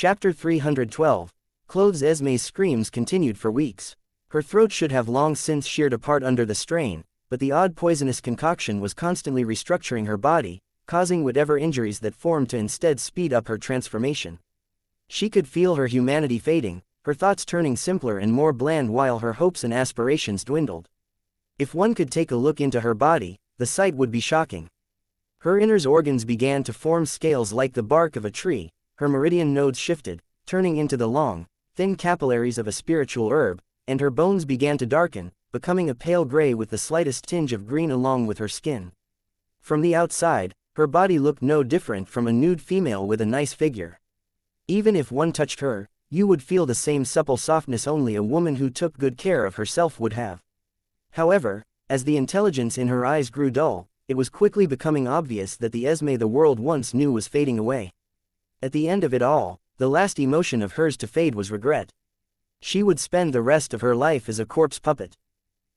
Chapter 312. Clothes. Esme's screams continued for weeks. Her throat should have long since sheared apart under the strain, but the odd poisonous concoction was constantly restructuring her body, causing whatever injuries that formed to instead speed up her transformation. She could feel her humanity fading, her thoughts turning simpler and more bland while her hopes and aspirations dwindled. If one could take a look into her body, the sight would be shocking. Her inner organs began to form scales like the bark of a tree, her meridian nodes shifted, turning into the long, thin capillaries of a spiritual herb, and her bones began to darken, becoming a pale gray with the slightest tinge of green along with her skin. From the outside, her body looked no different from a nude female with a nice figure. Even if one touched her, you would feel the same supple softness only a woman who took good care of herself would have. However, as the intelligence in her eyes grew dull, it was quickly becoming obvious that the Esme the world once knew was fading away. At the end of it all, the last emotion of hers to fade was regret. She would spend the rest of her life as a corpse puppet.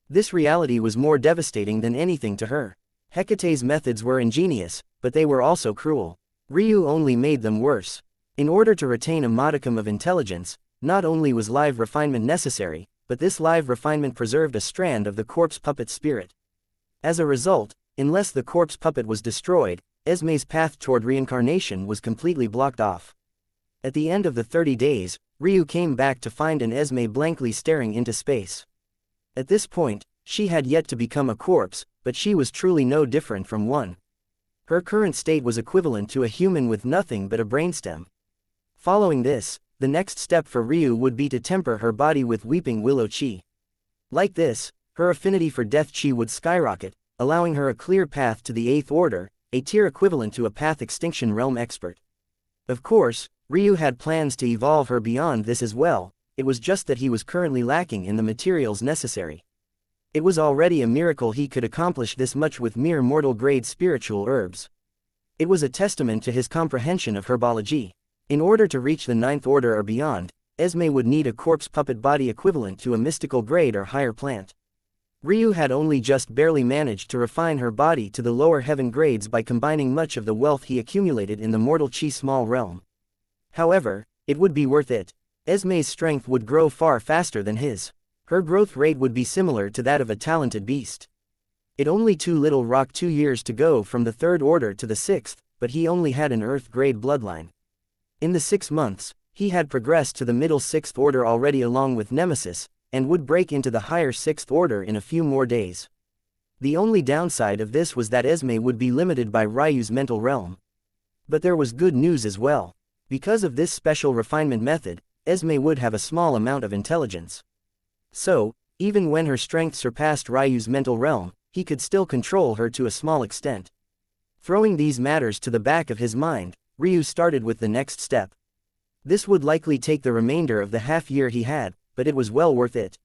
This reality was more devastating than anything to her. Hecate's methods were ingenious, but they were also cruel. Ryu only made them worse. In order to retain a modicum of intelligence, not only was live refinement necessary, but this live refinement preserved a strand of the corpse puppet's spirit. As a result, unless the corpse puppet was destroyed, Esme's path toward reincarnation was completely blocked off. At the end of the 30 days, Ryu came back to find an Esme blankly staring into space. At this point, she had yet to become a corpse, but she was truly no different from one. Her current state was equivalent to a human with nothing but a brainstem. Following this, the next step for Ryu would be to temper her body with weeping willow chi. Like this, her affinity for death chi would skyrocket, allowing her a clear path to the 8th order, a tier equivalent to a path extinction realm expert. Of course, Ryu had plans to evolve her beyond this as well, it was just that he was currently lacking in the materials necessary. It was already a miracle he could accomplish this much with mere mortal-grade spiritual herbs. It was a testament to his comprehension of herbology. In order to reach the 9th order or beyond, Esme would need a corpse puppet body equivalent to a mystical grade or higher plant. Ryu had only just barely managed to refine her body to the lower heaven grades by combining much of the wealth he accumulated in the mortal chi small realm. However, it would be worth it. Esme's strength would grow far faster than his. Her growth rate would be similar to that of a talented beast. It only took Little Rock 2 years to go from the 3rd order to the 6th, but he only had an earth-grade bloodline. In the 6 months, he had progressed to the middle 6th order already along with Nemesis, and would break into the higher 6th order in a few more days. The only downside of this was that Esme would be limited by Ryu's mental realm. But there was good news as well. Because of this special refinement method, Esme would have a small amount of intelligence. So, even when her strength surpassed Ryu's mental realm, he could still control her to a small extent. Throwing these matters to the back of his mind, Ryu started with the next step. This would likely take the remainder of the half year he had, but it was well worth it.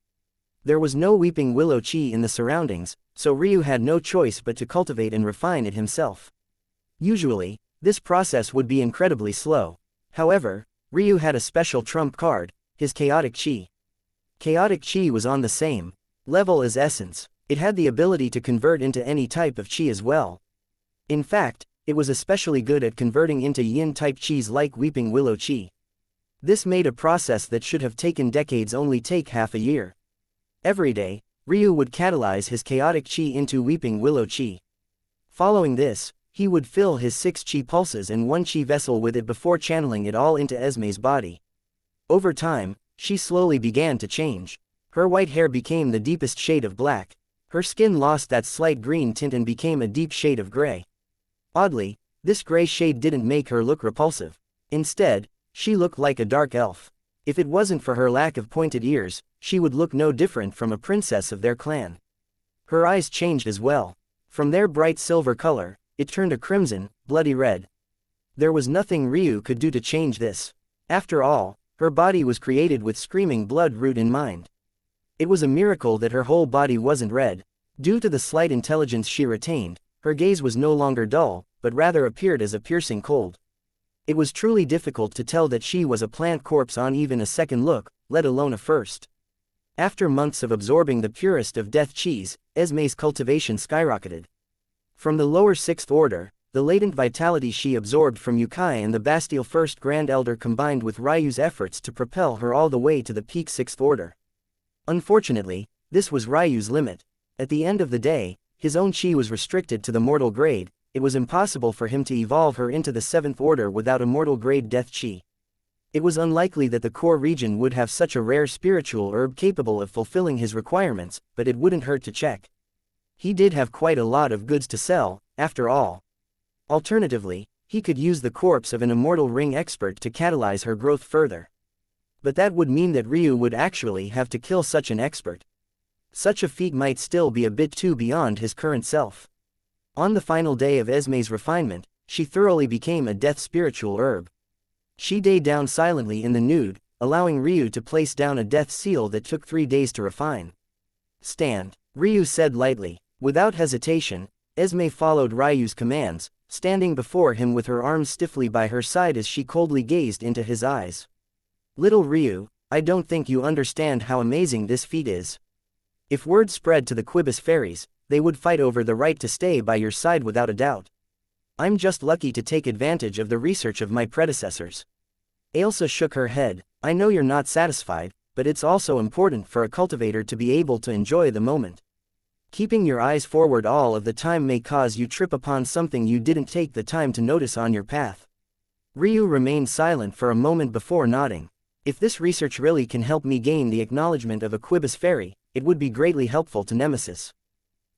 There was no weeping willow chi in the surroundings, so Ryu had no choice but to cultivate and refine it himself. Usually, this process would be incredibly slow. However, Ryu had a special trump card, his chaotic chi. Chaotic chi was on the same level as essence. It had the ability to convert into any type of chi as well. In fact, it was especially good at converting into yin-type chis like weeping willow chi. This made a process that should have taken decades only take half a year. Every day, Ryu would catalyze his chaotic chi into weeping willow chi. Following this, he would fill his 6 chi pulses and 1 chi vessel with it before channeling it all into Esme's body. Over time, she slowly began to change. Her white hair became the deepest shade of black. Her skin lost that slight green tint and became a deep shade of gray. Oddly, this gray shade didn't make her look repulsive. Instead, she looked like a dark elf. If it wasn't for her lack of pointed ears, she would look no different from a princess of their clan. Her eyes changed as well. From their bright silver color, it turned a crimson, bloody red. There was nothing Ryu could do to change this. After all, her body was created with screaming blood root in mind. It was a miracle that her whole body wasn't red. Due to the slight intelligence she retained, her gaze was no longer dull, but rather appeared as a piercing cold. It was truly difficult to tell that she was a plant corpse on even a second look, let alone a first. After months of absorbing the purest of death chis, Esme's cultivation skyrocketed. From the lower 6th order, the latent vitality she absorbed from Yukai and the Bastille First Grand Elder combined with Ryu's efforts to propel her all the way to the peak Sixth Order. Unfortunately, this was Ryu's limit. At the end of the day, his own chi was restricted to the mortal grade. It was impossible for him to evolve her into the Seventh Order without a mortal grade death chi. It was unlikely that the core region would have such a rare spiritual herb capable of fulfilling his requirements, but it wouldn't hurt to check. He did have quite a lot of goods to sell, after all. Alternatively, he could use the corpse of an immortal ring expert to catalyze her growth further. But that would mean that Ryu would actually have to kill such an expert. Such a feat might still be a bit too beyond his current self. On the final day of Esme's refinement, she thoroughly became a death spiritual herb. She died down silently in the nude, allowing Ryu to place down a death seal that took 3 days to refine. "Stand," Ryu said lightly. Without hesitation, Esme followed Ryu's commands, standing before him with her arms stiffly by her side as she coldly gazed into his eyes. "Little Ryu, I don't think you understand how amazing this feat is. If word spread to the Quibus fairies, they would fight over the right to stay by your side without a doubt. I'm just lucky to take advantage of the research of my predecessors." Ailsa shook her head. "I know you're not satisfied, but it's also important for a cultivator to be able to enjoy the moment. Keeping your eyes forward all of the time may cause you trip upon something you didn't take the time to notice on your path." Ryu remained silent for a moment before nodding. "If this research really can help me gain the acknowledgement of a Quibus fairy, it would be greatly helpful to Nemesis."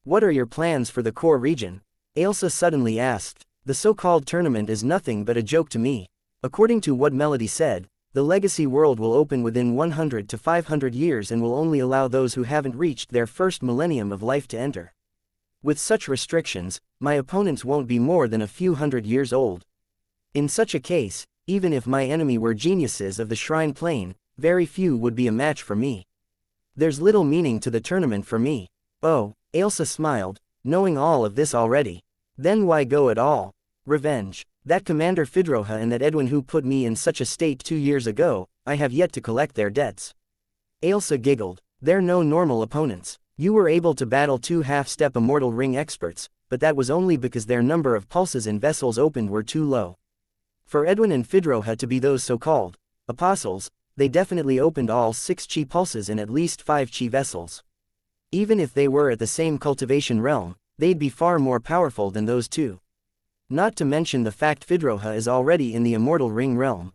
"What are your plans for the core region?" Ailsa suddenly asked. "The so-called tournament is nothing but a joke to me. According to what Melody said, the legacy world will open within 100 to 500 years and will only allow those who haven't reached their first millennium of life to enter. With such restrictions, my opponents won't be more than a few hundred years old. In such a case, even if my enemy were geniuses of the Shrine Plane, very few would be a match for me. There's little meaning to the tournament for me." "Oh," Ailsa smiled, knowing all of this already. "Then why go at all? Revenge. That Commander Fidroha and that Edwin who put me in such a state 2 years ago, I have yet to collect their debts." Ailsa giggled. "They're no normal opponents. You were able to battle 2 half-step immortal ring experts, but that was only because their number of pulses and vessels opened were too low. For Edwin and Fidroha to be those so-called apostles, they definitely opened all 6 chi pulses and at least 5 chi vessels. Even if they were at the same cultivation realm, they'd be far more powerful than those 2. Not to mention the fact Fidroha is already in the immortal ring realm."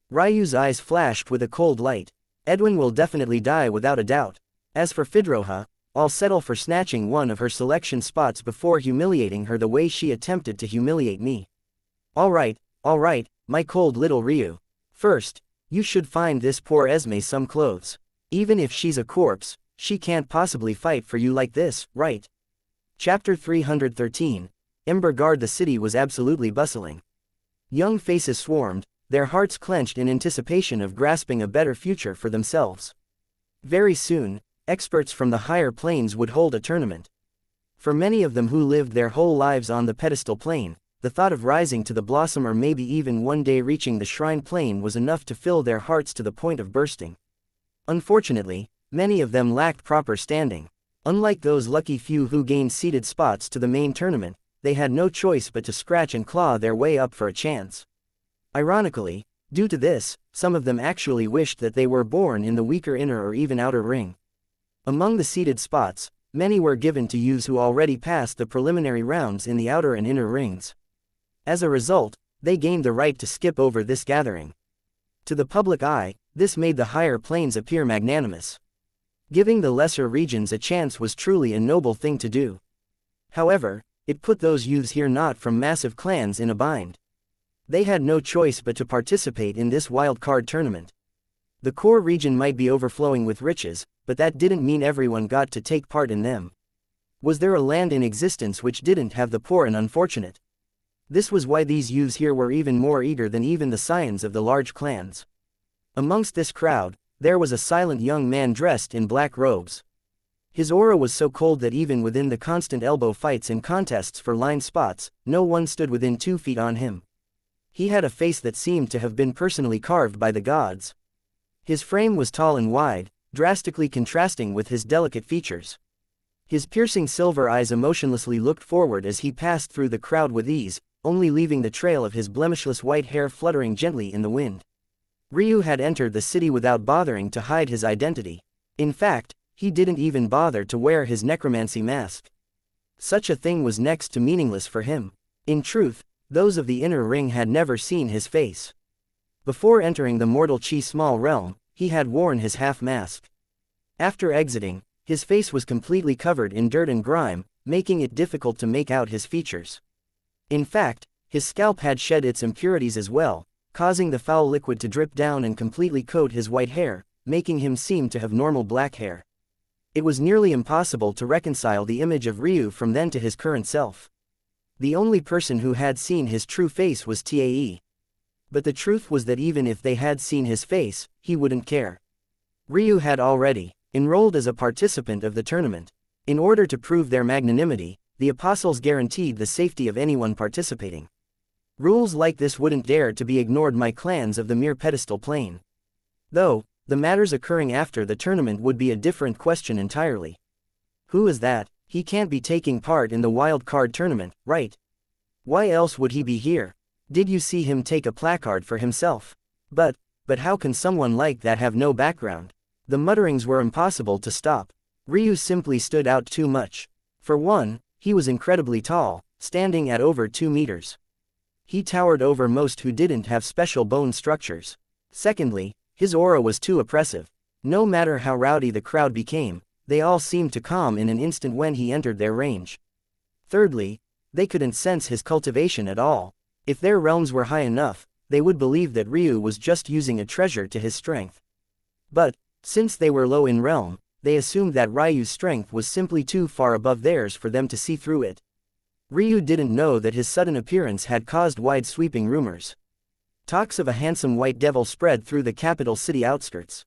Ryu's eyes flashed with a cold light. "Edwin will definitely die without a doubt. As for Fidroha, I'll settle for snatching one of her selection spots before humiliating her the way she attempted to humiliate me." All right, my cold little Ryu. First, you should find this poor Esme some clothes. Even if she's a corpse, she can't possibly fight for you like this, right?" Chapter 313. Embergard. The city was absolutely bustling. Young faces swarmed, their hearts clenched in anticipation of grasping a better future for themselves. Very soon, experts from the higher planes would hold a tournament. For many of them who lived their whole lives on the pedestal plane, the thought of rising to the blossom or maybe even one day reaching the shrine plane was enough to fill their hearts to the point of bursting. Unfortunately, many of them lacked proper standing. Unlike those lucky few who gained seated spots to the main tournament, they had no choice but to scratch and claw their way up for a chance. Ironically, due to this, some of them actually wished that they were born in the weaker inner or even outer ring. Among the seated spots, many were given to youths who already passed the preliminary rounds in the outer and inner rings. As a result, they gained the right to skip over this gathering. To the public eye, this made the higher planes appear magnanimous. Giving the lesser regions a chance was truly a noble thing to do. However, it put those youths here not from massive clans in a bind. They had no choice but to participate in this wild card tournament. The core region might be overflowing with riches, but that didn't mean everyone got to take part in them. Was there a land in existence which didn't have the poor and unfortunate? This was why these youths here were even more eager than even the scions of the large clans. Amongst this crowd, there was a silent young man dressed in black robes. His aura was so cold that even within the constant elbow fights and contests for line spots, no one stood within 2 feet on him. He had a face that seemed to have been personally carved by the gods. His frame was tall and wide, drastically contrasting with his delicate features. His piercing silver eyes emotionlessly looked forward as he passed through the crowd with ease, only leaving the trail of his blemishless white hair fluttering gently in the wind. Ryu had entered the city without bothering to hide his identity. In fact, he didn't even bother to wear his necromancy mask. Such a thing was next to meaningless for him. In truth, those of the inner ring had never seen his face. Before entering the mortal Chi small realm, he had worn his half-mask. After exiting, his face was completely covered in dirt and grime, making it difficult to make out his features. In fact, his scalp had shed its impurities as well, causing the foul liquid to drip down and completely coat his white hair, making him seem to have normal black hair. It was nearly impossible to reconcile the image of Ryu from then to his current self. The only person who had seen his true face was Tae. But the truth was that even if they had seen his face, he wouldn't care. Ryu had already enrolled as a participant of the tournament. In order to prove their magnanimity, the apostles guaranteed the safety of anyone participating. Rules like this wouldn't dare to be ignored by clans of the mere pedestal plane. Though, the matters occurring after the tournament would be a different question entirely. Who is that? He can't be taking part in the wild card tournament, right? Why else would he be here? Did you see him take a placard for himself? But how can someone like that have no background? The mutterings were impossible to stop. Ryu simply stood out too much. For one, he was incredibly tall, standing at over 2 meters. He towered over most who didn't have special bone structures. Secondly, his aura was too oppressive. No matter how rowdy the crowd became, they all seemed to calm in an instant when he entered their range. Thirdly, they couldn't sense his cultivation at all. If their realms were high enough, they would believe that Ryu was just using a treasure to his strength. But, since they were low in realm, they assumed that Ryu's strength was simply too far above theirs for them to see through it. Ryu didn't know that his sudden appearance had caused wide-sweeping rumors. Talks of a handsome white devil spread through the capital city outskirts.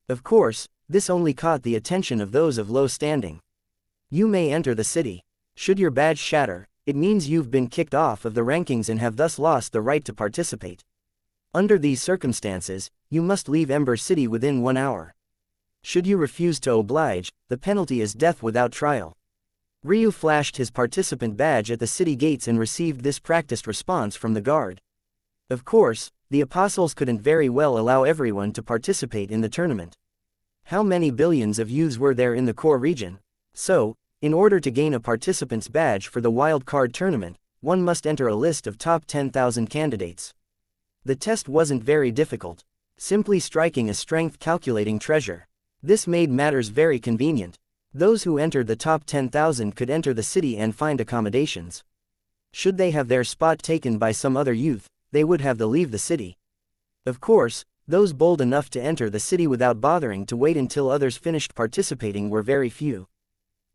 Of course, this only caught the attention of those of low standing. You may enter the city. Should your badge shatter, it means you've been kicked off of the rankings and have thus lost the right to participate. Under these circumstances, you must leave Ember City within 1 hour. Should you refuse to oblige, the penalty is death without trial. Ryu flashed his participant badge at the city gates and received this practiced response from the guard. Of course, the apostles couldn't very well allow everyone to participate in the tournament. How many billions of youths were there in the core region? So, in order to gain a participant's badge for the wild card tournament, one must enter a list of top 10,000 candidates. The test wasn't very difficult. Simply striking a strength calculating treasure. This made matters very convenient. Those who entered the top 10,000 could enter the city and find accommodations. Should they have their spot taken by some other youth, they would have to leave the city. Of course, those bold enough to enter the city without bothering to wait until others finished participating were very few.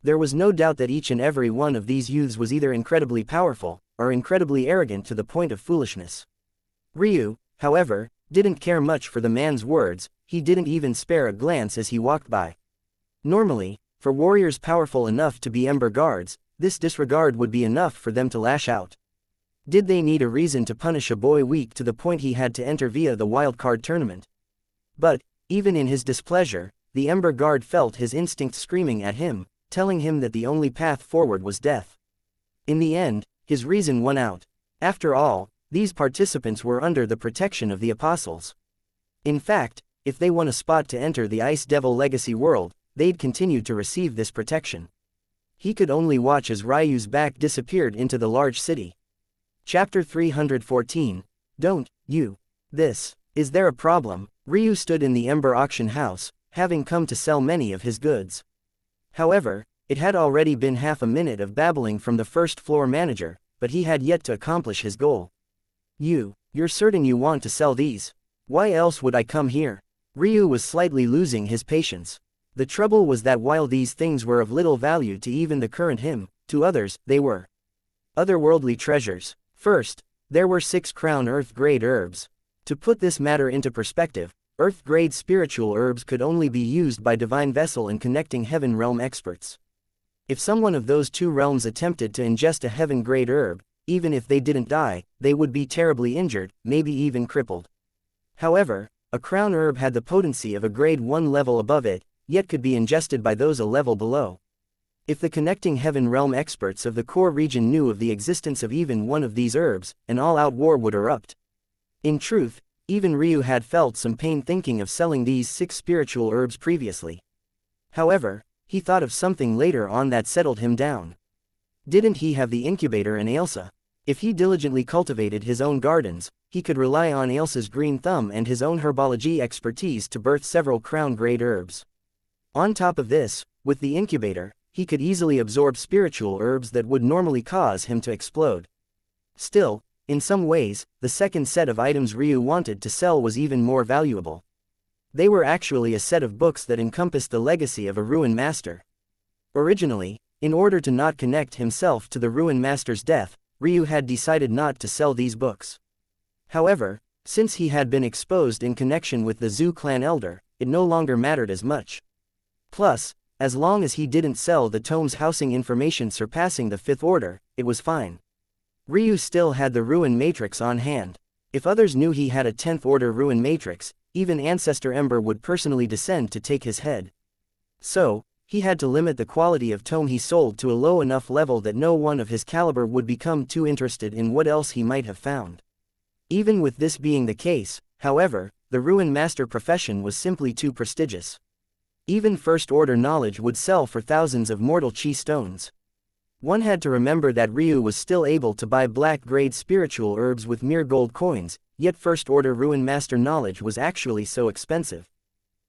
There was no doubt that each and every one of these youths was either incredibly powerful, or incredibly arrogant to the point of foolishness. Ryu, however, didn't care much for the man's words. He didn't even spare a glance as he walked by. Normally, for warriors powerful enough to be Ember Guards, this disregard would be enough for them to lash out. Did they need a reason to punish a boy weak to the point he had to enter via the wildcard tournament? But, even in his displeasure, the Ember Guard felt his instinct screaming at him, telling him that the only path forward was death. In the end, his reason won out. After all, these participants were under the protection of the apostles. In fact, if they won a spot to enter the Ice Devil Legacy world, they'd continue to receive this protection. He could only watch as Ryu's back disappeared into the large city. Chapter 314. Don't you? This. Is there a problem? Ryu stood in the Ember auction house, having come to sell many of his goods. However, it had already been half a minute of babbling from the first floor manager, but he had yet to accomplish his goal. You're certain you want to sell these? Why else would I come here? Ryu was slightly losing his patience. The trouble was that while these things were of little value to even the current him, to others, they were otherworldly treasures. First, there were 6 crown earth-grade herbs. To put this matter into perspective, earth-grade spiritual herbs could only be used by divine vessel and connecting heaven realm experts. If someone of those 2 realms attempted to ingest a heaven-grade herb, even if they didn't die, they would be terribly injured, maybe even crippled. However, a crown herb had the potency of a grade 1 level above it, yet could be ingested by those a level below. If the connecting heaven realm experts of the core region knew of the existence of even one of these herbs, an all-out war would erupt. In truth, even Ryu had felt some pain thinking of selling these 6 spiritual herbs previously. However, he thought of something later on that settled him down. Didn't he have the incubator in Ailsa? If he diligently cultivated his own gardens, he could rely on Ailsa's green thumb and his own herbology expertise to birth several crown-grade herbs. On top of this, with the incubator, he could easily absorb spiritual herbs that would normally cause him to explode. Still, in some ways, the second set of items Ryu wanted to sell was even more valuable. They were actually a set of books that encompassed the legacy of a ruin master. Originally, in order to not connect himself to the ruin master's death, Ryu had decided not to sell these books. However, since he had been exposed in connection with the Zhu clan elder, it no longer mattered as much. Plus, as long as he didn't sell the tomes housing information surpassing the 5th order, it was fine. Ryu still had the ruin matrix on hand. If others knew he had a 10th order ruin matrix, even Ancestor Ember would personally descend to take his head. So, he had to limit the quality of tome he sold to a low enough level that no one of his caliber would become too interested in what else he might have found. Even with this being the case, however, the ruin master profession was simply too prestigious. Even first-order knowledge would sell for thousands of mortal chi stones. One had to remember that Ryu was still able to buy black-grade spiritual herbs with mere gold coins, yet first-order ruin master knowledge was actually so expensive.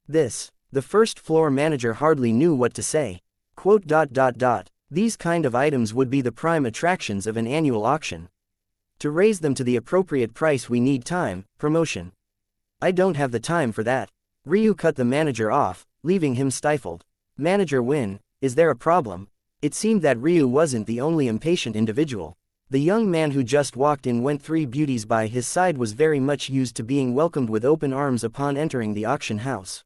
The first-floor manager hardly knew what to say. These kind of items would be the prime attractions of an annual auction. To raise them to the appropriate price we need time, promotion. I don't have the time for that. Ryu cut the manager off, leaving him stifled. Manager Win, is there a problem? It seemed that Ryu wasn't the only impatient individual. The young man who just walked in when 3 beauties by his side was very much used to being welcomed with open arms upon entering the auction house.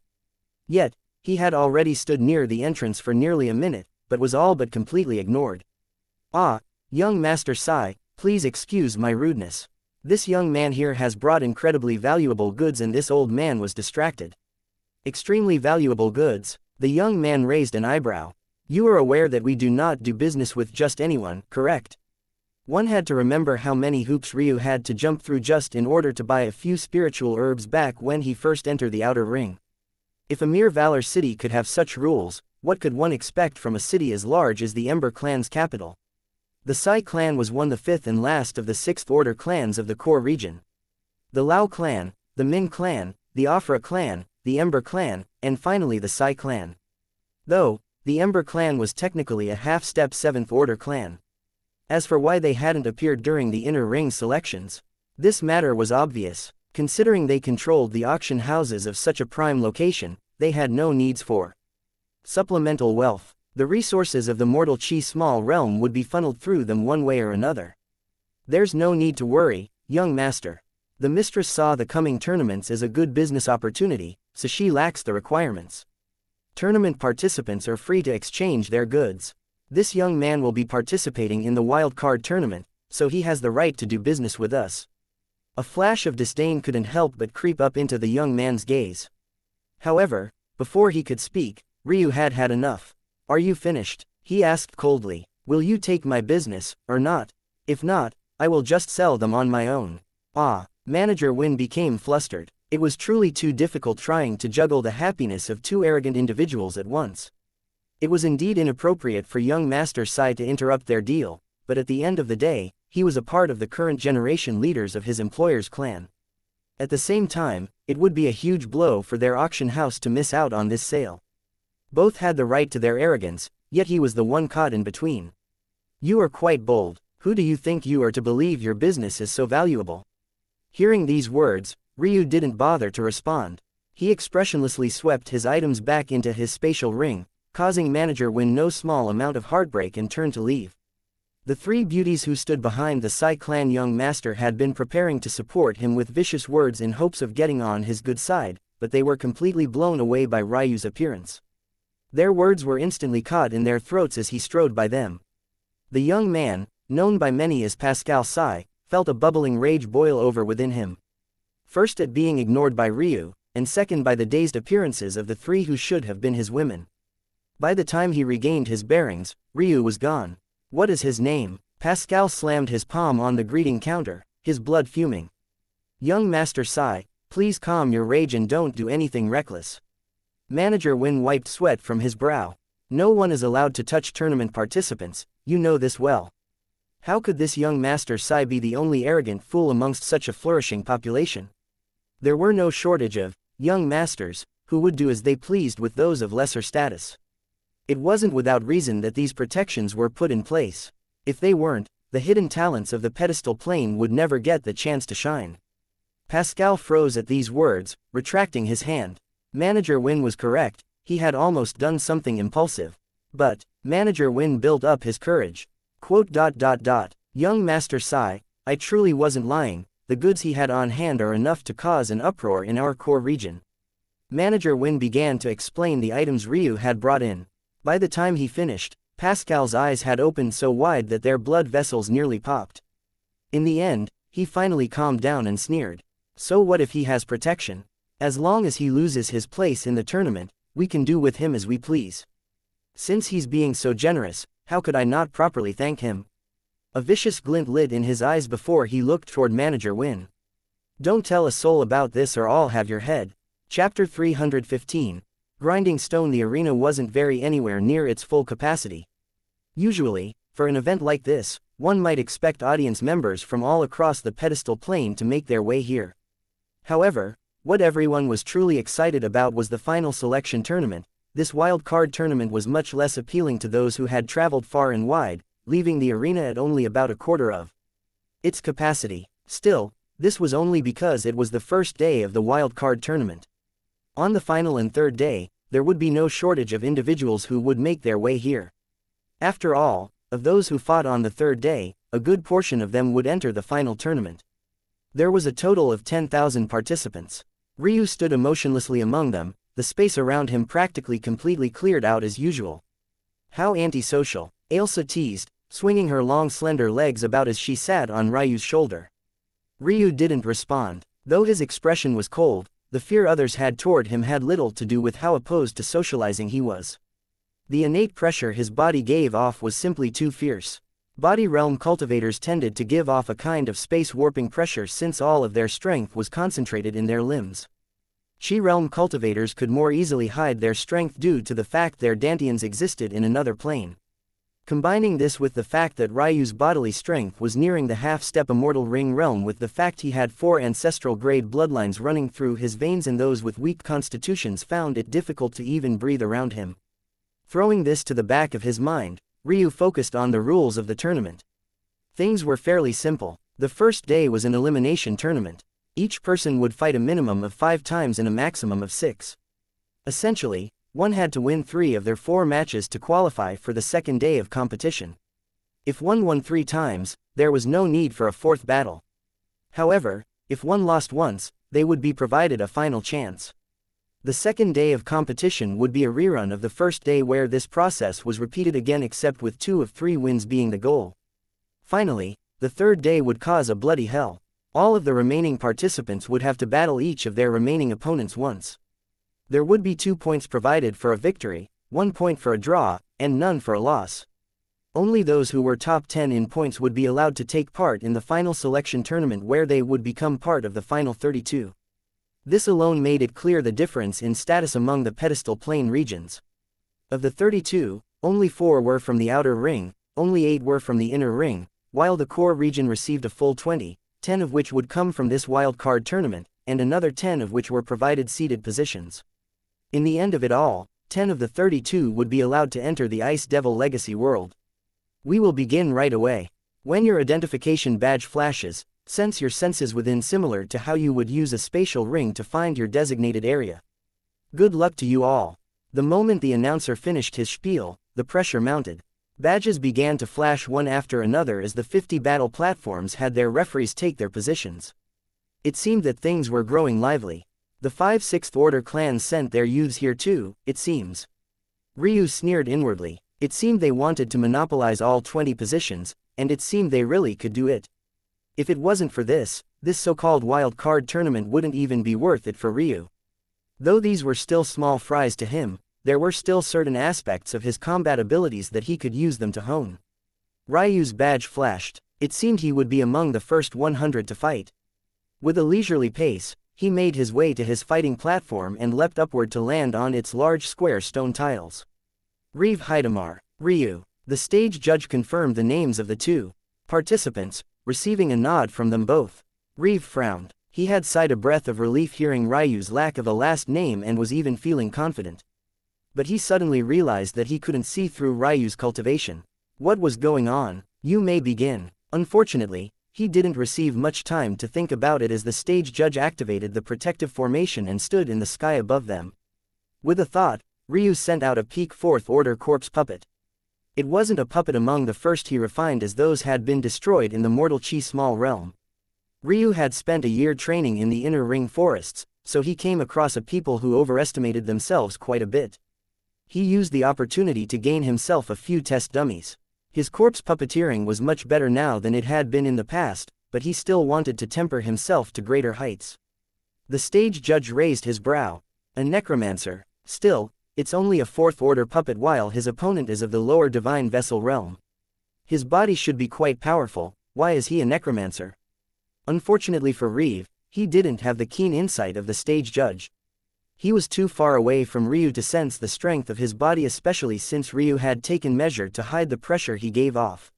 Yet, he had already stood near the entrance for nearly a minute, but was all but completely ignored. Ah, young Master Sai, please excuse my rudeness. This young man here has brought incredibly valuable goods and this old man was distracted. Extremely valuable goods, the young man raised an eyebrow. You are aware that we do not do business with just anyone, correct? One had to remember how many hoops Ryu had to jump through just in order to buy a few spiritual herbs back when he first entered the outer ring. If a mere Valor city could have such rules, what could one expect from a city as large as the Ember clan's capital? The Sai clan was the 5th and last of the 6th order clans of the core region. The Lao clan, the Min clan, the Afra clan, the Ember clan, and finally the Sai clan. Though, the Ember clan was technically a half-step 7th order clan. As for why they hadn't appeared during the inner ring selections, this matter was obvious. Considering they controlled the auction houses of such a prime location, they had no needs for supplemental wealth. The resources of the mortal chi small realm would be funneled through them one way or another. There's no need to worry, young master. The mistress saw the coming tournaments as a good business opportunity, so she lacks the requirements. Tournament participants are free to exchange their goods. This young man will be participating in the wild card tournament, so he has the right to do business with us. A flash of disdain couldn't help but creep up into the young man's gaze. However, before he could speak, Ryu had had enough. Are you finished? He asked coldly. Will you take my business, or not? If not, I will just sell them on my own. Ah, Manager Win became flustered. It was truly too difficult trying to juggle the happiness of 2 arrogant individuals at once. It was indeed inappropriate for young Master Sai to interrupt their deal, but at the end of the day, he was a part of the current generation leaders of his employer's clan. At the same time, it would be a huge blow for their auction house to miss out on this sale. Both had the right to their arrogance, yet he was the one caught in between. You are quite bold. Who do you think you are to believe your business is so valuable? Hearing these words, Ryu didn't bother to respond. He expressionlessly swept his items back into his spatial ring, causing Manager Win no small amount of heartbreak and turned to leave. The 3 beauties who stood behind the Sai clan young master had been preparing to support him with vicious words in hopes of getting on his good side, but they were completely blown away by Ryu's appearance. Their words were instantly caught in their throats as he strode by them. The young man, known by many as Pascal Sai, felt a bubbling rage boil over within him. First at being ignored by Ryu, and second by the dazed appearances of the 3 who should have been his women. By the time he regained his bearings, Ryu was gone. What is his name? Pascal slammed his palm on the greeting counter, his blood fuming. Young Master Sai, please calm your rage and don't do anything reckless. Manager Win wiped sweat from his brow. No one is allowed to touch tournament participants, you know this well. How could this young Master Sai be the only arrogant fool amongst such a flourishing population? There were no shortage of young masters who would do as they pleased with those of lesser status. It wasn't without reason that these protections were put in place. If they weren't, the hidden talents of the pedestal plane would never get the chance to shine. Pascal froze at these words, retracting his hand. Manager Win was correct, he had almost done something impulsive. But Manager Win built up his courage. Quote, Young Master Sai, I truly wasn't lying, the goods he had on hand are enough to cause an uproar in our core region. Manager Win began to explain the items Ryu had brought in. By the time he finished, Pascal's eyes had opened so wide that their blood vessels nearly popped. In the end, he finally calmed down and sneered. So what if he has protection? As long as he loses his place in the tournament, we can do with him as we please. Since he's being so generous, how could I not properly thank him? A vicious glint lit in his eyes before he looked toward Manager Win. Don't tell a soul about this or I'll have your head. Chapter 315. Grinding stone. The arena wasn't very anywhere near its full capacity. Usually, for an event like this, one might expect audience members from all across the pedestal plane to make their way here. However, what everyone was truly excited about was the final selection tournament. This wild card tournament was much less appealing to those who had traveled far and wide, leaving the arena at only about a quarter of its capacity. Still, this was only because it was the first day of the wild card tournament. On the final and third day, there would be no shortage of individuals who would make their way here. After all, of those who fought on the third day, a good portion of them would enter the final tournament. There was a total of 10,000 participants. Ryu stood emotionlessly among them, the space around him practically completely cleared out as usual. How antisocial, Ailsa teased, swinging her long slender legs about as she sat on Ryu's shoulder. Ryu didn't respond. Though his expression was cold, the fear others had toward him had little to do with how opposed to socializing he was. The innate pressure his body gave off was simply too fierce. Body realm cultivators tended to give off a kind of space warping pressure since all of their strength was concentrated in their limbs. Chi realm cultivators could more easily hide their strength due to the fact their dantians existed in another plane. Combining this with the fact that Ryu's bodily strength was nearing the half-step immortal ring realm with the fact he had 4 ancestral grade bloodlines running through his veins and those with weak constitutions found it difficult to even breathe around him. Throwing this to the back of his mind, Ryu focused on the rules of the tournament. Things were fairly simple. The first day was an elimination tournament. Each person would fight a minimum of 5 times and a maximum of 6. Essentially, one had to win 3 of their 4 matches to qualify for the second day of competition. If one won 3 times, there was no need for a 4th battle. However, if one lost once, they would be provided a final chance. The second day of competition would be a rerun of the first day where this process was repeated again except with 2 of 3 wins being the goal. Finally, the third day would cause a bloody hell. All of the remaining participants would have to battle each of their remaining opponents once. There would be 2 points provided for a victory, 1 point for a draw, and none for a loss. Only those who were top 10 in points would be allowed to take part in the final selection tournament where they would become part of the final 32. This alone made it clear the difference in status among the pedestal plane regions. Of the 32, only 4 were from the outer ring, only 8 were from the inner ring, while the core region received a full 20, 10 of which would come from this wild card tournament, and another 10 of which were provided seated positions. In the end of it all, 10 of the 32 would be allowed to enter the Ice Devil Legacy world. We will begin right away. When your identification badge flashes, sense your senses within similar to how you would use a spatial ring to find your designated area. Good luck to you all. The moment the announcer finished his spiel, the pressure mounted. Badges began to flash one after another as the 50 battle platforms had their referees take their positions. It seemed that things were growing lively. The 5 Sixth Order clans sent their youths here too, it seems. Ryu sneered inwardly. It seemed they wanted to monopolize all 20 positions, and it seemed they really could do it. If it wasn't for this so-called wild card tournament wouldn't even be worth it for Ryu. Though these were still small fries to him, there were still certain aspects of his combat abilities that he could use them to hone. Ryu's badge flashed. It seemed he would be among the first 100 to fight. With a leisurely pace, he made his way to his fighting platform and leapt upward to land on its large square stone tiles. Reeve Hidamar, Ryu. The stage judge confirmed the names of the two participants, receiving a nod from them both. Reeve frowned. He had sighed a breath of relief hearing Ryu's lack of a last name and was even feeling confident. But he suddenly realized that he couldn't see through Ryu's cultivation. What was going on? You may begin. Unfortunately, he didn't receive much time to think about it as the stage judge activated the protective formation and stood in the sky above them. With a thought, Ryu sent out a peak fourth-order corpse puppet. It wasn't a puppet among the first he refined as those had been destroyed in the mortal chi small realm. Ryu had spent a year training in the inner ring forests, so he came across a people who overestimated themselves quite a bit. He used the opportunity to gain himself a few test dummies. His corpse puppeteering was much better now than it had been in the past, but he still wanted to temper himself to greater heights. The stage judge raised his brow. A necromancer. Still, it's only a fourth-order puppet while his opponent is of the lower divine vessel realm. His body should be quite powerful. Why is he a necromancer? Unfortunately for Reeve, he didn't have the keen insight of the stage judge. He was too far away from Ryu to sense the strength of his body, especially since Ryu had taken measure to hide the pressure he gave off.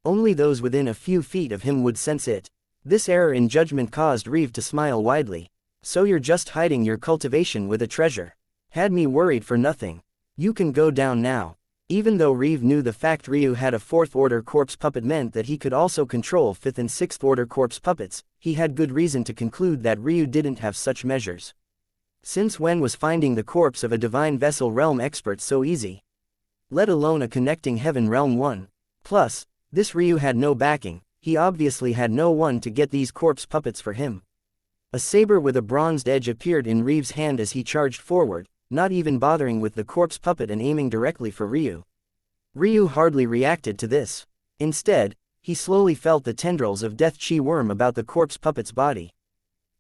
Only those within a few feet of him would sense it. This error in judgment caused Reeve to smile widely. So you're just hiding your cultivation with a treasure. Had me worried for nothing. You can go down now. Even though Reeve knew the fact Ryu had a fourth-order corpse puppet meant that he could also control fifth and sixth-order corpse puppets, he had good reason to conclude that Ryu didn't have such measures. Since when was finding the corpse of a divine vessel realm expert so easy? Let alone a connecting heaven realm one. Plus, this Ryu had no backing. He obviously had no one to get these corpse puppets for him. A saber with a bronzed edge appeared in Reeve's hand as he charged forward, not even bothering with the corpse puppet and aiming directly for Ryu. Ryu hardly reacted to this. Instead, he slowly felt the tendrils of death chi worm about the corpse puppet's body.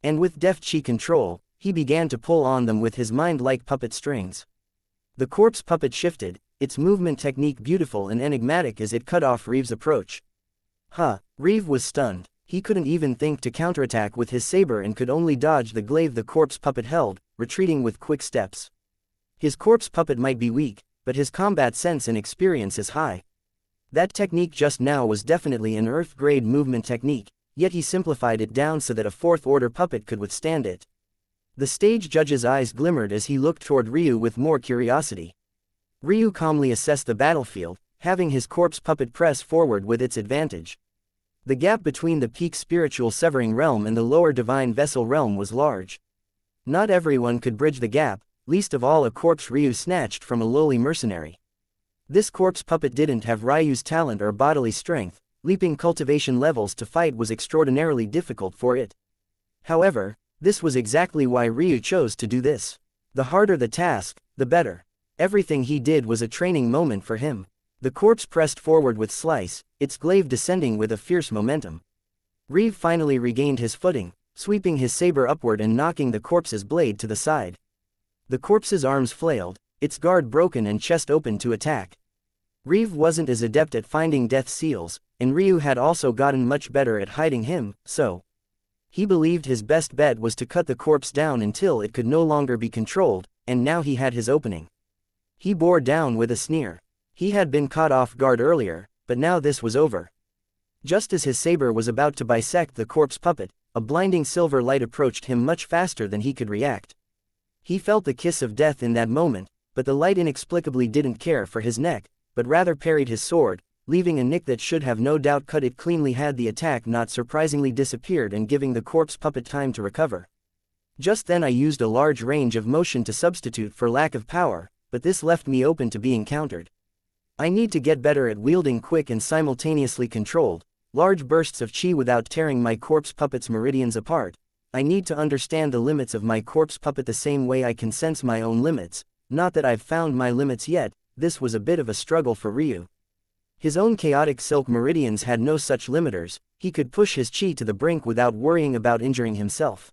And with death chi control, he began to pull on them with his mind like puppet strings. The corpse puppet shifted, its movement technique beautiful and enigmatic as it cut off Reeve's approach. Reeve was stunned. He couldn't even think to counterattack with his saber and could only dodge the glaive the corpse puppet held, retreating with quick steps. His corpse puppet might be weak, but his combat sense and experience is high. That technique just now was definitely an Earth-grade movement technique, yet he simplified it down so that a fourth-order puppet could withstand it. The stage judge's eyes glimmered as he looked toward Ryu with more curiosity. Ryu calmly assessed the battlefield, having his corpse puppet press forward with its advantage. The gap between the peak spiritual severing realm and the lower divine vessel realm was large. Not everyone could bridge the gap, least of all a corpse Ryu snatched from a lowly mercenary. This corpse puppet didn't have Ryu's talent or bodily strength. Leaping cultivation levels to fight was extraordinarily difficult for it. However, this was exactly why Ryu chose to do this. The harder the task, the better. Everything he did was a training moment for him. The corpse pressed forward with slice, its glaive descending with a fierce momentum. Reeve finally regained his footing, sweeping his saber upward and knocking the corpse's blade to the side. The corpse's arms flailed, its guard broken and chest open to attack. Reeve wasn't as adept at finding death seals, and Ryu had also gotten much better at hiding him, so he believed his best bet was to cut the corpse down until it could no longer be controlled, and now he had his opening. He bore down with a sneer. He had been caught off guard earlier, but now this was over. Just as his saber was about to bisect the corpse puppet, a blinding silver light approached him much faster than he could react. He felt the kiss of death in that moment, but the light inexplicably didn't care for his neck, but rather parried his sword, leaving a nick that should have no doubt cut it cleanly had the attack not surprisingly disappeared and giving the corpse puppet time to recover. Just then I used a large range of motion to substitute for lack of power, but this left me open to being countered. I need to get better at wielding quick and simultaneously controlled, large bursts of chi without tearing my corpse puppet's meridians apart. I need to understand the limits of my corpse puppet the same way I can sense my own limits. Not that I've found my limits yet. This was a bit of a struggle for Ryu. His own chaotic silk meridians had no such limiters. He could push his chi to the brink without worrying about injuring himself.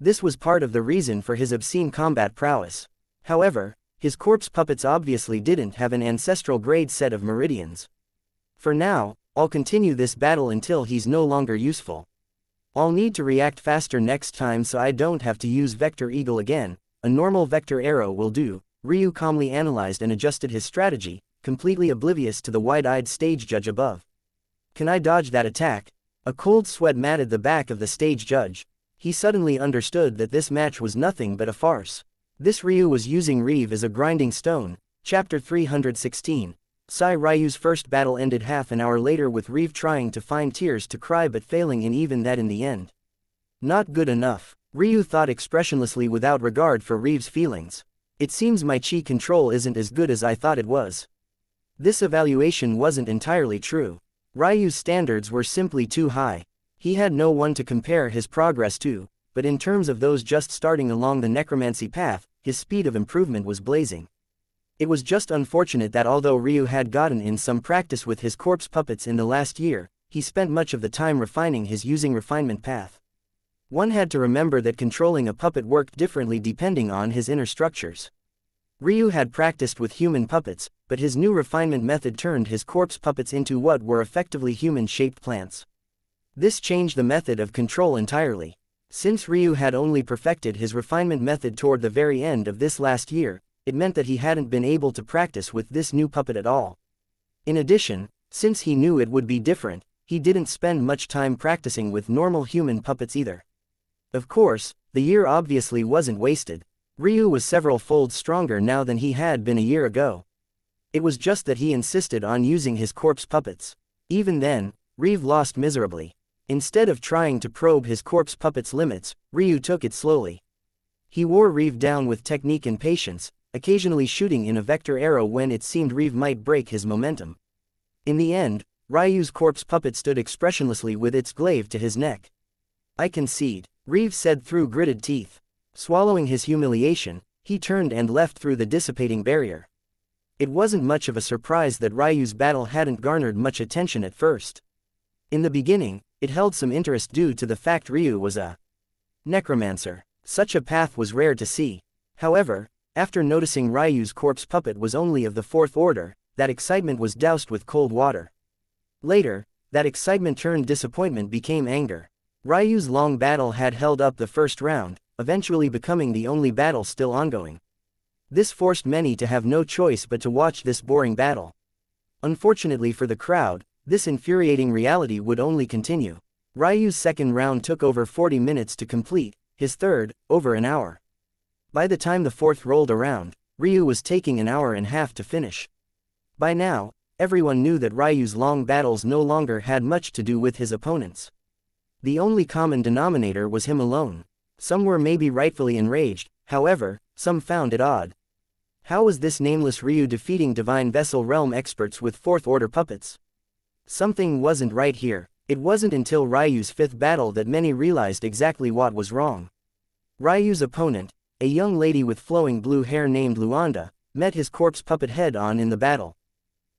This was part of the reason for his obscene combat prowess. However, his corpse puppets obviously didn't have an ancestral grade set of meridians. For now, I'll continue this battle until he's no longer useful. I'll need to react faster next time so I don't have to use Vector Eagle again. A normal Vector Arrow will do. Ryu calmly analyzed and adjusted his strategy, completely oblivious to the wide-eyed stage judge above. Can I dodge that attack? A cold sweat matted the back of the stage judge. He suddenly understood that this match was nothing but a farce. This Ryu was using Reeve as a grinding stone. Chapter 316. Sai Ryu's first battle ended half an hour later with Reeve trying to find tears to cry but failing in even that in the end. Not good enough, Ryu thought expressionlessly without regard for Reeve's feelings. It seems my chi control isn't as good as I thought it was. This evaluation wasn't entirely true. Ryu's standards were simply too high. He had no one to compare his progress to, but in terms of those just starting along the necromancy path, his speed of improvement was blazing. It was just unfortunate that although Ryu had gotten in some practice with his corpse puppets in the last year, he spent much of the time refining his using refinement path. One had to remember that controlling a puppet worked differently depending on his inner structures. Ryu had practiced with human puppets, but his new refinement method turned his corpse puppets into what were effectively human-shaped plants. This changed the method of control entirely. Since Ryu had only perfected his refinement method toward the very end of this last year, it meant that he hadn't been able to practice with this new puppet at all. In addition, since he knew it would be different, he didn't spend much time practicing with normal human puppets either. Of course, the year obviously wasn't wasted. Ryu was several folds stronger now than he had been a year ago. It was just that he insisted on using his corpse puppets. Even then, Reeve lost miserably. Instead of trying to probe his corpse puppet's limits, Ryu took it slowly. He wore Reeve down with technique and patience, occasionally shooting in a vector arrow when it seemed Reeve might break his momentum. In the end, Ryu's corpse puppet stood expressionlessly with its glaive to his neck. I concede, Reeve said through gritted teeth. Swallowing his humiliation, he turned and left through the dissipating barrier. It wasn't much of a surprise that Ryu's battle hadn't garnered much attention at first. In the beginning, it held some interest due to the fact Ryu was a necromancer. Such a path was rare to see. However, after noticing Ryu's corpse puppet was only of the fourth order, that excitement was doused with cold water. Later, that excitement turned disappointment became anger. Ryu's long battle had held up the first round, eventually becoming the only battle still ongoing. This forced many to have no choice but to watch this boring battle. Unfortunately for the crowd, this infuriating reality would only continue. Ryu's second round took over 40 minutes to complete, his third, over an hour. By the time the fourth rolled around, Ryu was taking an hour and a half to finish. By now, everyone knew that Ryu's long battles no longer had much to do with his opponents. The only common denominator was him alone. Some were maybe rightfully enraged, however, some found it odd. How was this nameless Ryu defeating Divine Vessel Realm experts with fourth-order puppets? Something wasn't right here. It wasn't until Ryu's fifth battle that many realized exactly what was wrong. Ryu's opponent, a young lady with flowing blue hair named Luanda, met his corpse puppet head-on in the battle.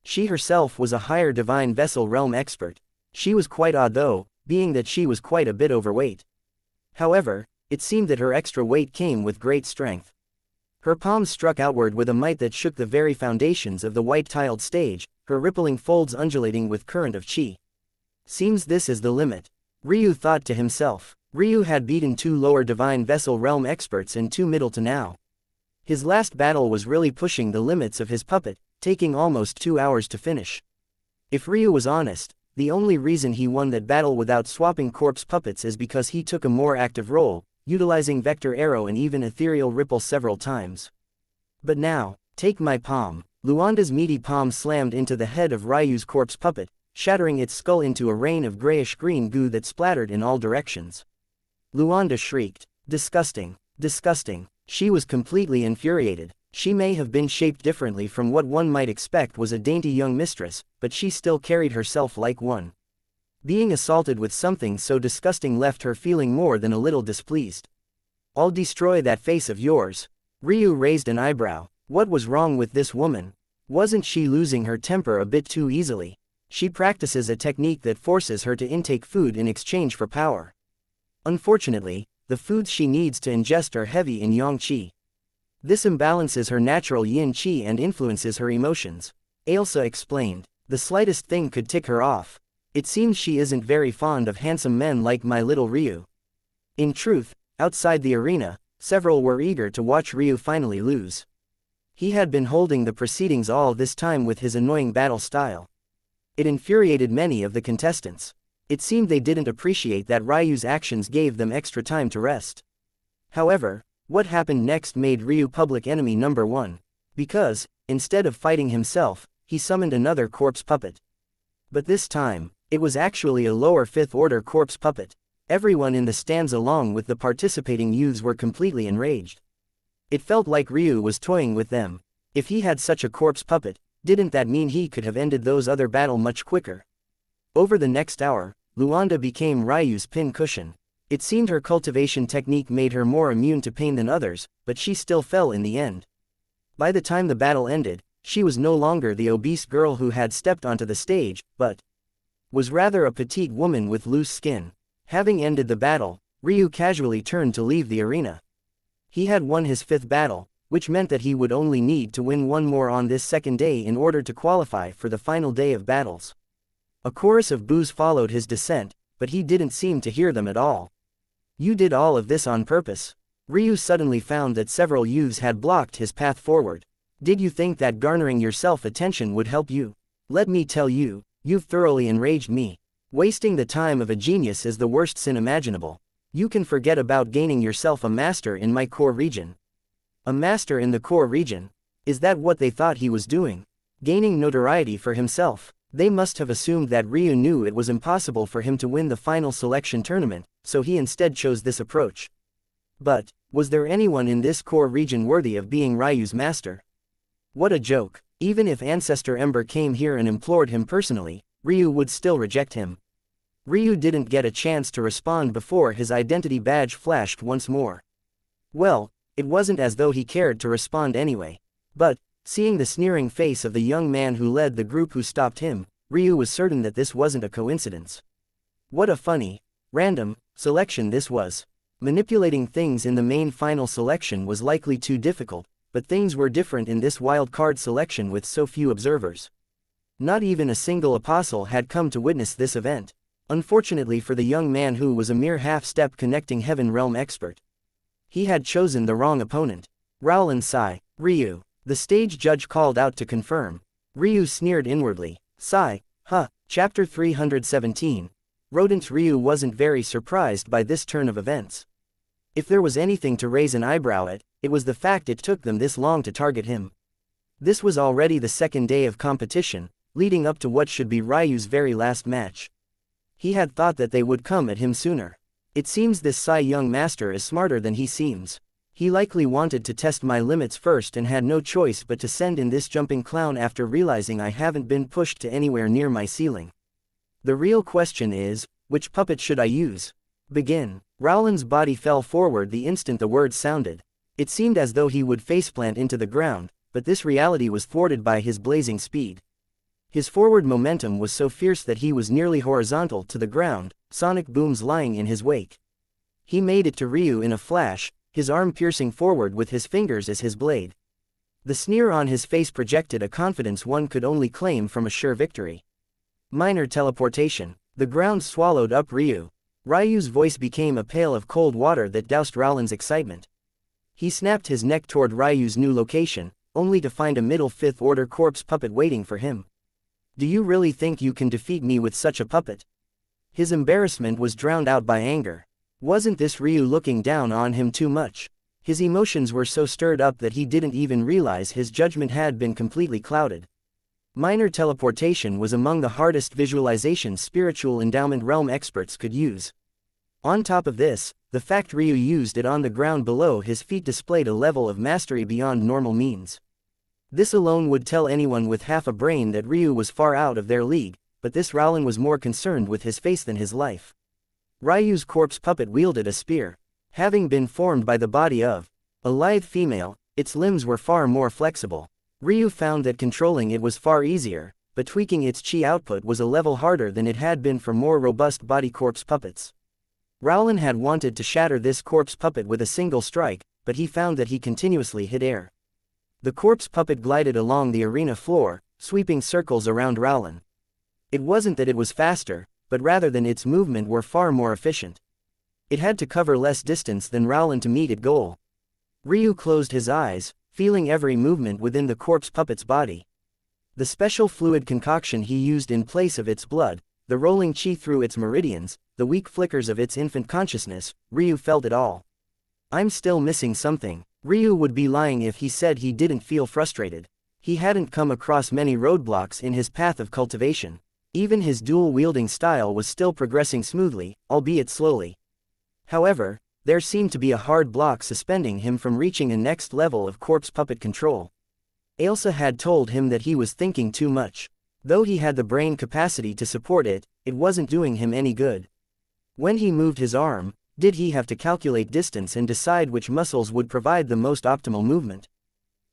She herself was a higher Divine Vessel Realm expert. She was quite odd though, being that she was quite a bit overweight. However, it seemed that her extra weight came with great strength. Her palms struck outward with a might that shook the very foundations of the white-tiled stage, her rippling folds undulating with current of chi. Seems this is the limit, Ryu thought to himself. Ryu had beaten 2 lower Divine Vessel Realm experts and 2 middle to now. His last battle was really pushing the limits of his puppet, taking almost 2 hours to finish. If Ryu was honest, the only reason he won that battle without swapping corpse puppets is because he took a more active role, utilizing Vector Arrow and even Ethereal Ripple several times. But now, take my palm. Luanda's meaty palm slammed into the head of Ryu's corpse puppet, shattering its skull into a rain of grayish-green goo that splattered in all directions. Luanda shrieked, "Disgusting! Disgusting!" She was completely infuriated. She may have been shaped differently from what one might expect was a dainty young mistress, but she still carried herself like one. Being assaulted with something so disgusting left her feeling more than a little displeased. "I'll destroy that face of yours." Ryu raised an eyebrow. What was wrong with this woman? Wasn't she losing her temper a bit too easily? She practices a technique that forces her to intake food in exchange for power. Unfortunately, the foods she needs to ingest are heavy in yang qi. This imbalances her natural yin-qi and influences her emotions. Ailsa explained. The slightest thing could tick her off. It seems she isn't very fond of handsome men like my little Ryu. In truth, outside the arena, several were eager to watch Ryu finally lose. He had been holding the proceedings all this time with his annoying battle style. It infuriated many of the contestants. It seemed they didn't appreciate that Ryu's actions gave them extra time to rest. However, what happened next made Ryu public enemy number one, because, instead of fighting himself, he summoned another corpse puppet. But this time, it was actually a lower fifth-order corpse puppet. Everyone in the stands along with the participating youths were completely enraged. It felt like Ryu was toying with them. If he had such a corpse puppet, didn't that mean he could have ended those other battle much quicker? Over the next hour, Luanda became Ryu's pin cushion. It seemed her cultivation technique made her more immune to pain than others, but she still fell in the end. By the time the battle ended, she was no longer the obese girl who had stepped onto the stage, but was rather a petite woman with loose skin. Having ended the battle, Ryu casually turned to leave the arena. He had won his fifth battle, which meant that he would only need to win one more on this second day in order to qualify for the final day of battles. A chorus of boos followed his descent, but he didn't seem to hear them at all. You did all of this on purpose. Ryu suddenly found that several youths had blocked his path forward. Did you think that garnering your self-attention would help you? Let me tell you, you've thoroughly enraged me. Wasting the time of a genius is the worst sin imaginable. You can forget about gaining yourself a master in my core region. A master in the core region? Is that what they thought he was doing? Gaining notoriety for himself? They must have assumed that Ryu knew it was impossible for him to win the final selection tournament, so he instead chose this approach. But, was there anyone in this core region worthy of being Ryu's master? What a joke. Even if Ancestor Ember came here and implored him personally, Ryu would still reject him. Ryu didn't get a chance to respond before his identity badge flashed once more. Well, it wasn't as though he cared to respond anyway. But, seeing the sneering face of the young man who led the group who stopped him, Ryu was certain that this wasn't a coincidence. What a funny, random selection this was. Manipulating things in the main final selection was likely too difficult, but things were different in this wild card selection with so few observers. Not even a single apostle had come to witness this event. Unfortunately for the young man who was a mere half-step connecting heaven realm expert. He had chosen the wrong opponent. Rowland sigh. Ryu. The stage judge called out to confirm. Ryu sneered inwardly. Sigh. Huh. Chapter 317. Rodent Ryu wasn't very surprised by this turn of events. If there was anything to raise an eyebrow at, it was the fact it took them this long to target him. This was already the second day of competition, leading up to what should be Ryu's very last match. He had thought that they would come at him sooner. It seems this Psy young master is smarter than he seems. He likely wanted to test my limits first and had no choice but to send in this jumping clown after realizing I haven't been pushed to anywhere near my ceiling. The real question is, which puppet should I use? Begin. Rowland's body fell forward the instant the words sounded. It seemed as though he would faceplant into the ground, but this reality was thwarted by his blazing speed. His forward momentum was so fierce that he was nearly horizontal to the ground, sonic booms lying in his wake. He made it to Ryu in a flash, his arm piercing forward with his fingers as his blade. The sneer on his face projected a confidence one could only claim from a sure victory. Minor teleportation. The ground swallowed up Ryu. Ryu's voice became a pail of cold water that doused Rowland's excitement. He snapped his neck toward Ryu's new location, only to find a middle fifth-order corpse puppet waiting for him. Do you really think you can defeat me with such a puppet? His embarrassment was drowned out by anger. Wasn't this Ryu looking down on him too much? His emotions were so stirred up that he didn't even realize his judgment had been completely clouded. Minor teleportation was among the hardest visualizations spiritual endowment realm experts could use. On top of this, the fact Ryu used it on the ground below his feet displayed a level of mastery beyond normal means. This alone would tell anyone with half a brain that Ryu was far out of their league, but this Rowland was more concerned with his face than his life. Ryu's corpse puppet wielded a spear. Having been formed by the body of a lithe female, its limbs were far more flexible. Ryu found that controlling it was far easier, but tweaking its chi output was a level harder than it had been for more robust body corpse puppets. Rowland had wanted to shatter this corpse puppet with a single strike, but he found that he continuously hit air. The corpse puppet glided along the arena floor, sweeping circles around Rowland. It wasn't that it was faster, but rather than its movement were far more efficient. It had to cover less distance than Rowland to meet its goal. Ryu closed his eyes, feeling every movement within the corpse puppet's body. The special fluid concoction he used in place of its blood, the rolling chi through its meridians, the weak flickers of its infant consciousness, Ryu felt it all. I'm still missing something. Ryu would be lying if he said he didn't feel frustrated. He hadn't come across many roadblocks in his path of cultivation. Even his dual-wielding style was still progressing smoothly, albeit slowly. However, there seemed to be a hard block suspending him from reaching a next level of corpse puppet control. Ailsa had told him that he was thinking too much. Though he had the brain capacity to support it, it wasn't doing him any good. When he moved his arm, did he have to calculate distance and decide which muscles would provide the most optimal movement?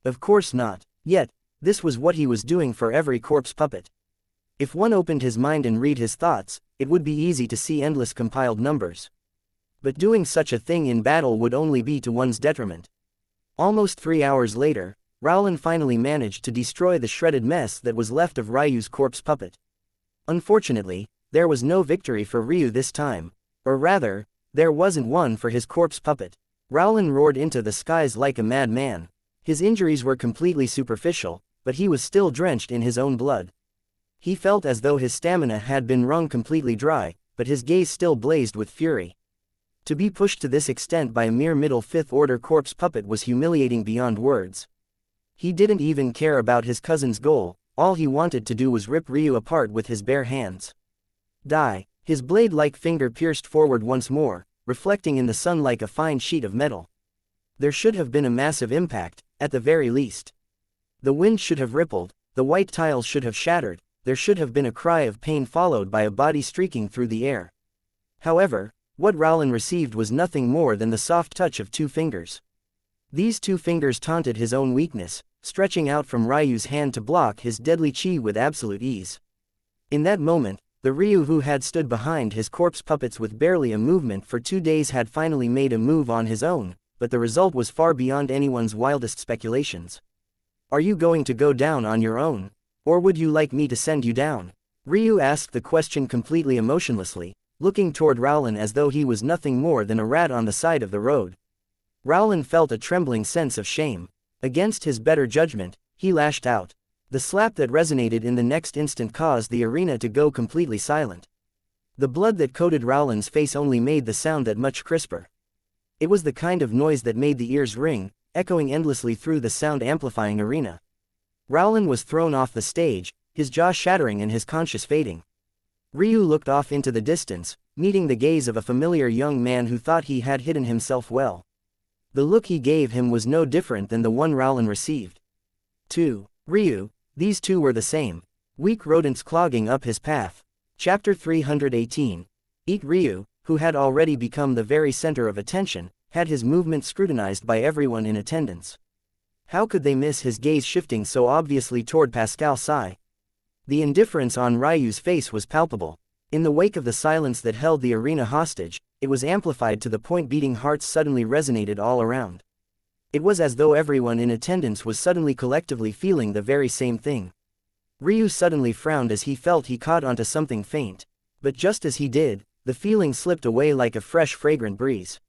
Of course not. Yet, this was what he was doing for every corpse puppet. If one opened his mind and read his thoughts, it would be easy to see endless compiled numbers. But doing such a thing in battle would only be to one's detriment. Almost 3 hours later, Rowland finally managed to destroy the shredded mess that was left of Ryu's corpse puppet. Unfortunately, there was no victory for Ryu this time. Or rather, there wasn't one for his corpse puppet. Rowland roared into the skies like a madman. His injuries were completely superficial, but he was still drenched in his own blood. He felt as though his stamina had been wrung completely dry, but his gaze still blazed with fury. To be pushed to this extent by a mere middle fifth-order corpse puppet was humiliating beyond words. He didn't even care about his cousin's goal, all he wanted to do was rip Ryu apart with his bare hands. Die! His blade-like finger pierced forward once more, reflecting in the sun like a fine sheet of metal. There should have been a massive impact, at the very least. The wind should have rippled, the white tiles should have shattered, there should have been a cry of pain followed by a body streaking through the air. However, what Rowland received was nothing more than the soft touch of 2 fingers. These 2 fingers taunted his own weakness, stretching out from Ryu's hand to block his deadly chi with absolute ease. In that moment, the Ryu who had stood behind his corpse puppets with barely a movement for 2 days had finally made a move on his own, but the result was far beyond anyone's wildest speculations. Are you going to go down on your own? Or would you like me to send you down? Ryu asked the question completely emotionlessly, looking toward Rowland as though he was nothing more than a rat on the side of the road. Rowland felt a trembling sense of shame. Against his better judgment, he lashed out. The slap that resonated in the next instant caused the arena to go completely silent. The blood that coated Rowland's face only made the sound that much crisper. It was the kind of noise that made the ears ring, echoing endlessly through the sound-amplifying arena. Rowland was thrown off the stage, his jaw shattering and his conscience fading. Ryu looked off into the distance, meeting the gaze of a familiar young man who thought he had hidden himself well. The look he gave him was no different than the one Rowland received. 2. Ryu, these 2 were the same. Weak rodents clogging up his path. Chapter 318. Eat Ryu, who had already become the very center of attention, had his movements scrutinized by everyone in attendance. How could they miss his gaze shifting so obviously toward Pascal Sai? The indifference on Ryu's face was palpable. In the wake of the silence that held the arena hostage, it was amplified to the point beating hearts suddenly resonated all around. It was as though everyone in attendance was suddenly collectively feeling the very same thing. Ryu suddenly frowned as he felt he caught onto something faint. But just as he did, the feeling slipped away like a fresh fragrant breeze.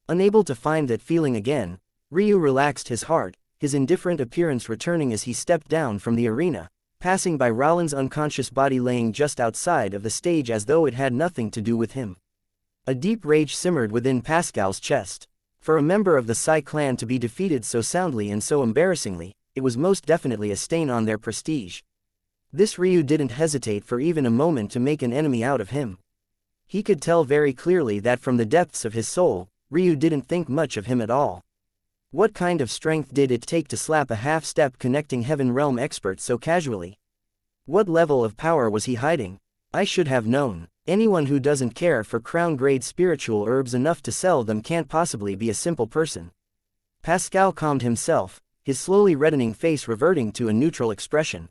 Unable to find that feeling again, Ryu relaxed his heart, his indifferent appearance returning as he stepped down from the arena, passing by Rowland's unconscious body laying just outside of the stage as though it had nothing to do with him. A deep rage simmered within Pascal's chest. For a member of the Sai clan to be defeated so soundly and so embarrassingly, it was most definitely a stain on their prestige. This Ryu didn't hesitate for even a moment to make an enemy out of him. He could tell very clearly that from the depths of his soul, Ryu didn't think much of him at all. What kind of strength did it take to slap a half-step connecting heaven realm expert so casually? What level of power was he hiding? I should have known. Anyone who doesn't care for crown-grade spiritual herbs enough to sell them can't possibly be a simple person. Pascal calmed himself, his slowly reddening face reverting to a neutral expression.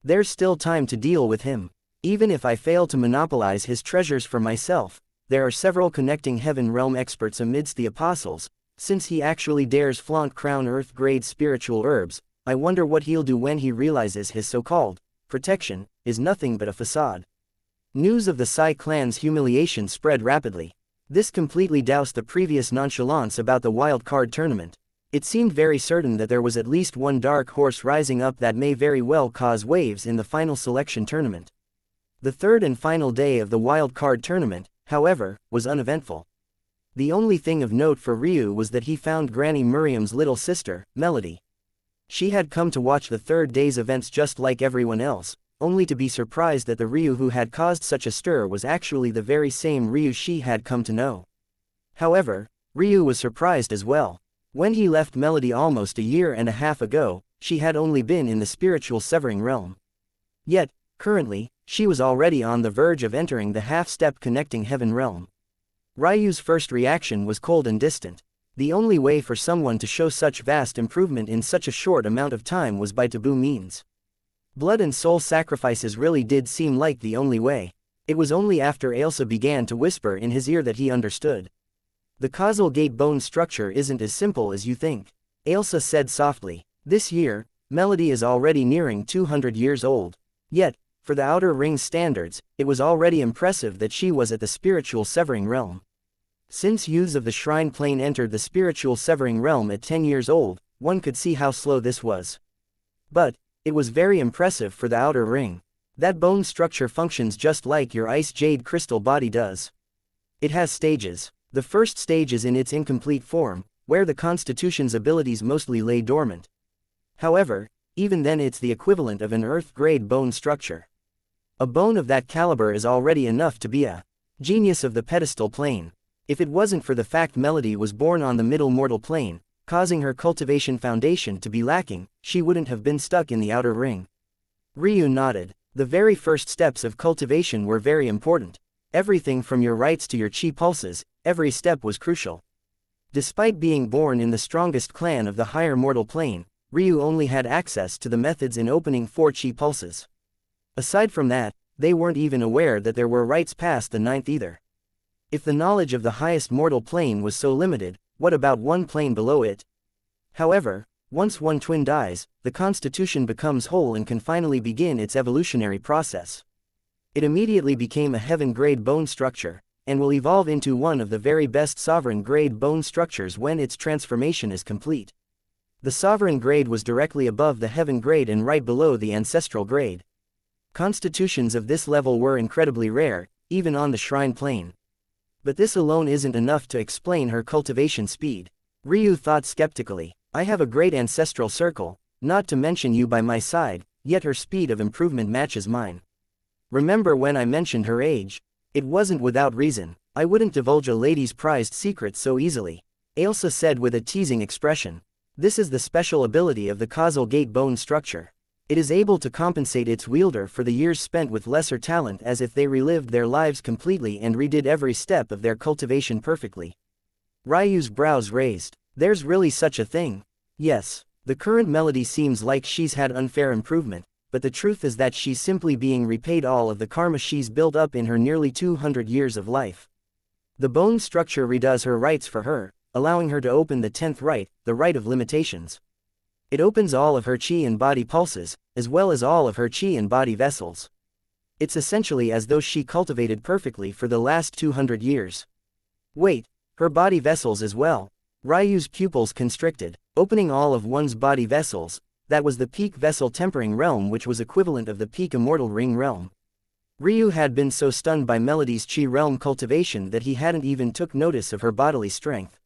There's still time to deal with him. Even if I fail to monopolize his treasures for myself, there are several connecting heaven realm experts amidst the apostles, Since he actually dares flaunt crown earth-grade spiritual herbs, I wonder what he'll do when he realizes his so-called protection is nothing but a facade. News of the Sai clan's humiliation spread rapidly. This completely doused the previous nonchalance about the wild card tournament. It seemed very certain that there was at least one dark horse rising up that may very well cause waves in the final selection tournament. The third and final day of the wild card tournament, however, was uneventful. The only thing of note for Ryu was that he found Granny Miriam's little sister, Melody. She had come to watch the third day's events just like everyone else, only to be surprised that the Ryu who had caused such a stir was actually the very same Ryu she had come to know. However, Ryu was surprised as well. When he left Melody almost a year and a half ago, she had only been in the spiritual severing realm. Yet, currently, she was already on the verge of entering the half-step connecting heaven realm. Ryu's first reaction was cold and distant. The only way for someone to show such vast improvement in such a short amount of time was by taboo means. Blood and soul sacrifices really did seem like the only way. It was only after Ailsa began to whisper in his ear that he understood. The causal gate bone structure isn't as simple as you think, Ailsa said softly. This year, Melody is already nearing 200 years old. Yet, for the outer ring's standards, it was already impressive that she was at the spiritual severing realm. Since youths of the Shrine Plane entered the spiritual severing realm at 10 years old, one could see how slow this was. But, it was very impressive for the outer ring. That bone structure functions just like your ice jade crystal body does. It has stages. The first stage is in its incomplete form, where the Constitution's abilities mostly lay dormant. However, even then it's the equivalent of an Earth-grade bone structure. A bone of that caliber is already enough to be a genius of the pedestal plane. If it wasn't for the fact Melody was born on the middle mortal plane, causing her cultivation foundation to be lacking, she wouldn't have been stuck in the outer ring. Ryu nodded. The very first steps of cultivation were very important. Everything from your rights to your chi pulses, every step was crucial. Despite being born in the strongest clan of the higher mortal plane, Ryu only had access to the methods in opening 4 chi pulses. Aside from that, they weren't even aware that there were rights past the 9th either. If the knowledge of the highest mortal plane was so limited, what about one plane below it? However, once one twin dies, the Constitution becomes whole and can finally begin its evolutionary process. It immediately became a heaven-grade bone structure, and will evolve into one of the very best sovereign-grade bone structures when its transformation is complete. The sovereign grade was directly above the heaven grade and right below the ancestral grade. Constitutions of this level were incredibly rare, even on the Shrine Plane. But this alone isn't enough to explain her cultivation speed. Ryu thought skeptically. I have a great ancestral circle, not to mention you by my side, yet her speed of improvement matches mine. Remember when I mentioned her age? It wasn't without reason. I wouldn't divulge a lady's prized secrets so easily, Ailsa said with a teasing expression. This is the special ability of the causal gate bone structure. It is able to compensate its wielder for the years spent with lesser talent as if they relived their lives completely and redid every step of their cultivation perfectly. Ryu's brows raised. There's really such a thing? Yes. The current Melody seems like she's had unfair improvement, but the truth is that she's simply being repaid all of the karma she's built up in her nearly 200 years of life. The bone structure redoes her rights for her, allowing her to open the 10th right, the right of limitations. It opens all of her chi and body pulses, as well as all of her chi and body vessels. It's essentially as though she cultivated perfectly for the last 200 years. Wait, her body vessels as well. Ryu's pupils constricted, opening all of one's body vessels. That was the peak vessel tempering realm, which was equivalent of the peak immortal ring realm. Ryu had been so stunned by Melody's chi realm cultivation that he hadn't even took notice of her bodily strength.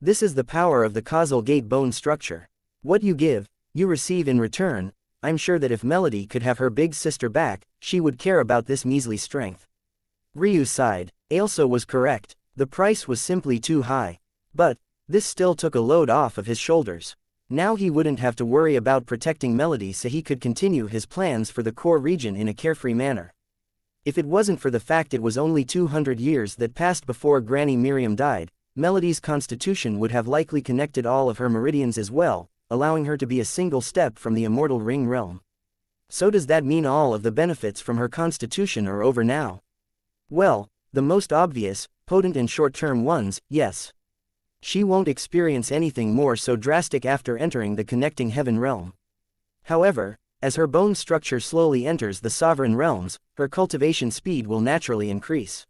This is the power of the causal gate bone structure. What you give, you receive in return. I'm sure that if Melody could have her big sister back, she would care about this measly strength. Ryu sighed. Ailsa was correct. The price was simply too high. But this still took a load off of his shoulders. Now he wouldn't have to worry about protecting Melody, so he could continue his plans for the core region in a carefree manner. If it wasn't for the fact it was only 200 years that passed before Granny Miriam died, Melody's constitution would have likely connected all of her meridians as well, allowing her to be a single step from the immortal ring realm. So does that mean all of the benefits from her constitution are over now? Well, the most obvious, potent and short-term ones, yes. She won't experience anything more so drastic after entering the connecting heaven realm. However, as her bone structure slowly enters the sovereign realms, her cultivation speed will naturally increase.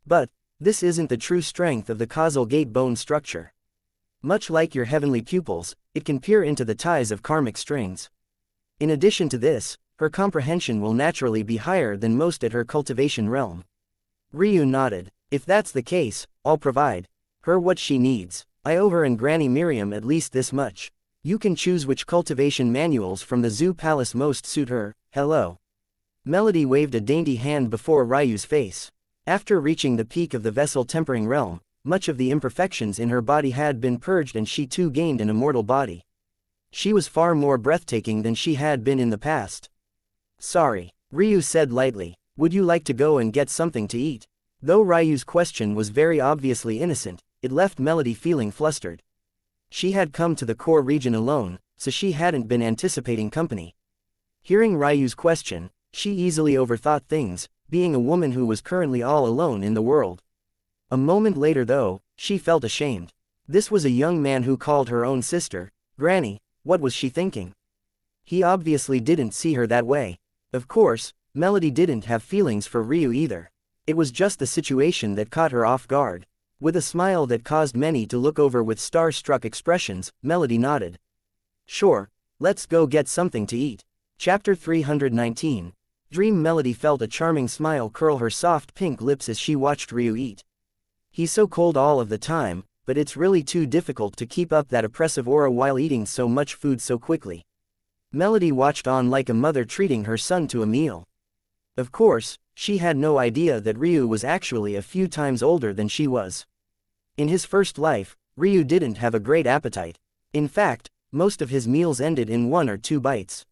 But this isn't the true strength of the causal gate bone structure. Much like your heavenly pupils, it can peer into the ties of karmic strings. In addition to this, her comprehension will naturally be higher than most at her cultivation realm. Ryu nodded. If that's the case, I'll provide her what she needs. I owe her and Granny Miriam at least this much. You can choose which cultivation manuals from the zoo palace most suit her. Hello. Melody waved a dainty hand before Ryu's face. After reaching the peak of the vessel tempering realm, much of the imperfections in her body had been purged and she too gained an immortal body. She was far more breathtaking than she had been in the past. Sorry, Ryu said lightly. Would you like to go and get something to eat? Though Ryu's question was very obviously innocent, it left Melody feeling flustered. She had come to the core region alone, so she hadn't been anticipating company. Hearing Ryu's question, she easily overthought things, being a woman who was currently all alone in the world. A moment later though, she felt ashamed. This was a young man who called her own sister. Granny, what was she thinking? He obviously didn't see her that way. Of course, Melody didn't have feelings for Ryu either. It was just the situation that caught her off guard. With a smile that caused many to look over with star-struck expressions, Melody nodded. Sure, let's go get something to eat. Chapter 319. Dream. Melody felt a charming smile curl her soft pink lips as she watched Ryu eat. He's so cold all of the time, but it's really too difficult to keep up that oppressive aura while eating so much food so quickly. Melody watched on like a mother treating her son to a meal. Of course, she had no idea that Ryu was actually a few times older than she was. In his first life, Ryu didn't have a great appetite. In fact, most of his meals ended in 1 or 2 bites.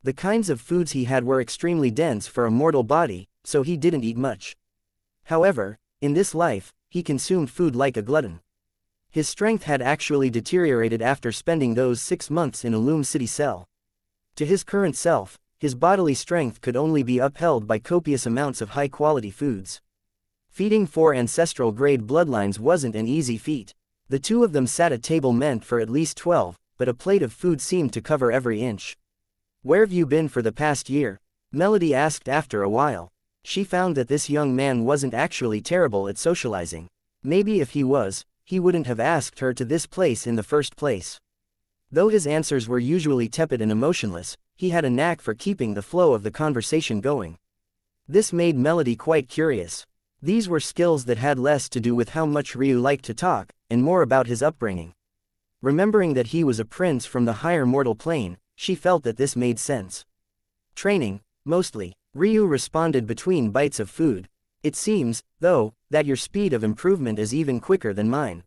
The kinds of foods he had were extremely dense for a mortal body, so he didn't eat much. However, in this life, he consumed food like a glutton. His strength had actually deteriorated after spending those 6 months in a Loom City cell. To his current self, his bodily strength could only be upheld by copious amounts of high-quality foods. Feeding 4 ancestral-grade bloodlines wasn't an easy feat. The 2 of them sat at table meant for at least 12, but a plate of food seemed to cover every inch. Where've you been for the past year? Melody asked after a while. She found that this young man wasn't actually terrible at socializing. Maybe if he was, he wouldn't have asked her to this place in the first place. Though his answers were usually tepid and emotionless, he had a knack for keeping the flow of the conversation going. This made Melody quite curious. These were skills that had less to do with how much Ryu liked to talk, and more about his upbringing. Remembering that he was a prince from the higher mortal plane, she felt that this made sense. Training, mostly, Ryu responded between bites of food. It seems, though, that your speed of improvement is even quicker than mine.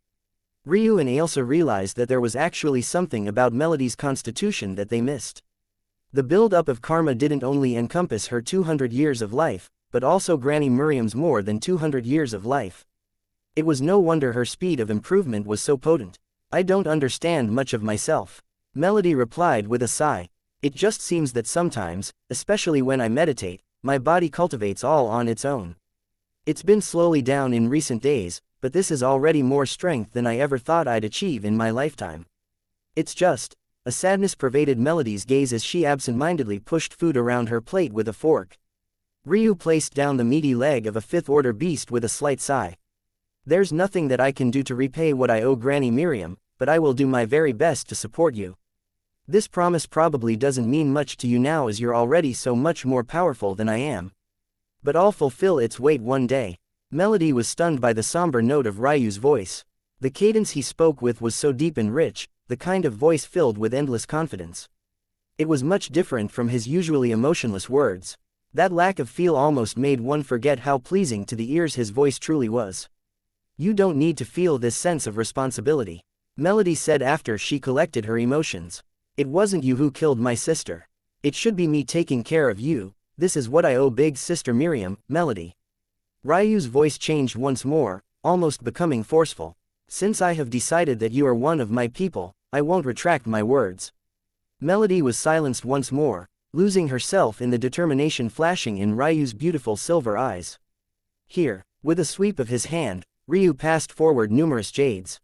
Ryu and Ailsa realized that there was actually something about Melody's constitution that they missed. The build-up of karma didn't only encompass her 200 years of life, but also Granny Miriam's more than 200 years of life. It was no wonder her speed of improvement was so potent. I don't understand much of myself. Melody replied with a sigh. It just seems that sometimes, especially when I meditate, my body cultivates all on its own. It's been slowly down in recent days, but this is already more strength than I ever thought I'd achieve in my lifetime. It's just, a sadness pervaded Melody's gaze as she absent-mindedly pushed food around her plate with a fork. Ryu placed down the meaty leg of a fifth-order beast with a slight sigh. There's nothing that I can do to repay what I owe Granny Miriam, but I will do my very best to support you. This promise probably doesn't mean much to you now as you're already so much more powerful than I am. But I'll fulfill its weight one day. Melody was stunned by the somber note of Ryu's voice. The cadence he spoke with was so deep and rich, the kind of voice filled with endless confidence. It was much different from his usually emotionless words. That lack of feel almost made one forget how pleasing to the ears his voice truly was. You don't need to feel this sense of responsibility, Melody said after she collected her emotions. It wasn't you who killed my sister. It should be me taking care of you. This is what I owe big sister Miriam, Melody. Ryu's voice changed once more, almost becoming forceful. Since I have decided that you are one of my people, I won't retract my words. Melody was silenced once more, losing herself in the determination flashing in Ryu's beautiful silver eyes. Here, with a sweep of his hand, Ryu passed forward numerous jades.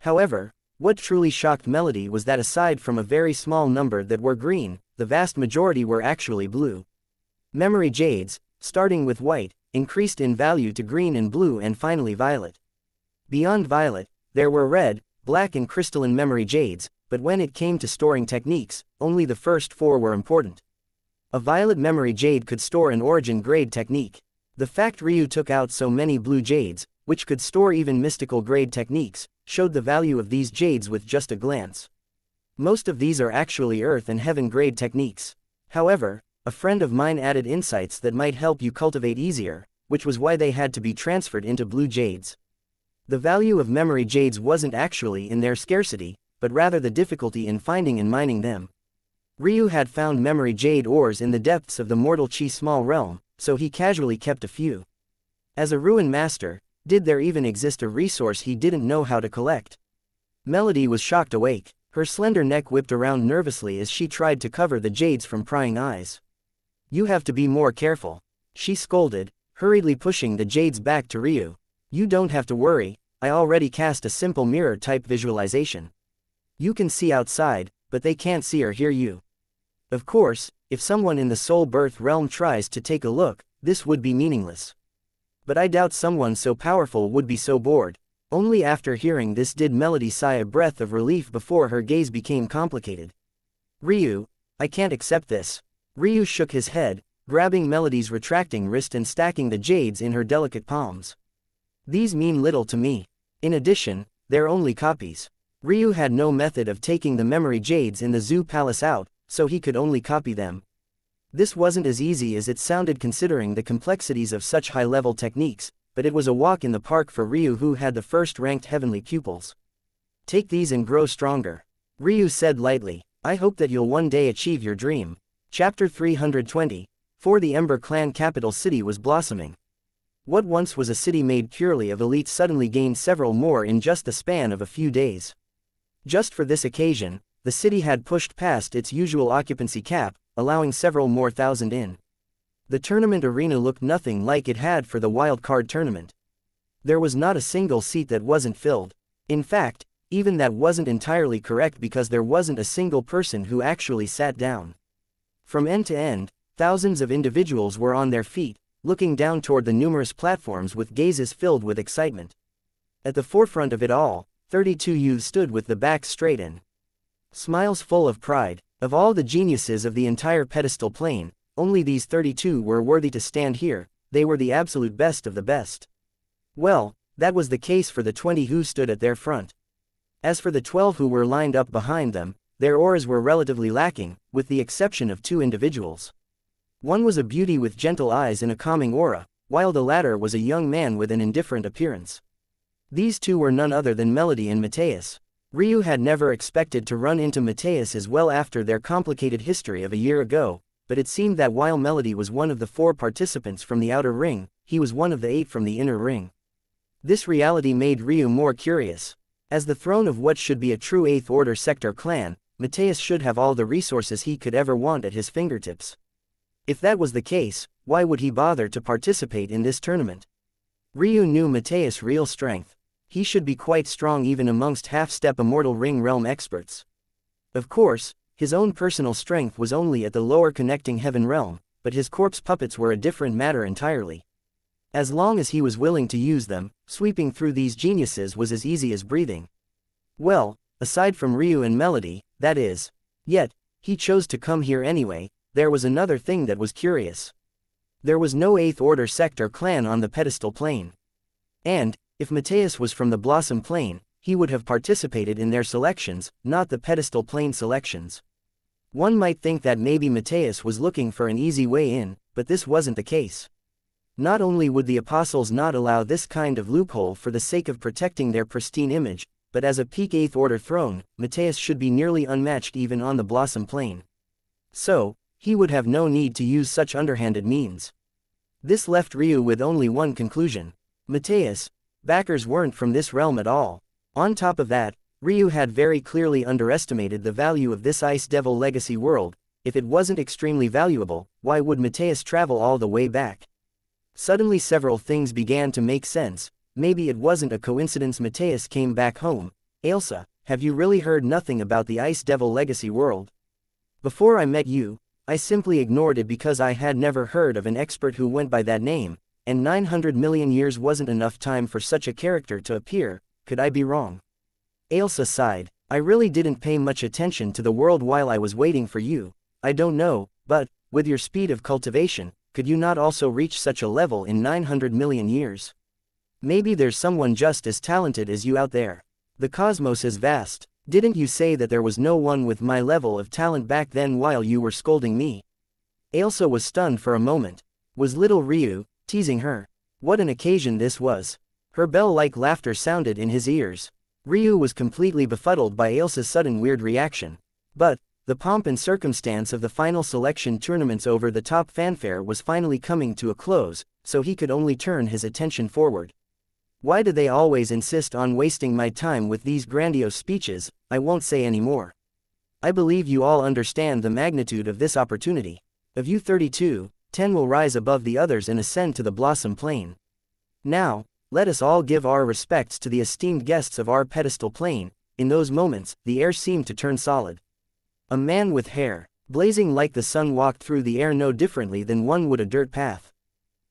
However, what truly shocked Melody was that aside from a very small number that were green, the vast majority were actually blue. Memory jades, starting with white, increased in value to green and blue and finally violet. Beyond violet, there were red, black and crystalline memory jades, but when it came to storing techniques, only the first 4 were important. A violet memory jade could store an origin grade technique. The fact Ryu took out so many blue jades, which could store even mystical grade techniques, showed the value of these jades with just a glance. Most of these are actually earth and heaven grade techniques. However, a friend of mine added insights that might help you cultivate easier, which was why they had to be transferred into blue jades. The value of memory jades wasn't actually in their scarcity, but rather the difficulty in finding and mining them. Ryu had found memory jade ores in the depths of the mortal chi small realm, so he casually kept a few. As a ruin master, did there even exist a resource he didn't know how to collect? Melody was shocked awake. Her slender neck whipped around nervously as she tried to cover the jades from prying eyes. "You have to be more careful," she scolded, hurriedly pushing the jades back to Ryu. "You don't have to worry, I already cast a simple mirror-type visualization. You can see outside, but they can't see or hear you. Of course, if someone in the soul birth realm tries to take a look, this would be meaningless. But I doubt someone so powerful would be so bored." Only after hearing this did Melody sigh a breath of relief before her gaze became complicated. "Ryu, I can't accept this." Ryu shook his head, grabbing Melody's retracting wrist and stacking the jades in her delicate palms. "These mean little to me. In addition, they're only copies." Ryu had no method of taking the memory jades in the zoo palace out, so he could only copy them. This wasn't as easy as it sounded considering the complexities of such high-level techniques, but it was a walk in the park for Ryu who had the first-ranked heavenly pupils. "Take these and grow stronger," Ryu said lightly. "I hope that you'll one day achieve your dream." Chapter 320, For the Ember Clan capital city was blossoming. What once was a city made purely of elites suddenly gained several more in just the span of a few days. Just for this occasion, the city had pushed past its usual occupancy cap, allowing several more thousand in. The tournament arena looked nothing like it had for the wild card tournament. There was not a single seat that wasn't filled. In fact, even that wasn't entirely correct because there wasn't a single person who actually sat down. From end to end, thousands of individuals were on their feet, looking down toward the numerous platforms with gazes filled with excitement. At the forefront of it all, 32 youths stood with the backs straight and smiles full of pride. Of all the geniuses of the entire pedestal plane, only these 32 were worthy to stand here. They were the absolute best of the best. Well, that was the case for the 20 who stood at their front. As for the 12 who were lined up behind them, their auras were relatively lacking, with the exception of 2 individuals. One was a beauty with gentle eyes and a calming aura, while the latter was a young man with an indifferent appearance. These 2 were none other than Melody and Mateus. Ryu had never expected to run into Mateus as well after their complicated history of a year ago, but it seemed that while Melody was one of the 4 participants from the outer ring, he was one of the 8 from the inner ring. This reality made Ryu more curious. As the throne of what should be a true 8th Order sector clan, Mateus should have all the resources he could ever want at his fingertips. If that was the case, why would he bother to participate in this tournament? Ryu knew Mateus' real strength. He should be quite strong even amongst half-step immortal ring realm experts. Of course, his own personal strength was only at the lower connecting heaven realm, but his corpse puppets were a different matter entirely. As long as he was willing to use them, sweeping through these geniuses was as easy as breathing. Well, aside from Ryu and Melody, that is. Yet, he chose to come here anyway. There was another thing that was curious. There was no 8th Order sector clan on the pedestal plane. And, if Mateus was from the Blossom Plane, he would have participated in their selections, not the pedestal plane selections. One might think that maybe Mateus was looking for an easy way in, but this wasn't the case. Not only would the apostles not allow this kind of loophole for the sake of protecting their pristine image, but as a peak 8th Order throne, Mateus should be nearly unmatched even on the Blossom Plane. So, he would have no need to use such underhanded means. This left Ryu with only one conclusion. Mateus' backers weren't from this realm at all. On top of that, Ryu had very clearly underestimated the value of this Ice Devil Legacy world. If it wasn't extremely valuable, why would Mateus travel all the way back? Suddenly several things began to make sense. Maybe it wasn't a coincidence Mateus came back home. Ailsa, have you really heard nothing about the Ice Devil Legacy world? Before I met you, I simply ignored it because I had never heard of an expert who went by that name, and 900 million years wasn't enough time for such a character to appear. Could I be wrong? Ailsa sighed. I really didn't pay much attention to the world while I was waiting for you. I don't know, but, with your speed of cultivation, could you not also reach such a level in 900 million years? Maybe there's someone just as talented as you out there. The cosmos is vast. Didn't you say that there was no one with my level of talent back then while you were scolding me? Ailsa was stunned for a moment. Was little Ryu teasing her? What an occasion this was. Her bell-like laughter sounded in his ears. Ryu was completely befuddled by Ailsa's sudden weird reaction. But, the pomp and circumstance of the final selection tournament's over-the-top fanfare was finally coming to a close, so he could only turn his attention forward. Why do they always insist on wasting my time with these grandiose speeches? I won't say any more. I believe you all understand the magnitude of this opportunity. Of you 32, 10 will rise above the others and ascend to the Blossom Plane. Now, let us all give our respects to the esteemed guests of our pedestal plane. In those moments, the air seemed to turn solid. A man with hair, blazing like the sun, walked through the air no differently than one would a dirt path.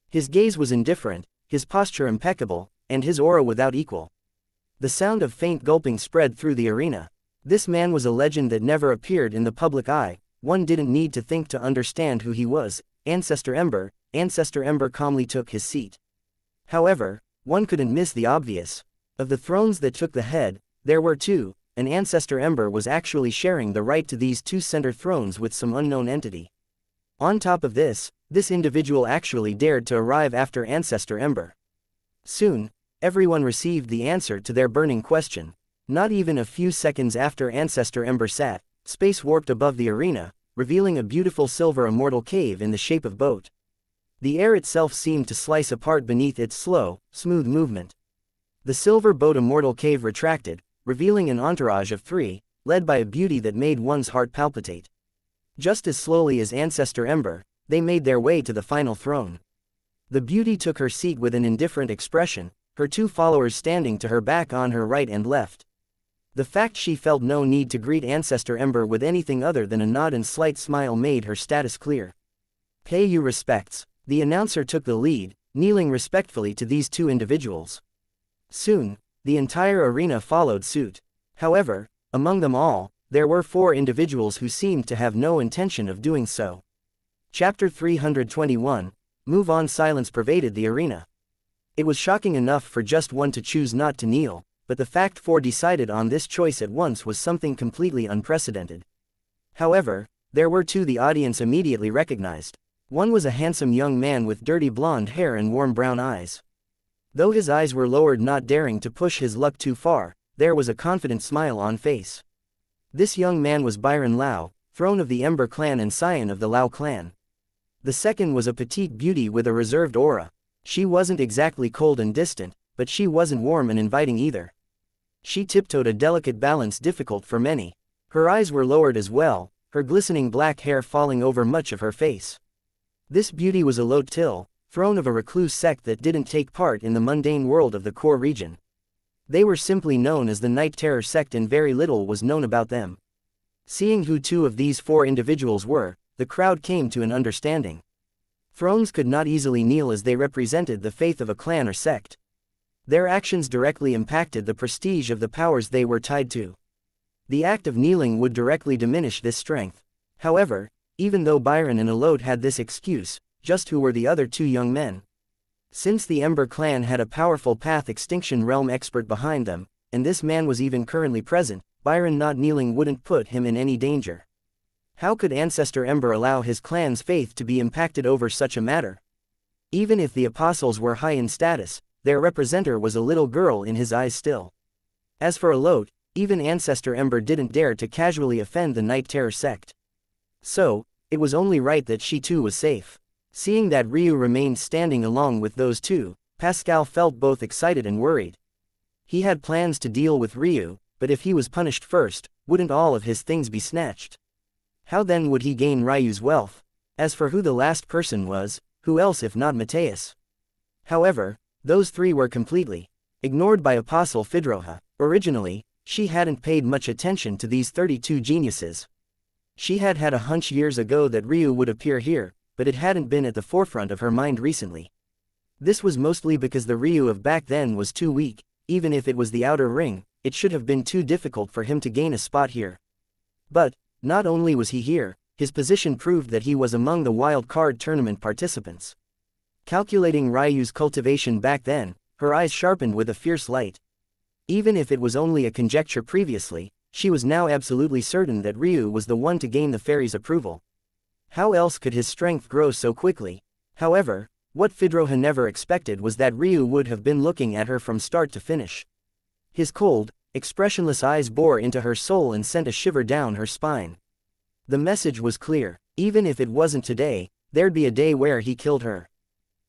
His gaze was indifferent, his posture impeccable, and his aura without equal. The sound of faint gulping spread through the arena. This man was a legend that never appeared in the public eye. One didn't need to think to understand who he was. Ancestor Ember. Ancestor Ember calmly took his seat. However, one couldn't miss the obvious. Of the thrones that took the head, there were two, and Ancestor Ember was actually sharing the right to these two center thrones with some unknown entity. On top of this individual actually dared to arrive after Ancestor Ember. Soon, everyone received the answer to their burning question. Not even a few seconds after Ancestor Ember sat, space warped above the arena, revealing a beautiful silver immortal cave in the shape of boat. The air itself seemed to slice apart beneath its slow, smooth movement. The silver boat immortal cave retracted, revealing an entourage of 3, led by a beauty that made one's heart palpitate. Just as slowly as Ancestor Ember, they made their way to the final throne. The beauty took her seat with an indifferent expression, her 2 followers standing to her back on her right and left. The fact she felt no need to greet Ancestor Ember with anything other than a nod and slight smile made her status clear. Pay you respects. The announcer took the lead, kneeling respectfully to these 2 individuals. Soon, the entire arena followed suit. However, among them all, there were 4 individuals who seemed to have no intention of doing so. Chapter 321. Move on. Silence pervaded the arena. It was shocking enough for just one to choose not to kneel, but the fact 4 decided on this choice at once was something completely unprecedented. However, there were 2 the audience immediately recognized. One was a handsome young man with dirty blonde hair and warm brown eyes. Though his eyes were lowered, not daring to push his luck too far, there was a confident smile on face. This young man was Byron Lau, throne of the Ember clan and scion of the Lau clan. The second was a petite beauty with a reserved aura. She wasn't exactly cold and distant, but she wasn't warm and inviting either. She tiptoed, a delicate balance difficult for many. Her eyes were lowered as well, her glistening black hair falling over much of her face. This beauty was a Lot Till, throne of a recluse sect that didn't take part in the mundane world of the core region. They were simply known as the Night Terror sect and very little was known about them. Seeing who 2 of these 4 individuals were, the crowd came to an understanding. Thrones could not easily kneel as they represented the faith of a clan or sect. Their actions directly impacted the prestige of the powers they were tied to. The act of kneeling would directly diminish this strength. However, even though Byron and Alot had this excuse, just who were the other 2 young men? Since the Ember clan had a powerful Path Extinction Realm expert behind them, and this man was even currently present, Byron not kneeling wouldn't put him in any danger. How could Ancestor Ember allow his clan's faith to be impacted over such a matter? Even if the apostles were high in status, their representative was a little girl in his eyes still. As for Alot, even Ancestor Ember didn't dare to casually offend the Night Terror sect. So, it was only right that she too was safe. Seeing that Ryu remained standing along with those 2, Pascal felt both excited and worried. He had plans to deal with Ryu, but if he was punished first, wouldn't all of his things be snatched? How then would he gain Ryu's wealth? As for who the last person was, who else if not Mateus? However, those 3 were completely ignored by Apostle Fidroha. Originally, She hadn't paid much attention to these 32 geniuses. She had had a hunch years ago that Ryu would appear here, but it hadn't been at the forefront of her mind recently. This was mostly because the Ryu of back then was too weak. Even if it was the outer ring, it should have been too difficult for him to gain a spot here. But, not only was he here, his position proved that he was among the wild card tournament participants. Calculating Ryu's cultivation back then, her eyes sharpened with a fierce light. Even if it was only a conjecture previously, she was now absolutely certain that Ryu was the one to gain the fairy's approval. How else could his strength grow so quickly? However, what Fedroha never expected was that Ryu would have been looking at her from start to finish. His cold, expressionless eyes bore into her soul and sent a shiver down her spine. The message was clear: even if it wasn't today, there'd be a day where he killed her.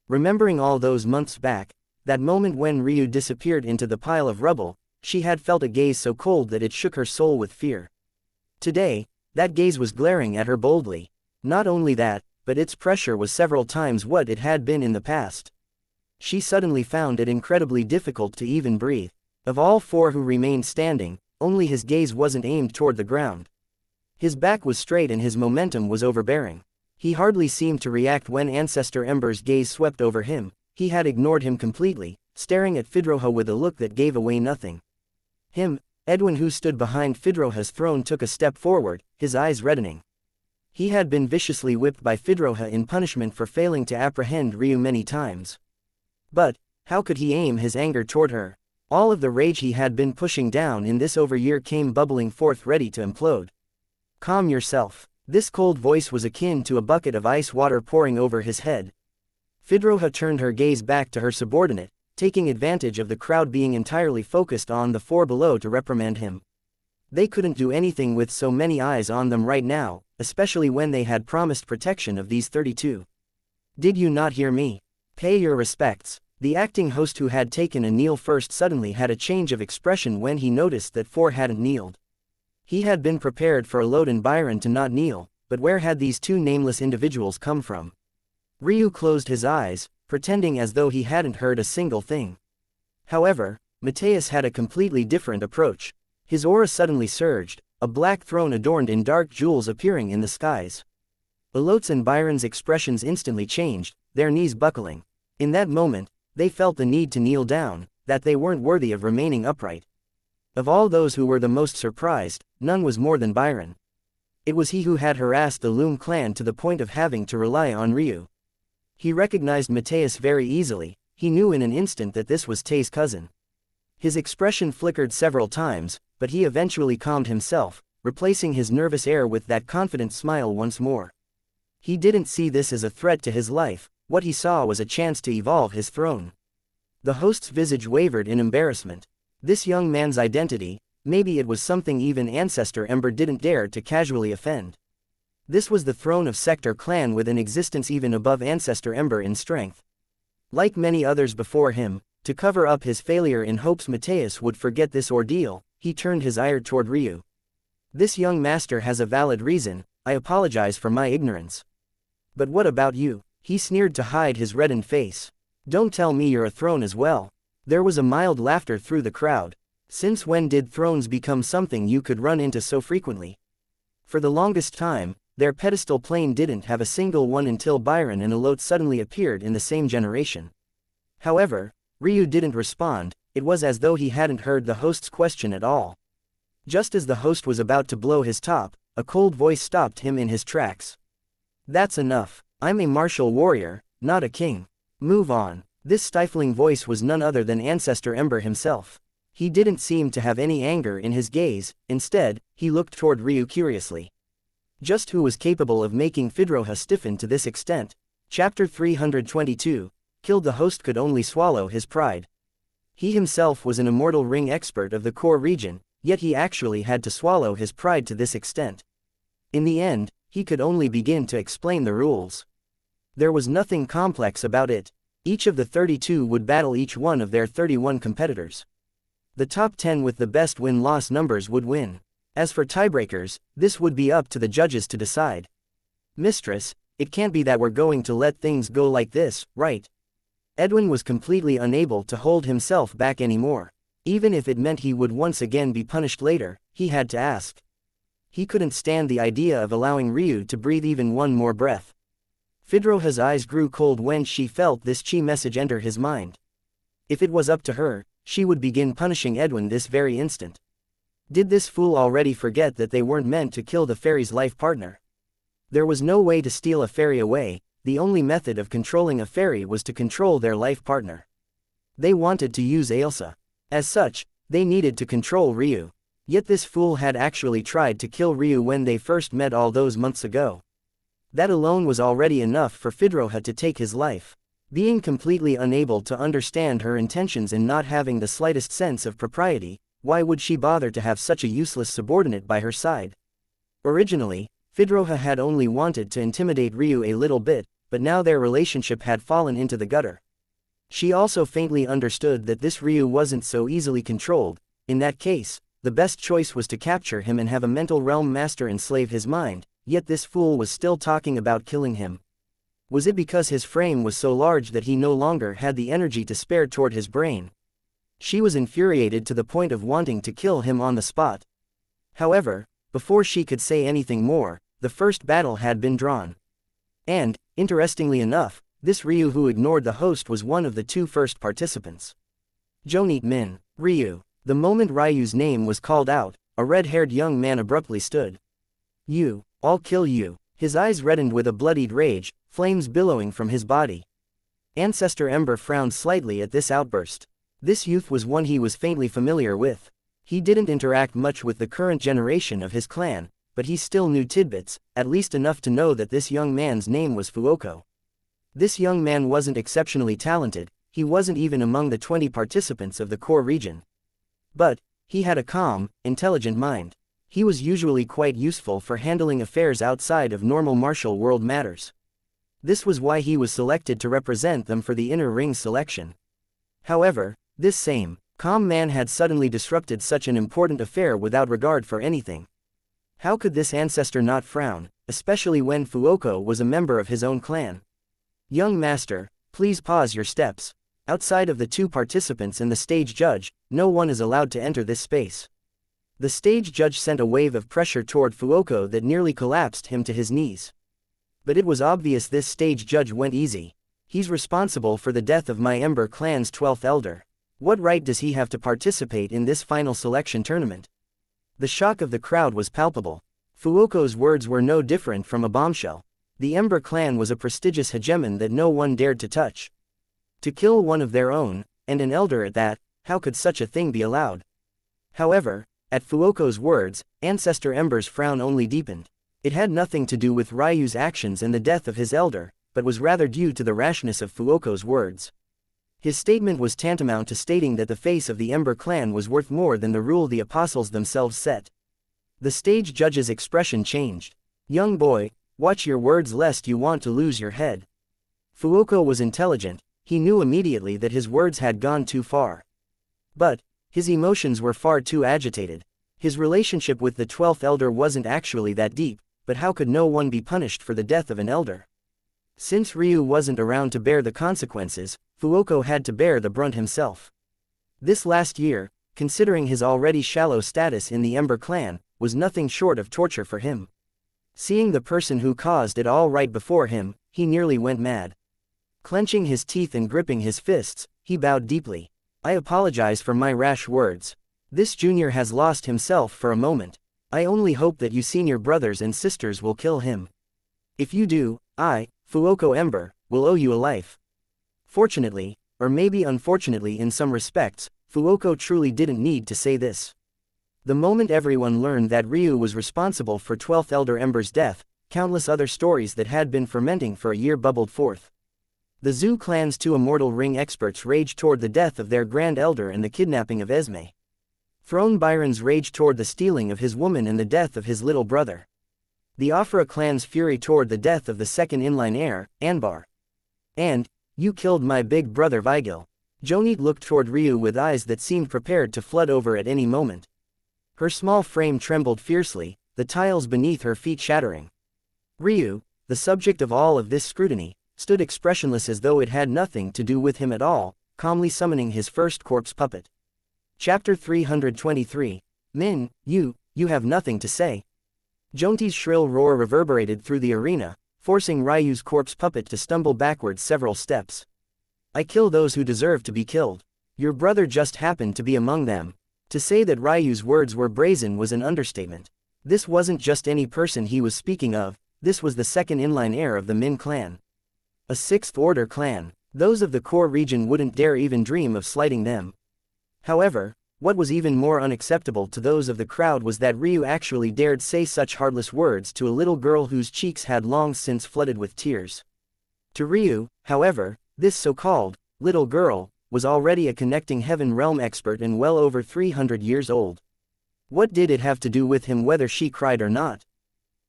Remembering all those months back, that moment when Ryu disappeared into the pile of rubble, she had felt a gaze so cold that it shook her soul with fear. Today, that gaze was glaring at her boldly. Not only that, but its pressure was several times what it had been in the past. She suddenly found it incredibly difficult to even breathe. Of all four who remained standing, only his gaze wasn't aimed toward the ground. His back was straight and his momentum was overbearing. He hardly seemed to react when Ancestor Ember's gaze swept over him. He had ignored him completely, staring at Fedroha with a look that gave away nothing. Edwin, who stood behind Fedroha's throne, took a step forward, his eyes reddening. He had been viciously whipped by Fedroha in punishment for failing to apprehend Ryu many times. But, how could he aim his anger toward her? All of the rage he had been pushing down in this overyear came bubbling forth, ready to implode. Calm yourself. This cold voice was akin to a bucket of ice water pouring over his head. Fedroha turned her gaze back to her subordinate, taking advantage of the crowd being entirely focused on the four below to reprimand him. They couldn't do anything with so many eyes on them right now, especially when they had promised protection of these 32. Did you not hear me? Pay your respects. The acting host, who had taken a kneel first, suddenly had a change of expression when he noticed that four hadn't kneeled. He had been prepared for Alode and Byron to not kneel, but where had these two nameless individuals come from? Ryu closed his eyes, pretending as though he hadn't heard a single thing. However, Mateus had a completely different approach. His aura suddenly surged, a black throne adorned in dark jewels appearing in the skies. Alode's and Byron's expressions instantly changed, their knees buckling. In that moment, they felt the need to kneel down, that they weren't worthy of remaining upright. Of all those who were the most surprised, none was more than Byron. It was he who had harassed the Loom clan to the point of having to rely on Ryu. He recognized Mateus very easily. He knew in an instant that this was Tay's cousin. His expression flickered several times, but he eventually calmed himself, replacing his nervous air with that confident smile once more. He didn't see this as a threat to his life. What he saw was a chance to evolve his throne. The host's visage wavered in embarrassment. This young man's identity, maybe it was something even Ancestor Ember didn't dare to casually offend. This was the throne of Sector Clan, with an existence even above Ancestor Ember in strength. Like many others before him, to cover up his failure in hopes Mateus would forget this ordeal, he turned his ire toward Ryu. This young master has a valid reason. I apologize for my ignorance. But what about you? He sneered to hide his reddened face. Don't tell me you're a throne as well. There was a mild laughter through the crowd. Since when did thrones become something you could run into so frequently? For the longest time, their pedestal plane didn't have a single one until Byron and Alode suddenly appeared in the same generation. However, Ryu didn't respond. It was as though he hadn't heard the host's question at all. Just as the host was about to blow his top, a cold voice stopped him in his tracks. That's enough. I'm a martial warrior, not a king. Move on. This stifling voice was none other than Ancestor Ember himself. He didn't seem to have any anger in his gaze. Instead, he looked toward Ryu curiously. Just who was capable of making Fedroha stiffen to this extent? Chapter 322. Killed. The host could only swallow his pride. He himself was an immortal ring expert of the core region, yet he actually had to swallow his pride to this extent. In the end, he could only begin to explain the rules. There was nothing complex about it. Each of the 32 would battle each one of their 31 competitors. The top 10 with the best win-loss numbers would win. As for tiebreakers, this would be up to the judges to decide. Mistress, it can't be that we're going to let things go like this, right? Edwin was completely unable to hold himself back anymore. Even if it meant he would once again be punished later, he had to ask. He couldn't stand the idea of allowing Ryu to breathe even one more breath. Fedroha's eyes grew cold when she felt this chi message enter his mind. If it was up to her, she would begin punishing Edwin this very instant. Did this fool already forget that they weren't meant to kill the fairy's life partner? There was no way to steal a fairy away, the only method of controlling a fairy was to control their life partner. They wanted to use Ailsa. As such, they needed to control Ryu. Yet this fool had actually tried to kill Ryu when they first met all those months ago. That alone was already enough for Fedroha to take his life. Being completely unable to understand her intentions and not having the slightest sense of propriety, why would she bother to have such a useless subordinate by her side? Originally, Fedroha had only wanted to intimidate Ryu a little bit, but now their relationship had fallen into the gutter. She also faintly understood that this Ryu wasn't so easily controlled. In that case, the best choice was to capture him and have a mental realm master enslave his mind, yet this fool was still talking about killing him. Was it because his frame was so large that he no longer had the energy to spare toward his brain? She was infuriated to the point of wanting to kill him on the spot. However, before she could say anything more, the first battle had been drawn. And, interestingly enough, this Ryu who ignored the host was one of the two first participants. Jonit Min, Ryu. The moment Ryu's name was called out, a red-haired young man abruptly stood. You, I'll kill you. His eyes reddened with a bloodied rage, flames billowing from his body. Ancestor Ember frowned slightly at this outburst. This youth was one he was faintly familiar with. He didn't interact much with the current generation of his clan, but he still knew tidbits, at least enough to know that this young man's name was Fuoko. This young man wasn't exceptionally talented, he wasn't even among the 20 participants of the core region. But, he had a calm, intelligent mind. He was usually quite useful for handling affairs outside of normal martial world matters. This was why he was selected to represent them for the inner ring selection. However, this same, calm man had suddenly disrupted such an important affair without regard for anything. How could this ancestor not frown, especially when Fuoko was a member of his own clan? Young master, please pause your steps. Outside of the two participants and the stage judge, no one is allowed to enter this space. The stage judge sent a wave of pressure toward Fuoko that nearly collapsed him to his knees. But it was obvious this stage judge went easy. He's responsible for the death of my Ember clan's 12th elder. What right does he have to participate in this final selection tournament? The shock of the crowd was palpable. Fuoko's words were no different from a bombshell. The Ember clan was a prestigious hegemon that no one dared to touch. To kill one of their own, and an elder at that, how could such a thing be allowed? However, at Fuoko's words, Ancestor Ember's frown only deepened. It had nothing to do with Ryu's actions and the death of his elder, but was rather due to the rashness of Fuoko's words. His statement was tantamount to stating that the face of the Ember clan was worth more than the rule the apostles themselves set. The stage judge's expression changed. Young boy, watch your words lest you want to lose your head. Fuoko was intelligent, he knew immediately that his words had gone too far. But, his emotions were far too agitated. His relationship with the 12th elder wasn't actually that deep, but how could no one be punished for the death of an elder? Since Ryu wasn't around to bear the consequences, Fuoko had to bear the brunt himself. This last year, considering his already shallow status in the Ember clan, was nothing short of torture for him. Seeing the person who caused it all right before him, he nearly went mad. Clenching his teeth and gripping his fists, he bowed deeply. I apologize for my rash words. This junior has lost himself for a moment. I only hope that you senior brothers and sisters will kill him. If you do, I, Fuoko Ember, will owe you a life. Fortunately, or maybe unfortunately in some respects, Fuoko truly didn't need to say this. The moment everyone learned that Ryu was responsible for 12th Elder Ember's death, countless other stories that had been fermenting for a year bubbled forth. The Zhu clan's two immortal ring experts raged toward the death of their Grand Elder and the kidnapping of Esme. Throne Byron's rage toward the stealing of his woman and the death of his little brother. The Afra clan's fury toward the death of the second inline heir, Anbar. And, you killed my big brother Vigil. Jonit looked toward Ryu with eyes that seemed prepared to flood over at any moment. Her small frame trembled fiercely, the tiles beneath her feet shattering. Ryu, the subject of all of this scrutiny, stood expressionless as though it had nothing to do with him at all, calmly summoning his first corpse puppet. Chapter 323. Min, you have nothing to say. Jonti's shrill roar reverberated through the arena, forcing Ryu's corpse puppet to stumble backwards several steps. I kill those who deserve to be killed. Your brother just happened to be among them. To say that Ryu's words were brazen was an understatement. This wasn't just any person he was speaking of, this was the second in-line heir of the Min clan. A sixth-order clan. Those of the core region wouldn't dare even dream of slighting them. However, what was even more unacceptable to those of the crowd was that Ryu actually dared say such heartless words to a little girl whose cheeks had long since flooded with tears. To Ryu, however, this so-called little girl was already a connecting heaven realm expert and well over 300 years old. What did it have to do with him whether she cried or not?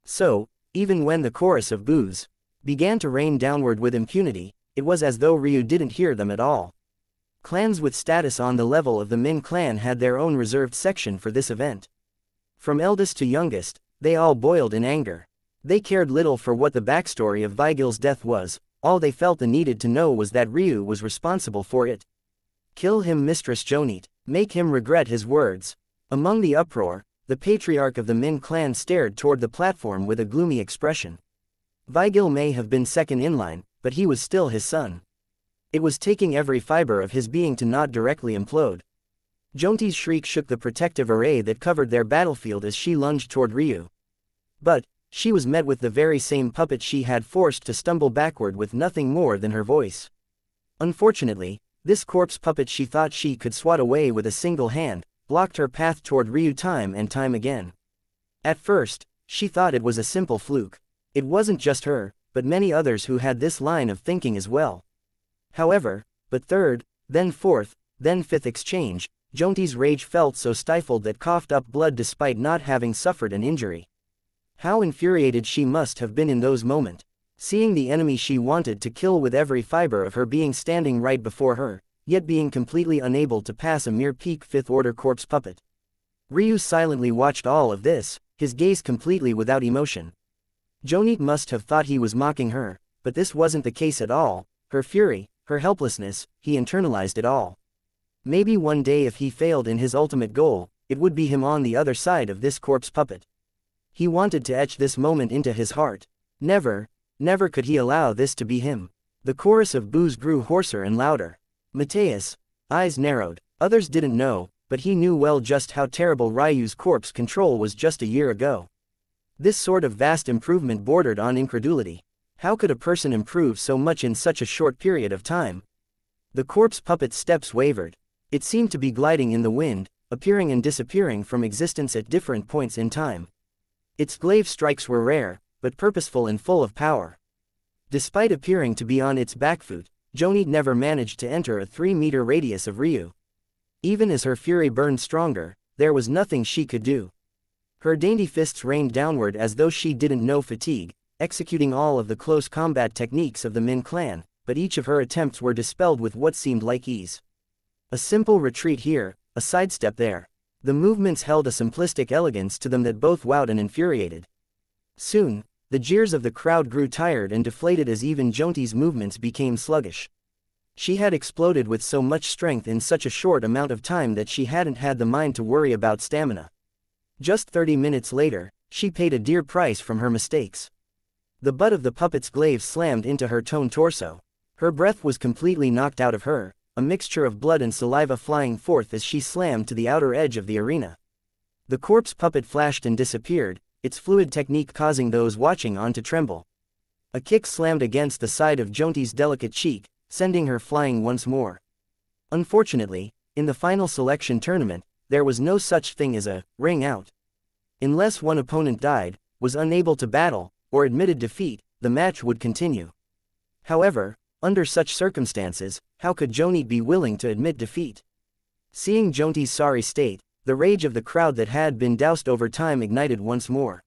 So, even when the chorus of boos began to rain downward with impunity, it was as though Ryu didn't hear them at all. Clans with status on the level of the Min clan had their own reserved section for this event. From eldest to youngest, they all boiled in anger. They cared little for what the backstory of Vigil's death was, all they felt the needed to know was that Ryu was responsible for it. Kill him, Mistress Jonit, make him regret his words. Among the uproar, the patriarch of the Min clan stared toward the platform with a gloomy expression. Vigil may have been second in line, but he was still his son. It was taking every fiber of his being to not directly implode. Jonti's shriek shook the protective array that covered their battlefield as she lunged toward Ryu. But she was met with the very same puppet she had forced to stumble backward with nothing more than her voice. Unfortunately, this corpse puppet she thought she could swat away with a single hand, blocked her path toward Ryu time and time again. At first, she thought it was a simple fluke. It wasn't just her, but many others who had this line of thinking as well. However, but third, then fourth, then fifth exchange, Jonti's rage felt so stifled that coughed up blood despite not having suffered an injury. How infuriated she must have been in those moments, seeing the enemy she wanted to kill with every fiber of her being standing right before her, yet being completely unable to pass a mere peak fifth-order corpse puppet. Ryu silently watched all of this, his gaze completely without emotion. Jonit must have thought he was mocking her, but this wasn't the case at all. Her fury, her helplessness, he internalized it all. Maybe one day if he failed in his ultimate goal, it would be him on the other side of this corpse puppet. He wanted to etch this moment into his heart. Never could he allow this to be him. The chorus of boos grew hoarser and louder. Mateus' eyes narrowed. Others didn't know, but he knew well just how terrible Ryu's corpse control was just a year ago. This sort of vast improvement bordered on incredulity. How could a person improve so much in such a short period of time? The corpse puppet's steps wavered. It seemed to be gliding in the wind, appearing and disappearing from existence at different points in time. Its glaive strikes were rare, but purposeful and full of power. Despite appearing to be on its back foot, Jonit never managed to enter a 3-meter radius of Ryu. Even as her fury burned stronger, there was nothing she could do. Her dainty fists rained downward as though she didn't know fatigue, executing all of the close combat techniques of the Min clan, but each of her attempts were dispelled with what seemed like ease. A simple retreat here, a sidestep there. The movements held a simplistic elegance to them that both wowed and infuriated. Soon, the jeers of the crowd grew tired and deflated as even Jonti's movements became sluggish. She had exploded with so much strength in such a short amount of time that she hadn't had the mind to worry about stamina. Just 30 minutes later, she paid a dear price from her mistakes. The butt of the puppet's glaive slammed into her toned torso. Her breath was completely knocked out of her, a mixture of blood and saliva flying forth as she slammed to the outer edge of the arena. The corpse puppet flashed and disappeared, its fluid technique causing those watching on to tremble. A kick slammed against the side of Jonti's delicate cheek, sending her flying once more. Unfortunately, in the final selection tournament, there was no such thing as a ring out. Unless one opponent died, was unable to battle, or admitted defeat, the match would continue. However, under such circumstances, how could Jonit be willing to admit defeat? Seeing Jonti's sorry state, the rage of the crowd that had been doused over time ignited once more.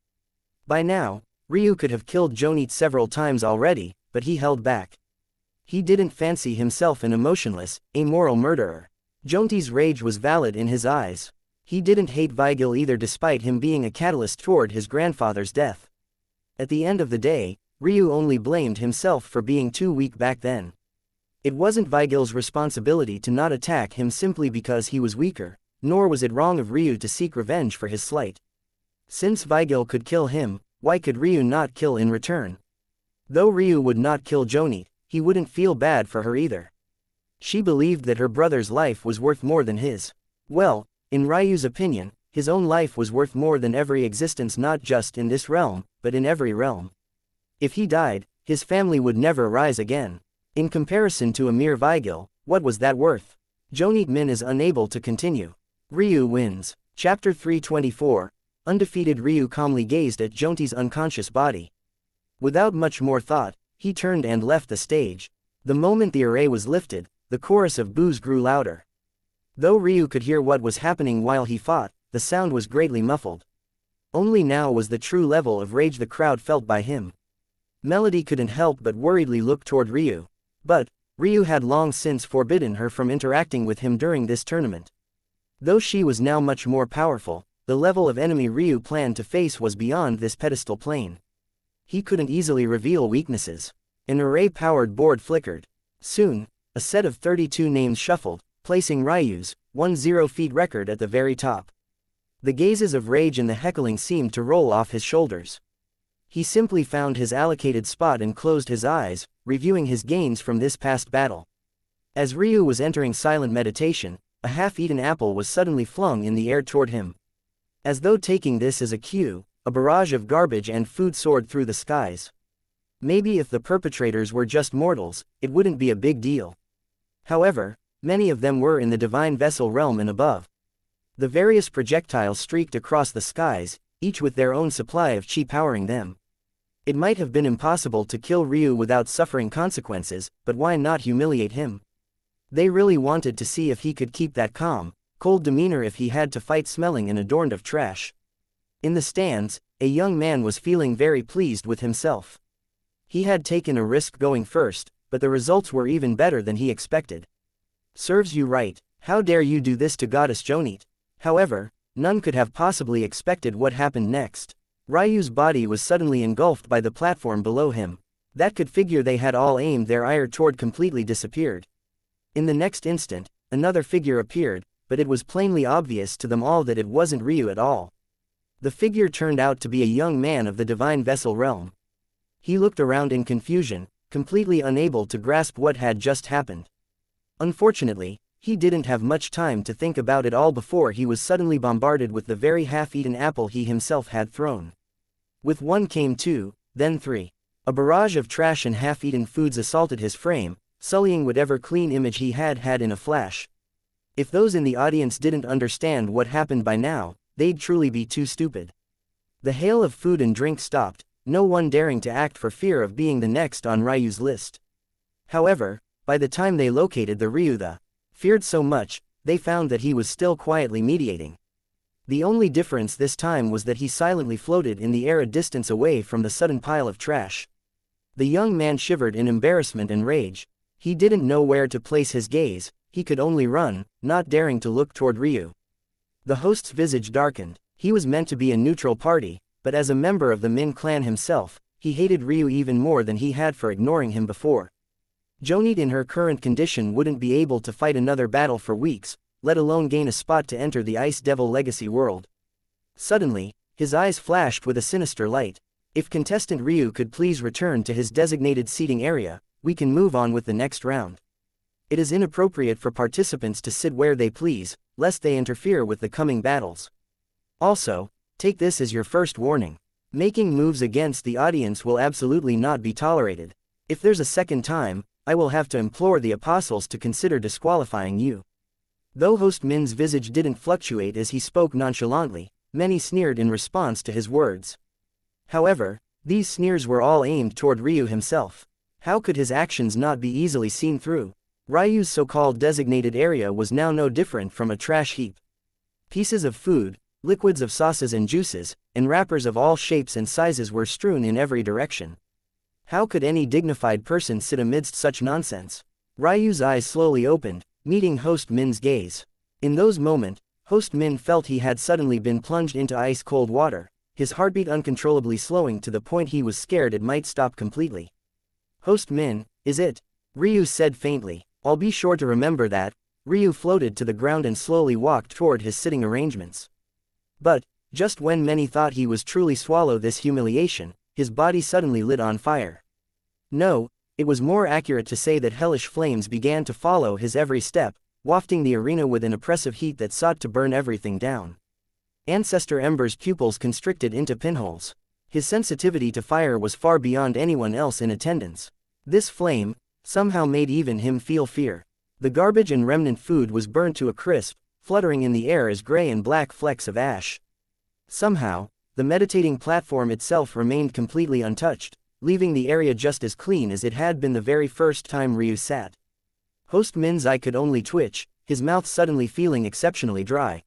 By now, Ryu could have killed Jonit several times already, but he held back. He didn't fancy himself an emotionless, amoral murderer. Jonti's rage was valid in his eyes. He didn't hate Vigil either despite him being a catalyst toward his grandfather's death. At the end of the day, Ryu only blamed himself for being too weak back then. It wasn't Vigil's responsibility to not attack him simply because he was weaker. nor was it wrong of Ryu to seek revenge for his slight. Since Vigil could kill him, why could Ryu not kill in return? Though Ryu would not kill Jonit, he wouldn't feel bad for her either. She believed that her brother's life was worth more than his. Well, in Ryu's opinion, his own life was worth more than every existence, not just in this realm, but in every realm. If he died, his family would never rise again. In comparison to a mere Vigil, what was that worth? Jonit Min is unable to continue. Ryu wins. Chapter 324. Undefeated. Ryu calmly gazed at Jonti's unconscious body. Without much more thought, he turned and left the stage. The moment the array was lifted, the chorus of boos grew louder. Though Ryu could hear what was happening while he fought, the sound was greatly muffled. Only now was the true level of rage the crowd felt by him. Melody couldn't help but worriedly look toward Ryu. But Ryu had long since forbidden her from interacting with him during this tournament. Though she was now much more powerful, the level of enemy Ryu planned to face was beyond this pedestal plane. He couldn't easily reveal weaknesses. An array-powered board flickered. Soon, a set of 32 names shuffled, placing Ryu's 10 feet record at the very top. The gazes of rage and the heckling seemed to roll off his shoulders. He simply found his allocated spot and closed his eyes, reviewing his gains from this past battle. As Ryu was entering silent meditation, a half-eaten apple was suddenly flung in the air toward him. As though taking this as a cue, a barrage of garbage and food soared through the skies. Maybe if the perpetrators were just mortals, it wouldn't be a big deal. However, many of them were in the divine vessel realm and above. The various projectiles streaked across the skies, each with their own supply of chi powering them. It might have been impossible to kill Ryu without suffering consequences, but why not humiliate him? They really wanted to see if he could keep that calm, cold demeanor if he had to fight smelling and adorned of trash. In the stands, a young man was feeling very pleased with himself. He had taken a risk going first, but the results were even better than he expected. Serves you right, how dare you do this to Goddess Jonit? However, none could have possibly expected what happened next. Ryu's body was suddenly engulfed by the platform below him. That could figure they had all aimed their ire toward completely disappeared. In the next instant, another figure appeared, but it was plainly obvious to them all that it wasn't Ryu at all. The figure turned out to be a young man of the divine vessel realm. He looked around in confusion, completely unable to grasp what had just happened. Unfortunately, he didn't have much time to think about it all before he was suddenly bombarded with the very half-eaten apple he himself had thrown. With one came two, then three. A barrage of trash and half-eaten foods assaulted his frame, sullying whatever clean image he had in a flash. If those in the audience didn't understand what happened by now, they'd truly be too stupid. The hail of food and drink stopped, no one daring to act for fear of being the next on Ryu's list. However, by the time they located the Ryu they feared so much, they found that he was still quietly mediating. The only difference this time was that he silently floated in the air a distance away from the sudden pile of trash. The young man shivered in embarrassment and rage. He didn't know where to place his gaze, he could only run, not daring to look toward Ryu. The host's visage darkened. He was meant to be a neutral party, but as a member of the Min clan himself, he hated Ryu even more than he had for ignoring him before. Jonit in her current condition wouldn't be able to fight another battle for weeks, let alone gain a spot to enter the Ice Devil Legacy world. Suddenly, his eyes flashed with a sinister light. If contestant Ryu could please return to his designated seating area, we can move on with the next round. It is inappropriate for participants to sit where they please, lest they interfere with the coming battles. Also, take this as your first warning. Making moves against the audience will absolutely not be tolerated. If there's a second time, I will have to implore the apostles to consider disqualifying you. Though host Min's visage didn't fluctuate as he spoke nonchalantly, many sneered in response to his words. However, these sneers were all aimed toward Ryu himself. How could his actions not be easily seen through? Ryu's so-called designated area was now no different from a trash heap. Pieces of food, liquids of sauces and juices, and wrappers of all shapes and sizes were strewn in every direction. How could any dignified person sit amidst such nonsense? Ryu's eyes slowly opened, meeting host Min's gaze. In those moments, host Min felt he had suddenly been plunged into ice-cold water, his heartbeat uncontrollably slowing to the point he was scared it might stop completely. Host Min, is it? Ryu said faintly. I'll be sure to remember that. Ryu floated to the ground and slowly walked toward his sitting arrangements. But, just when many thought he was truly swallow this humiliation, his body suddenly lit on fire. No, it was more accurate to say that hellish flames began to follow his every step, wafting the arena with an oppressive heat that sought to burn everything down. Ancestor Ember's pupils constricted into pinholes. His sensitivity to fire was far beyond anyone else in attendance. This flame somehow made even him feel fear. The garbage and remnant food was burned to a crisp, fluttering in the air as gray and black flecks of ash. Somehow, the meditating platform itself remained completely untouched, leaving the area just as clean as it had been the very first time Ryu sat. Host Min's eye could only twitch, his mouth suddenly feeling exceptionally dry.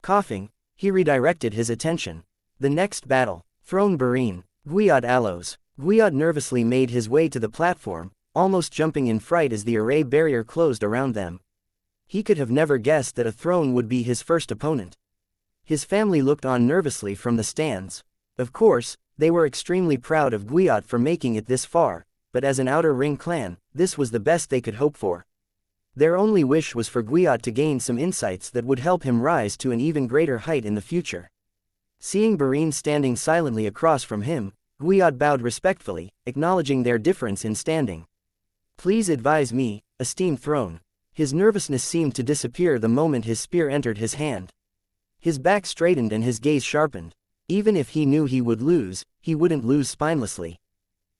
Coughing, he redirected his attention. The next battle. Throne Barine. Guiot Allos. Guiot nervously made his way to the platform, almost jumping in fright as the array barrier closed around them. He could have never guessed that a throne would be his first opponent. His family looked on nervously from the stands. Of course, they were extremely proud of Guiot for making it this far, but as an outer ring clan, this was the best they could hope for. Their only wish was for Guiot to gain some insights that would help him rise to an even greater height in the future. Seeing Barine standing silently across from him, Guiot bowed respectfully, acknowledging their difference in standing. "Please advise me, esteemed throne." His nervousness seemed to disappear the moment his spear entered his hand. His back straightened and his gaze sharpened. Even if he knew he would lose, he wouldn't lose spinelessly.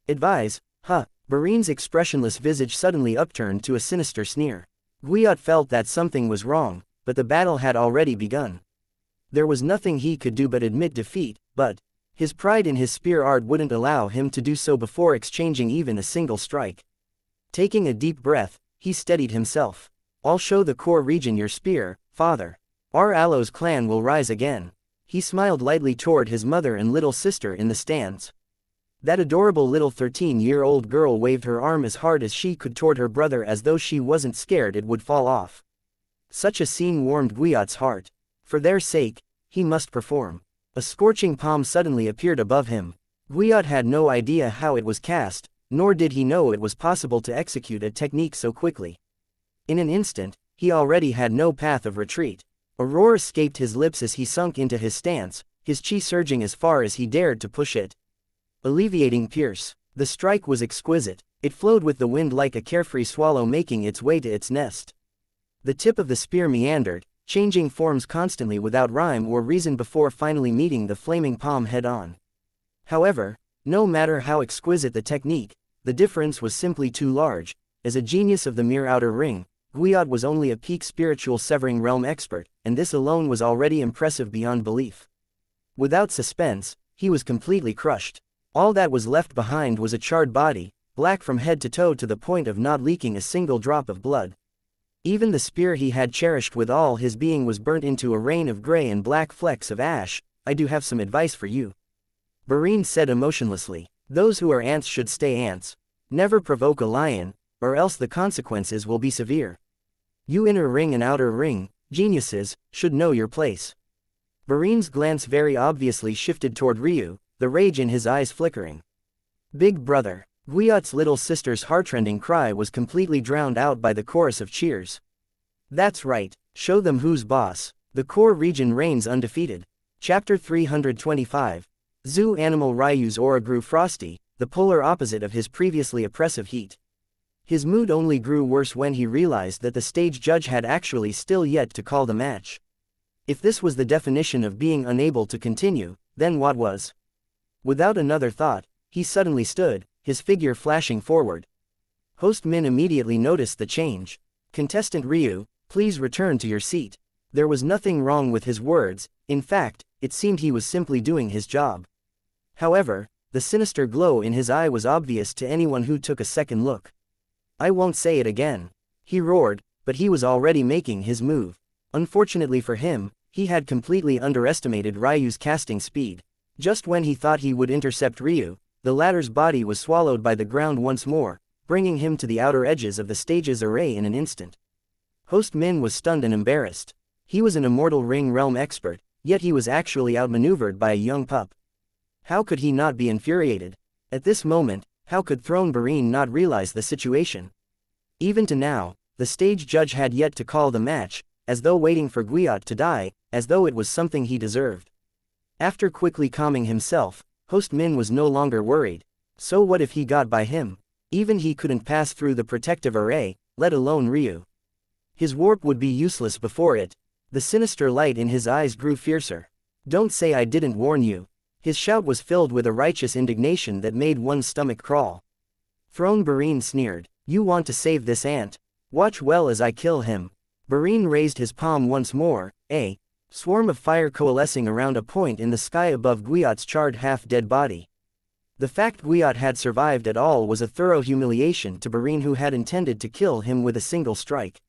"Advise, huh?" Barine's expressionless visage suddenly upturned to a sinister sneer. Guiot felt that something was wrong, but the battle had already begun. There was nothing he could do but admit defeat, but his pride in his spear art wouldn't allow him to do so before exchanging even a single strike. Taking a deep breath, he steadied himself. "I'll show the core region your spear, father. Our Allos clan will rise again." He smiled lightly toward his mother and little sister in the stands. That adorable little 13-year-old girl waved her arm as hard as she could toward her brother as though she wasn't scared it would fall off. Such a scene warmed Guiot's heart. For their sake, he must perform. A scorching palm suddenly appeared above him. Guiot had no idea how it was cast, nor did he know it was possible to execute a technique so quickly. In an instant, he already had no path of retreat. A roar escaped his lips as he sunk into his stance, his chi surging as far as he dared to push it. Alleviating pierce. The strike was exquisite. It flowed with the wind like a carefree swallow making its way to its nest. The tip of the spear meandered, changing forms constantly without rhyme or reason before finally meeting the flaming palm head-on. However, no matter how exquisite the technique, the difference was simply too large. As a genius of the mere outer ring, Guiot was only a peak spiritual severing realm expert, and this alone was already impressive beyond belief. Without suspense, he was completely crushed. All that was left behind was a charred body, black from head to toe to the point of not leaking a single drop of blood. Even the spear he had cherished with all his being was burnt into a rain of gray and black flecks of ash. "I do have some advice for you," Barine said emotionlessly. "Those who are ants should stay ants. Never provoke a lion, or else the consequences will be severe. You inner ring and outer ring, geniuses, should know your place." Barine's glance very obviously shifted toward Ryu, the rage in his eyes flickering. "Big brother." Guiot's little sister's heartrending cry was completely drowned out by the chorus of cheers. "That's right, show them who's boss. The core region reigns undefeated." Chapter 325. Zoo Animal. Ryu's aura grew frosty, the polar opposite of his previously oppressive heat. His mood only grew worse when he realized that the stage judge had actually still yet to call the match. If this was the definition of being unable to continue, then what was? Without another thought, he suddenly stood, his figure flashing forward. Host Min immediately noticed the change. "Contestant Ryu, please return to your seat." There was nothing wrong with his words, in fact, it seemed he was simply doing his job. However, the sinister glow in his eye was obvious to anyone who took a second look. "I won't say it again," he roared, but he was already making his move. Unfortunately for him, he had completely underestimated Ryu's casting speed. Just when he thought he would intercept Ryu, the latter's body was swallowed by the ground once more, bringing him to the outer edges of the stage's array in an instant. Host Min was stunned and embarrassed. He was an immortal ring realm expert, yet he was actually outmaneuvered by a young pup. How could he not be infuriated? At this moment, how could Throne Barine not realize the situation? Even to now, the The stage judge had yet to call the match, as though waiting for Guiyot to die, as though it was something he deserved. After quickly calming himself, Host Min was no longer worried. So what if he got by him? Even he couldn't pass through the protective array, let alone Ryu. His warp would be useless before it. The sinister light in his eyes grew fiercer. Don't say I didn't warn you. His shout was filled with a righteous indignation that made one's stomach crawl. Throne Barine sneered. You want to save this ant? Watch well as I kill him. Barine raised his palm once more, a swarm of fire coalescing around a point in the sky above Guiyot's charred half-dead body. The fact Guiyot had survived at all was a thorough humiliation to Barine, who had intended to kill him with a single strike.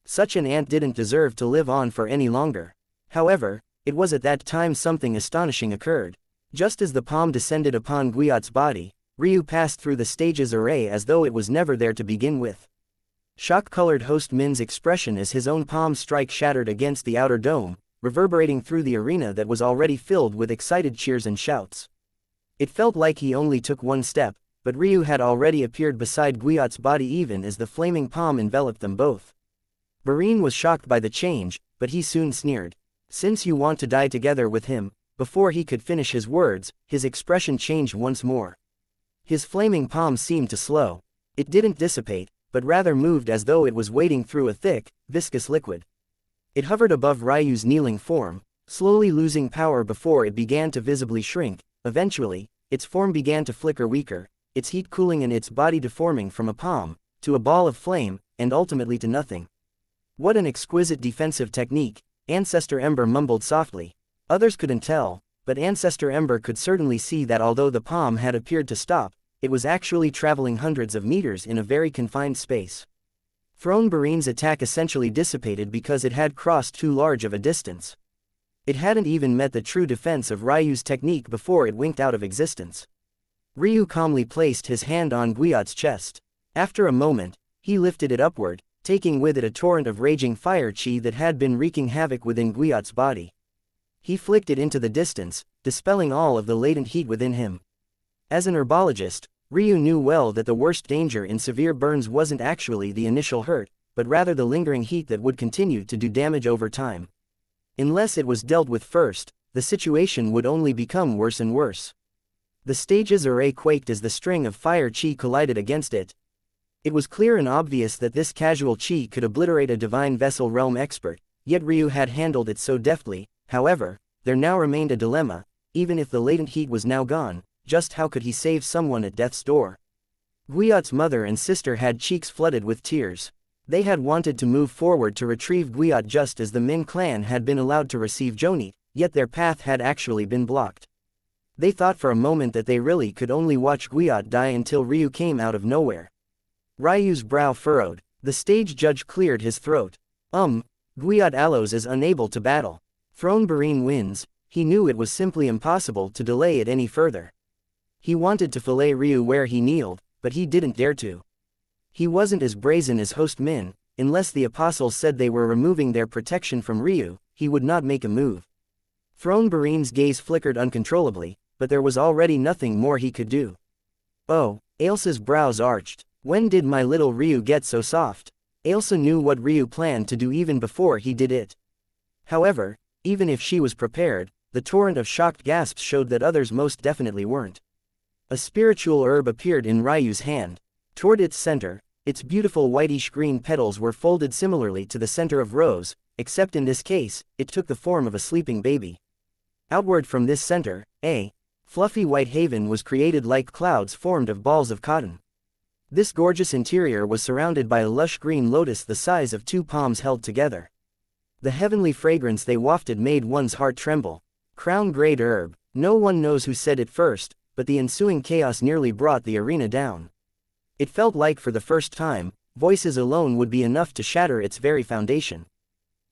Such an ant didn't deserve to live on for any longer. However, it was at that time something astonishing occurred. Just as the palm descended upon Guiyot's body, Ryu passed through the stage's array as though it was never there to begin with. Shock-colored Host Min's expression as his own palm strike shattered against the outer dome, reverberating through the arena that was already filled with excited cheers and shouts. It felt like he only took one step, but Ryu had already appeared beside Guiyot's body even as the flaming palm enveloped them both. Barine was shocked by the change, but he soon sneered. Since you want to die together with him, before he could finish his words, his expression changed once more. His flaming palm seemed to slow. It didn't dissipate, but rather moved as though it was wading through a thick, viscous liquid. It hovered above Ryu's kneeling form, slowly losing power before it began to visibly shrink. Eventually, its form began to flicker weaker, its heat cooling and its body deforming from a palm to a ball of flame, and ultimately to nothing. What an exquisite defensive technique, Ancestor Ember mumbled softly. Others couldn't tell, but Ancestor Ember could certainly see that although the palm had appeared to stop, it was actually traveling hundreds of meters in a very confined space. Throne Barine's attack essentially dissipated because it had crossed too large of a distance. It hadn't even met the true defense of Ryu's technique before it winked out of existence. Ryu calmly placed his hand on Guiyot's chest. After a moment, he lifted it upward, taking with it a torrent of raging fire chi that had been wreaking havoc within Guiyot's body. He flicked it into the distance, dispelling all of the latent heat within him. As an herbologist, Ryu knew well that the worst danger in severe burns wasn't actually the initial hurt, but rather the lingering heat that would continue to do damage over time. Unless it was dealt with first, the situation would only become worse and worse. The stage's array quaked as the string of fire chi collided against it. It was clear and obvious that this casual chi could obliterate a divine vessel realm expert, yet Ryu had handled it so deftly. However, there now remained a dilemma. Even if the latent heat was now gone, just how could he save someone at death's door? Guiyot's mother and sister had cheeks flooded with tears. They had wanted to move forward to retrieve Guiyot just as the Min clan had been allowed to receive Johnny, yet their path had actually been blocked. They thought for a moment that they really could only watch Guiyot die until Ryu came out of nowhere. Ryu's brow furrowed. The stage judge cleared his throat. Guiyot Allos is unable to battle. Throne Barine wins. He knew it was simply impossible to delay it any further. He wanted to fillet Ryu where he kneeled, but he didn't dare to. He wasn't as brazen as Host Min. Unless the apostles said they were removing their protection from Ryu, he would not make a move. Throne Barine's gaze flickered uncontrollably, but there was already nothing more he could do. Oh, Ailsa's brows arched. When did my little Ryu get so soft? Ailsa knew what Ryu planned to do even before he did it. However, even if she was prepared, the torrent of shocked gasps showed that others most definitely weren't. A spiritual herb appeared in Ryu's hand. Toward its center, its beautiful whitish-green petals were folded similarly to the center of rose, except in this case, it took the form of a sleeping baby. Outward from this center, a fluffy white haven was created like clouds formed of balls of cotton. This gorgeous interior was surrounded by a lush green lotus the size of two palms held together. The heavenly fragrance they wafted made one's heart tremble. Crown-grade herb. No one knows who said it first, but the ensuing chaos nearly brought the arena down. It felt like for the first time, voices alone would be enough to shatter its very foundation.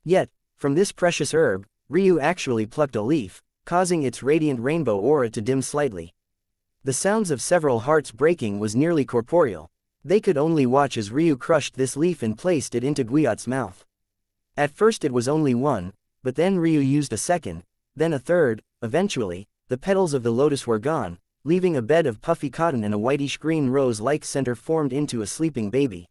Yet, from this precious herb, Ryu actually plucked a leaf, causing its radiant rainbow aura to dim slightly. The sounds of several hearts breaking was nearly corporeal. They could only watch as Ryu crushed this leaf and placed it into Guiyot's mouth. At first it was only one, but then Ryu used a second, then a third. Eventually, the petals of the lotus were gone, leaving a bed of puffy cotton and a whitish-green rose-like center formed into a sleeping baby.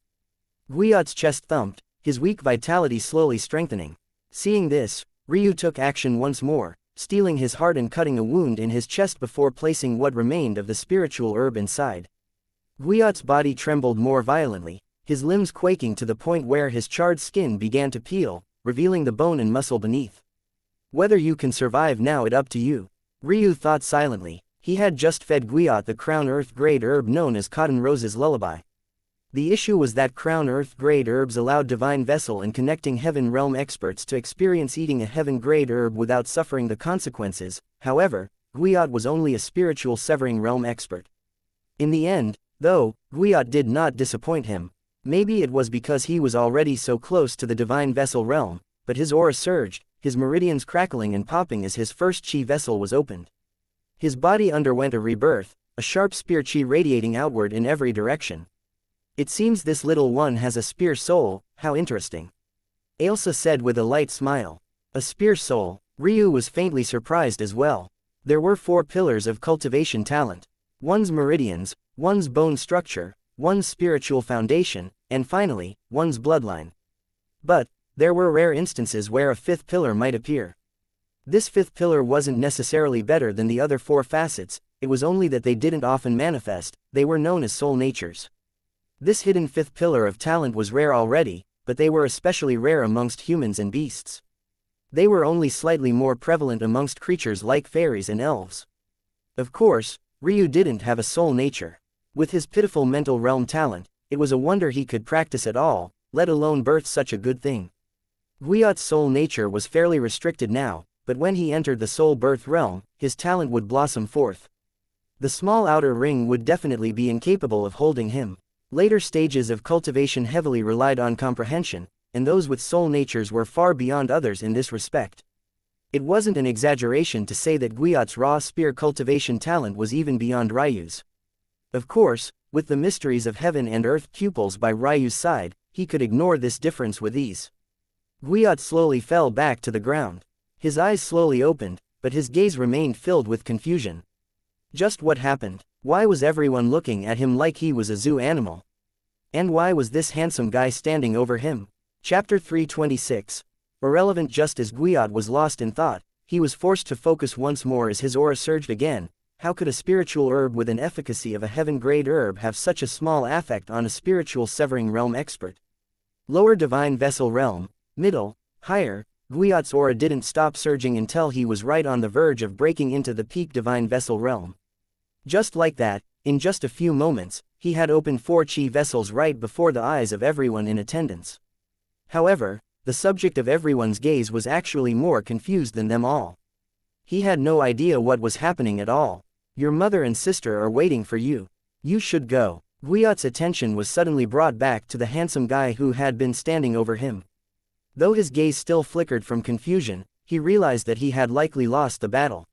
Guiyot's chest thumped, his weak vitality slowly strengthening. Seeing this, Ryu took action once more, stealing his heart and cutting a wound in his chest before placing what remained of the spiritual herb inside. Guiyot's body trembled more violently, his limbs quaking to the point where his charred skin began to peel, revealing the bone and muscle beneath. Whether you can survive now, it's up to you, Ryu thought silently. He had just fed Guiyot the crown earth-grade herb known as Cotton Rose's Lullaby. The issue was that crown earth-grade herbs allowed Divine Vessel and connecting Heaven Realm experts to experience eating a heaven-grade herb without suffering the consequences. However, Guiyot was only a spiritual Severing Realm expert. In the end, though, Guiyot did not disappoint him. Maybe it was because he was already so close to the Divine Vessel realm, but his aura surged, his meridians crackling and popping as his first chi vessel was opened. His body underwent a rebirth, a sharp spear chi radiating outward in every direction. It seems this little one has a spear soul, how interesting. Ailsa said with a light smile. A spear soul, Ryu was faintly surprised as well. There were 4 pillars of cultivation talent. One's meridians, one's bone structure, one's spiritual foundation, and finally, one's bloodline. But there were rare instances where a 5th pillar might appear. This 5th pillar wasn't necessarily better than the other 4 facets, it was only that they didn't often manifest, they were known as soul natures. This hidden 5th pillar of talent was rare already, but they were especially rare amongst humans and beasts. They were only slightly more prevalent amongst creatures like fairies and elves. Of course, Ryu didn't have a soul nature. With his pitiful mental realm talent, it was a wonder he could practice at all, let alone birth such a good thing. Guiyot's soul nature was fairly restricted now, but when he entered the soul birth realm, his talent would blossom forth. The small outer ring would definitely be incapable of holding him. Later stages of cultivation heavily relied on comprehension, and those with soul natures were far beyond others in this respect. It wasn't an exaggeration to say that Guiyot's raw spear cultivation talent was even beyond Ryu's. Of course, with the mysteries of heaven and earth pupils by Ryu's side, he could ignore this difference with ease. Guiyot slowly fell back to the ground. His eyes slowly opened, but his gaze remained filled with confusion. Just what happened? Why was everyone looking at him like he was a zoo animal? And why was this handsome guy standing over him? Chapter 326. Irrelevant. Just as Guiyot was lost in thought, he was forced to focus once more as his aura surged again. How could a spiritual herb with an efficacy of a heaven-grade herb have such a small effect on a spiritual Severing Realm expert? Lower Divine Vessel Realm, middle, higher, Guiyot's aura didn't stop surging until he was right on the verge of breaking into the peak Divine Vessel Realm. Just like that, in just a few moments, he had opened 4 chi vessels right before the eyes of everyone in attendance. However, the subject of everyone's gaze was actually more confused than them all. He had no idea what was happening at all. Your mother and sister are waiting for you. You should go. Guiyot's attention was suddenly brought back to the handsome guy who had been standing over him. Though his gaze still flickered from confusion, he realized that he had likely lost the battle.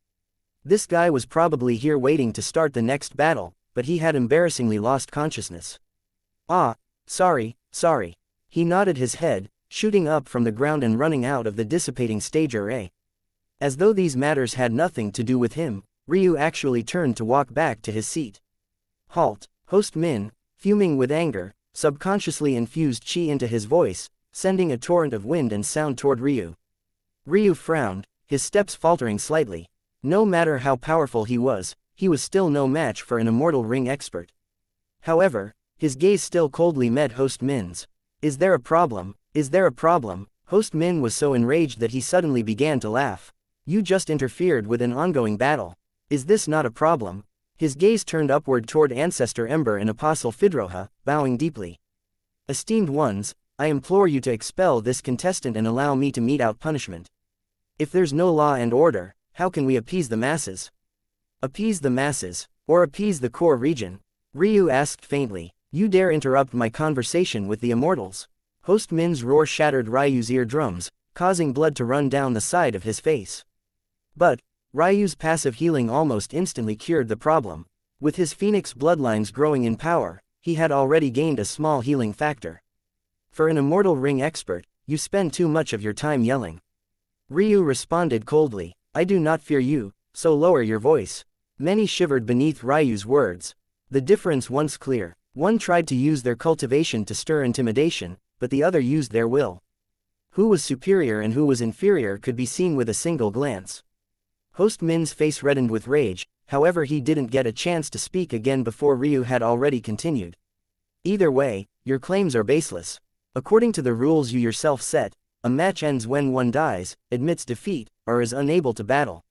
This guy was probably here waiting to start the next battle, but he had embarrassingly lost consciousness. Ah, sorry. He nodded his head, shooting up from the ground and running out of the dissipating stage array. As though these matters had nothing to do with him, Ryu actually turned to walk back to his seat. Halt! Host Min, fuming with anger, subconsciously infused chi into his voice, sending a torrent of wind and sound toward Ryu. Ryu frowned, his steps faltering slightly. No matter how powerful he was still no match for an immortal ring expert. However, his gaze still coldly met Host Min's. Is there a problem? Host Min was so enraged that he suddenly began to laugh. You just interfered with an ongoing battle. Is this not a problem? His gaze turned upward toward Ancestor Ember and Apostle Fidroha, bowing deeply. Esteemed ones, I implore you to expel this contestant and allow me to mete out punishment. If there's no law and order, how can we appease the masses? Appease the masses, or appease the core region? Ryu asked faintly. You dare interrupt my conversation with the immortals? Host Min's roar shattered Ryu's eardrums, causing blood to run down the side of his face. But Ryu's passive healing almost instantly cured the problem. With his phoenix bloodlines growing in power, he had already gained a small healing factor. For an immortal ring expert, you spend too much of your time yelling. Ryu responded coldly. I do not fear you, so lower your voice. Many shivered beneath Ryu's words. The difference once clear. One tried to use their cultivation to stir intimidation, but the other used their will. Who was superior and who was inferior could be seen with a single glance. Host Min's face reddened with rage, however he didn't get a chance to speak again before Ryu had already continued. Either way, your claims are baseless. According to the rules you yourself set, a match ends when one dies, admits defeat, or is unable to battle.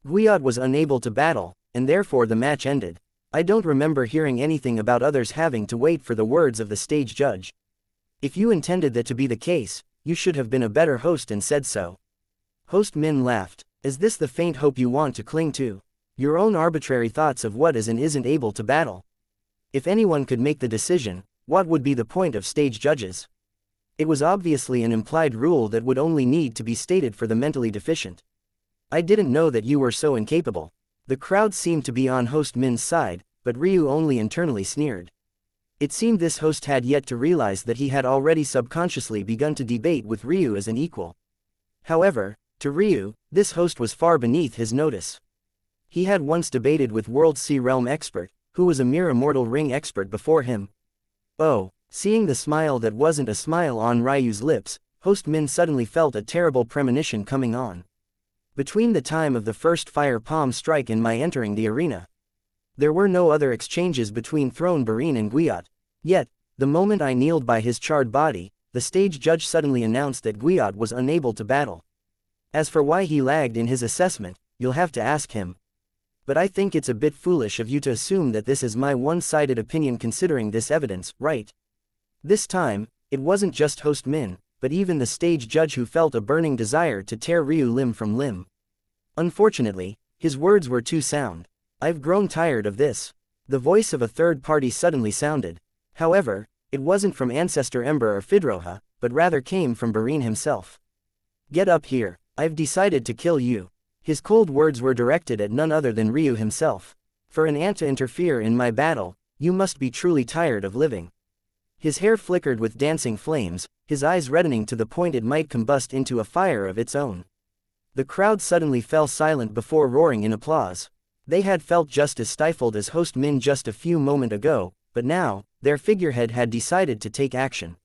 Guiot was unable to battle, and therefore the match ended. I don't remember hearing anything about others having to wait for the words of the stage judge. If you intended that to be the case, you should have been a better host and said so. Host Min laughed. Is this the faint hope you want to cling to? Your own arbitrary thoughts of what is and isn't able to battle? If anyone could make the decision, what would be the point of stage judges? It was obviously an implied rule that would only need to be stated for the mentally deficient. I didn't know that you were so incapable. The crowd seemed to be on Host Min's side, but Ryu only internally sneered. It seemed this host had yet to realize that he had already subconsciously begun to debate with Ryu as an equal. However, to Ryu, this host was far beneath his notice. He had once debated with World Sea Realm expert, who was a mere immortal ring expert before him. Oh, seeing the smile that wasn't a smile on Ryu's lips, Host Min suddenly felt a terrible premonition coming on. Between the time of the first fire palm strike and my entering the arena, there were no other exchanges between Throne Barine and Guiot. Yet, the moment I kneeled by his charred body, the stage judge suddenly announced that Guiot was unable to battle. As for why he lagged in his assessment, you'll have to ask him. But I think it's a bit foolish of you to assume that this is my one-sided opinion considering this evidence, right? This time, it wasn't just Host Min, but even the stage judge who felt a burning desire to tear Ryu limb from limb. Unfortunately, his words were too sound. I've grown tired of this. The voice of a third party suddenly sounded. However, it wasn't from Ancestor Ember or Fidroha, but rather came from Barine himself. Get up here, I've decided to kill you. His cold words were directed at none other than Ryu himself. For an ant to interfere in my battle, you must be truly tired of living. His hair flickered with dancing flames, his eyes reddening to the point it might combust into a fire of its own. The crowd suddenly fell silent before roaring in applause. They had felt just as stifled as Host Min just a few moments ago, but now, their figurehead had decided to take action.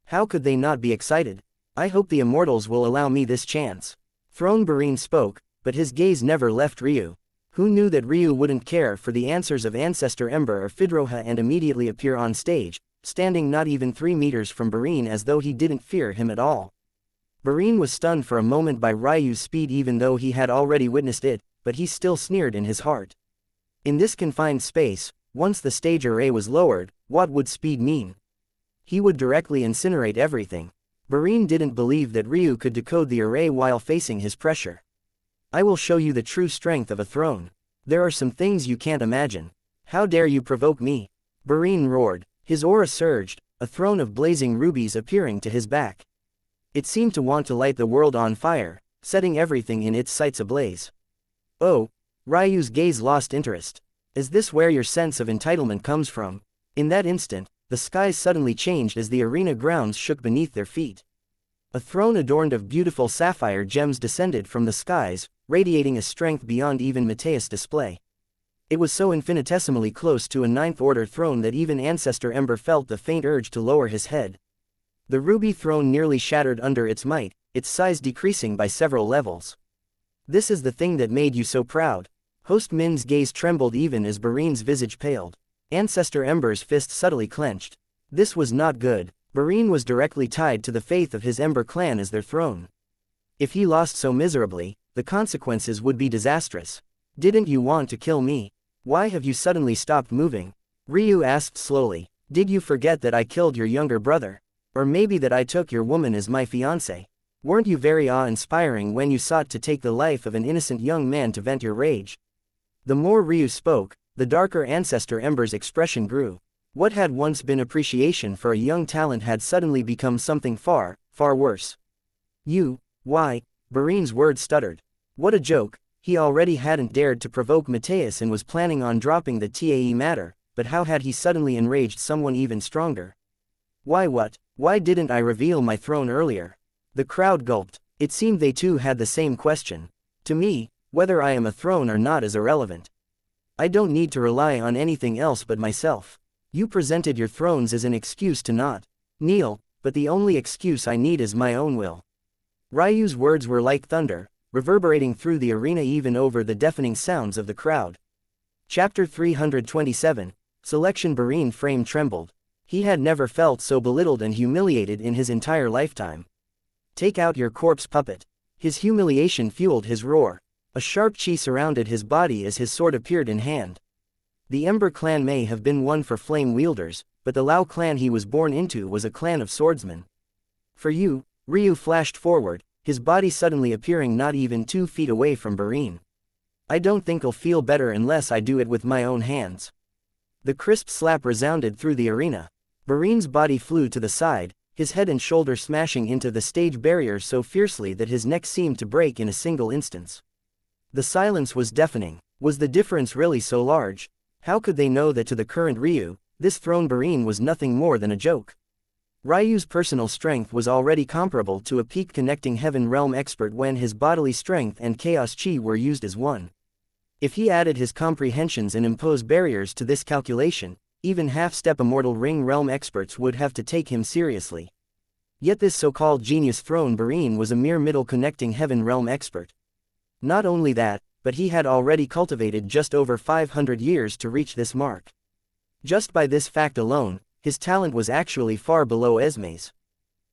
How could they not be excited? I hope the immortals will allow me this chance. Throne Barine spoke, but his gaze never left Ryu. Who knew that Ryu wouldn't care for the answers of Ancestor Ember or Fidroha and immediately appear on stage, standing not even 3 meters from Barine as though he didn't fear him at all. Barine was stunned for a moment by Ryu's speed even though he had already witnessed it, but he still sneered in his heart. In this confined space, once the stage array was lowered, what would speed mean? He would directly incinerate everything. Barine didn't believe that Ryu could decode the array while facing his pressure. I will show you the true strength of a throne. There are some things you can't imagine. How dare you provoke me? Barine roared. His aura surged, a throne of blazing rubies appearing to his back. It seemed to want to light the world on fire, setting everything in its sights ablaze. Oh, Ryu's gaze lost interest. Is this where your sense of entitlement comes from? In that instant, the skies suddenly changed as the arena grounds shook beneath their feet. A throne adorned of beautiful sapphire gems descended from the skies, radiating a strength beyond even Mateus' display. It was so infinitesimally close to a ninth-order throne that even Ancestor Ember felt the faint urge to lower his head. The ruby throne nearly shattered under its might, its size decreasing by several levels. This is the thing that made you so proud. Host Min's gaze trembled even as Barine's visage paled. Ancestor Ember's fist subtly clenched. This was not good. Barine was directly tied to the faith of his Ember clan as their throne. If he lost so miserably, the consequences would be disastrous. Didn't you want to kill me? Why have you suddenly stopped moving? Ryu asked slowly. Did you forget that I killed your younger brother? Or maybe that I took your woman as my fiancé? Weren't you very awe-inspiring when you sought to take the life of an innocent young man to vent your rage? The more Ryu spoke, the darker Ancestor Ember's expression grew. What had once been appreciation for a young talent had suddenly become something far, far worse. Why? Barine's words stuttered. What a joke. He already hadn't dared to provoke Mateus and was planning on dropping the TAE matter, but how had he suddenly enraged someone even stronger? Why didn't I reveal my throne earlier? The crowd gulped. It seemed they too had the same question. To me, whether I am a throne or not is irrelevant. I don't need to rely on anything else but myself. You presented your thrones as an excuse to not kneel, but the only excuse I need is my own will. Ryu's words were like thunder, reverberating through the arena even over the deafening sounds of the crowd. Chapter 327, Selection. Barine frame trembled. He had never felt so belittled and humiliated in his entire lifetime. Take out your corpse puppet. His humiliation fueled his roar. A sharp chi surrounded his body as his sword appeared in hand. The Ember clan may have been one for flame wielders, but the Lao clan he was born into was a clan of swordsmen. For you, Ryu flashed forward, his body suddenly appearing not even 2 feet away from Barine. I don't think I'll feel better unless I do it with my own hands. The crisp slap resounded through the arena. Barine's body flew to the side, his head and shoulder smashing into the stage barrier so fiercely that his neck seemed to break in a single instance. The silence was deafening. Was the difference really so large? How could they know that to the current Ryu, this throne Barine was nothing more than a joke? Ryu's personal strength was already comparable to a peak connecting heaven realm expert when his bodily strength and chaos chi were used as one. If he added his comprehensions and imposed barriers to this calculation, even half-step immortal ring realm experts would have to take him seriously. Yet this so-called genius throne Barine was a mere middle connecting heaven realm expert. Not only that, but he had already cultivated just over 500 years to reach this mark. Just by this fact alone, his talent was actually far below Esme's.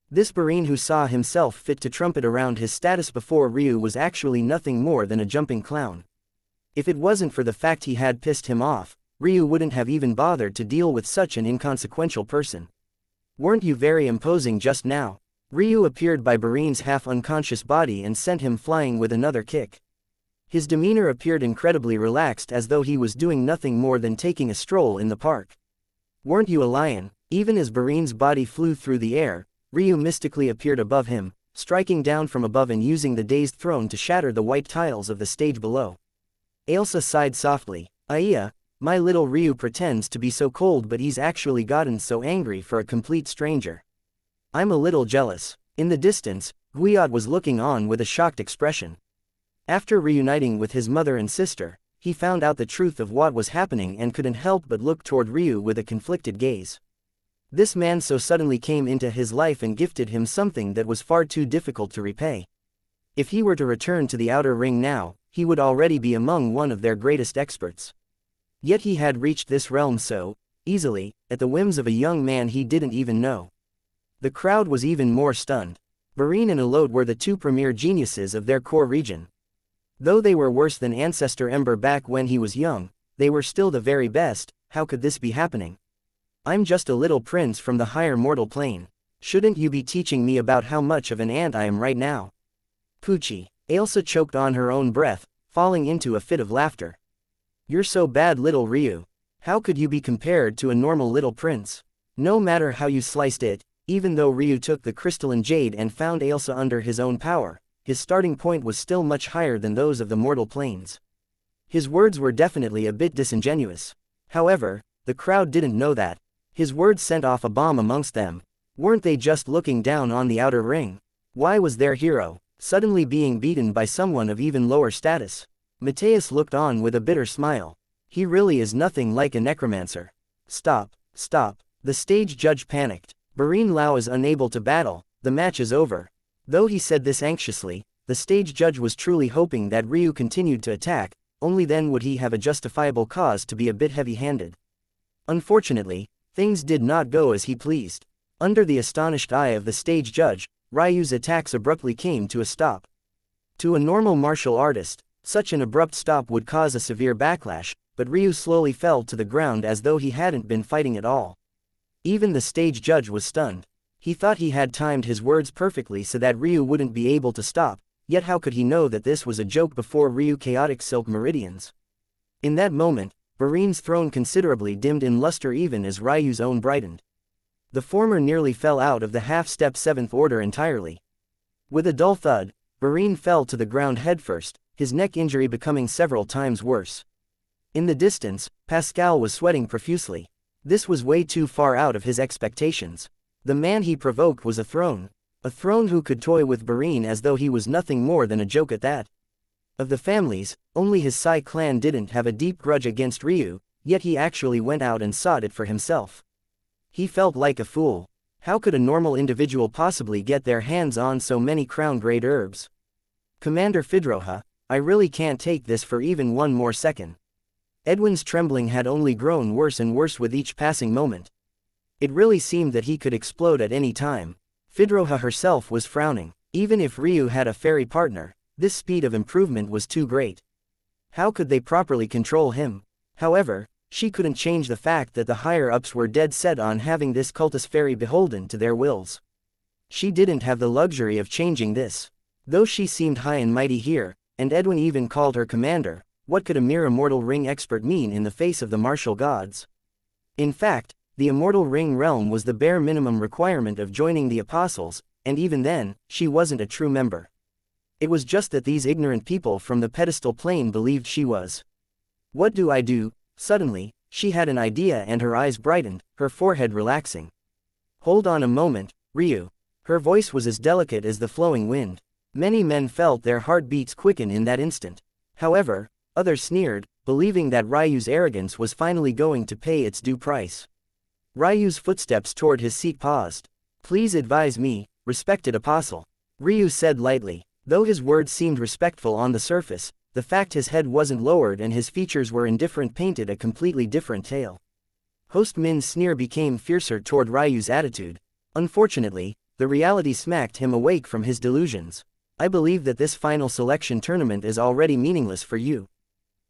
This Barine who saw himself fit to trumpet around his status before Ryu was actually nothing more than a jumping clown. If it wasn't for the fact he had pissed him off, Ryu wouldn't have even bothered to deal with such an inconsequential person. Weren't you very imposing just now? Ryu appeared by Barine's half-unconscious body and sent him flying with another kick. His demeanor appeared incredibly relaxed as though he was doing nothing more than taking a stroll in the park. Weren't you a lion? Even as Barine's body flew through the air, Ryu mystically appeared above him, striking down from above and using the dazed throne to shatter the white tiles of the stage below. Ailsa sighed softly. Aiya, my little Ryu pretends to be so cold but he's actually gotten so angry for a complete stranger. I'm a little jealous. In the distance, Guiyot was looking on with a shocked expression. After reuniting with his mother and sister, he found out the truth of what was happening and couldn't help but look toward Ryu with a conflicted gaze. This man so suddenly came into his life and gifted him something that was far too difficult to repay. If he were to return to the outer ring now, he would already be among one of their greatest experts. Yet he had reached this realm so easily, at the whims of a young man he didn't even know. The crowd was even more stunned. Barine and Elode were the 2 premier geniuses of their core region. Though they were worse than Ancestor Ember back when he was young, they were still the very best. How could this be happening? I'm just a little prince from the higher mortal plane. Shouldn't you be teaching me about how much of an ant I am right now? Poochie. Ailsa choked on her own breath, falling into a fit of laughter. You're so bad, little Ryu. How could you be compared to a normal little prince? No matter how you sliced it, even though Ryu took the crystalline jade and found Ailsa under his own power, his starting point was still much higher than those of the mortal planes. His words were definitely a bit disingenuous. However, the crowd didn't know that. His words sent off a bomb amongst them. Weren't they just looking down on the outer ring? Why was their hero suddenly being beaten by someone of even lower status? Mateus looked on with a bitter smile. He really is nothing like a necromancer. Stop, stop. The stage judge panicked. Barine Lao is unable to battle, the match is over. Though he said this anxiously, the stage judge was truly hoping that Ryu continued to attack, only then would he have a justifiable cause to be a bit heavy-handed. Unfortunately, things did not go as he pleased. Under the astonished eye of the stage judge, Ryu's attacks abruptly came to a stop. To a normal martial artist, such an abrupt stop would cause a severe backlash, but Ryu slowly fell to the ground as though he hadn't been fighting at all. Even the stage judge was stunned. He thought he had timed his words perfectly so that Ryu wouldn't be able to stop, yet how could he know that this was a joke before Ryu chaotic silk meridians? In that moment, Barine's throne considerably dimmed in luster even as Ryu's own brightened. The former nearly fell out of the half-step 7th order entirely. With a dull thud, Barine fell to the ground headfirst, his neck injury becoming several times worse. In the distance, Pascal was sweating profusely. This was way too far out of his expectations. The man he provoked was a throne who could toy with Barine as though he was nothing more than a joke at that. Of the families, only his Sai clan didn't have a deep grudge against Ryu, yet he actually went out and sought it for himself. He felt like a fool. How could a normal individual possibly get their hands on so many crown-grade herbs? Commander Fidroha, I really can't take this for even one more second. Edwin's trembling had only grown worse and worse with each passing moment. It really seemed that he could explode at any time. Fidroha herself was frowning. Even if Ryu had a fairy partner, this speed of improvement was too great. How could they properly control him? However, she couldn't change the fact that the higher-ups were dead set on having this cultist fairy beholden to their wills. She didn't have the luxury of changing this. Though she seemed high and mighty here, and Edwin even called her commander, what could a mere immortal ring expert mean in the face of the martial gods? In fact, the immortal ring realm was the bare minimum requirement of joining the apostles, and even then, she wasn't a true member. It was just that these ignorant people from the pedestal plane believed she was. What do I do? Suddenly, she had an idea and her eyes brightened, her forehead relaxing. Hold on a moment, Ryu. Her voice was as delicate as the flowing wind. Many men felt their heartbeats quicken in that instant. However, others sneered, believing that Ryu's arrogance was finally going to pay its due price. Ryu's footsteps toward his seat paused. Please advise me, respected apostle. Ryu said lightly. Though his words seemed respectful on the surface, the fact his head wasn't lowered and his features were indifferent painted a completely different tale. Host Min's sneer became fiercer toward Ryu's attitude. Unfortunately, the reality smacked him awake from his delusions. I believe that this final selection tournament is already meaningless for you.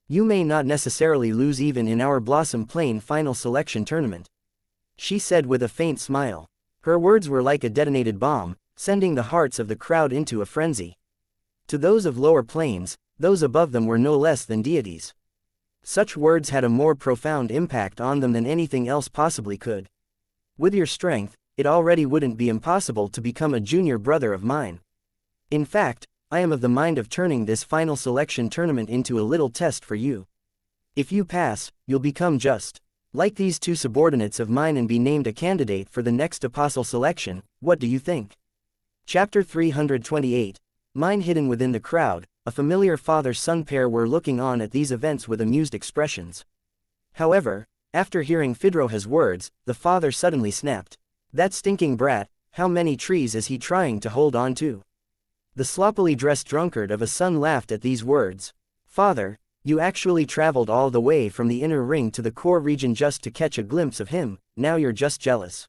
You may not necessarily lose even in our Blossom Plain final selection tournament. She said with a faint smile. Her words were like a detonated bomb, sending the hearts of the crowd into a frenzy. To those of lower planes, those above them were no less than deities. Such words had a more profound impact on them than anything else possibly could. With your strength, it already wouldn't be impossible to become a junior brother of mine. In fact, I am of the mind of turning this final selection tournament into a little test for you. If you pass, you'll become just like these two subordinates of mine and be named a candidate for the next apostle selection. What do you think? Chapter 328. Mine. Hidden within the crowd, a familiar father-son pair were looking on at these events with amused expressions. However, after hearing Fidroha's words, the father suddenly snapped. That stinking brat, how many trees is he trying to hold on to? The sloppily dressed drunkard of a son laughed at these words. Father, you actually traveled all the way from the inner ring to the core region just to catch a glimpse of him, now you're just jealous.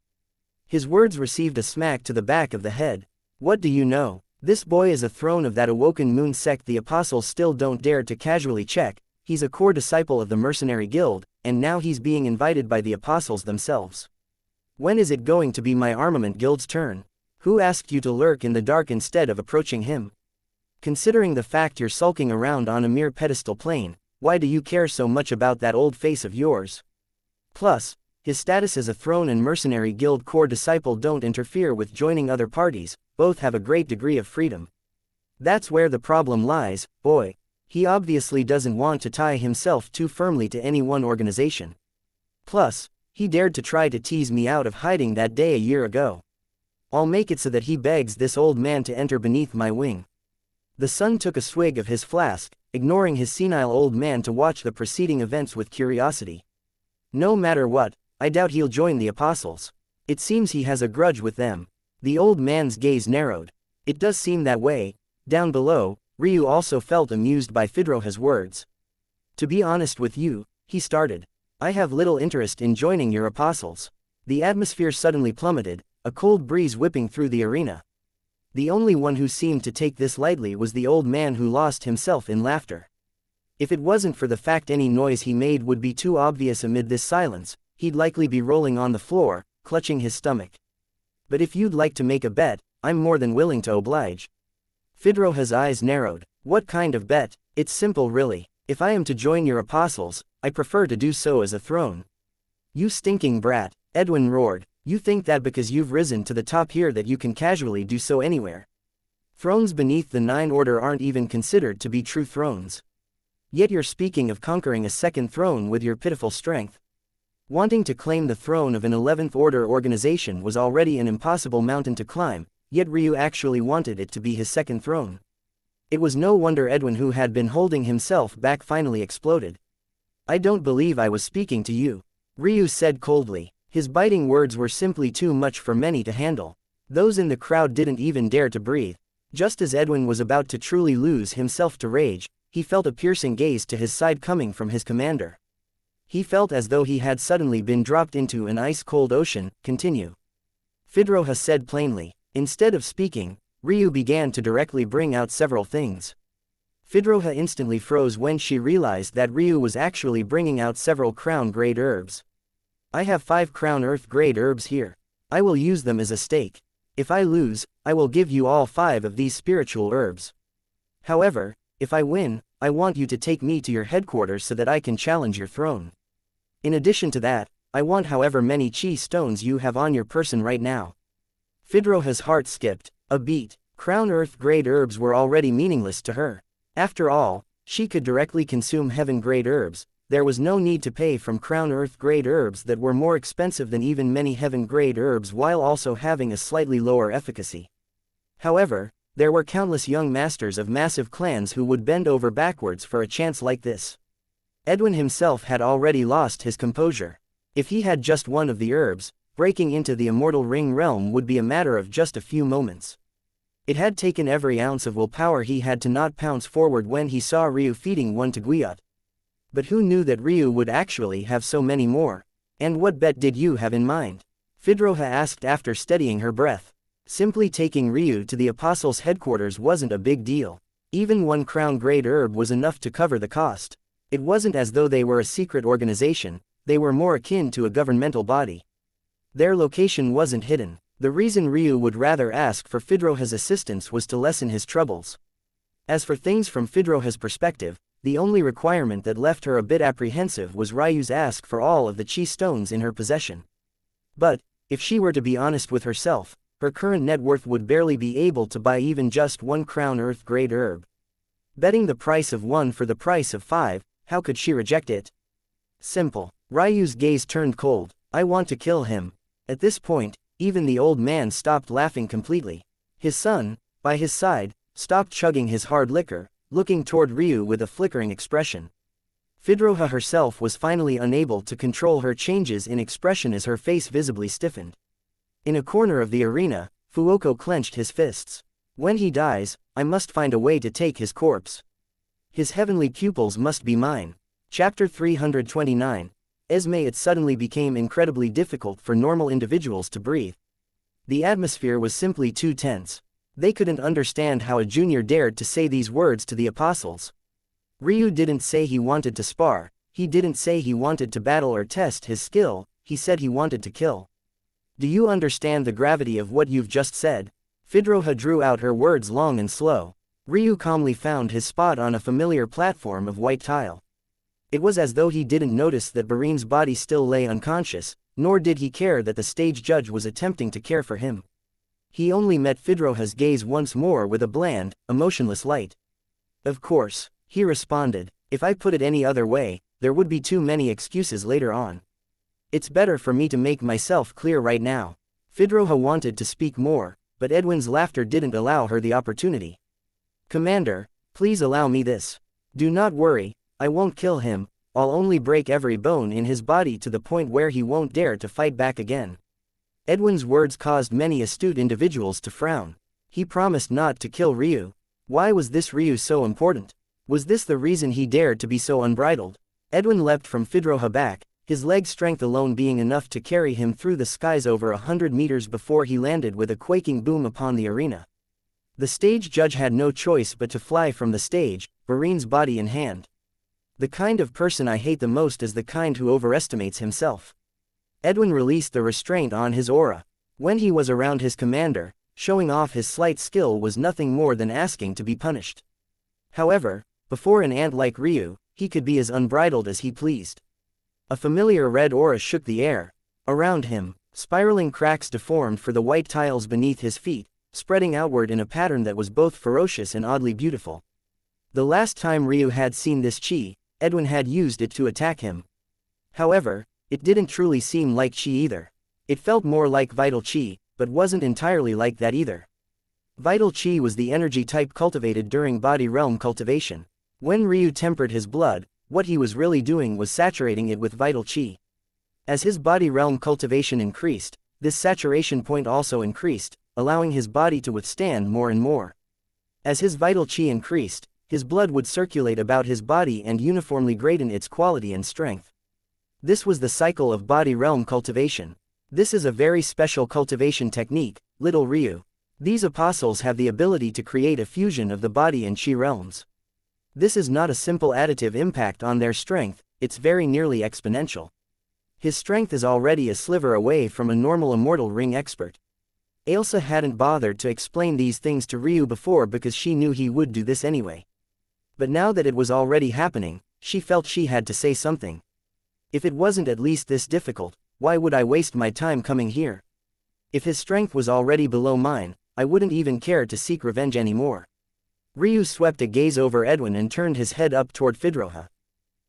His words received a smack to the back of the head. What do you know? This boy is a throne of that awoken moon sect the apostles still don't dare to casually check. He's a core disciple of the mercenary guild, and now he's being invited by the apostles themselves. When is it going to be my armament guild's turn? Who asked you to lurk in the dark instead of approaching him? Considering the fact you're sulking around on a mere pedestal plane, why do you care so much about that old face of yours? Plus, his status as a throne and mercenary guild core disciple don't interfere with joining other parties, both have a great degree of freedom. That's where the problem lies, boy. He obviously doesn't want to tie himself too firmly to any one organization. Plus, he dared to try to tease me out of hiding that day a year ago. I'll make it so that he begs this old man to enter beneath my wing. The son took a swig of his flask, ignoring his senile old man to watch the preceding events with curiosity. No matter what, I doubt he'll join the apostles. It seems he has a grudge with them. The old man's gaze narrowed. It does seem that way. Down below, Ryu also felt amused by Fidroha's words. To be honest with you, he started. I have little interest in joining your apostles. The atmosphere suddenly plummeted, a cold breeze whipping through the arena. The only one who seemed to take this lightly was the old man who lost himself in laughter. If it wasn't for the fact any noise he made would be too obvious amid this silence, he'd likely be rolling on the floor, clutching his stomach. But if you'd like to make a bet, I'm more than willing to oblige. Fidroha's eyes narrowed. What kind of bet? It's simple really. If I am to join your apostles, I prefer to do so as a throne. You stinking brat, Edwin roared. You think that because you've risen to the top here that you can casually do so anywhere. Thrones beneath the Nine Order aren't even considered to be true thrones. Yet you're speaking of conquering a second throne with your pitiful strength. Wanting to claim the throne of an 11th Order organization was already an impossible mountain to climb, yet Ryu actually wanted it to be his second throne. It was no wonder Edwin, who had been holding himself back, finally exploded. I don't believe I was speaking to you, Ryu said coldly. His biting words were simply too much for many to handle. Those in the crowd didn't even dare to breathe. Just as Edwin was about to truly lose himself to rage, he felt a piercing gaze to his side coming from his commander. He felt as though he had suddenly been dropped into an ice-cold ocean. Continue, Fedroha said plainly. Instead of speaking, Ryu began to directly bring out several things. Fedroha instantly froze when she realized that Ryu was actually bringing out several crown-grade herbs. I have 5 crown earth-grade herbs here. I will use them as a stake. If I lose, I will give you all 5 of these spiritual herbs. However, if I win, I want you to take me to your headquarters so that I can challenge your throne. In addition to that, I want however many chi stones you have on your person right now. Fedroha's heart skipped a beat. Crown earth-grade herbs were already meaningless to her. After all, she could directly consume heaven-grade herbs. There was no need to pay from crown earth-grade herbs that were more expensive than even many heaven-grade herbs while also having a slightly lower efficacy. However, there were countless young masters of massive clans who would bend over backwards for a chance like this. Edwin himself had already lost his composure. If he had just one of the herbs, breaking into the immortal ring realm would be a matter of just a few moments. It had taken every ounce of willpower he had to not pounce forward when he saw Ryu feeding one to Guiyot. But who knew that Ryu would actually have so many more? And what bet did you have in mind? Fedroha asked after steadying her breath. Simply taking Ryu to the Apostles' headquarters wasn't a big deal. Even 1 crown-grade herb was enough to cover the cost. It wasn't as though they were a secret organization, they were more akin to a governmental body. Their location wasn't hidden. The reason Ryu would rather ask for Fedroha's assistance was to lessen his troubles. As for things from Fedroha's perspective, the only requirement that left her a bit apprehensive was Ryu's ask for all of the chi stones in her possession. But, if she were to be honest with herself, her current net worth would barely be able to buy even just 1 crown earth-grade herb. Betting the price of 1 for the price of 5, how could she reject it? Simple. Ryu's gaze turned cold. I want to kill him. At this point, even the old man stopped laughing completely. His son, by his side, stopped chugging his hard liquor, looking toward Ryu with a flickering expression. Fedroha herself was finally unable to control her changes in expression as her face visibly stiffened. In a corner of the arena, Fuoko clenched his fists. When he dies, I must find a way to take his corpse. His heavenly pupils must be mine. Chapter 329. Esme. It suddenly became incredibly difficult for normal individuals to breathe. The atmosphere was simply too tense. They couldn't understand how a junior dared to say these words to the apostles. Ryu didn't say he wanted to spar, he didn't say he wanted to battle or test his skill, he said he wanted to kill. Do you understand the gravity of what you've just said? Fedroha drew out her words long and slow. Ryu calmly found his spot on a familiar platform of white tile. It was as though he didn't notice that Barin's body still lay unconscious, nor did he care that the stage judge was attempting to care for him. He only met Fedroha's gaze once more with a bland, emotionless light. Of course, he responded, if I put it any other way, there would be too many excuses later on. It's better for me to make myself clear right now. Fedroha wanted to speak more, but Edwin's laughter didn't allow her the opportunity. Commander, please allow me this. Do not worry, I won't kill him, I'll only break every bone in his body to the point where he won't dare to fight back again. Edwin's words caused many astute individuals to frown. He promised not to kill Ryu. Why was this Ryu so important? Was this the reason he dared to be so unbridled? Edwin leapt from Fedroha back, his leg strength alone being enough to carry him through the skies over 100 meters before he landed with a quaking boom upon the arena. The stage judge had no choice but to fly from the stage, Barin's body in hand. The kind of person I hate the most is the kind who overestimates himself. Edwin released the restraint on his aura. When he was around his commander, showing off his slight skill was nothing more than asking to be punished. However, before an ant like Ryu, he could be as unbridled as he pleased. A familiar red aura shook the air. Around him, spiraling cracks deformed for the white tiles beneath his feet, spreading outward in a pattern that was both ferocious and oddly beautiful. The last time Ryu had seen this chi, Edwin had used it to attack him. However, it didn't truly seem like chi either. It felt more like vital chi, but wasn't entirely like that either. Vital chi was the energy type cultivated during body realm cultivation. When Ryu tempered his blood, What he was really doing was saturating it with vital qi. As his body realm cultivation increased, this saturation point also increased, allowing his body to withstand more and more. As his vital qi increased, his blood would circulate about his body and uniformly greaten its quality and strength. This was the cycle of body realm cultivation. This is a very special cultivation technique, Little Ryu. These apostles have the ability to create a fusion of the body and qi realms. This is not a simple additive impact on their strength, it's very nearly exponential. His strength is already a sliver away from a normal immortal ring expert. Ailsa hadn't bothered to explain these things to Ryu before because she knew he would do this anyway. But now that it was already happening, she felt she had to say something. If it wasn't at least this difficult, why would I waste my time coming here? If his strength was already below mine, I wouldn't even care to seek revenge anymore. Ryu swept a gaze over Edwin and turned his head up toward Fidroha.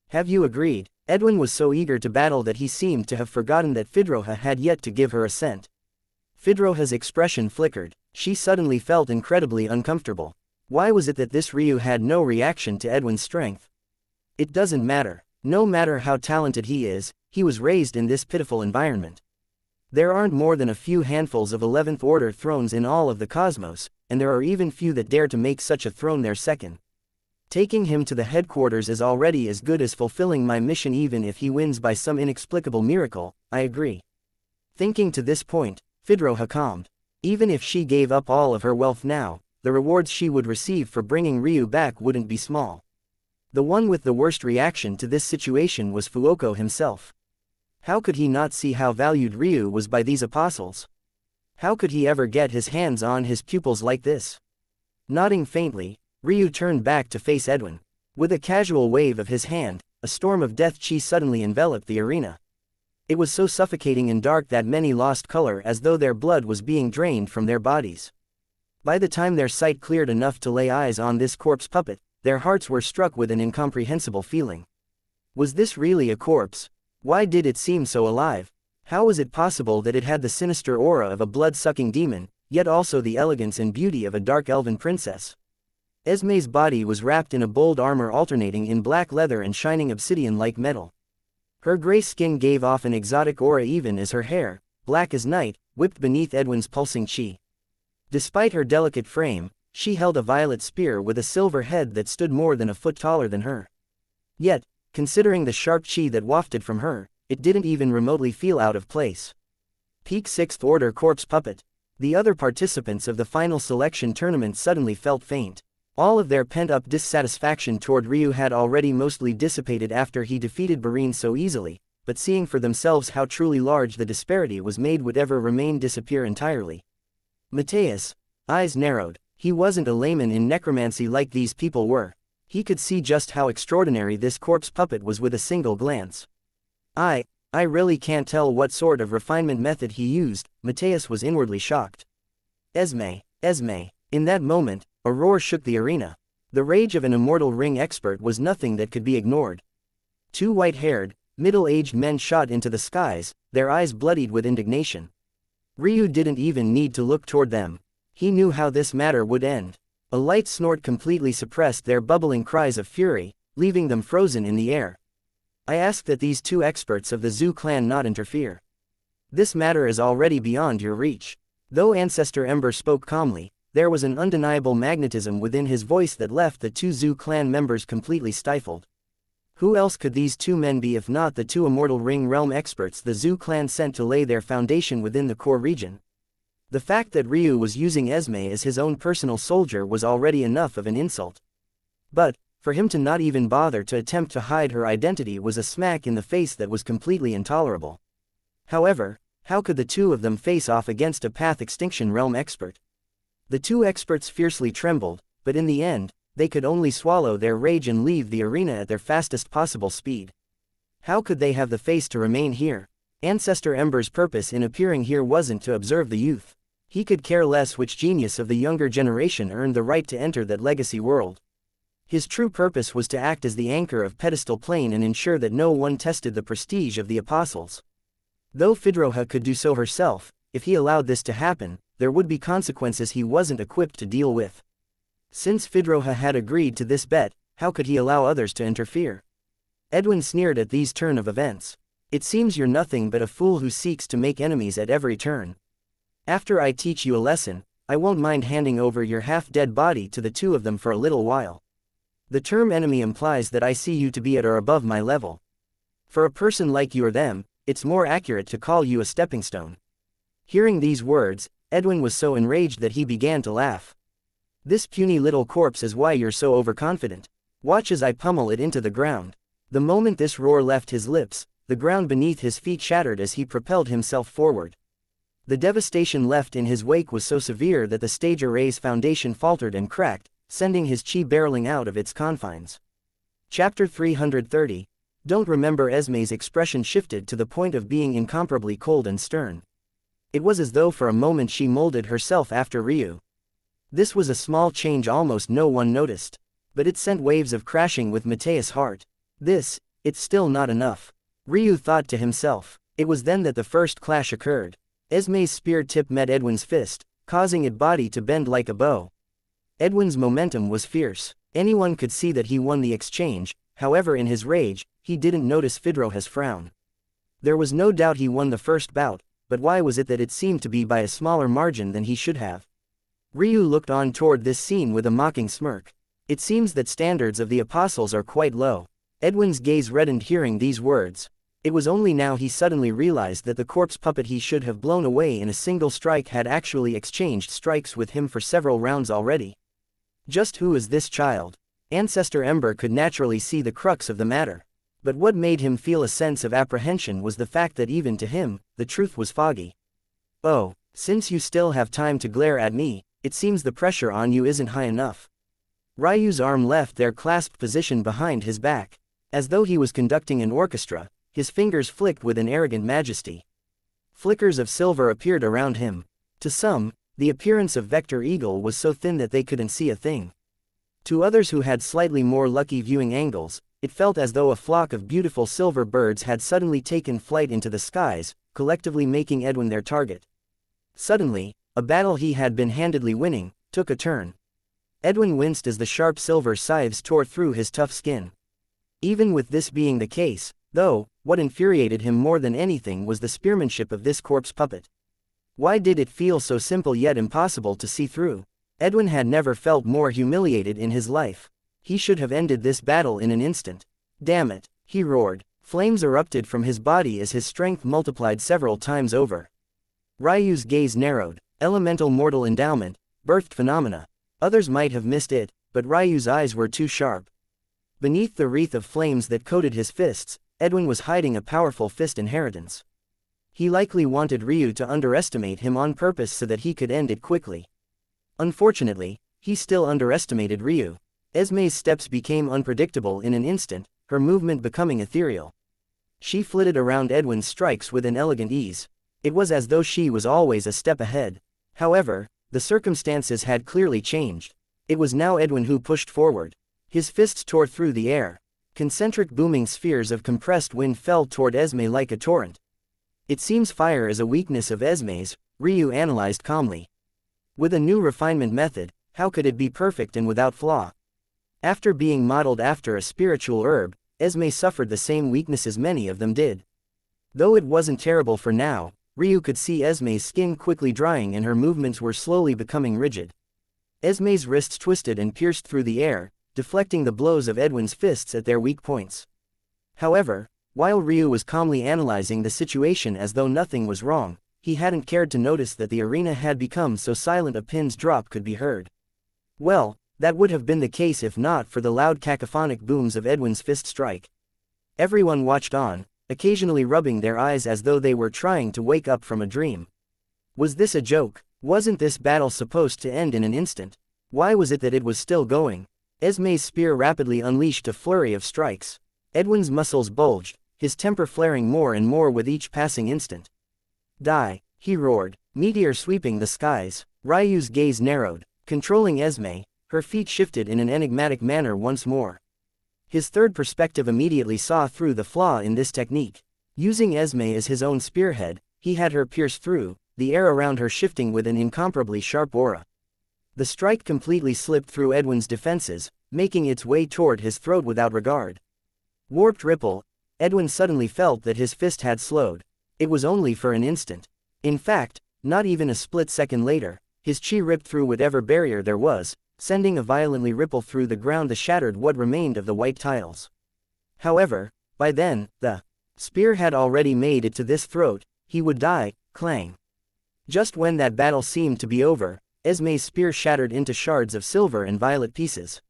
Have you agreed? Edwin was so eager to battle that he seemed to have forgotten that Fidroha had yet to give her assent. Fidroha's expression flickered. She suddenly felt incredibly uncomfortable. Why was it that this Ryu had no reaction to Edwin's strength? It doesn't matter. No matter how talented he is, he was raised in this pitiful environment. There aren't more than a few handfuls of 11th order thrones in all of the cosmos, and there are even few that dare to make such a throne their second. Taking him to the headquarters is already as good as fulfilling my mission. Even if he wins by some inexplicable miracle, I agree. Thinking to this point, Fidroha calmed. Even if she gave up all of her wealth now, the rewards she would receive for bringing Ryu back wouldn't be small. The one with the worst reaction to this situation was Fuoko himself. How could he not see how valued Ryu was by these apostles? How could he ever get his hands on his pupils like this? Nodding faintly, Ryu turned back to face Edwin. With a casual wave of his hand, a storm of death chi suddenly enveloped the arena. It was so suffocating and dark that many lost color as though their blood was being drained from their bodies. By the time their sight cleared enough to lay eyes on this corpse puppet, their hearts were struck with an incomprehensible feeling. Was this really a corpse? Why did it seem so alive? How was it possible that it had the sinister aura of a blood-sucking demon, yet also the elegance and beauty of a dark elven princess? Esme's body was wrapped in a bold armor alternating in black leather and shining obsidian-like metal. Her gray skin gave off an exotic aura even as her hair, black as night, whipped beneath Edwin's pulsing chi. Despite her delicate frame, she held a violet spear with a silver head that stood more than a foot taller than her. Yet, considering the sharp chi that wafted from her, it didn't even remotely feel out of place. Peak 6th Order Corpse Puppet. The other participants of the final selection tournament suddenly felt faint. All of their pent-up dissatisfaction toward Ryu had already mostly dissipated after he defeated Barine so easily, but seeing for themselves how truly large the disparity was made would ever remain disappear entirely. Mateus, eyes narrowed. He wasn't a layman in necromancy like these people were. He could see just how extraordinary this corpse puppet was with a single glance. I really can't tell what sort of refinement method he used. Mateus was inwardly shocked. Esme. In that moment, a roar shook the arena. The rage of an immortal ring expert was nothing that could be ignored. Two white-haired, middle-aged men shot into the skies, their eyes bloodied with indignation. Ryu didn't even need to look toward them. He knew how this matter would end. A light snort completely suppressed their bubbling cries of fury, leaving them frozen in the air. I ask that these two experts of the Zhu clan not interfere. This matter is already beyond your reach. Though Ancestor Ember spoke calmly, there was an undeniable magnetism within his voice that left the two Zhu clan members completely stifled. Who else could these two men be if not the two immortal ring realm experts the Zhu clan sent to lay their foundation within the core region? The fact that Ryu was using Esme as his own personal soldier was already enough of an insult. But, for him to not even bother to attempt to hide her identity was a smack in the face that was completely intolerable. However, how could the two of them face off against a Path Extinction Realm expert? The two experts fiercely trembled, but in the end, they could only swallow their rage and leave the arena at their fastest possible speed. How could they have the face to remain here? Ancestor Ember's purpose in appearing here wasn't to observe the youth. He could care less which genius of the younger generation earned the right to enter that legacy world. His true purpose was to act as the anchor of Pedestal Plane and ensure that no one tested the prestige of the apostles. Though Fidroha could do so herself, if he allowed this to happen, there would be consequences he wasn't equipped to deal with. Since Fidroha had agreed to this bet, how could he allow others to interfere? Edwin sneered at these turn of events. It seems you're nothing but a fool who seeks to make enemies at every turn. After I teach you a lesson, I won't mind handing over your half-dead body to the two of them for a little while. The term enemy implies that I see you to be at or above my level. For a person like you or them, it's more accurate to call you a stepping stone. Hearing these words, Edwin was so enraged that he began to laugh. This puny little corpse is why you're so overconfident. Watch as I pummel it into the ground. The moment this roar left his lips, the ground beneath his feet shattered as he propelled himself forward. The devastation left in his wake was so severe that the stage array's foundation faltered and cracked, sending his chi barreling out of its confines. Chapter 330. Don't remember. Esme's expression shifted to the point of being incomparably cold and stern. It was as though for a moment she molded herself after Ryu. This was a small change almost no one noticed, but it sent waves of crashing with Mateus' heart. It's still not enough, Ryu thought to himself. It was then that the first clash occurred. Esme's spear tip met Edwin's fist, causing its body to bend like a bow. Edwin's momentum was fierce. Anyone could see that he won the exchange, however in his rage, he didn't notice Fidroha's frown. There was no doubt he won the first bout, but why was it that it seemed to be by a smaller margin than he should have? Ryu looked on toward this scene with a mocking smirk. It seems that standards of the apostles are quite low. Edwin's gaze reddened hearing these words. It was only now he suddenly realized that the corpse puppet he should have blown away in a single strike had actually exchanged strikes with him for several rounds already. Just who is this child? Ancestor Ember could naturally see the crux of the matter. But what made him feel a sense of apprehension was the fact that even to him, the truth was foggy. Oh, since you still have time to glare at me, it seems the pressure on you isn't high enough. Ryu's arm left their clasped position behind his back. As though he was conducting an orchestra, his fingers flicked with an arrogant majesty. Flickers of silver appeared around him. To some, the appearance of Vector Eagle was so thin that they couldn't see a thing. To others who had slightly more lucky viewing angles, it felt as though a flock of beautiful silver birds had suddenly taken flight into the skies, collectively making Edwin their target. Suddenly, a battle he had been handedly winning, took a turn. Edwin winced as the sharp silver scythes tore through his tough skin. Even with this being the case, though, what infuriated him more than anything was the spearmanship of this corpse puppet. Why did it feel so simple yet impossible to see through? Edwin had never felt more humiliated in his life. He should have ended this battle in an instant. Damn it, he roared. Flames erupted from his body as his strength multiplied several times over. Ryu's gaze narrowed. Elemental mortal endowment, birthed phenomena. Others might have missed it, but Ryu's eyes were too sharp. Beneath the wreath of flames that coated his fists, Edwin was hiding a powerful fist inheritance. He likely wanted Ryu to underestimate him on purpose so that he could end it quickly. Unfortunately, he still underestimated Ryu. Esme's steps became unpredictable in an instant, her movement becoming ethereal. She flitted around Edwin's strikes with an elegant ease. It was as though she was always a step ahead. However, the circumstances had clearly changed. It was now Edwin who pushed forward. His fists tore through the air. Concentric booming spheres of compressed wind fell toward Esme like a torrent. It seems fire is a weakness of Esme's, Ryu analyzed calmly. With a new refinement method, how could it be perfect and without flaw? After being modeled after a spiritual herb, Esme suffered the same weaknesses many of them did. Though it wasn't terrible for now, Ryu could see Esme's skin quickly drying and her movements were slowly becoming rigid. Esme's wrists twisted and pierced through the air, deflecting the blows of Edwin's fists at their weak points. However, while Ryu was calmly analyzing the situation as though nothing was wrong, he hadn't cared to notice that the arena had become so silent a pin's drop could be heard. Well, that would have been the case if not for the loud cacophonic booms of Edwin's fist strike. Everyone watched on, occasionally rubbing their eyes as though they were trying to wake up from a dream. Was this a joke? Wasn't this battle supposed to end in an instant? Why was it that it was still going? Esme's spear rapidly unleashed a flurry of strikes. Edwin's muscles bulged, his temper flaring more and more with each passing instant. Die, he roared, meteor sweeping the skies. Ryu's gaze narrowed. Controlling Esme, her feet shifted in an enigmatic manner once more. His third perspective immediately saw through the flaw in this technique. Using Esme as his own spearhead, he had her pierce through, the air around her shifting with an incomparably sharp aura. The strike completely slipped through Edwin's defenses, making its way toward his throat without regard. Warped ripple. Edwin suddenly felt that his fist had slowed. It was only for an instant. In fact, not even a split second later, his chi ripped through whatever barrier there was, sending a violently ripple through the ground that shattered what remained of the white tiles. However, by then, the spear had already made it to this throat. He would die. Clang. Just when that battle seemed to be over, Esme's spear shattered into shards of silver and violet pieces.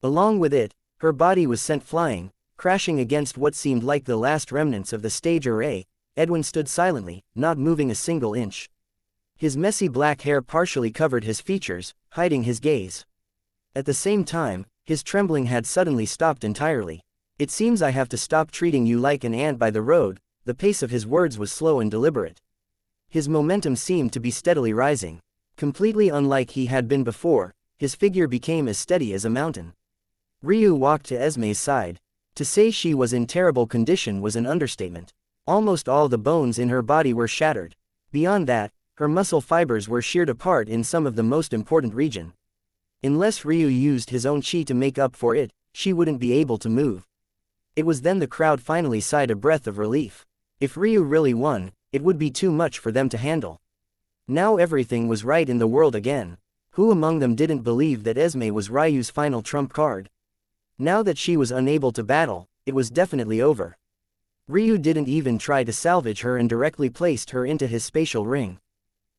Along with it, her body was sent flying, crashing against what seemed like the last remnants of the stage array. Edwin stood silently, not moving a single inch. His messy black hair partially covered his features, hiding his gaze. At the same time, his trembling had suddenly stopped entirely. It seems I have to stop treating you like an ant by the road. The pace of his words was slow and deliberate. His momentum seemed to be steadily rising. Completely unlike he had been before, his figure became as steady as a mountain. Ryu walked to Esme's side. To say she was in terrible condition was an understatement. Almost all the bones in her body were shattered. Beyond that, her muscle fibers were sheared apart in some of the most important region. Unless Ryu used his own chi to make up for it, she wouldn't be able to move. It was then the crowd finally sighed a breath of relief. If Ryu really won, it would be too much for them to handle. Now everything was right in the world again. Who among them didn't believe that Esme was Ryu's final trump card? Now that she was unable to battle, it was definitely over. Ryu didn't even try to salvage her and directly placed her into his spatial ring.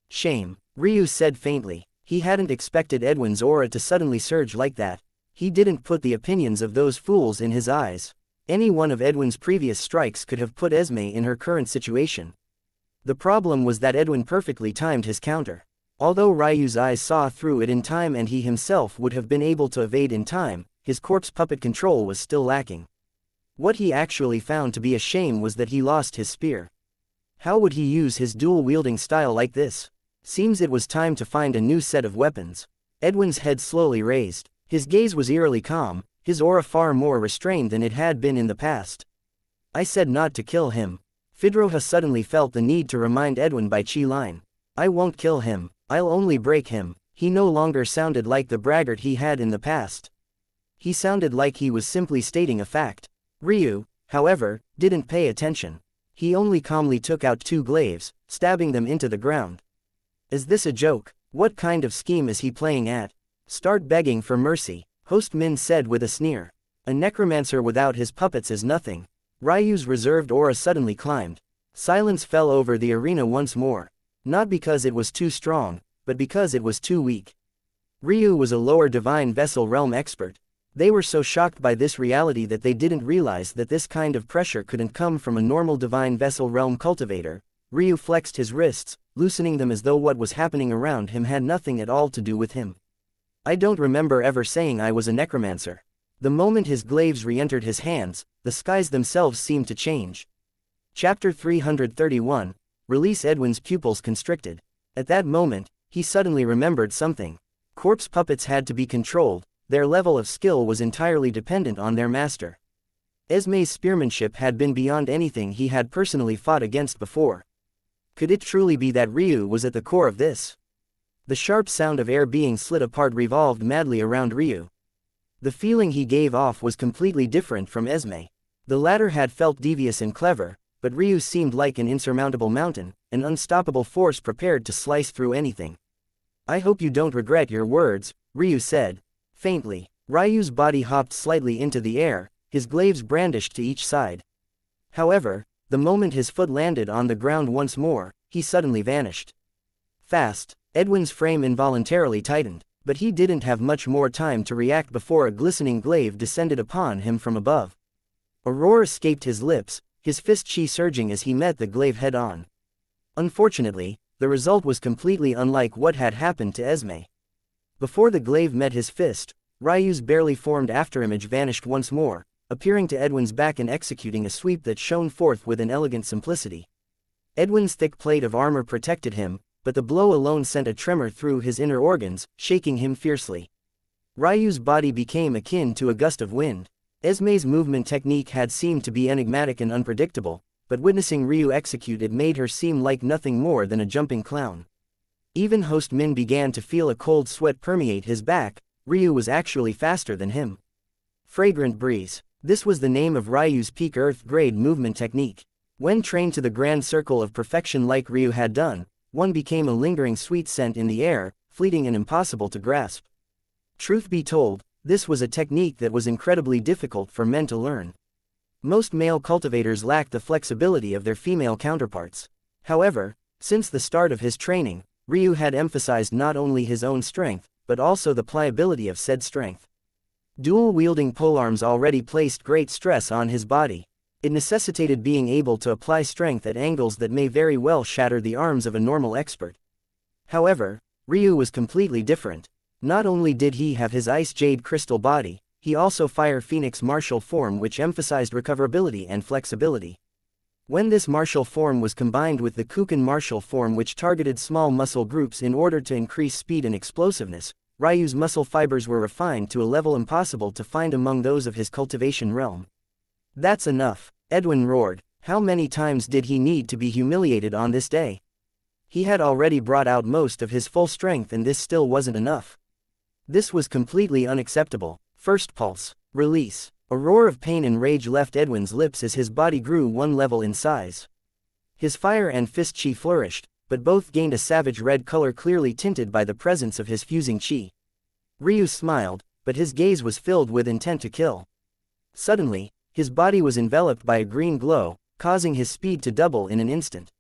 Shame, Ryu said faintly. He hadn't expected Edwin's aura to suddenly surge like that. He didn't put the opinions of those fools in his eyes. Any one of Edwin's previous strikes could have put Esme in her current situation. The problem was that Edwin perfectly timed his counter. Although Ryu's eyes saw through it in time and he himself would have been able to evade in time, his corpse puppet control was still lacking. What he actually found to be a shame was that he lost his spear. How would he use his dual-wielding style like this? Seems it was time to find a new set of weapons. Edwin's head slowly raised. His gaze was eerily calm, his aura far more restrained than it had been in the past. I said not to kill him. Fidroha suddenly felt the need to remind Edwin by chi line. I won't kill him, I'll only break him. He no longer sounded like the braggart he had in the past. He sounded like he was simply stating a fact. Ryu, however, didn't pay attention. He only calmly took out two glaives, stabbing them into the ground. Is this a joke? What kind of scheme is he playing at? Start begging for mercy, Host Min said with a sneer. A necromancer without his puppets is nothing. Ryu's reserved aura suddenly climbed. Silence fell over the arena once more. Not because it was too strong, but because it was too weak. Ryu was a lower divine vessel realm expert. They were so shocked by this reality that they didn't realize that this kind of pressure couldn't come from a normal divine vessel realm cultivator. Ryu flexed his wrists, loosening them as though what was happening around him had nothing at all to do with him. I don't remember ever saying I was a necromancer. The moment his glaives re-entered his hands, the skies themselves seemed to change. Chapter 331, Release. Edwin's pupils constricted. At that moment, he suddenly remembered something. Corpse puppets had to be controlled, their level of skill was entirely dependent on their master. Esme's spearmanship had been beyond anything he had personally fought against before. Could it truly be that Ryu was at the core of this? The sharp sound of air being slit apart revolved madly around Ryu. The feeling he gave off was completely different from Esme. The latter had felt devious and clever, but Ryu seemed like an insurmountable mountain, an unstoppable force prepared to slice through anything. I hope you don't regret your words, Ryu said. Faintly, Ryu's body hopped slightly into the air, his glaives brandished to each side. However, the moment his foot landed on the ground once more, he suddenly vanished. Fast, Edwin's frame involuntarily tightened, but he didn't have much more time to react before a glistening glaive descended upon him from above. A roar escaped his lips, his fist chi surging as he met the glaive head-on. Unfortunately, the result was completely unlike what had happened to Esme. Before the glaive met his fist, Ryu's barely formed afterimage vanished once more, appearing to Edwin's back and executing a sweep that shone forth with an elegant simplicity. Edwin's thick plate of armor protected him, but the blow alone sent a tremor through his inner organs, shaking him fiercely. Ryu's body became akin to a gust of wind. Esme's movement technique had seemed to be enigmatic and unpredictable, but witnessing Ryu execute it made her seem like nothing more than a jumping clown. Even Host Min began to feel a cold sweat permeate his back. Ryu was actually faster than him. Fragrant breeze. This was the name of Ryu's peak Earth grade movement technique. When trained to the grand circle of perfection like Ryu had done, one became a lingering sweet scent in the air, fleeting and impossible to grasp. Truth be told, this was a technique that was incredibly difficult for men to learn. Most male cultivators lacked the flexibility of their female counterparts. However, since the start of his training, Ryu had emphasized not only his own strength, but also the pliability of said strength. Dual-wielding polearms already placed great stress on his body. It necessitated being able to apply strength at angles that may very well shatter the arms of a normal expert. However, Ryu was completely different. Not only did he have his ice jade crystal body, he also fire phoenix martial form which emphasized recoverability and flexibility. When this martial form was combined with the Kukan martial form which targeted small muscle groups in order to increase speed and explosiveness, Ryu's muscle fibers were refined to a level impossible to find among those of his cultivation realm. That's enough, Edwin roared. How many times did he need to be humiliated on this day? He had already brought out most of his full strength and this still wasn't enough. This was completely unacceptable. First pulse, release. A roar of pain and rage left Edwin's lips as his body grew one level in size. His fire and fist chi flourished, but both gained a savage red color clearly tinted by the presence of his fusing chi. Ryu smiled, but his gaze was filled with intent to kill. Suddenly, his body was enveloped by a green glow, causing his speed to double in an instant.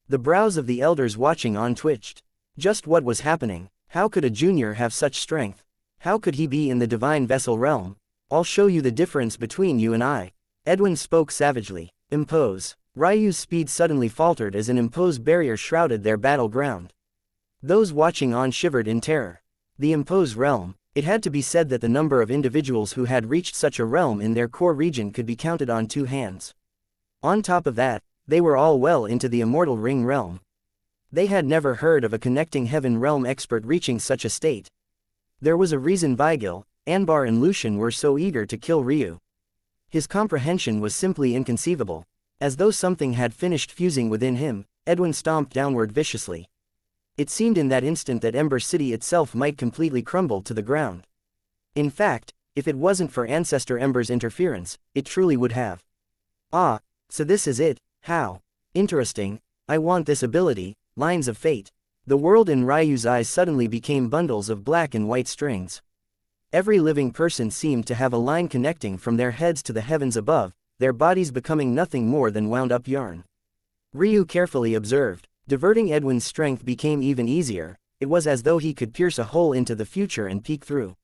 The brows of the elders watching on twitched. Just what was happening? How could a junior have such strength? How could he be in the divine vessel realm? I'll show you the difference between you and I. Edwin spoke savagely. Impose. Ryu's speed suddenly faltered as an imposed barrier shrouded their battleground. Those watching on shivered in terror. The imposed realm. It had to be said that the number of individuals who had reached such a realm in their core region could be counted on two hands. On top of that, they were all well into the immortal ring realm. They had never heard of a connecting heaven realm expert reaching such a state. There was a reason Vigil, Anbar and Lucian were so eager to kill Ryu. His comprehension was simply inconceivable. As though something had finished fusing within him, Edwin stomped downward viciously. It seemed in that instant that Ember City itself might completely crumble to the ground. In fact, if it wasn't for Ancestor Ember's interference, it truly would have. Ah, so this is it, how? Interesting, I want this ability, Lines of Fate. The world in Ryu's eyes suddenly became bundles of black and white strings. Every living person seemed to have a line connecting from their heads to the heavens above, their bodies becoming nothing more than wound-up yarn. Ryu carefully observed. Diverting Edwin's strength became even easier. It was as though he could pierce a hole into the future and peek through.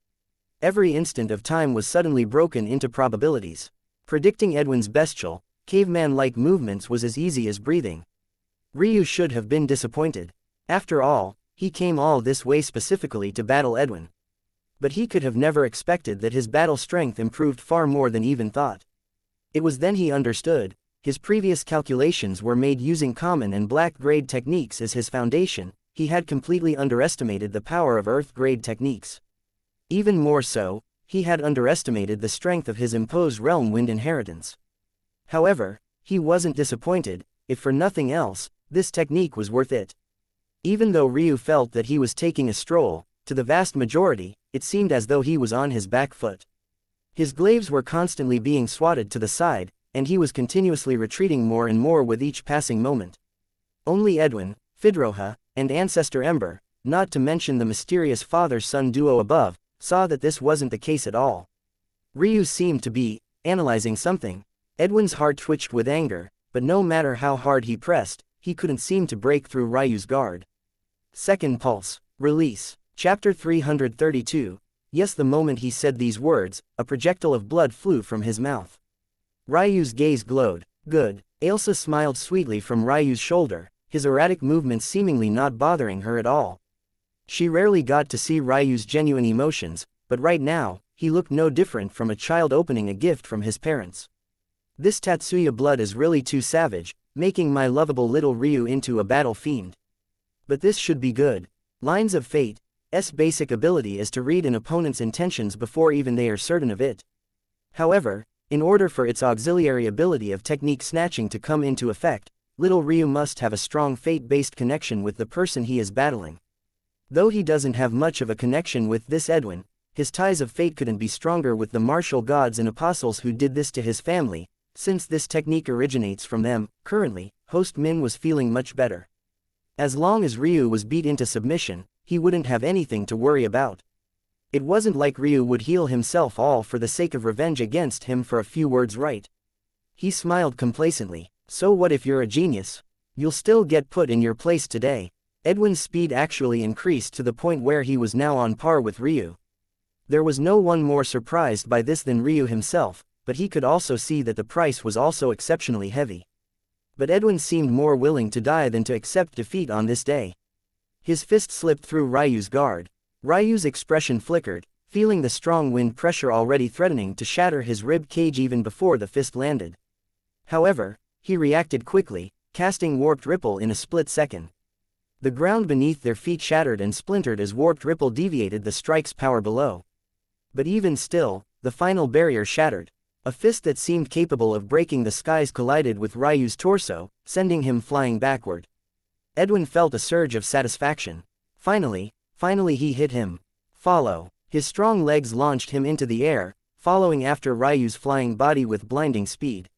Every instant of time was suddenly broken into probabilities. Predicting Edwin's bestial, caveman-like movements was as easy as breathing. Ryu should have been disappointed. After all, he came all this way specifically to battle Edwin. But he could have never expected that his battle strength improved far more than even thought. It was then he understood. His previous calculations were made using common and black-grade techniques as his foundation. He had completely underestimated the power of earth-grade techniques. Even more so, he had underestimated the strength of his imposed realm wind inheritance. However, he wasn't disappointed. If for nothing else, this technique was worth it. Even though Ryu felt that he was taking a stroll, to the vast majority, it seemed as though he was on his back foot. His glaives were constantly being swatted to the side, and he was continuously retreating more and more with each passing moment. Only Edwin, Fidroha, and Ancestor Ember, not to mention the mysterious father-son duo above, saw that this wasn't the case at all. Ryu seemed to be analyzing something. Edwin's heart twitched with anger, but no matter how hard he pressed, he couldn't seem to break through Ryu's guard. Second pulse. Release. Chapter 332. Yes, the moment he said these words, a projectile of blood flew from his mouth. Ryu's gaze glowed. Good. Ailsa smiled sweetly from Ryu's shoulder, his erratic movements seemingly not bothering her at all. She rarely got to see Ryu's genuine emotions, but right now, he looked no different from a child opening a gift from his parents. This Tatsuya blood is really too savage, making my lovable little Ryu into a battle fiend. But this should be good. Lines of Fate's basic ability is to read an opponent's intentions before even they are certain of it. However, in order for its auxiliary ability of technique snatching to come into effect, little Ryu must have a strong fate-based connection with the person he is battling. Though he doesn't have much of a connection with this Edwin, his ties of fate couldn't be stronger with the martial gods and apostles who did this to his family. Since this technique originates from them, currently, host Min was feeling much better. As long as Ryu was beat into submission, he wouldn't have anything to worry about. It wasn't like Ryu would heal himself all for the sake of revenge against him for a few words right. He smiled complacently. So what if you're a genius? You'll still get put in your place today. Edwin's speed actually increased to the point where he was now on par with Ryu. There was no one more surprised by this than Ryu himself, but he could also see that the price was also exceptionally heavy. But Edwin seemed more willing to die than to accept defeat on this day. His fist slipped through Ryu's guard. Ryu's expression flickered, feeling the strong wind pressure already threatening to shatter his rib cage even before the fist landed. However, he reacted quickly, casting Warped Ripple in a split second. The ground beneath their feet shattered and splintered as Warped Ripple deviated the strike's power below. But even still, the final barrier shattered. A fist that seemed capable of breaking the skies collided with Ryu's torso, sending him flying backward. Edwin felt a surge of satisfaction. Finally he hit him. Follow. His strong legs launched him into the air, following after Ryu's flying body with blinding speed.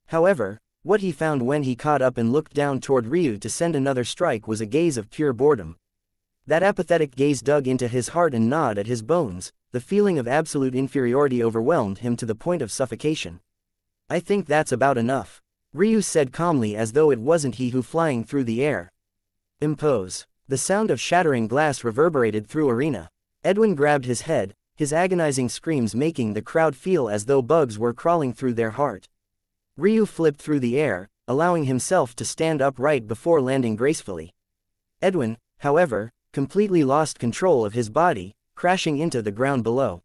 However, what he found when he caught up and looked down toward Ryu to send another strike was a gaze of pure boredom. That apathetic gaze dug into his heart and gnawed at his bones. The feeling of absolute inferiority overwhelmed him to the point of suffocation. I think that's about enough, Ryu said calmly as though it wasn't he who flying through the air. Impose. The sound of shattering glass reverberated through arena. Edwin grabbed his head, his agonizing screams making the crowd feel as though bugs were crawling through their heart. Ryu flipped through the air, allowing himself to stand upright before landing gracefully. Edwin, however, completely lost control of his body, crashing into the ground below.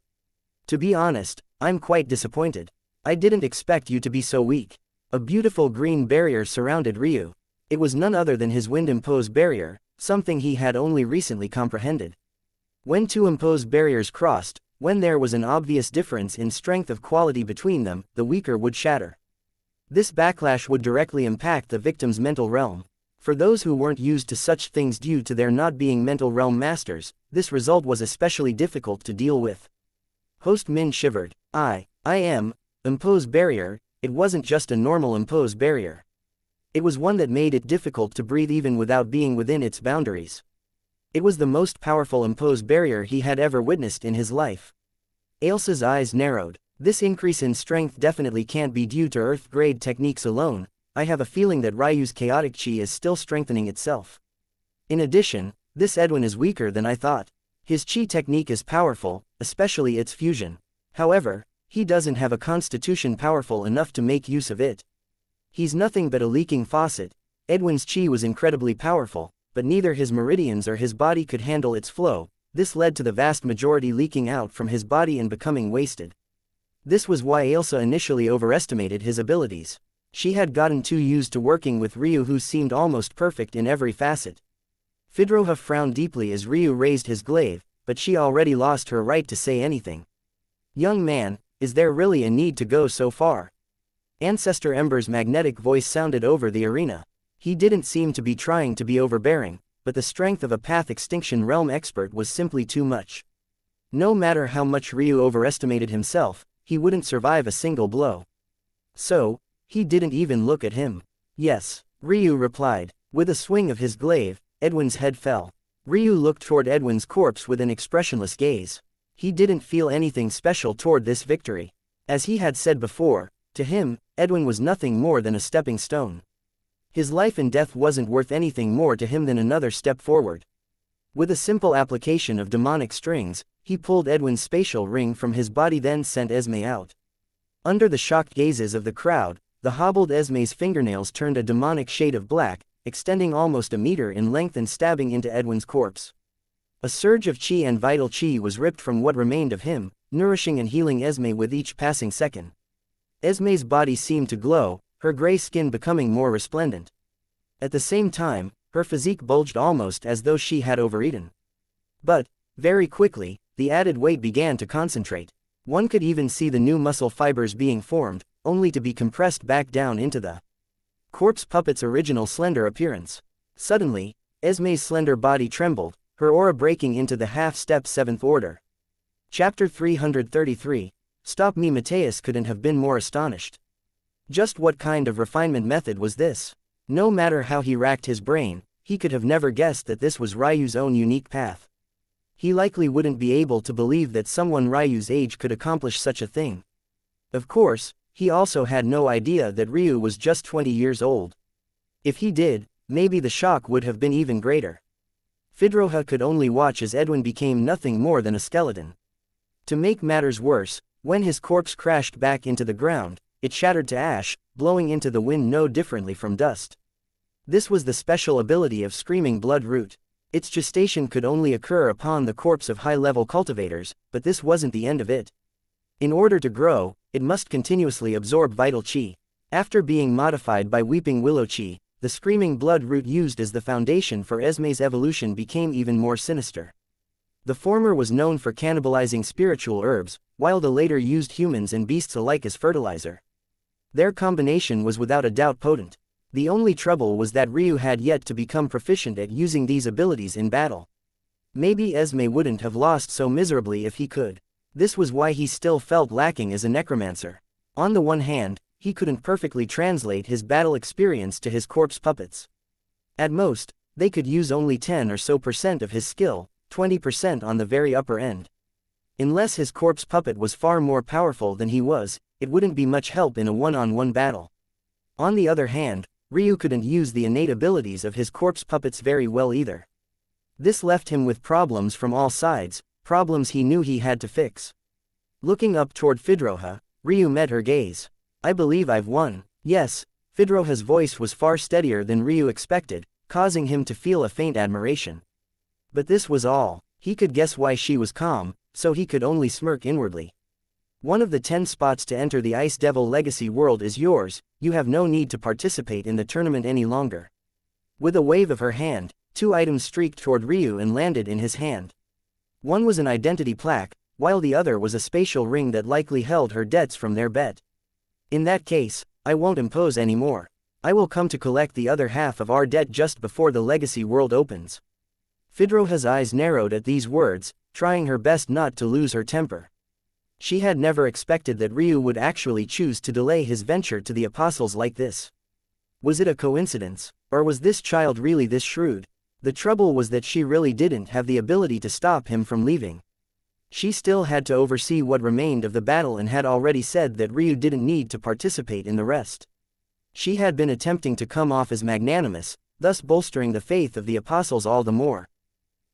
To be honest, I'm quite disappointed. I didn't expect you to be so weak. A beautiful green barrier surrounded Ryu. It was none other than his wind-imposed barrier, something he had only recently comprehended. When two imposed barriers crossed, when there was an obvious difference in strength of quality between them, the weaker would shatter. This backlash would directly impact the victim's mental realm. For those who weren't used to such things due to their not being mental realm masters, this result was especially difficult to deal with. Host Min shivered. Imposed barrier. It wasn't just a normal imposed barrier. It was one that made it difficult to breathe even without being within its boundaries. It was the most powerful imposed barrier he had ever witnessed in his life. Ailsa's eyes narrowed. This increase in strength definitely can't be due to Earth-grade techniques alone. I have a feeling that Ryu's chaotic chi is still strengthening itself. In addition, this Edwin is weaker than I thought. His chi technique is powerful, especially its fusion. However, he doesn't have a constitution powerful enough to make use of it. He's nothing but a leaking faucet. Edwin's chi was incredibly powerful, but neither his meridians or his body could handle its flow. This led to the vast majority leaking out from his body and becoming wasted. This was why Ailsa initially overestimated his abilities. She had gotten too used to working with Ryu, who seemed almost perfect in every facet. Fidroha frowned deeply as Ryu raised his glaive, but she already lost her right to say anything. Young man, is there really a need to go so far? Ancestor Ember's magnetic voice sounded over the arena. He didn't seem to be trying to be overbearing, but the strength of a Path Extinction Realm expert was simply too much. No matter how much Ryu overestimated himself, he wouldn't survive a single blow. So, he didn't even look at him. Yes, Ryu replied. With a swing of his glaive, Edwin's head fell. Ryu looked toward Edwin's corpse with an expressionless gaze. He didn't feel anything special toward this victory. As he had said before, to him, Edwin was nothing more than a stepping stone. His life and death wasn't worth anything more to him than another step forward. With a simple application of demonic strings, he pulled Edwin's spatial ring from his body, then sent Esme out. Under the shocked gazes of the crowd, the hobbled Esme's fingernails turned a demonic shade of black, extending almost a meter in length and stabbing into Edwin's corpse. A surge of chi and vital chi was ripped from what remained of him, nourishing and healing Esme with each passing second. Esme's body seemed to glow, her gray skin becoming more resplendent. At the same time, her physique bulged almost as though she had overeaten. But, very quickly, the added weight began to concentrate. One could even see the new muscle fibers being formed, only to be compressed back down into the corpse puppet's original slender appearance. Suddenly, Esme's slender body trembled, her aura breaking into the half-step seventh order. Chapter 333. Stop me. Mateus couldn't have been more astonished. Just what kind of refinement method was this? No matter how he racked his brain, he could have never guessed that this was Ryu's own unique path. He likely wouldn't be able to believe that someone Ryu's age could accomplish such a thing. Of course, he also had no idea that Ryu was just 20 years old. If he did, maybe the shock would have been even greater. Fedroha could only watch as Edwin became nothing more than a skeleton. To make matters worse, when his corpse crashed back into the ground, it shattered to ash, blowing into the wind no differently from dust. This was the special ability of Screaming Blood Root. Its gestation could only occur upon the corpse of high-level cultivators, but this wasn't the end of it. In order to grow, it must continuously absorb vital chi. After being modified by Weeping Willow Chi, the Screaming Blood Root used as the foundation for Esme's evolution became even more sinister. The former was known for cannibalizing spiritual herbs, while the later used humans and beasts alike as fertilizer. Their combination was without a doubt potent. The only trouble was that Ryu had yet to become proficient at using these abilities in battle. Maybe Esme wouldn't have lost so miserably if he could. This was why he still felt lacking as a necromancer. On the one hand, he couldn't perfectly translate his battle experience to his corpse puppets. At most, they could use only 10% or so of his skill, 20% on the very upper end. Unless his corpse puppet was far more powerful than he was, it wouldn't be much help in a one-on-one battle. On the other hand, Ryu couldn't use the innate abilities of his corpse puppets very well either. This left him with problems from all sides, problems he knew he had to fix. Looking up toward Fedroha, Ryu met her gaze. "I believe I've won." "Yes." Fedroha's voice was far steadier than Ryu expected, causing him to feel a faint admiration. But this was all. He could guess why she was calm, so he could only smirk inwardly. "One of the 10 spots to enter the Ice Devil Legacy world is yours. You have no need to participate in the tournament any longer." With a wave of her hand, 2 items streaked toward Ryu and landed in his hand. One was an identity plaque, while the other was a spatial ring that likely held her debts from their bet. "In that case, I won't impose anymore. I will come to collect the other half of our debt just before the Legacy world opens." Fedroha's eyes narrowed at these words, trying her best not to lose her temper. She had never expected that Ryu would actually choose to delay his venture to the apostles like this. Was it a coincidence, or was this child really this shrewd? The trouble was that she really didn't have the ability to stop him from leaving. She still had to oversee what remained of the battle and had already said that Ryu didn't need to participate in the rest. She had been attempting to come off as magnanimous, thus bolstering the faith of the apostles all the more.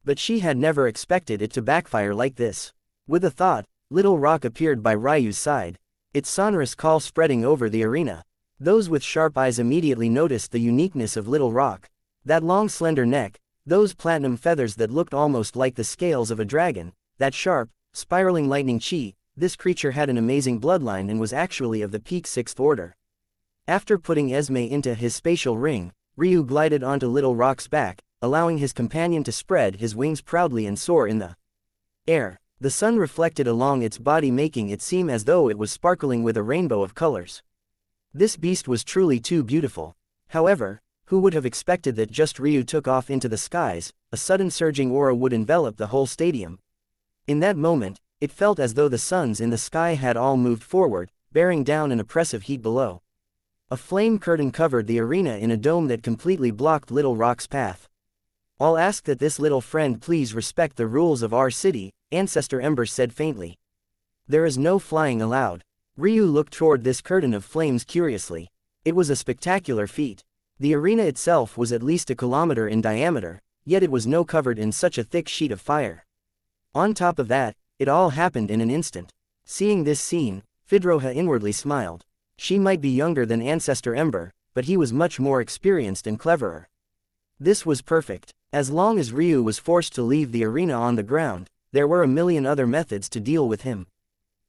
But she had never expected it to backfire like this. With a thought, Little Rock appeared by Ryu's side, its sonorous call spreading over the arena. Those with sharp eyes immediately noticed the uniqueness of Little Rock. That long slender neck, those platinum feathers that looked almost like the scales of a dragon, that sharp, spiraling lightning chi. This creature had an amazing bloodline and was actually of the peak 6th order. After putting Esme into his spatial ring, Ryu glided onto Little Rock's back, allowing his companion to spread his wings proudly and soar in the air. The sun reflected along its body, making it seem as though it was sparkling with a rainbow of colors. This beast was truly too beautiful. However, who would have expected that just Ryu took off into the skies, a sudden surging aura would envelop the whole stadium. In that moment, it felt as though the suns in the sky had all moved forward, bearing down an oppressive heat below. A flame curtain covered the arena in a dome that completely blocked Little Rock's path. "I'll ask that this little friend please respect the rules of our city," Ancestor Ember said faintly. "There is no flying allowed." Ryu looked toward this curtain of flames curiously. It was a spectacular feat. The arena itself was at least 1 kilometer in diameter, yet it was no covered in such a thick sheet of fire. On top of that, it all happened in an instant. Seeing this scene, Fedroha inwardly smiled. She might be younger than Ancestor Ember, but he was much more experienced and cleverer. This was perfect. As long as Ryu was forced to leave the arena on the ground, there were a million other methods to deal with him.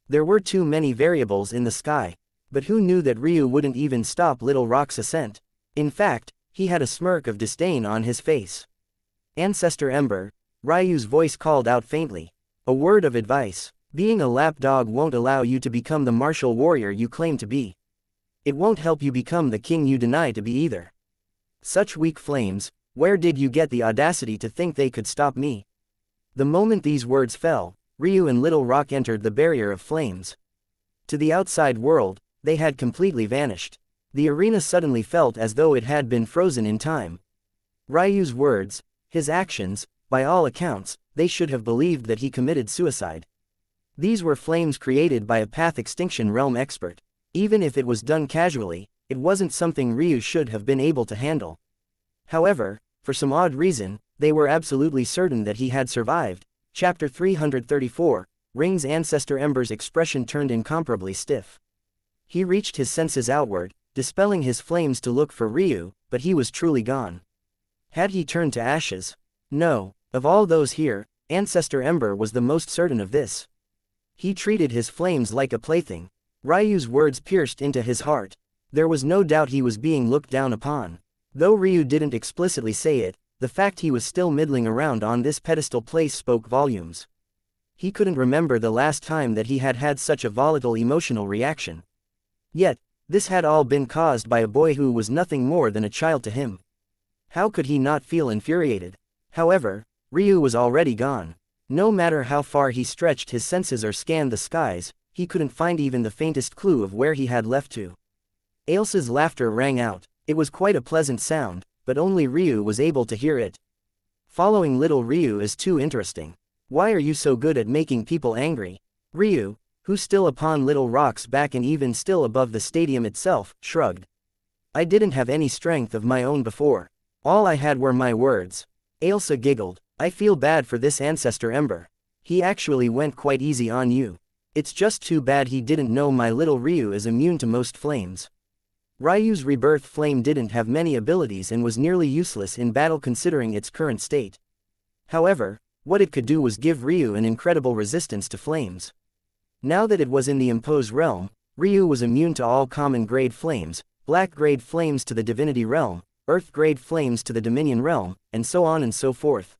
There were too many variables in the sky, but who knew that Ryu wouldn't even stop Little Rock's ascent? In fact, he had a smirk of disdain on his face. "Ancestor Ember," Ryu's voice called out faintly. "A word of advice. Being a lapdog won't allow you to become the martial warrior you claim to be. It won't help you become the king you deny to be either. Such weak flames, where did you get the audacity to think they could stop me?" The moment these words fell, Ryu and Little Rock entered the barrier of flames. To the outside world, they had completely vanished. The arena suddenly felt as though it had been frozen in time. Ryu's words, his actions, by all accounts, they should have believed that he committed suicide. These were flames created by a path extinction realm expert. Even if it was done casually, it wasn't something Ryu should have been able to handle. However, for some odd reason, they were absolutely certain that he had survived. Chapter 334, Ring's ancestor Ember's expression turned incomparably stiff. He reached his senses outward, dispelling his flames to look for Ryu, but he was truly gone. Had he turned to ashes? No. Of all those here, Ancestor Ember was the most certain of this. He treated his flames like a plaything. Ryu's words pierced into his heart. There was no doubt he was being looked down upon. Though Ryu didn't explicitly say it, the fact he was still middling around on this pedestal place spoke volumes. He couldn't remember the last time that he had had such a volatile emotional reaction. Yet, this had all been caused by a boy who was nothing more than a child to him. How could he not feel infuriated? However, Ryu was already gone. No matter how far he stretched his senses or scanned the skies, he couldn't find even the faintest clue of where he had left to. Ailsa's laughter rang out. It was quite a pleasant sound, but only Ryu was able to hear it. Following little Ryu is too interesting. Why are you so good at making people angry? Ryu, who still upon Little Rock's back and even still above the stadium itself, shrugged. I didn't have any strength of my own before. All I had were my words. Ailsa giggled. I feel bad for this Ancestor Ember. He actually went quite easy on you. It's just too bad he didn't know my little Ryu is immune to most flames. Ryu's rebirth flame didn't have many abilities and was nearly useless in battle considering its current state. However, what it could do was give Ryu an incredible resistance to flames. Now that it was in the imposed realm, Ryu was immune to all common grade flames, black grade flames to the divinity realm, earth grade flames to the dominion realm, and so on and so forth.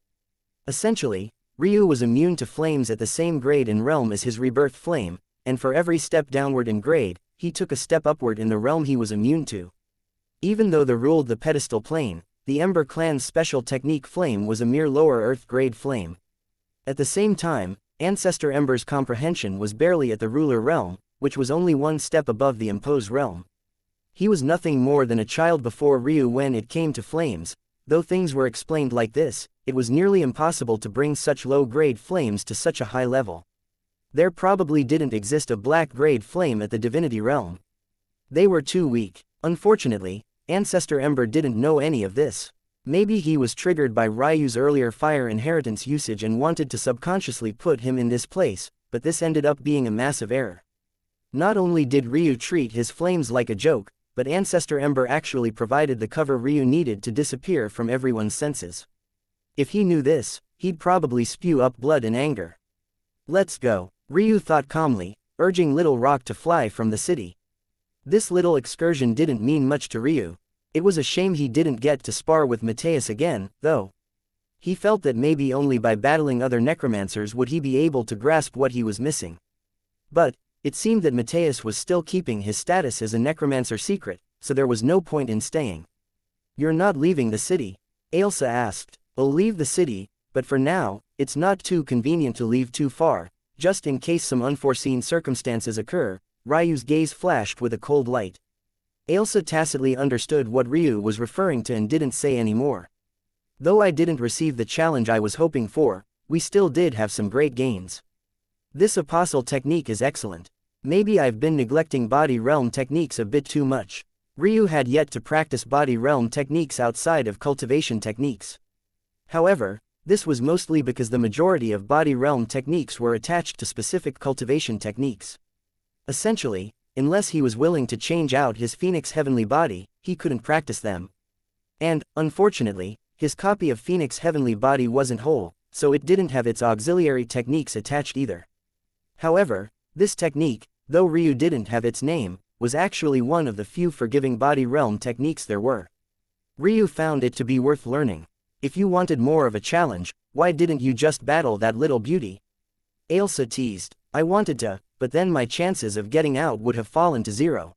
Essentially, Ryu was immune to flames at the same grade and realm as his rebirth flame, and for every step downward in grade, he took a step upward in the realm he was immune to. Even though they ruled the pedestal plane, the Ember Clan's special technique flame was a mere lower earth grade flame. At the same time, Ancestor Ember's comprehension was barely at the ruler realm, which was only one step above the imposed realm. He was nothing more than a child before Ryu when it came to flames. Though things were explained like this, it was nearly impossible to bring such low-grade flames to such a high level. There probably didn't exist a black-grade flame at the divinity realm. They were too weak. Unfortunately, Ancestor Ember didn't know any of this. Maybe he was triggered by Ryu's earlier fire inheritance usage and wanted to subconsciously put him in this place, but this ended up being a massive error. Not only did Ryu treat his flames like a joke, but Ancestor Ember actually provided the cover Ryu needed to disappear from everyone's senses. If he knew this, he'd probably spew up blood in anger. Let's go, Ryu thought calmly, urging Little Rock to fly from the city. This little excursion didn't mean much to Ryu. It was a shame he didn't get to spar with Mateus again, though. He felt that maybe only by battling other necromancers would he be able to grasp what he was missing. But it seemed that Mateus was still keeping his status as a necromancer secret, so there was no point in staying. You're not leaving the city? Ailsa asked. I'll leave the city, but for now, it's not too convenient to leave too far, just in case some unforeseen circumstances occur. Ryu's gaze flashed with a cold light. Ailsa tacitly understood what Ryu was referring to and didn't say any more. Though I didn't receive the challenge I was hoping for, we still did have some great gains. This apostle technique is excellent. Maybe I've been neglecting body realm techniques a bit too much. Ryu had yet to practice body realm techniques outside of cultivation techniques. However, this was mostly because the majority of body realm techniques were attached to specific cultivation techniques. Essentially, unless he was willing to change out his Phoenix Heavenly Body, he couldn't practice them. And, unfortunately, his copy of Phoenix Heavenly Body wasn't whole, so it didn't have its auxiliary techniques attached either. However, this technique, though Ryu didn't have its name, was actually one of the few forgiving body realm techniques there were. Ryu found it to be worth learning. If you wanted more of a challenge, why didn't you just battle that little beauty? Ailsa teased. I wanted to, but then my chances of getting out would have fallen to zero.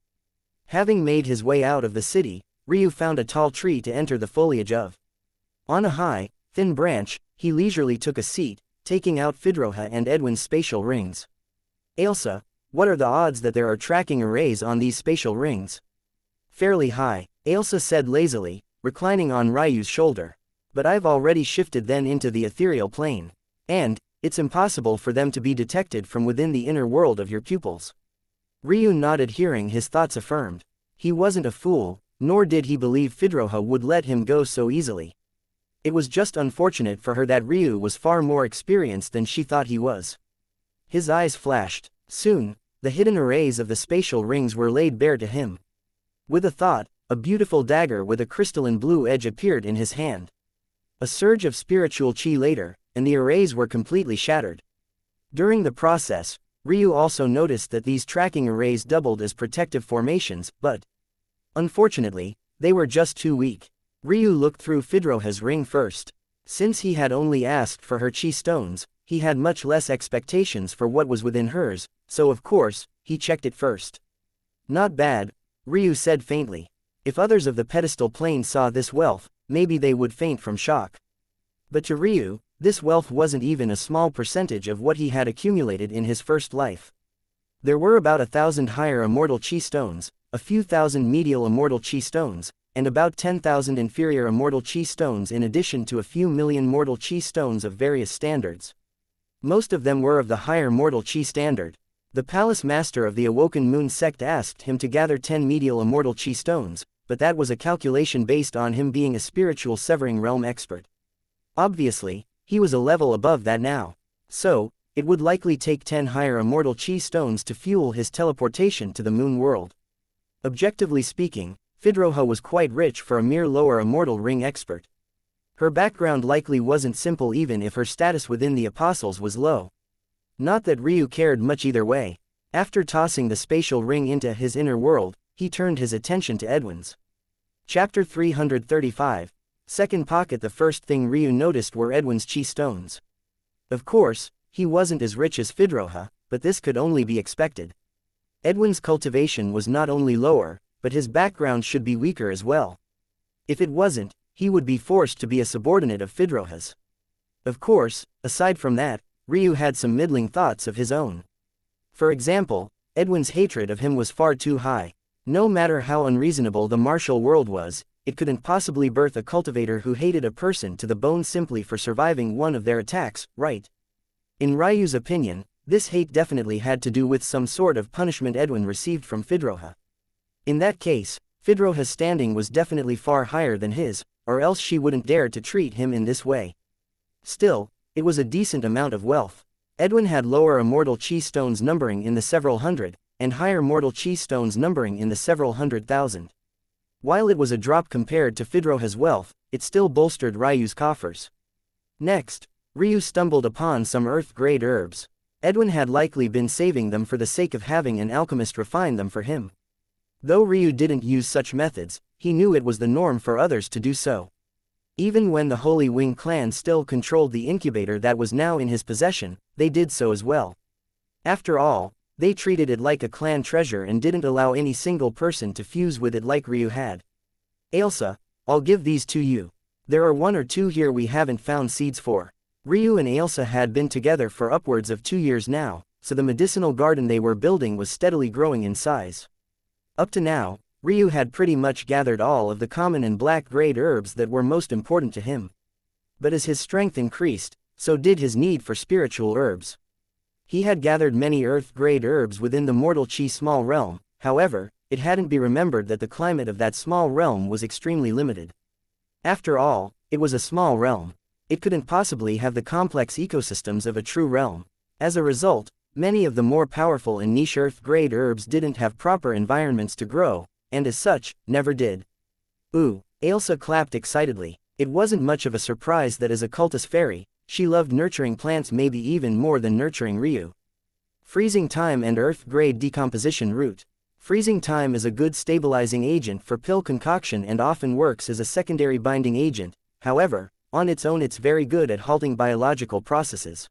Having made his way out of the city, Ryu found a tall tree to enter the foliage of. On a high, thin branch, he leisurely took a seat, taking out Fidroha and Edwin's spatial rings. Ailsa, what are the odds that there are tracking arrays on these spatial rings? Fairly high, Ailsa said lazily, reclining on Ryu's shoulder. But I've already shifted then into the ethereal plane. And, it's impossible for them to be detected from within the inner world of your pupils. Ryu nodded, hearing his thoughts affirmed. He wasn't a fool, nor did he believe Fidroha would let him go so easily. It was just unfortunate for her that Ryu was far more experienced than she thought he was. His eyes flashed. Soon, the hidden arrays of the spatial rings were laid bare to him. With a thought, a beautiful dagger with a crystalline blue edge appeared in his hand. A surge of spiritual chi later, and the arrays were completely shattered. During the process, Ryu also noticed that these tracking arrays doubled as protective formations, but unfortunately, they were just too weak. Ryu looked through Fidroha's ring first. Since he had only asked for her chi stones, he had much less expectations for what was within hers, so of course, he checked it first. Not bad, Ryu said faintly. If others of the pedestal plane saw this wealth, maybe they would faint from shock. But to Ryu, this wealth wasn't even a small percentage of what he had accumulated in his first life. There were about 1,000 higher immortal chi stones, a few thousand medial immortal chi stones, and about 10,000 inferior immortal chi stones, in addition to a few million mortal chi stones of various standards. Most of them were of the higher mortal chi standard. The palace master of the Awoken Moon sect asked him to gather 10 medial immortal chi stones, but that was a calculation based on him being a spiritual severing realm expert. Obviously, he was a level above that now. So, it would likely take 10 higher immortal chi stones to fuel his teleportation to the moon world. Objectively speaking, Fidroha was quite rich for a mere lower immortal ring expert. Her background likely wasn't simple even if her status within the apostles was low. Not that Ryu cared much either way. After tossing the spatial ring into his inner world, he turned his attention to Edwin's. Chapter 335. Second pocket. The first thing Ryu noticed were Edwin's chi stones. Of course, he wasn't as rich as Fidroha, but this could only be expected. Edwin's cultivation was not only lower, but his background should be weaker as well. If it wasn't, he would be forced to be a subordinate of Fidroha's. Of course, aside from that, Ryu had some middling thoughts of his own. For example, Edwin's hatred of him was far too high. No matter how unreasonable the martial world was, it couldn't possibly birth a cultivator who hated a person to the bone simply for surviving one of their attacks, right? In Ryu's opinion, this hate definitely had to do with some sort of punishment Edwin received from Fidroha. In that case, Fidroha's standing was definitely far higher than his, or else she wouldn't dare to treat him in this way. Still, it was a decent amount of wealth. Edwin had lower immortal chi stones numbering in the several hundred, and higher mortal chi stones numbering in the several 100,000. While it was a drop compared to Fidroha's wealth, it still bolstered Ryu's coffers. Next, Ryu stumbled upon some earth-grade herbs. Edwin had likely been saving them for the sake of having an alchemist refine them for him. Though Ryu didn't use such methods, he knew it was the norm for others to do so. Even when the Holy Wing clan still controlled the incubator that was now in his possession, they did so as well. After all, they treated it like a clan treasure and didn't allow any single person to fuse with it like Ryu had. Ailsa, I'll give these to you. There are 1 or 2 here we haven't found seeds for. Ryu and Ailsa had been together for upwards of 2 years now, so the medicinal garden they were building was steadily growing in size. Up to now, Ryu had pretty much gathered all of the common and black-grade herbs that were most important to him. But as his strength increased, so did his need for spiritual herbs. He had gathered many earth-grade herbs within the mortal chi small realm, however, it hadn't been remembered that the climate of that small realm was extremely limited. After all, it was a small realm. It couldn't possibly have the complex ecosystems of a true realm. As a result, many of the more powerful and niche earth-grade herbs didn't have proper environments to grow, and as such, never did. Ooh, Ailsa clapped excitedly. It wasn't much of a surprise that as a cultist fairy, she loved nurturing plants maybe even more than nurturing Ryu. Freezing time and earth-grade decomposition root. Freezing time is a good stabilizing agent for pill concoction and often works as a secondary binding agent, however, on its own it's very good at halting biological processes.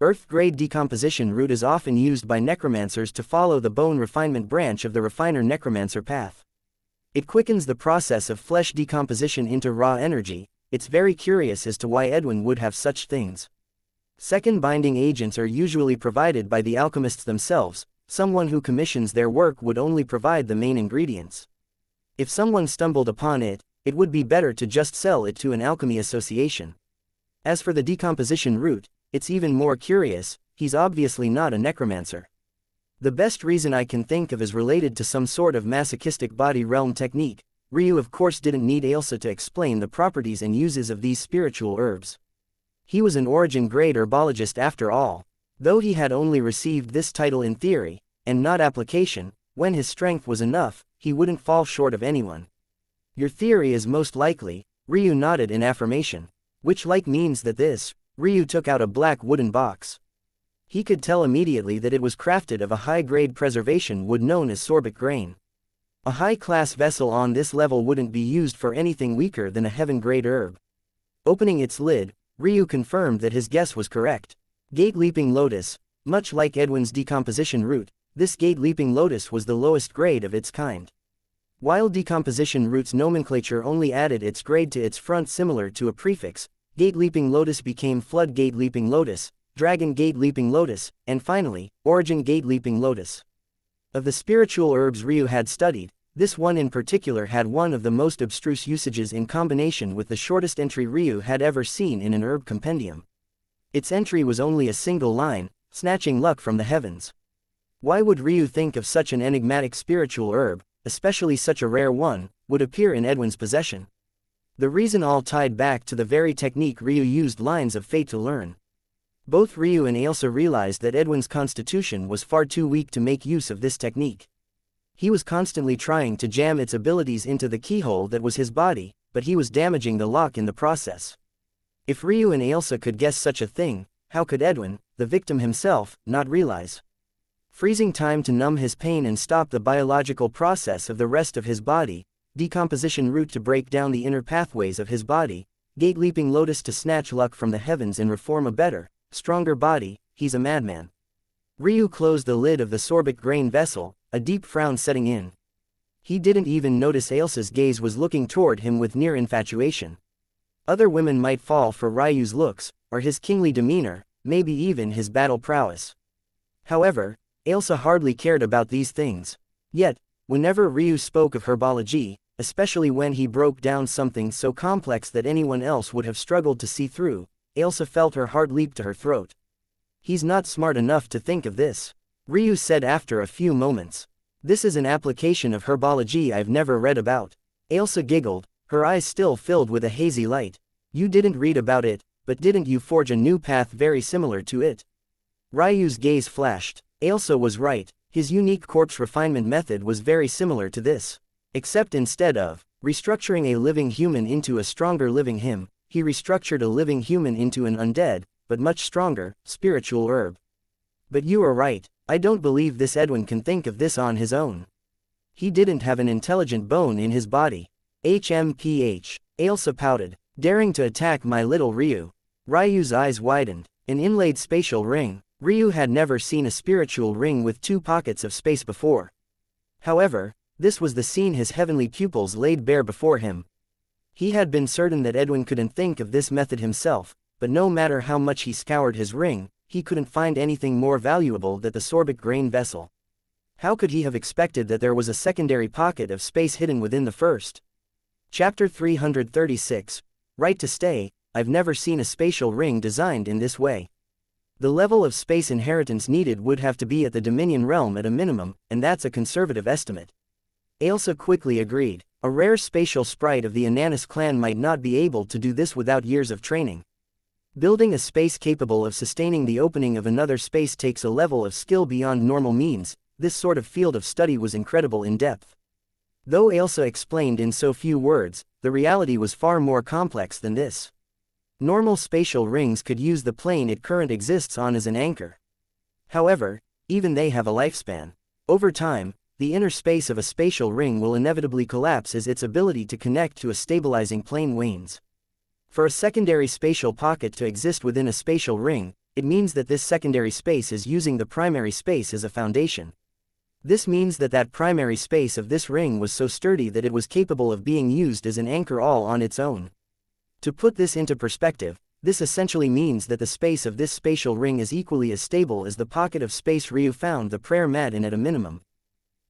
Earth-grade decomposition root is often used by necromancers to follow the bone refinement branch of the refiner necromancer path. It quickens the process of flesh decomposition into raw energy. It's very curious as to why Edwin would have such things. Second binding agents are usually provided by the alchemists themselves. Someone who commissions their work would only provide the main ingredients. If someone stumbled upon it, it would be better to just sell it to an alchemy association. As for the decomposition route, it's even more curious. He's obviously not a necromancer. The best reason I can think of is related to some sort of masochistic body realm technique. Ryu of course didn't need Ailsa to explain the properties and uses of these spiritual herbs. He was an origin-grade herbologist after all. Though he had only received this title in theory, and not application, when his strength was enough, he wouldn't fall short of anyone. Your theory is most likely, Ryu nodded in affirmation. Which means that this, Ryu took out a black wooden box. He could tell immediately that it was crafted of a high-grade preservation wood known as sorbic grain. A high-class vessel on this level wouldn't be used for anything weaker than a heaven-grade herb. Opening its lid, Ryu confirmed that his guess was correct. Gate-leaping lotus. Much like Edwin's decomposition route, this gate-leaping lotus was the lowest grade of its kind. While decomposition route's nomenclature only added its grade to its front similar to a prefix, gate-leaping lotus became flood gate-leaping lotus, dragon gate-leaping lotus, and finally, origin gate-leaping lotus. Of the spiritual herbs Ryu had studied, this one in particular had one of the most abstruse usages in combination with the shortest entry Ryu had ever seen in an herb compendium. Its entry was only a single line, snatching luck from the heavens. Why would Ryu think of such an enigmatic spiritual herb, especially such a rare one, would appear in Edwin's possession? The reason all tied back to the very technique Ryu used lines of fate to learn. Both Ryu and Ailsa realized that Edwin's constitution was far too weak to make use of this technique. He was constantly trying to jam its abilities into the keyhole that was his body, but he was damaging the lock in the process. If Ryu and Ailsa could guess such a thing, how could Edwin, the victim himself, not realize? Freezing time to numb his pain and stop the biological process of the rest of his body, decomposition route to break down the inner pathways of his body, gate-leaping lotus to snatch luck from the heavens and reform a better, stronger body, he's a madman. Ryu closed the lid of the sorbic grain vessel, a deep frown setting in. He didn't even notice Ailsa's gaze was looking toward him with near infatuation. Other women might fall for Ryu's looks, or his kingly demeanor, maybe even his battle prowess. However, Ailsa hardly cared about these things. Yet, whenever Ryu spoke of herbology, especially when he broke down something so complex that anyone else would have struggled to see through, Ailsa felt her heart leap to her throat. He's not smart enough to think of this, Ryu said after a few moments. This is an application of herbology I've never read about. Ailsa giggled, her eyes still filled with a hazy light. You didn't read about it, but didn't you forge a new path very similar to it? Ryu's gaze flashed. Ailsa was right, his unique corpse refinement method was very similar to this. Except instead of restructuring a living human into a stronger living him, he restructured a living human into an undead, but much stronger, spiritual herb. But you are right, I don't believe this Edwin can think of this on his own. He didn't have an intelligent bone in his body. HMPH. Ailsa pouted, daring to attack my little Ryu. Ryu's eyes widened. An inlaid spatial ring. Ryu had never seen a spiritual ring with two pockets of space before. However, this was the scene his heavenly pupils laid bare before him. He had been certain that Edwin couldn't think of this method himself, but no matter how much he scoured his ring, he couldn't find anything more valuable than the sorbic grain vessel. How could he have expected that there was a secondary pocket of space hidden within the first? Chapter 336, Right to Stay. I've never seen a spatial ring designed in this way. The level of space inheritance needed would have to be at the Dominion realm at a minimum, and that's a conservative estimate. Ailsa quickly agreed. A rare spatial sprite of the Ananas clan might not be able to do this without years of training. Building a space capable of sustaining the opening of another space takes a level of skill beyond normal means. This sort of field of study was incredible in depth. Though Ailsa explained in so few words, the reality was far more complex than this. Normal spatial rings could use the plane it currently exists on as an anchor. However, even they have a lifespan. Over time, the inner space of a spatial ring will inevitably collapse as its ability to connect to a stabilizing plane wanes. For a secondary spatial pocket to exist within a spatial ring, it means that this secondary space is using the primary space as a foundation. This means that that primary space of this ring was so sturdy that it was capable of being used as an anchor all on its own. To put this into perspective, This essentially means that the space of this spatial ring is equally as stable as the pocket of space Ryu found the prayer mat in at a minimum.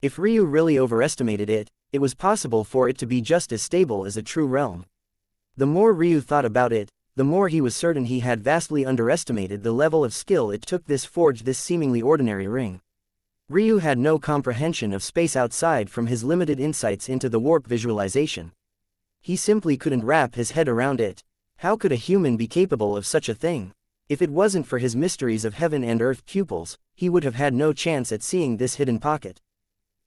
If Ryu really overestimated it, it was possible for it to be just as stable as a true realm. The more Ryu thought about it, the more he was certain he had vastly underestimated the level of skill it took to forge this seemingly ordinary ring. Ryu had no comprehension of space outside from his limited insights into the warp visualization. He simply couldn't wrap his head around it. How could a human be capable of such a thing? If it wasn't for his mysteries of heaven and earth pupils, he would have had no chance at seeing this hidden pocket.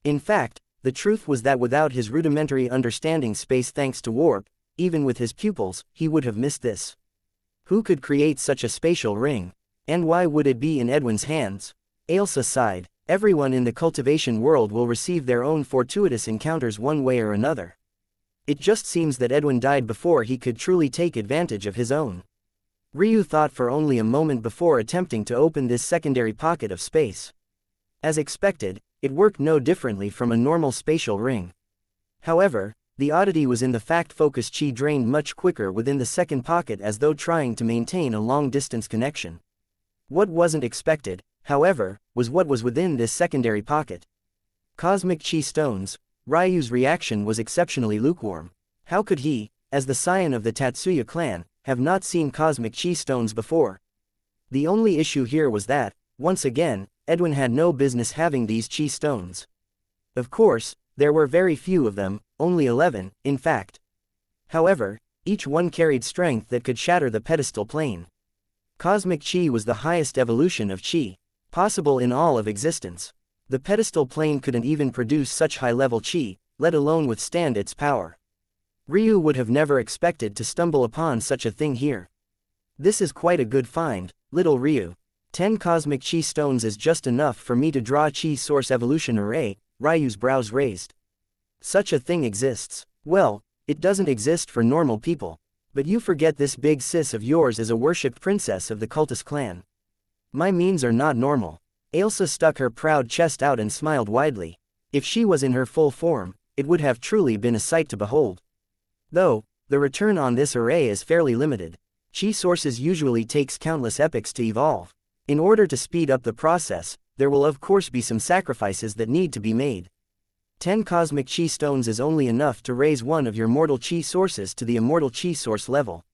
In fact, the truth was that without his rudimentary understanding space thanks to warp, even with his pupils, he would have missed this. Who could create such a spatial ring? And why would it be in Edwin's hands? Ailsa sighed. Everyone in the cultivation world will receive their own fortuitous encounters one way or another. It just seems that Edwin died before he could truly take advantage of his own. Ryu thought for only a moment before attempting to open this secondary pocket of space. As expected, it worked no differently from a normal spatial ring. However, the oddity was in the fact focus chi drained much quicker within the second pocket as though trying to maintain a long-distance connection. What wasn't expected, however, was what was within this secondary pocket. Cosmic chi stones. Ryu's reaction was exceptionally lukewarm. How could he, as the scion of the Tatsuya clan, have not seen cosmic chi stones before? The only issue here was that, once again, Edwin had no business having these chi stones. Of course, there were very few of them, only 11, in fact. However, each one carried strength that could shatter the pedestal plane. Cosmic chi was the highest evolution of chi possible in all of existence. The pedestal plane couldn't even produce such high-level chi, let alone withstand its power. Ryu would have never expected to stumble upon such a thing here. This is quite a good find, little Ryu. 10 cosmic chi stones is just enough for me to draw chi source evolution array. Ryu's brows raised. Such a thing exists. Well, it doesn't exist for normal people. But you forget this big sis of yours is a worshipped princess of the cultist clan. My means are not normal. Ailsa stuck her proud chest out and smiled widely. If she was in her full form, it would have truly been a sight to behold. Though, the return on this array is fairly limited. Chi sources usually takes countless epochs to evolve. In order to speed up the process, there will of course be some sacrifices that need to be made. 10 cosmic chi stones is only enough to raise one of your mortal chi sources to the immortal chi source level.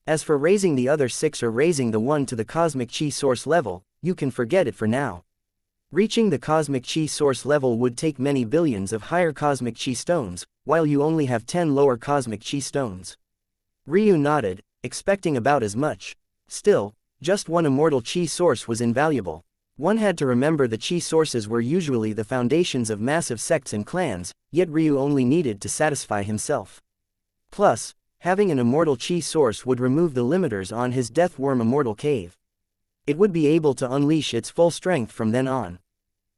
As for raising the other 6 or raising the one to the cosmic chi source level, you can forget it for now. Reaching the cosmic chi source level would take many billions of higher cosmic chi stones, while you only have 10 lower cosmic chi stones. Ryu nodded, expecting about as much. Still, just one immortal chi source was invaluable. One had to remember the chi sources were usually the foundations of massive sects and clans, yet Ryu only needed to satisfy himself. Plus, having an immortal chi source would remove the limiters on his death worm immortal cave. It would be able to unleash its full strength from then on.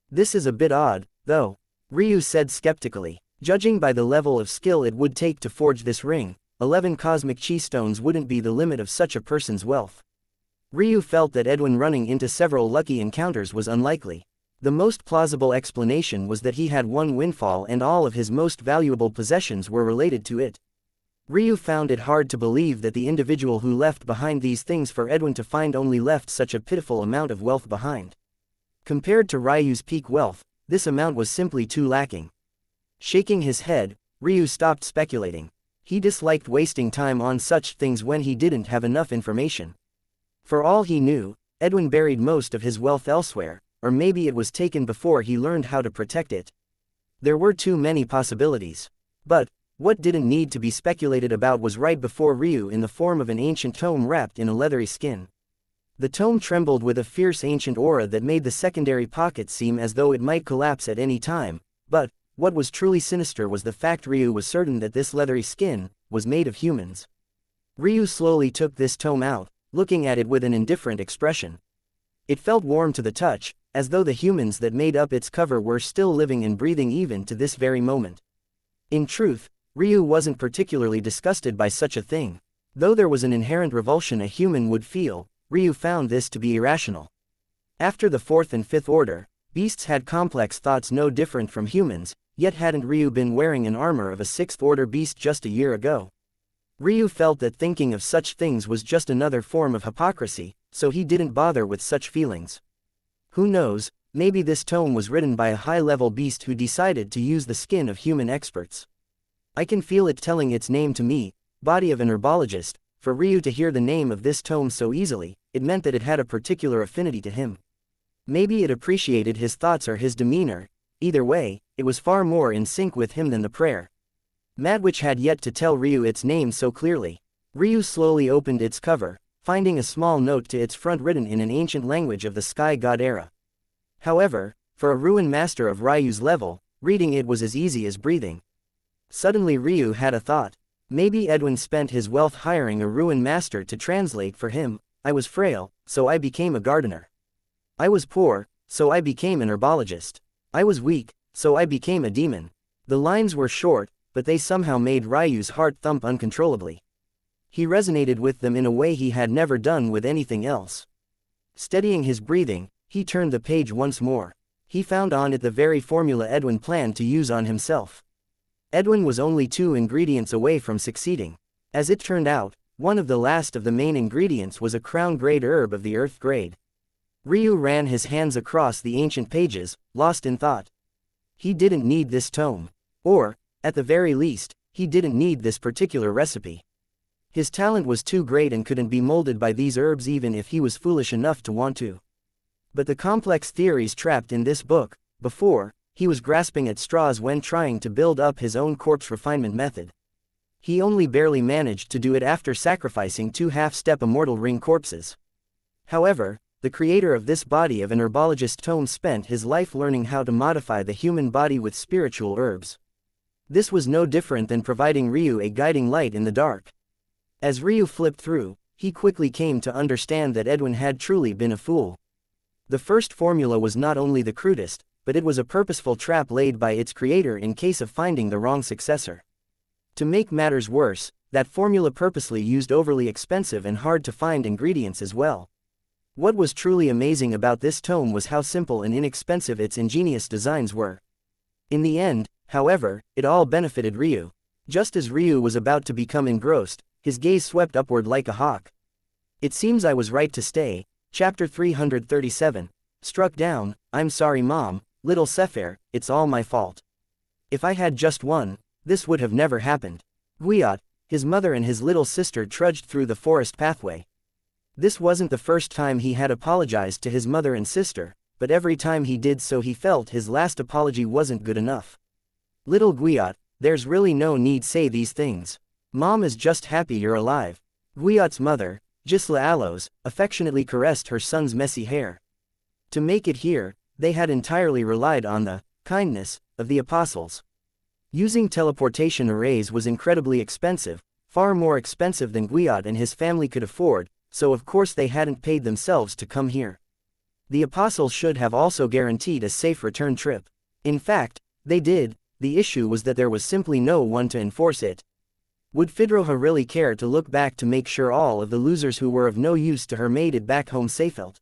This is a bit odd, though, Ryu said skeptically. Judging by the level of skill it would take to forge this ring, 11 cosmic chi stones wouldn't be the limit of such a person's wealth. Ryu felt that Edwin running into several lucky encounters was unlikely. The most plausible explanation was that he had one windfall and all of his most valuable possessions were related to it. Ryu found it hard to believe that the individual who left behind these things for Edwin to find only left such a pitiful amount of wealth behind. Compared to Ryu's peak wealth, this amount was simply too lacking. Shaking his head, Ryu stopped speculating. He disliked wasting time on such things when he didn't have enough information. For all he knew, Edwin buried most of his wealth elsewhere, or maybe it was taken before he learned how to protect it. There were too many possibilities. But, what didn't need to be speculated about was right before Ryu in the form of an ancient tome wrapped in a leathery skin. The tome trembled with a fierce ancient aura that made the secondary pocket seem as though it might collapse at any time, but, what was truly sinister was the fact Ryu was certain that this leathery skin was made of humans. Ryu slowly took this tome out, looking at it with an indifferent expression. It felt warm to the touch, as though the humans that made up its cover were still living and breathing even to this very moment. In truth, Ryu wasn't particularly disgusted by such a thing. Though there was an inherent revulsion a human would feel, Ryu found this to be irrational. After the 4th and 5th order, beasts had complex thoughts no different from humans, yet hadn't Ryu been wearing an armor of a 6th order beast just a year ago? Ryu felt that thinking of such things was just another form of hypocrisy, so he didn't bother with such feelings. Who knows, maybe this tome was written by a high-level beast who decided to use the skin of human experts. I can feel it telling its name to me, body of an herbologist. For Ryu to hear the name of this tome so easily, it meant that it had a particular affinity to him. Maybe it appreciated his thoughts or his demeanor. Either way, it was far more in sync with him than the prayer. Madwich had yet to tell Ryu its name so clearly. Ryu slowly opened its cover, finding a small note to its front written in an ancient language of the Sky God era. However, for a ruined master of Ryu's level, reading it was as easy as breathing. Suddenly Ryu had a thought. Maybe Edwin spent his wealth hiring a ruined master to translate for him. I was frail, so I became a gardener. I was poor, so I became an herbologist. I was weak, so I became a demon. The lines were short, but they somehow made Ryu's heart thump uncontrollably. He resonated with them in a way he had never done with anything else. Steadying his breathing, he turned the page once more. He found on it the very formula Edwin planned to use on himself. Edwin was only 2 ingredients away from succeeding. As it turned out, one of the last of the main ingredients was a crown-grade herb of the earth grade. Ryu ran his hands across the ancient pages, lost in thought. He didn't need this tome. Or, at the very least, he didn't need this particular recipe. His talent was too great and couldn't be molded by these herbs even if he was foolish enough to want to. But the complex theories trapped in this book, before, he was grasping at straws when trying to build up his own corpse refinement method. He only barely managed to do it after sacrificing 2 half-step immortal ring corpses. However, the creator of this body of an herbologist tome spent his life learning how to modify the human body with spiritual herbs. This was no different than providing Ryu a guiding light in the dark. As Ryu flipped through, he quickly came to understand that Edwin had truly been a fool. The first formula was not only the crudest, but it was a purposeful trap laid by its creator in case of finding the wrong successor. To make matters worse, that formula purposely used overly expensive and hard-to-find ingredients as well. What was truly amazing about this tome was how simple and inexpensive its ingenious designs were. In the end, however, it all benefited Ryu. Just as Ryu was about to become engrossed, his gaze swept upward like a hawk. It seems I was right to stay. Chapter 337. Struck down. I'm sorry Mom, little Sefer, it's all my fault. If I had just one, this would have never happened. Gwiat, his mother and his little sister trudged through the forest pathway. This wasn't the first time he had apologized to his mother and sister, but every time he did so he felt his last apology wasn't good enough. Little Gwiat, there's really no need say these things. Mom is just happy you're alive. Gwiat's mother, Gisla Aloes, affectionately caressed her son's messy hair. To make it here, they had entirely relied on the kindness of the apostles. Using teleportation arrays was incredibly expensive, far more expensive than Gwiat and his family could afford, so of course they hadn't paid themselves to come here. The apostles should have also guaranteed a safe return trip. In fact, they did. The issue was that there was simply no one to enforce it. Would Fidroha really care to look back to make sure all of the losers who were of no use to her made it back home safely?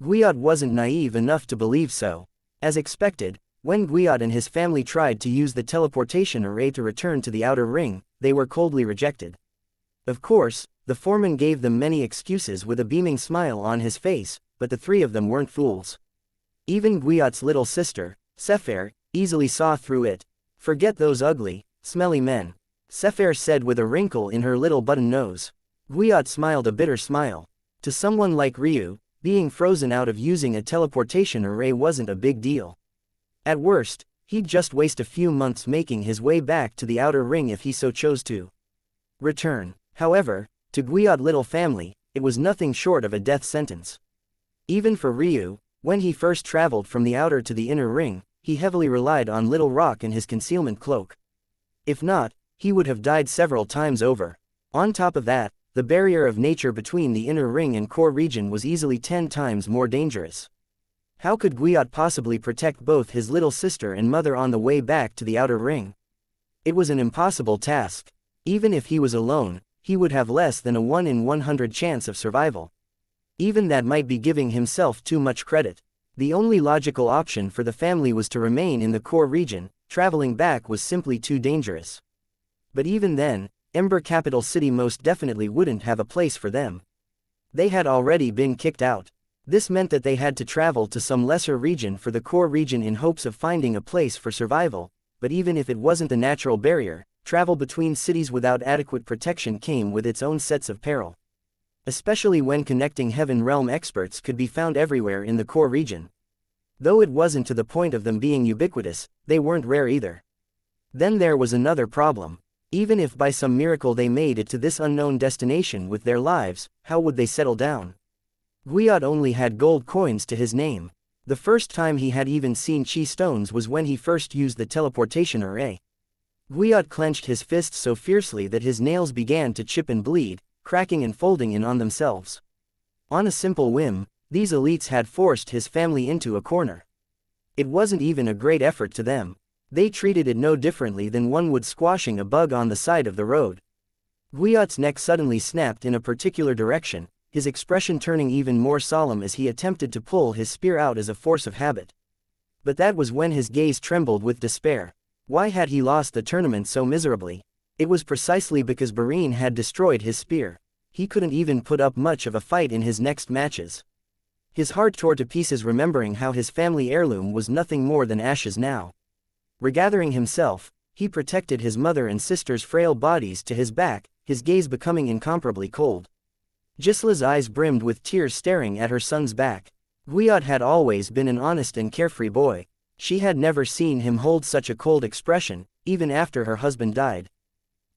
Gwiat wasn't naive enough to believe so. As expected, when Gwiat and his family tried to use the teleportation array to return to the outer ring, they were coldly rejected. Of course, the foreman gave them many excuses with a beaming smile on his face, but the 3 of them weren't fools. Even Gwiat's little sister, Sefer, easily saw through it. Forget those ugly, smelly men, Sefer said with a wrinkle in her little button nose. Gwiat smiled a bitter smile. To someone like Ryu, being frozen out of using a teleportation array wasn't a big deal. At worst, he'd just waste a few months making his way back to the outer ring if he so chose to return. However, to Gwiat's little family, it was nothing short of a death sentence. Even for Ryu, when he first traveled from the outer to the inner ring, he heavily relied on Little Rock and his concealment cloak. If not, he would have died several times over. On top of that, the barrier of nature between the inner ring and core region was easily 10 times more dangerous. How could Gwiat possibly protect both his little sister and mother on the way back to the outer ring? It was an impossible task. Even if he was alone, he would have less than a 1 in 100 chance of survival. Even that might be giving himself too much credit. The only logical option for the family was to remain in the core region. Traveling back was simply too dangerous. But even then, Ember capital city most definitely wouldn't have a place for them. They had already been kicked out. This meant that they had to travel to some lesser region for the core region in hopes of finding a place for survival, but even if it wasn't the natural barrier, travel between cities without adequate protection came with its own sets of peril. Especially when connecting Heaven Realm experts could be found everywhere in the core region. Though it wasn't to the point of them being ubiquitous, they weren't rare either. Then there was another problem. Even if by some miracle they made it to this unknown destination with their lives, how would they settle down? Wuxia only had gold coins to his name. The first time he had even seen chi stones was when he first used the teleportation array. Wuxia clenched his fists so fiercely that his nails began to chip and bleed, cracking and folding in on themselves. On a simple whim, these elites had forced his family into a corner. It wasn't even a great effort to them. They treated it no differently than one would squashing a bug on the side of the road. Wuxia's neck suddenly snapped in a particular direction, his expression turning even more solemn as he attempted to pull his spear out as a force of habit. But that was when his gaze trembled with despair. Why had he lost the tournament so miserably? It was precisely because Barine had destroyed his spear. He couldn't even put up much of a fight in his next matches. His heart tore to pieces remembering how his family heirloom was nothing more than ashes now. Regathering himself, he protected his mother and sister's frail bodies to his back, his gaze becoming incomparably cold. Gisla's eyes brimmed with tears staring at her son's back. Wuxia had always been an honest and carefree boy. She had never seen him hold such a cold expression, even after her husband died.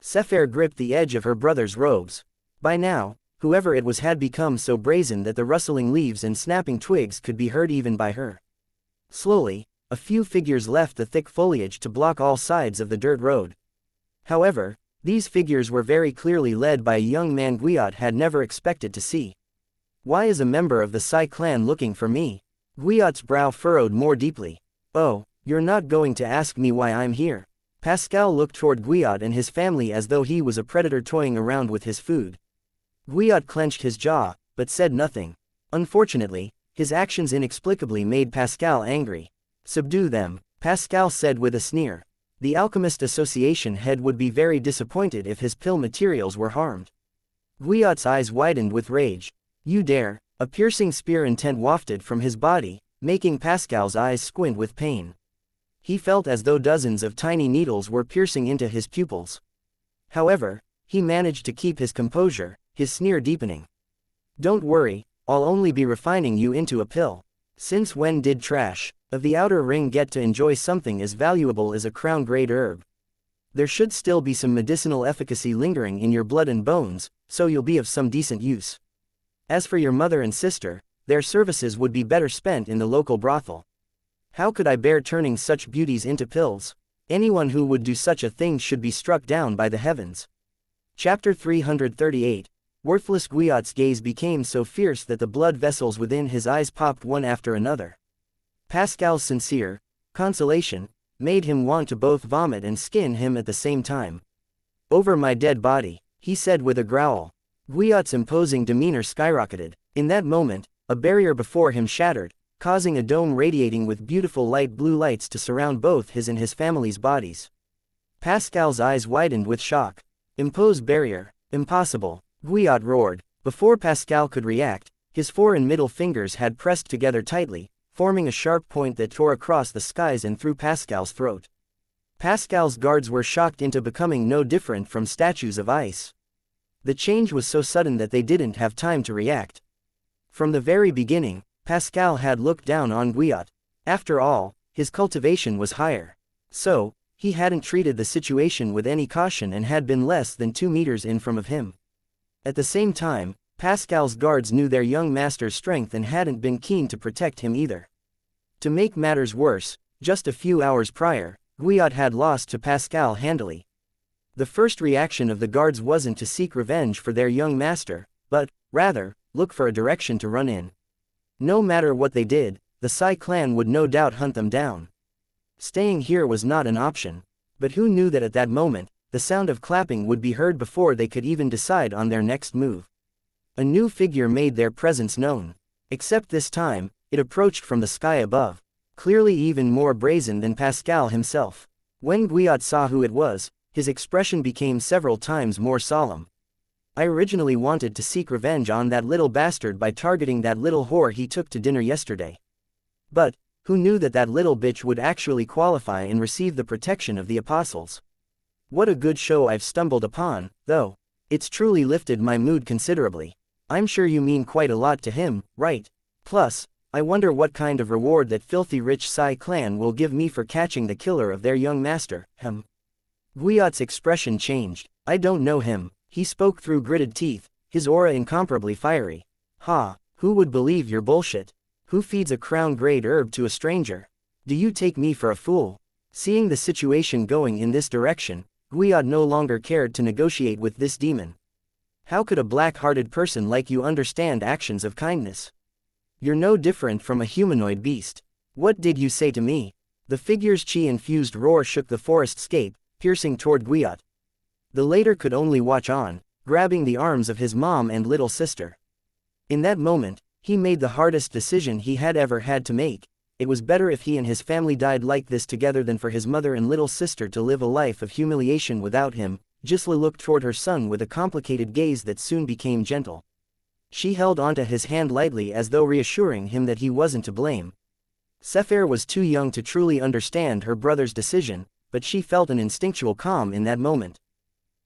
Sefer gripped the edge of her brother's robes. By now, whoever it was had become so brazen that the rustling leaves and snapping twigs could be heard even by her. Slowly, a few figures left the thick foliage to block all sides of the dirt road. However, these figures were very clearly led by a young man Wuxia had never expected to see. Why is a member of the Sai clan looking for me? Wuxia's brow furrowed more deeply. Oh, you're not going to ask me why I'm here. Pascal looked toward Wuxia and his family as though he was a predator toying around with his food. Wuxia clenched his jaw, but said nothing. Unfortunately, his actions inexplicably made Pascal angry. Subdue them, Pascal said with a sneer. The Alchemist Association head would be very disappointed if his pill materials were harmed. Wuxia's eyes widened with rage. You dare? A piercing spear intent wafted from his body, making Pascal's eyes squint with pain. He felt as though dozens of tiny needles were piercing into his pupils. However, he managed to keep his composure, his sneer deepening. Don't worry, I'll only be refining you into a pill. Since when did trash of the outer ring get to enjoy something as valuable as a crown-grade herb? There should still be some medicinal efficacy lingering in your blood and bones, so you'll be of some decent use. As for your mother and sister, their services would be better spent in the local brothel. How could I bear turning such beauties into pills? Anyone who would do such a thing should be struck down by the heavens. Chapter 338. Worthless Wuxia's gaze became so fierce that the blood vessels within his eyes popped one after another. Pascal's sincere consolation made him want to both vomit and skin him at the same time. Over my dead body, he said with a growl. Wuxia's imposing demeanor skyrocketed. In that moment, a barrier before him shattered, causing a dome radiating with beautiful light blue lights to surround both his and his family's bodies. Pascal's eyes widened with shock. Impose barrier. Impossible. Wuxia roared. Before Pascal could react, his fore and middle fingers had pressed together tightly, forming a sharp point that tore across the skies and through Pascal's throat. Pascal's guards were shocked into becoming no different from statues of ice. The change was so sudden that they didn't have time to react. From the very beginning, Pascal had looked down on Wuxia. After all, his cultivation was higher. So, he hadn't treated the situation with any caution and had been less than 2 meters in front of him. At the same time, Pascal's guards knew their young master's strength and hadn't been keen to protect him either. To make matters worse, just a few hours prior, Wuxia had lost to Pascal handily. The first reaction of the guards wasn't to seek revenge for their young master, but, rather, look for a direction to run in. No matter what they did, the Sai clan would no doubt hunt them down. Staying here was not an option. But who knew that at that moment, the sound of clapping would be heard before they could even decide on their next move. A new figure made their presence known. Except this time, it approached from the sky above, clearly even more brazen than Pascal himself. When Wuxia saw who it was, his expression became several times more solemn. I originally wanted to seek revenge on that little bastard by targeting that little whore he took to dinner yesterday. But, who knew that that little bitch would actually qualify and receive the protection of the apostles? What a good show I've stumbled upon, though. It's truly lifted my mood considerably. I'm sure you mean quite a lot to him, right? Plus, I wonder what kind of reward that filthy rich Psy clan will give me for catching the killer of their young master, Guiot's expression changed. I don't know him. He spoke through gritted teeth, his aura incomparably fiery. Ha, who would believe your bullshit? Who feeds a crown-grade herb to a stranger? Do you take me for a fool? Seeing the situation going in this direction, Guiot no longer cared to negotiate with this demon. How could a black-hearted person like you understand actions of kindness? You're no different from a humanoid beast. What did you say to me? The figure's chi-infused roar shook the forest scape, piercing toward Guiot. The later could only watch on, grabbing the arms of his mom and little sister. In that moment, he made the hardest decision he had ever had to make. It was better if he and his family died like this together than for his mother and little sister to live a life of humiliation without him. Gisela looked toward her son with a complicated gaze that soon became gentle. She held onto his hand lightly as though reassuring him that he wasn't to blame. Sefer was too young to truly understand her brother's decision, but she felt an instinctual calm in that moment.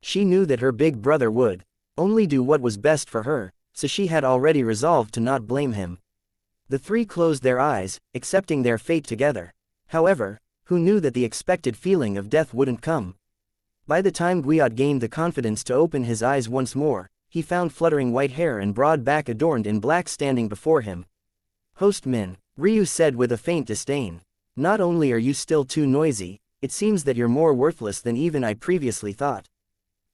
She knew that her big brother would only do what was best for her, so she had already resolved to not blame him. The three closed their eyes, accepting their fate together. However, who knew that the expected feeling of death wouldn't come? By the time Guiot gained the confidence to open his eyes once more, he found fluttering white hair and broad back adorned in black standing before him. Host Min, Ryu said with a faint disdain. Not only are you still too noisy, it seems that you're more worthless than even I previously thought.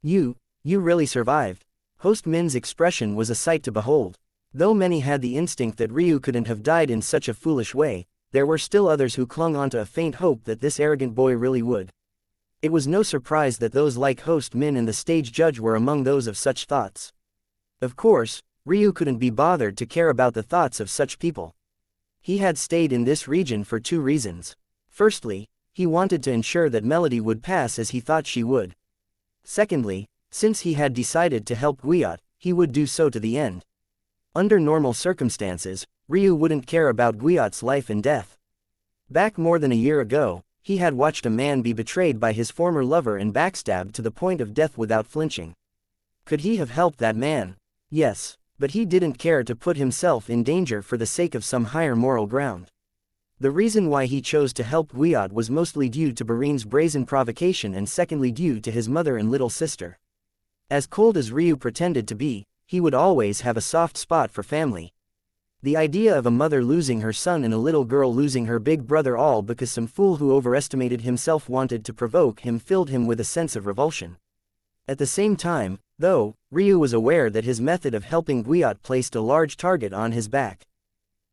You really survived. Host Min's expression was a sight to behold. Though many had the instinct that Ryu couldn't have died in such a foolish way, there were still others who clung onto a faint hope that this arrogant boy really would. It was no surprise that those like Host Min and the stage judge were among those of such thoughts. Of course, Ryu couldn't be bothered to care about the thoughts of such people. He had stayed in this region for two reasons. Firstly, he wanted to ensure that Melody would pass as he thought she would. Secondly, since he had decided to help Guiot, he would do so to the end. Under normal circumstances, Ryu wouldn't care about Guiot's life and death. Back more than a year ago, he had watched a man be betrayed by his former lover and backstabbed to the point of death without flinching. Could he have helped that man? Yes, but he didn't care to put himself in danger for the sake of some higher moral ground. The reason why he chose to help Guiot was mostly due to Barin's brazen provocation and secondly due to his mother and little sister. As cold as Ryu pretended to be, he would always have a soft spot for family. The idea of a mother losing her son and a little girl losing her big brother all because some fool who overestimated himself wanted to provoke him filled him with a sense of revulsion. At the same time, though, Ryu was aware that his method of helping Guiot placed a large target on his back.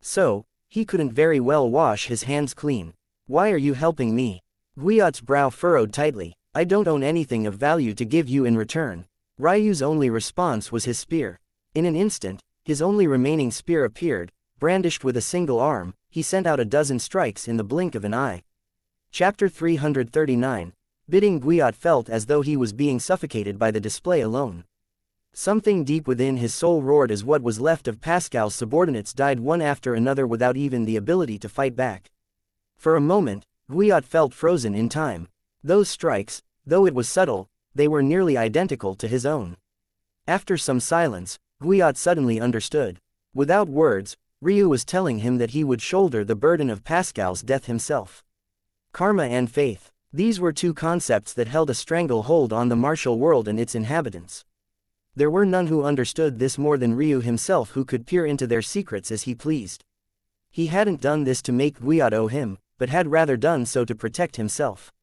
So, he couldn't very well wash his hands clean. Why are you helping me? Guiot's brow furrowed tightly. I don't own anything of value to give you in return. Ryu's only response was his spear. In an instant, his only remaining spear appeared, brandished with a single arm. He sent out a dozen strikes in the blink of an eye. Chapter 339. Bidding Guiot felt as though he was being suffocated by the display alone. Something deep within his soul roared as what was left of Pascal's subordinates died one after another without even the ability to fight back. For a moment, Guiot felt frozen in time. Those strikes, though it was subtle, they were nearly identical to his own. After some silence, Guiot suddenly understood. Without words, Ryu was telling him that he would shoulder the burden of Pascal's death himself. Karma and faith. These were two concepts that held a stranglehold on the martial world and its inhabitants. There were none who understood this more than Ryu himself, who could peer into their secrets as he pleased. He hadn't done this to make Guiot owe him, but had rather done so to protect himself.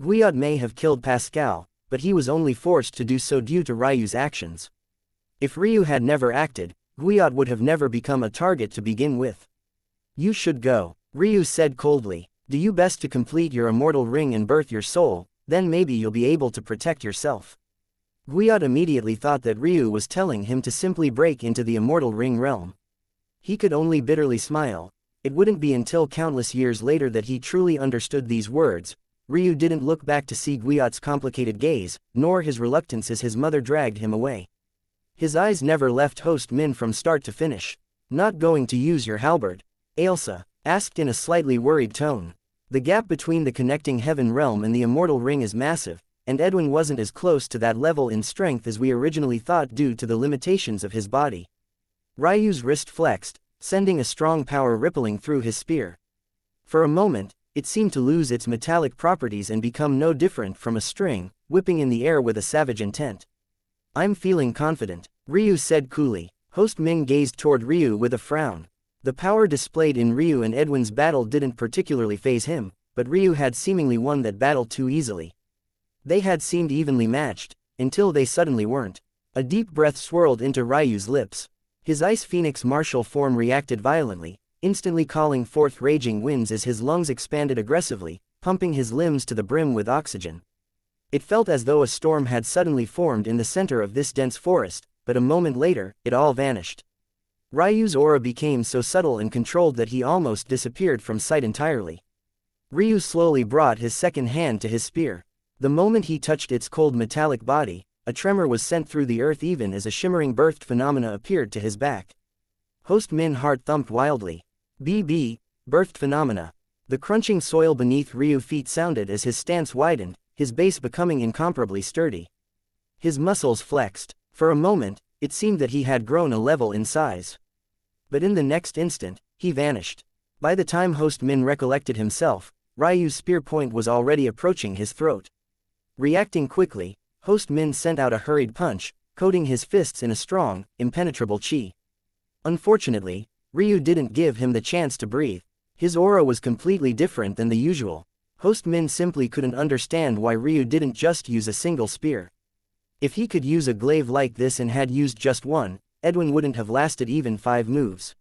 Guiot may have killed Pascal, but he was only forced to do so due to Ryu's actions. If Ryu had never acted, Guiot would have never become a target to begin with. You should go, Ryu said coldly. Do you best to complete your immortal ring and birth your soul, then maybe you'll be able to protect yourself. Guiot immediately thought that Ryu was telling him to simply break into the immortal ring realm. He could only bitterly smile. It wouldn't be until countless years later that he truly understood these words. Ryu didn't look back to see Guyot's complicated gaze, nor his reluctance as his mother dragged him away. His eyes never left host Min from start to finish. "Not going to use your halberd?" Ailsa asked in a slightly worried tone. The gap between the connecting heaven realm and the immortal ring is massive, and Edwin wasn't as close to that level in strength as we originally thought due to the limitations of his body. Ryu's wrist flexed, sending a strong power rippling through his spear. For a moment, it seemed to lose its metallic properties and become no different from a string, whipping in the air with a savage intent. "I'm feeling confident," Ryu said coolly. Host Min gazed toward Ryu with a frown. The power displayed in Ryu and Edwin's battle didn't particularly faze him, but Ryu had seemingly won that battle too easily. They had seemed evenly matched, until they suddenly weren't. A deep breath swirled into Ryu's lips. His Ice Phoenix martial form reacted violently, instantly calling forth raging winds as his lungs expanded aggressively, pumping his limbs to the brim with oxygen. It felt as though a storm had suddenly formed in the center of this dense forest, but a moment later, it all vanished. Ryu's aura became so subtle and controlled that he almost disappeared from sight entirely. Ryu slowly brought his second hand to his spear. The moment he touched its cold metallic body, a tremor was sent through the earth even as a shimmering birthed phenomena appeared to his back. Host Min's heart thumped wildly. "BB, birthed phenomena." The crunching soil beneath Ryu's feet sounded as his stance widened, his base becoming incomparably sturdy. His muscles flexed. For a moment, it seemed that he had grown a level in size. But in the next instant, he vanished. By the time Host Min recollected himself, Ryu's spear point was already approaching his throat. Reacting quickly, Host Min sent out a hurried punch, coating his fists in a strong, impenetrable chi. Unfortunately, Ryu didn't give him the chance to breathe. His aura was completely different than the usual. Host Min simply couldn't understand why Ryu didn't just use a single spear. If he could use a glaive like this and had used just one, Edwin wouldn't have lasted even 5 moves.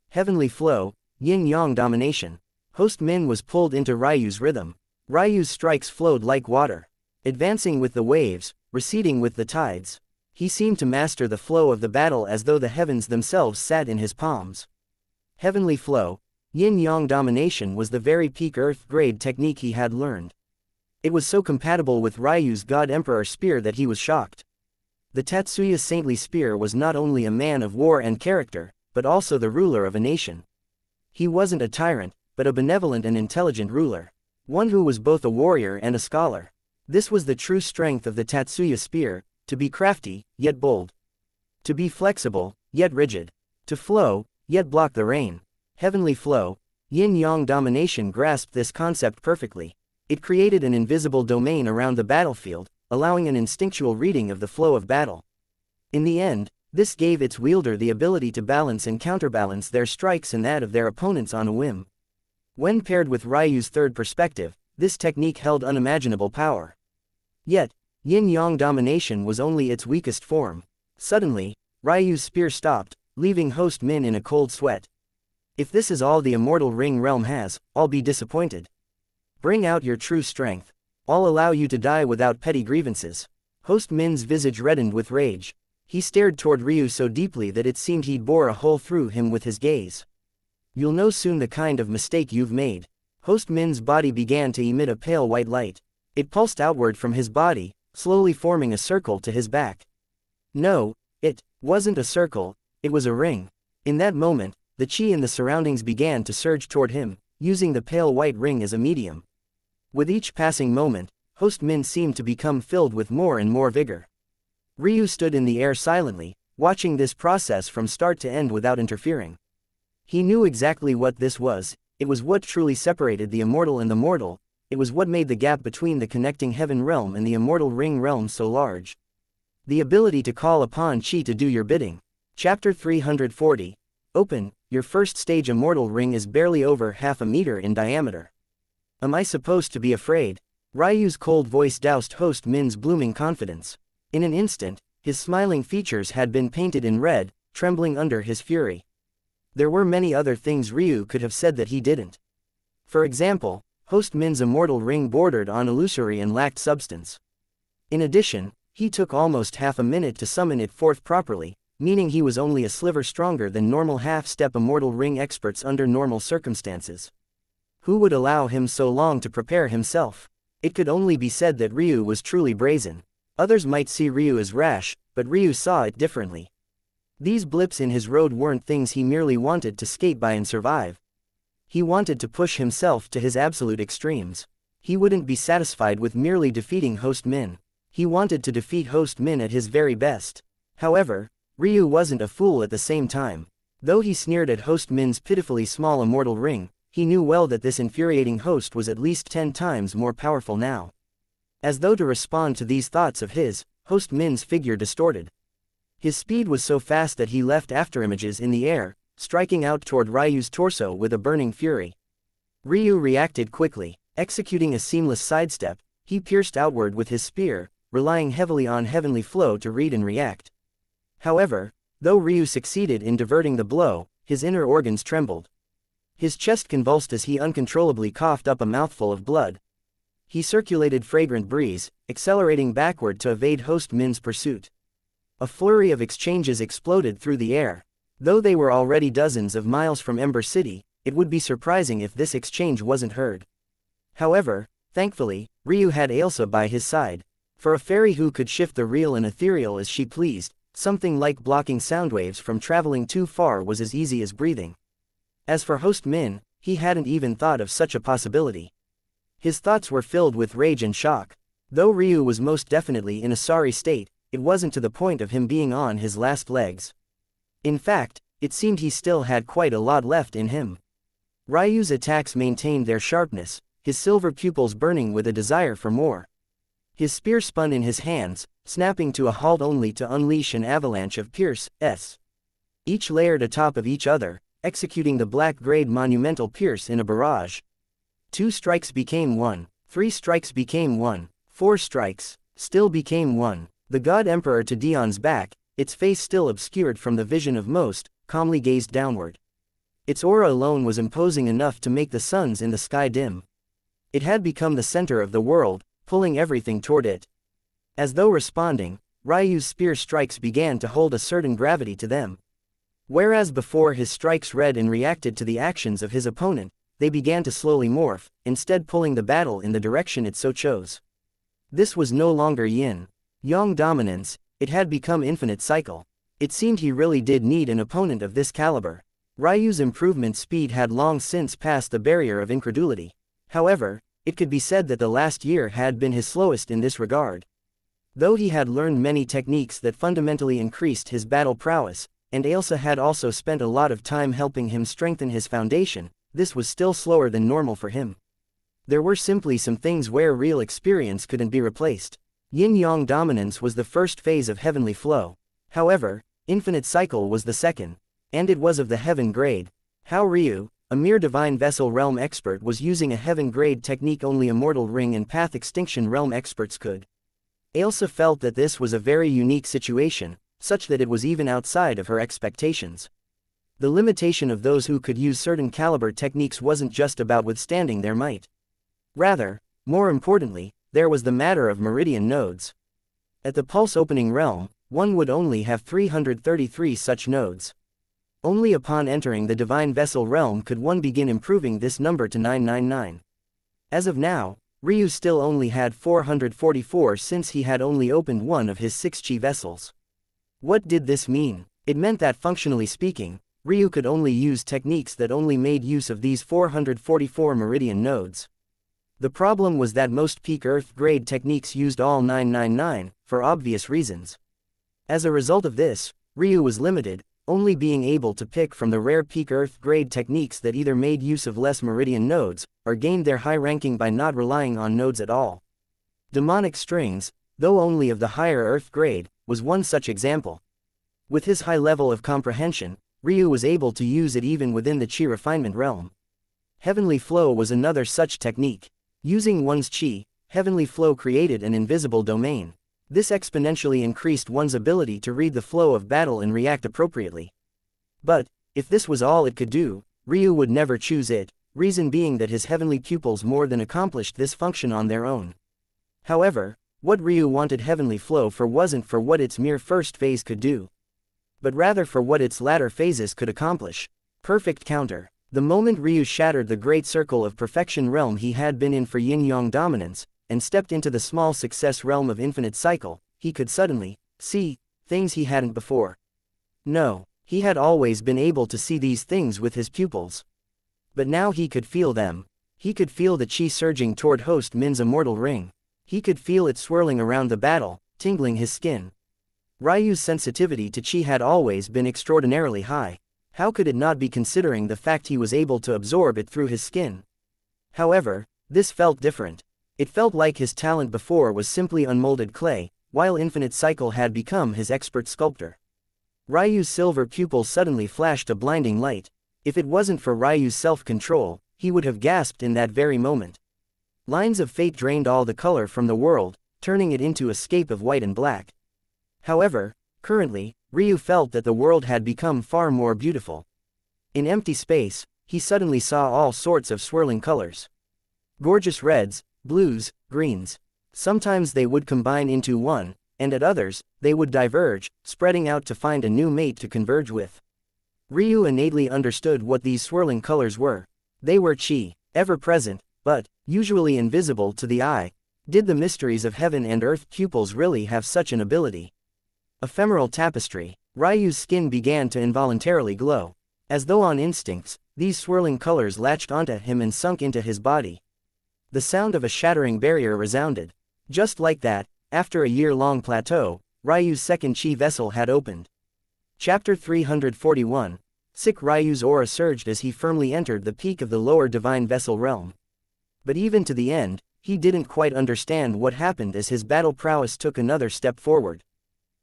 Heavenly flow, yin-yang domination. Host Min was pulled into Ryu's rhythm. Ryu's strikes flowed like water, advancing with the waves, receding with the tides. He seemed to master the flow of the battle as though the heavens themselves sat in his palms. Heavenly flow, yin-yang domination was the very peak earth-grade technique he had learned. It was so compatible with Ryu's God Emperor spear that he was shocked. The Tatsuya saintly spear was not only a man of war and character, but also the ruler of a nation. He wasn't a tyrant, but a benevolent and intelligent ruler. One who was both a warrior and a scholar. This was the true strength of the Tatsuya spear, to be crafty, yet bold. To be flexible, yet rigid. To flow, yet block the rain. Heavenly flow, yin-yang domination grasped this concept perfectly. It created an invisible domain around the battlefield, allowing an instinctual reading of the flow of battle. In the end, this gave its wielder the ability to balance and counterbalance their strikes and that of their opponents on a whim. When paired with Ryu's third perspective, this technique held unimaginable power. Yet, yin-yang domination was only its weakest form. Suddenly, Ryu's spear stopped, leaving Host Min in a cold sweat. "If this is all the immortal ring realm has, I'll be disappointed. Bring out your true strength. I'll allow you to die without petty grievances." Host Min's visage reddened with rage. He stared toward Ryu so deeply that it seemed he'd bore a hole through him with his gaze. "You'll know soon the kind of mistake you've made." Host Min's body began to emit a pale white light. It pulsed outward from his body, slowly forming a circle to his back. No, it wasn't a circle, it was a ring. In that moment, the chi in the surroundings began to surge toward him, using the pale white ring as a medium. With each passing moment, Host Min seemed to become filled with more and more vigor. Ryu stood in the air silently, watching this process from start to end without interfering. He knew exactly what this was. It was what truly separated the immortal and the mortal. It was what made the gap between the connecting heaven realm and the immortal ring realm so large. The ability to call upon chi to do your bidding. Chapter 340. Open. Your first stage immortal ring is barely over half a meter in diameter. Am I supposed to be afraid? Ryu's cold voice doused Host Min's blooming confidence. In an instant, his smiling features had been painted in red, trembling under his fury. There were many other things Ryu could have said that he didn't. For example, Host Min's immortal ring bordered on illusory and lacked substance. In addition, he took almost half a minute to summon it forth properly, meaning he was only a sliver stronger than normal half-step immortal ring experts under normal circumstances. Who would allow him so long to prepare himself? It could only be said that Ryu was truly brazen. Others might see Ryu as rash, but Ryu saw it differently. These blips in his road weren't things he merely wanted to skate by and survive. He wanted to push himself to his absolute extremes. He wouldn't be satisfied with merely defeating Host Min. He wanted to defeat Host Min at his very best. However, Ryu wasn't a fool at the same time. Though he sneered at Host Min's pitifully small immortal ring, he knew well that this infuriating host was at least 10 times more powerful now. As though to respond to these thoughts of his, Host Min's figure distorted. His speed was so fast that he left afterimages in the air, striking out toward Ryu's torso with a burning fury. Ryu reacted quickly. Executing a seamless sidestep, he pierced outward with his spear, relying heavily on heavenly flow to read and react. However, though Ryu succeeded in diverting the blow, his inner organs trembled. His chest convulsed as he uncontrollably coughed up a mouthful of blood. He circulated fragrant breeze, accelerating backward to evade Host Min's pursuit. A flurry of exchanges exploded through the air. Though they were already dozens of miles from Ember City, it would be surprising if this exchange wasn't heard. However, thankfully, Ryu had Ailsa by his side. For a fairy who could shift the real and ethereal as she pleased, something like blocking sound waves from traveling too far was as easy as breathing. As for Host Min, he hadn't even thought of such a possibility. His thoughts were filled with rage and shock. Though Ryu was most definitely in a sorry state, it wasn't to the point of him being on his last legs. In fact, it seemed he still had quite a lot left in him. Ryu's attacks maintained their sharpness, his silver pupils burning with a desire for more. His spear spun in his hands, snapping to a halt only to unleash an avalanche of pierces. Each layered atop of each other, executing the black-grade monumental pierce in a barrage. 2 strikes became 1, 3 strikes became 1, 4 strikes, still became 1. The God Emperor to Dion's back, its face still obscured from the vision of most, calmly gazed downward. Its aura alone was imposing enough to make the suns in the sky dim. It had become the center of the world, pulling everything toward it. As though responding, Ryu's spear strikes began to hold a certain gravity to them. Whereas before his strikes read and reacted to the actions of his opponent, they began to slowly morph, instead pulling the battle in the direction it so chose. This was no longer yin-yang dominance, it had become infinite cycle. It seemed he really did need an opponent of this caliber. Ryu's improvement speed had long since passed the barrier of incredulity. However, it could be said that the last year had been his slowest in this regard. Though he had learned many techniques that fundamentally increased his battle prowess, and Ailsa had also spent a lot of time helping him strengthen his foundation, this was still slower than normal for him. There were simply some things where real experience couldn't be replaced. Yin-yang dominance was the first phase of heavenly flow. However, infinite cycle was the second. And it was of the heaven grade. How Ryu, a mere divine vessel realm expert, was using a heaven grade technique only immortal ring and path extinction realm experts could. Ailsa felt that this was a very unique situation, such that it was even outside of her expectations. The limitation of those who could use certain caliber techniques wasn't just about withstanding their might. Rather, more importantly, there was the matter of meridian nodes. At the pulse opening realm, one would only have 333 such nodes. Only upon entering the divine vessel realm could one begin improving this number to 999. As of now, Ryu still only had 444 since he had only opened one of his 6 chi vessels. What did this mean? It meant that functionally speaking, Ryu could only use techniques that only made use of these 444 meridian nodes. The problem was that most peak Earth grade techniques used all 999, for obvious reasons. As a result of this, Ryu was limited, only being able to pick from the rare peak Earth grade techniques that either made use of less meridian nodes, or gained their high ranking by not relying on nodes at all. Demonic strings, though only of the higher Earth grade, was one such example. With his high level of comprehension, Ryu was able to use it even within the chi refinement realm. Heavenly flow was another such technique. Using one's chi, heavenly flow created an invisible domain. This exponentially increased one's ability to read the flow of battle and react appropriately. But, if this was all it could do, Ryu would never choose it, reason being that his heavenly pupils more than accomplished this function on their own. However, what Ryu wanted heavenly flow for wasn't for what its mere first phase could do, but rather for what its latter phases could accomplish. Perfect counter. The moment Ryu shattered the great circle of perfection realm he had been in for yin-yang dominance, and stepped into the small success realm of infinite cycle, he could suddenly see things he hadn't before. No, he had always been able to see these things with his pupils. But now he could feel them. He could feel the chi surging toward Host Min's immortal ring. He could feel it swirling around the battle, tingling his skin. Ryu's sensitivity to chi had always been extraordinarily high. How could it not be, considering the fact he was able to absorb it through his skin? However, this felt different. It felt like his talent before was simply unmolded clay, while Infinite Cycle had become his expert sculptor. Ryu's silver pupils suddenly flashed a blinding light. If it wasn't for Ryu's self-control, he would have gasped in that very moment. Lines of fate drained all the color from the world, turning it into a scape of white and black. However, currently, Ryu felt that the world had become far more beautiful. In empty space, he suddenly saw all sorts of swirling colors. Gorgeous reds, blues, greens. Sometimes they would combine into one, and at others, they would diverge, spreading out to find a new mate to converge with. Ryu innately understood what these swirling colors were. They were chi, ever present, but usually invisible to the eye. Did the mysteries of heaven and earth pupils really have such an ability? Ephemeral tapestry. Ryu's skin began to involuntarily glow. As though on instincts, these swirling colors latched onto him and sunk into his body. The sound of a shattering barrier resounded. Just like that, after a year-long plateau, Ryu's second chi vessel had opened. Chapter 341. Sick. Ryu's aura surged as he firmly entered the peak of the lower divine vessel realm. But even to the end, he didn't quite understand what happened as his battle prowess took another step forward.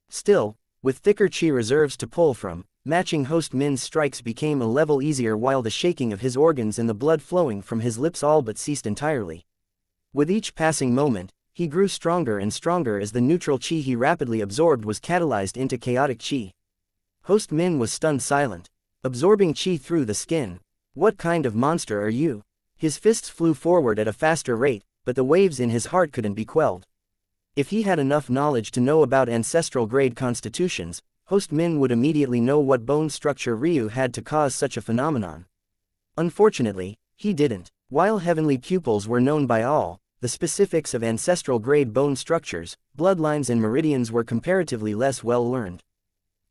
Still, with thicker chi reserves to pull from, matching Host Min's strikes became a level easier, while the shaking of his organs and the blood flowing from his lips all but ceased entirely. With each passing moment, he grew stronger and stronger as the neutral chi he rapidly absorbed was catalyzed into chaotic chi. Host Min was stunned silent, absorbing chi through the skin. What kind of monster are you? His fists flew forward at a faster rate, but the waves in his heart couldn't be quelled. If he had enough knowledge to know about ancestral grade constitutions, Host Min would immediately know what bone structure Ryu had to cause such a phenomenon. Unfortunately, he didn't. While heavenly pupils were known by all, the specifics of ancestral grade bone structures, bloodlines and meridians were comparatively less well learned.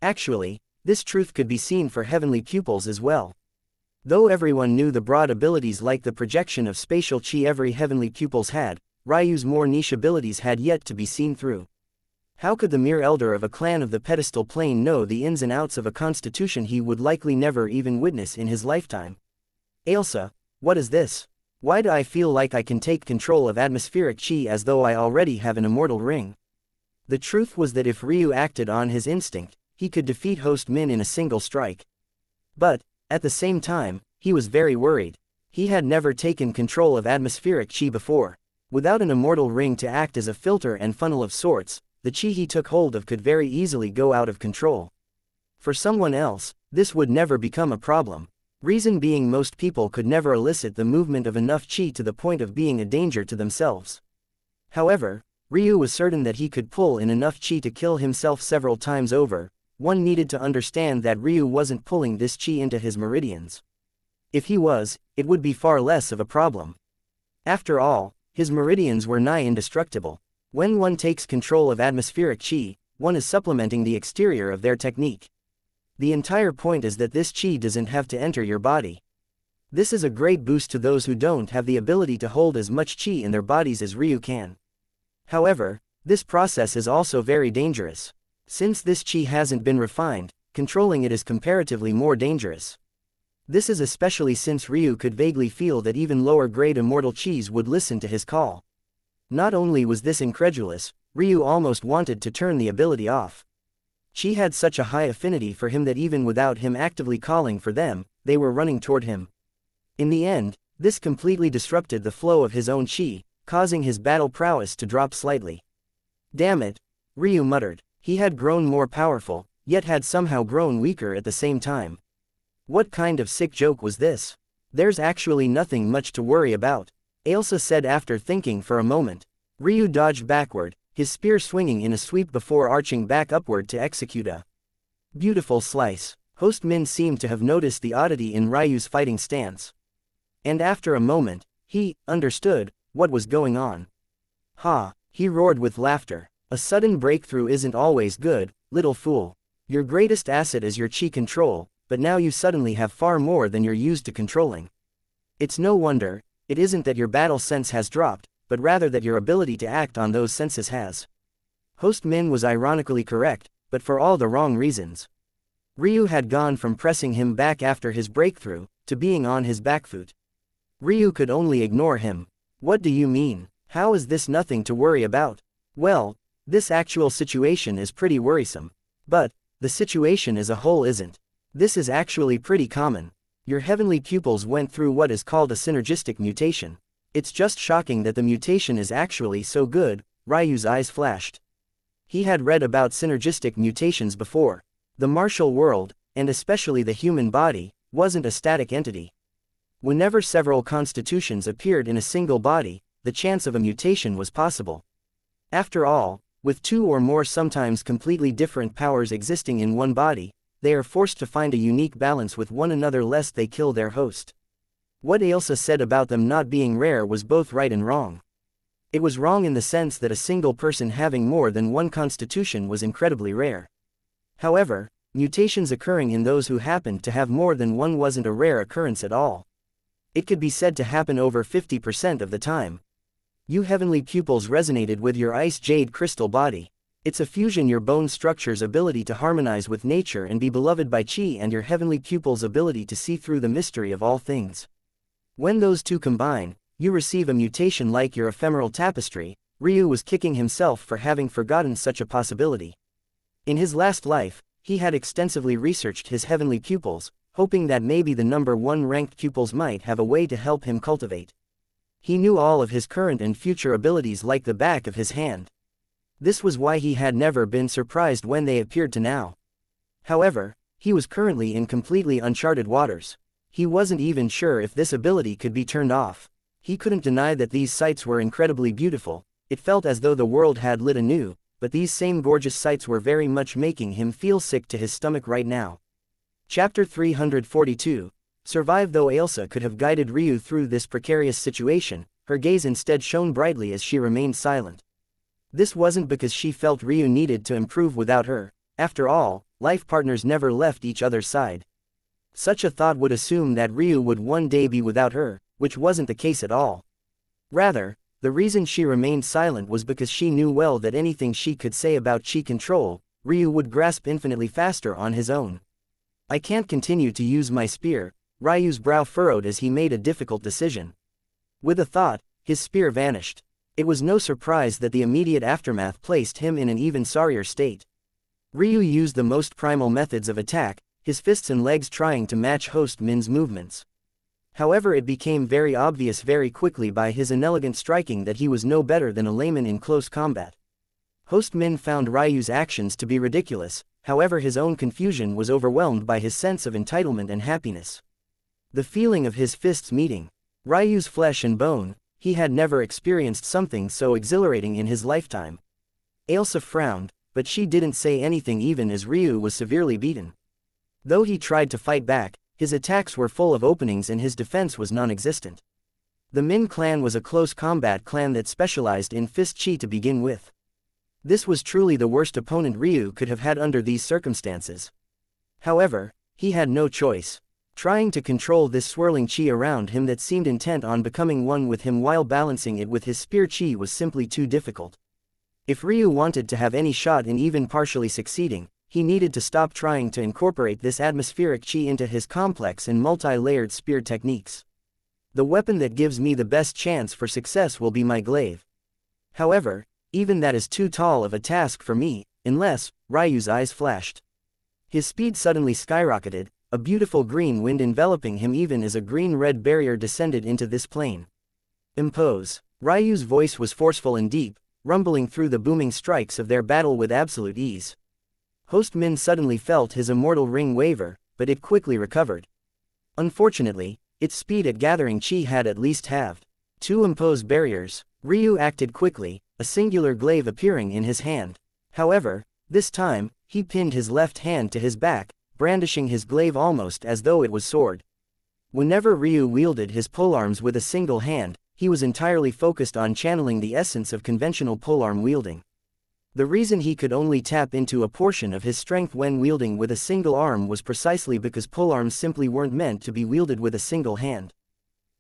Actually, this truth could be seen for heavenly pupils as well. Though everyone knew the broad abilities like the projection of spatial chi every heavenly pupils had, Ryu's more niche abilities had yet to be seen through. How could the mere elder of a clan of the pedestal plane know the ins and outs of a constitution he would likely never even witness in his lifetime? Ailsa, what is this? Why do I feel like I can take control of atmospheric chi as though I already have an immortal ring? The truth was that if Ryu acted on his instinct, he could defeat Host Min in a single strike. But, at the same time, he was very worried. He had never taken control of atmospheric chi before. Without an immortal ring to act as a filter and funnel of sorts, the chi he took hold of could very easily go out of control. For someone else, this would never become a problem. Reason being, most people could never elicit the movement of enough chi to the point of being a danger to themselves. However, Ryu was certain that he could pull in enough chi to kill himself several times over. One needed to understand that Ryu wasn't pulling this chi into his meridians. If he was, it would be far less of a problem. After all, his meridians were nigh indestructible. When one takes control of atmospheric chi, one is supplementing the exterior of their technique. The entire point is that this chi doesn't have to enter your body. This is a great boost to those who don't have the ability to hold as much chi in their bodies as Ryu can. However, this process is also very dangerous. Since this chi hasn't been refined, controlling it is comparatively more dangerous. This is especially since Ryu could vaguely feel that even lower-grade immortal chis would listen to his call. Not only was this incredulous, Ryu almost wanted to turn the ability off. Chi had such a high affinity for him that even without him actively calling for them, they were running toward him. In the end, this completely disrupted the flow of his own chi, causing his battle prowess to drop slightly. Damn it, Ryu muttered. He had grown more powerful, yet had somehow grown weaker at the same time. What kind of sick joke was this? There's actually nothing much to worry about, Ailsa said after thinking for a moment. Ryu dodged backward, his spear swinging in a sweep before arching back upward to execute a beautiful slice. Host Min seemed to have noticed the oddity in Ryu's fighting stance. And after a moment, he understood what was going on. Ha, he roared with laughter. A sudden breakthrough isn't always good, little fool. Your greatest asset is your chi control, but now you suddenly have far more than you're used to controlling. It's no wonder, it isn't that your battle sense has dropped, but rather that your ability to act on those senses has. Host Min was ironically correct, but for all the wrong reasons. Ryu had gone from pressing him back after his breakthrough, to being on his back foot. Ryu could only ignore him. What do you mean? How is this nothing to worry about? Well, this actual situation is pretty worrisome. But, the situation as a whole isn't. This is actually pretty common. Your heavenly pupils went through what is called a synergistic mutation. It's just shocking that the mutation is actually so good, Ryu's eyes flashed. He had read about synergistic mutations before. The martial world, and especially the human body, wasn't a static entity. Whenever several constitutions appeared in a single body, the chance of a mutation was possible. After all, with two or more sometimes completely different powers existing in one body, they are forced to find a unique balance with one another lest they kill their host. What Ailsa said about them not being rare was both right and wrong. It was wrong in the sense that a single person having more than one constitution was incredibly rare. However, mutations occurring in those who happened to have more than one wasn't a rare occurrence at all. It could be said to happen over 50% of the time. You heavenly pupils resonated with your ice jade crystal body. It's a fusion your bone structure's ability to harmonize with nature and be beloved by chi and your heavenly pupils' ability to see through the mystery of all things. When those two combine, you receive a mutation like your ephemeral tapestry. Ryu was kicking himself for having forgotten such a possibility. In his last life, he had extensively researched his heavenly pupils, hoping that maybe the number one ranked pupils might have a way to help him cultivate. He knew all of his current and future abilities like the back of his hand. This was why he had never been surprised when they appeared to now. However, he was currently in completely uncharted waters. He wasn't even sure if this ability could be turned off. He couldn't deny that these sights were incredibly beautiful. It felt as though the world had lit anew, but these same gorgeous sights were very much making him feel sick to his stomach right now. Chapter 342. Survive. Though Ailsa could have guided Ryu through this precarious situation, her gaze instead shone brightly as she remained silent. This wasn't because she felt Ryu needed to improve without her. After all, life partners never left each other's side. Such a thought would assume that Ryu would one day be without her, which wasn't the case at all. Rather, the reason she remained silent was because she knew well that anything she could say about chi control, Ryu would grasp infinitely faster on his own. I can't continue to use my spear. Ryu's brow furrowed as he made a difficult decision. With a thought, his spear vanished. It was no surprise that the immediate aftermath placed him in an even sorrier state. Ryu used the most primal methods of attack, his fists and legs trying to match Host Min's movements. However, it became very obvious very quickly by his inelegant striking that he was no better than a layman in close combat. Host Min found Ryu's actions to be ridiculous, however his own confusion was overwhelmed by his sense of entitlement and happiness. The feeling of his fists meeting Ryu's flesh and bone, he had never experienced something so exhilarating in his lifetime. Ailsa frowned, but she didn't say anything even as Ryu was severely beaten. Though he tried to fight back, his attacks were full of openings and his defense was non-existent. The Min clan was a close combat clan that specialized in fist chi to begin with. This was truly the worst opponent Ryu could have had under these circumstances. However, he had no choice. Trying to control this swirling chi around him that seemed intent on becoming one with him while balancing it with his spear chi was simply too difficult. If Ryu wanted to have any shot in even partially succeeding, he needed to stop trying to incorporate this atmospheric chi into his complex and multi-layered spear techniques. The weapon that gives me the best chance for success will be my glaive. However, even that is too tall of a task for me, unless, Ryu's eyes flashed. His speed suddenly skyrocketed, a beautiful green wind enveloping him even as a green-red barrier descended into this plane. Impose. Ryu's voice was forceful and deep, rumbling through the booming strikes of their battle with absolute ease. Host Min suddenly felt his immortal ring waver, but it quickly recovered. Unfortunately, its speed at gathering chi had at least halved. To impose barriers, Ryu acted quickly, a singular glaive appearing in his hand. However, this time, he pinned his left hand to his back, brandishing his glaive almost as though it was sword. Whenever Ryu wielded his polearms with a single hand, he was entirely focused on channeling the essence of conventional polearm wielding. The reason he could only tap into a portion of his strength when wielding with a single arm was precisely because polearms simply weren't meant to be wielded with a single hand.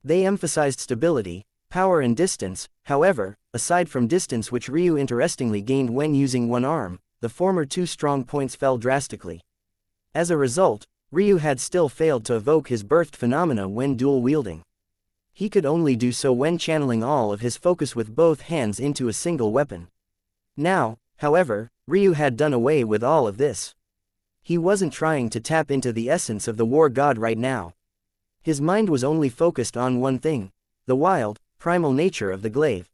They emphasized stability, power and distance. However, aside from distance, which Ryu interestingly gained when using one arm, the former two strong points fell drastically. As a result, Ryu had still failed to evoke his birthed phenomena when dual wielding. He could only do so when channeling all of his focus with both hands into a single weapon. Now, however, Ryu had done away with all of this. He wasn't trying to tap into the essence of the war god right now. His mind was only focused on one thing: the wild, primal nature of the glaive.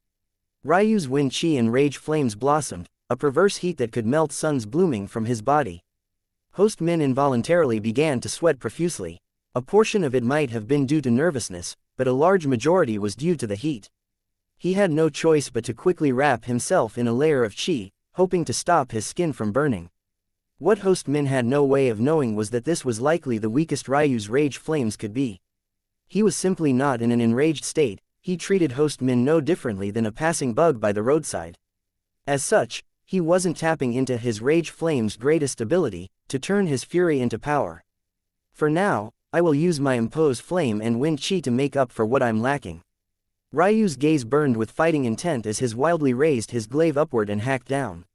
Ryu's wind chi and rage flames blossomed, a perverse heat that could melt suns blooming from his body. Host Min involuntarily began to sweat profusely. A portion of it might have been due to nervousness, but a large majority was due to the heat. He had no choice but to quickly wrap himself in a layer of chi, hoping to stop his skin from burning. What Host Min had no way of knowing was that this was likely the weakest Ryu's rage flames could be. He was simply not in an enraged state. He treated Host Min no differently than a passing bug by the roadside. As such, he wasn't tapping into his rage flame's greatest ability, to turn his fury into power. For now, I will use my impose flame and wind chi to make up for what I'm lacking. Ryu's gaze burned with fighting intent as he wildly raised his glaive upward and hacked down.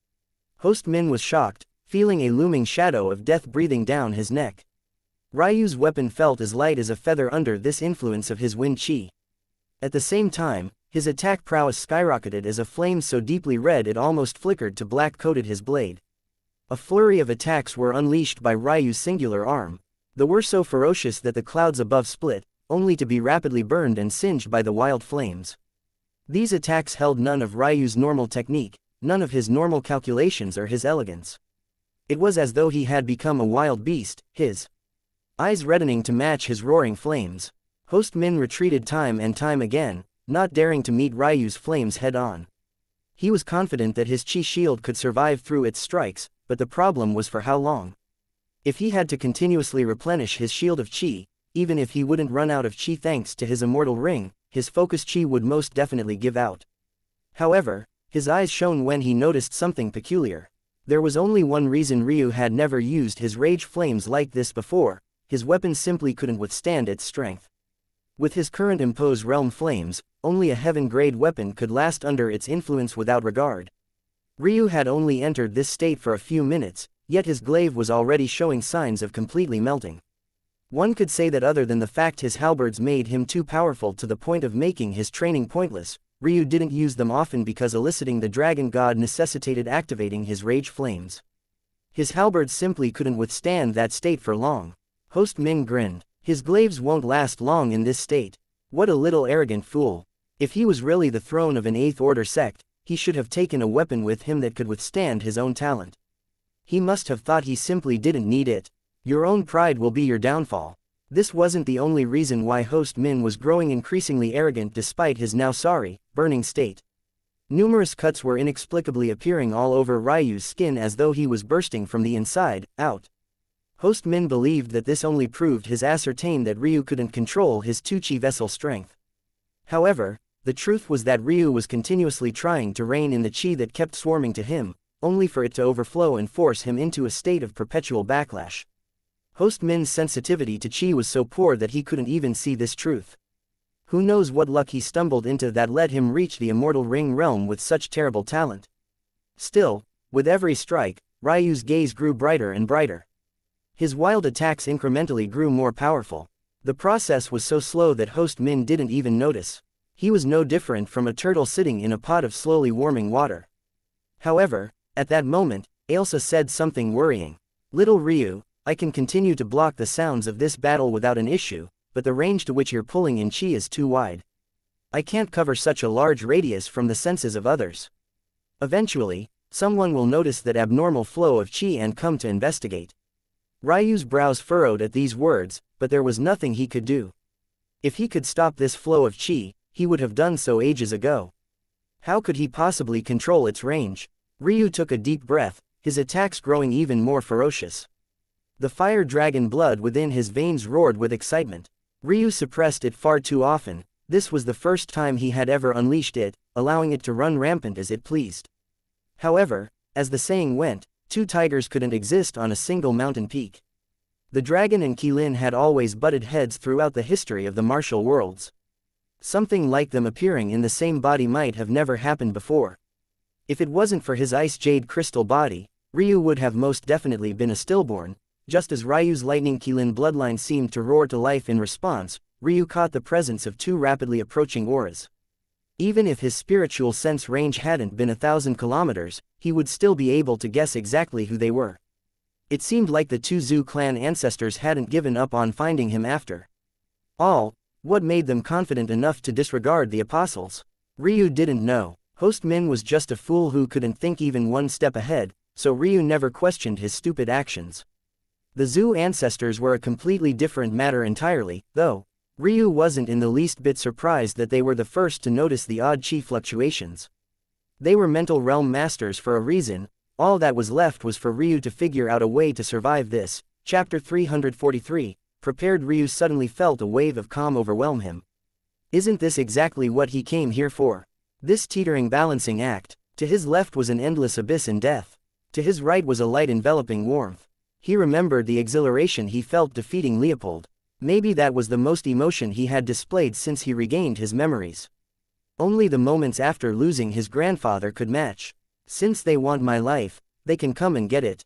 Host Min was shocked, feeling a looming shadow of death breathing down his neck. Ryu's weapon felt as light as a feather under this influence of his wind chi. At the same time, his attack prowess skyrocketed as a flame so deeply red it almost flickered to black coated his blade. A flurry of attacks were unleashed by Ryu's singular arm. They were so ferocious that the clouds above split, only to be rapidly burned and singed by the wild flames. These attacks held none of Ryu's normal technique, none of his normal calculations or his elegance. It was as though he had become a wild beast, his eyes reddening to match his roaring flames. Host Min retreated time and time again, not daring to meet Ryu's flames head-on. He was confident that his chi shield could survive through its strikes, but the problem was for how long. If he had to continuously replenish his shield of chi, even if he wouldn't run out of chi thanks to his immortal ring, his focus chi would most definitely give out. However, his eyes shone when he noticed something peculiar. There was only one reason Ryu had never used his rage flames like this before: his weapon simply couldn't withstand its strength. With his current impose realm flames, only a heaven-grade weapon could last under its influence without regard. Ryu had only entered this state for a few minutes, yet his glaive was already showing signs of completely melting. One could say that other than the fact his halberds made him too powerful to the point of making his training pointless, Ryu didn't use them often because eliciting the dragon god necessitated activating his rage flames. His halberds simply couldn't withstand that state for long. Host Min grinned. His glaives won't last long in this state. What a little arrogant fool. If he was really the throne of an 8th Order sect, he should have taken a weapon with him that could withstand his own talent. He must have thought he simply didn't need it. Your own pride will be your downfall. This wasn't the only reason why Host Min was growing increasingly arrogant despite his now sorry, burning state. Numerous cuts were inexplicably appearing all over Ryu's skin as though he was bursting from the inside out. Host Min believed that this only proved his ascertain that Ryu couldn't control his 2-chi vessel strength. However, the truth was that Ryu was continuously trying to rein in the chi that kept swarming to him, only for it to overflow and force him into a state of perpetual backlash. Host Min's sensitivity to chi was so poor that he couldn't even see this truth. Who knows what luck he stumbled into that let him reach the immortal ring realm with such terrible talent. Still, with every strike, Ryu's gaze grew brighter and brighter. His wild attacks incrementally grew more powerful. The process was so slow that Host Min didn't even notice. He was no different from a turtle sitting in a pot of slowly warming water. However, at that moment, Ailsa said something worrying. "Little Ryu, I can continue to block the sounds of this battle without an issue, but the range to which you're pulling in chi is too wide. I can't cover such a large radius from the senses of others. Eventually, someone will notice that abnormal flow of chi and come to investigate." Ryu's brows furrowed at these words, but there was nothing he could do. If he could stop this flow of chi, he would have done so ages ago. How could he possibly control its range? Ryu took a deep breath, his attacks growing even more ferocious. The fire dragon blood within his veins roared with excitement. Ryu suppressed it far too often, This was the first time he had ever unleashed it, allowing it to run rampant as it pleased. However, as the saying went, two tigers couldn't exist on a single mountain peak. The dragon and Qilin had always butted heads throughout the history of the martial worlds. Something like them appearing in the same body might have never happened before. If it wasn't for his ice jade crystal body, Ryu would have most definitely been a stillborn. Just as Ryu's lightning Qilin bloodline seemed to roar to life in response, Ryu caught the presence of two rapidly approaching auras. Even if his spiritual sense range hadn't been 1,000 kilometers, he would still be able to guess exactly who they were. It seemed like the two Zhu clan ancestors hadn't given up on finding him after all. What made them confident enough to disregard the apostles? Ryu didn't know. Host Min was just a fool who couldn't think even one step ahead, so Ryu never questioned his stupid actions. The Zhu ancestors were a completely different matter entirely, though. Ryu wasn't in the least bit surprised that they were the first to notice the odd chi fluctuations. They were mental realm masters for a reason. All that was left was for Ryu to figure out a way to survive this. Chapter 343. Prepared. Ryu suddenly felt a wave of calm overwhelm him. Isn't this exactly what he came here for? This teetering balancing act. To his left was an endless abyss in death. To his right was a light enveloping warmth. He remembered the exhilaration he felt defeating Leopold. Maybe that was the most emotion he had displayed since he regained his memories. Only the moments after losing his grandfather could match. Since they want my life, they can come and get it.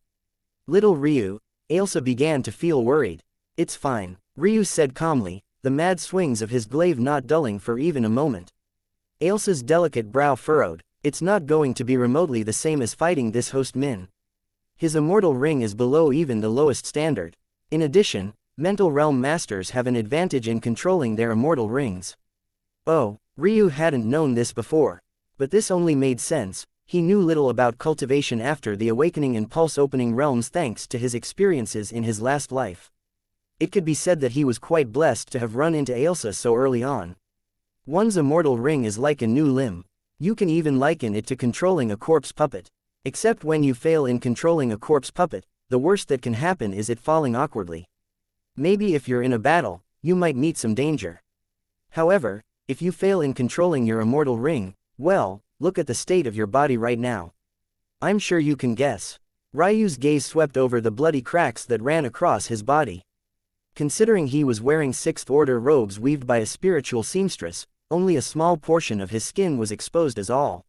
Little Ryu, Ailsa began to feel worried. It's fine, Ryu said calmly, the mad swings of his glaive not dulling for even a moment. Ailsa's delicate brow furrowed. It's not going to be remotely the same as fighting this Host Min. His immortal ring is below even the lowest standard. In addition, mental realm masters have an advantage in controlling their immortal rings. Oh, Ryu hadn't known this before. But this only made sense. He knew little about cultivation after the awakening and pulse opening realms thanks to his experiences in his last life. It could be said that he was quite blessed to have run into Ailsa so early on. One's immortal ring is like a new limb. You can even liken it to controlling a corpse puppet. Except when you fail in controlling a corpse puppet, the worst that can happen is it falling awkwardly. Maybe if you're in a battle, you might meet some danger. However, if you fail in controlling your immortal ring, well, look at the state of your body right now. I'm sure you can guess. Ryu's gaze swept over the bloody cracks that ran across his body. Considering he was wearing sixth-order robes weaved by a spiritual seamstress, only a small portion of his skin was exposed as all.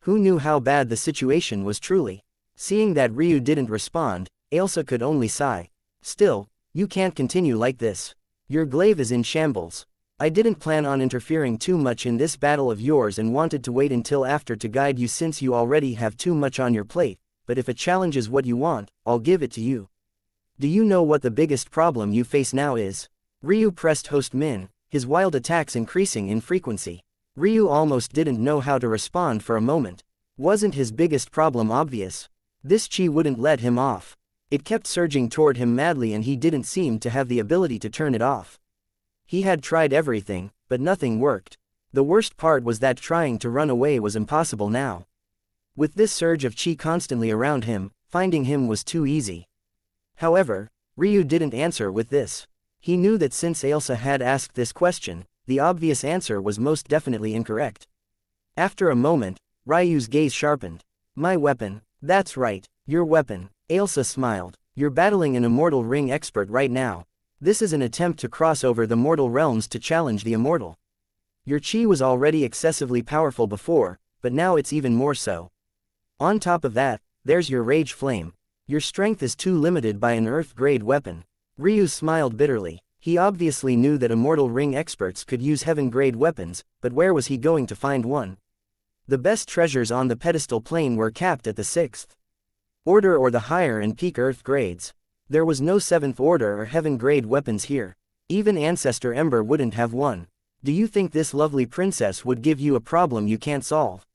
Who knew how bad the situation was truly? Seeing that Ryu didn't respond, Ailsa could only sigh. Still, you can't continue like this. Your glaive is in shambles. I didn't plan on interfering too much in this battle of yours and wanted to wait until after to guide you since you already have too much on your plate, but if a challenge is what you want, I'll give it to you. Do you know what the biggest problem you face now is? Ryu pressed Host Min, his wild attacks increasing in frequency. Ryu almost didn't know how to respond for a moment. Wasn't his biggest problem obvious? This chi wouldn't let him off. It kept surging toward him madly and he didn't seem to have the ability to turn it off. He had tried everything, but nothing worked. The worst part was that trying to run away was impossible now. With this surge of chi constantly around him, finding him was too easy. However, Ryu didn't answer with this. He knew that since Ailsa had asked this question, the obvious answer was most definitely incorrect. After a moment, Ryu's gaze sharpened. My weapon. That's right, your weapon. Ailsa smiled. You're battling an immortal ring expert right now. This is an attempt to cross over the mortal realms to challenge the immortal. Your chi was already excessively powerful before, but now it's even more so. On top of that, there's your rage flame. Your strength is too limited by an earth-grade weapon. Ryu smiled bitterly. He obviously knew that immortal ring experts could use heaven-grade weapons, but where was he going to find one? The best treasures on the pedestal plane were capped at the 6th order or the higher and peak earth grades. There was no 7th order or heaven-grade weapons here. Even Ancestor Ember wouldn't have one. Do you think this lovely princess would give you a problem you can't solve?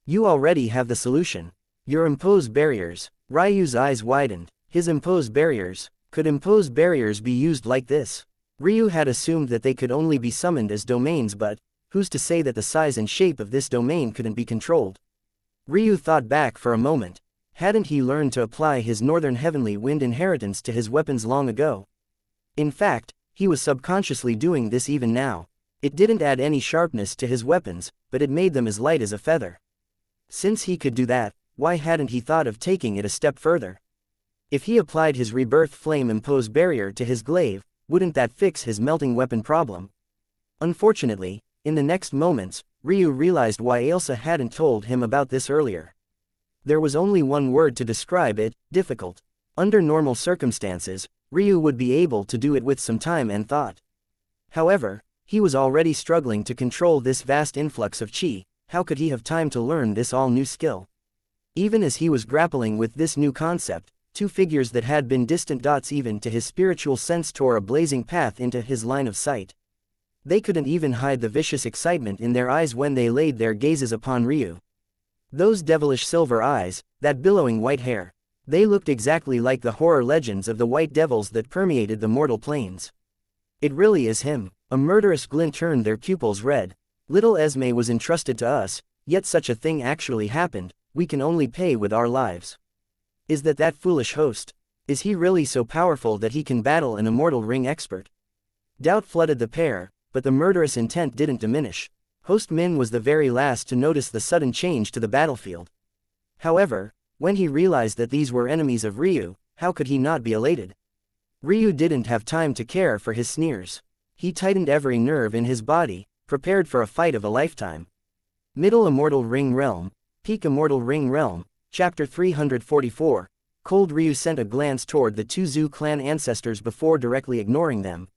You already have the solution. Your imposed barriers. Ryu's eyes widened. His imposed barriers. Could imposed barriers be used like this? Ryu had assumed that they could only be summoned as domains, but who's to say that the size and shape of this domain couldn't be controlled? Ryu thought back for a moment. Hadn't he learned to apply his Northern Heavenly Wind inheritance to his weapons long ago? In fact, he was subconsciously doing this even now. It didn't add any sharpness to his weapons, but it made them as light as a feather. Since he could do that, why hadn't he thought of taking it a step further? If he applied his rebirth flame-imposed barrier to his glaive, wouldn't that fix his melting weapon problem? Unfortunately, in the next moments, Ryu realized why Ailsa hadn't told him about this earlier. There was only one word to describe it: difficult. Under normal circumstances, Ryu would be able to do it with some time and thought. However, he was already struggling to control this vast influx of chi. How could he have time to learn this all-new skill? Even as he was grappling with this new concept, two figures that had been distant dots even to his spiritual sense tore a blazing path into his line of sight. They couldn't even hide the vicious excitement in their eyes when they laid their gazes upon Ryu. Those devilish silver eyes, that billowing white hair. They looked exactly like the horror legends of the white devils that permeated the mortal planes. It really is him. A murderous glint turned their pupils red. Little Esme was entrusted to us, yet such a thing actually happened. We can only pay with our lives. Is that foolish host? Is he really so powerful that he can battle an immortal ring expert? Doubt flooded the pair, but the murderous intent didn't diminish. Host Min was the very last to notice the sudden change to the battlefield. However, when he realized that these were enemies of Ryu, how could he not be elated? Ryu didn't have time to care for his sneers. He tightened every nerve in his body, prepared for a fight of a lifetime. Middle Immortal Ring Realm, Peak Immortal Ring Realm, Chapter 344. Cold Ryu sent a glance toward the two Zhu clan ancestors before directly ignoring them.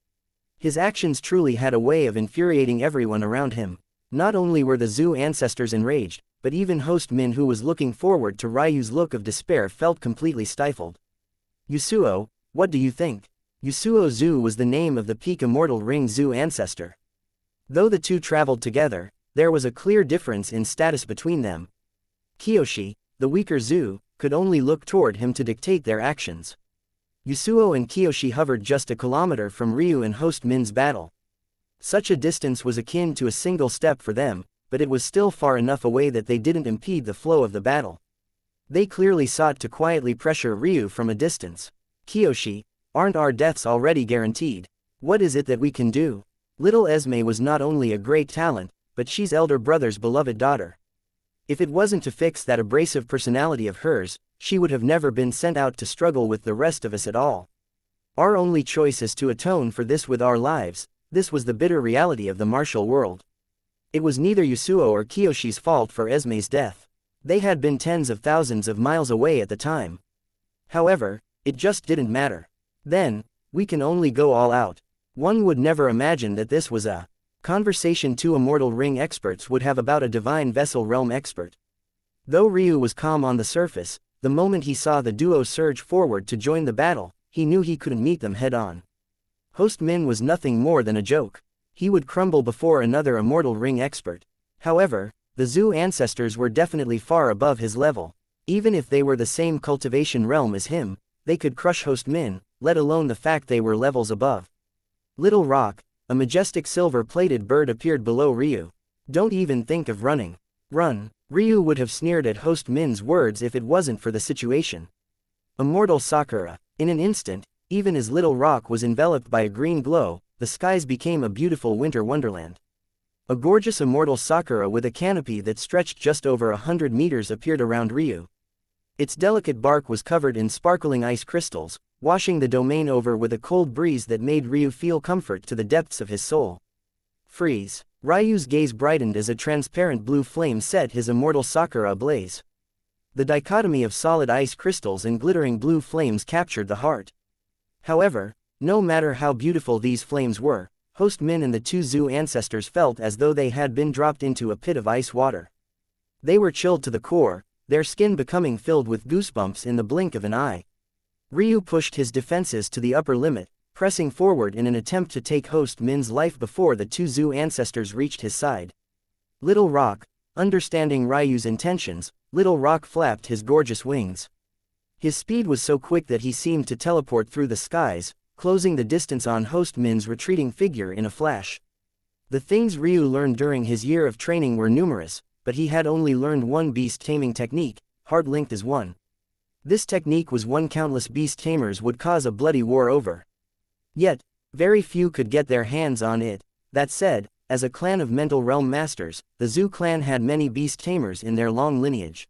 His actions truly had a way of infuriating everyone around him. Not only were the Zhu ancestors enraged, but even Host Min, who was looking forward to Ryu's look of despair, felt completely stifled. Yasuo, what do you think? Yasuo Zhu was the name of the Peak Immortal Ring Zhu ancestor. Though the two traveled together, there was a clear difference in status between them. Kiyoshi, the weaker Zhu, could only look toward him to dictate their actions. Yasuo and Kiyoshi hovered just a kilometer from Ryu and Host Min's battle. Such a distance was akin to a single step for them, but it was still far enough away that they didn't impede the flow of the battle. They clearly sought to quietly pressure Ryu from a distance. Kiyoshi, aren't our deaths already guaranteed? What is it that we can do? Little Esme was not only a great talent, but she's elder brother's beloved daughter. If it wasn't to fix that abrasive personality of hers, she would have never been sent out to struggle with the rest of us at all. Our only choice is to atone for this with our lives. This was the bitter reality of the martial world. It was neither Yasuo or Kiyoshi's fault for Esme's death. They had been tens of thousands of miles away at the time. However, it just didn't matter. Then, we can only go all out. One would never imagine that this was a conversation two immortal ring experts would have about a divine vessel realm expert. Though Ryu was calm on the surface, the moment he saw the duo surge forward to join the battle, he knew he couldn't meet them head-on. Host Min was nothing more than a joke. He would crumble before another immortal ring expert. However, the Zhu ancestors were definitely far above his level. Even if they were the same cultivation realm as him, they could crush Host Min, let alone the fact they were levels above. Little Rock, a majestic silver-plated bird, appeared below Ryu. Don't even think of running. Run. Ryu would have sneered at Host Min's words if it wasn't for the situation. Immortal Sakura. In an instant, even as Little Rock was enveloped by a green glow, the skies became a beautiful winter wonderland. A gorgeous immortal sakura with a canopy that stretched just over 100 meters appeared around Ryu. Its delicate bark was covered in sparkling ice crystals, washing the domain over with a cold breeze that made Ryu feel comfort to the depths of his soul. Freeze. Ryu's gaze brightened as a transparent blue flame set his immortal sakura ablaze. The dichotomy of solid ice crystals and glittering blue flames captured the heart. However, no matter how beautiful these flames were, Host Min and the two Zhu ancestors felt as though they had been dropped into a pit of ice water. They were chilled to the core, their skin becoming filled with goosebumps in the blink of an eye. Ryu pushed his defenses to the upper limit, pressing forward in an attempt to take Host Min's life before the two Zhu ancestors reached his side. Little Rock, understanding Ryu's intentions, Little Rock flapped his gorgeous wings. His speed was so quick that he seemed to teleport through the skies, closing the distance on Host Min's retreating figure in a flash. The things Ryu learned during his year of training were numerous, but he had only learned one beast taming technique, heart-linked as one. This technique was one countless beast tamers would cause a bloody war over. Yet, very few could get their hands on it. That said, as a clan of mental realm masters, the Zhu clan had many beast tamers in their long lineage.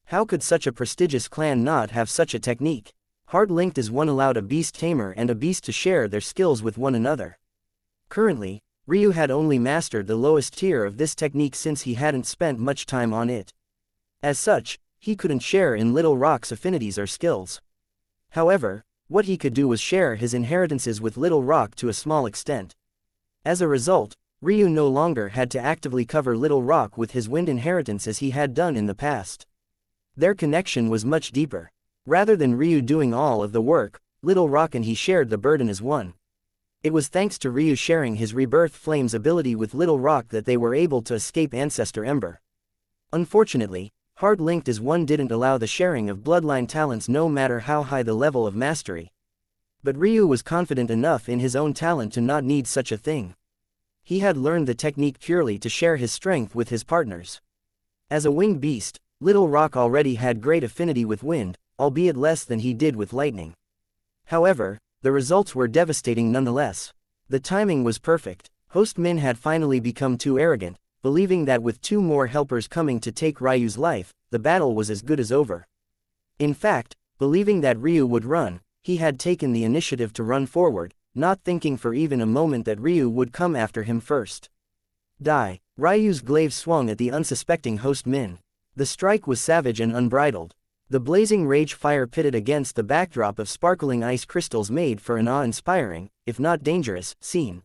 How could such a prestigious clan not have such a technique? Hard-linked as one allowed a beast tamer and a beast to share their skills with one another. Currently, Ryu had only mastered the lowest tier of this technique since he hadn't spent much time on it. As such, he couldn't share in Little Rock's affinities or skills. However, what he could do was share his inheritances with Little Rock to a small extent. As a result, Ryu no longer had to actively cover Little Rock with his wind inheritance as he had done in the past. Their connection was much deeper. Rather than Ryu doing all of the work, Little Rock and he shared the burden as one. It was thanks to Ryu sharing his Rebirth Flames ability with Little Rock that they were able to escape Ancestor Ember. Unfortunately, Hard-linked as one didn't allow the sharing of bloodline talents no matter how high the level of mastery. But Ryu was confident enough in his own talent to not need such a thing. He had learned the technique purely to share his strength with his partners. As a winged beast, Little Rock already had great affinity with wind, albeit less than he did with lightning. However, the results were devastating nonetheless. The timing was perfect. Host Min had finally become too arrogant, believing that with 2 more helpers coming to take Ryu's life, the battle was as good as over. In fact, believing that Ryu would run, he had taken the initiative to run forward, not thinking for even a moment that Ryu would come after him first. Die! Ryu's glaive swung at the unsuspecting Host Min. The strike was savage and unbridled. The blazing rage fire pitted against the backdrop of sparkling ice crystals made for an awe-inspiring, if not dangerous, scene.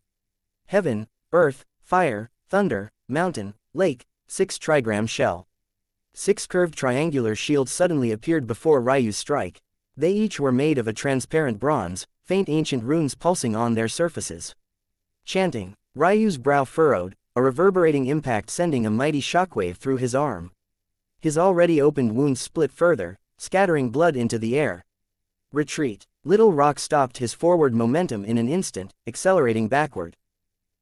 Heaven, earth, fire, thunder, mountain, lake, 6 trigram shell. 6 curved triangular shields suddenly appeared before Ryu's strike. They each were made of a transparent bronze, faint ancient runes pulsing on their surfaces. Chanting, Ryu's brow furrowed, a reverberating impact sending a mighty shockwave through his arm. His already opened wounds split further, scattering blood into the air. Retreat. Little Rock stopped his forward momentum in an instant, accelerating backward.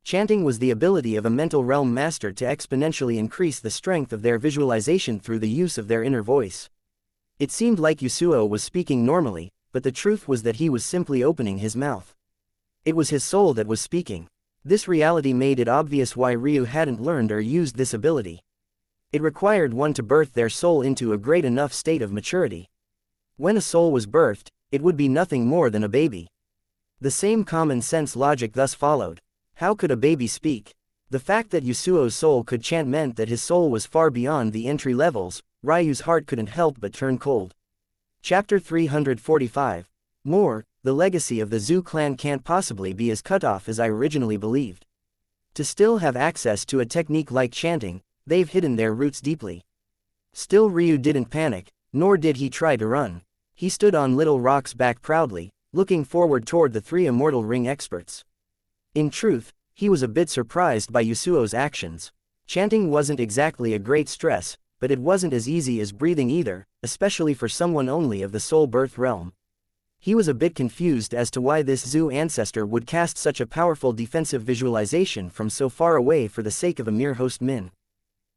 Chanting was the ability of a mental realm master to exponentially increase the strength of their visualization through the use of their inner voice. It seemed like Yasuo was speaking normally, but the truth was that he was simply opening his mouth. It was his soul that was speaking. This reality made it obvious why Ryu hadn't learned or used this ability. It required one to birth their soul into a great enough state of maturity. When a soul was birthed, it would be nothing more than a baby. The same common sense logic thus followed. How could a baby speak? The fact that Yasuo's soul could chant meant that his soul was far beyond the entry levels. Ryu's heart couldn't help but turn cold. Chapter 345. More, the legacy of the Zhu clan can't possibly be as cut off as I originally believed. To still have access to a technique like chanting, they've hidden their roots deeply. Still Ryu didn't panic, nor did he try to run. He stood on Little Rock's back proudly, looking forward toward the 3 immortal ring experts. In truth, he was a bit surprised by Yasuo's actions. Chanting wasn't exactly a great stress, but it wasn't as easy as breathing either, especially for someone only of the soul birth realm. He was a bit confused as to why this Zhu ancestor would cast such a powerful defensive visualization from so far away for the sake of a mere Host Min.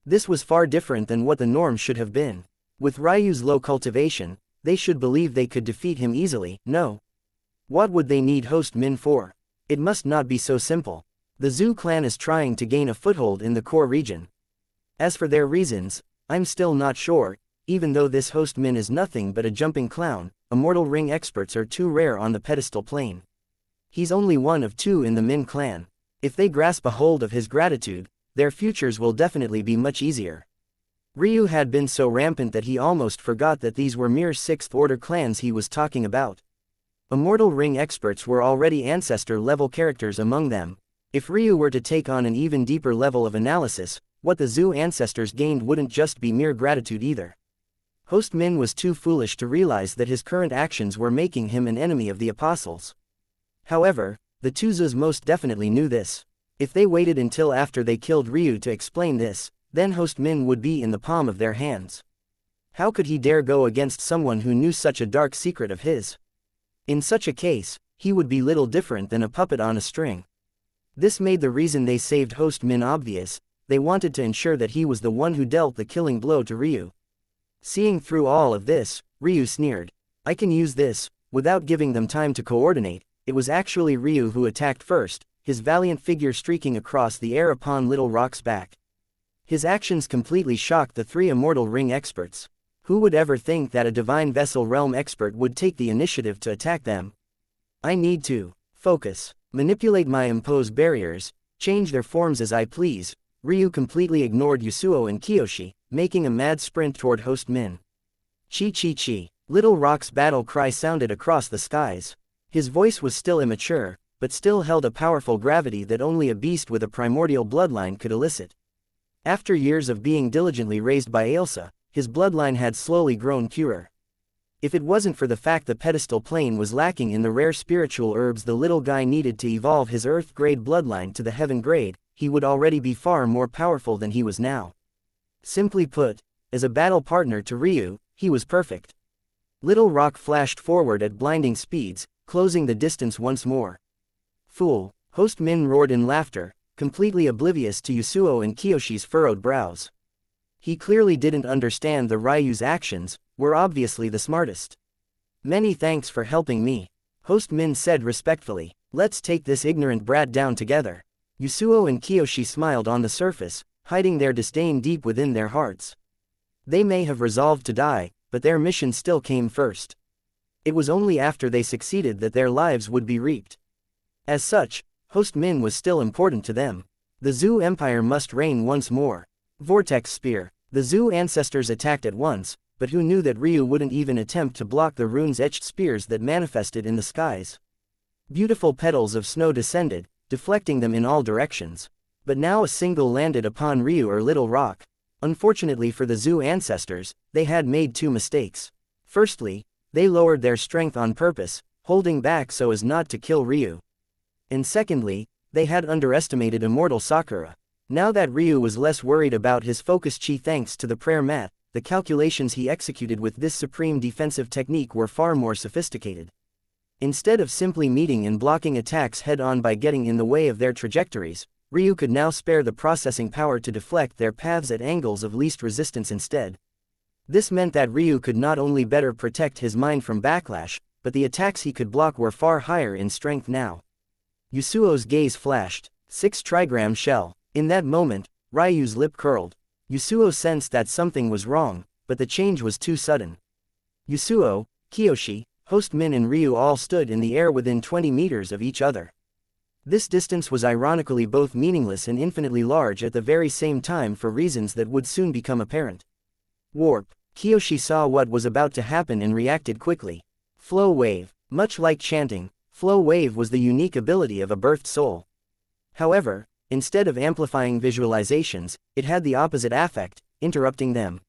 This was far different than what the norm should have been. With Ryu's low cultivation, they should believe they could defeat him easily. No. What would they need Host Min for? It must not be so simple. The Zhu clan is trying to gain a foothold in the core region. As for their reasons, I'm still not sure. Even though this Host Min is nothing but a jumping clown, immortal ring experts are too rare on the pedestal plane. He's only one of 2 in the Min clan. If they grasp a hold of his gratitude, their futures will definitely be much easier. Ryu had been so rampant that he almost forgot that these were mere 6th-order clans he was talking about. Immortal ring experts were already ancestor-level characters among them. If Ryu were to take on an even deeper level of analysis, what the Zhu ancestors gained wouldn't just be mere gratitude either. Host Min was too foolish to realize that his current actions were making him an enemy of the apostles. However, the 2 Zhus most definitely knew this. If they waited until after they killed Ryu to explain this, then Host Min would be in the palm of their hands. How could he dare go against someone who knew such a dark secret of his? In such a case, he would be little different than a puppet on a string. This made the reason they saved Host Min obvious. They wanted to ensure that he was the one who dealt the killing blow to Ryu. Seeing through all of this, Ryu sneered. I can use this. Without giving them time to coordinate, it was actually Ryu who attacked first. his valiant figure streaking across the air upon Little Rock's back. His actions completely shocked the three Immortal Ring experts. Who would ever think that a Divine Vessel Realm expert would take the initiative to attack them? I need to focus, manipulate my imposed barriers, change their forms as I please. Ryu completely ignored Yasuo and Kiyoshi, making a mad sprint toward Host Min. Chi chi chi. Little Rock's battle cry sounded across the skies. His voice was still immature, but still held a powerful gravity that only a beast with a primordial bloodline could elicit. After years of being diligently raised by Ailsa, his bloodline had slowly grown purer. If it wasn't for the fact the pedestal plane was lacking in the rare spiritual herbs the little guy needed to evolve his Earth-grade bloodline to the Heaven grade, he would already be far more powerful than he was now. Simply put, as a battle partner to Ryu, he was perfect. Little Rock flashed forward at blinding speeds, closing the distance once more. Fool, Host Min roared in laughter, completely oblivious to Yasuo and Kiyoshi's furrowed brows. He clearly didn't understand the Ryu's actions, were obviously the smartest. Many thanks for helping me, Host Min said respectfully. Let's take this ignorant brat down together. Yasuo and Kiyoshi smiled on the surface, hiding their disdain deep within their hearts. They may have resolved to die, but their mission still came first. It was only after they succeeded that their lives would be reaped. As such, Host Min was still important to them. The Zhu Empire must reign once more. Vortex Spear. The Zhu ancestors attacked at once, but who knew that Ryu wouldn't even attempt to block the runes-etched spears that manifested in the skies. Beautiful petals of snow descended, deflecting them in all directions. But now a single landed upon Ryu or Little Rock. Unfortunately for the Zhu ancestors, they had made two mistakes. Firstly, they lowered their strength on purpose, holding back so as not to kill Ryu. And secondly, they had underestimated Immortal Sakura. Now that Ryu was less worried about his focus chi thanks to the prayer mat, the calculations he executed with this supreme defensive technique were far more sophisticated. Instead of simply meeting and blocking attacks head-on by getting in the way of their trajectories, Ryu could now spare the processing power to deflect their paths at angles of least resistance instead. This meant that Ryu could not only better protect his mind from backlash, but the attacks he could block were far higher in strength now. Yasuo's gaze flashed. 6 trigram shell. In that moment, Ryu's lip curled. Yasuo sensed that something was wrong, but the change was too sudden. Yasuo, Kiyoshi, Host Min and Ryu all stood in the air within 20 meters of each other. This distance was ironically both meaningless and infinitely large at the very same time for reasons that would soon become apparent. Warp. Kiyoshi saw what was about to happen and reacted quickly. Flow Wave. Much like chanting, Flow Wave was the unique ability of a birthed soul. However, instead of amplifying visualizations, it had the opposite effect, interrupting them.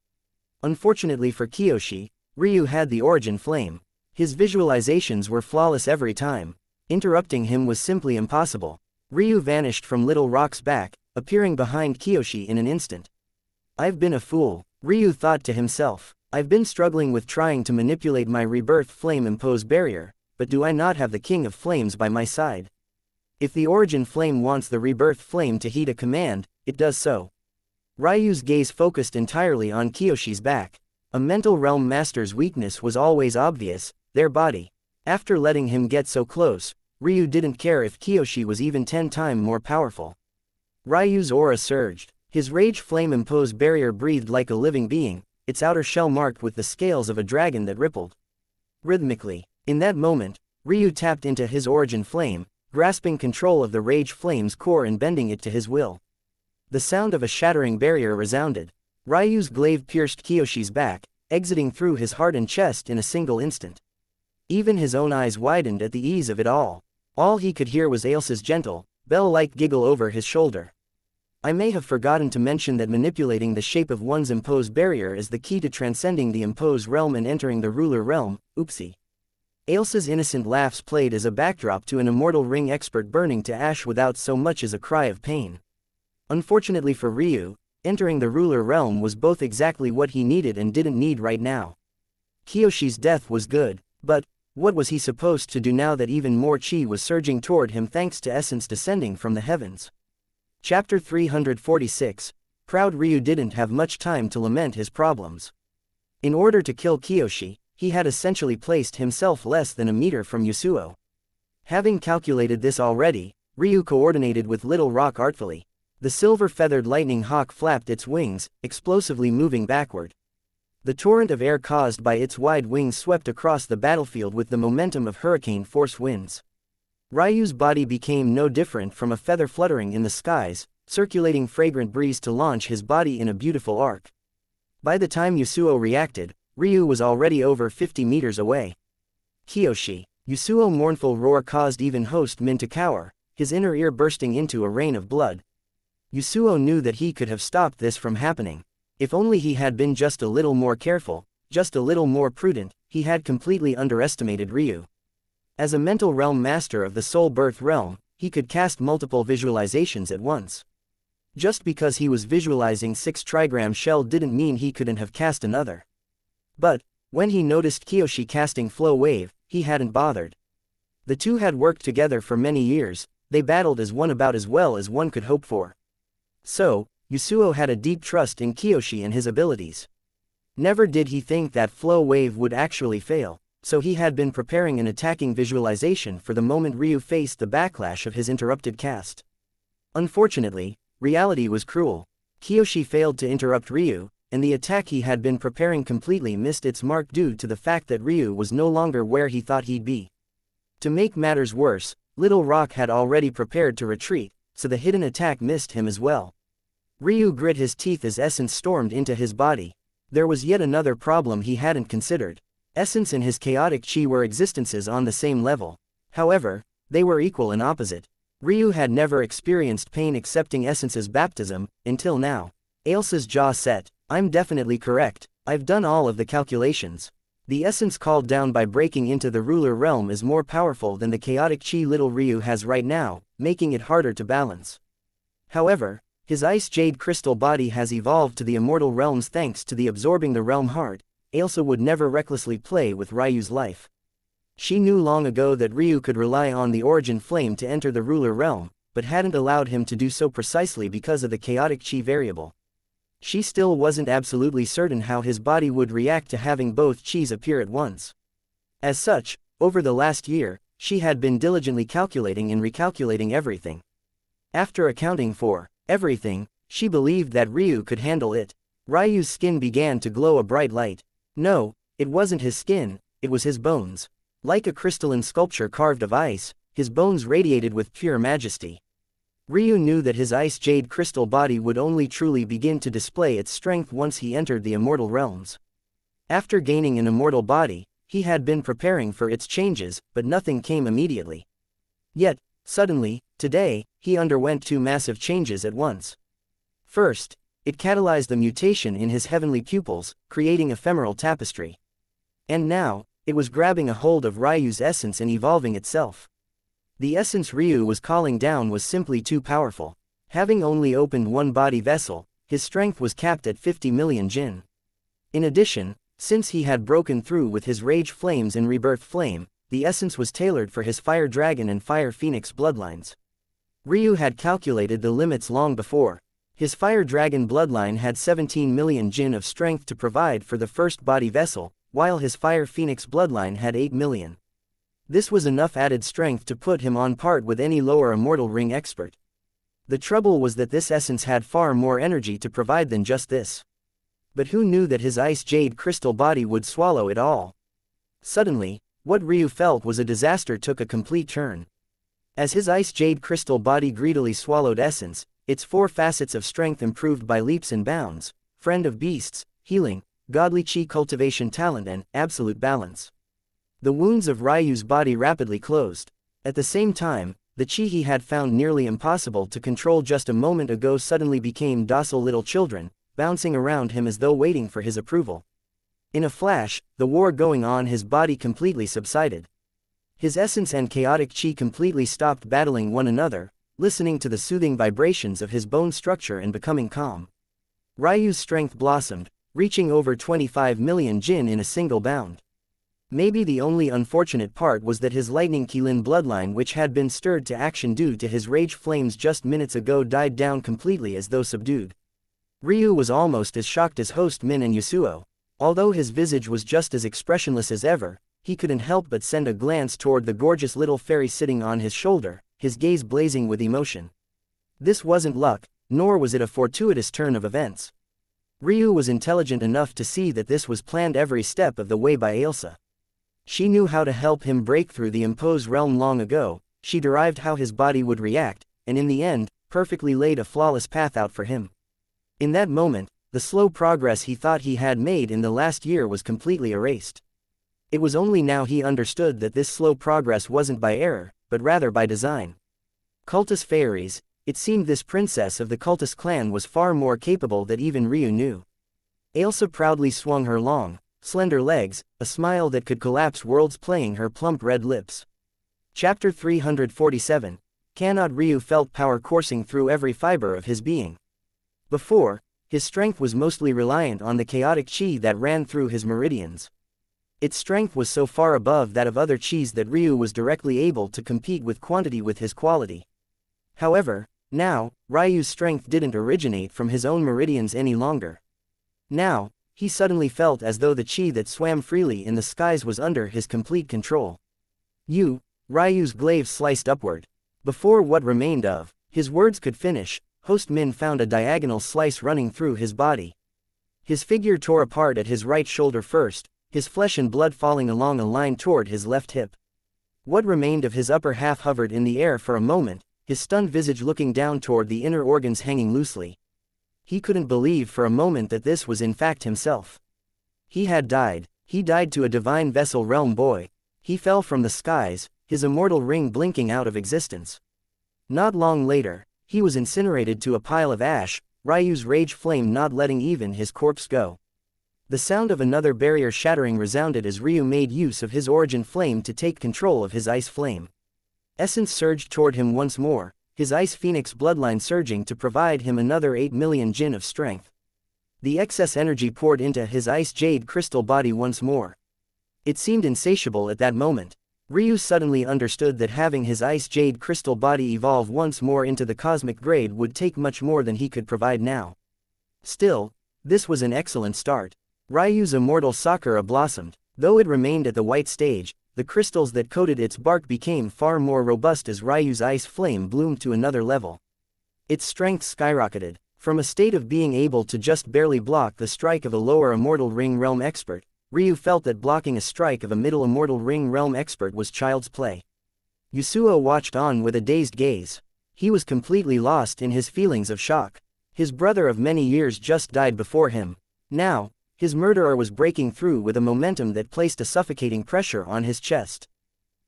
Unfortunately for Kiyoshi, Ryu had the origin flame. His visualizations were flawless every time. Interrupting him was simply impossible. Ryu vanished from Little Rock's back, appearing behind Kiyoshi in an instant. I've been a fool, Ryu thought to himself. I've been struggling with trying to manipulate my rebirth flame-imposed barrier, but do I not have the King of Flames by my side? If the origin flame wants the rebirth flame to heed a command, it does so. Ryu's gaze focused entirely on Kiyoshi's back. A mental realm master's weakness was always obvious, their body. After letting him get so close, Ryu didn't care if Kiyoshi was even 10 times more powerful. Ryu's aura surged. His rage flame-imposed barrier breathed like a living being, its outer shell marked with the scales of a dragon that rippled rhythmically. In that moment, Ryu tapped into his origin flame, grasping control of the rage flame's core and bending it to his will. The sound of a shattering barrier resounded. Ryu's glaive pierced Kiyoshi's back, exiting through his heart and chest in a single instant. Even his own eyes widened at the ease of it all. All he could hear was Ailsa's gentle, bell-like giggle over his shoulder. I may have forgotten to mention that manipulating the shape of one's imposed barrier is the key to transcending the imposed realm and entering the ruler realm, oopsie. Ailsa's innocent laughs played as a backdrop to an Immortal Ring expert burning to ash without so much as a cry of pain. Unfortunately for Ryu, entering the ruler realm was both exactly what he needed and didn't need right now. Kiyoshi's death was good, but what was he supposed to do now that even more chi was surging toward him thanks to essence descending from the heavens? Chapter 346. Proud Ryu didn't have much time to lament his problems. In order to kill Kiyoshi, he had essentially placed himself less than a meter from Yasuo. Having calculated this already, Ryu coordinated with Little Rock artfully. The silver-feathered lightning hawk flapped its wings, explosively moving backward. The torrent of air caused by its wide wings swept across the battlefield with the momentum of hurricane-force winds. Ryu's body became no different from a feather fluttering in the skies, circulating fragrant breeze to launch his body in a beautiful arc. By the time Yasuo reacted, Ryu was already over 50 meters away. Kiyoshi. Yasuo's mournful roar caused even host Min to cower, his inner ear bursting into a rain of blood. Yasuo knew that he could have stopped this from happening. If only he had been just a little more careful, just a little more prudent. He had completely underestimated Ryu. As a mental realm master of the soul birth realm, he could cast multiple visualizations at once. Just because he was visualizing 6 trigram shell didn't mean he couldn't have cast another. But, when he noticed Kiyoshi casting Flow Wave, he hadn't bothered. The two had worked together for many years, they battled as one about as well as one could hope for. So, Yasuo had a deep trust in Kiyoshi and his abilities. Never did he think that Flow Wave would actually fail, so he had been preparing an attacking visualization for the moment Ryu faced the backlash of his interrupted cast. Unfortunately, reality was cruel. Kiyoshi failed to interrupt Ryu, and the attack he had been preparing completely missed its mark due to the fact that Ryu was no longer where he thought he'd be. To make matters worse, Little Rock had already prepared to retreat, so the hidden attack missed him as well. Ryu grit his teeth as essence stormed into his body. There was yet another problem he hadn't considered. Essence and his chaotic chi were existences on the same level. However, they were equal and opposite. Ryu had never experienced pain accepting Essence's baptism, until now. Ailsa's jaw set. I'm definitely correct, I've done all of the calculations. The essence called down by breaking into the ruler realm is more powerful than the chaotic chi little Ryu has right now, making it harder to balance. However, his ice jade crystal body has evolved to the immortal realms thanks to the absorbing the realm heart. Ailsa would never recklessly play with Ryu's life. She knew long ago that Ryu could rely on the origin flame to enter the ruler realm, but hadn't allowed him to do so precisely because of the chaotic chi variable. She still wasn't absolutely certain how his body would react to having both chis appear at once. As such, over the last year, she had been diligently calculating and recalculating everything. After accounting for everything, she believed that Ryu could handle it. Ryu's skin began to glow a bright light. No, it wasn't his skin, it was his bones. Like a crystalline sculpture carved of ice, his bones radiated with pure majesty. Ryu knew that his ice jade crystal body would only truly begin to display its strength once he entered the immortal realms. After gaining an immortal body, he had been preparing for its changes, but nothing came immediately. Yet, suddenly, today, he underwent 2 massive changes at once. First, it catalyzed the mutation in his heavenly pupils, creating ephemeral tapestry. And now, it was grabbing a hold of Ryu's essence and evolving itself. The essence Ryu was calling down was simply too powerful. Having only opened one body vessel, his strength was capped at 50 million jin. In addition, since he had broken through with his rage flames and rebirth flame, the essence was tailored for his fire dragon and fire phoenix bloodlines. Ryu had calculated the limits long before. His fire dragon bloodline had 17 million jin of strength to provide for the first body vessel, while his fire phoenix bloodline had 8 million. This was enough added strength to put him on par with any lower immortal ring expert. The trouble was that this essence had far more energy to provide than just this. But who knew that his ice jade crystal body would swallow it all? Suddenly, what Ryu felt was a disaster took a complete turn. As his ice jade crystal body greedily swallowed essence, its 4 facets of strength improved by leaps and bounds: friend of beasts, healing, godly chi, cultivation talent, and absolute balance. The wounds of Ryu's body rapidly closed. At the same time, the chi he had found nearly impossible to control just a moment ago suddenly became docile little children, bouncing around him as though waiting for his approval. In a flash, the war going on his body completely subsided. His essence and chaotic chi completely stopped battling one another, listening to the soothing vibrations of his bone structure and becoming calm. Ryu's strength blossomed, reaching over 25 million jin in a single bound. Maybe the only unfortunate part was that his lightning Qilin bloodline, which had been stirred to action due to his rage flames just minutes ago, died down completely as though subdued. Ryu was almost as shocked as host Min and Yasuo. Although his visage was just as expressionless as ever, he couldn't help but send a glance toward the gorgeous little fairy sitting on his shoulder, his gaze blazing with emotion. This wasn't luck, nor was it a fortuitous turn of events. Ryu was intelligent enough to see that this was planned every step of the way by Ailsa. She knew how to help him break through the imposed realm long ago, she derived how his body would react, and in the end, perfectly laid a flawless path out for him. In that moment, the slow progress he thought he had made in the last year was completely erased. It was only now he understood that this slow progress wasn't by error, but rather by design. Cultist fairies, it seemed this princess of the cultist clan was far more capable than even Ryu knew. Ailsa proudly swung her long, slender legs, a smile that could collapse worlds playing her plump red lips. Chapter 347. Cannot Ryu felt power coursing through every fiber of his being. Before, his strength was mostly reliant on the chaotic chi that ran through his meridians. Its strength was so far above that of other chis that Ryu was directly able to compete with quantity with his quality. However, now, Ryu's strength didn't originate from his own meridians any longer. Now, he suddenly felt as though the chi that swam freely in the skies was under his complete control. Ryu's glaive sliced upward. Before what remained of his words could finish, Host Min found a diagonal slice running through his body. His figure tore apart at his right shoulder first, his flesh and blood falling along a line toward his left hip. What remained of his upper half hovered in the air for a moment, his stunned visage looking down toward the inner organs hanging loosely. He couldn't believe for a moment that this was in fact himself. He had died. He died to a divine vessel realm boy. He fell from the skies, his immortal ring blinking out of existence. Not long later, he was incinerated to a pile of ash, Ryu's rage flame not letting even his corpse go. The sound of another barrier shattering resounded as Ryu made use of his origin flame to take control of his ice flame. Essence surged toward him once more, his ice phoenix bloodline surging to provide him another 8 million jin of strength. The excess energy poured into his ice jade crystal body once more. It seemed insatiable at that moment. Ryu suddenly understood that having his ice jade crystal body evolve once more into the cosmic grade would take much more than he could provide now. Still, this was an excellent start. Ryu's immortal sakura blossomed. Though it remained at the white stage, the crystals that coated its bark became far more robust as Ryu's ice flame bloomed to another level. Its strength skyrocketed. From a state of being able to just barely block the strike of a lower immortal ring realm expert, Ryu felt that blocking a strike of a middle immortal ring realm expert was child's play. Yasuo watched on with a dazed gaze. He was completely lost in his feelings of shock. His brother of many years just died before him. Now, his murderer was breaking through with a momentum that placed a suffocating pressure on his chest.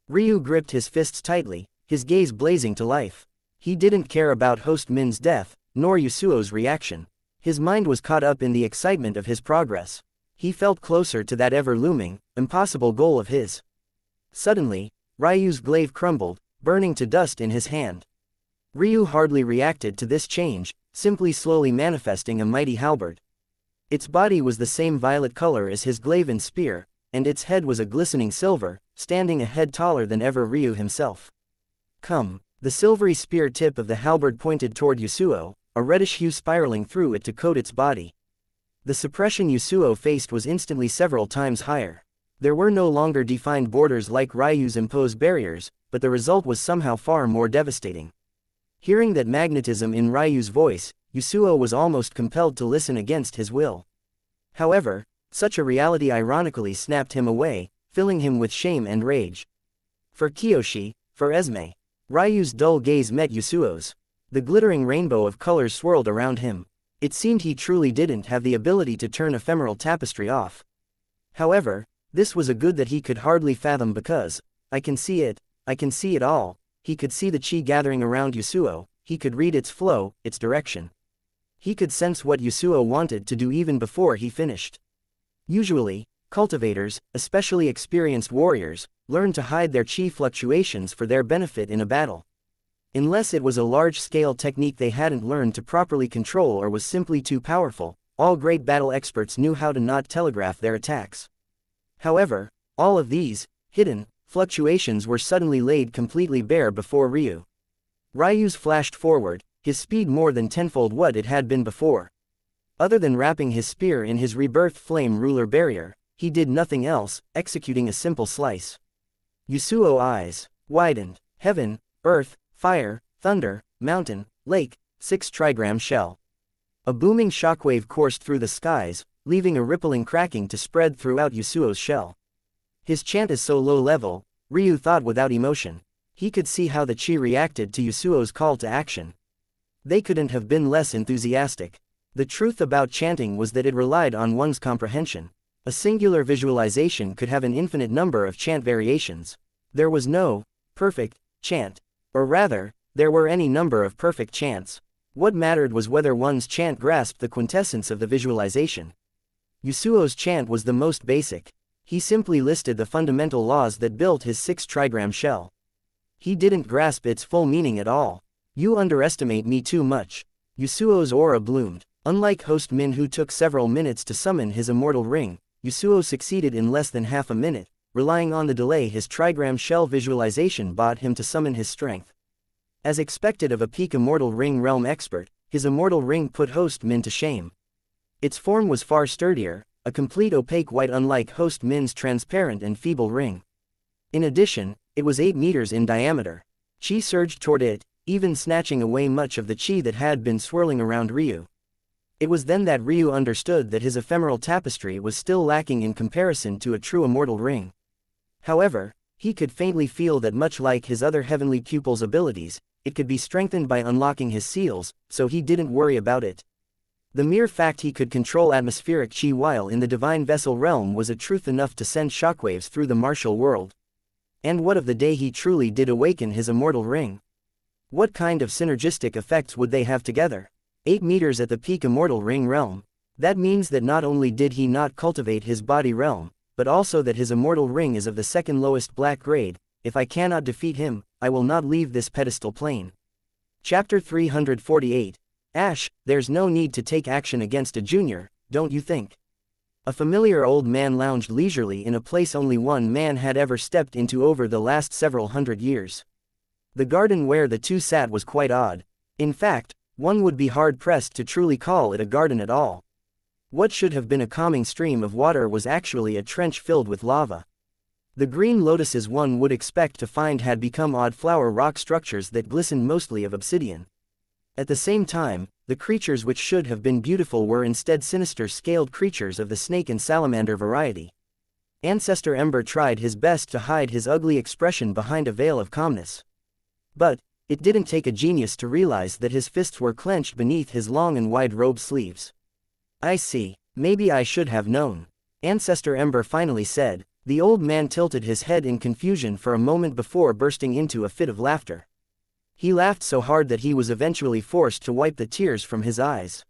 Ryu gripped his fists tightly, his gaze blazing to life. He didn't care about Host Min's death, nor Yasuo's reaction. His mind was caught up in the excitement of his progress. He felt closer to that ever-looming, impossible goal of his. Suddenly, Ryu's glaive crumbled, burning to dust in his hand. Ryu hardly reacted to this change, simply slowly manifesting a mighty halberd. Its body was the same violet color as his glaive and spear, and its head was a glistening silver, standing a head taller than ever Ryu himself. Come! The silvery spear tip of the halberd pointed toward Yasuo, a reddish hue spiraling through it to coat its body. The suppression Yasuo faced was instantly several times higher. There were no longer defined borders like Ryu's imposed barriers, but the result was somehow far more devastating. Hearing that magnetism in Ryu's voice, Yasuo was almost compelled to listen against his will. However, such a reality ironically snapped him away, filling him with shame and rage. For Kiyoshi, for Esme, Ryu's dull gaze met Yasuo's. The glittering rainbow of colors swirled around him. It seemed he truly didn't have the ability to turn ephemeral tapestry off. However, this was a good that he could hardly fathom because, I can see it all. He could see the chi gathering around Yasuo, he could read its flow, its direction. He could sense what Yasuo wanted to do even before he finished. Usually, cultivators, especially experienced warriors, learn to hide their chi fluctuations for their benefit in a battle. Unless it was a large-scale technique they hadn't learned to properly control or was simply too powerful, all great battle experts knew how to not telegraph their attacks. However, all of these, hidden, fluctuations were suddenly laid completely bare before Ryu. Ryu's flashed forward, his speed more than tenfold what it had been before. Other than wrapping his spear in his rebirth flame ruler barrier, he did nothing else, executing a simple slice. Yasuo's eyes widened. Heaven, earth, fire, thunder, mountain, lake, 6 trigram shell. A booming shockwave coursed through the skies, leaving a rippling cracking to spread throughout Yasuo's shell. His chant is so low level, Ryu thought without emotion. He could see how the chi reacted to Yasuo's call to action. They couldn't have been less enthusiastic. The truth about chanting was that it relied on one's comprehension. A singular visualization could have an infinite number of chant variations. There was no perfect chant. Or rather, there were any number of perfect chants. What mattered was whether one's chant grasped the quintessence of the visualization. Yasuo's chant was the most basic. He simply listed the fundamental laws that built his 6 trigram shell. He didn't grasp its full meaning at all. You underestimate me too much. Yasuo's aura bloomed. Unlike host Min, who took several minutes to summon his immortal ring, Yasuo succeeded in less than half a minute, relying on the delay his trigram shell visualization bought him to summon his strength. As expected of a peak immortal ring realm expert, his immortal ring put host Min to shame. Its form was far sturdier, a complete opaque white, unlike host Min's transparent and feeble ring. In addition, it was 8 meters in diameter. Qi surged toward it, even snatching away much of the qi that had been swirling around Ryu. It was then that Ryu understood that his ephemeral tapestry was still lacking in comparison to a true immortal ring. However, he could faintly feel that much like his other heavenly pupil's abilities, it could be strengthened by unlocking his seals, so he didn't worry about it. The mere fact he could control atmospheric qi while in the divine vessel realm was a truth enough to send shockwaves through the martial world. And what of the day he truly did awaken his immortal ring? What kind of synergistic effects would they have together? 8 meters at the peak immortal ring realm. That means that not only did he not cultivate his body realm, but also that his immortal ring is of the second lowest black grade. If I cannot defeat him, I will not leave this pedestal plane. Chapter 348. Ash, there's no need to take action against a junior, don't you think? A familiar old man lounged leisurely in a place only one man had ever stepped into over the last several hundred years. The garden where the two sat was quite odd. In fact, one would be hard-pressed to truly call it a garden at all. What should have been a calming stream of water was actually a trench filled with lava. The green lotuses one would expect to find had become odd flower rock structures that glistened mostly of obsidian. At the same time, the creatures which should have been beautiful were instead sinister scaled creatures of the snake and salamander variety. Ancestor Ember tried his best to hide his ugly expression behind a veil of calmness. But it didn't take a genius to realize that his fists were clenched beneath his long and wide robe sleeves. I see, maybe I should have known. Ancestor Ember finally said. The old man tilted his head in confusion for a moment before bursting into a fit of laughter. He laughed so hard that he was eventually forced to wipe the tears from his eyes.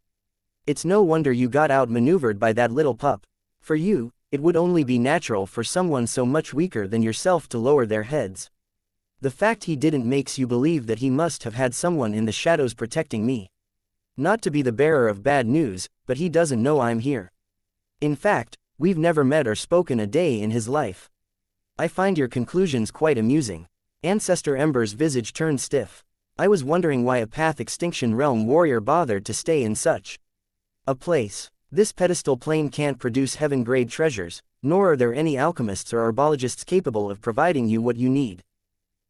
It's no wonder you got outmaneuvered by that little pup. For you, it would only be natural for someone so much weaker than yourself to lower their heads. The fact he didn't makes you believe that he must have had someone in the shadows protecting me. Not to be the bearer of bad news, but he doesn't know I'm here. In fact, we've never met or spoken a day in his life. I find your conclusions quite amusing. Ancestor Ember's visage turned stiff. I was wondering why a Path Extinction Realm warrior bothered to stay in such a place. This pedestal plane can't produce heaven-grade treasures, nor are there any alchemists or herbologists capable of providing you what you need.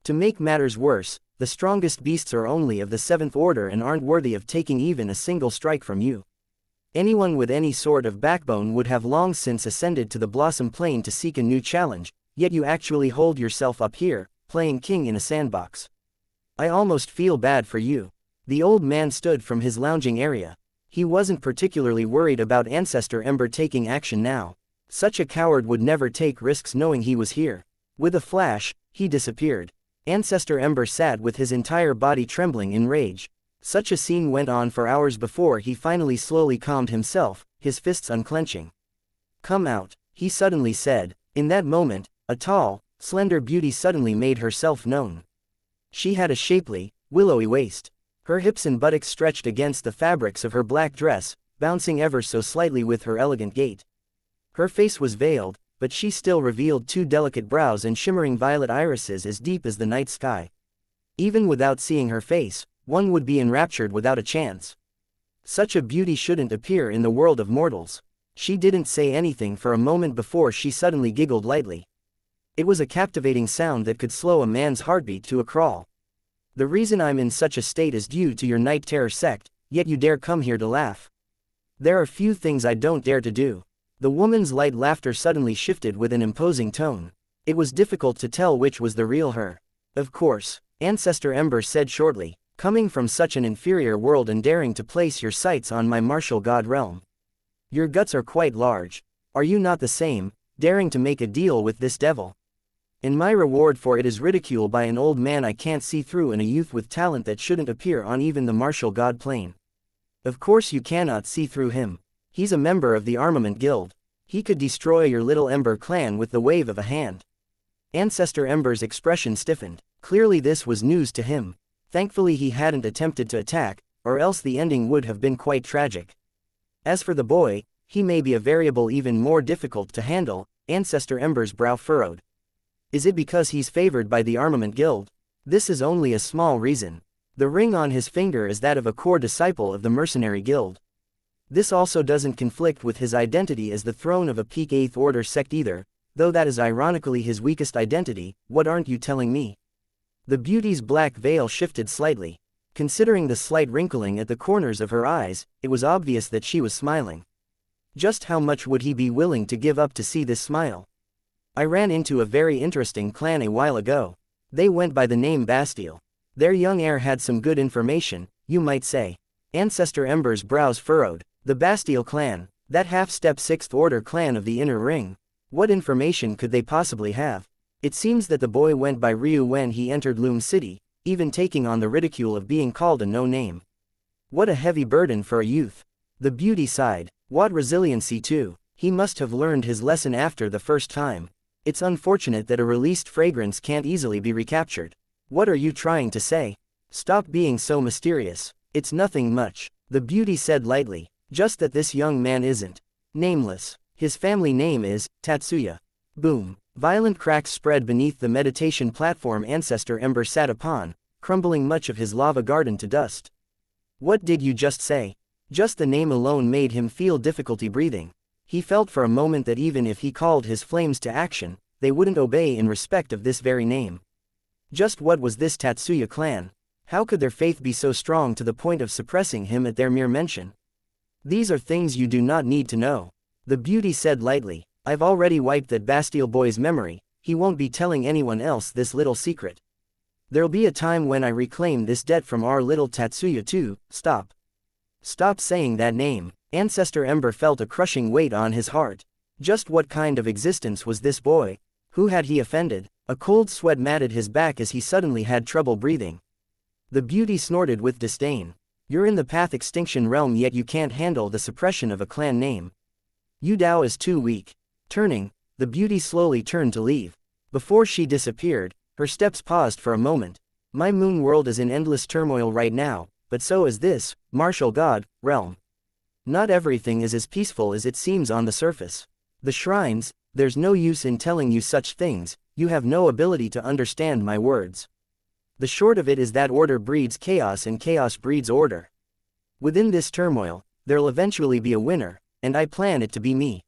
To make matters worse, the strongest beasts are only of the 7th order and aren't worthy of taking even a single strike from you. Anyone with any sort of backbone would have long since ascended to the Blossom Plane to seek a new challenge, yet you actually hold yourself up here, playing king in a sandbox. I almost feel bad for you. The old man stood from his lounging area. He wasn't particularly worried about Ancestor Ember taking action now. Such a coward would never take risks knowing he was here. With a flash, he disappeared. Ancestor Ember sat with his entire body trembling in rage. Such a scene went on for hours before he finally slowly calmed himself, his fists unclenching. Come out, he suddenly said. In that moment, a tall, slender beauty suddenly made herself known. She had a shapely, willowy waist. Her hips and buttocks stretched against the fabrics of her black dress, bouncing ever so slightly with her elegant gait. Her face was veiled, but she still revealed 2 delicate brows and shimmering violet irises as deep as the night sky. Even without seeing her face, one would be enraptured without a chance. Such a beauty shouldn't appear in the world of mortals. She didn't say anything for a moment before she suddenly giggled lightly. It was a captivating sound that could slow a man's heartbeat to a crawl. The reason I'm in such a state is due to your Night Terror sect, yet you dare come here to laugh. There are few things I don't dare to do. The woman's light laughter suddenly shifted with an imposing tone. It was difficult to tell which was the real her. Of course, Ancestor Ember said shortly, coming from such an inferior world and daring to place your sights on my martial god realm. Your guts are quite large. Are you not the same, daring to make a deal with this devil? And my reward for it is ridicule by an old man I can't see through and a youth with talent that shouldn't appear on even the martial god plane. Of course you cannot see through him. He's a member of the Armament Guild. He could destroy your little Ember clan with the wave of a hand. Ancestor Ember's expression stiffened. Clearly this was news to him. Thankfully he hadn't attempted to attack, or else the ending would have been quite tragic. As for the boy, he may be a variable even more difficult to handle. Ancestor Ember's brow furrowed. Is it because he's favored by the Armament Guild? This is only a small reason. The ring on his finger is that of a core disciple of the Mercenary Guild. This also doesn't conflict with his identity as the throne of a peak 8th Order sect either, though that is ironically his weakest identity. What aren't you telling me? The beauty's black veil shifted slightly. Considering the slight wrinkling at the corners of her eyes, it was obvious that she was smiling. Just how much would he be willing to give up to see this smile? I ran into a very interesting clan a while ago. They went by the name Bastille. Their young heir had some good information, you might say. Ancestor Ember's brows furrowed. The Bastille clan, that half-step 6th Order clan of the Inner Ring. What information could they possibly have? It seems that the boy went by Ryu when he entered Loom City, even taking on the ridicule of being called a no-name. What a heavy burden for a youth. The beauty sighed. What resiliency too. He must have learned his lesson after the first time. It's unfortunate that a released fragrance can't easily be recaptured. What are you trying to say? Stop being so mysterious. It's nothing much, the beauty said lightly. Just that this young man isn't nameless. His family name is Tatsuya. Boom. Violent cracks spread beneath the meditation platform Ancestor Ember sat upon, crumbling much of his lava garden to dust. What did you just say? Just the name alone made him feel difficulty breathing. He felt for a moment that even if he called his flames to action, they wouldn't obey in respect of this very name. Just what was this Tatsuya clan? How could their faith be so strong to the point of suppressing him at their mere mention? These are things you do not need to know. The beauty said lightly. I've already wiped that Bastille boy's memory. He won't be telling anyone else this little secret. There'll be a time when I reclaim this debt from our little Tatsuya too. Stop. Stop saying that name. Ancestor Ember felt a crushing weight on his heart. Just what kind of existence was this boy? Who had he offended? A cold sweat matted his back as he suddenly had trouble breathing. The beauty snorted with disdain. You're in the path extinction realm yet you can't handle the suppression of a clan name. Yu Dao is too weak. Turning, the beauty slowly turned to leave. Before she disappeared, her steps paused for a moment. My moon world is in endless turmoil right now, but so is this, martial god, realm. Not everything is as peaceful as it seems on the surface. The shrines, there's no use in telling you such things, you have no ability to understand my words. The short of it is that order breeds chaos and chaos breeds order. Within this turmoil, there'll eventually be a winner, and I plan it to be me.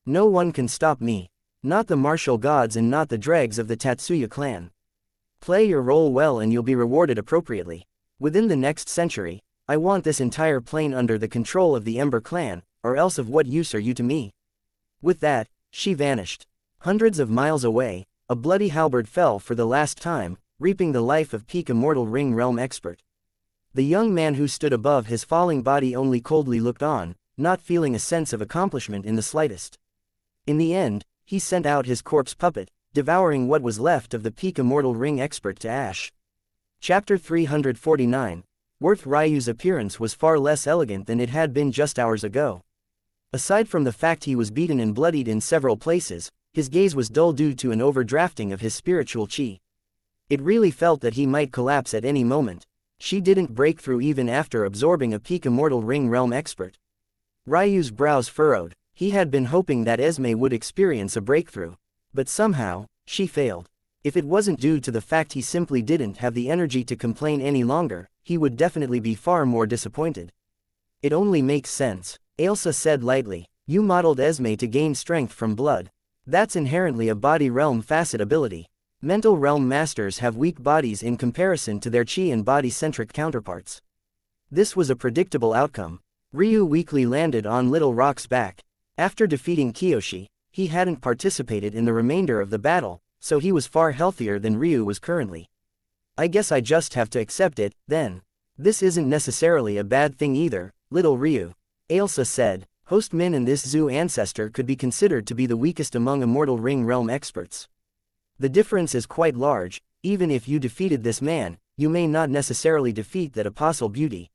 No one can stop me. Not the martial gods and not the dregs of the Tatsuya clan. Play your role well and you'll be rewarded appropriately. Within the next century, I want this entire plane under the control of the Ember clan, or else of what use are you to me? With that, she vanished. Hundreds of miles away, a bloody halberd fell for the last time, reaping the life of peak immortal ring realm expert. The young man who stood above his falling body only coldly looked on, not feeling a sense of accomplishment in the slightest. In the end, he sent out his corpse puppet, devouring what was left of the peak immortal ring expert to ash. Chapter 349. Worth Ryu's appearance was far less elegant than it had been just hours ago. Aside from the fact he was beaten and bloodied in several places, his gaze was dull due to an overdrafting of his spiritual chi. It really felt that he might collapse at any moment. She didn't break through even after absorbing a peak immortal ring realm expert. Ryu's brows furrowed. He had been hoping that Esme would experience a breakthrough. But somehow, she failed. If it wasn't due to the fact he simply didn't have the energy to complain any longer, he would definitely be far more disappointed. It only makes sense, Ailsa said lightly. You modeled Esme to gain strength from blood. That's inherently a body realm facet ability. Mental realm masters have weak bodies in comparison to their chi and body-centric counterparts. This was a predictable outcome. Ryu weakly landed on Little Rock's back. After defeating Kiyoshi, he hadn't participated in the remainder of the battle, so he was far healthier than Ryu was currently. I guess I just have to accept it, then. This isn't necessarily a bad thing either, little Ryu. Ailsa said. Host Min and this Zoo ancestor could be considered to be the weakest among Immortal Ring realm experts. The difference is quite large. Even if you defeated this man, you may not necessarily defeat that apostle beauty.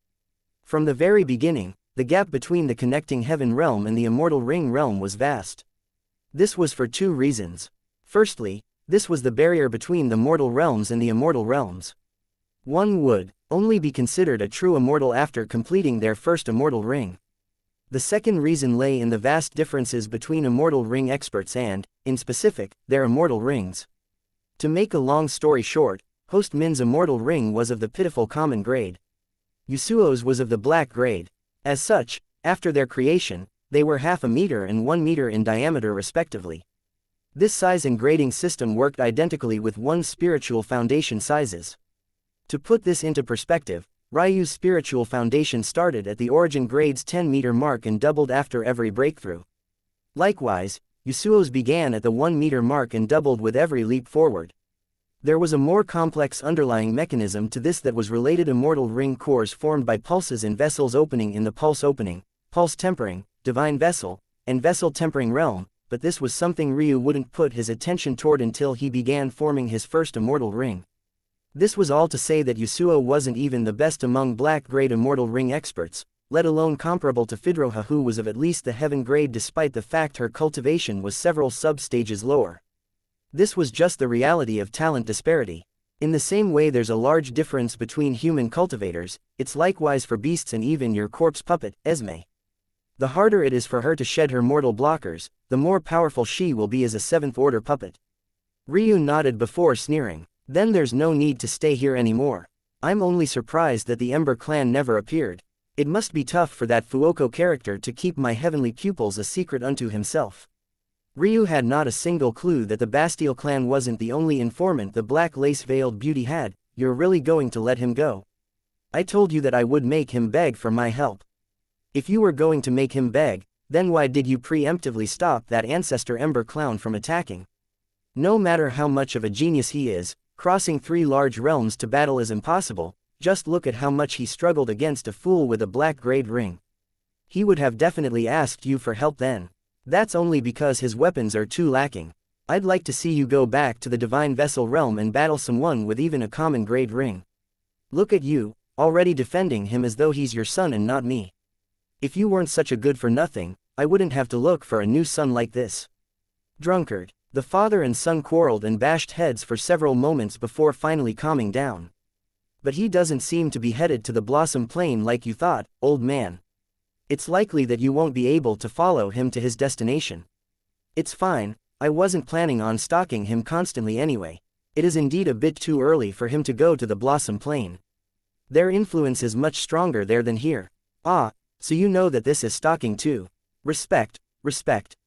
From the very beginning, the gap between the connecting Heaven realm and the Immortal Ring realm was vast. This was for two reasons. Firstly, this was the barrier between the mortal realms and the immortal realms. One would only be considered a true immortal after completing their first Immortal Ring. The second reason lay in the vast differences between Immortal Ring experts and, in specific, their Immortal Rings. To make a long story short, Host Min's Immortal Ring was of the pitiful common grade. Yasuo's was of the black grade. As such, after their creation, they were 0.5 meter and 1 meter in diameter respectively. This size and grading system worked identically with one's spiritual foundation sizes. To put this into perspective, Ryu's spiritual foundation started at the origin grade's 10-meter mark and doubled after every breakthrough. Likewise, Yasuo's began at the 1-meter mark and doubled with every leap forward. There was a more complex underlying mechanism to this that was related. Immortal Ring cores formed by pulses in vessels opening in the pulse opening, pulse tempering, divine vessel, and vessel tempering realm, but this was something Ryu wouldn't put his attention toward until he began forming his first Immortal Ring. This was all to say that Yasuo wasn't even the best among black-grade Immortal Ring experts, let alone comparable to Fidroha, who was of at least the Heaven grade despite the fact her cultivation was several sub-stages lower. This was just the reality of talent disparity. In the same way there's a large difference between human cultivators, it's likewise for beasts and even your corpse puppet, Esme. The harder it is for her to shed her mortal blockers, the more powerful she will be as a 7th-order puppet. Ryu nodded before sneering. Then there's no need to stay here anymore. I'm only surprised that the Ember clan never appeared. It must be tough for that Fuoko character to keep my heavenly pupils a secret unto himself. Ryu had not a single clue that the Bastille clan wasn't the only informant the black lace-veiled beauty had. You're really going to let him go? I told you that I would make him beg for my help. If you were going to make him beg, then why did you preemptively stop that ancestor Ember clown from attacking? No matter how much of a genius he is, crossing 3 large realms to battle is impossible. Just look at how much he struggled against a fool with a black-grade ring. He would have definitely asked you for help then. That's only because his weapons are too lacking. I'd like to see you go back to the Divine Vessel realm and battle someone with even a common grade ring. Look at you, already defending him as though he's your son and not me. If you weren't such a good-for-nothing, I wouldn't have to look for a new son like this. Drunkard. The father and son quarreled and bashed heads for several moments before finally calming down. But he doesn't seem to be headed to the Blossom Plain like you thought, old man. It's likely that you won't be able to follow him to his destination. It's fine, I wasn't planning on stalking him constantly anyway. It is indeed a bit too early for him to go to the Blossom Plain. Their influence is much stronger there than here. Ah, so you know that this is stalking too. Respect,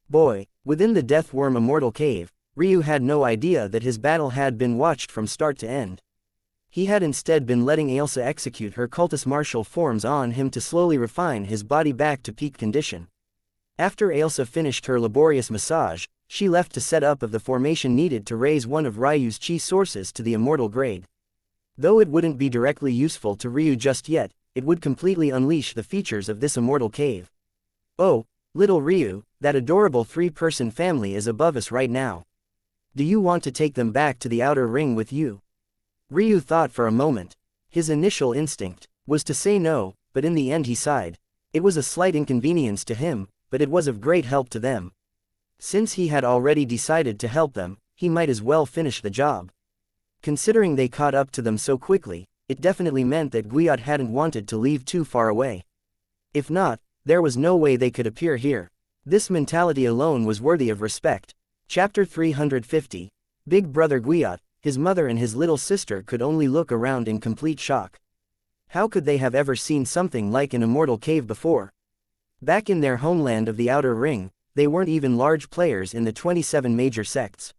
boy. Within the Death Worm Immortal Cave, Ryu had no idea that his battle had been watched from start to end. He had instead been letting Ailsa execute her cultist martial forms on him to slowly refine his body back to peak condition. After Ailsa finished her laborious massage, she left to set up of the formation needed to raise one of Ryu's chi sources to the immortal grade. Though it wouldn't be directly useful to Ryu just yet, it would completely unleash the features of this immortal cave. Oh, little Ryu, that adorable 3-person family is above us right now. Do you want to take them back to the outer ring with you? Ryu thought for a moment. His initial instinct was to say no, but in the end he sighed. It was a slight inconvenience to him, but it was of great help to them. Since he had already decided to help them, he might as well finish the job. Considering they caught up to them so quickly, it definitely meant that Guiot hadn't wanted to leave too far away. If not, there was no way they could appear here. This mentality alone was worthy of respect. Chapter 350. Big Brother Guiot, his mother and his little sister could only look around in complete shock. How could they have ever seen something like an immortal cave before? Back in their homeland of the Outer Ring, they weren't even large players in the 27 major sects.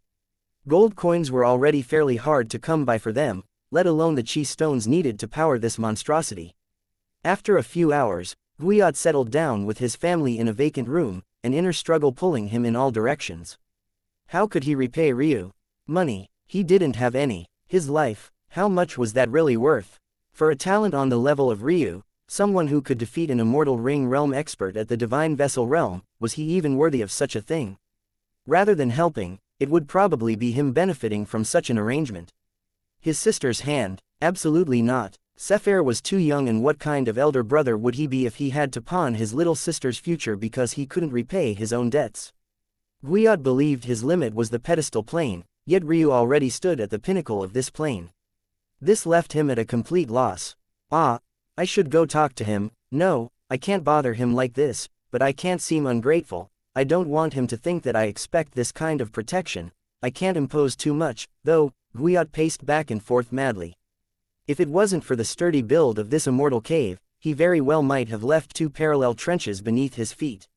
Gold coins were already fairly hard to come by for them, let alone the chi stones needed to power this monstrosity. After a few hours, Guiyot settled down with his family in a vacant room, an inner struggle pulling him in all directions. How could he repay Ryu? Money, he didn't have any. His life, how much was that really worth? For a talent on the level of Ryu, someone who could defeat an immortal ring realm expert at the divine vessel realm, was he even worthy of such a thing? Rather than helping, it would probably be him benefiting from such an arrangement. His sister's hand, absolutely not. Sefer was too young, and what kind of elder brother would he be if he had to pawn his little sister's future because he couldn't repay his own debts? Guiyot believed his limit was the pedestal plane, yet Ryu already stood at the pinnacle of this plane. This left him at a complete loss. I should go talk to him. No, I can't bother him like this, but I can't seem ungrateful. I don't want him to think that I expect this kind of protection. I can't impose too much, though. Guiyot paced back and forth madly. If it wasn't for the sturdy build of this immortal cave, he very well might have left 2 parallel trenches beneath his feet.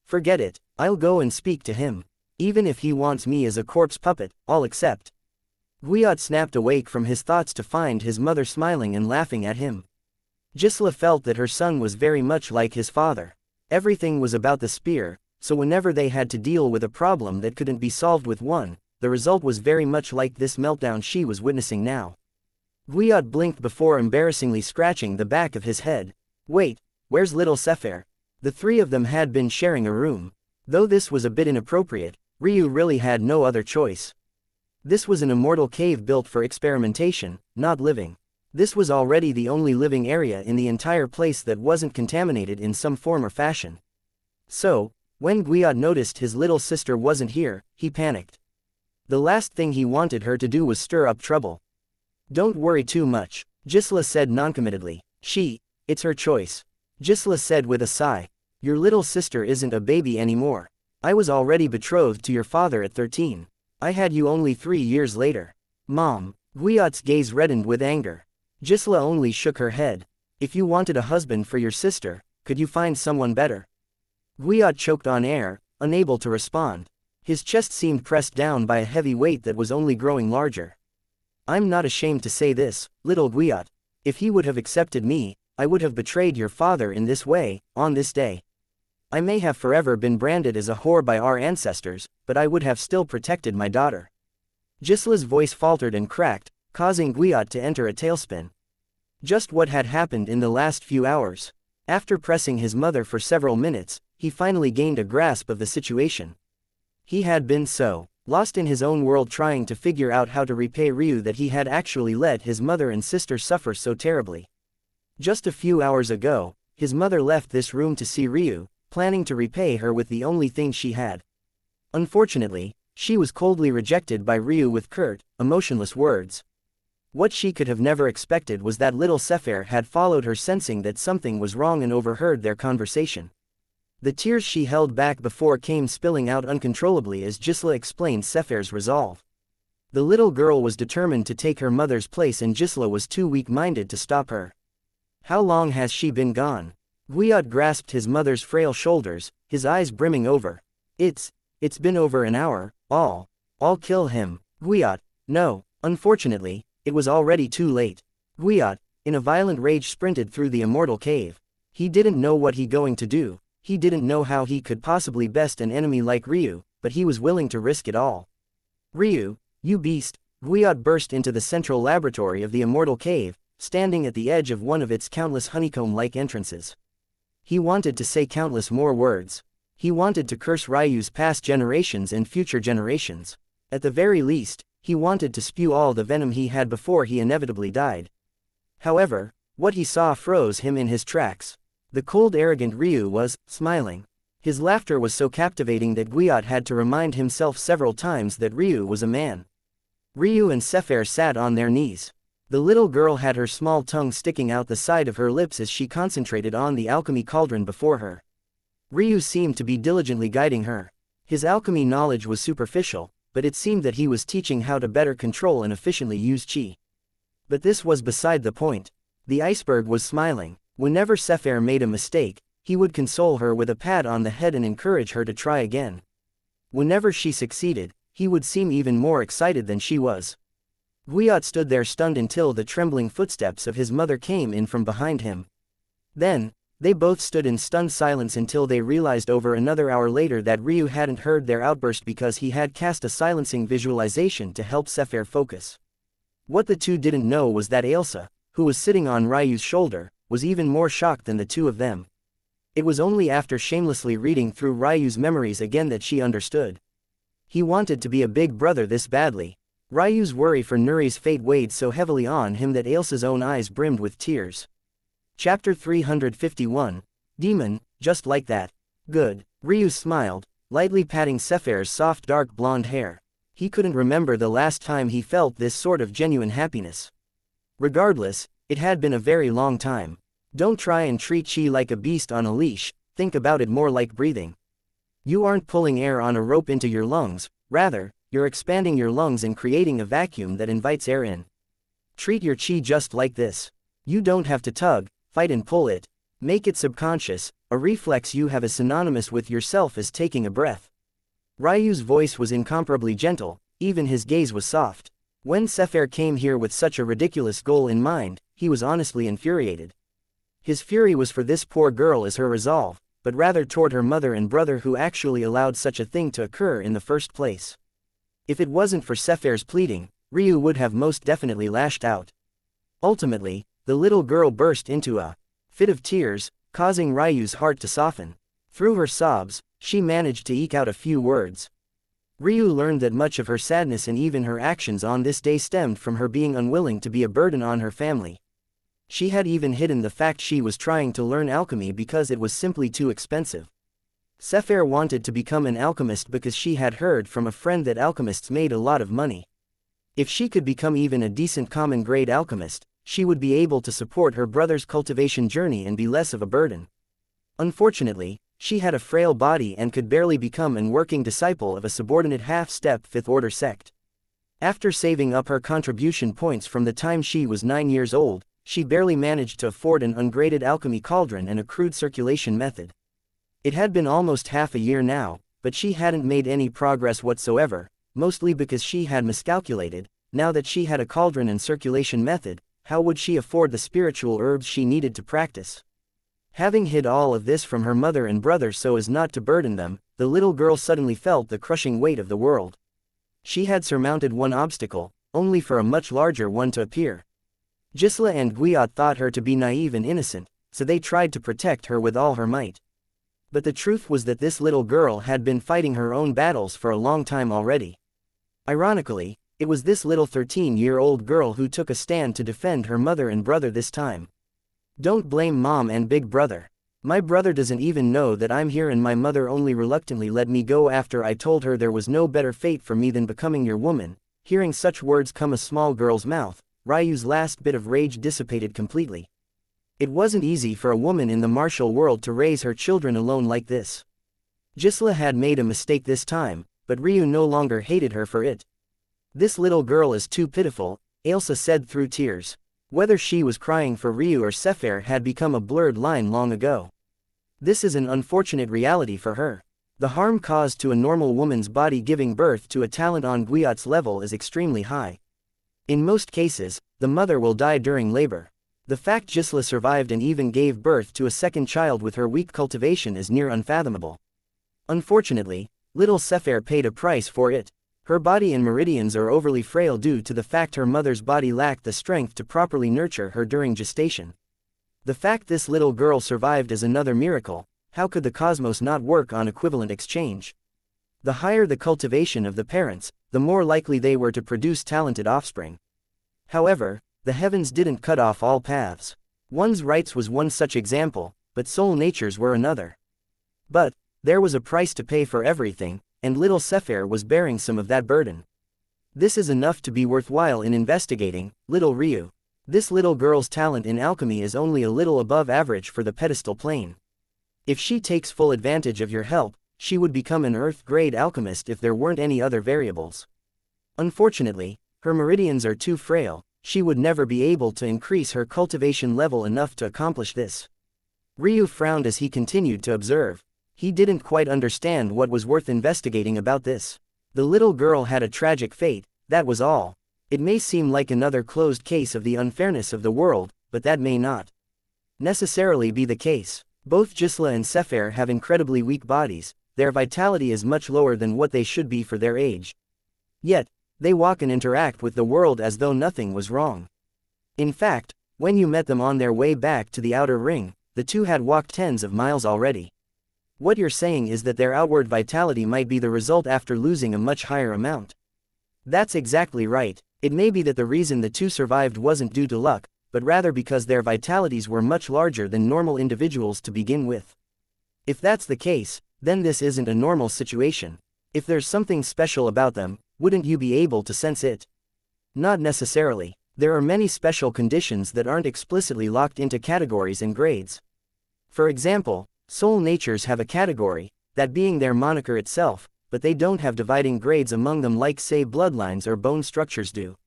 Forget it, I'll go and speak to him. Even if he wants me as a corpse puppet, I'll accept. Guiyot snapped awake from his thoughts to find his mother smiling and laughing at him. Gisela felt that her son was very much like his father. Everything was about the spear, so whenever they had to deal with a problem that couldn't be solved with one, the result was very much like this meltdown she was witnessing now. Guiyot blinked before embarrassingly scratching the back of his head. Wait, where's little Sefer? The 3 of them had been sharing a room. Though this was a bit inappropriate, Ryu really had no other choice. This was an immortal cave built for experimentation, not living. This was already the only living area in the entire place that wasn't contaminated in some form or fashion. So, when Guiyot noticed his little sister wasn't here, he panicked. The last thing he wanted her to do was stir up trouble. Don't worry too much, Gisela said noncommittedly. It's her choice. Gisela said with a sigh. Your little sister isn't a baby anymore. I was already betrothed to your father at 13. I had you only 3 years later. Mom. Guiyot's gaze reddened with anger. Gisela only shook her head. If you wanted a husband for your sister, could you find someone better? Guiyot choked on air, unable to respond. His chest seemed pressed down by a heavy weight that was only growing larger. I'm not ashamed to say this, little Guiyot. If he would have accepted me, I would have betrayed your father in this way, on this day. I may have forever been branded as a whore by our ancestors, but I would have still protected my daughter. Gisela's voice faltered and cracked, causing Guiyot to enter a tailspin. Just what had happened in the last few hours. After pressing his mother for several minutes, he finally gained a grasp of the situation. He had been so lost in his own world trying to figure out how to repay Ryu that he had actually let his mother and sister suffer so terribly. Just a few hours ago, his mother left this room to see Ryu, planning to repay her with the only thing she had. Unfortunately, she was coldly rejected by Ryu with curt, emotionless words. What she could have never expected was that little Sefer had followed her, sensing that something was wrong, and overheard their conversation. The tears she held back before came spilling out uncontrollably as Gisela explained Sefer's resolve. The little girl was determined to take her mother's place, and Gisela was too weak-minded to stop her. How long has she been gone? Guiyot grasped his mother's frail shoulders, his eyes brimming over. It's been over an hour. I'll kill him. Guiyot, no, unfortunately, it was already too late. Guiyot, in a violent rage, sprinted through the immortal cave. He didn't know what he going to do. He didn't know how he could possibly best an enemy like Ryu, but he was willing to risk it all. Ryu, you beast! Guiyot burst into the central laboratory of the immortal cave, standing at the edge of one of its countless honeycomb-like entrances. He wanted to say countless more words. He wanted to curse Ryu's past generations and future generations. At the very least, he wanted to spew all the venom he had before he inevitably died. However, what he saw froze him in his tracks. The cold, arrogant Ryu was smiling. His laughter was so captivating that Guiyot had to remind himself several times that Ryu was a man. Ryu and Sefer sat on their knees. The little girl had her small tongue sticking out the side of her lips as she concentrated on the alchemy cauldron before her. Ryu seemed to be diligently guiding her. His alchemy knowledge was superficial, but it seemed that he was teaching how to better control and efficiently use chi. But this was beside the point. The iceberg was smiling. Whenever Sefer made a mistake, he would console her with a pat on the head and encourage her to try again. Whenever she succeeded, he would seem even more excited than she was. Guiyot stood there stunned until the trembling footsteps of his mother came in from behind him. Then, they both stood in stunned silence until they realized over another hour later that Ryu hadn't heard their outburst because he had cast a silencing visualization to help Sefer focus. What the two didn't know was that Ailsa, who was sitting on Ryu's shoulder, was even more shocked than the two of them. It was only after shamelessly reading through Ryu's memories again that she understood. He wanted to be a big brother this badly. Ryu's worry for Nuri's fate weighed so heavily on him that Ailsa's own eyes brimmed with tears. Chapter 351. Demon, just like that. Good. Ryu smiled, lightly patting Sefer's soft dark blonde hair. He couldn't remember the last time he felt this sort of genuine happiness. Regardless, it had been a very long time. Don't try and treat chi like a beast on a leash, think about it more like breathing. You aren't pulling air on a rope into your lungs, rather, you're expanding your lungs and creating a vacuum that invites air in. Treat your chi just like this. You don't have to tug, fight and pull it. Make it subconscious, a reflex you have as synonymous with yourself as taking a breath. Ryu's voice was incomparably gentle, even his gaze was soft. When Sefer came here with such a ridiculous goal in mind, he was honestly infuriated. His fury was for this poor girl as her resolve, but rather toward her mother and brother who actually allowed such a thing to occur in the first place. If it wasn't for Sefer's pleading, Ryu would have most definitely lashed out. Ultimately, the little girl burst into a fit of tears, causing Ryu's heart to soften. Through her sobs, she managed to eke out a few words. Ryu learned that much of her sadness and even her actions on this day stemmed from her being unwilling to be a burden on her family. She had even hidden the fact she was trying to learn alchemy because it was simply too expensive. Sefer wanted to become an alchemist because she had heard from a friend that alchemists made a lot of money. If she could become even a decent common-grade alchemist, she would be able to support her brother's cultivation journey and be less of a burden. Unfortunately, she had a frail body and could barely become an working disciple of a subordinate half-step fifth-order sect. After saving up her contribution points from the time she was 9 years old, she barely managed to afford an ungraded alchemy cauldron and a crude circulation method. It had been almost half a year now, but she hadn't made any progress whatsoever, mostly because she had miscalculated. Now that she had a cauldron and circulation method, how would she afford the spiritual herbs she needed to practice? Having hid all of this from her mother and brother so as not to burden them, the little girl suddenly felt the crushing weight of the world. She had surmounted one obstacle, only for a much larger one to appear. Gisela and Guiyot thought her to be naive and innocent, so they tried to protect her with all her might. But the truth was that this little girl had been fighting her own battles for a long time already. Ironically, it was this little 13-year-old girl who took a stand to defend her mother and brother this time. Don't blame mom and big brother. My brother doesn't even know that I'm here and my mother only reluctantly let me go after I told her there was no better fate for me than becoming your woman. Hearing such words come a small girl's mouth, Ryu's last bit of rage dissipated completely. It wasn't easy for a woman in the martial world to raise her children alone like this. Gisela had made a mistake this time, but Ryu no longer hated her for it. This little girl is too pitiful, Ailsa said through tears. Whether she was crying for Ryu or Sefer had become a blurred line long ago. This is an unfortunate reality for her. The harm caused to a normal woman's body giving birth to a talent on Guiyot's level is extremely high. In most cases, the mother will die during labor. The fact Gisela survived and even gave birth to a second child with her weak cultivation is near unfathomable. Unfortunately, little Sefer paid a price for it. Her body and meridians are overly frail due to the fact her mother's body lacked the strength to properly nurture her during gestation. The fact this little girl survived is another miracle. How could the cosmos not work on equivalent exchange? The higher the cultivation of the parents, the more likely they were to produce talented offspring. However, the heavens didn't cut off all paths. One's rights was one such example, but soul natures were another. But there was a price to pay for everything, and little Sefer was bearing some of that burden. This is enough to be worthwhile in investigating, little Ryu. This little girl's talent in alchemy is only a little above average for the pedestal plane. If she takes full advantage of your help, she would become an Earth-grade alchemist if there weren't any other variables. Unfortunately, her meridians are too frail, she would never be able to increase her cultivation level enough to accomplish this. Ryu frowned as he continued to observe. He didn't quite understand what was worth investigating about this. The little girl had a tragic fate, that was all. It may seem like another closed case of the unfairness of the world, but that may not necessarily be the case. Both Gisela and Sefer have incredibly weak bodies, their vitality is much lower than what they should be for their age. Yet, they walk and interact with the world as though nothing was wrong. In fact, when you met them on their way back to the outer ring, the two had walked tens of miles already. What you're saying is that their outward vitality might be the result after losing a much higher amount. That's exactly right. It may be that the reason the two survived wasn't due to luck, but rather because their vitalities were much larger than normal individuals to begin with. If that's the case, then this isn't a normal situation. If there's something special about them, wouldn't you be able to sense it? Not necessarily. There are many special conditions that aren't explicitly locked into categories and grades. For example, soul natures have a category, that being their moniker itself, but they don't have dividing grades among them like say bloodlines or bone structures do.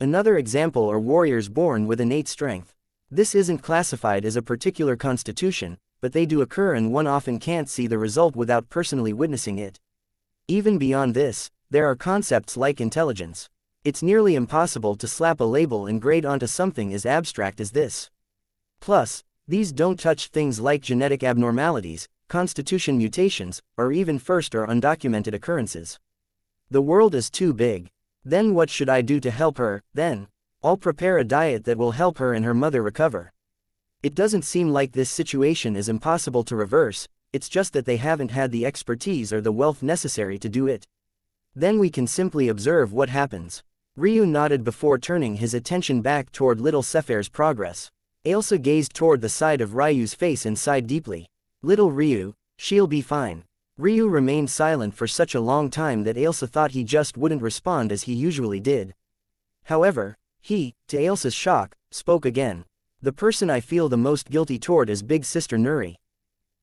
Another example are warriors born with innate strength. This isn't classified as a particular constitution, but they do occur and one often can't see the result without personally witnessing it. Even beyond this, there are concepts like intelligence. It's nearly impossible to slap a label and grade onto something as abstract as this. Plus, these don't touch things like genetic abnormalities, constitution mutations, or even first or undocumented occurrences. The world is too big. Then what should I do to help her, then? I'll prepare a diet that will help her and her mother recover. It doesn't seem like this situation is impossible to reverse, it's just that they haven't had the expertise or the wealth necessary to do it. Then we can simply observe what happens. Ryu nodded before turning his attention back toward little Sefer's progress. Ailsa gazed toward the side of Ryu's face and sighed deeply. Little Ryu, she'll be fine. Ryu remained silent for such a long time that Ailsa thought he just wouldn't respond as he usually did. However, he, to Ailsa's shock, spoke again. The person I feel the most guilty toward is Big Sister Nuri.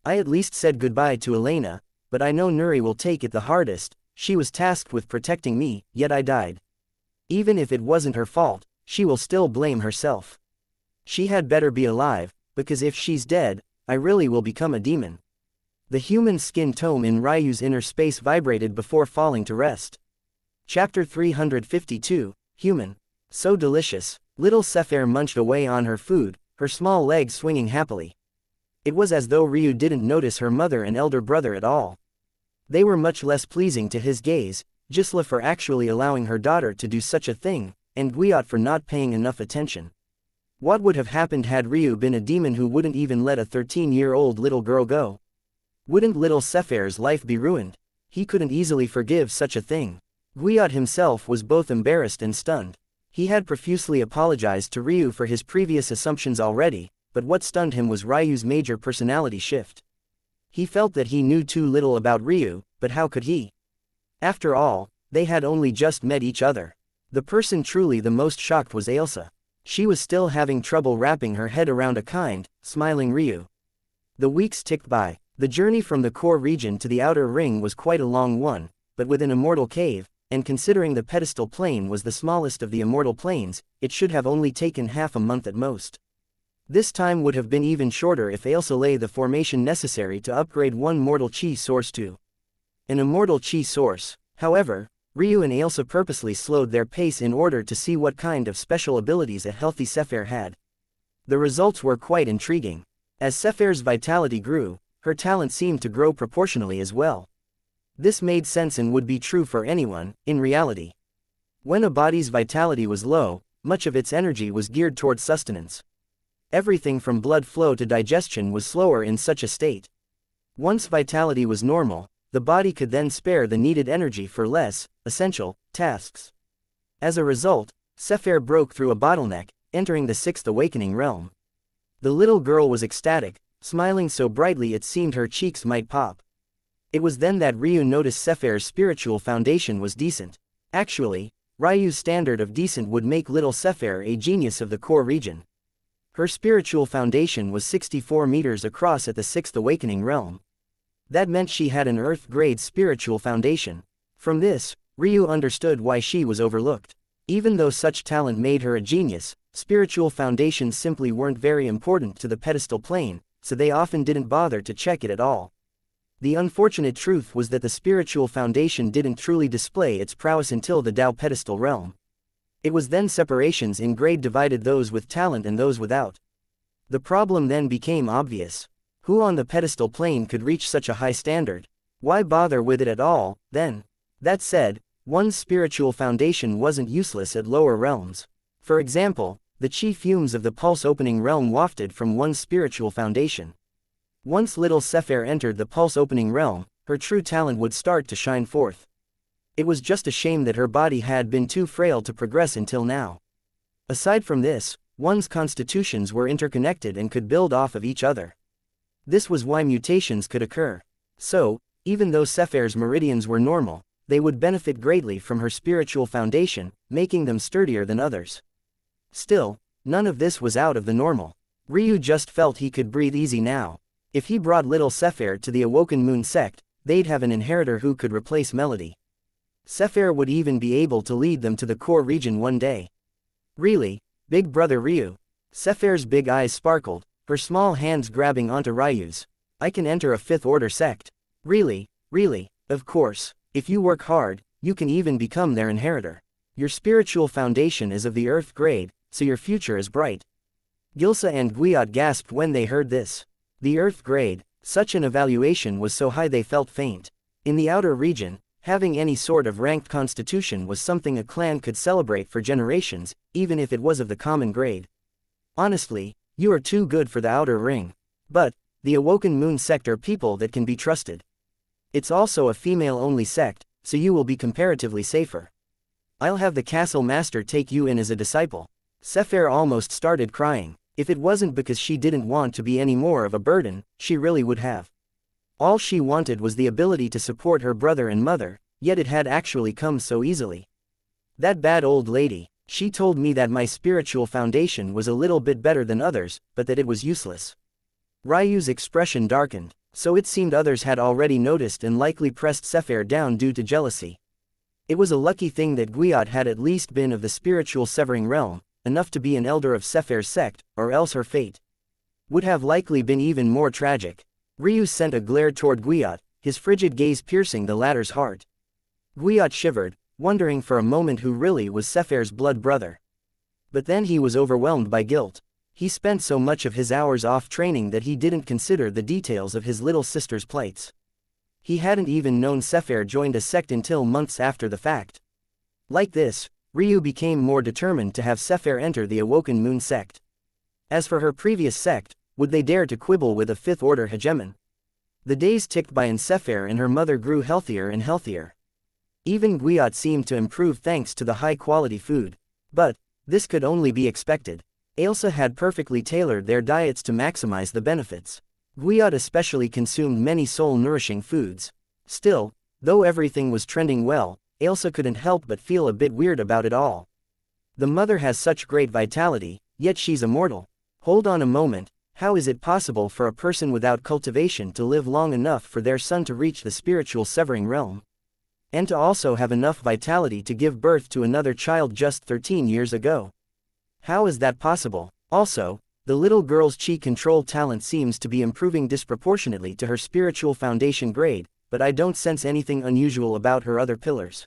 I at least said goodbye to Elena, but I know Nuri will take it the hardest. She was tasked with protecting me, yet I died. Even if it wasn't her fault, she will still blame herself. She had better be alive, because if she's dead, I really will become a demon. The human skin tome in Ryu's inner space vibrated before falling to rest. Chapter 352, Human. So delicious. Little Sefer munched away on her food, her small legs swinging happily. It was as though Ryu didn't notice her mother and elder brother at all. They were much less pleasing to his gaze, Gisela for actually allowing her daughter to do such a thing, and Gwiot for not paying enough attention. What would have happened had Ryu been a demon who wouldn't even let a 13-year-old little girl go? Wouldn't little Sefer's life be ruined? He couldn't easily forgive such a thing. Gwiot himself was both embarrassed and stunned. He had profusely apologized to Ryu for his previous assumptions already, but what stunned him was Ryu's major personality shift. He felt that he knew too little about Ryu, but how could he? After all, they had only just met each other. The person truly the most shocked was Ailsa. She was still having trouble wrapping her head around a kind, smiling Ryu. The weeks ticked by. The journey from the core region to the outer ring was quite a long one, but with an immortal cave, and considering the pedestal plane was the smallest of the immortal planes, it should have only taken half a month at most. This time would have been even shorter if Ailsa lay the formation necessary to upgrade one mortal chi source to an immortal chi source. However, Ryu and Ailsa purposely slowed their pace in order to see what kind of special abilities a healthy Sefer had. The results were quite intriguing. As Sefer's vitality grew, her talent seemed to grow proportionally as well. This made sense and would be true for anyone, in reality. When a body's vitality was low, much of its energy was geared toward sustenance. Everything from blood flow to digestion was slower in such a state. Once vitality was normal, the body could then spare the needed energy for less essential tasks. As a result, Sefer broke through a bottleneck, entering the sixth awakening realm. The little girl was ecstatic, smiling so brightly it seemed her cheeks might pop. It was then that Ryu noticed Sefer's spiritual foundation was decent. Actually, Ryu's standard of decent would make little Sefer a genius of the core region. Her spiritual foundation was 64 meters across at the sixth awakening realm. That meant she had an Earth-grade spiritual foundation. From this, Ryu understood why she was overlooked. Even though such talent made her a genius, spiritual foundations simply weren't very important to the pedestal plane, so they often didn't bother to check it at all. The unfortunate truth was that the spiritual foundation didn't truly display its prowess until the Tao pedestal realm. It was then separations in grade divided those with talent and those without. The problem then became obvious. Who on the pedestal plane could reach such a high standard? Why bother with it at all, then? That said, one's spiritual foundation wasn't useless at lower realms. For example, the chi fumes of the pulse-opening realm wafted from one's spiritual foundation. Once little Sephir entered the pulse-opening realm, her true talent would start to shine forth. It was just a shame that her body had been too frail to progress until now. Aside from this, one's constitutions were interconnected and could build off of each other. This was why mutations could occur. So, even though Sephir's meridians were normal, they would benefit greatly from her spiritual foundation, making them sturdier than others. Still, none of this was out of the normal. Ryu just felt he could breathe easy now. If he brought little Sephir to the Awoken Moon sect, they'd have an inheritor who could replace Melody. Sephir would even be able to lead them to the core region one day. Really, big brother Ryu? Sephir's big eyes sparkled, her small hands grabbing onto Ryu's. I can enter a fifth order sect. Really, really, of course, if you work hard, you can even become their inheritor. Your spiritual foundation is of the earth grade, so your future is bright. Gilsa and Guiot gasped when they heard this. The earth grade, such an evaluation was so high they felt faint. In the outer region, having any sort of ranked constitution was something a clan could celebrate for generations, even if it was of the common grade. Honestly, you are too good for the outer ring. But, the Awoken Moon sect are people that can be trusted. It's also a female-only sect, so you will be comparatively safer. I'll have the castle master take you in as a disciple. Sephir almost started crying. If it wasn't because she didn't want to be any more of a burden, she really would have. All she wanted was the ability to support her brother and mother, yet it had actually come so easily. That bad old lady, she told me that my spiritual foundation was a little bit better than others, but that it was useless. Ryu's expression darkened, so it seemed others had already noticed and likely pressed Sephir down due to jealousy. It was a lucky thing that Guiot had at least been of the spiritual severing realm, enough to be an elder of Sephir's sect, or else her fate would have likely been even more tragic. Ryu sent a glare toward Guiot, his frigid gaze piercing the latter's heart. Guiot shivered, wondering for a moment who really was Sephir's blood brother. But then he was overwhelmed by guilt. He spent so much of his hours off training that he didn't consider the details of his little sister's plights. He hadn't even known Sephir joined a sect until months after the fact. Like this, Ryu became more determined to have Sephir enter the Awoken Moon sect. As for her previous sect, would they dare to quibble with a fifth-order hegemon? The days ticked by and Sephir and her mother grew healthier and healthier. Even Guiot seemed to improve thanks to the high-quality food. But, this could only be expected. Ailsa had perfectly tailored their diets to maximize the benefits. Guiot especially consumed many soul-nourishing foods. Still, though everything was trending well, Ailsa couldn't help but feel a bit weird about it all. The mother has such great vitality, yet she's immortal. Hold on a moment, how is it possible for a person without cultivation to live long enough for their son to reach the spiritual severing realm? And to also have enough vitality to give birth to another child just 13 years ago? How is that possible? Also, the little girl's chi control talent seems to be improving disproportionately to her spiritual foundation grade, but I don't sense anything unusual about her other pillars.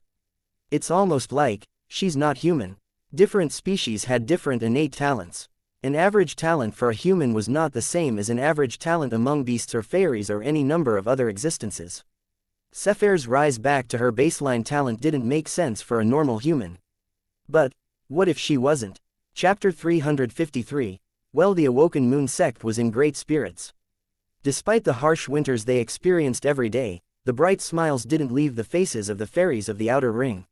It's almost like, she's not human. Different species had different innate talents. An average talent for a human was not the same as an average talent among beasts or fairies or any number of other existences. Sephir's rise back to her baseline talent didn't make sense for a normal human. But, what if she wasn't? Chapter 353, Well, the Awoken Moon sect was in great spirits. Despite the harsh winters they experienced every day, the bright smiles didn't leave the faces of the fairies of the Outer Ring.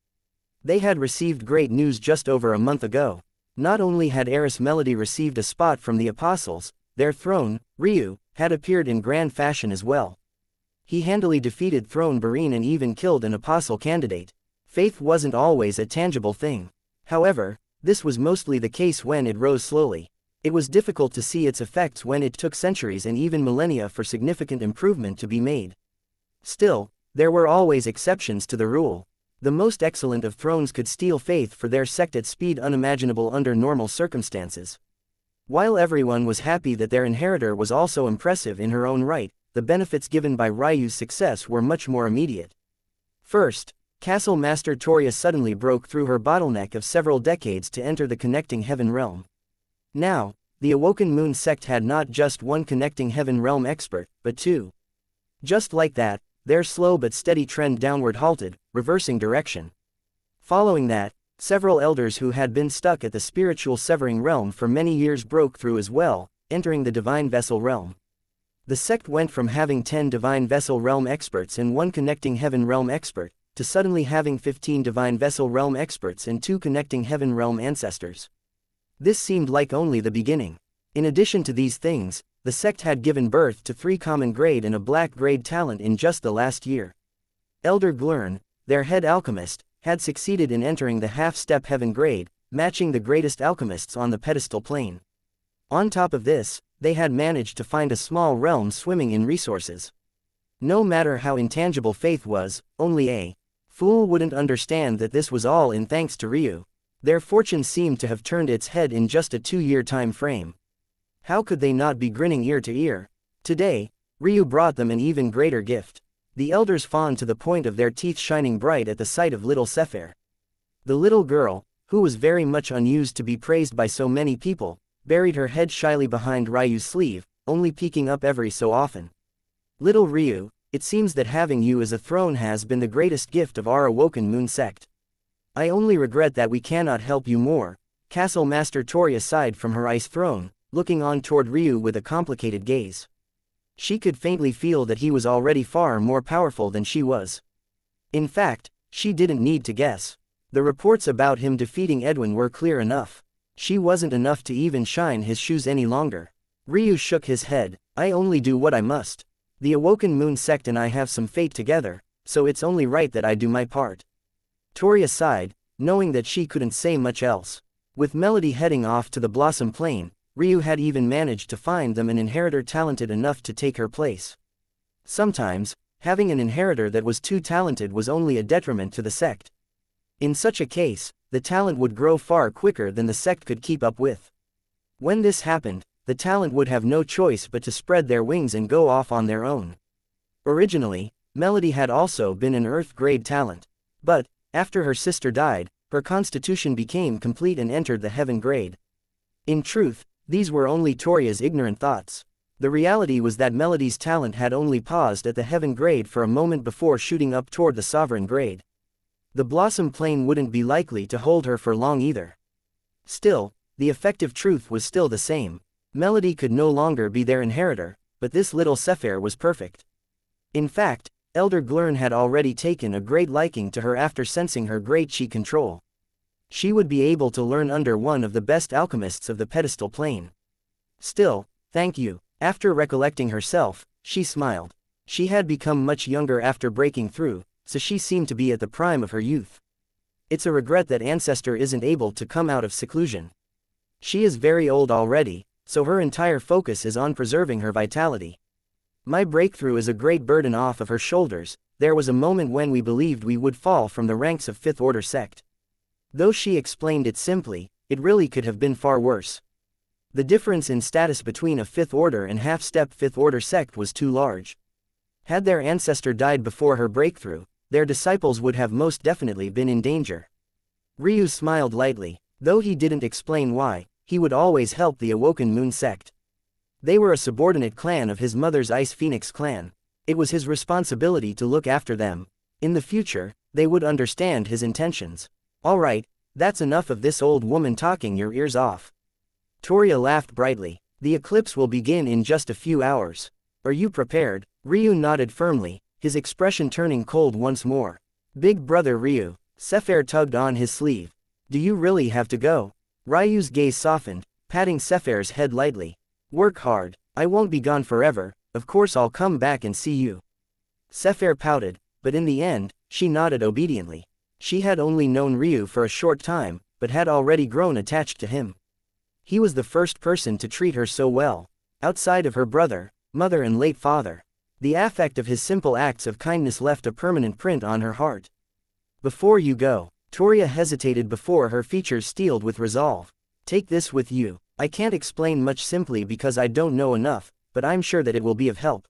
They had received great news just over a month ago. Not only had Heiress Melody received a spot from the Apostles, their throne, Ryu, had appeared in grand fashion as well. He handily defeated Throne Barine and even killed an Apostle candidate. Faith wasn't always a tangible thing. However, this was mostly the case when it rose slowly. It was difficult to see its effects when it took centuries and even millennia for significant improvement to be made. Still, there were always exceptions to the rule. The most excellent of thrones could steal faith for their sect at speed unimaginable under normal circumstances. While everyone was happy that their inheritor was also impressive in her own right, the benefits given by Ryu's success were much more immediate. First, Castle Master Toria suddenly broke through her bottleneck of several decades to enter the connecting heaven realm. Now, the Awoken Moon sect had not just one connecting heaven realm expert, but two. Just like that, their slow but steady trend downward halted, reversing direction. Following that, several elders who had been stuck at the spiritual severing realm for many years broke through as well, entering the divine vessel realm. The sect went from having 10 divine vessel realm experts and 1 connecting heaven realm expert, to suddenly having 15 divine vessel realm experts and 2 connecting heaven realm ancestors. This seemed like only the beginning. In addition to these things, the sect had given birth to 3 common grade and a black grade talent in just the last year. Elder Glurn, their head alchemist, had succeeded in entering the half-step heaven grade, matching the greatest alchemists on the pedestal plane. On top of this, they had managed to find a small realm swimming in resources. No matter how intangible faith was, only a fool wouldn't understand that this was all in thanks to Ryu. Their fortune seemed to have turned its head in just a 2-year time frame. How could they not be grinning ear to ear? Today, Ryu brought them an even greater gift. The elders fawned to the point of their teeth shining bright at the sight of little Sefer. The little girl, who was very much unused to be praised by so many people, buried her head shyly behind Ryu's sleeve, only peeking up every so often. Little Ryu, it seems that having you as a throne has been the greatest gift of our Awoken Moon sect. I only regret that we cannot help you more. Castle Master Toria sighed from her ice throne, looking on toward Ryu with a complicated gaze. She could faintly feel that he was already far more powerful than she was. In fact, she didn't need to guess. The reports about him defeating Edwin were clear enough. She wasn't enough to even shine his shoes any longer. Ryu shook his head. I only do what I must. The Awoken Moon sect and I have some fate together, so it's only right that I do my part. Toria sighed, knowing that she couldn't say much else. With Melody heading off to the Blossom Plain, Ryu had even managed to find them an inheritor talented enough to take her place. Sometimes, having an inheritor that was too talented was only a detriment to the sect. In such a case, the talent would grow far quicker than the sect could keep up with. When this happened, the talent would have no choice but to spread their wings and go off on their own. Originally, Melody had also been an Earth-grade talent. But, after her sister died, her constitution became complete and entered the Heaven grade. In truth, these were only Toria's ignorant thoughts. The reality was that Melody's talent had only paused at the Heaven grade for a moment before shooting up toward the Sovereign grade. The Blossom Plane wouldn't be likely to hold her for long either. Still, the effective truth was still the same. Melody could no longer be their inheritor, but this little Sefer was perfect. In fact, Elder Glurn had already taken a great liking to her after sensing her great chi control. She would be able to learn under one of the best alchemists of the pedestal plane. Still, thank you. After recollecting herself, she smiled. She had become much younger after breaking through, so she seemed to be at the prime of her youth. It's a regret that Ancestor isn't able to come out of seclusion. She is very old already, so her entire focus is on preserving her vitality. My breakthrough is a great burden off of her shoulders. There was a moment when we believed we would fall from the ranks of Fifth Order sect. Though she explained it simply, it really could have been far worse. The difference in status between a Fifth Order and half-step Fifth Order sect was too large. Had their ancestor died before her breakthrough, their disciples would have most definitely been in danger. Ryu smiled lightly. Though he didn't explain why, he would always help the Awoken Moon sect. They were a subordinate clan of his mother's Ice Phoenix clan. It was his responsibility to look after them. In the future, they would understand his intentions. Alright, that's enough of this old woman talking your ears off. Toria laughed brightly. The eclipse will begin in just a few hours. Are you prepared? Ryu nodded firmly, his expression turning cold once more. Big brother Ryu. Sefer tugged on his sleeve. Do you really have to go? Ryu's gaze softened, patting Sefer's head lightly. Work hard. I won't be gone forever, of course I'll come back and see you. Sefer pouted, but in the end, she nodded obediently. She had only known Ryu for a short time, but had already grown attached to him. He was the first person to treat her so well. Outside of her brother, mother and late father. The affect of his simple acts of kindness left a permanent print on her heart. Before you go, Toria hesitated before her features steeled with resolve. Take this with you. I can't explain much simply because I don't know enough, but I'm sure that it will be of help.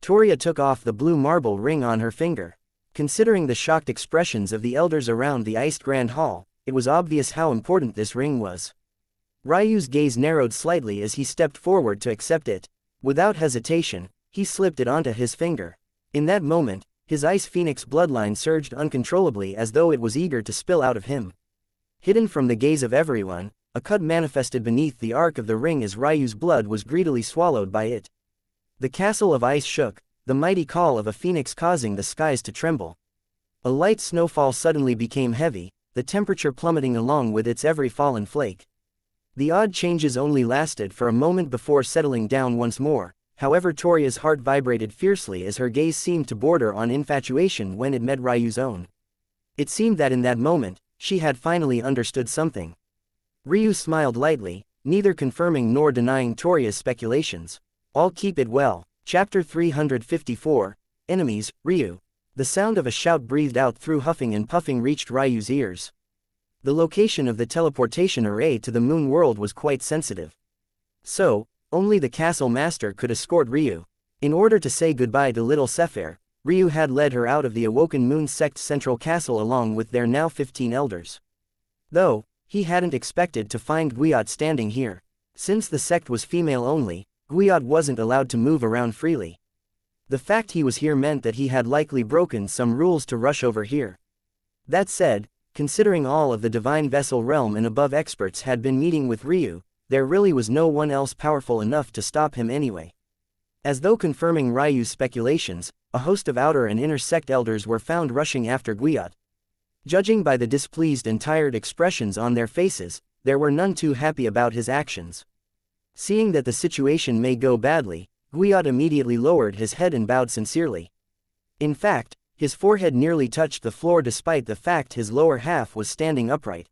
Toria took off the blue marble ring on her finger. Considering the shocked expressions of the elders around the iced grand hall, it was obvious how important this ring was. Ryu's gaze narrowed slightly as he stepped forward to accept it. Without hesitation, he slipped it onto his finger. In that moment, his ice phoenix bloodline surged uncontrollably as though it was eager to spill out of him. Hidden from the gaze of everyone, a cut manifested beneath the arc of the ring as Ryu's blood was greedily swallowed by it. The castle of ice shook, the mighty call of a phoenix causing the skies to tremble. A light snowfall suddenly became heavy, the temperature plummeting along with its every fallen flake. The odd changes only lasted for a moment before settling down once more. However, Toria's heart vibrated fiercely as her gaze seemed to border on infatuation when it met Ryu's own. It seemed that in that moment, she had finally understood something. Ryu smiled lightly, neither confirming nor denying Toria's speculations. "I'll keep it well." Chapter 354, Enemies, Ryu. The sound of a shout breathed out through huffing and puffing reached Ryu's ears. The location of the teleportation array to the moon world was quite sensitive. So, only the castle master could escort Ryu. In order to say goodbye to little Sephir, Ryu had led her out of the Awoken Moon Sect's central castle along with their now 15 elders. Though, he hadn't expected to find Guiyot standing here. Since the sect was female only, Guiyot wasn't allowed to move around freely. The fact he was here meant that he had likely broken some rules to rush over here. That said, considering all of the Divine Vessel realm and above experts had been meeting with Ryu, there really was no one else powerful enough to stop him anyway. As though confirming Ryu's speculations, a host of outer and inner sect elders were found rushing after Guiyot. Judging by the displeased and tired expressions on their faces, there were none too happy about his actions. Seeing that the situation may go badly, Guiyot immediately lowered his head and bowed sincerely. In fact, his forehead nearly touched the floor despite the fact his lower half was standing upright.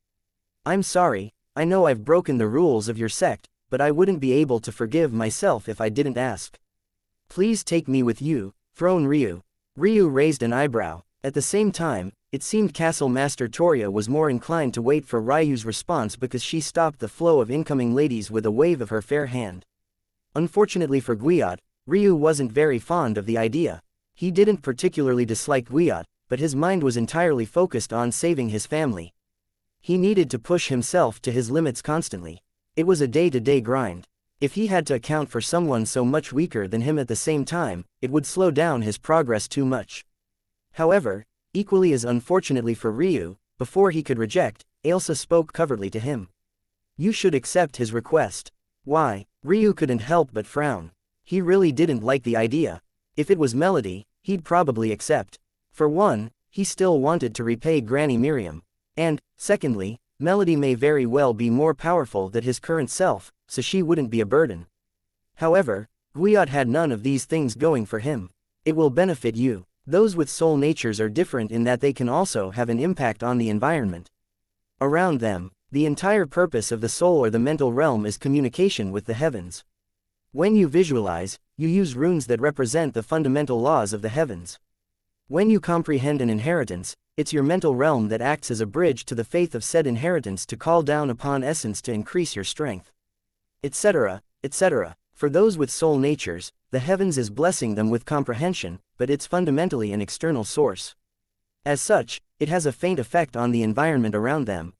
"I'm sorry, I know I've broken the rules of your sect, but I wouldn't be able to forgive myself if I didn't ask. Please take me with you, Throne Ryu." Ryu raised an eyebrow. At the same time, it seemed Castle Master Toria was more inclined to wait for Ryu's response because she stopped the flow of incoming ladies with a wave of her fair hand. Unfortunately for Guiyot, Ryu wasn't very fond of the idea. He didn't particularly dislike Guiyot, but his mind was entirely focused on saving his family. He needed to push himself to his limits constantly. It was a day-to-day grind. If he had to account for someone so much weaker than him at the same time, it would slow down his progress too much. However, equally as unfortunately for Ryu, before he could reject, Ailsa spoke covertly to him. "You should accept his request." Why? Ryu couldn't help but frown. He really didn't like the idea. If it was Melody, he'd probably accept. For one, he still wanted to repay Granny Miriam. And, secondly, Melody may very well be more powerful than his current self, so she wouldn't be a burden. However, Guiyot had none of these things going for him. "It will benefit you." Those with soul natures are different in that they can also have an impact on the environment around them. The entire purpose of the soul or the mental realm is communication with the heavens. When you visualize, you use runes that represent the fundamental laws of the heavens. When you comprehend an inheritance, it's your mental realm that acts as a bridge to the faith of said inheritance to call down upon essence to increase your strength, etc., etc. For those with soul natures, the heavens is blessing them with comprehension, but it's fundamentally an external source. As such, it has a faint effect on the environment around them.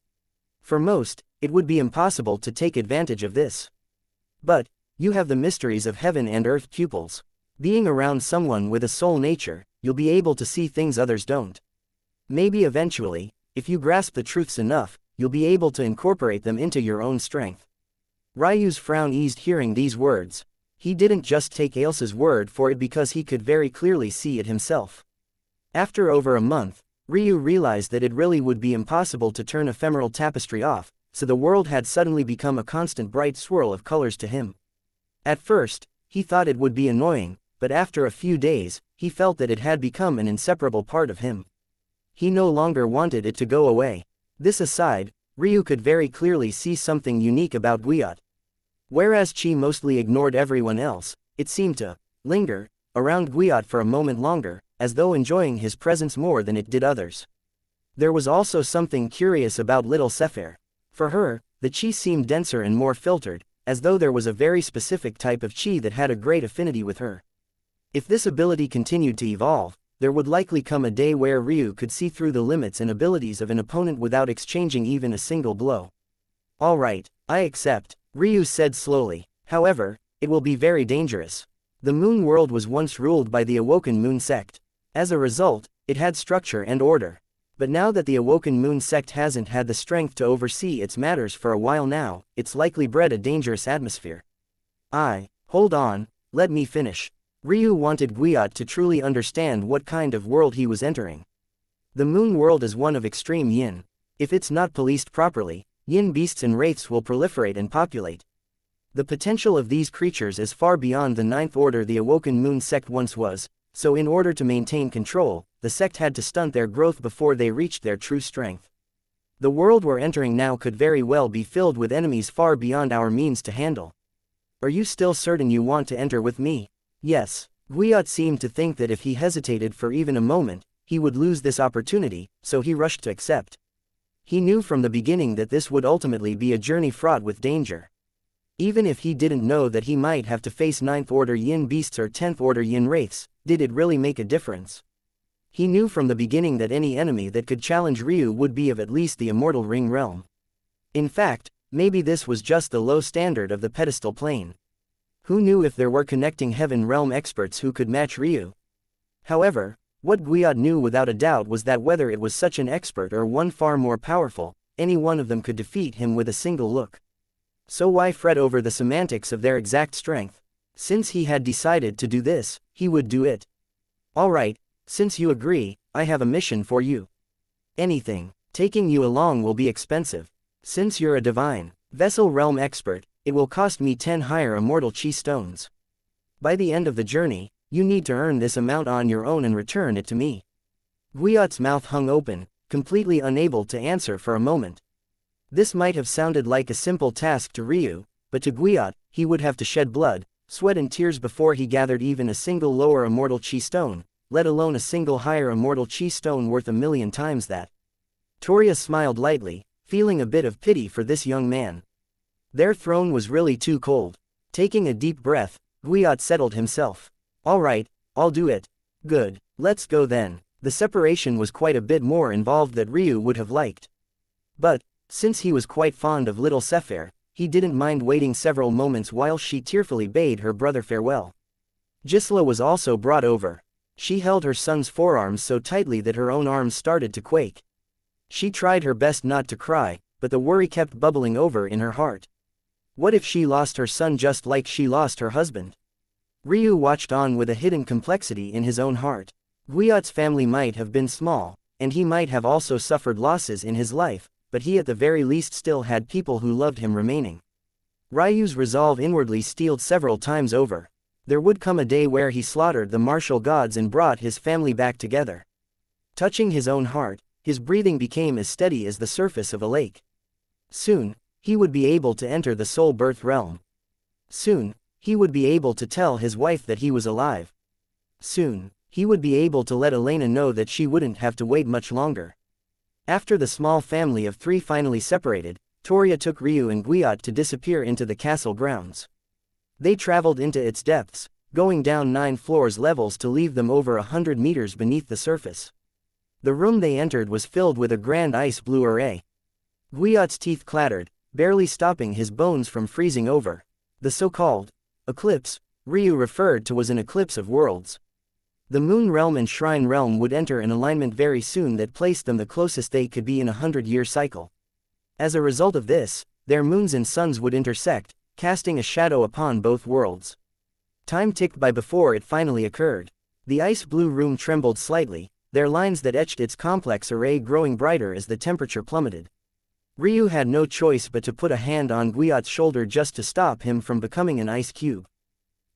For most, it would be impossible to take advantage of this. But, you have the mysteries of heaven and earth pupils. Being around someone with a soul nature, you'll be able to see things others don't. Maybe eventually, if you grasp the truths enough, you'll be able to incorporate them into your own strength. Ryu's frown eased hearing these words. He didn't just take Ailsa's word for it because he could very clearly see it himself. After over a month, Ryu realized that it really would be impossible to turn ephemeral tapestry off, so the world had suddenly become a constant bright swirl of colors to him. At first, he thought it would be annoying, but after a few days, he felt that it had become an inseparable part of him. He no longer wanted it to go away. This aside, Ryu could very clearly see something unique about Guiyot. Whereas Chi mostly ignored everyone else, it seemed to linger around Guiyot for a moment longer, as though enjoying his presence more than it did others. There was also something curious about little Sephir. For her, the Chi seemed denser and more filtered, as though there was a very specific type of Chi that had a great affinity with her. If this ability continued to evolve, there would likely come a day where Ryu could see through the limits and abilities of an opponent without exchanging even a single blow. Alright, I accept, Ryu said slowly. However, it will be very dangerous. The moon world was once ruled by the Awoken Moon Sect. As a result, it had structure and order. But now that the Awoken Moon Sect hasn't had the strength to oversee its matters for a while now, it's likely bred a dangerous atmosphere. Hold on, let me finish. Ryu wanted Guiot to truly understand what kind of world he was entering. The moon world is one of extreme yin. If it's not policed properly, yin beasts and wraiths will proliferate and populate. The potential of these creatures is far beyond the ninth order the Awoken Moon Sect once was, so in order to maintain control, the sect had to stunt their growth before they reached their true strength. The world we're entering now could very well be filled with enemies far beyond our means to handle. Are you still certain you want to enter with me? Yes. Guiot seemed to think that if he hesitated for even a moment, he would lose this opportunity, so he rushed to accept. He knew from the beginning that this would ultimately be a journey fraught with danger. Even if he didn't know that he might have to face 9th order yin beasts or 10th order yin wraiths, did it really make a difference? He knew from the beginning that any enemy that could challenge Ryu would be of at least the immortal ring realm. In fact, maybe this was just the low standard of the pedestal plane. Who knew if there were connecting heaven realm experts who could match Ryu? However, what Guiot knew without a doubt was that whether it was such an expert or one far more powerful, any one of them could defeat him with a single look. So why fret over the semantics of their exact strength? Since he had decided to do this, he would do it. Alright, since you agree, I have a mission for you. Anything. Taking you along will be expensive. Since you're a divine vessel realm expert, it will cost me 10 higher immortal chi stones. By the end of the journey, you need to earn this amount on your own and return it to me. Guiot's mouth hung open, completely unable to answer for a moment. This might have sounded like a simple task to Ryu, but to Guiot, he would have to shed blood, sweat and tears before he gathered even a single lower immortal chi stone, let alone a single higher immortal chi stone worth 1,000,000 times that. Toria smiled lightly, feeling a bit of pity for this young man. Their throne was really too cold. Taking a deep breath, Guiot settled himself. Alright, I'll do it. Good, let's go then. The separation was quite a bit more involved than Ryu would have liked. But, since he was quite fond of little Sephir, he didn't mind waiting several moments while she tearfully bade her brother farewell. Gisela was also brought over. She held her son's forearms so tightly that her own arms started to quake. She tried her best not to cry, but the worry kept bubbling over in her heart. What if she lost her son just like she lost her husband? Ryu watched on with a hidden complexity in his own heart. Guiot's family might have been small, and he might have also suffered losses in his life, but he at the very least still had people who loved him remaining. Ryu's resolve inwardly steeled several times over. There would come a day where he slaughtered the martial gods and brought his family back together. Touching his own heart, his breathing became as steady as the surface of a lake. Soon, he would be able to enter the soul birth realm. Soon, he would be able to tell his wife that he was alive. Soon, he would be able to let Elena know that she wouldn't have to wait much longer. After the small family of 3 finally separated, Toria took Ryu and Guiot to disappear into the castle grounds. They traveled into its depths, going down 9 floors levels to leave them over 100 meters beneath the surface. The room they entered was filled with a grand ice blue array. Guiot's teeth clattered, barely stopping his bones from freezing over. The so-called eclipse Ryu referred to was an eclipse of worlds. The Moon Realm and Shrine Realm would enter an alignment very soon that placed them the closest they could be in a 100-year cycle. As a result of this, their moons and suns would intersect, casting a shadow upon both worlds. Time ticked by before it finally occurred. The ice-blue room trembled slightly, their lines that etched its complex array growing brighter as the temperature plummeted. Ryu had no choice but to put a hand on Guiot's shoulder just to stop him from becoming an ice cube.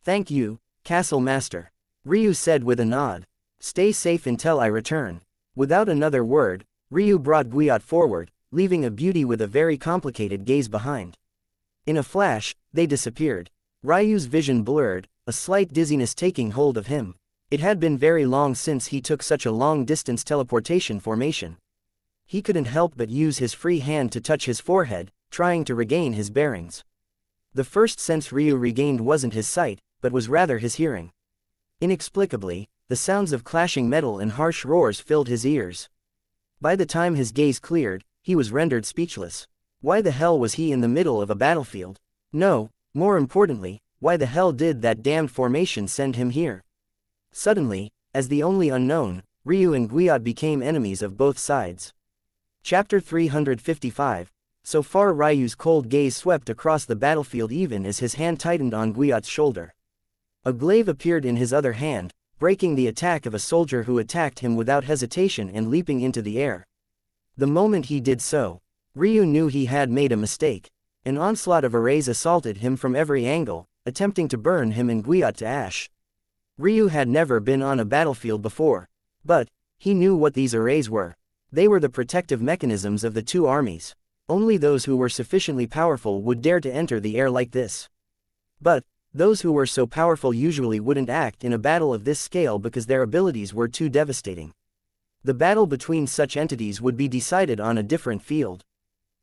"Thank you, Castle Master," Ryu said with a nod. "Stay safe until I return." Without another word, Ryu brought Guiot forward, leaving a beauty with a very complicated gaze behind. In a flash, they disappeared. Ryu's vision blurred, a slight dizziness taking hold of him. It had been very long since he took such a long-distance teleportation formation. He couldn't help but use his free hand to touch his forehead, trying to regain his bearings. The first sense Ryu regained wasn't his sight, but was rather his hearing. Inexplicably, the sounds of clashing metal and harsh roars filled his ears. By the time his gaze cleared, he was rendered speechless. Why the hell was he in the middle of a battlefield? No, more importantly, why the hell did that damned formation send him here? Suddenly, as the only unknown, Ryu and Guiyot became enemies of both sides. Chapter 355. So far Ryu's cold gaze swept across the battlefield even as his hand tightened on Guiyot's shoulder. A glaive appeared in his other hand, breaking the attack of a soldier who attacked him without hesitation and leaping into the air. The moment he did so, Ryu knew he had made a mistake. An onslaught of arrays assaulted him from every angle, attempting to burn him and Guiyot to ash. Ryu had never been on a battlefield before, but he knew what these arrays were. They were the protective mechanisms of the two armies. Only those who were sufficiently powerful would dare to enter the air like this. But those who were so powerful usually wouldn't act in a battle of this scale because their abilities were too devastating. The battle between such entities would be decided on a different field.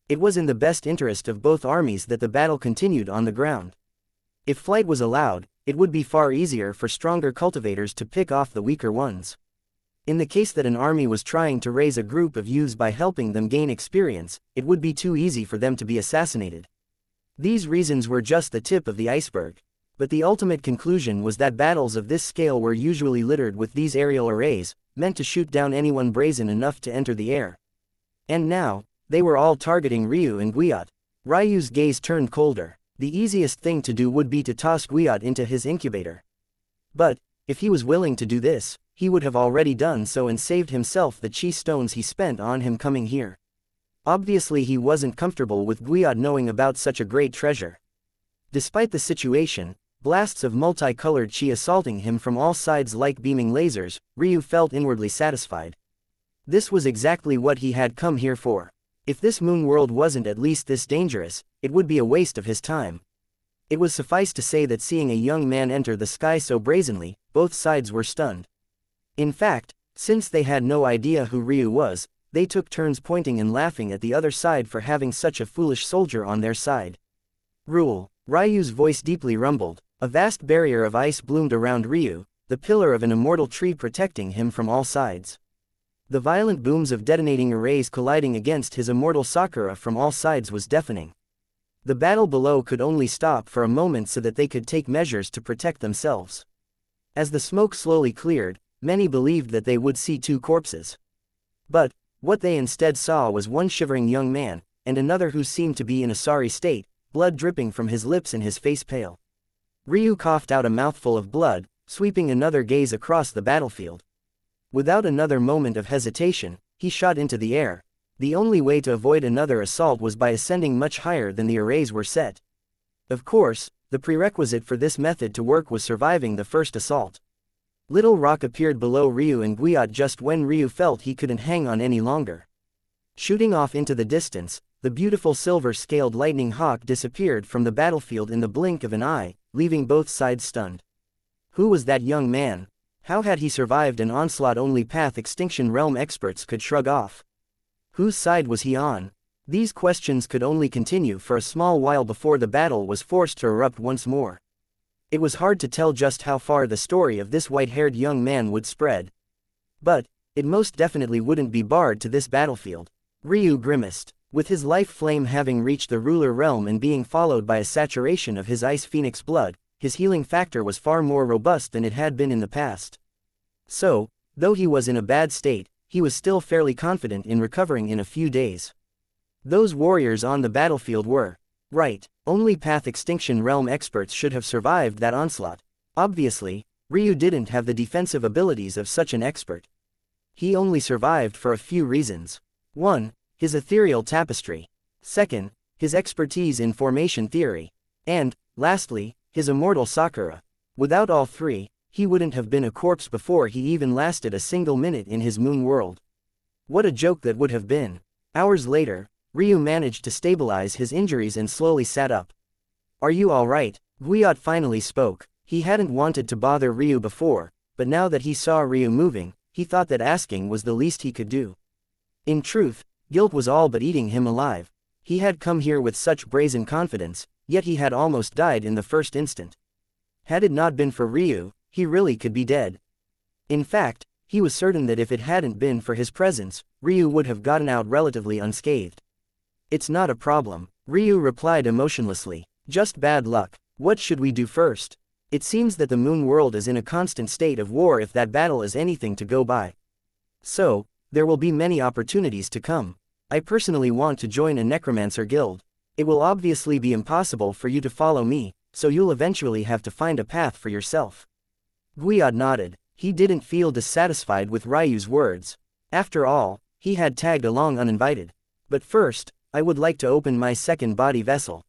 It was in the best interest of both armies that the battle continued on the ground. If flight was allowed, it would be far easier for stronger cultivators to pick off the weaker ones. In the case that an army was trying to raise a group of youths by helping them gain experience, it would be too easy for them to be assassinated. These reasons were just the tip of the iceberg. But the ultimate conclusion was that battles of this scale were usually littered with these aerial arrays, meant to shoot down anyone brazen enough to enter the air. And now, they were all targeting Ryu and Guiyot. Ryu's gaze turned colder. The easiest thing to do would be to toss Guiyot into his incubator. But if he was willing to do this, he would have already done so and saved himself the chi stones he spent on him coming here. Obviously he wasn't comfortable with Guiyot knowing about such a great treasure. Despite the situation, blasts of multicolored chi assaulting him from all sides like beaming lasers, Ryu felt inwardly satisfied. This was exactly what he had come here for. If this moon world wasn't at least this dangerous, it would be a waste of his time. It was suffice to say that seeing a young man enter the sky so brazenly, both sides were stunned. In fact, since they had no idea who Ryu was, they took turns pointing and laughing at the other side for having such a foolish soldier on their side. Rule. Ryu's voice deeply rumbled. A vast barrier of ice bloomed around Ryu, the pillar of an immortal tree protecting him from all sides. The violent booms of detonating arrays colliding against his immortal Sakura from all sides was deafening. The battle below could only stop for a moment so that they could take measures to protect themselves. As the smoke slowly cleared, many believed that they would see two corpses. But what they instead saw was one shivering young man, and another who seemed to be in a sorry state, blood dripping from his lips and his face pale. Ryu coughed out a mouthful of blood, sweeping another gaze across the battlefield. Without another moment of hesitation, he shot into the air. The only way to avoid another assault was by ascending much higher than the arrays were set. Of course, the prerequisite for this method to work was surviving the first assault. Little rock appeared below Ryu and Guiyot just when Ryu felt he couldn't hang on any longer. Shooting off into the distance, the beautiful silver-scaled lightning hawk disappeared from the battlefield in the blink of an eye, leaving both sides stunned. Who was that young man? How had he survived an onslaught only Path Extinction Realm experts could shrug off? Whose side was he on? These questions could only continue for a small while before the battle was forced to erupt once more. It was hard to tell just how far the story of this white-haired young man would spread. But it most definitely wouldn't be barred to this battlefield. Ryu grimaced. With his life flame having reached the ruler realm and being followed by a saturation of his ice phoenix blood, his healing factor was far more robust than it had been in the past. So, though he was in a bad state, he was still fairly confident in recovering in a few days. Those warriors on the battlefield were right. Only Path Extinction Realm experts should have survived that onslaught. Obviously, Ryu didn't have the defensive abilities of such an expert. He only survived for a few reasons. 1. His ethereal tapestry. 2. His expertise in formation theory. And, lastly, his immortal Sakura. Without all three, he wouldn't have been a corpse before he even lasted a single minute in his moon world. What a joke that would have been. Hours later, Ryu managed to stabilize his injuries and slowly sat up. "Are you alright?" Guiyot finally spoke. He hadn't wanted to bother Ryu before, but now that he saw Ryu moving, he thought that asking was the least he could do. In truth, guilt was all but eating him alive. He had come here with such brazen confidence, yet he had almost died in the first instant. Had it not been for Ryu, he really could be dead. In fact, he was certain that if it hadn't been for his presence, Ryu would have gotten out relatively unscathed. It's not a problem, Ryu replied emotionlessly. Just bad luck. What should we do first? It seems that the moon world is in a constant state of war if that battle is anything to go by. So, there will be many opportunities to come. I personally want to join a necromancer guild. It will obviously be impossible for you to follow me, so you'll eventually have to find a path for yourself. Guiot nodded. He didn't feel dissatisfied with Ryu's words. After all, he had tagged along uninvited. But first, I would like to open my second body vessel.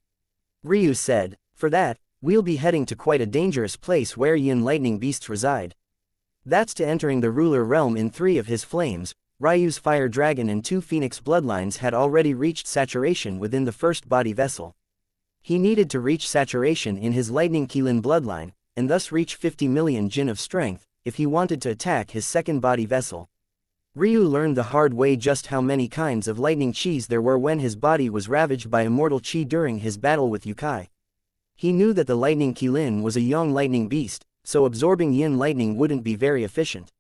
Ryu said, for that, we'll be heading to quite a dangerous place where yin lightning beasts reside. That's to entering the ruler realm in 3 of his flames. Ryu's fire dragon and 2 phoenix bloodlines had already reached saturation within the first body vessel. He needed to reach saturation in his lightning Qilin bloodline, and thus reach 50 million jin of strength, if he wanted to attack his second body vessel. Ryu learned the hard way just how many kinds of lightning qis there were when his body was ravaged by immortal qi during his battle with Yukai. He knew that the lightning Qilin was a young lightning beast, so absorbing yin lightning wouldn't be very efficient.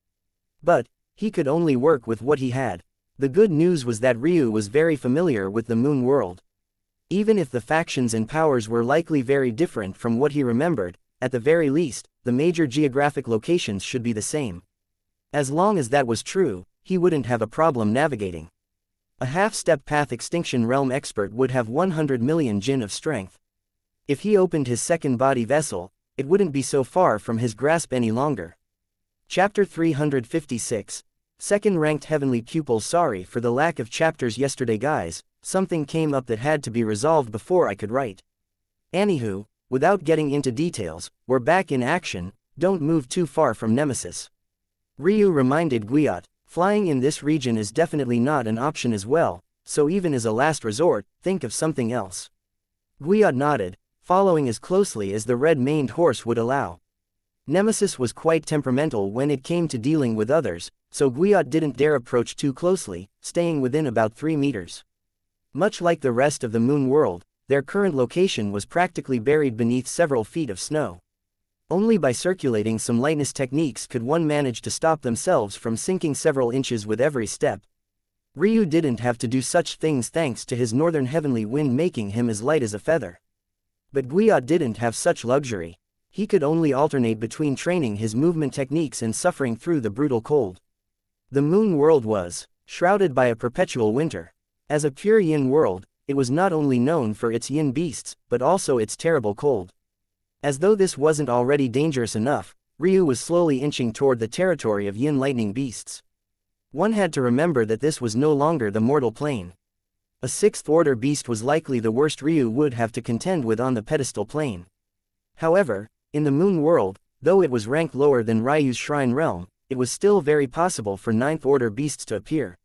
But, he could only work with what he had. The good news was that Ryu was very familiar with the moon world. Even if the factions and powers were likely very different from what he remembered, at the very least, the major geographic locations should be the same. As long as that was true, he wouldn't have a problem navigating. A half-step path extinction realm expert would have 100 million jin of strength. If he opened his second body vessel, it wouldn't be so far from his grasp any longer. Chapter 356. Second-ranked heavenly pupil. Sorry for the lack of chapters yesterday guys, something came up that had to be resolved before I could write. Anywho, without getting into details, we're back in action, don't move too far from Nemesis. Ryu reminded Guiot, flying in this region is definitely not an option as well, so even as a last resort, think of something else. Guiot nodded, following as closely as the red-maned horse would allow. Nemesis was quite temperamental when it came to dealing with others, so Guiot didn't dare approach too closely, staying within about 3 meters. Much like the rest of the moon world, their current location was practically buried beneath several feet of snow. Only by circulating some lightness techniques could one manage to stop themselves from sinking several inches with every step. Ryu didn't have to do such things thanks to his northern heavenly wind making him as light as a feather. But Guiot didn't have such luxury. He could only alternate between training his movement techniques and suffering through the brutal cold. The moon world was shrouded by a perpetual winter. As a pure yin world, it was not only known for its yin beasts, but also its terrible cold. As though this wasn't already dangerous enough, Ryu was slowly inching toward the territory of yin lightning beasts. One had to remember that this was no longer the mortal plane. A 6th-order beast was likely the worst Ryu would have to contend with on the pedestal plane. However, in the moon world, though it was ranked lower than Ryu's shrine realm, it was still very possible for 9th-order beasts to appear.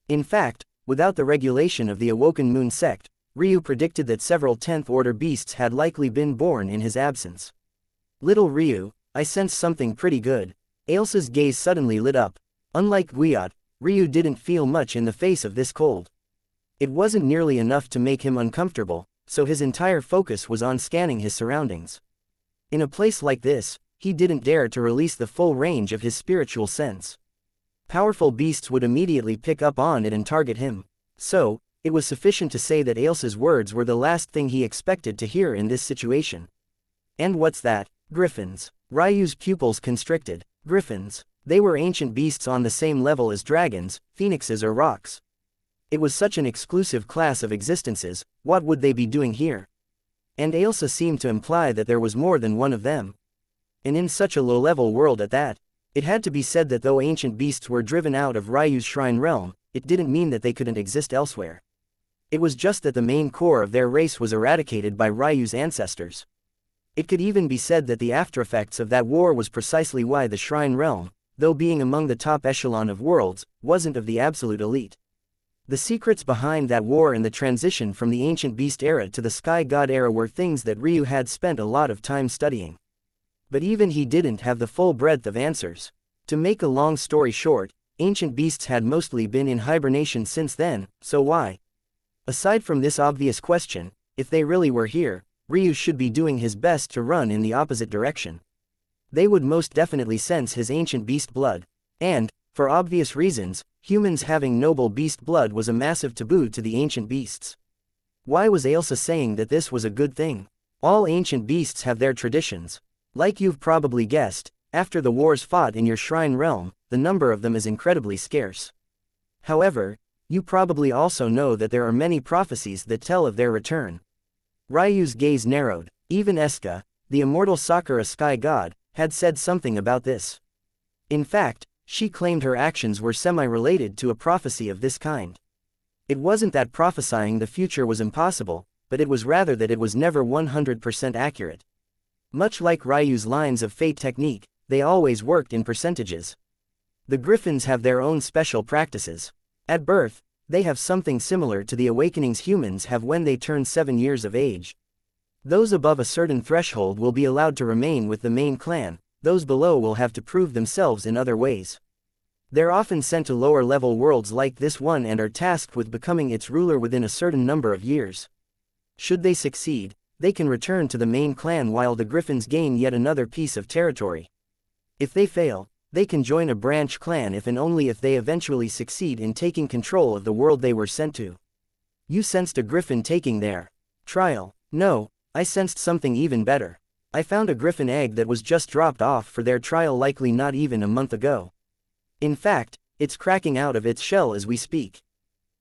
In fact, without the regulation of the awoken moon sect, Ryu predicted that several 10th-order beasts had likely been born in his absence. Little Ryu, I sense something pretty good. Ailsa's gaze suddenly lit up. Unlike Guiot, Ryu didn't feel much in the face of this cold. It wasn't nearly enough to make him uncomfortable, so his entire focus was on scanning his surroundings. In a place like this, he didn't dare to release the full range of his spiritual sense. Powerful beasts would immediately pick up on it and target him. So, it was sufficient to say that Ailsa's words were the last thing he expected to hear in this situation. And what's that? Griffins. Ryu's pupils constricted. Griffins. They were ancient beasts on the same level as dragons, phoenixes or rocks. It was such an exclusive class of existences, what would they be doing here? And Ailsa seemed to imply that there was more than one of them. And in such a low-level world at that, it had to be said that though ancient beasts were driven out of Ryu's shrine realm, it didn't mean that they couldn't exist elsewhere. It was just that the main core of their race was eradicated by Ryu's ancestors. It could even be said that the aftereffects of that war was precisely why the shrine realm, though being among the top echelon of worlds, wasn't of the absolute elite. The secrets behind that war and the transition from the ancient beast era to the sky god era were things that Ryu had spent a lot of time studying. But even he didn't have the full breadth of answers. To make a long story short, ancient beasts had mostly been in hibernation since then, so why? Aside from this obvious question, if they really were here, Ryu should be doing his best to run in the opposite direction. They would most definitely sense his ancient beast blood. And, for obvious reasons, humans having noble beast blood was a massive taboo to the ancient beasts. Why was Ailsa saying that this was a good thing? All ancient beasts have their traditions. Like you've probably guessed, after the wars fought in your shrine realm, the number of them is incredibly scarce. However, you probably also know that there are many prophecies that tell of their return. Ryu's gaze narrowed. Even Eska, the immortal Sakura sky god, had said something about this. In fact, she claimed her actions were semi-related to a prophecy of this kind. It wasn't that prophesying the future was impossible, but it was rather that it was never 100% accurate. Much like Ryu's lines of fate technique, they always worked in percentages. The griffins have their own special practices. At birth, they have something similar to the awakenings humans have when they turn 7 years of age. Those above a certain threshold will be allowed to remain with the main clan, those below will have to prove themselves in other ways. They're often sent to lower-level worlds like this one and are tasked with becoming its ruler within a certain number of years. Should they succeed, they can return to the main clan while the griffins gain yet another piece of territory. If they fail, they can join a branch clan if and only if they eventually succeed in taking control of the world they were sent to. You sensed a griffin taking their trial. No, I sensed something even better. I found a griffin egg that was just dropped off for their trial likely not even a month ago. In fact, it's cracking out of its shell as we speak.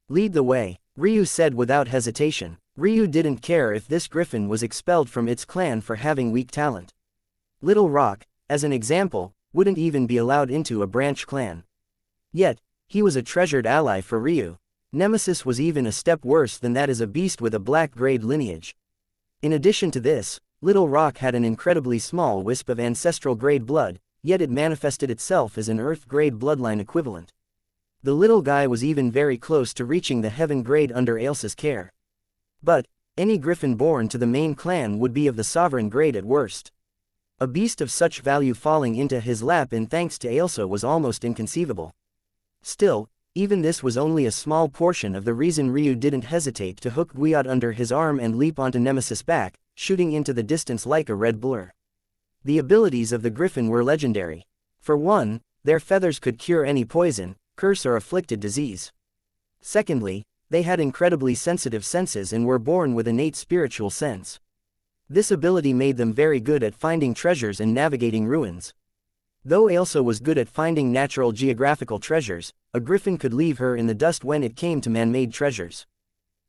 Lead the way, Ryu said without hesitation. Ryu didn't care if this griffin was expelled from its clan for having weak talent. Little Rock, as an example, wouldn't even be allowed into a branch clan. Yet, he was a treasured ally for Ryu. Nemesis was even a step worse than that as a beast with a black-grade lineage. In addition to this, Little Rock had an incredibly small wisp of ancestral-grade blood, yet it manifested itself as an Earth-grade bloodline equivalent. The little guy was even very close to reaching the Heaven grade under Ailsa's care. But, any griffin born to the main clan would be of the Sovereign grade at worst. A beast of such value falling into his lap in thanks to Ailsa was almost inconceivable. Still, even this was only a small portion of the reason Ryu didn't hesitate to hook Guiot under his arm and leap onto Nemesis' back, shooting into the distance like a red blur. The abilities of the griffin were legendary. For one, their feathers could cure any poison, curse or afflicted disease. Secondly, they had incredibly sensitive senses and were born with innate spiritual sense. This ability made them very good at finding treasures and navigating ruins. Though Ailsa was good at finding natural geographical treasures, a griffin could leave her in the dust when it came to man-made treasures.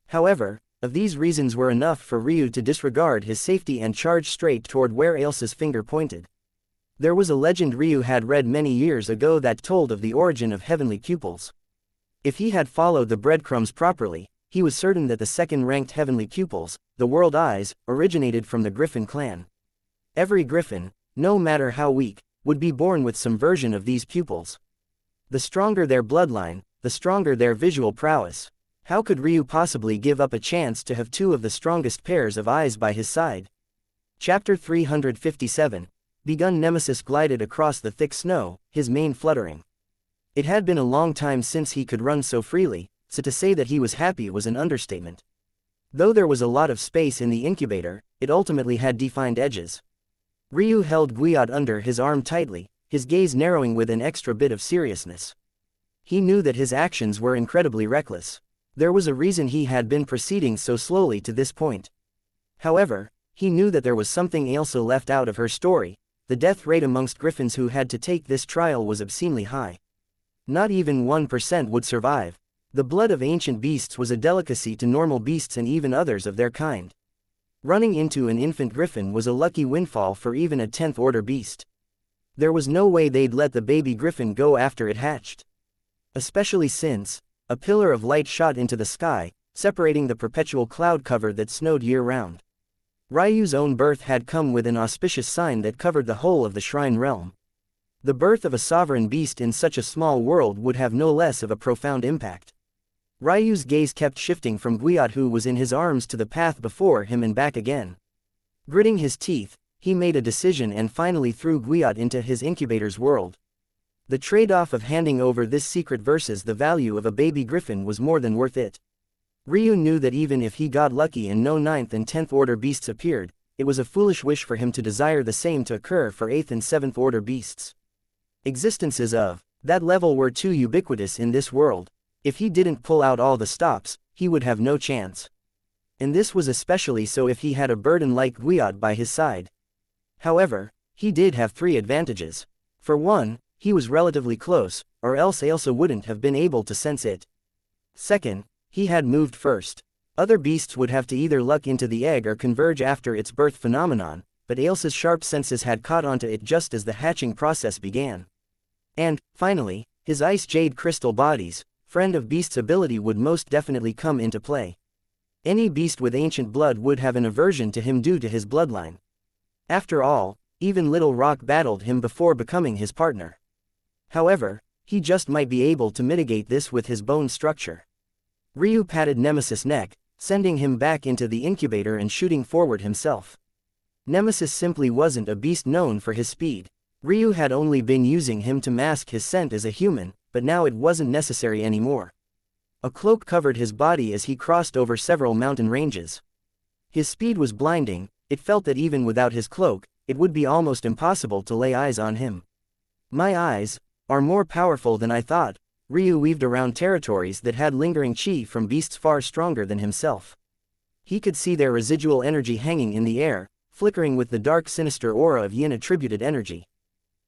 However, of these reasons were enough for Ryu to disregard his safety and charge straight toward where Ailsa's finger pointed. There was a legend Ryu had read many years ago that told of the origin of heavenly pupils. If he had followed the breadcrumbs properly, he was certain that the second-ranked heavenly pupils, the World Eyes, originated from the Griffin clan. Every griffin, no matter how weak, would be born with some version of these pupils. The stronger their bloodline, the stronger their visual prowess. How could Ryu possibly give up a chance to have two of the strongest pairs of eyes by his side? Chapter 357. Begun. Nemesis glided across the thick snow, his mane fluttering. It had been a long time since he could run so freely, so to say that he was happy was an understatement. Though there was a lot of space in the incubator, it ultimately had defined edges. Ryu held Guiot under his arm tightly, his gaze narrowing with an extra bit of seriousness. He knew that his actions were incredibly reckless. There was a reason he had been proceeding so slowly to this point. However, he knew that there was something Ailsa left out of her story. The death rate amongst griffins who had to take this trial was obscenely high. Not even 1% would survive. The blood of ancient beasts was a delicacy to normal beasts and even others of their kind. Running into an infant griffin was a lucky windfall for even a 10th order beast. There was no way they'd let the baby griffin go after it hatched. Especially since a pillar of light shot into the sky, separating the perpetual cloud cover that snowed year-round. Ryu's own birth had come with an auspicious sign that covered the whole of the shrine realm. The birth of a sovereign beast in such a small world would have no less of a profound impact. Ryu's gaze kept shifting from Guiot who was in his arms to the path before him and back again. Gritting his teeth, he made a decision and finally threw Guiot into his incubator's world. The trade-off of handing over this secret versus the value of a baby griffin was more than worth it. Ryu knew that even if he got lucky and no 9th and 10th order beasts appeared, it was a foolish wish for him to desire the same to occur for 8th and 7th order beasts. Existences of that level were too ubiquitous in this world. If he didn't pull out all the stops, he would have no chance. And this was especially so if he had a burden like Guiot by his side. However, he did have 3 advantages. For one, he was relatively close, or else Ailsa wouldn't have been able to sense it. Second, he had moved first. Other beasts would have to either luck into the egg or converge after its birth phenomenon, but Ailsa's sharp senses had caught onto it just as the hatching process began. And, finally, his ice jade crystal bodies, friend of beast's ability would most definitely come into play. Any beast with ancient blood would have an aversion to him due to his bloodline. After all, even Little Rock battled him before becoming his partner. However, he just might be able to mitigate this with his bone structure. Ryu patted Nemesis' neck, sending him back into the incubator and shooting forward himself. Nemesis simply wasn't a beast known for his speed. Ryu had only been using him to mask his scent as a human, but now it wasn't necessary anymore. A cloak covered his body as he crossed over several mountain ranges. His speed was blinding. It felt that even without his cloak, it would be almost impossible to lay eyes on him. My eyes are more powerful than I thought. Ryu weaved around territories that had lingering chi from beasts far stronger than himself. He could see their residual energy hanging in the air, flickering with the dark sinister aura of yin-attributed energy.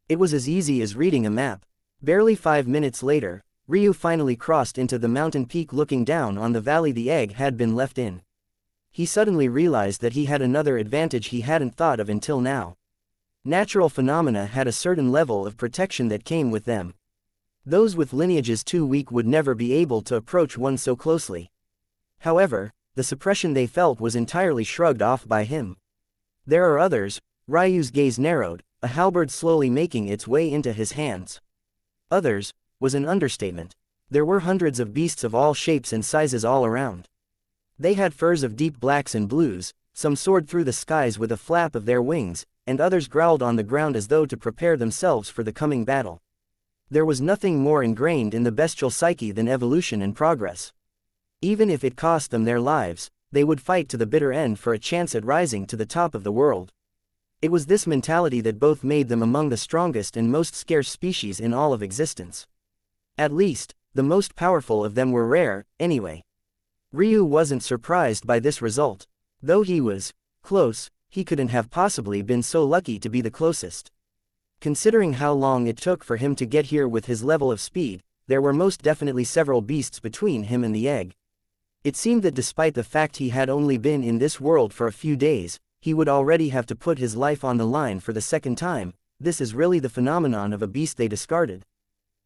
It was as easy as reading a map. Barely 5 minutes later, Ryu finally crossed into the mountain peak looking down on the valley the egg had been left in. He suddenly realized that he had another advantage he hadn't thought of until now. Natural phenomena had a certain level of protection that came with them. Those with lineages too weak would never be able to approach one so closely. However, the suppression they felt was entirely shrugged off by him. There are others. Ryu's gaze narrowed, a halberd slowly making its way into his hands. Others was an understatement. There were hundreds of beasts of all shapes and sizes all around. They had furs of deep blacks and blues, some soared through the skies with a flap of their wings, and others growled on the ground as though to prepare themselves for the coming battle. There was nothing more ingrained in the bestial psyche than evolution and progress. Even if it cost them their lives, they would fight to the bitter end for a chance at rising to the top of the world. It was this mentality that both made them among the strongest and most scarce species in all of existence. At least, the most powerful of them were rare, anyway. Ryu wasn't surprised by this result. Though he was close, he couldn't have possibly been so lucky to be the closest. Considering how long it took for him to get here with his level of speed, there were most definitely several beasts between him and the egg. It seemed that despite the fact he had only been in this world for a few days, he would already have to put his life on the line for the second time. This is really the phenomenon of a beast they discarded.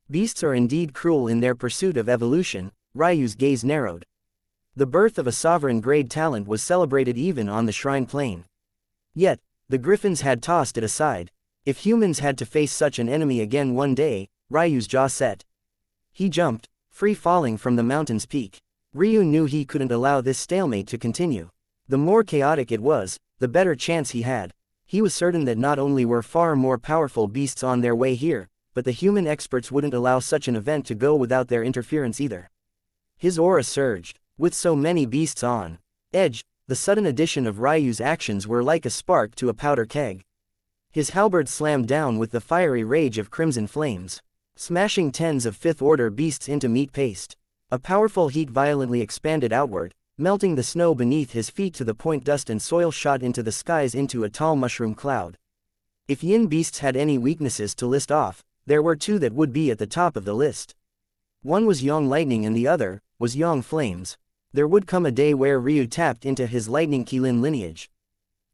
Beasts are indeed cruel in their pursuit of evolution. Ryu's gaze narrowed. The birth of a sovereign-grade talent was celebrated even on the Shrine Plain. Yet, the Griffins had tossed it aside. If humans had to face such an enemy again one day, Ryu's jaw set. He jumped, free-falling from the mountain's peak. Ryu knew he couldn't allow this stalemate to continue. The more chaotic it was, the better chance he had. He was certain that not only were far more powerful beasts on their way here, but the human experts wouldn't allow such an event to go without their interference either. His aura surged. With so many beasts on edge, the sudden addition of Ryu's actions were like a spark to a powder keg. His halberd slammed down with the fiery rage of crimson flames, smashing tens of fifth-order beasts into meat paste. A powerful heat violently expanded outward, melting the snow beneath his feet to the point dust and soil shot into the skies into a tall mushroom cloud. If yin beasts had any weaknesses to list off, there were 2 that would be at the top of the list. One was Yang Lightning and the other was Yang Flames. There would come a day where Ryu tapped into his Lightning Qilin lineage.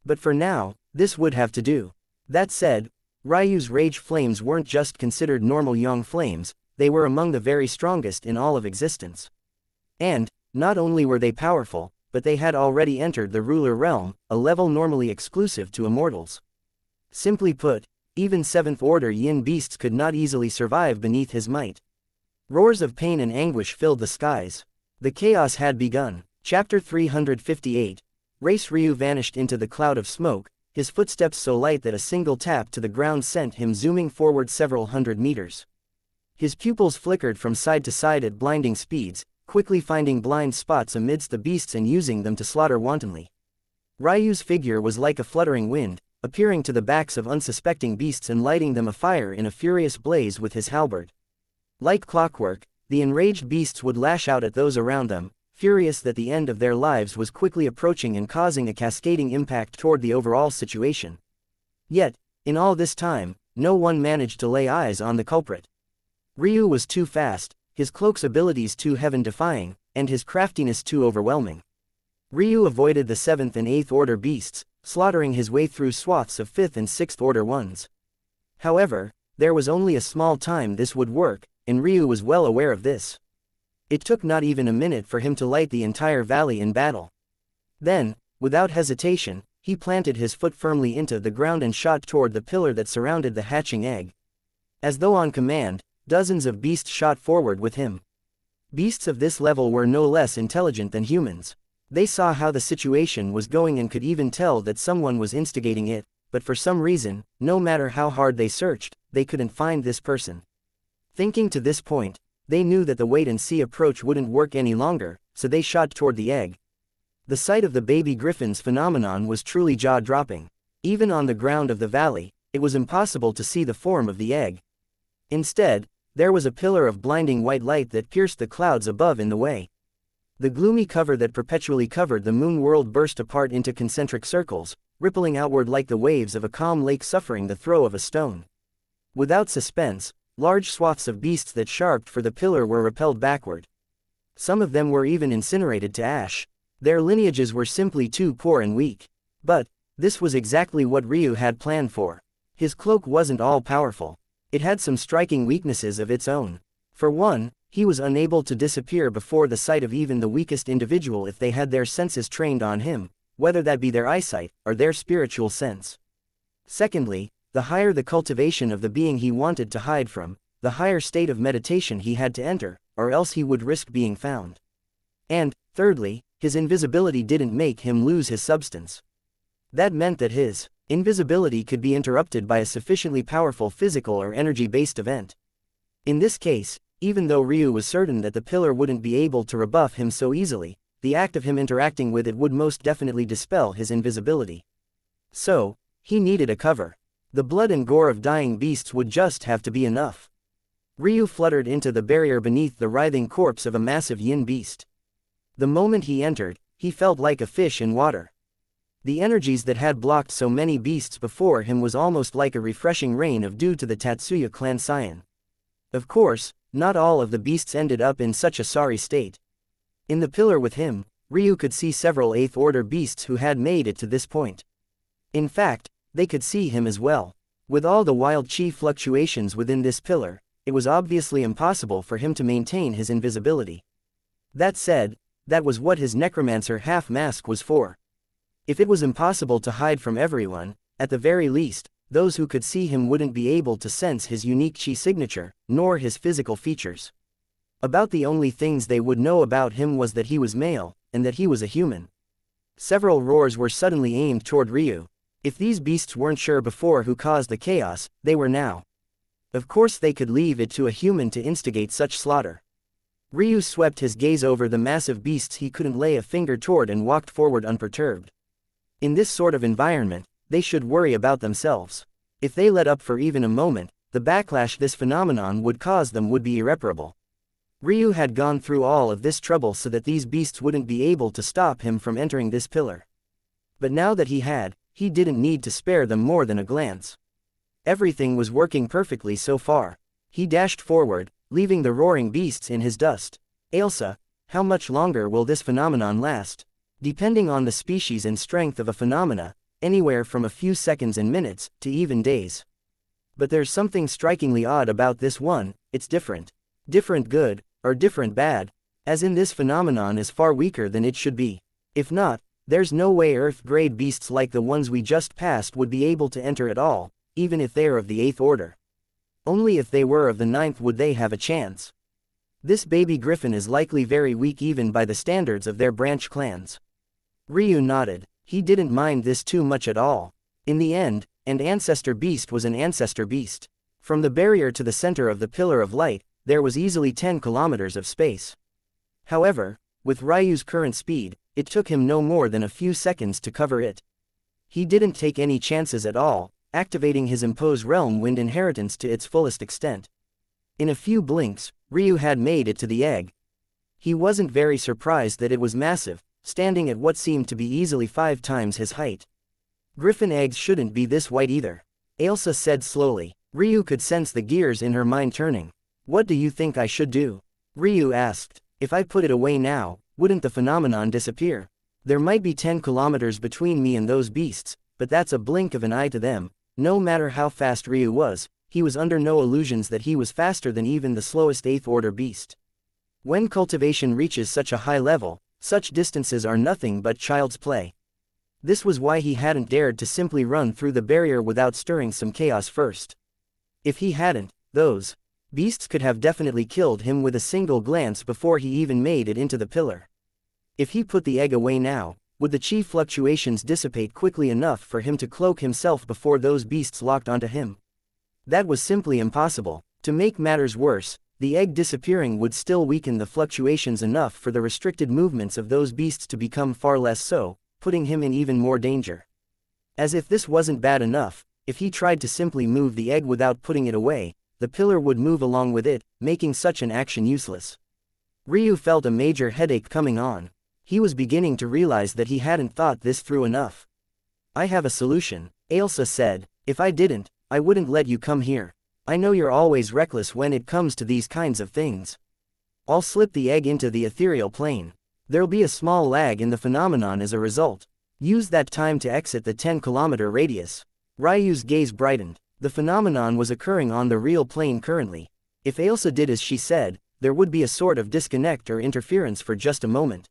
But for now, this would have to do. That said, Ryu's Rage Flames weren't just considered normal Yang Flames, they were among the very strongest in all of existence. And, not only were they powerful, but they had already entered the Ruler Realm, a level normally exclusive to immortals. Simply put, even 7th-order yin beasts could not easily survive beneath his might. Roars of pain and anguish filled the skies. The chaos had begun. Chapter 358. Race Ryu vanished into the cloud of smoke, his footsteps so light that a single tap to the ground sent him zooming forward several hundred meters. His pupils flickered from side to side at blinding speeds, quickly finding blind spots amidst the beasts and using them to slaughter wantonly. Ryu's figure was like a fluttering wind, appearing to the backs of unsuspecting beasts and lighting them afire in a furious blaze with his halberd. Like clockwork, the enraged beasts would lash out at those around them, furious that the end of their lives was quickly approaching and causing a cascading impact toward the overall situation. Yet, in all this time, no one managed to lay eyes on the culprit. Ryu was too fast, his cloak's abilities too heaven-defying, and his craftiness too overwhelming. Ryu avoided the 7th and 8th order beasts, slaughtering his way through swaths of 5th and 6th order ones. However, there was only a small time this would work, and Ryu was well aware of this. It took not even a minute for him to light the entire valley in battle. Then, without hesitation, he planted his foot firmly into the ground and shot toward the pillar that surrounded the hatching egg. As though on command, dozens of beasts shot forward with him. Beasts of this level were no less intelligent than humans. They saw how the situation was going and could even tell that someone was instigating it, but for some reason, no matter how hard they searched, they couldn't find this person. Thinking to this point, they knew that the wait-and-see approach wouldn't work any longer, so they shot toward the egg. The sight of the baby griffin's phenomenon was truly jaw-dropping. Even on the ground of the valley, it was impossible to see the form of the egg. Instead, there was a pillar of blinding white light that pierced the clouds above in the way. The gloomy cover that perpetually covered the moon world burst apart into concentric circles, rippling outward like the waves of a calm lake suffering the throw of a stone. Without suspense, large swaths of beasts that sharped for the pillar were repelled backward. Some of them were even incinerated to ash. Their lineages were simply too poor and weak. But this was exactly what Ryu had planned for. His cloak wasn't all-powerful. It had some striking weaknesses of its own. For one, he was unable to disappear before the sight of even the weakest individual if they had their senses trained on him, whether that be their eyesight or their spiritual sense. Secondly, the higher the cultivation of the being he wanted to hide from, the higher state of meditation he had to enter, or else he would risk being found. And, thirdly, his invisibility didn't make him lose his substance. That meant that his invisibility could be interrupted by a sufficiently powerful physical or energy-based event. In this case, even though Ryu was certain that the pillar wouldn't be able to rebuff him so easily, the act of him interacting with it would most definitely dispel his invisibility. So, he needed a cover. The blood and gore of dying beasts would just have to be enough. Ryu fluttered into the barrier beneath the writhing corpse of a massive yin beast. The moment he entered, he felt like a fish in water. The energies that had blocked so many beasts before him was almost like a refreshing rain of dew to the Tatsuya clan scion. Of course, not all of the beasts ended up in such a sorry state. In the pillar with him, Ryu could see several 8th order beasts who had made it to this point. In fact, they could see him as well. With all the wild chi fluctuations within this pillar, it was obviously impossible for him to maintain his invisibility. That said, that was what his necromancer half-mask was for. If it was impossible to hide from everyone, at the very least, those who could see him wouldn't be able to sense his unique chi signature, nor his physical features. About the only things they would know about him was that he was male, and that he was a human. Several roars were suddenly aimed toward Ryu. If these beasts weren't sure before who caused the chaos, they were now. Of course they could leave it to a human to instigate such slaughter. Ryu swept his gaze over the massive beasts he couldn't lay a finger toward and walked forward unperturbed. In this sort of environment, they should worry about themselves. If they let up for even a moment, the backlash this phenomenon would cause them would be irreparable. Ryu had gone through all of this trouble so that these beasts wouldn't be able to stop him from entering this pillar. But now that he didn't need to spare them more than a glance. Everything was working perfectly so far. He dashed forward, leaving the roaring beasts in his dust. Ailsa, how much longer will this phenomenon last? Depending on the species and strength of a phenomena, anywhere from a few seconds and minutes, to even days. But there's something strikingly odd about this one, it's different. Different good, or different bad, as in this phenomenon is far weaker than it should be. If not, there's no way Earth-grade beasts like the ones we just passed would be able to enter at all, even if they are of the 8th order. Only if they were of the 9th would they have a chance. This baby griffin is likely very weak even by the standards of their branch clans. Ryu nodded. He didn't mind this too much at all. In the end, an ancestor beast was an ancestor beast. From the barrier to the center of the pillar of light, there was easily 10 kilometers of space. However, with Ryu's current speed, it took him no more than a few seconds to cover it. He didn't take any chances at all, activating his imposed realm wind inheritance to its fullest extent. In a few blinks, Ryu had made it to the egg. He wasn't very surprised that it was massive, standing at what seemed to be easily 5 times his height. Griffin eggs shouldn't be this white either, Ailsa said slowly. Ryu could sense the gears in her mind turning. What do you think I should do? Ryu asked. If I put it away now, wouldn't the phenomenon disappear? There might be 10 kilometers between me and those beasts, but that's a blink of an eye to them. No matter how fast Ryu was, he was under no illusions that he was faster than even the slowest 8th order beast. When cultivation reaches such a high level, such distances are nothing but child's play. This was why he hadn't dared to simply run through the barrier without stirring some chaos first. If he hadn't, those beasts could have definitely killed him with a single glance before he even made it into the pillar. If he put the egg away now, would the chi fluctuations dissipate quickly enough for him to cloak himself before those beasts locked onto him? That was simply impossible. To make matters worse, the egg disappearing would still weaken the fluctuations enough for the restricted movements of those beasts to become far less so, putting him in even more danger. As if this wasn't bad enough, if he tried to simply move the egg without putting it away, the pillar would move along with it, making such an action useless. Ryu felt a major headache coming on. He was beginning to realize that he hadn't thought this through enough. I have a solution, Ailsa said. If I didn't, I wouldn't let you come here. I know you're always reckless when it comes to these kinds of things. I'll slip the egg into the ethereal plane. There'll be a small lag in the phenomenon as a result. Use that time to exit the 10-kilometer radius. Ryu's gaze brightened. The phenomenon was occurring on the real plane currently. If Ailsa did as she said, there would be a sort of disconnect or interference for just a moment.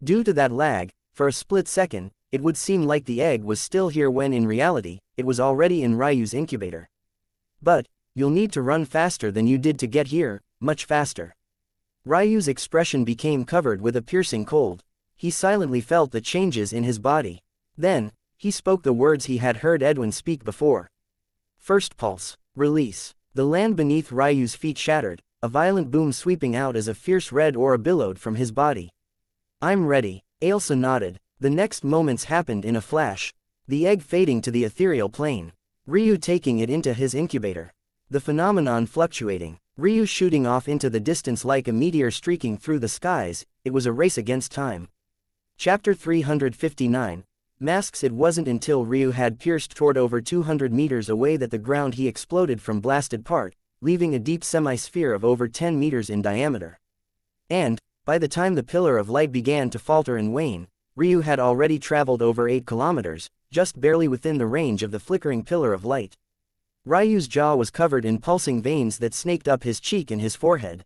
Due to that lag, for a split second, it would seem like the egg was still here when in reality, it was already in Ryu's incubator. But, you'll need to run faster than you did to get here, much faster. Ryu's expression became covered with a piercing cold. He silently felt the changes in his body. Then, he spoke the words he had heard Edwin speak before. First pulse, release. The land beneath Ryu's feet shattered, a violent boom sweeping out as a fierce red aura billowed from his body. I'm ready, Ailsa nodded. The next moments happened in a flash. The egg fading to the ethereal plane. Ryu taking it into his incubator. The phenomenon fluctuating. Ryu shooting off into the distance like a meteor streaking through the skies. It was a race against time. Chapter 359. Masks. It wasn't until Ryu had pierced toward over 200 meters away that the ground he exploded from blasted part, leaving a deep semi-sphere of over 10 meters in diameter. And, by the time the pillar of light began to falter and wane, Ryu had already traveled over 8 kilometers, just barely within the range of the flickering pillar of light. Ryu's jaw was covered in pulsing veins that snaked up his cheek and his forehead.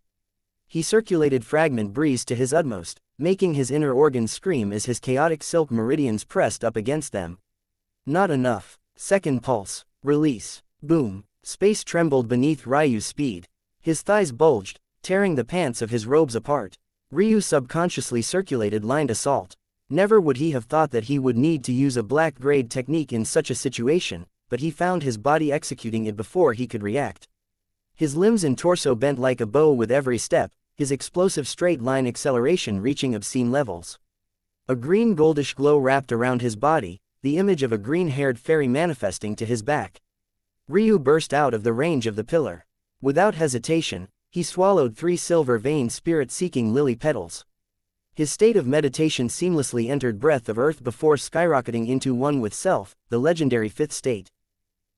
He circulated fragment breeze to his utmost, making his inner organs scream as his chaotic silk meridians pressed up against them. Not enough. Second pulse. Release. Boom. Space trembled beneath Ryu's speed. His thighs bulged, tearing the pants of his robes apart. Ryu subconsciously circulated lined assault. Never would he have thought that he would need to use a black grade technique in such a situation, but he found his body executing it before he could react. His limbs and torso bent like a bow with every step, his explosive straight-line acceleration reaching obscene levels. A green goldish glow wrapped around his body, the image of a green-haired fairy manifesting to his back. Ryu burst out of the range of the pillar. Without hesitation, he swallowed 3 silver-veined spirit-seeking lily petals. His state of meditation seamlessly entered breath of earth before skyrocketing into one with self, the legendary 5th state.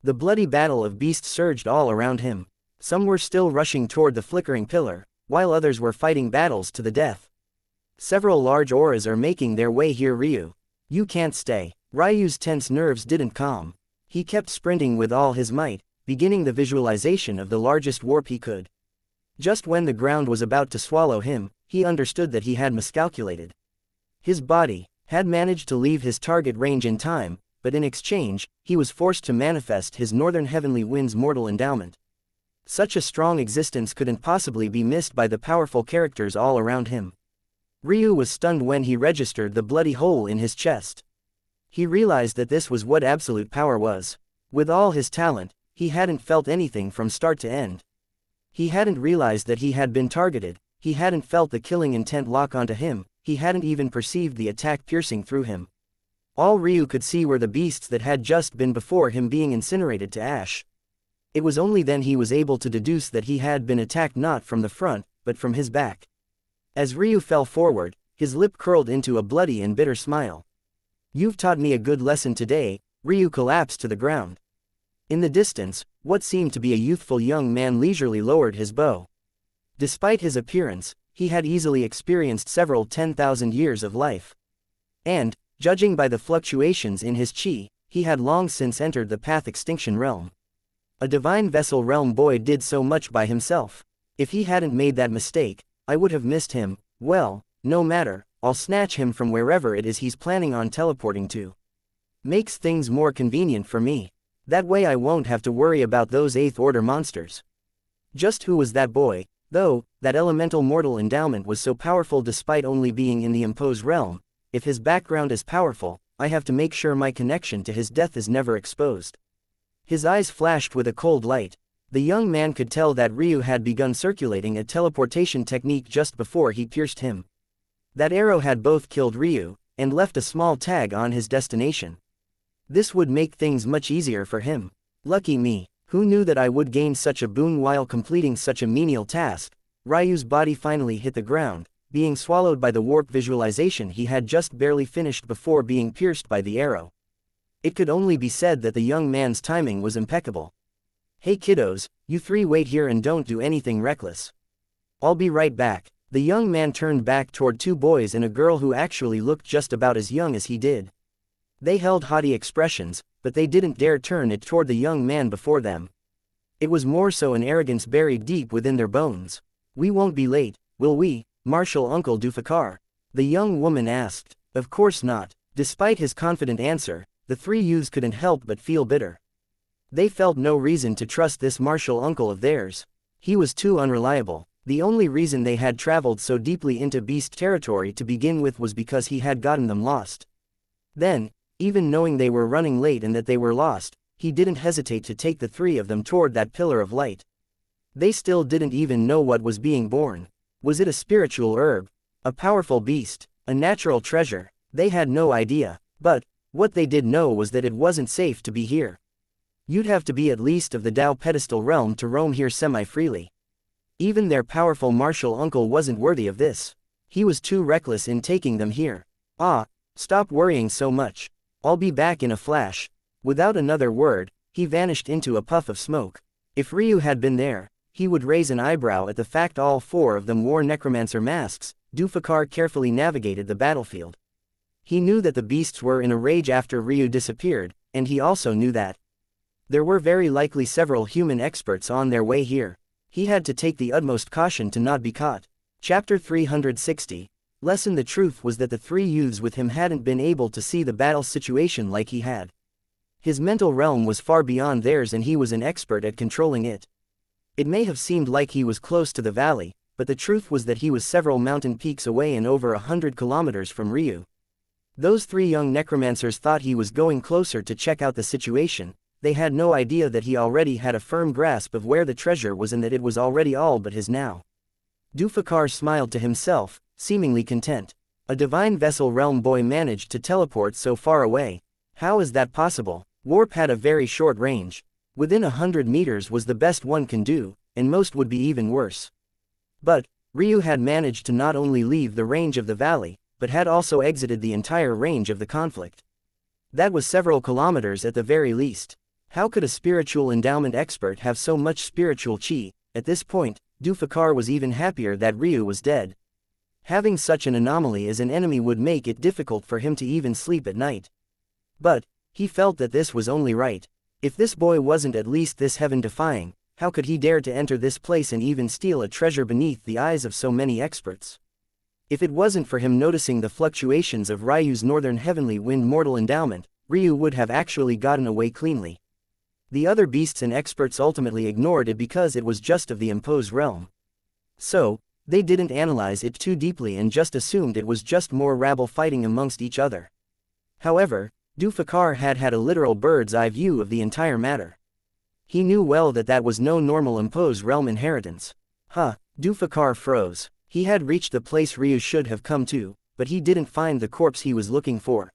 The bloody battle of beasts surged all around him. Some were still rushing toward the flickering pillar, while others were fighting battles to the death. Several large auras are making their way here, Ryu. You can't stay. Ryu's tense nerves didn't calm. He kept sprinting with all his might, beginning the visualization of the largest warp he could. Just when the ground was about to swallow him, he understood that he had miscalculated. His body had managed to leave his target range in time, but in exchange, he was forced to manifest his northern heavenly wind's mortal endowment. Such a strong existence couldn't possibly be missed by the powerful characters all around him. Ryu was stunned when he registered the bloody hole in his chest. He realized that this was what absolute power was. With all his talent, he hadn't felt anything from start to end. He hadn't realized that he had been targeted, he hadn't felt the killing intent lock onto him, he hadn't even perceived the attack piercing through him. All Ryu could see were the beasts that had just been before him being incinerated to ash. It was only then he was able to deduce that he had been attacked not from the front, but from his back. As Ryu fell forward, his lip curled into a bloody and bitter smile. "You've taught me a good lesson today." Ryu collapsed to the ground. In the distance, what seemed to be a youthful young man leisurely lowered his bow. Despite his appearance, he had easily experienced several 10,000 years of life. And, judging by the fluctuations in his chi, he had long since entered the Path Extinction realm. A Divine Vessel realm boy did so much by himself. If he hadn't made that mistake, I would have missed him. Well, no matter, I'll snatch him from wherever it is he's planning on teleporting to. Makes things more convenient for me. That way I won't have to worry about those 8th Order monsters. Just who was that boy, though? That elemental mortal endowment was so powerful despite only being in the imposed realm. If his background is powerful, I have to make sure my connection to his death is never exposed. His eyes flashed with a cold light. The young man could tell that Ryu had begun circulating a teleportation technique just before he pierced him. That arrow had both killed Ryu, and left a small tag on his destination. This would make things much easier for him. Lucky me, who knew that I would gain such a boon while completing such a menial task? Ryu's body finally hit the ground, being swallowed by the warp visualization he had just barely finished before being pierced by the arrow. It could only be said that the young man's timing was impeccable. "Hey kiddos, you three wait here and don't do anything reckless. I'll be right back." The young man turned back toward 2 boys and a girl who actually looked just about as young as he did. They held haughty expressions, but they didn't dare turn it toward the young man before them. It was more so an arrogance buried deep within their bones. "We won't be late, will we, Marshal Uncle Dufakar?" the young woman asked. Of course not. Despite his confident answer, the 3 youths couldn't help but feel bitter. They felt no reason to trust this martial uncle of theirs. He was too unreliable. The only reason they had traveled so deeply into beast territory to begin with was because he had gotten them lost. Then, even knowing they were running late and that they were lost, he didn't hesitate to take the 3 of them toward that pillar of light. They still didn't even know what was being born. Was it a spiritual herb? A powerful beast? A natural treasure? They had no idea. But, what they did know was that it wasn't safe to be here. You'd have to be at least of the Tao pedestal realm to roam here semi-freely. Even their powerful martial uncle wasn't worthy of this. He was too reckless in taking them here. "Ah, stop worrying so much. I'll be back in a flash." Without another word, he vanished into a puff of smoke. If Ryu had been there, he would raise an eyebrow at the fact all 4 of them wore necromancer masks. Dufakar carefully navigated the battlefield. He knew that the beasts were in a rage after Ryu disappeared, and he also knew that there were very likely several human experts on their way here. He had to take the utmost caution to not be caught. Chapter 360. Lesson: the truth was that the 3 youths with him hadn't been able to see the battle situation like he had. His mental realm was far beyond theirs and he was an expert at controlling it. It may have seemed like he was close to the valley, but the truth was that he was several mountain peaks away and over 100 kilometers from Ryu. Those 3 young necromancers thought he was going closer to check out the situation. They had no idea that he already had a firm grasp of where the treasure was and that it was already all but his now. Dufakar smiled to himself, seemingly content. A Divine Vessel realm boy managed to teleport so far away. How is that possible? Warp had a very short range. Within 100 meters was the best one can do, and most would be even worse. But Ryu had managed to not only leave the range of the valley, but had also exited the entire range of the conflict. That was several kilometers at the very least. How could a spiritual endowment expert have so much spiritual chi? At this point, Dufakar was even happier that Ryu was dead. Having such an anomaly as an enemy would make it difficult for him to even sleep at night. But he felt that this was only right. If this boy wasn't at least this heaven-defying, how could he dare to enter this place and even steal a treasure beneath the eyes of so many experts? If it wasn't for him noticing the fluctuations of Ryu's northern heavenly wind mortal endowment, Ryu would have actually gotten away cleanly. The other beasts and experts ultimately ignored it because it was just of the imposed realm. So, they didn't analyze it too deeply and just assumed it was just more rabble fighting amongst each other. However, Dufakar had had a literal bird's-eye view of the entire matter. He knew well that that was no normal imposed realm inheritance. Dufakar froze. He had reached the place Ryu should have come to, but he didn't find the corpse he was looking for.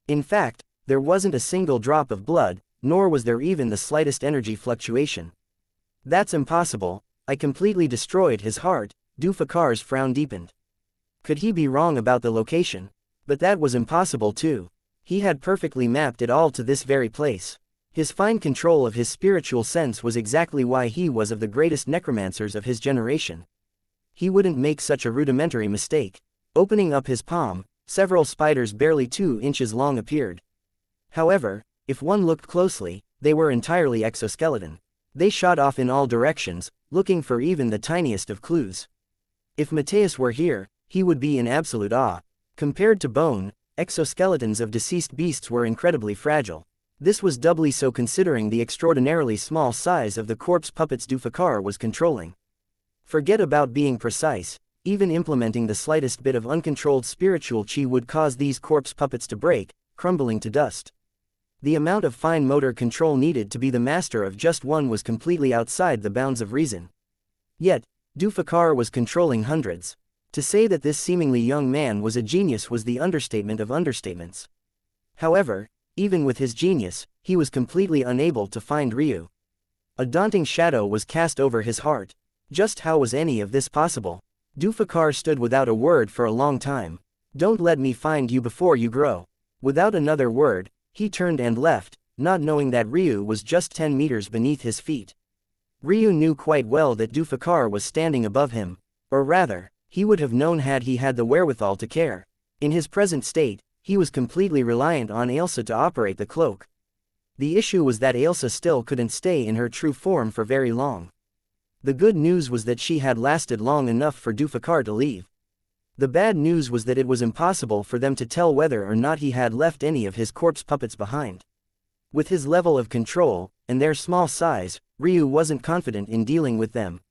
In fact, there wasn't a single drop of blood, nor was there even the slightest energy fluctuation. That's impossible, I completely destroyed his heart. Dufakar's frown deepened. Could he be wrong about the location? But that was impossible too. He had perfectly mapped it all to this very place. His fine control of his spiritual sense was exactly why he was of the greatest necromancers of his generation. He wouldn't make such a rudimentary mistake. Opening up his palm, several spiders barely 2 inches long appeared. However, if one looked closely, they were entirely exoskeleton. They shot off in all directions, looking for even the tiniest of clues. If Mateus were here, he would be in absolute awe. Compared to bone, exoskeletons of deceased beasts were incredibly fragile. This was doubly so considering the extraordinarily small size of the corpse puppets Dufakar was controlling. Forget about being precise, even implementing the slightest bit of uncontrolled spiritual chi would cause these corpse puppets to break, crumbling to dust. The amount of fine motor control needed to be the master of just one was completely outside the bounds of reason. Yet, Dufakar was controlling hundreds. To say that this seemingly young man was a genius was the understatement of understatements. However, even with his genius, he was completely unable to find Ryu. A daunting shadow was cast over his heart. Just how was any of this possible? Dufakar stood without a word for a long time. Don't let me find you before you grow. Without another word, he turned and left, not knowing that Ryu was just 10 meters beneath his feet. Ryu knew quite well that Dufakar was standing above him. Or rather, he would have known had he had the wherewithal to care. In his present state, he was completely reliant on Ailsa to operate the cloak. The issue was that Ailsa still couldn't stay in her true form for very long. The good news was that she had lasted long enough for Dufakar to leave. The bad news was that it was impossible for them to tell whether or not he had left any of his corpse puppets behind. With his level of control, and their small size, Ryu wasn't confident in dealing with them.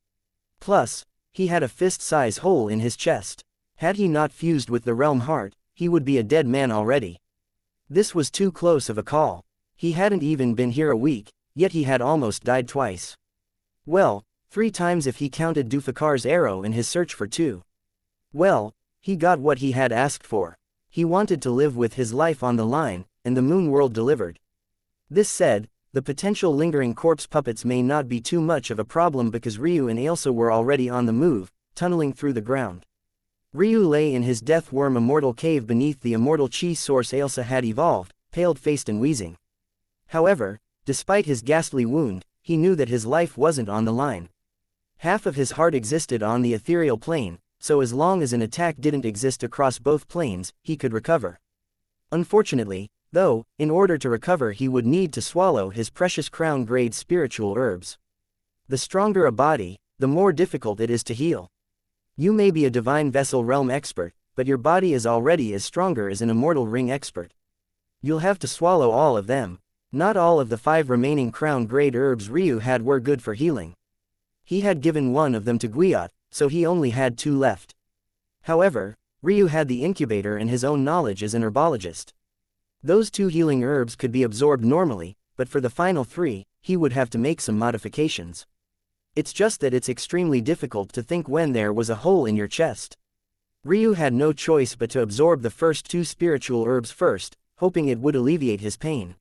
Plus, he had a fist-size hole in his chest. Had he not fused with the realm heart, he would be a dead man already. This was too close of a call. He hadn't even been here a week, yet he had almost died twice. Well, 3 times if he counted Dufakar's arrow in his search for 2. Well, he got what he had asked for. He wanted to live with his life on the line, and the moon world delivered. This said, the potential lingering corpse puppets may not be too much of a problem because Ryu and Ailsa were already on the move, tunneling through the ground. Ryu lay in his death worm immortal cave beneath the immortal chi source Ailsa had evolved, pale-faced and wheezing. However, despite his ghastly wound, he knew that his life wasn't on the line. Half of his heart existed on the ethereal plane, so as long as an attack didn't exist across both planes, he could recover. Unfortunately, though, in order to recover he would need to swallow his precious crown-grade spiritual herbs. The stronger a body, the more difficult it is to heal. You may be a divine vessel realm expert, but your body is already as stronger as an immortal ring expert. You'll have to swallow all of them. Not all of the 5 remaining crown-grade herbs Ryu had were good for healing. He had given one of them to Guiot, so he only had 2 left. However, Ryu had the incubator and his own knowledge as an herbologist. Those 2 healing herbs could be absorbed normally, but for the final 3, he would have to make some modifications. It's just that it's extremely difficult to think when there was a hole in your chest. Ryu had no choice but to absorb the first 2 spiritual herbs first, hoping it would alleviate his pain.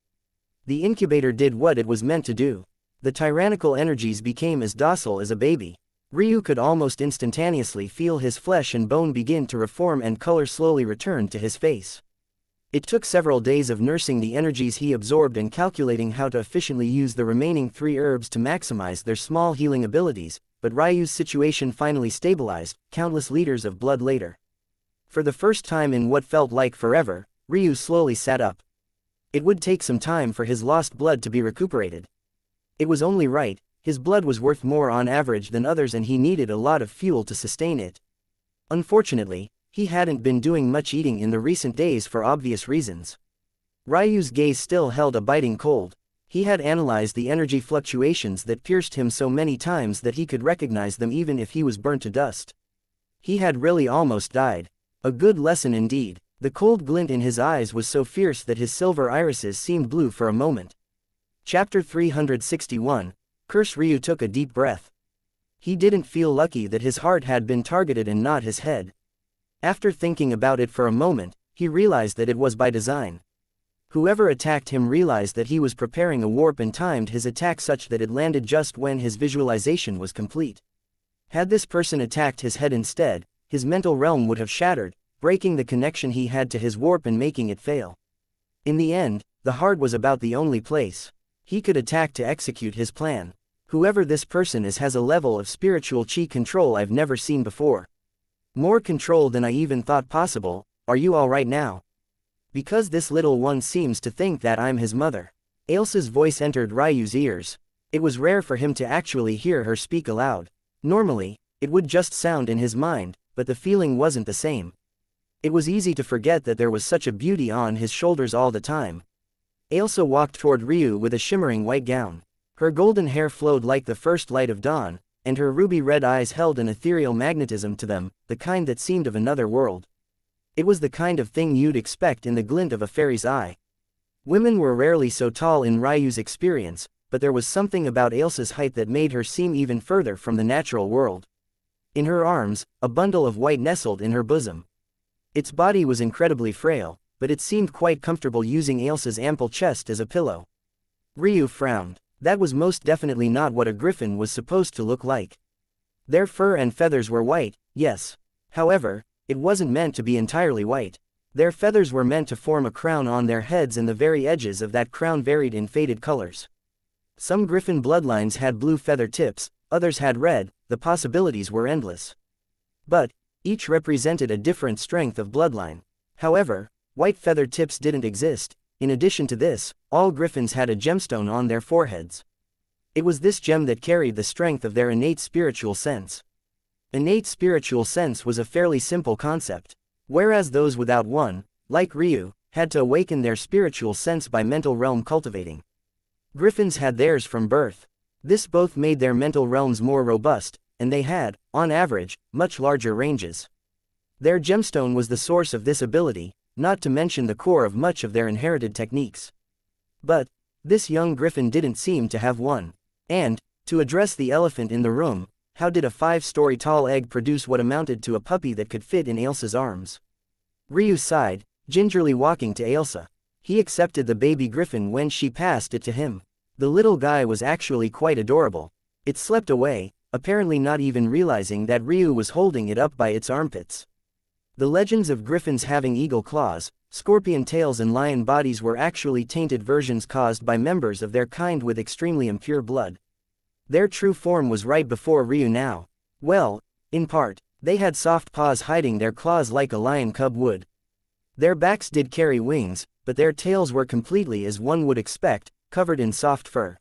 The incubator did what it was meant to do. The tyrannical energies became as docile as a baby. Ryu could almost instantaneously feel his flesh and bone begin to reform and color slowly returned to his face. It took several days of nursing the energies he absorbed and calculating how to efficiently use the remaining 3 herbs to maximize their small healing abilities, but Ryu's situation finally stabilized, countless liters of blood later. For the first time in what felt like forever, Ryu slowly sat up. It would take some time for his lost blood to be recuperated. It was only right, his blood was worth more on average than others and he needed a lot of fuel to sustain it. Unfortunately, he hadn't been doing much eating in the recent days for obvious reasons. Ryu's gaze still held a biting cold. He had analyzed the energy fluctuations that pierced him so many times that he could recognize them even if he was burnt to dust. He had really almost died. A good lesson indeed. The cold glint in his eyes was so fierce that his silver irises seemed blue for a moment. Chapter 361. Curse. Ryu took a deep breath. He didn't feel lucky that his heart had been targeted and not his head. After thinking about it for a moment, he realized that it was by design. Whoever attacked him realized that he was preparing a warp and timed his attack such that it landed just when his visualization was complete. Had this person attacked his head instead, his mental realm would have shattered, breaking the connection he had to his warp and making it fail. In the end, the heart was about the only place he could attack to execute his plan. Whoever this person is has a level of spiritual chi control I've never seen before. More control than I even thought possible. Are you alright now? Because this little one seems to think that I'm his mother. Ailsa's voice entered Ryu's ears. It was rare for him to actually hear her speak aloud. Normally, it would just sound in his mind, but the feeling wasn't the same. It was easy to forget that there was such a beauty on his shoulders all the time. Ailsa walked toward Ryu with a shimmering white gown. Her golden hair flowed like the first light of dawn, and her ruby-red eyes held an ethereal magnetism to them, the kind that seemed of another world. It was the kind of thing you'd expect in the glint of a fairy's eye. Women were rarely so tall in Ryu's experience, but there was something about Ailsa's height that made her seem even further from the natural world. In her arms, a bundle of white nestled in her bosom. Its body was incredibly frail, but it seemed quite comfortable using Ailsa's ample chest as a pillow. Ryu frowned. That was most definitely not what a griffin was supposed to look like. Their fur and feathers were white, yes. However, it wasn't meant to be entirely white. Their feathers were meant to form a crown on their heads, and the very edges of that crown varied in faded colors. Some griffin bloodlines had blue feather tips, others had red. The possibilities were endless. But each represented a different strength of bloodline. However, white feather tips didn't exist. In addition to this, all griffins had a gemstone on their foreheads. It was this gem that carried the strength of their innate spiritual sense. Innate spiritual sense was a fairly simple concept, whereas those without one, like Ryu, had to awaken their spiritual sense by mental realm cultivating. Griffins had theirs from birth. This both made their mental realms more robust, and they had, on average, much larger ranges. Their gemstone was the source of this ability, not to mention the core of much of their inherited techniques. But this young griffin didn't seem to have one. And, to address the elephant in the room, how did a 5-story tall egg produce what amounted to a puppy that could fit in Ailsa's arms? Ryu sighed, gingerly walking to Ailsa. He accepted the baby griffin when she passed it to him. The little guy was actually quite adorable. It slept away, apparently not even realizing that Ryu was holding it up by its armpits. The legends of griffins having eagle claws, scorpion tails and lion bodies were actually tainted versions caused by members of their kind with extremely impure blood. Their true form was right before Ryu now. Well, in part, they had soft paws hiding their claws like a lion cub would. Their backs did carry wings, but their tails were completely as one would expect, covered in soft fur.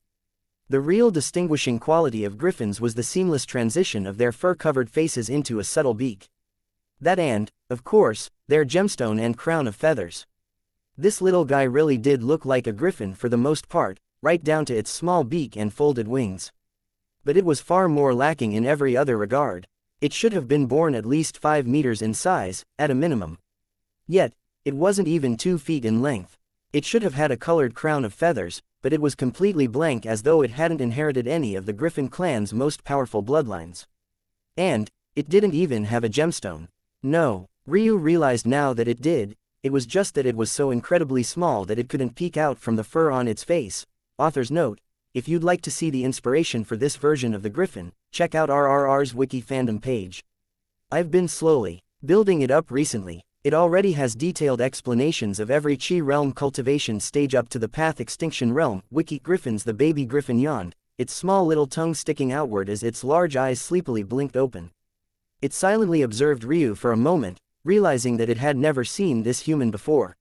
The real distinguishing quality of griffins was the seamless transition of their fur-covered faces into a subtle beak. That and, of course, their gemstone and crown of feathers. This little guy really did look like a griffin for the most part, right down to its small beak and folded wings. But it was far more lacking in every other regard. It should have been born at least 5 meters in size, at a minimum. Yet, it wasn't even 2 feet in length. It should have had a colored crown of feathers, but it was completely blank, as though it hadn't inherited any of the griffin clan's most powerful bloodlines. And it didn't even have a gemstone. No, Ryu realized now that it did. It was just that it was so incredibly small that it couldn't peek out from the fur on its face. Author's note: if you'd like to see the inspiration for this version of the griffin, check out RRR's wiki fandom page. I've been slowly building it up recently. It already has detailed explanations of every chi realm cultivation stage up to the path extinction realm. Wiki Griffins. The baby griffin yawned, its small little tongue sticking outward as its large eyes sleepily blinked open. It silently observed Ryu for a moment, realizing that it had never seen this human before.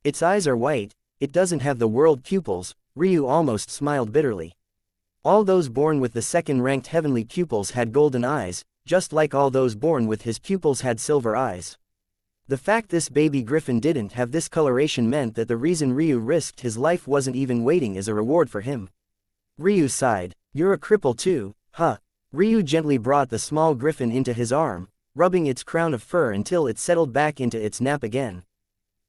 Its eyes are white, it doesn't have the world pupils. Ryu almost smiled bitterly. All those born with the second-ranked heavenly pupils had golden eyes, just like all those born with his pupils had silver eyes. The fact this baby griffin didn't have this coloration meant that the reason Ryu risked his life wasn't even waiting as a reward for him. Ryu sighed. You're a cripple too, huh? Ryu gently brought the small griffin into his arm, rubbing its crown of fur until it settled back into its nap again.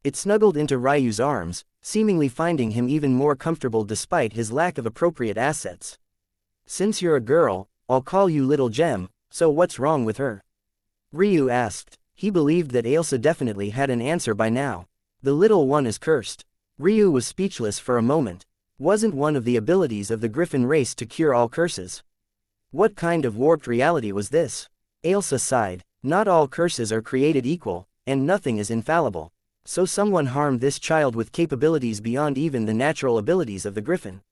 It snuggled into Ryu's arms, seemingly finding him even more comfortable despite his lack of appropriate assets. Since you're a girl, I'll call you Little Gem, so what's wrong with her? Ryu asked. He believed that Ailsa definitely had an answer by now. The little one is cursed. Ryu was speechless for a moment. Wasn't one of the abilities of the Griffin race to cure all curses? What kind of warped reality was this? Ailsa sighed. Not all curses are created equal, and nothing is infallible. So someone harmed this child with capabilities beyond even the natural abilities of the Griffin.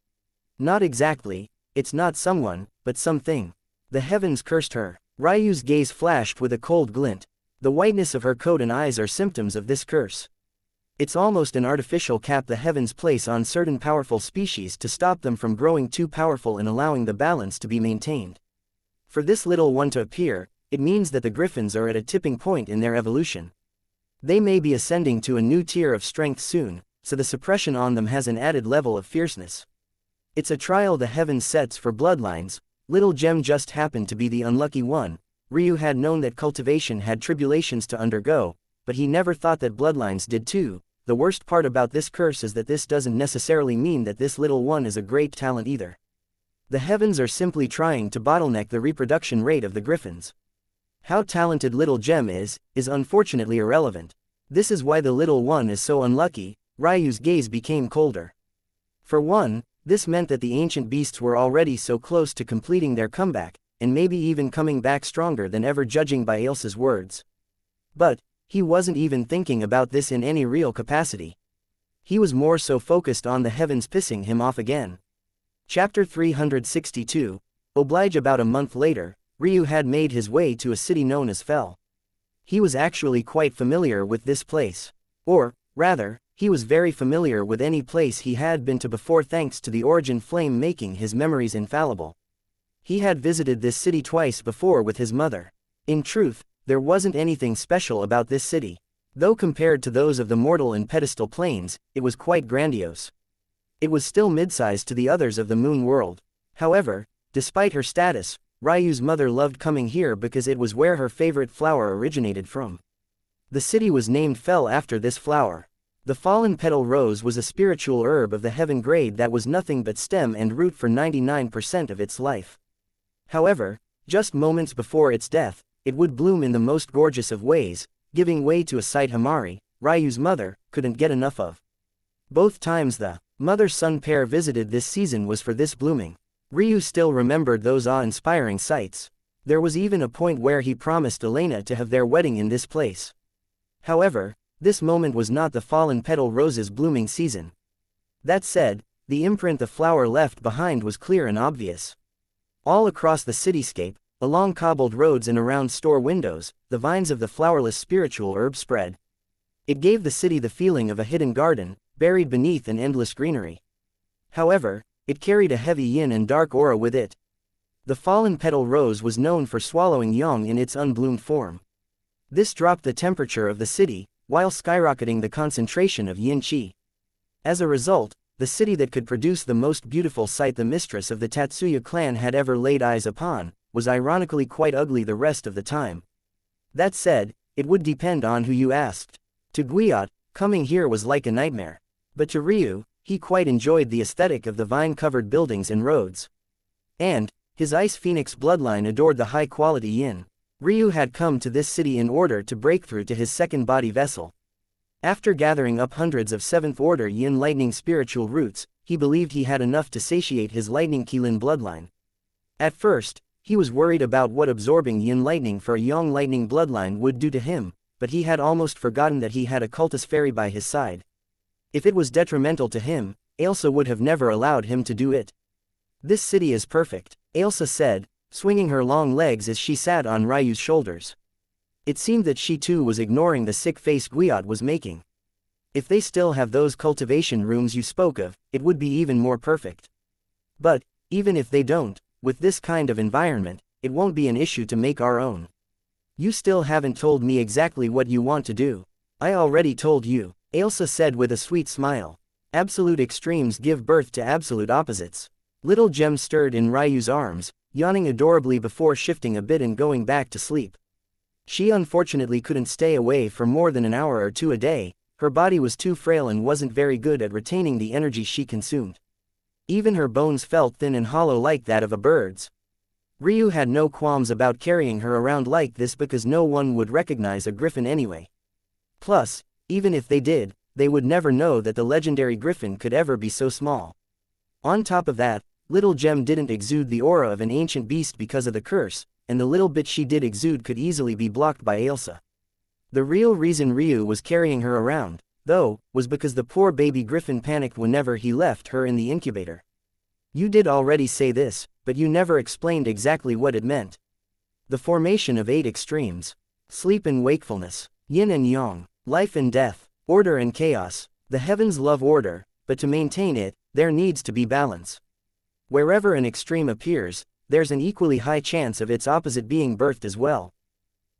Not exactly, it's not someone, but something. The heavens cursed her. Ryu's gaze flashed with a cold glint. The whiteness of her coat and eyes are symptoms of this curse. It's almost an artificial cap the heavens place on certain powerful species to stop them from growing too powerful and allowing the balance to be maintained. For this little one to appear, it means that the Griffins are at a tipping point in their evolution. They may be ascending to a new tier of strength soon, so the suppression on them has an added level of fierceness. It's a trial the heavens sets for bloodlines. Little Gem just happened to be the unlucky one. Ryu had known that cultivation had tribulations to undergo, but he never thought that bloodlines did too. The worst part about this curse is that this doesn't necessarily mean that this little one is a great talent either. The heavens are simply trying to bottleneck the reproduction rate of the Griffins. How talented Little Gem is unfortunately irrelevant. This is why the little one is so unlucky. Ryu's gaze became colder. For one, this meant that the ancient beasts were already so close to completing their comeback, and maybe even coming back stronger than ever judging by Ailsa's words. But he wasn't even thinking about this in any real capacity. He was more so focused on the heavens pissing him off again. Chapter 362. Oblige. About a month later, Ryu had made his way to a city known as Fel. He was actually quite familiar with this place. Or, rather, he was very familiar with any place he had been to before thanks to the origin flame making his memories infallible. He had visited this city twice before with his mother. In truth, there wasn't anything special about this city. Though compared to those of the mortal and pedestal planes, it was quite grandiose. It was still mid-sized to the others of the moon world. However, despite her status, Ryu's mother loved coming here because it was where her favorite flower originated from. The city was named Fel after this flower. The fallen petal rose was a spiritual herb of the heaven grade that was nothing but stem and root for 99% of its life. However, just moments before its death, it would bloom in the most gorgeous of ways, giving way to a sight Himari, Ryu's mother, couldn't get enough of. Both times the mother-son pair visited this season was for this blooming. Ryu still remembered those awe-inspiring sights. There was even a point where he promised Elena to have their wedding in this place. However, this moment was not the fallen petal rose's blooming season. That said, the imprint the flower left behind was clear and obvious. All across the cityscape, along cobbled roads and around store windows, the vines of the flowerless spiritual herb spread. It gave the city the feeling of a hidden garden, buried beneath an endless greenery. However, it carried a heavy yin and dark aura with it. The fallen petal rose was known for swallowing yang in its unbloomed form. This dropped the temperature of the city, while skyrocketing the concentration of yin qi. As a result, the city that could produce the most beautiful sight the mistress of the Tatsuya clan had ever laid eyes upon, was ironically quite ugly the rest of the time. That said, it would depend on who you asked. To Guiot, coming here was like a nightmare. But to Ryu, he quite enjoyed the aesthetic of the vine-covered buildings and roads. And his Ice Phoenix bloodline adored the high-quality yin. Ryu had come to this city in order to break through to his second body vessel. After gathering up hundreds of 7th-order yin lightning spiritual roots, he believed he had enough to satiate his lightning Qilin bloodline. At first, he was worried about what absorbing yin lightning for a yang lightning bloodline would do to him, but he had almost forgotten that he had a cultist fairy by his side. If it was detrimental to him, Ailsa would have never allowed him to do it. This city is perfect, Ailsa said, swinging her long legs as she sat on Ryu's shoulders. It seemed that she too was ignoring the sick face Guiot was making. If they still have those cultivation rooms you spoke of, it would be even more perfect. But, even if they don't, with this kind of environment, it won't be an issue to make our own. You still haven't told me exactly what you want to do. I already told you, Ailsa said with a sweet smile. Absolute extremes give birth to absolute opposites. Little Gem stirred in Ryu's arms, yawning adorably before shifting a bit and going back to sleep. She unfortunately couldn't stay away for more than an hour or two a day. Her body was too frail and wasn't very good at retaining the energy she consumed. Even her bones felt thin and hollow like that of a bird's. Ryu had no qualms about carrying her around like this because no one would recognize a griffin anyway. Plus, even if they did, they would never know that the legendary griffin could ever be so small. On top of that, Little Gem didn't exude the aura of an ancient beast because of the curse, and the little bit she did exude could easily be blocked by Ailsa. The real reason Ryu was carrying her around, though, was because the poor baby griffin panicked whenever he left her in the incubator. You did already say this, but you never explained exactly what it meant. The formation of 8 extremes. Sleep and wakefulness, yin and yang, life and death, order and chaos. The heavens love order, but to maintain it, there needs to be balance. Wherever an extreme appears, there's an equally high chance of its opposite being birthed as well.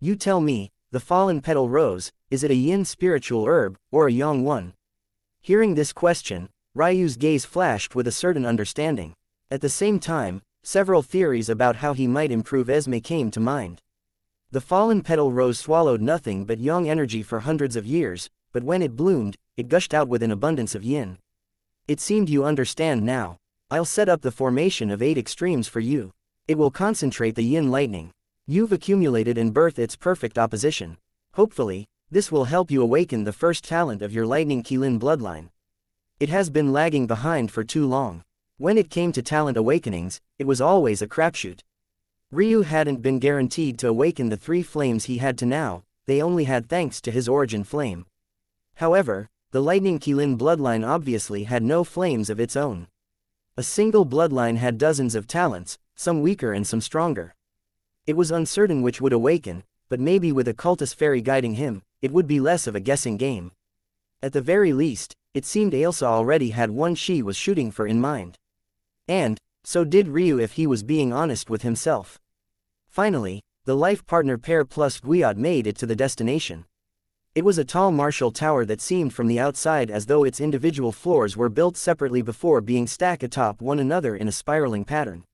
You tell me, the fallen petal rose, is it a yin spiritual herb, or a yang one? Hearing this question, Ryu's gaze flashed with a certain understanding. At the same time, several theories about how he might improve Esme came to mind. The fallen petal rose swallowed nothing but yang energy for hundreds of years, but when it bloomed, it gushed out with an abundance of yin. It seemed you understand now. I'll set up the formation of 8 extremes for you. It will concentrate the yin lightning. You've accumulated and birthed its perfect opposition. Hopefully, this will help you awaken the first talent of your lightning Qilin bloodline. It has been lagging behind for too long. When it came to talent awakenings, it was always a crapshoot. Ryu hadn't been guaranteed to awaken the 3 flames he had to now, they only had thanks to his origin flame. However, the lightning Qilin bloodline obviously had no flames of its own. A single bloodline had dozens of talents, some weaker and some stronger. It was uncertain which would awaken, but maybe with a cultist fairy guiding him, it would be less of a guessing game. At the very least, it seemed Ailsa already had one she was shooting for in mind. And, so did Ryu if he was being honest with himself. Finally, the life partner pair plus Guiot made it to the destination. It was a tall martial tower that seemed from the outside as though its individual floors were built separately before being stacked atop one another in a spiraling pattern.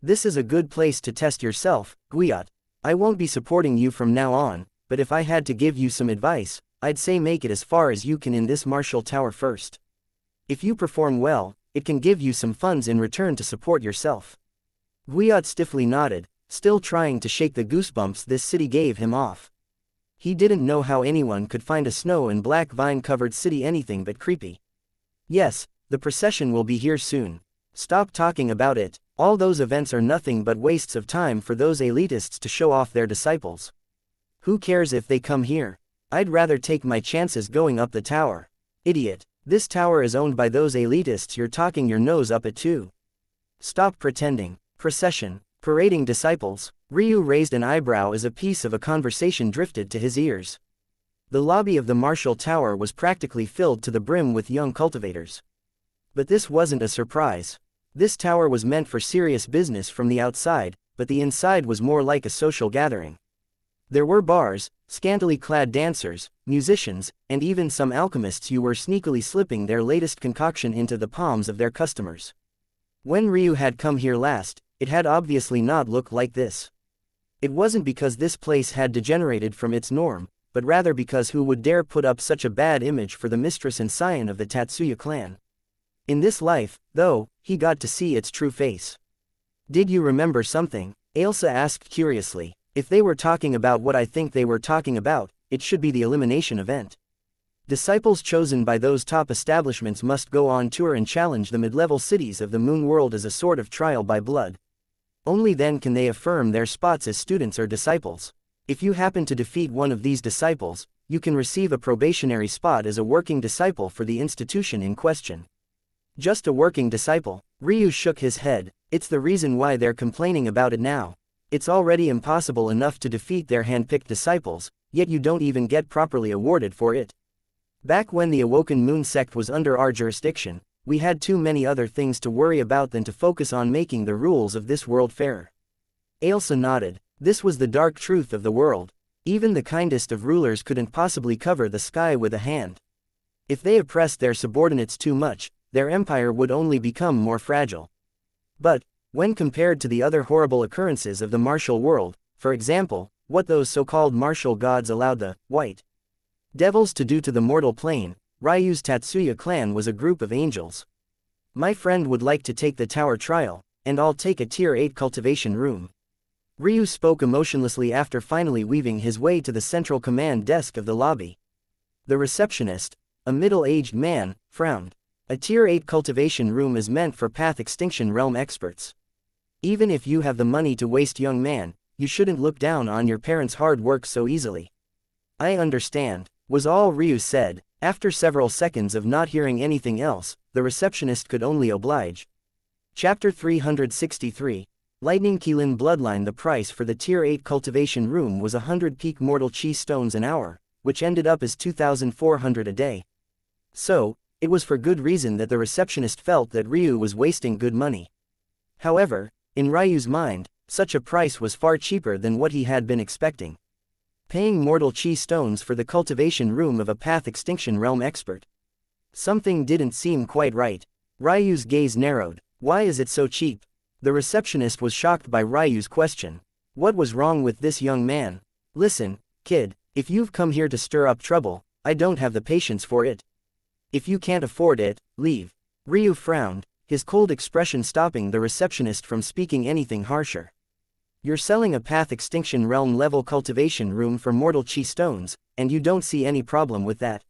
This is a good place to test yourself, Guiot. I won't be supporting you from now on, but if I had to give you some advice, I'd say make it as far as you can in this martial tower first. If you perform well, it can give you some funds in return to support yourself. Guiot stiffly nodded, still trying to shake the goosebumps this city gave him off. He didn't know how anyone could find a snow and black vine-covered city anything but creepy. Yes, the procession will be here soon. Stop talking about it. All those events are nothing but wastes of time for those elitists to show off their disciples. Who cares if they come here? I'd rather take my chances going up the tower. Idiot. This tower is owned by those elitists you're talking your nose up at too. Stop pretending. Procession. Parading disciples. Ryu raised an eyebrow as a piece of a conversation drifted to his ears. The lobby of the martial tower was practically filled to the brim with young cultivators. But this wasn't a surprise. This tower was meant for serious business from the outside, but the inside was more like a social gathering. There were bars, scantily clad dancers, musicians, and even some alchemists who were sneakily slipping their latest concoction into the palms of their customers. When Ryu had come here last, it had obviously not looked like this. It wasn't because this place had degenerated from its norm, but rather because who would dare put up such a bad image for the mistress and scion of the Tatsuya clan? In this life, though, he got to see its true face. Did you remember something? Ailsa asked curiously. If they were talking about what I think they were talking about, it should be the elimination event. Disciples chosen by those top establishments must go on tour and challenge the mid-level cities of the Moon World as a sort of trial by blood. Only then can they affirm their spots as students or disciples. If you happen to defeat one of these disciples, you can receive a probationary spot as a working disciple for the institution in question. Just a working disciple? Ryu shook his head. It's the reason why they're complaining about it now. It's already impossible enough to defeat their hand-picked disciples, yet you don't even get properly awarded for it. Back when the Awoken Moon sect was under our jurisdiction, we had too many other things to worry about than to focus on making the rules of this world fairer. Ailsa nodded. This was the dark truth of the world. Even the kindest of rulers couldn't possibly cover the sky with a hand. If they oppressed their subordinates too much, their empire would only become more fragile. But, when compared to the other horrible occurrences of the martial world, for example, what those so-called martial gods allowed the white devils to do to the mortal plane, Ryu's Tatsuya clan was a group of angels. My friend would like to take the tower trial, and I'll take a tier 8 cultivation room. Ryu spoke emotionlessly after finally weaving his way to the central command desk of the lobby. The receptionist, a middle-aged man, frowned. A Tier 8 cultivation room is meant for path extinction realm experts. Even if you have the money to waste, young man, you shouldn't look down on your parents' hard work so easily. I understand, was all Ryu said. After several seconds of not hearing anything else, the receptionist could only oblige. Chapter 363, Lightning Keelin Bloodline. The price for the Tier 8 cultivation room was 100 peak mortal chi stones an hour, which ended up as 2,400 a day. So, it was for good reason that the receptionist felt that Ryu was wasting good money. However, in Ryu's mind, such a price was far cheaper than what he had been expecting. Paying mortal chi stones for the cultivation room of a path extinction realm expert. Something didn't seem quite right. Ryu's gaze narrowed. Why is it so cheap? The receptionist was shocked by Ryu's question. What was wrong with this young man? Listen, kid, if you've come here to stir up trouble, I don't have the patience for it. If you can't afford it, leave. Ryu frowned, his cold expression stopping the receptionist from speaking anything harsher. You're selling a path extinction realm level cultivation room for mortal chi stones, and you don't see any problem with that.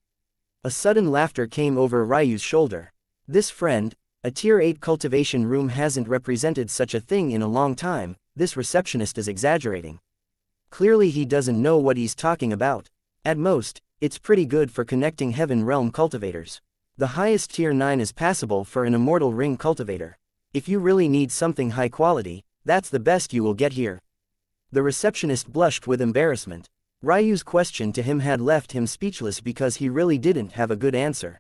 A sudden laughter came over Ryu's shoulder. This friend, a Tier 8 cultivation room hasn't represented such a thing in a long time. This receptionist is exaggerating. Clearly he doesn't know what he's talking about. At most, it's pretty good for connecting heaven realm cultivators. The highest Tier 9 is passable for an immortal ring cultivator. If you really need something high quality, that's the best you will get here. The receptionist blushed with embarrassment. Ryu's question to him had left him speechless because he really didn't have a good answer.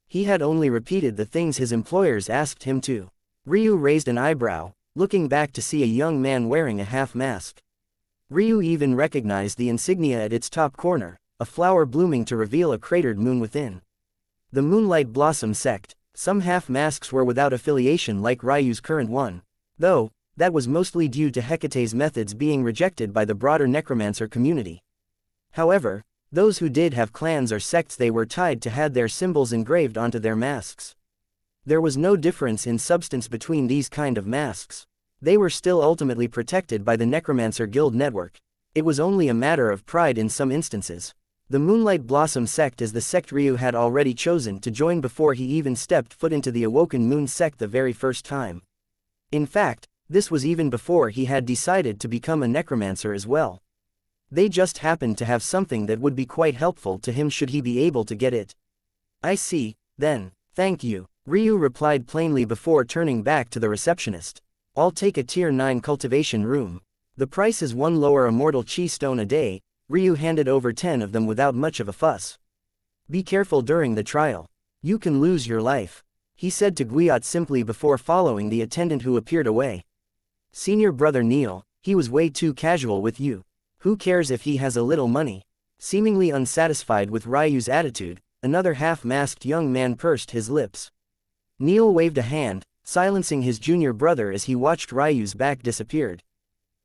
He had only repeated the things his employers asked him to. Ryu raised an eyebrow, looking back to see a young man wearing a half mask. Ryu even recognized the insignia at its top corner, a flower blooming to reveal a cratered moon within. The Moonlight Blossom sect. Some half-masks were without affiliation like Ryu's current one, though that was mostly due to Hecate's methods being rejected by the broader necromancer community. However, those who did have clans or sects they were tied to had their symbols engraved onto their masks. There was no difference in substance between these kind of masks. They were still ultimately protected by the Necromancer Guild network. It was only a matter of pride in some instances. The Moonlight Blossom sect is the sect Ryu had already chosen to join before he even stepped foot into the Awoken Moon sect the very first time. In fact, this was even before he had decided to become a necromancer as well. They just happened to have something that would be quite helpful to him should he be able to get it. I see, then, thank you, Ryu replied plainly before turning back to the receptionist. I'll take a Tier 9 cultivation room. The price is 1 lower immortal chi stone a day. Ryu handed over 10 of them without much of a fuss. Be careful during the trial. You can lose your life, he said to Guiot simply before following the attendant who appeared away. Senior brother Neil, he was way too casual with you. Who cares if he has a little money? Seemingly unsatisfied with Ryu's attitude, another half-masked young man pursed his lips. Neil waved a hand, silencing his junior brother as he watched Ryu's back disappeared.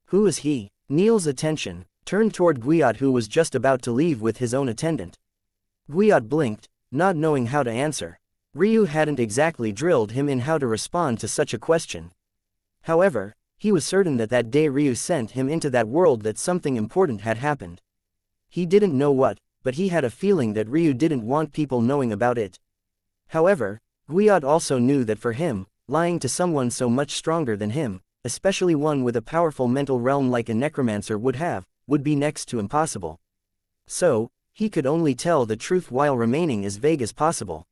Who is he? Neil's attention turned toward Guiot, who was just about to leave with his own attendant. Guiot blinked, not knowing how to answer. Ryu hadn't exactly drilled him in how to respond to such a question. However, he was certain that that day Ryu sent him into that world that something important had happened. He didn't know what, but he had a feeling that Ryu didn't want people knowing about it. However, Guiot also knew that for him, lying to someone so much stronger than him, especially one with a powerful mental realm like a necromancer would be next to impossible. So, he could only tell the truth while remaining as vague as possible.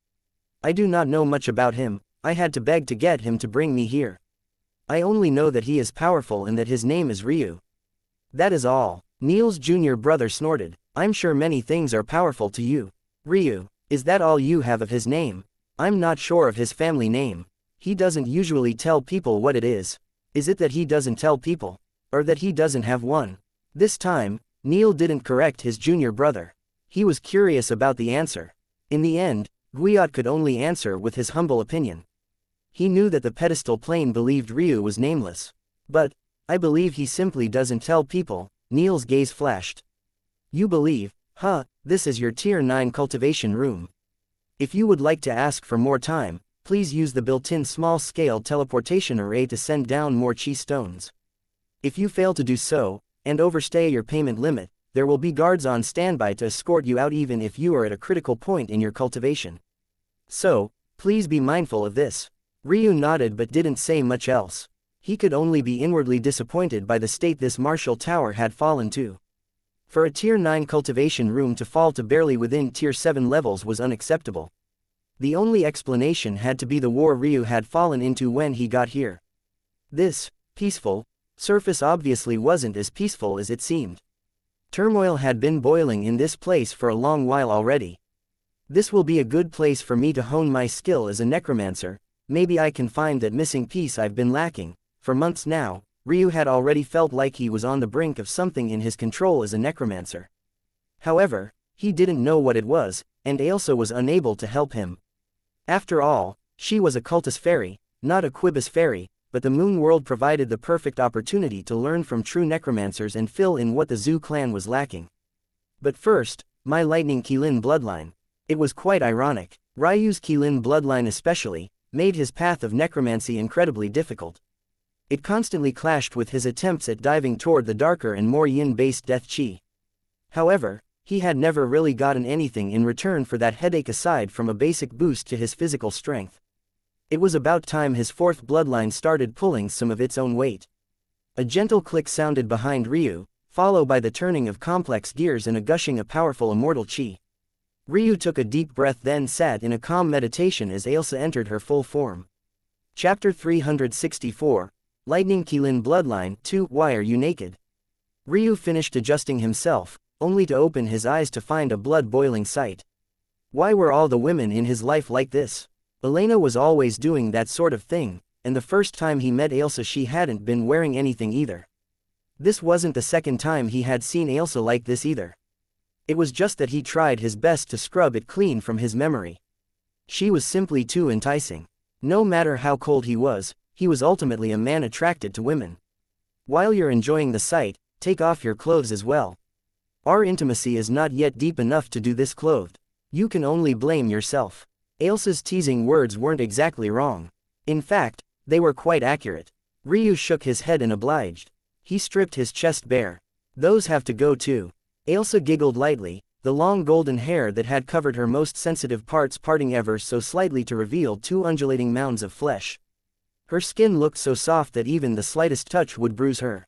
I do not know much about him. I had to beg to get him to bring me here. I only know that he is powerful and that his name is Ryu. That is all. Neil's junior brother snorted. I'm sure many things are powerful to you. Ryu, is that all you have of his name? I'm not sure of his family name. He doesn't usually tell people what it is. Is it that he doesn't tell people? Or that he doesn't have one? This time, Neil didn't correct his junior brother. He was curious about the answer. In the end, Guiot could only answer with his humble opinion. He knew that the pedestal plane believed Ryu was nameless. But, I believe he simply doesn't tell people. Neil's gaze flashed. You believe, huh? This is your Tier 9 cultivation room. If you would like to ask for more time, please use the built-in small-scale teleportation array to send down more chi stones. If you fail to do so, and overstay your payment limit, there will be guards on standby to escort you out even if you are at a critical point in your cultivation. So, please be mindful of this. Ryu nodded but didn't say much else. He could only be inwardly disappointed by the state this martial tower had fallen to. For a Tier 9 cultivation room to fall to barely within Tier 7 levels was unacceptable. The only explanation had to be the war Ryu had fallen into when he got here. This peaceful surface obviously wasn't as peaceful as it seemed. Turmoil had been boiling in this place for a long while already. This will be a good place for me to hone my skill as a necromancer. Maybe I can find that missing piece I've been lacking. For months now, Ryu had already felt like he was on the brink of something in his control as a necromancer. However, he didn't know what it was, and Ailsa was unable to help him. After all, she was a cultist fairy, not a Quibus fairy, but the moon world provided the perfect opportunity to learn from true necromancers and fill in what the Zhu clan was lacking. But first, my lightning Qilin bloodline. It was quite ironic. Ryu's Qilin bloodline especially made his path of necromancy incredibly difficult. It constantly clashed with his attempts at diving toward the darker and more yin-based death chi. However, he had never really gotten anything in return for that headache aside from a basic boost to his physical strength. It was about time his fourth bloodline started pulling some of its own weight. A gentle click sounded behind Ryu, followed by the turning of complex gears and a gushing of powerful immortal chi. Ryu took a deep breath then sat in a calm meditation as Ailsa entered her full form. Chapter 364, Lightning Qilin Bloodline 2. Why are you naked? Ryu finished adjusting himself, only to open his eyes to find a blood-boiling sight. Why were all the women in his life like this? Elena was always doing that sort of thing, and the first time he met Ailsa she hadn't been wearing anything either. This wasn't the second time he had seen Ailsa like this either. It was just that he tried his best to scrub it clean from his memory. She was simply too enticing. No matter how cold he was ultimately a man attracted to women. While you're enjoying the sight, take off your clothes as well. Our intimacy is not yet deep enough to do this clothed. You can only blame yourself. Ailsa's teasing words weren't exactly wrong. In fact, they were quite accurate. Ryu shook his head and obliged. He stripped his chest bare. Those have to go too. Ailsa giggled lightly, the long golden hair that had covered her most sensitive parts parting ever so slightly to reveal two undulating mounds of flesh. Her skin looked so soft that even the slightest touch would bruise her.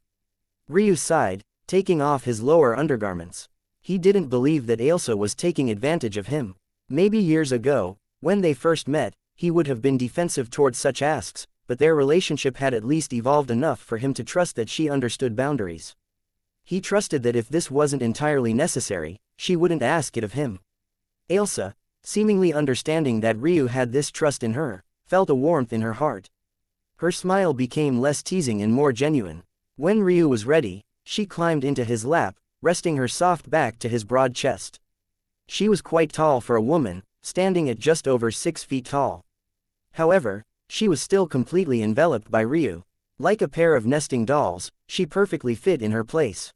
Ryu sighed, taking off his lower undergarments. He didn't believe that Ailsa was taking advantage of him. Maybe years ago, when they first met, he would have been defensive towards such asks, but their relationship had at least evolved enough for him to trust that she understood boundaries. He trusted that if this wasn't entirely necessary, she wouldn't ask it of him. Ailsa, seemingly understanding that Ryu had this trust in her, felt a warmth in her heart. Her smile became less teasing and more genuine. When Ryu was ready, she climbed into his lap, resting her soft back to his broad chest. She was quite tall for a woman, standing at just over 6 feet tall. However, she was still completely enveloped by Ryu. Like a pair of nesting dolls, she perfectly fit in her place.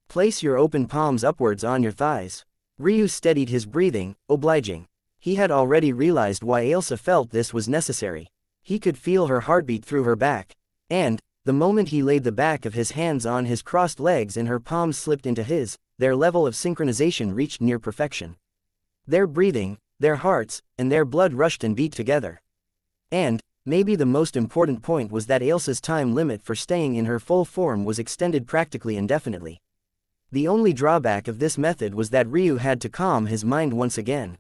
Place your open palms upwards on your thighs. Ryu steadied his breathing, obliging. He had already realized why Ailsa felt this was necessary. He could feel her heartbeat through her back. And, the moment he laid the back of his hands on his crossed legs and her palms slipped into his, their level of synchronization reached near perfection. Their breathing, their hearts, and their blood rushed and beat together. And, maybe the most important point was that Ailsa's time limit for staying in her full form was extended practically indefinitely. The only drawback of this method was that Ryu had to calm his mind once again.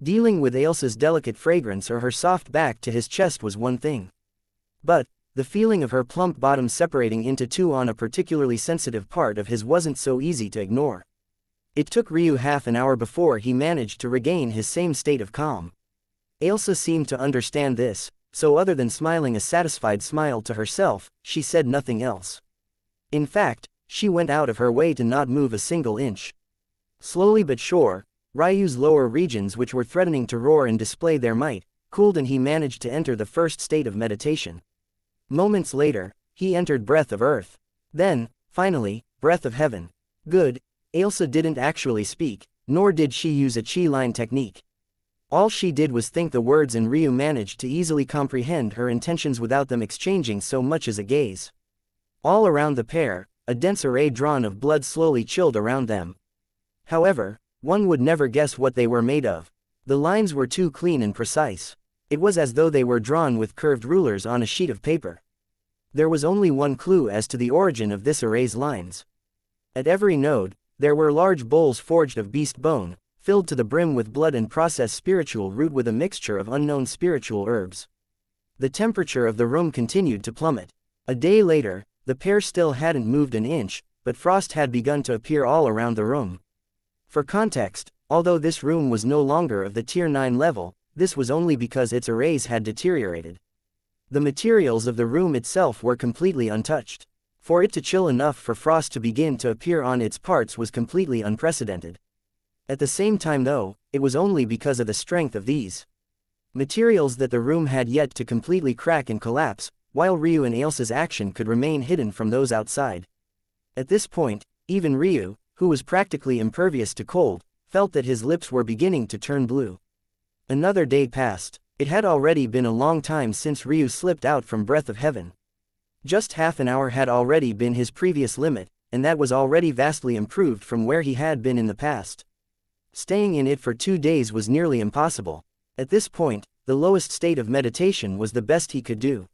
Dealing with Ailsa's delicate fragrance or her soft back to his chest was one thing. But, the feeling of her plump bottom separating into two on a particularly sensitive part of his wasn't so easy to ignore. It took Ryu half an hour before he managed to regain his same state of calm. Ailsa seemed to understand this, so other than smiling a satisfied smile to herself, she said nothing else. In fact, she went out of her way to not move a single inch. Slowly but sure, Ryu's lower regions, which were threatening to roar and display their might, cooled and he managed to enter the first state of meditation. Moments later, he entered Breath of Earth. Then, finally, Breath of Heaven. Good. Ailsa didn't actually speak, nor did she use a chi line technique. All she did was think the words, and Ryu managed to easily comprehend her intentions without them exchanging so much as a gaze. All around the pair, a dense array drawn of blood slowly chilled around them. However, one would never guess what they were made of. The lines were too clean and precise. It was as though they were drawn with curved rulers on a sheet of paper. There was only one clue as to the origin of this array's lines. At every node, there were large bowls forged of beast bone, filled to the brim with blood and processed spiritual root with a mixture of unknown spiritual herbs. The temperature of the room continued to plummet. A day later, the pair still hadn't moved an inch, but frost had begun to appear all around the room. For context, although this room was no longer of the Tier 9 level, this was only because its arrays had deteriorated. The materials of the room itself were completely untouched. For it to chill enough for frost to begin to appear on its parts was completely unprecedented. At the same time though, it was only because of the strength of these materials that the room had yet to completely crack and collapse, while Ryu and Ailsa's action could remain hidden from those outside. At this point, even Ryu, who was practically impervious to cold, felt that his lips were beginning to turn blue. Another day passed. It had already been a long time since Ryu slipped out from Breath of Heaven. Just half an hour had already been his previous limit, and that was already vastly improved from where he had been in the past. Staying in it for 2 days was nearly impossible. At this point, the lowest state of meditation was the best he could do.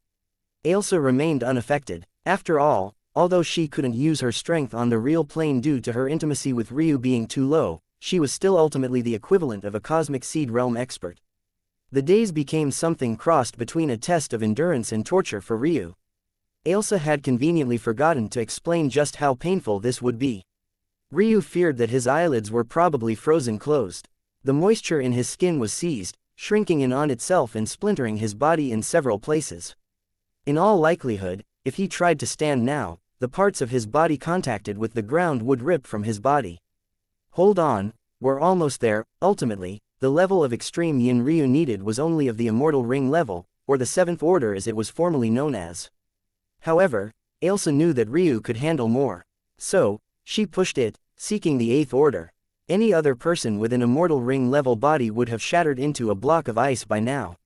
Ailsa remained unaffected. After all, although she couldn't use her strength on the real plane due to her intimacy with Ryu being too low, she was still ultimately the equivalent of a cosmic seed realm expert. The days became something crossed between a test of endurance and torture for Ryu. Ailsa had conveniently forgotten to explain just how painful this would be. Ryu feared that his eyelids were probably frozen closed. The moisture in his skin was seized, shrinking in on itself and splintering his body in several places. In all likelihood, if he tried to stand now, the parts of his body contacted with the ground would rip from his body. Hold on, we're almost there. Ultimately, the level of extreme yin Ryu needed was only of the Immortal Ring level, or the 7th Order as it was formerly known as. However, Ailsa knew that Ryu could handle more. So, she pushed it, seeking the 8th Order. Any other person with an Immortal Ring level body would have shattered into a block of ice by now.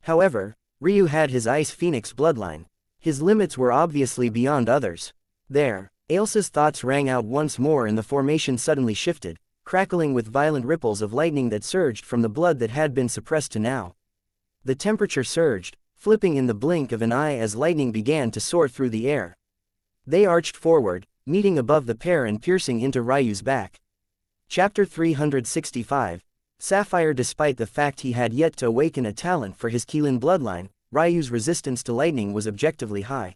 However, Ryu had his Ice Phoenix bloodline. His limits were obviously beyond others. There, Ailsa's thoughts rang out once more and the formation suddenly shifted, crackling with violent ripples of lightning that surged from the blood that had been suppressed to now. The temperature surged, flipping in the blink of an eye as lightning began to soar through the air. They arched forward, meeting above the pair and piercing into Ryu's back. Chapter 365. Sapphire. Despite the fact he had yet to awaken a talent for his Qilin bloodline, Ryu's resistance to lightning was objectively high.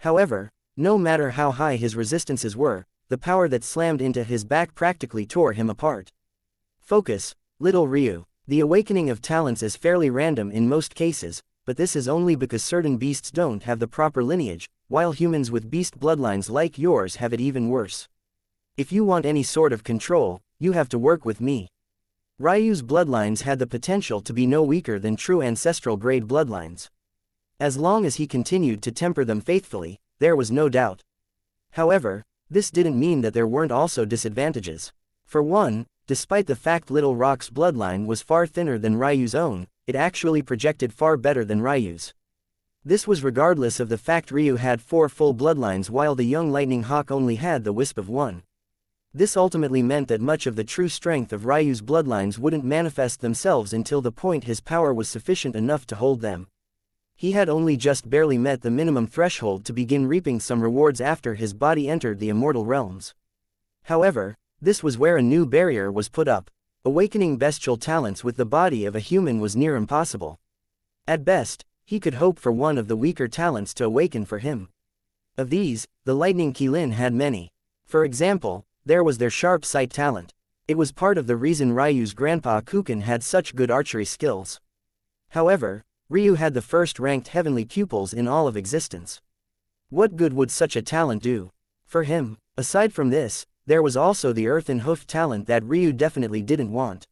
However, no matter how high his resistances were, the power that slammed into his back practically tore him apart. Focus, little Ryu. The awakening of talents is fairly random in most cases, but this is only because certain beasts don't have the proper lineage, while humans with beast bloodlines like yours have it even worse. If you want any sort of control, you have to work with me. Ryu's bloodlines had the potential to be no weaker than true ancestral grade bloodlines. As long as he continued to temper them faithfully, there was no doubt. However, this didn't mean that there weren't also disadvantages. For one, despite the fact Little Rock's bloodline was far thinner than Ryu's own, it actually projected far better than Ryu's. This was regardless of the fact Ryu had 4 full bloodlines while the young Lightning Hawk only had the wisp of 1. This ultimately meant that much of the true strength of Ryu's bloodlines wouldn't manifest themselves until the point his power was sufficient enough to hold them. He had only just barely met the minimum threshold to begin reaping some rewards after his body entered the immortal realms. However, this was where a new barrier was put up. Awakening bestial talents with the body of a human was near impossible. At best, he could hope for one of the weaker talents to awaken for him. Of these, the Lightning Qilin had many. For example, there was their sharp sight talent. It was part of the reason Ryu's grandpa Kukin had such good archery skills. However, Ryu had the first-ranked heavenly pupils in all of existence. What good would such a talent do? For him, aside from this, there was also the earth and hoof talent that Ryu definitely didn't want.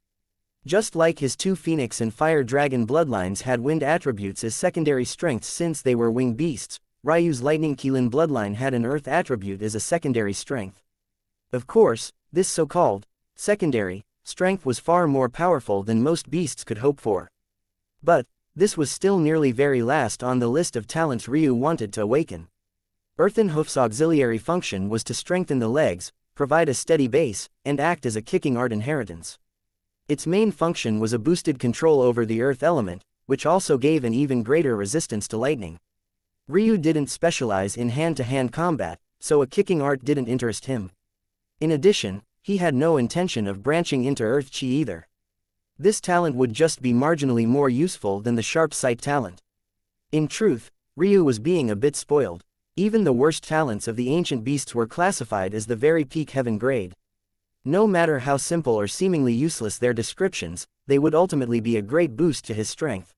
Just like his 2 Phoenix and Fire Dragon bloodlines had wind attributes as secondary strengths since they were winged beasts, Ryu's Lightning Qilin bloodline had an earth attribute as a secondary strength. Of course, this so-called secondary strength was far more powerful than most beasts could hope for. But this was still nearly very last on the list of talents Ryu wanted to awaken. Earthen Hoof's auxiliary function was to strengthen the legs, provide a steady base, and act as a kicking art inheritance. Its main function was a boosted control over the earth element, which also gave an even greater resistance to lightning. Ryu didn't specialize in hand-to-hand combat, so a kicking art didn't interest him. In addition, he had no intention of branching into earth chi either. This talent would just be marginally more useful than the sharp sight talent. In truth, Ryu was being a bit spoiled. Even the worst talents of the ancient beasts were classified as the very peak heaven grade. No matter how simple or seemingly useless their descriptions, they would ultimately be a great boost to his strength.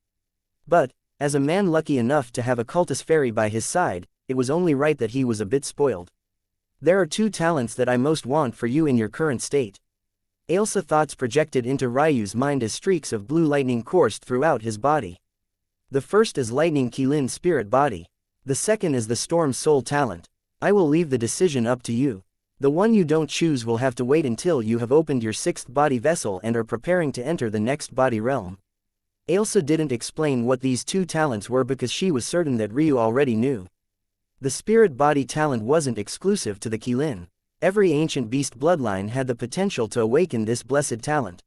But, as a man lucky enough to have a cultist fairy by his side, it was only right that he was a bit spoiled. There are two talents that I most want for you in your current state. Ailsa thoughts projected into Ryu's mind as streaks of blue lightning coursed throughout his body. The first is Lightning Qilin Spirit Body. The second is the Storm Soul talent. I will leave the decision up to you. The one you don't choose will have to wait until you have opened your sixth body vessel and are preparing to enter the next body realm. Ailsa didn't explain what these two talents were because she was certain that Ryu already knew. The Spirit Body talent wasn't exclusive to the Qilin. Every ancient beast bloodline had the potential to awaken this blessed talent.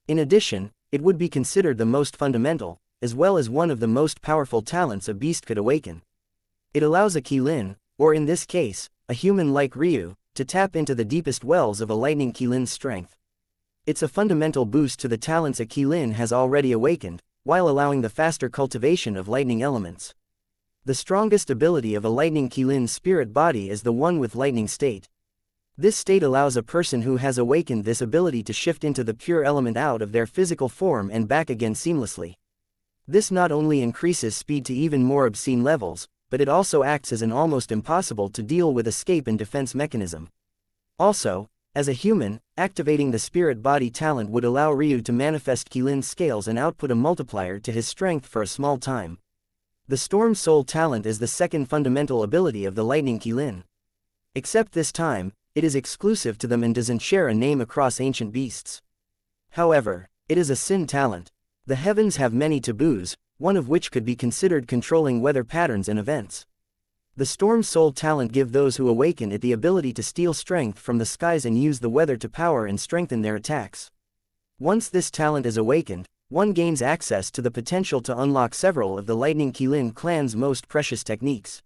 In addition, it would be considered the most fundamental, as well as one of the most powerful talents a beast could awaken. It allows a Qilin, or in this case, a human like Ryu, to tap into the deepest wells of a Lightning Qilin's strength. It's a fundamental boost to the talents a Qilin has already awakened, while allowing the faster cultivation of lightning elements. The strongest ability of a Lightning Qilin's spirit body is the one with lightning state. This state allows a person who has awakened this ability to shift into the pure element out of their physical form and back again seamlessly. This not only increases speed to even more obscene levels, but it also acts as an almost impossible to deal with escape and defense mechanism. Also, as a human, activating the spirit body talent would allow Ryu to manifest Qilin's scales and output a multiplier to his strength for a small time. The Storm Soul talent is the second fundamental ability of the Lightning Qilin. Except this time, it is exclusive to them and doesn't share a name across ancient beasts. However, it is a Sin talent. The heavens have many taboos, one of which could be considered controlling weather patterns and events. The Storm Soul talent gives those who awaken it the ability to steal strength from the skies and use the weather to power and strengthen their attacks. Once this talent is awakened, one gains access to the potential to unlock several of the Lightning Qilin clan's most precious techniques.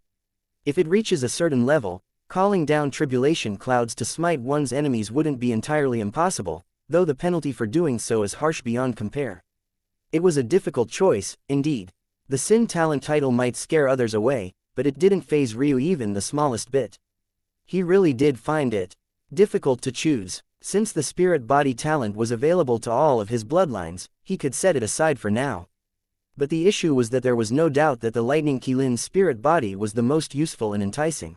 If it reaches a certain level, calling down tribulation clouds to smite one's enemies wouldn't be entirely impossible, though the penalty for doing so is harsh beyond compare. It was a difficult choice, indeed. The Sin talent title might scare others away, but it didn't faze Ryu even the smallest bit. He really did find it difficult to choose. Since the Spirit Body talent was available to all of his bloodlines, he could set it aside for now. But the issue was that there was no doubt that the Lightning Qilin's Spirit Body was the most useful and enticing.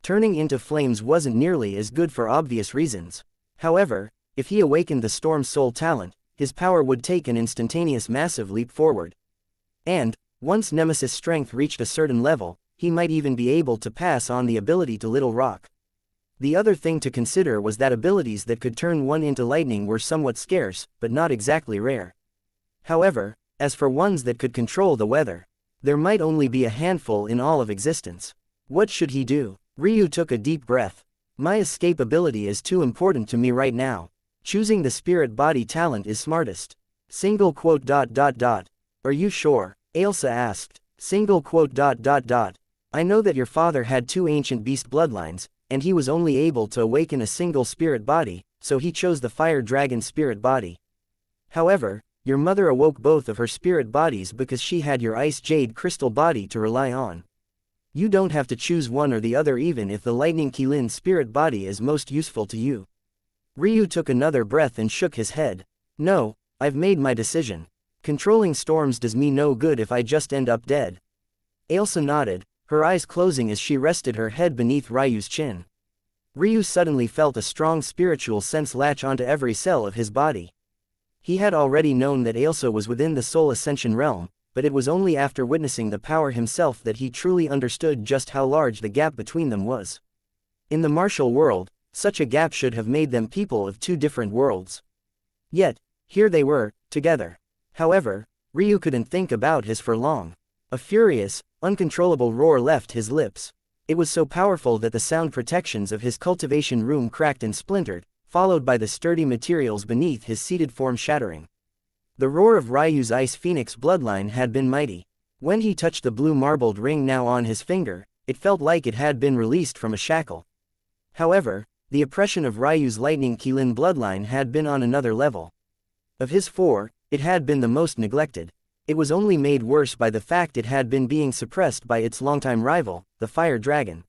Turning into flames wasn't nearly as good for obvious reasons. However, if he awakened the Storm Soul talent, his power would take an instantaneous massive leap forward. And, once Nemesis' strength reached a certain level, he might even be able to pass on the ability to Little Rock. The other thing to consider was that abilities that could turn one into lightning were somewhat scarce, but not exactly rare. However, as for ones that could control the weather, there might only be a handful in all of existence. What should he do? Ryu took a deep breath. My escape ability is too important to me right now. Choosing the Spirit Body talent is smartest. Are you sure? Ailsa asked. I know that your father had two ancient beast bloodlines, and he was only able to awaken a single spirit body, so he chose the Fire Dragon Spirit Body. However, your mother awoke both of her spirit bodies because she had your Ice Jade Crystal Body to rely on. You don't have to choose one or the other even if the Lightning Qilin Spirit Body is most useful to you. Ryu took another breath and shook his head. No, I've made my decision. Controlling storms does me no good if I just end up dead. Ailsa nodded, her eyes closing as she rested her head beneath Ryu's chin. Ryu suddenly felt a strong spiritual sense latch onto every cell of his body. He had already known that Ailsa was within the Soul Ascension realm, but it was only after witnessing the power himself that he truly understood just how large the gap between them was. In the martial world, such a gap should have made them people of two different worlds. Yet, here they were, together. However, Ryu couldn't think about his for long. A furious, uncontrollable roar left his lips. It was so powerful that the sound protections of his cultivation room cracked and splintered, followed by the sturdy materials beneath his seated form shattering. The roar of Ryu's Ice Phoenix bloodline had been mighty. When he touched the blue marbled ring now on his finger, it felt like it had been released from a shackle. However, the oppression of Ryu's lightning Qilin bloodline had been on another level. Of his four, it had been the most neglected. It was only made worse by the fact it had been being suppressed by its longtime rival, the fire dragon.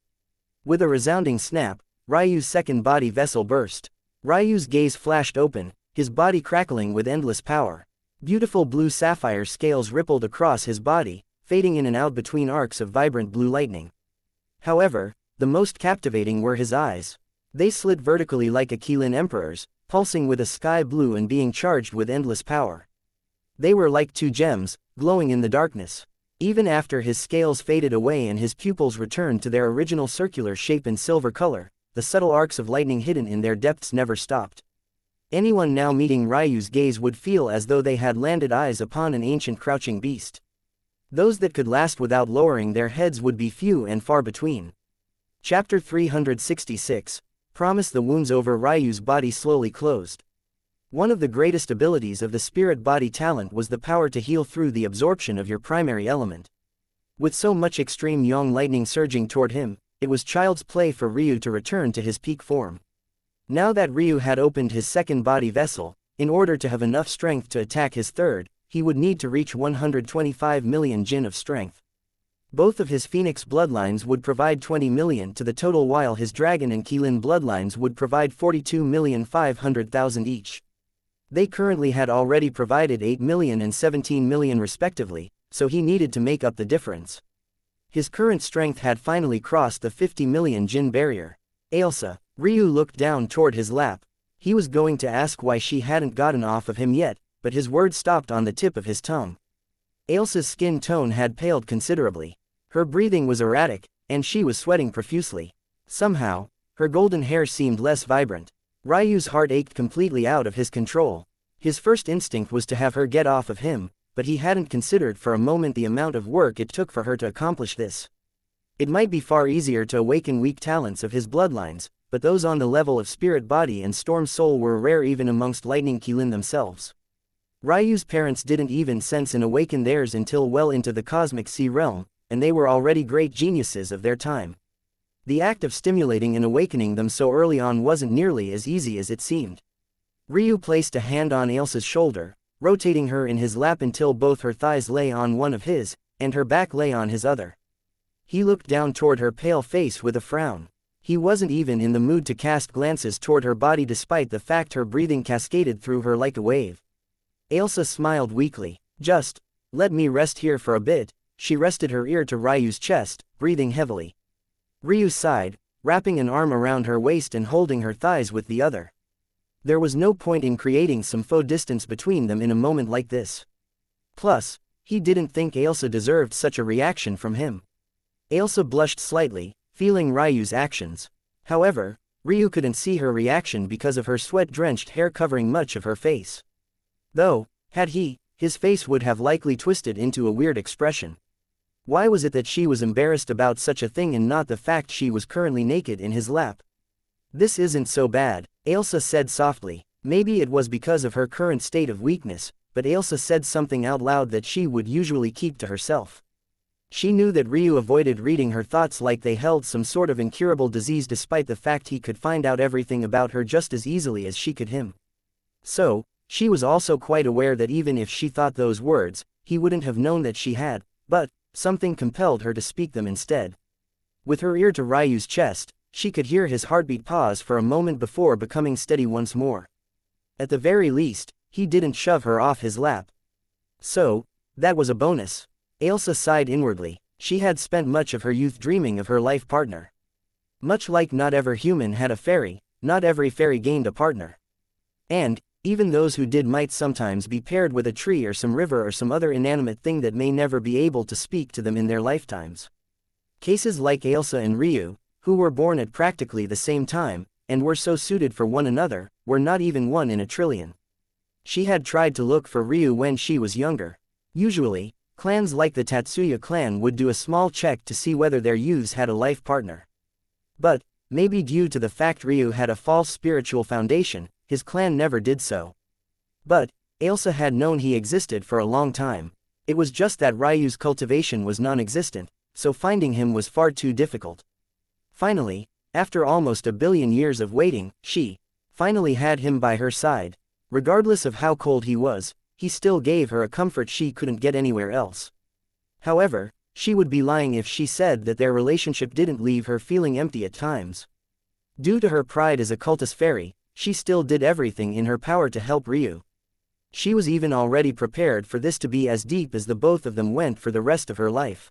With a resounding snap, Ryu's second body vessel burst. Ryu's gaze flashed open, his body crackling with endless power. Beautiful blue sapphire scales rippled across his body, fading in and out between arcs of vibrant blue lightning. However, the most captivating were his eyes. They slit vertically like a Qilin emperor's, pulsing with a sky blue and being charged with endless power. They were like two gems, glowing in the darkness. Even after his scales faded away and his pupils returned to their original circular shape and silver color, the subtle arcs of lightning hidden in their depths never stopped. Anyone now meeting Ryu's gaze would feel as though they had landed eyes upon an ancient crouching beast. Those that could last without lowering their heads would be few and far between. Chapter 366. Promise. The wounds over Ryu's body slowly closed. One of the greatest abilities of the spirit body talent was the power to heal through the absorption of your primary element. With so much extreme yang lightning surging toward him, it was child's play for Ryu to return to his peak form. Now that Ryu had opened his second body vessel, in order to have enough strength to attack his third, he would need to reach 125 million jin of strength. Both of his Phoenix bloodlines would provide 20 million to the total, while his Dragon and Qilin bloodlines would provide 42,500,000 each. They currently had already provided 8 million and 17 million respectively, so he needed to make up the difference. His current strength had finally crossed the 50 million jin barrier. Ailsa. Ryu looked down toward his lap. He was going to ask why she hadn't gotten off of him yet, but his words stopped on the tip of his tongue. Ailsa's skin tone had paled considerably. Her breathing was erratic, and she was sweating profusely. Somehow, her golden hair seemed less vibrant. Ryu's heart ached completely out of his control. His first instinct was to have her get off of him, but he hadn't considered for a moment the amount of work it took for her to accomplish this. It might be far easier to awaken weak talents of his bloodlines, but those on the level of spirit body and storm soul were rare even amongst lightning Qilin themselves. Ryu's parents didn't even sense and awaken theirs until well into the cosmic sea realm, and they were already great geniuses of their time. The act of stimulating and awakening them so early on wasn't nearly as easy as it seemed. Ryu placed a hand on Ailsa's shoulder, rotating her in his lap until both her thighs lay on one of his, and her back lay on his other. He looked down toward her pale face with a frown. He wasn't even in the mood to cast glances toward her body despite the fact her breathing cascaded through her like a wave. Ailsa smiled weakly. Just let me rest here for a bit. She rested her ear to Ryu's chest, breathing heavily. Ryu sighed, wrapping an arm around her waist and holding her thighs with the other. There was no point in creating some faux distance between them in a moment like this. Plus, he didn't think Ailsa deserved such a reaction from him. Ailsa blushed slightly, feeling Ryu's actions. However, Ryu couldn't see her reaction because of her sweat-drenched hair covering much of her face. Though, had he, his face would have likely twisted into a weird expression. Why was it that she was embarrassed about such a thing and not the fact she was currently naked in his lap? This isn't so bad, Ailsa said softly. Maybe it was because of her current state of weakness, but Ailsa said something out loud that she would usually keep to herself. She knew that Ryu avoided reading her thoughts like they held some sort of incurable disease, despite the fact he could find out everything about her just as easily as she could him. So, she was also quite aware that even if she thought those words, he wouldn't have known that she had, but something compelled her to speak them instead. With her ear to Ryu's chest, she could hear his heartbeat pause for a moment before becoming steady once more. At the very least, he didn't shove her off his lap. So, that was a bonus. Ailsa sighed inwardly. She had spent much of her youth dreaming of her life partner. Much like not every human had a fairy, not every fairy gained a partner. And, even those who did might sometimes be paired with a tree or some river or some other inanimate thing that may never be able to speak to them in their lifetimes. Cases like Ailsa and Ryu, who were born at practically the same time, and were so suited for one another, were not even 1 in a trillion. She had tried to look for Ryu when she was younger. Usually, Clans like the Tatsuya clan would do a small check to see whether their youths had a life partner. But, maybe due to the fact Ryu had a false spiritual foundation, his clan never did so. But, Ailsa had known he existed for a long time. It was just that Ryu's cultivation was non-existent, so finding him was far too difficult. Finally, after almost a billion years of waiting, she finally had him by her side. Regardless of how cold he was, he still gave her a comfort she couldn't get anywhere else. However, she would be lying if she said that their relationship didn't leave her feeling empty at times. Due to her pride as a cultist fairy, she still did everything in her power to help Ryu. She was even already prepared for this to be as deep as the both of them went for the rest of her life.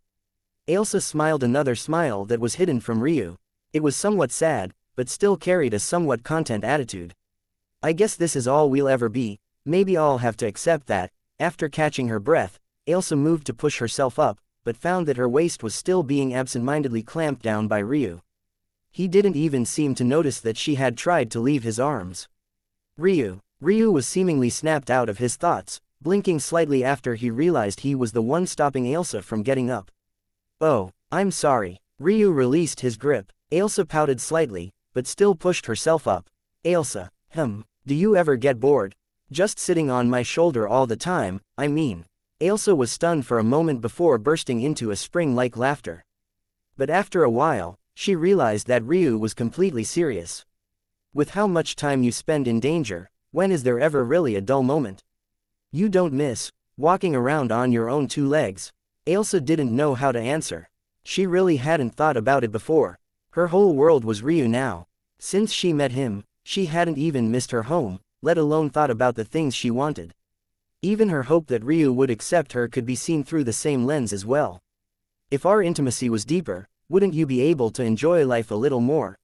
Ailsa smiled another smile that was hidden from Ryu. It was somewhat sad, but still carried a somewhat content attitude. I guess this is all we'll ever be, maybe I'll have to accept that. After catching her breath, Ailsa moved to push herself up, but found that her waist was still being absent-mindedly clamped down by Ryu. He didn't even seem to notice that she had tried to leave his arms. Ryu was seemingly snapped out of his thoughts, blinking slightly after he realized he was the one stopping Ailsa from getting up. Oh, I'm sorry. Ryu released his grip. Ailsa pouted slightly, but still pushed herself up. Ailsa, do you ever get bored? Just sitting on my shoulder all the time, I mean. Ailsa was stunned for a moment before bursting into a spring-like laughter. But after a while, she realized that Ryu was completely serious. With how much time you spend in danger, when is there ever really a dull moment? You don't miss walking around on your own two legs. Ailsa didn't know how to answer. She really hadn't thought about it before. Her whole world was Ryu now. Since she met him, she hadn't even missed her home, let alone thought about the things she wanted. Even her hope that Ryu would accept her could be seen through the same lens as well. If our intimacy was deeper, wouldn't you be able to enjoy life a little more?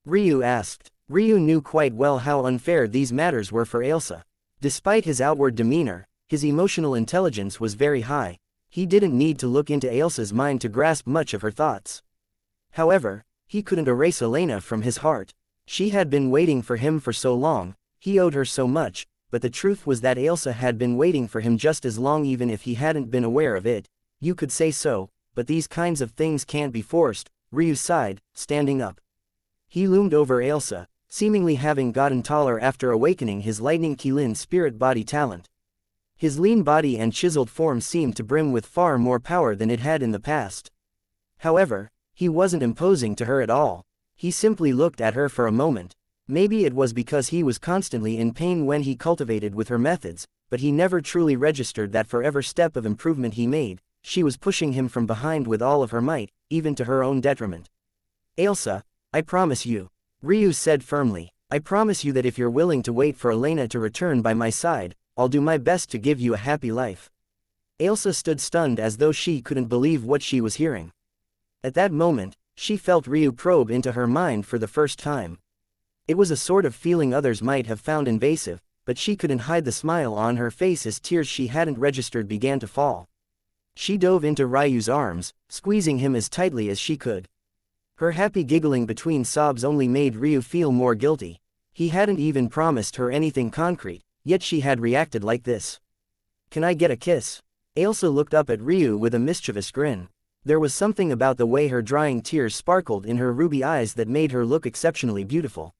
Ryu asked. Ryu knew quite well how unfair these matters were for Ailsa. Despite his outward demeanor, his emotional intelligence was very high. He didn't need to look into Ailsa's mind to grasp much of her thoughts. However, he couldn't erase Elena from his heart. She had been waiting for him for so long, he owed her so much, but the truth was that Ailsa had been waiting for him just as long even if he hadn't been aware of it. You could say so, but these kinds of things can't be forced, Ryu sighed, standing up. He loomed over Ailsa, seemingly having gotten taller after awakening his lightning Qilin spirit body talent. His lean body and chiseled form seemed to brim with far more power than it had in the past. However, he wasn't imposing to her at all. He simply looked at her for a moment. Maybe it was because he was constantly in pain when he cultivated with her methods, but he never truly registered that for every step of improvement he made, she was pushing him from behind with all of her might, even to her own detriment. Ailsa, I promise you, Ryu said firmly, I promise you that if you're willing to wait for Elena to return by my side, I'll do my best to give you a happy life. Ailsa stood stunned as though she couldn't believe what she was hearing. At that moment, she felt Ryu probe into her mind for the first time. It was a sort of feeling others might have found invasive, but she couldn't hide the smile on her face as tears she hadn't registered began to fall. She dove into Ryu's arms, squeezing him as tightly as she could. Her happy giggling between sobs only made Ryu feel more guilty. He hadn't even promised her anything concrete, yet she had reacted like this. Can I get a kiss? Ailsa looked up at Ryu with a mischievous grin. There was something about the way her drying tears sparkled in her ruby eyes that made her look exceptionally beautiful.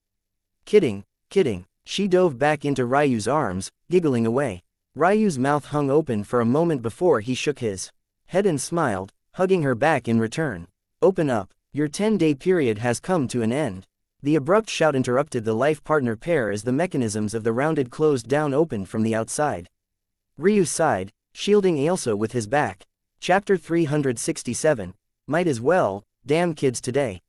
Kidding. She dove back into Ryu's arms, giggling away. Ryu's mouth hung open for a moment before he shook his head and smiled, hugging her back in return. Open up. Your 10-day period has come to an end. The abrupt shout interrupted the life partner pair as the mechanisms of the rounded closed down opened from the outside. Ryu sighed, shielding Ailsa with his back. Chapter 367. Might as well, damn kids today.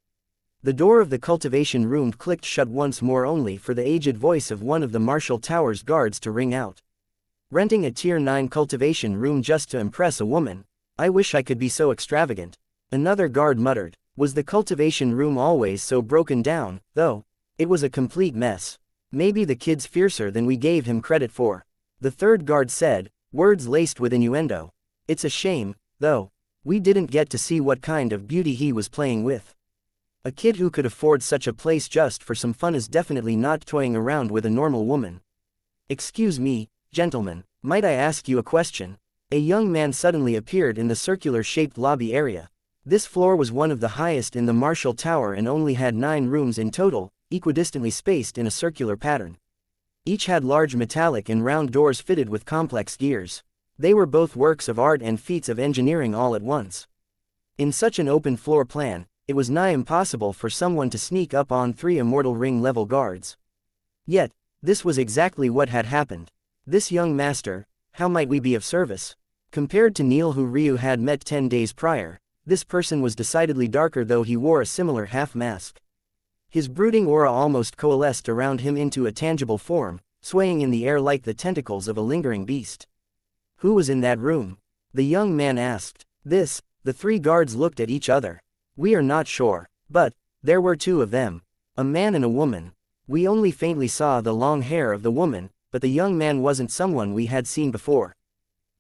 The door of the cultivation room clicked shut once more only for the aged voice of one of the Marshall Tower's guards to ring out. Renting a Tier 9 cultivation room just to impress a woman. I wish I could be so extravagant. Another guard muttered. Was the cultivation room always so broken down, though? It was a complete mess. Maybe the kid's fiercer than we gave him credit for. The third guard said, words laced with innuendo. It's a shame, though. We didn't get to see what kind of beauty he was playing with. A kid who could afford such a place just for some fun is definitely not toying around with a normal woman. Excuse me, gentlemen, might I ask you a question? A young man suddenly appeared in the circular-shaped lobby area. This floor was one of the highest in the Marshall Tower and only had 9 rooms in total, equidistantly spaced in a circular pattern. Each had large metallic and round doors fitted with complex gears. They were both works of art and feats of engineering all at once. In such an open floor plan, it was nigh impossible for someone to sneak up on 3 immortal ring-level guards. Yet, this was exactly what had happened. This young master, how might we be of service? Compared to Neil, who Ryu had met 10 days prior, this person was decidedly darker, though he wore a similar half-mask. His brooding aura almost coalesced around him into a tangible form, swaying in the air like the tentacles of a lingering beast. Who was in that room? The young man asked. The 3 guards looked at each other. We are not sure, but there were 2 of them, a man and a woman. We only faintly saw the long hair of the woman, but the young man wasn't someone we had seen before.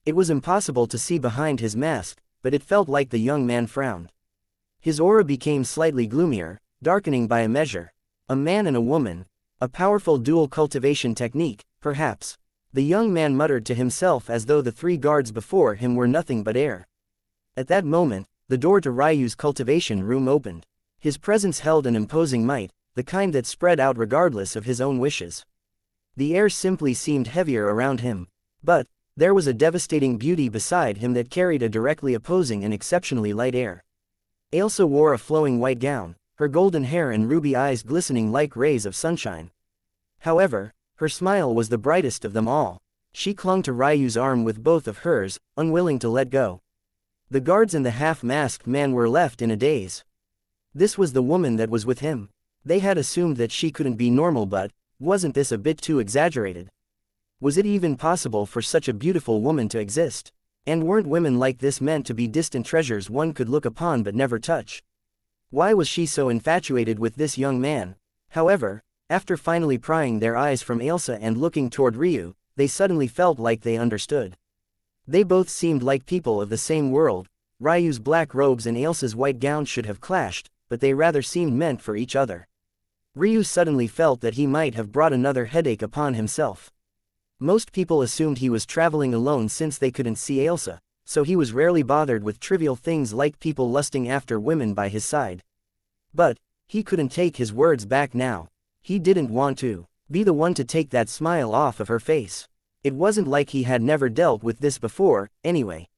It was impossible to see behind his mask, but it felt like the young man frowned. His aura became slightly gloomier, darkening by a measure. A man and a woman. A powerful dual cultivation technique, perhaps. The young man muttered to himself as though the 3 guards before him were nothing but air. At that moment, the door to Ryu's cultivation room opened. His presence held an imposing might, the kind that spread out regardless of his own wishes. The air simply seemed heavier around him. But there was a devastating beauty beside him that carried a directly opposing and exceptionally light air. Ailsa wore a flowing white gown, her golden hair and ruby eyes glistening like rays of sunshine. However, her smile was the brightest of them all. She clung to Ryu's arm with both of hers, unwilling to let go. The guards and the half-masked man were left in a daze. This was the woman that was with him. They had assumed that she couldn't be normal, but wasn't this a bit too exaggerated? Was it even possible for such a beautiful woman to exist? And weren't women like this meant to be distant treasures one could look upon but never touch? Why was she so infatuated with this young man? However, after finally prying their eyes from Ailsa and looking toward Ryu, they suddenly felt like they understood. They both seemed like people of the same world. Ryu's black robes and Ailsa's white gown should have clashed, but they rather seemed meant for each other. Ryu suddenly felt that he might have brought another headache upon himself. Most people assumed he was traveling alone since they couldn't see Ailsa, so he was rarely bothered with trivial things like people lusting after women by his side. But he couldn't take his words back now. He didn't want to be the one to take that smile off of her face. It wasn't like he had never dealt with this before, anyway.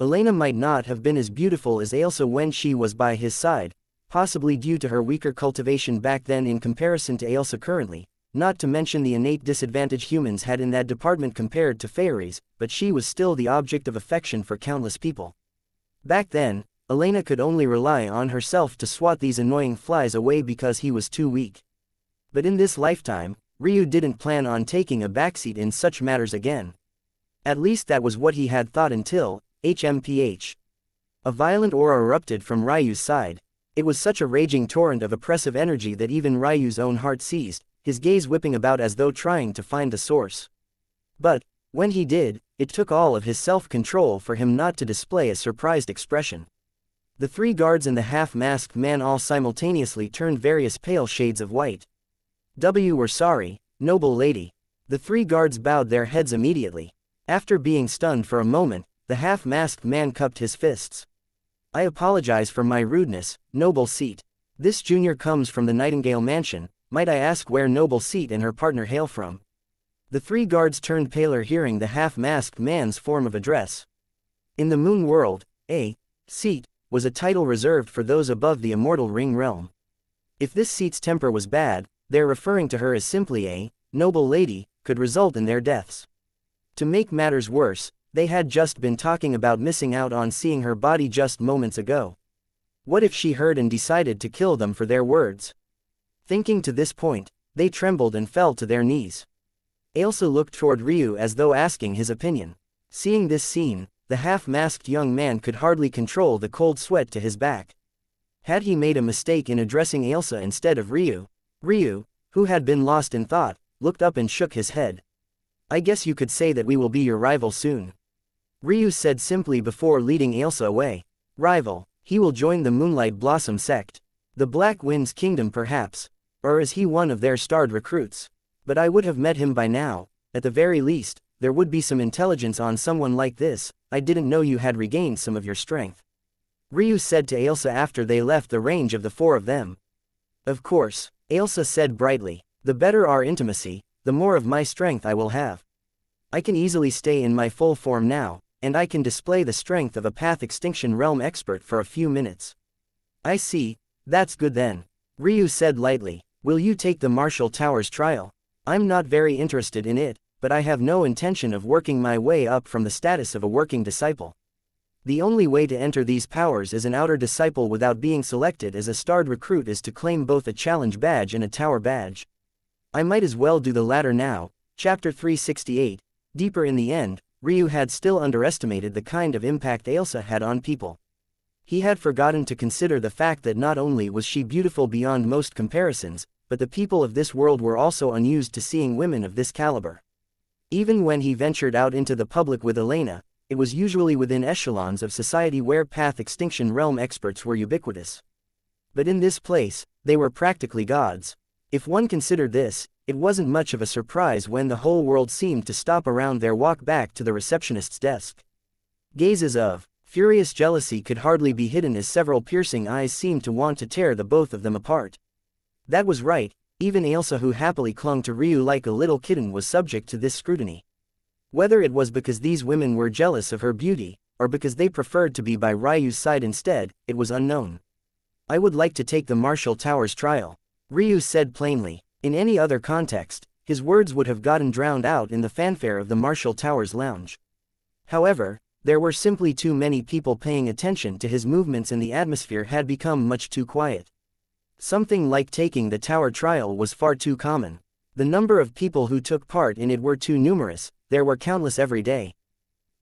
Elena might not have been as beautiful as Ailsa when she was by his side, possibly due to her weaker cultivation back then in comparison to Ailsa currently, not to mention the innate disadvantage humans had in that department compared to fairies, but she was still the object of affection for countless people. Back then, Elena could only rely on herself to swat these annoying flies away because he was too weak. But in this lifetime, Ryu didn't plan on taking a backseat in such matters again. At least that was what he had thought until, HMPH. A violent aura erupted from Ryu's side. It was such a raging torrent of oppressive energy that even Ryu's own heart seized, his gaze whipping about as though trying to find the source. But when he did, it took all of his self-control for him not to display a surprised expression. The 3 guards and the half-masked man all simultaneously turned various pale shades of white. We're sorry, noble lady. The 3 guards bowed their heads immediately. After being stunned for a moment, the half-masked man cupped his fists. I apologize for my rudeness, noble seat. This junior comes from the Nightingale Mansion. Might I ask where noble seat and her partner hail from? The 3 guards turned paler hearing the half-masked man's form of address. In the Moon World, a seat was a title reserved for those above the immortal ring realm. If this seat's temper was bad, their referring to her as simply a noble lady could result in their deaths. To make matters worse, they had just been talking about missing out on seeing her body just moments ago. What if she heard and decided to kill them for their words? Thinking to this point, they trembled and fell to their knees. Ailsa looked toward Ryu as though asking his opinion. Seeing this scene, the half-masked young man could hardly control the cold sweat to his back. Had he made a mistake in addressing Ailsa instead of Ryu? Ryu, who had been lost in thought, looked up and shook his head. I guess you could say that we will be your rival soon. Ryu said simply before leading Ailsa away. Rival, he will join the Moonlight Blossom sect. The Black Wind's kingdom perhaps. Or is he one of their starred recruits? But I would have met him by now. At the very least, there would be some intelligence on someone like this. I didn't know you had regained some of your strength," Ryu said to Ailsa after they left the range of the four of them. "Of course," Ailsa said brightly, "the better our intimacy, the more of my strength I will have. I can easily stay in my full form now, and I can display the strength of a Path Extinction Realm expert for a few minutes." "I see, that's good then," Ryu said lightly. "Will you take the Martial Towers trial? I'm not very interested in it, but I have no intention of working my way up from the status of a working disciple. The only way to enter these powers as an outer disciple without being selected as a starred recruit is to claim both a challenge badge and a tower badge. I might as well do the latter now." Chapter 368. Deeper in the end, Ryu had still underestimated the kind of impact Ailsa had on people. He had forgotten to consider the fact that not only was she beautiful beyond most comparisons, but the people of this world were also unused to seeing women of this caliber. Even when he ventured out into the public with Elena, it was usually within echelons of society where Path Extinction Realm experts were ubiquitous. But in this place, they were practically gods. If one considered this, it wasn't much of a surprise when the whole world seemed to stop around their walk back to the receptionist's desk. Gazes of furious jealousy could hardly be hidden as several piercing eyes seemed to want to tear the both of them apart. That was right, even Ailsa, who happily clung to Ryu like a little kitten, was subject to this scrutiny. Whether it was because these women were jealous of her beauty, or because they preferred to be by Ryu's side instead, it was unknown. "I would like to take the Martial Towers trial," Ryu said plainly. In any other context, his words would have gotten drowned out in the fanfare of the Martial Towers lounge. However, there were simply too many people paying attention to his movements and the atmosphere had become much too quiet. Something like taking the tower trial was far too common. The number of people who took part in it were too numerous, there were countless every day.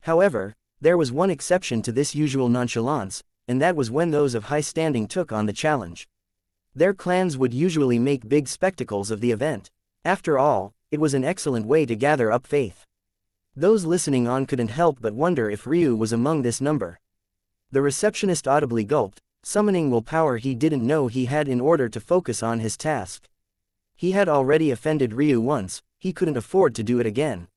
However, there was one exception to this usual nonchalance, and that was when those of high standing took on the challenge. Their clans would usually make big spectacles of the event. After all, it was an excellent way to gather up faith. Those listening on couldn't help but wonder if Ryu was among this number. The receptionist audibly gulped, summoning willpower he didn't know he had in order to focus on his task. He had already offended Ryu once, he couldn't afford to do it again.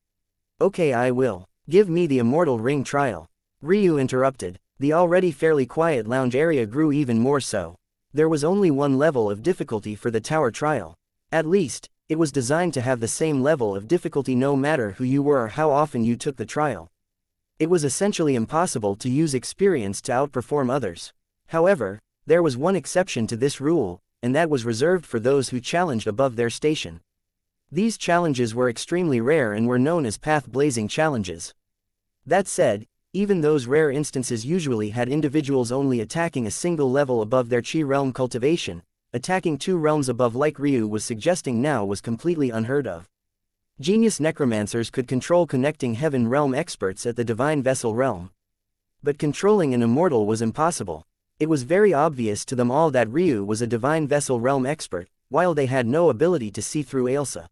"Okay, I will. Give me the Immortal Ring trial," Ryu interrupted. The already fairly quiet lounge area grew even more so. There was only one level of difficulty for the tower trial. At least, it was designed to have the same level of difficulty no matter who you were or how often you took the trial. It was essentially impossible to use experience to outperform others. However, there was one exception to this rule, and that was reserved for those who challenged above their station. These challenges were extremely rare and were known as path-blazing challenges. That said, even those rare instances usually had individuals only attacking a single level above their chi realm cultivation. Attacking 2 realms above, like Ryu was suggesting now, was completely unheard of. Genius necromancers could control connecting heaven realm experts at the divine vessel realm. But controlling an immortal was impossible. It was very obvious to them all that Ryu was a divine vessel realm expert, while they had no ability to see through Ailsa.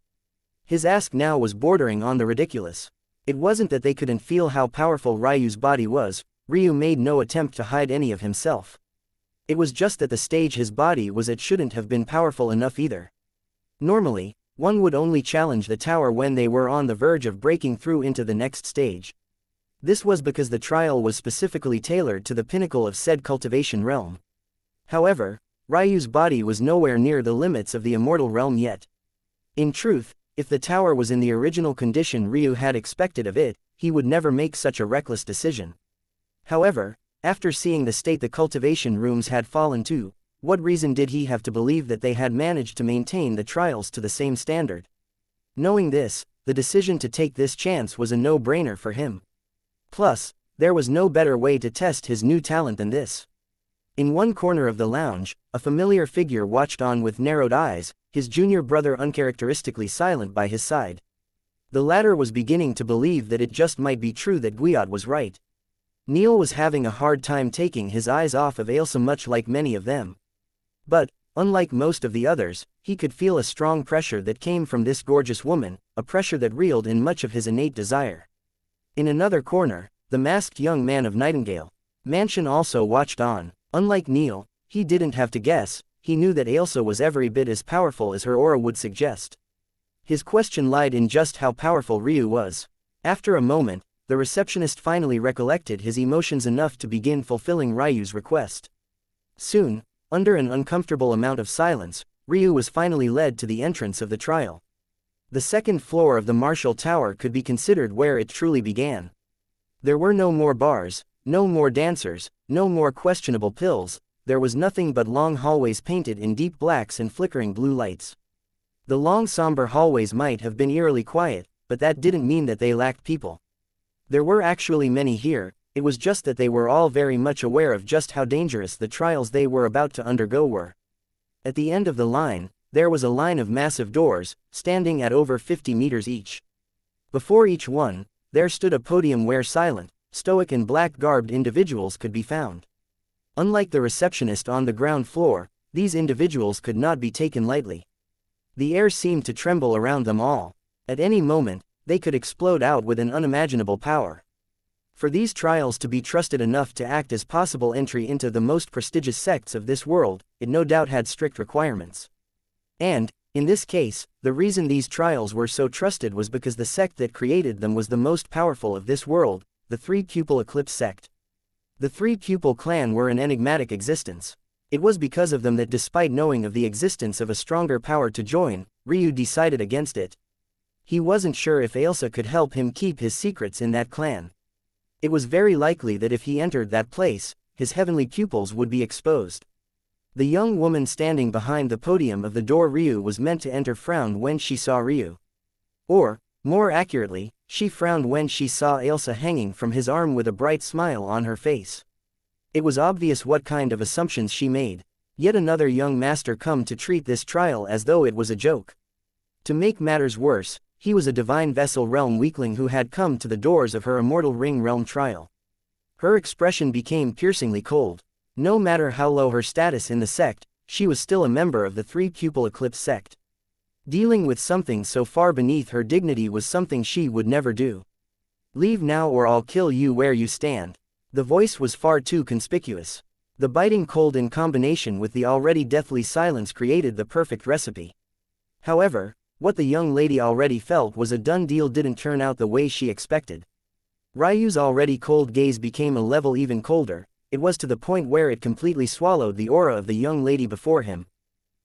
His ask now was bordering on the ridiculous. It wasn't that they couldn't feel how powerful Ryu's body was. Ryu made no attempt to hide any of himself. It was just that the stage his body was at shouldn't have been powerful enough either. Normally, one would only challenge the tower when they were on the verge of breaking through into the next stage. This was because the trial was specifically tailored to the pinnacle of said cultivation realm. However, Ryu's body was nowhere near the limits of the immortal realm yet. In truth, if the tower was in the original condition Ryu had expected of it, he would never make such a reckless decision. However, after seeing the state the cultivation rooms had fallen to, what reason did he have to believe that they had managed to maintain the trials to the same standard? Knowing this, the decision to take this chance was a no-brainer for him. Plus, there was no better way to test his new talent than this. In one corner of the lounge, a familiar figure watched on with narrowed eyes, his junior brother uncharacteristically silent by his side. The latter was beginning to believe that it just might be true that Guiot was right. Neil was having a hard time taking his eyes off of Ailsa, much like many of them. But, unlike most of the others, he could feel a strong pressure that came from this gorgeous woman, a pressure that reeled in much of his innate desire. In another corner, the masked young man of Nightingale Mansion also watched on. Unlike Neil, he didn't have to guess, he knew that Ailsa was every bit as powerful as her aura would suggest. His question lied in just how powerful Ryu was. After a moment, the receptionist finally recollected his emotions enough to begin fulfilling Ryu's request. Soon, under an uncomfortable amount of silence, Ryu was finally led to the entrance of the trial. The second floor of the martial tower could be considered where it truly began. There were no more bars, no more dancers, no more questionable pills, there was nothing but long hallways painted in deep blacks and flickering blue lights. The long somber hallways might have been eerily quiet, but that didn't mean that they lacked people. There were actually many here, it was just that they were all very much aware of just how dangerous the trials they were about to undergo were. At the end of the line, there was a line of massive doors, standing at over 50 meters each. Before each one, there stood a podium where silent, stoic and black-garbed individuals could be found. Unlike the receptionist on the ground floor, these individuals could not be taken lightly. The air seemed to tremble around them all. At any moment, they could explode out with an unimaginable power. For these trials to be trusted enough to act as possible entry into the most prestigious sects of this world, it no doubt had strict requirements. And, in this case, the reason these trials were so trusted was because the sect that created them was the most powerful of this world, the Three Pupil Eclipse sect. The Three Pupil clan were an enigmatic existence. It was because of them that despite knowing of the existence of a stronger power to join, Ryu decided against it. He wasn't sure if Ailsa could help him keep his secrets in that clan. It was very likely that if he entered that place, his heavenly pupils would be exposed. The young woman standing behind the podium of the door Ryu was meant to enter frowned when she saw Ryu. Or, more accurately, she frowned when she saw Ailsa hanging from his arm with a bright smile on her face. It was obvious what kind of assumptions she made. Yet another young master come to treat this trial as though it was a joke. To make matters worse, he was a divine vessel realm weakling who had come to the doors of her immortal ring realm trial. Her expression became piercingly cold. No matter how low her status in the sect, she was still a member of the Three Pupil Eclipse sect. Dealing with something so far beneath her dignity was something she would never do. "Leave now or I'll kill you where you stand." The voice was far too conspicuous. The biting cold in combination with the already deathly silence created the perfect recipe. However, what the young lady already felt was a done deal didn't turn out the way she expected. Ryu's already cold gaze became a level even colder. It was to the point where it completely swallowed the aura of the young lady before him.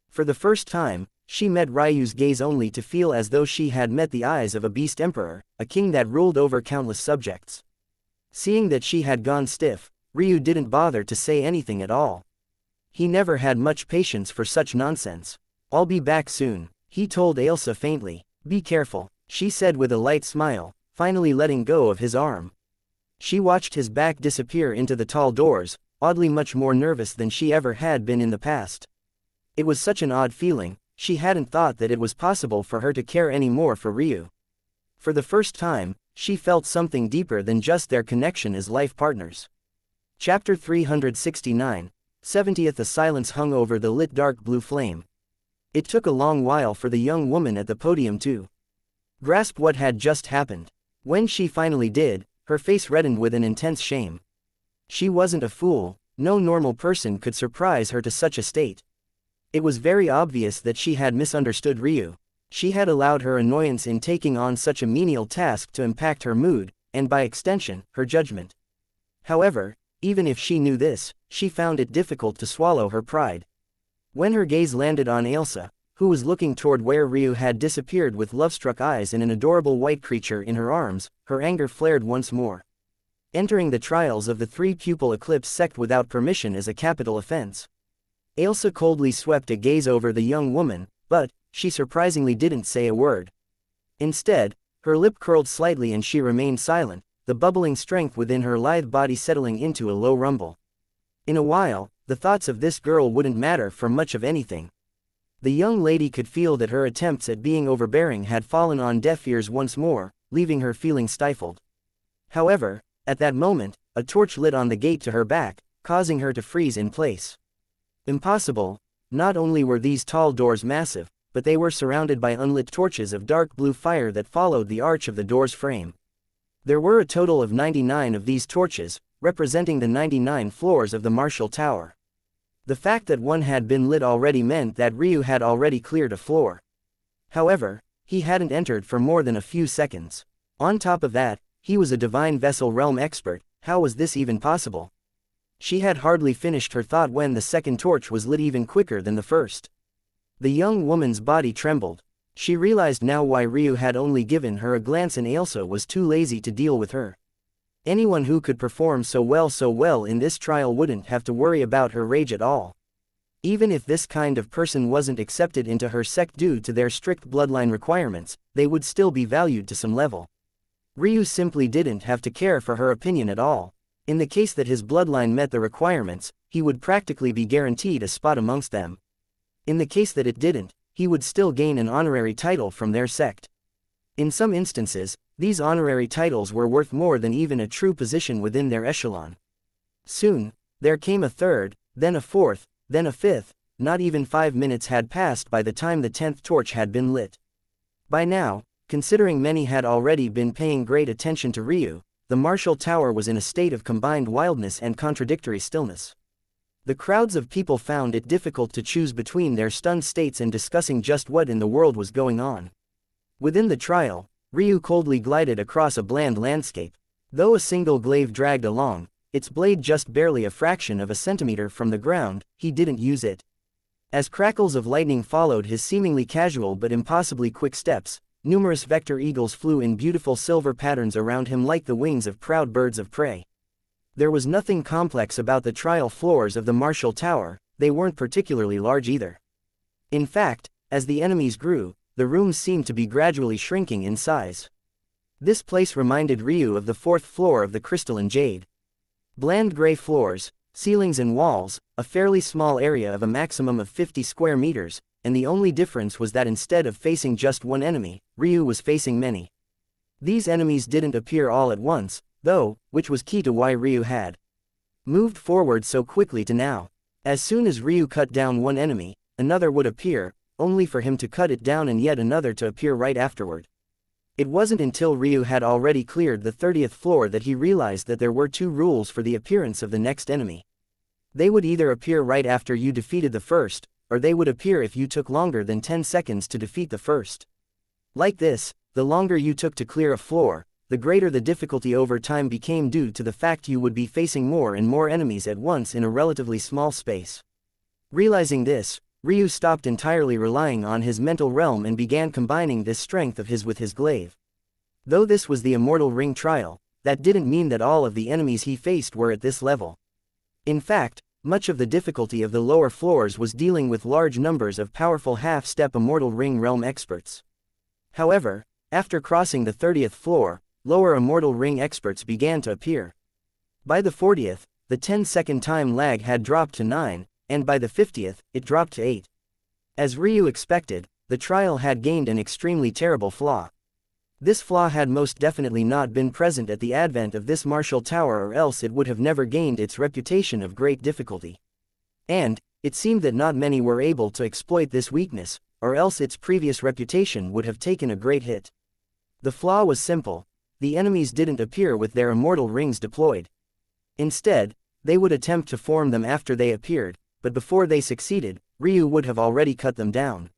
For the first time, she met Ryu's gaze only to feel as though she had met the eyes of a beast emperor, a king that ruled over countless subjects. Seeing that she had gone stiff, Ryu didn't bother to say anything at all. He never had much patience for such nonsense. "I'll be back soon," he told Ailsa faintly. "Be careful," she said with a light smile, finally letting go of his arm. She watched his back disappear into the tall doors, oddly much more nervous than she ever had been in the past. It was such an odd feeling, she hadn't thought that it was possible for her to care any more for Ryu. For the first time, she felt something deeper than just their connection as life partners. Chapter 369, 70th. A silence hung over the lit dark blue flame. It took a long while for the young woman at the podium to grasp what had just happened. When she finally did, her face reddened with an intense shame. She wasn't a fool, no normal person could surprise her to such a state. It was very obvious that she had misunderstood Ryu. She had allowed her annoyance in taking on such a menial task to impact her mood, and by extension, her judgment. However, even if she knew this, she found it difficult to swallow her pride. When her gaze landed on Ailsa, who was looking toward where Ryu had disappeared with love-struck eyes and an adorable white creature in her arms, her anger flared once more. Entering the trials of the Three Pupil Eclipse sect without permission is a capital offense. Ailsa coldly swept a gaze over the young woman, but she surprisingly didn't say a word. Instead, her lip curled slightly and she remained silent, the bubbling strength within her lithe body settling into a low rumble. In a while, the thoughts of this girl wouldn't matter for much of anything. The young lady could feel that her attempts at being overbearing had fallen on deaf ears once more, leaving her feeling stifled. However, at that moment, a torch lit on the gate to her back, causing her to freeze in place. Impossible! Not only were these tall doors massive, but they were surrounded by unlit torches of dark blue fire that followed the arch of the door's frame. There were a total of 99 of these torches, representing the 99 floors of the martial tower. The fact that one had been lit already meant that Ryu had already cleared a floor. However, he hadn't entered for more than a few seconds. On top of that, he was a divine vessel realm expert. How was this even possible? She had hardly finished her thought when the second torch was lit even quicker than the first. The young woman's body trembled. She realized now why Ryu had only given her a glance and Ailsa was too lazy to deal with her. Anyone who could perform so well in this trial wouldn't have to worry about her rage at all. Even if this kind of person wasn't accepted into her sect due to their strict bloodline requirements, they would still be valued to some level. Ryu simply didn't have to care for her opinion at all. In the case that his bloodline met the requirements, he would practically be guaranteed a spot amongst them. In the case that it didn't, he would still gain an honorary title from their sect. In some instances, these honorary titles were worth more than even a true position within their echelon. Soon, there came a third, then a fourth, then a fifth. Not even 5 minutes had passed by the time the 10th torch had been lit. By now, considering many had already been paying great attention to Ryu, the martial tower was in a state of combined wildness and contradictory stillness. The crowds of people found it difficult to choose between their stunned states and discussing just what in the world was going on. Within the trial, Ryu coldly glided across a bland landscape. Though a single glaive dragged along, its blade just barely a fraction of a centimeter from the ground, he didn't use it. As crackles of lightning followed his seemingly casual but impossibly quick steps, numerous vector eagles flew in beautiful silver patterns around him like the wings of proud birds of prey. There was nothing complex about the trial floors of the martial tower, they weren't particularly large either. In fact, as the enemies grew, the rooms seemed to be gradually shrinking in size. This place reminded Ryu of the 4th floor of the Crystalline Jade. Bland gray floors, ceilings and walls, a fairly small area of a maximum of 50 square meters, and the only difference was that instead of facing just one enemy, Ryu was facing many. These enemies didn't appear all at once, though, which was key to why Ryu had moved forward so quickly to now. As soon as Ryu cut down one enemy, another would appear, only for him to cut it down and yet another to appear right afterward. It wasn't until Ryu had already cleared the 30th floor that he realized that there were 2 rules for the appearance of the next enemy. They would either appear right after you defeated the first, or they would appear if you took longer than 10 seconds to defeat the first. Like this, the longer you took to clear a floor, the greater the difficulty over time became due to the fact you would be facing more and more enemies at once in a relatively small space. Realizing this, Ryu stopped entirely relying on his mental realm and began combining this strength of his with his glaive. Though this was the Immortal Ring trial, that didn't mean that all of the enemies he faced were at this level. In fact, much of the difficulty of the lower floors was dealing with large numbers of powerful half-step Immortal Ring realm experts. However, after crossing the 30th floor, lower Immortal Ring experts began to appear. By the 40th, the 10-second time lag had dropped to 9, and by the 50th, it dropped to 8. As Ryu expected, the trial had gained an extremely terrible flaw. This flaw had most definitely not been present at the advent of this martial tower, or else it would have never gained its reputation of great difficulty. And, it seemed that not many were able to exploit this weakness, or else its previous reputation would have taken a great hit. The flaw was simple: the enemies didn't appear with their immortal rings deployed. Instead, they would attempt to form them after they appeared, but before they succeeded, Ryu would have already cut them down.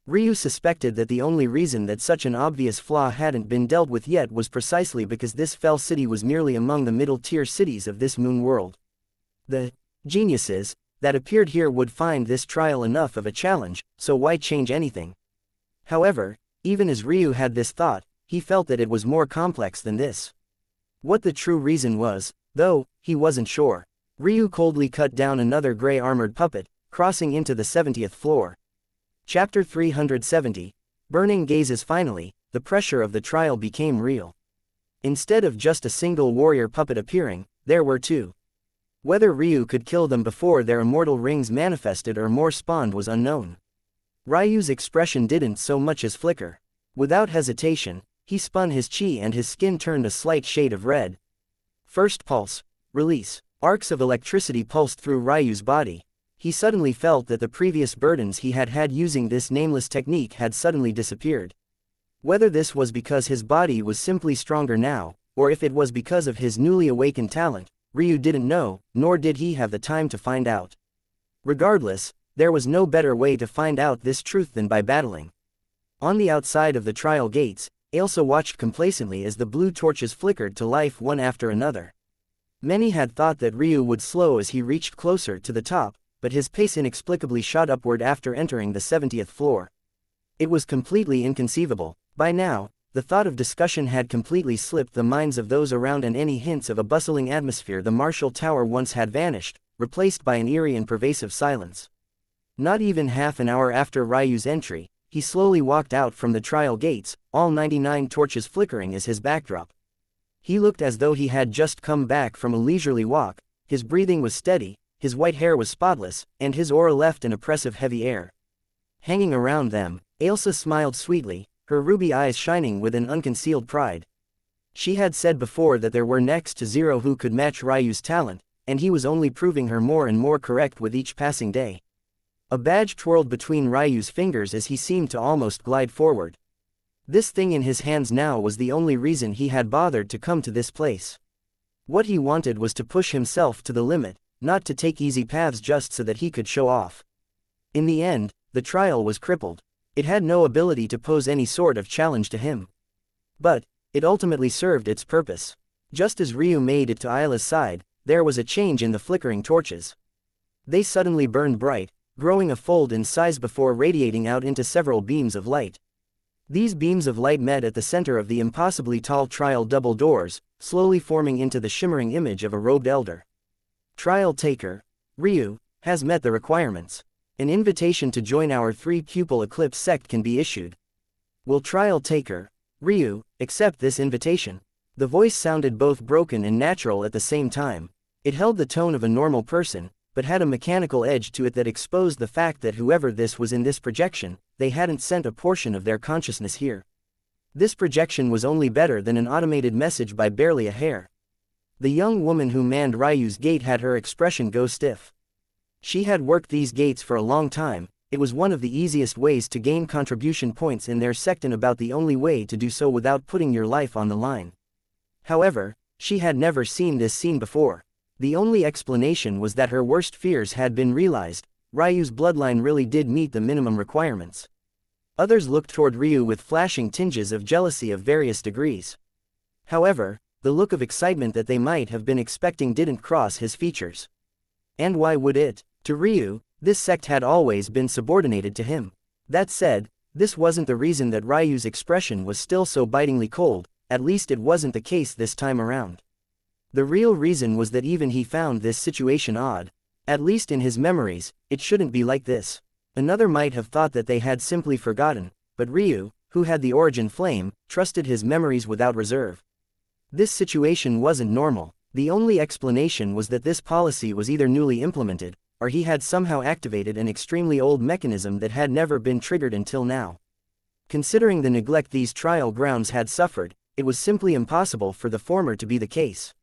Ryu suspected that the only reason that such an obvious flaw hadn't been dealt with yet was precisely because this fell city was merely among the middle-tier cities of this moon world. The geniuses that appeared here would find this trial enough of a challenge, so why change anything? However, even as Ryu had this thought, he felt that it was more complex than this. What the true reason was, though, he wasn't sure. Ryu coldly cut down another gray armored puppet, crossing into the 70th floor. Chapter 370, Burning Gazes. Finally, the pressure of the trial became real. Instead of just a single warrior puppet appearing, there were 2. Whether Ryu could kill them before their immortal rings manifested or more spawned was unknown. Ryu's expression didn't so much as flicker. Without hesitation, he spun his chi and his skin turned a slight shade of red. First pulse, release. Arcs of electricity pulsed through Ryu's body. He suddenly felt that the previous burdens he had had using this nameless technique had suddenly disappeared. Whether this was because his body was simply stronger now, or if it was because of his newly awakened talent, Ryu didn't know, nor did he have the time to find out. Regardless, there was no better way to find out this truth than by battling. On the outside of the trial gates, Ailsa watched complacently as the blue torches flickered to life one after another. Many had thought that Ryu would slow as he reached closer to the top, but his pace inexplicably shot upward after entering the 70th floor. It was completely inconceivable. By now, the thought of discussion had completely slipped the minds of those around, and any hints of a bustling atmosphere the Marshall Tower once had vanished, replaced by an eerie and pervasive silence. Not even half an hour after Ryu's entry, he slowly walked out from the trial gates, all 99 torches flickering as his backdrop. He looked as though he had just come back from a leisurely walk. His breathing was steady, his white hair was spotless, and his aura left an oppressive heavy air. Hanging around them, Ailsa smiled sweetly, her ruby eyes shining with an unconcealed pride. She had said before that there were next to zero who could match Ryu's talent, and he was only proving her more and more correct with each passing day. A badge twirled between Ryu's fingers as he seemed to almost glide forward. This thing in his hands now was the only reason he had bothered to come to this place. What he wanted was to push himself to the limit, not to take easy paths just so that he could show off. In the end, the trial was crippled. It had no ability to pose any sort of challenge to him. But it ultimately served its purpose. Just as Ryu made it to Ayla's side, there was a change in the flickering torches. They suddenly burned bright, growing a fold in size before radiating out into several beams of light. These beams of light met at the center of the impossibly tall trial double doors, slowly forming into the shimmering image of a robed elder. Trial taker, Ryu, has met the requirements. An invitation to join our 3-pupil eclipse sect can be issued. Will trial taker, Ryu, accept this invitation? The voice sounded both broken and natural at the same time. It held the tone of a normal person, but had a mechanical edge to it that exposed the fact that whoever this was in this projection, they hadn't sent a portion of their consciousness here. This projection was only better than an automated message by barely a hair. The young woman who manned Ryu's gate had her expression go stiff. She had worked these gates for a long time. It was one of the easiest ways to gain contribution points in their sect and about the only way to do so without putting your life on the line. However, she had never seen this scene before. The only explanation was that her worst fears had been realized. Ryu's bloodline really did meet the minimum requirements. Others looked toward Ryu with flashing tinges of jealousy of various degrees. However, the look of excitement that they might have been expecting didn't cross his features. And why would it? To Ryu, this sect had always been subordinated to him. That said, this wasn't the reason that Ryu's expression was still so bitingly cold, at least it wasn't the case this time around. The real reason was that even he found this situation odd. At least in his memories, it shouldn't be like this. Another might have thought that they had simply forgotten, but Ryu, who had the origin flame, trusted his memories without reserve. This situation wasn't normal. The only explanation was that this policy was either newly implemented, or he had somehow activated an extremely old mechanism that had never been triggered until now. Considering the neglect these trial grounds had suffered, it was simply impossible for the former to be the case.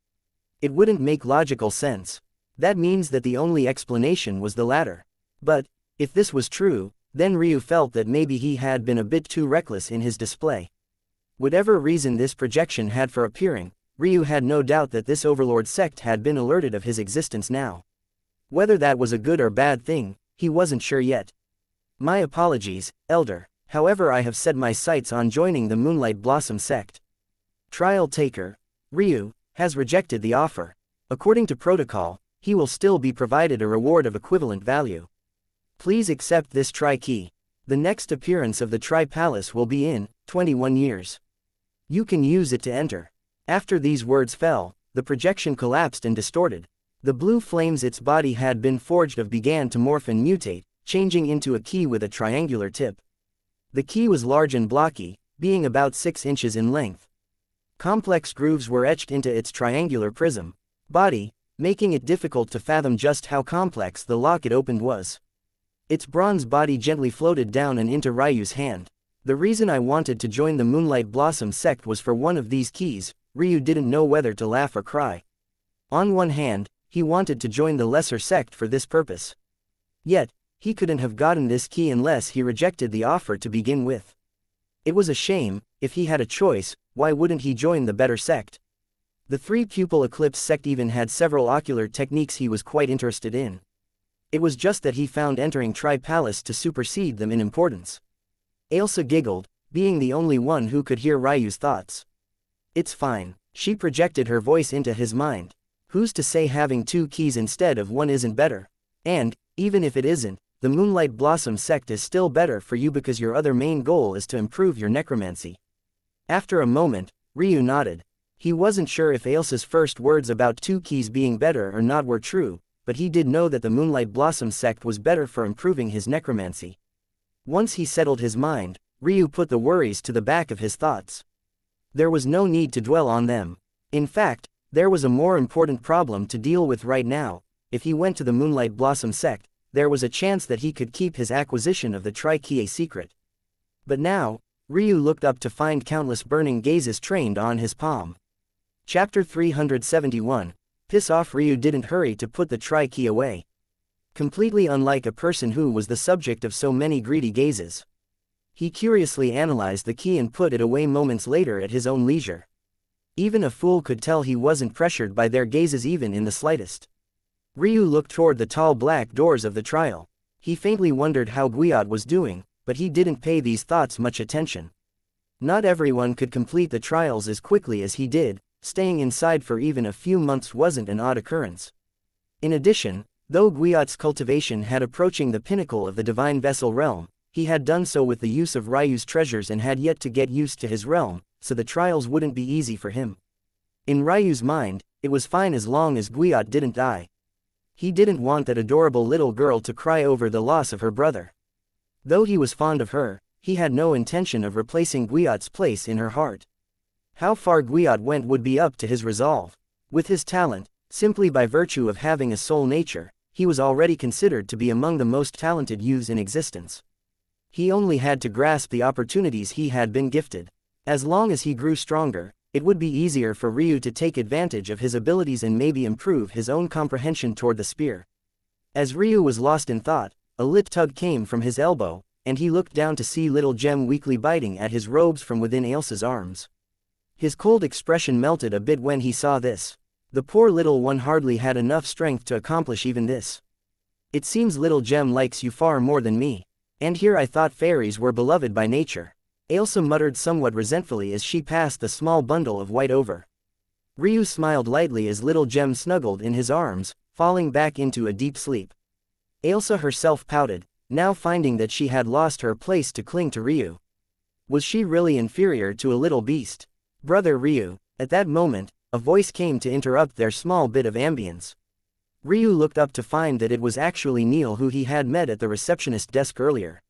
It wouldn't make logical sense. That means that the only explanation was the latter. But, if this was true, then Ryu felt that maybe he had been a bit too reckless in his display. Whatever reason this projection had for appearing, Ryu had no doubt that this overlord sect had been alerted of his existence now. Whether that was a good or bad thing, he wasn't sure yet. My apologies, Elder. However, I have set my sights on joining the Moonlight Blossom sect. Trial taker, Ryu, has rejected the offer. According to protocol, he will still be provided a reward of equivalent value. Please accept this tri-key. The next appearance of the Tri-Palace will be in 21 years. You can use it to enter. After these words fell, the projection collapsed and distorted. The blue flames its body had been forged of began to morph and mutate, changing into a key with a triangular tip. The key was large and blocky, being about 6 inches in length. Complex grooves were etched into its triangular prism body, making it difficult to fathom just how complex the lock it opened was. Its bronze body gently floated down and into Ryu's hand. The reason I wanted to join the Moonlight Blossom sect was for one of these keys. Ryu didn't know whether to laugh or cry. On one hand, he wanted to join the lesser sect for this purpose. Yet, he couldn't have gotten this key unless he rejected the offer to begin with. It was a shame. If he had a choice, why wouldn't he join the better sect? The 3-pupil eclipse sect even had several ocular techniques he was quite interested in. It was just that he found entering Tri-Palace to supersede them in importance. Ailsa giggled, being the only one who could hear Ryu's thoughts. It's fine. She projected her voice into his mind. Who's to say having 2 keys instead of 1 isn't better? And, even if it isn't, the Moonlight Blossom sect is still better for you because your other main goal is to improve your necromancy. After a moment, Ryu nodded. He wasn't sure if Ailsa's first words about 2 keys being better or not were true, but he did know that the Moonlight Blossom sect was better for improving his necromancy. Once he settled his mind, Ryu put the worries to the back of his thoughts. There was no need to dwell on them. In fact, there was a more important problem to deal with right now. If he went to the Moonlight Blossom sect, there was a chance that he could keep his acquisition of the Tri-Key a secret. But now, Ryu looked up to find countless burning gazes trained on his palm. Chapter 371. Piss off. Ryu didn't hurry to put the Tri-Key away. Completely unlike a person who was the subject of so many greedy gazes. He curiously analyzed the key and put it away moments later at his own leisure. Even a fool could tell he wasn't pressured by their gazes even in the slightest. Ryu looked toward the tall black doors of the trial. He faintly wondered how Guiot was doing, but he didn't pay these thoughts much attention. Not everyone could complete the trials as quickly as he did. Staying inside for even a few months wasn't an odd occurrence. In addition, though Guiot's cultivation had approaching the pinnacle of the divine vessel realm, he had done so with the use of Ryu's treasures and had yet to get used to his realm, so the trials wouldn't be easy for him. In Ryu's mind, it was fine as long as Guiot didn't die. He didn't want that adorable little girl to cry over the loss of her brother. Though he was fond of her, he had no intention of replacing Guiot's place in her heart. How far Guiot went would be up to his resolve. With his talent, simply by virtue of having a soul nature, he was already considered to be among the most talented youths in existence. He only had to grasp the opportunities he had been gifted. As long as he grew stronger, it would be easier for Ryu to take advantage of his abilities and maybe improve his own comprehension toward the spear. As Ryu was lost in thought, a lit tug came from his elbow, and he looked down to see Little Gem weakly biting at his robes from within Ailsa's arms. His cold expression melted a bit when he saw this. The poor little one hardly had enough strength to accomplish even this. It seems Little Gem likes you far more than me. And here I thought fairies were beloved by nature. Ailsa muttered somewhat resentfully as she passed the small bundle of white over. Ryu smiled lightly as Little Gem snuggled in his arms, falling back into a deep sleep. Ailsa herself pouted, now finding that she had lost her place to cling to Ryu. Was she really inferior to a little beast? Brother Ryu. At that moment, a voice came to interrupt their small bit of ambience. Ryu looked up to find that it was actually Neil who he had met at the receptionist desk earlier.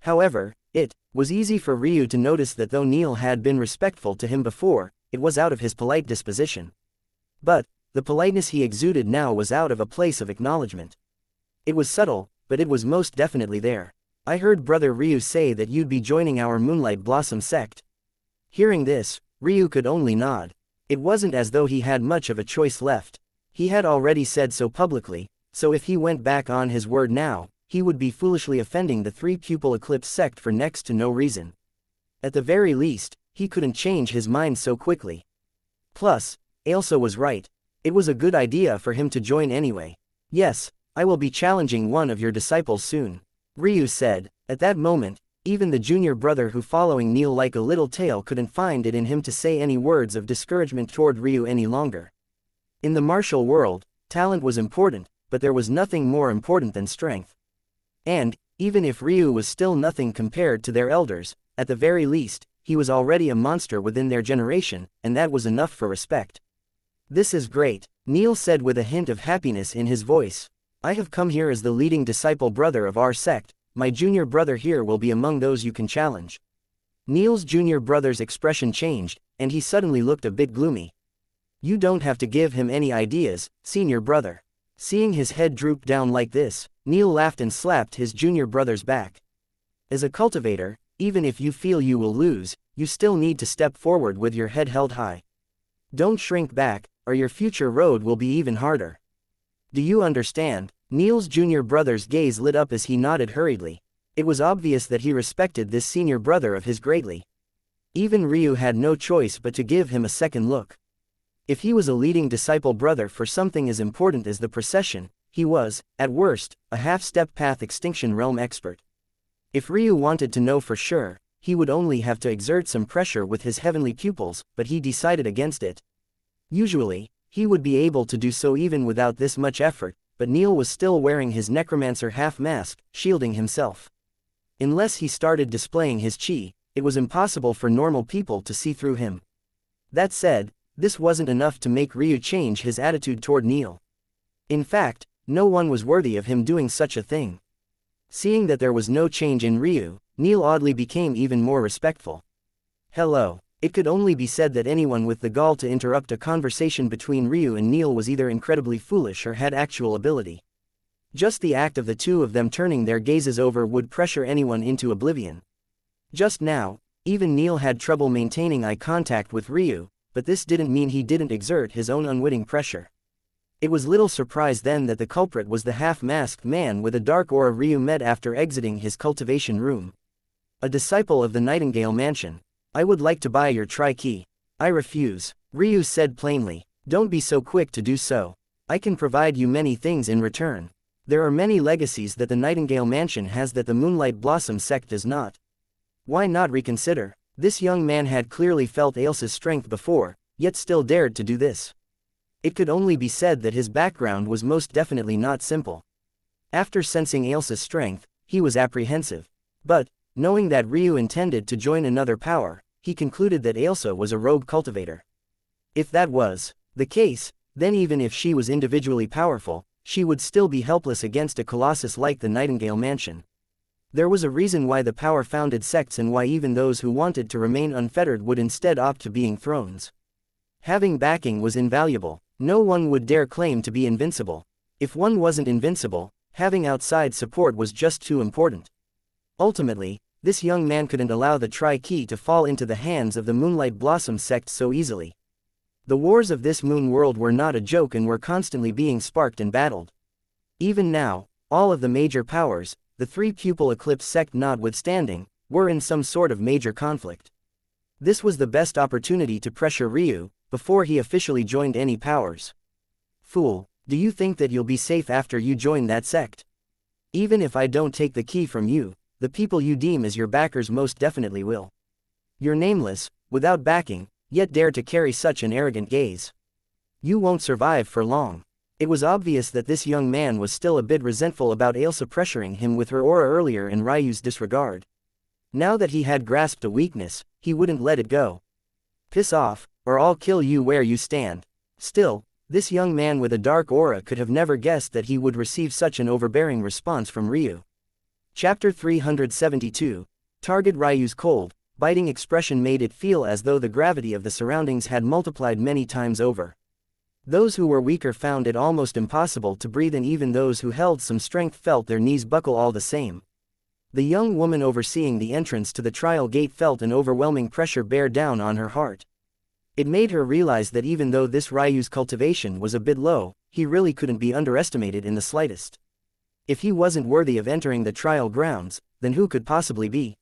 However, it was easy for Ryu to notice that though Neil had been respectful to him before, it was out of his polite disposition. But the politeness he exuded now was out of a place of acknowledgement. It was subtle, but it was most definitely there. I heard Brother Ryu say that you'd be joining our Moonlight Blossom sect. Hearing this, Ryu could only nod. It wasn't as though he had much of a choice left. He had already said so publicly, so if he went back on his word now, he would be foolishly offending the 3-pupil Eclipse sect for next to no reason. At the very least, he couldn't change his mind so quickly. Plus, Ailsa was right. It was a good idea for him to join anyway. Yes, I will be challenging one of your disciples soon, Ryu said. At that moment, even the junior brother who following Neil like a little tail couldn't find it in him to say any words of discouragement toward Ryu any longer. In the martial world, talent was important, but there was nothing more important than strength. And, even if Ryu was still nothing compared to their elders, at the very least, he was already a monster within their generation, and that was enough for respect. This is great, Neil said with a hint of happiness in his voice. I have come here as the leading disciple brother of our sect. My junior brother here will be among those you can challenge. Neil's junior brother's expression changed, and he suddenly looked a bit gloomy. You don't have to give him any ideas, senior brother. Seeing his head droop down like this, Neil laughed and slapped his junior brother's back. As a cultivator, even if you feel you will lose, you still need to step forward with your head held high. Don't shrink back, or your future road will be even harder. Do you understand? Neil's junior brother's gaze lit up as he nodded hurriedly. It was obvious that he respected this senior brother of his greatly. Even Ryu had no choice but to give him a second look. If he was a leading disciple brother for something as important as the procession, he was, at worst, a half-step path extinction realm expert. If Ryu wanted to know for sure, he would only have to exert some pressure with his heavenly pupils, but he decided against it. Usually, he would be able to do so even without this much effort, but Neil was still wearing his necromancer half-mask, shielding himself. Unless he started displaying his chi, it was impossible for normal people to see through him. That said, this wasn't enough to make Ryu change his attitude toward Neil. In fact, no one was worthy of him doing such a thing. Seeing that there was no change in Ryu, Neil oddly became even more respectful. Hello. It could only be said that anyone with the gall to interrupt a conversation between Ryu and Neil was either incredibly foolish or had actual ability. Just the act of the two of them turning their gazes over would pressure anyone into oblivion. Just now, even Neil had trouble maintaining eye contact with Ryu, but this didn't mean he didn't exert his own unwitting pressure. It was little surprise then that the culprit was the half-masked man with a dark aura Ryu met after exiting his cultivation room. A disciple of the Nightingale Mansion. I would like to buy your tri-key. I refuse, Ryu said plainly. Don't be so quick to do so. I can provide you many things in return. There are many legacies that the Nightingale Mansion has that the Moonlight Blossom sect does not. Why not reconsider? This young man had clearly felt Ailsa's strength before, yet still dared to do this. It could only be said that his background was most definitely not simple. After sensing Ailsa's strength, he was apprehensive. But, knowing that Ryu intended to join another power, he concluded that Ailsa was a rogue cultivator. If that was the case, then even if she was individually powerful, she would still be helpless against a colossus like the Nightingale Mansion. There was a reason why the power-founded sects and why even those who wanted to remain unfettered would instead opt to being thrones. Having backing was invaluable. No one would dare claim to be invincible. If one wasn't invincible, having outside support was just too important. Ultimately, this young man couldn't allow the tri-key to fall into the hands of the Moonlight Blossom sect so easily. The wars of this moon world were not a joke and were constantly being sparked and battled. Even now, all of the major powers, the three pupil eclipse sect notwithstanding, were in some sort of major conflict. This was the best opportunity to pressure Ryu, before he officially joined any powers. Fool, do you think that you'll be safe after you join that sect? Even if I don't take the key from you, the people you deem as your backers most definitely will. You're nameless, without backing, yet dare to carry such an arrogant gaze. You won't survive for long. It was obvious that this young man was still a bit resentful about Ailsa pressuring him with her aura earlier and Ryu's disregard. Now that he had grasped a weakness, he wouldn't let it go. Piss off, or I'll kill you where you stand. Still, this young man with a dark aura could have never guessed that he would receive such an overbearing response from Ryu. Chapter 372. Target. Ryu's cold, biting expression made it feel as though the gravity of the surroundings had multiplied many times over. Those who were weaker found it almost impossible to breathe, and even those who held some strength felt their knees buckle all the same. The young woman overseeing the entrance to the trial gate felt an overwhelming pressure bear down on her heart. It made her realize that even though this Ryu's cultivation was a bit low, he really couldn't be underestimated in the slightest. If he wasn't worthy of entering the trial grounds, then who could possibly be?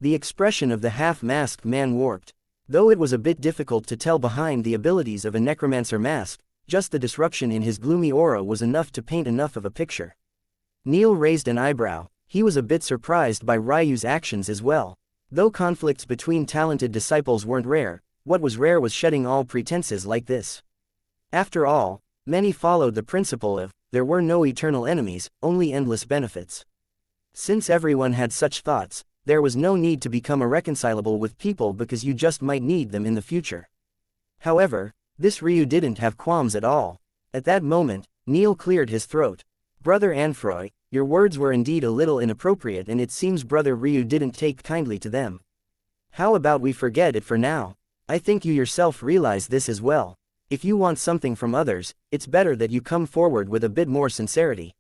The expression of the half-masked man warped. Though it was a bit difficult to tell behind the abilities of a necromancer mask, just the disruption in his gloomy aura was enough to paint enough of a picture. Neil raised an eyebrow. He was a bit surprised by Ryu's actions as well. Though conflicts between talented disciples weren't rare, what was rare was shedding all pretenses like this. After all, many followed the principle of, there were no eternal enemies, only endless benefits. Since everyone had such thoughts, there was no need to become irreconcilable with people because you just might need them in the future. However, this Ryu didn't have qualms at all. At that moment, Neil cleared his throat. Brother Anfroy, your words were indeed a little inappropriate, and it seems Brother Ryu didn't take kindly to them. How about we forget it for now? I think you yourself realize this as well. If you want something from others, it's better that you come forward with a bit more sincerity.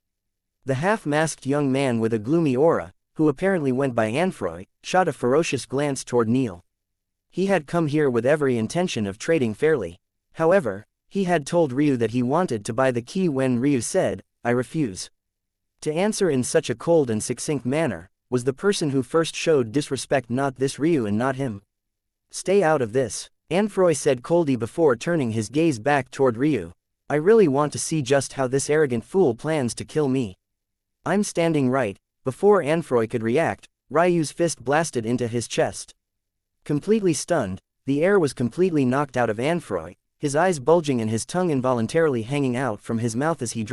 The half-masked young man with a gloomy aura, who apparently went by Anfroy, shot a ferocious glance toward Neil. He had come here with every intention of trading fairly. However, he had told Ryu that he wanted to buy the key when Ryu said, I refuse. To answer in such a cold and succinct manner, was the person who first showed disrespect not this Ryu and not him. Stay out of this, Anfroy said coldly before turning his gaze back toward Ryu. I really want to see just how this arrogant fool plans to kill me. I'm standing right. Before Anfroy could react, Ryu's fist blasted into his chest. Completely stunned, the air was completely knocked out of Anfroy, his eyes bulging and his tongue involuntarily hanging out from his mouth as he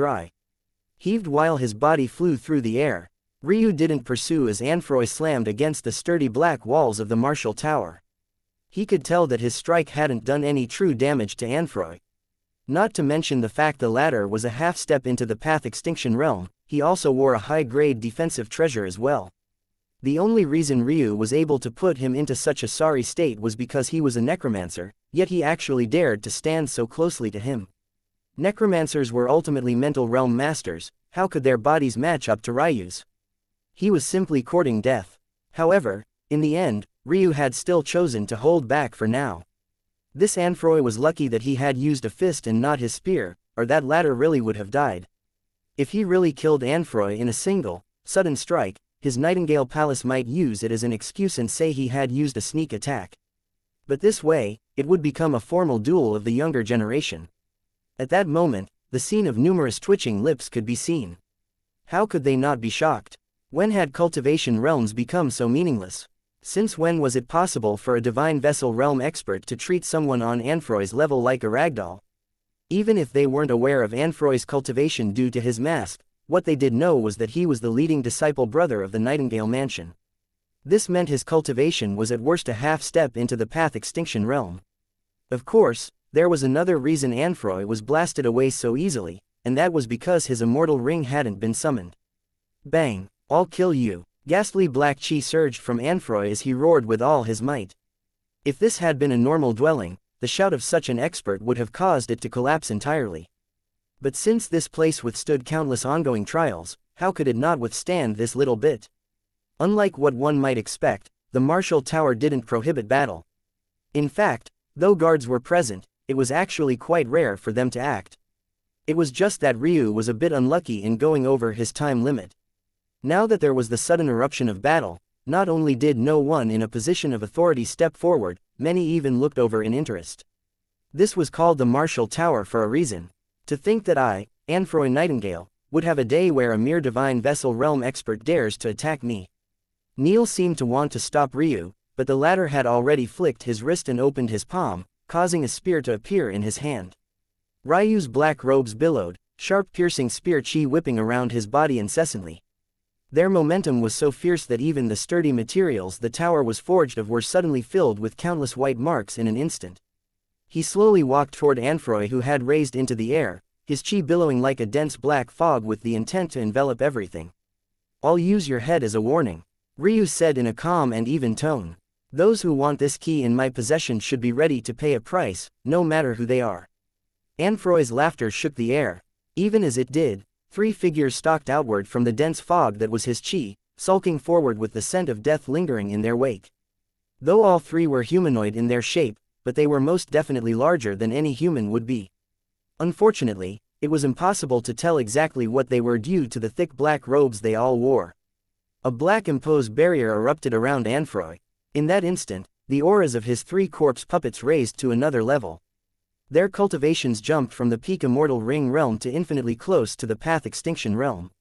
heaved while his body flew through the air. Ryu didn't pursue as Anfroy slammed against the sturdy black walls of the martial tower. He could tell that his strike hadn't done any true damage to Anfroy. Not to mention the fact the latter was a half-step into the Path Extinction realm, he also wore a high-grade defensive treasure as well. The only reason Ryu was able to put him into such a sorry state was because he was a necromancer, yet he actually dared to stand so closely to him. Necromancers were ultimately mental realm masters, how could their bodies match up to Ryu's? He was simply courting death. However, in the end, Ryu had still chosen to hold back for now. This Anfroy was lucky that he had used a fist and not his spear, or that latter really would have died. If he really killed Anfroy in a single, sudden strike, his Nightingale Palace might use it as an excuse and say he had used a sneak attack. But this way, it would become a formal duel of the younger generation. At that moment, the scene of numerous twitching lips could be seen. How could they not be shocked? When had cultivation realms become so meaningless? Since when was it possible for a divine vessel realm expert to treat someone on Anfroy's level like a ragdoll? Even if they weren't aware of Anfroy's cultivation due to his mask, what they did know was that he was the leading disciple brother of the Nightingale Mansion. This meant his cultivation was at worst a half-step into the Path Extinction realm. Of course, there was another reason Anfroy was blasted away so easily, and that was because his immortal ring hadn't been summoned. Bang! I'll kill you! Ghastly black chi surged from Anfroy as he roared with all his might. If this had been a normal dwelling, the shout of such an expert would have caused it to collapse entirely. But since this place withstood countless ongoing trials, how could it not withstand this little bit? Unlike what one might expect, the martial tower didn't prohibit battle. In fact, though guards were present, it was actually quite rare for them to act. It was just that Ryu was a bit unlucky in going over his time limit. Now that there was the sudden eruption of battle, not only did no one in a position of authority step forward, many even looked over in interest. This was called the martial tower for a reason. To think that I, Anfroy Nightingale, would have a day where a mere divine vessel realm expert dares to attack me. Neil seemed to want to stop Ryu, but the latter had already flicked his wrist and opened his palm, causing a spear to appear in his hand. Ryu's black robes billowed, sharp piercing spear chi whipping around his body incessantly. Their momentum was so fierce that even the sturdy materials the tower was forged of were suddenly filled with countless white marks in an instant. He slowly walked toward Anfroy, who had raised into the air, his chi billowing like a dense black fog with the intent to envelop everything. "I'll use your head as a warning," Ryu said in a calm and even tone. "Those who want this key in my possession should be ready to pay a price, no matter who they are." Anfroy's laughter shook the air. Even as it did, 3 figures stalked outward from the dense fog that was his chi, sulking forward with the scent of death lingering in their wake. Though all 3 were humanoid in their shape, but they were most definitely larger than any human would be. Unfortunately, it was impossible to tell exactly what they were due to the thick black robes they all wore. A black imposed barrier erupted around Anfroy. In that instant, the auras of his 3 corpse puppets raised to another level. Their cultivations jumped from the peak immortal ring realm to infinitely close to the Path Extinction realm.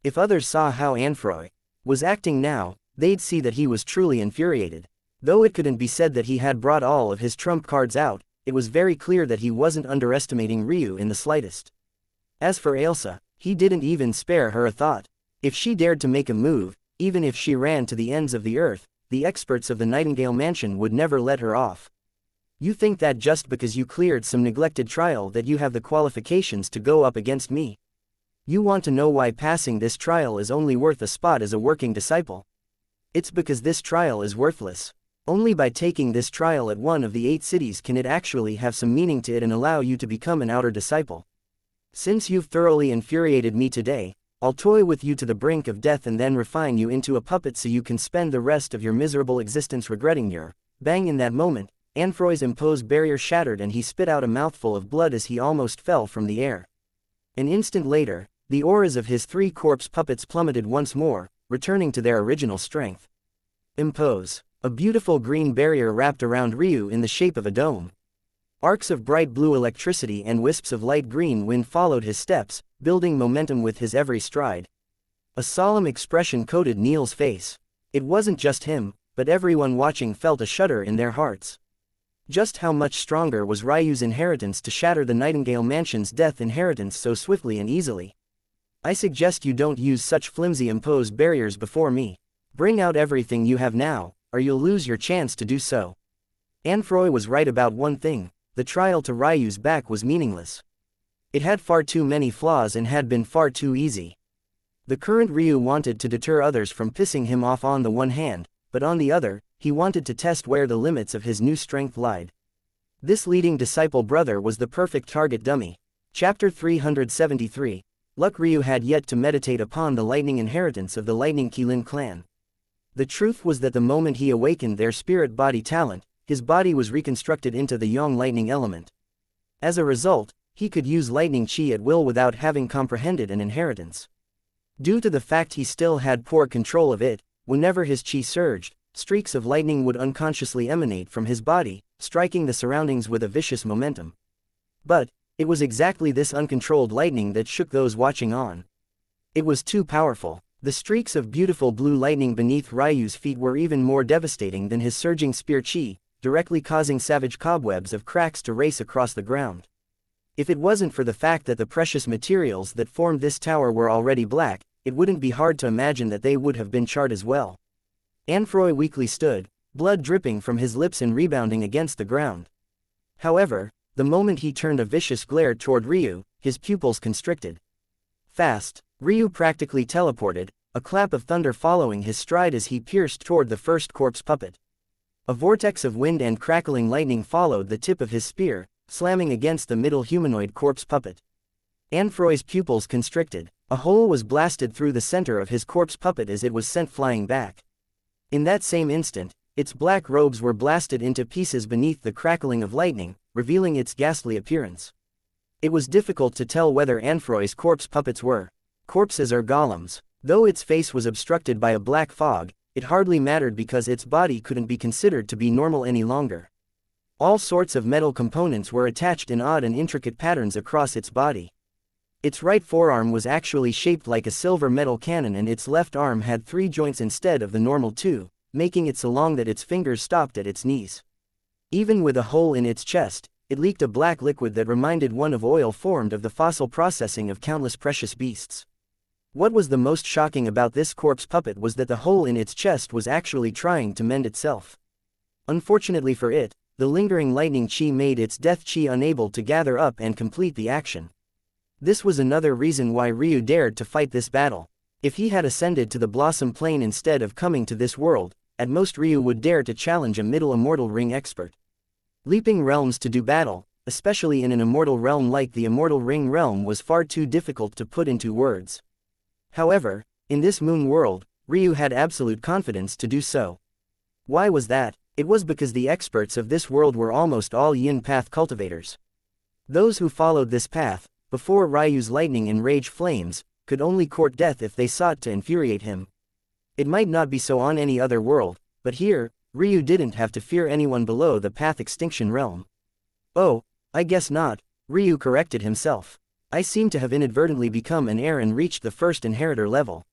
If others saw how Anfroy was acting now, they'd see that he was truly infuriated. Though it couldn't be said that he had brought all of his trump cards out, it was very clear that he wasn't underestimating Ryu in the slightest. As for Ailsa, he didn't even spare her a thought. If she dared to make a move, even if she ran to the ends of the earth, the experts of the Nightingale Mansion would never let her off. You think that just because you cleared some neglected trial that you have the qualifications to go up against me? You want to know why passing this trial is only worth a spot as a working disciple? It's because this trial is worthless. Only by taking this trial at one of the 8 cities can it actually have some meaning to it and allow you to become an outer disciple. Since you've thoroughly infuriated me today, I'll toy with you to the brink of death and then refine you into a puppet so you can spend the rest of your miserable existence regretting your bang. In that moment, Anfroy's imposed barrier shattered and he spit out a mouthful of blood as he almost fell from the air. An instant later, the auras of his 3 corpse puppets plummeted once more, returning to their original strength. Impose. A beautiful green barrier wrapped around Ryu in the shape of a dome. Arcs of bright blue electricity and wisps of light green wind followed his steps, building momentum with his every stride. A solemn expression coated Neil's face. It wasn't just him, but everyone watching felt a shudder in their hearts. Just how much stronger was Ryu's inheritance to shatter the Nightingale Mansion's death inheritance so swiftly and easily? I suggest you don't use such flimsy imposed barriers before me. Bring out everything you have now, or you'll lose your chance to do so. Anfroy was right about one thing: the trial to Ryu's back was meaningless. It had far too many flaws and had been far too easy. The current Ryu wanted to deter others from pissing him off on the one hand, but on the other, he wanted to test where the limits of his new strength lied. This leading disciple brother was the perfect target dummy. Chapter 373. Luck. Ryu had yet to meditate upon the lightning inheritance of the Lightning Qilin clan. The truth was that the moment he awakened their spirit body talent, his body was reconstructed into the Yang lightning element. As a result, he could use lightning chi at will without having comprehended an inheritance. Due to the fact he still had poor control of it, whenever his chi surged, streaks of lightning would unconsciously emanate from his body, striking the surroundings with a vicious momentum. But it was exactly this uncontrolled lightning that shook those watching on. It was too powerful. The streaks of beautiful blue lightning beneath Ryu's feet were even more devastating than his surging spear chi, directly causing savage cobwebs of cracks to race across the ground. If it wasn't for the fact that the precious materials that formed this tower were already black, it wouldn't be hard to imagine that they would have been charred as well. Anfroy weakly stood, blood dripping from his lips and rebounding against the ground. However, the moment he turned a vicious glare toward Ryu, his pupils constricted. Fast, Ryu practically teleported, a clap of thunder following his stride as he pierced toward the first corpse puppet. A vortex of wind and crackling lightning followed the tip of his spear, slamming against the middle humanoid corpse puppet. Anfroy's pupils constricted. A hole was blasted through the center of his corpse puppet as it was sent flying back. In that same instant, its black robes were blasted into pieces beneath the crackling of lightning, revealing its ghastly appearance. It was difficult to tell whether Anfroy's corpse puppets were corpses or golems. Though its face was obstructed by a black fog, it hardly mattered because its body couldn't be considered to be normal any longer. All sorts of metal components were attached in odd and intricate patterns across its body. Its right forearm was actually shaped like a silver metal cannon, and its left arm had 3 joints instead of the normal 2, making it so long that its fingers stopped at its knees. Even with a hole in its chest, it leaked a black liquid that reminded one of oil formed of the fossil processing of countless precious beasts. What was the most shocking about this corpse puppet was that the hole in its chest was actually trying to mend itself. Unfortunately for it, the lingering lightning chi made its death chi unable to gather up and complete the action. This was another reason why Ryu dared to fight this battle. If he had ascended to the Blossom Plane instead of coming to this world, at most Ryu would dare to challenge a middle immortal ring expert. Leaping realms to do battle, especially in an immortal realm like the Immortal Ring realm, was far too difficult to put into words. However, in this moon world, Ryu had absolute confidence to do so. Why was that? It was because the experts of this world were almost all Yin Path cultivators. Those who followed this path, before Ryu's lightning and rage flames, could only court death if they sought to infuriate him. It might not be so on any other world, but here, Ryu didn't have to fear anyone below the Path Extinction realm. Oh, I guess not, Ryu corrected himself. I seem to have inadvertently become an heir and reached the first inheritor level.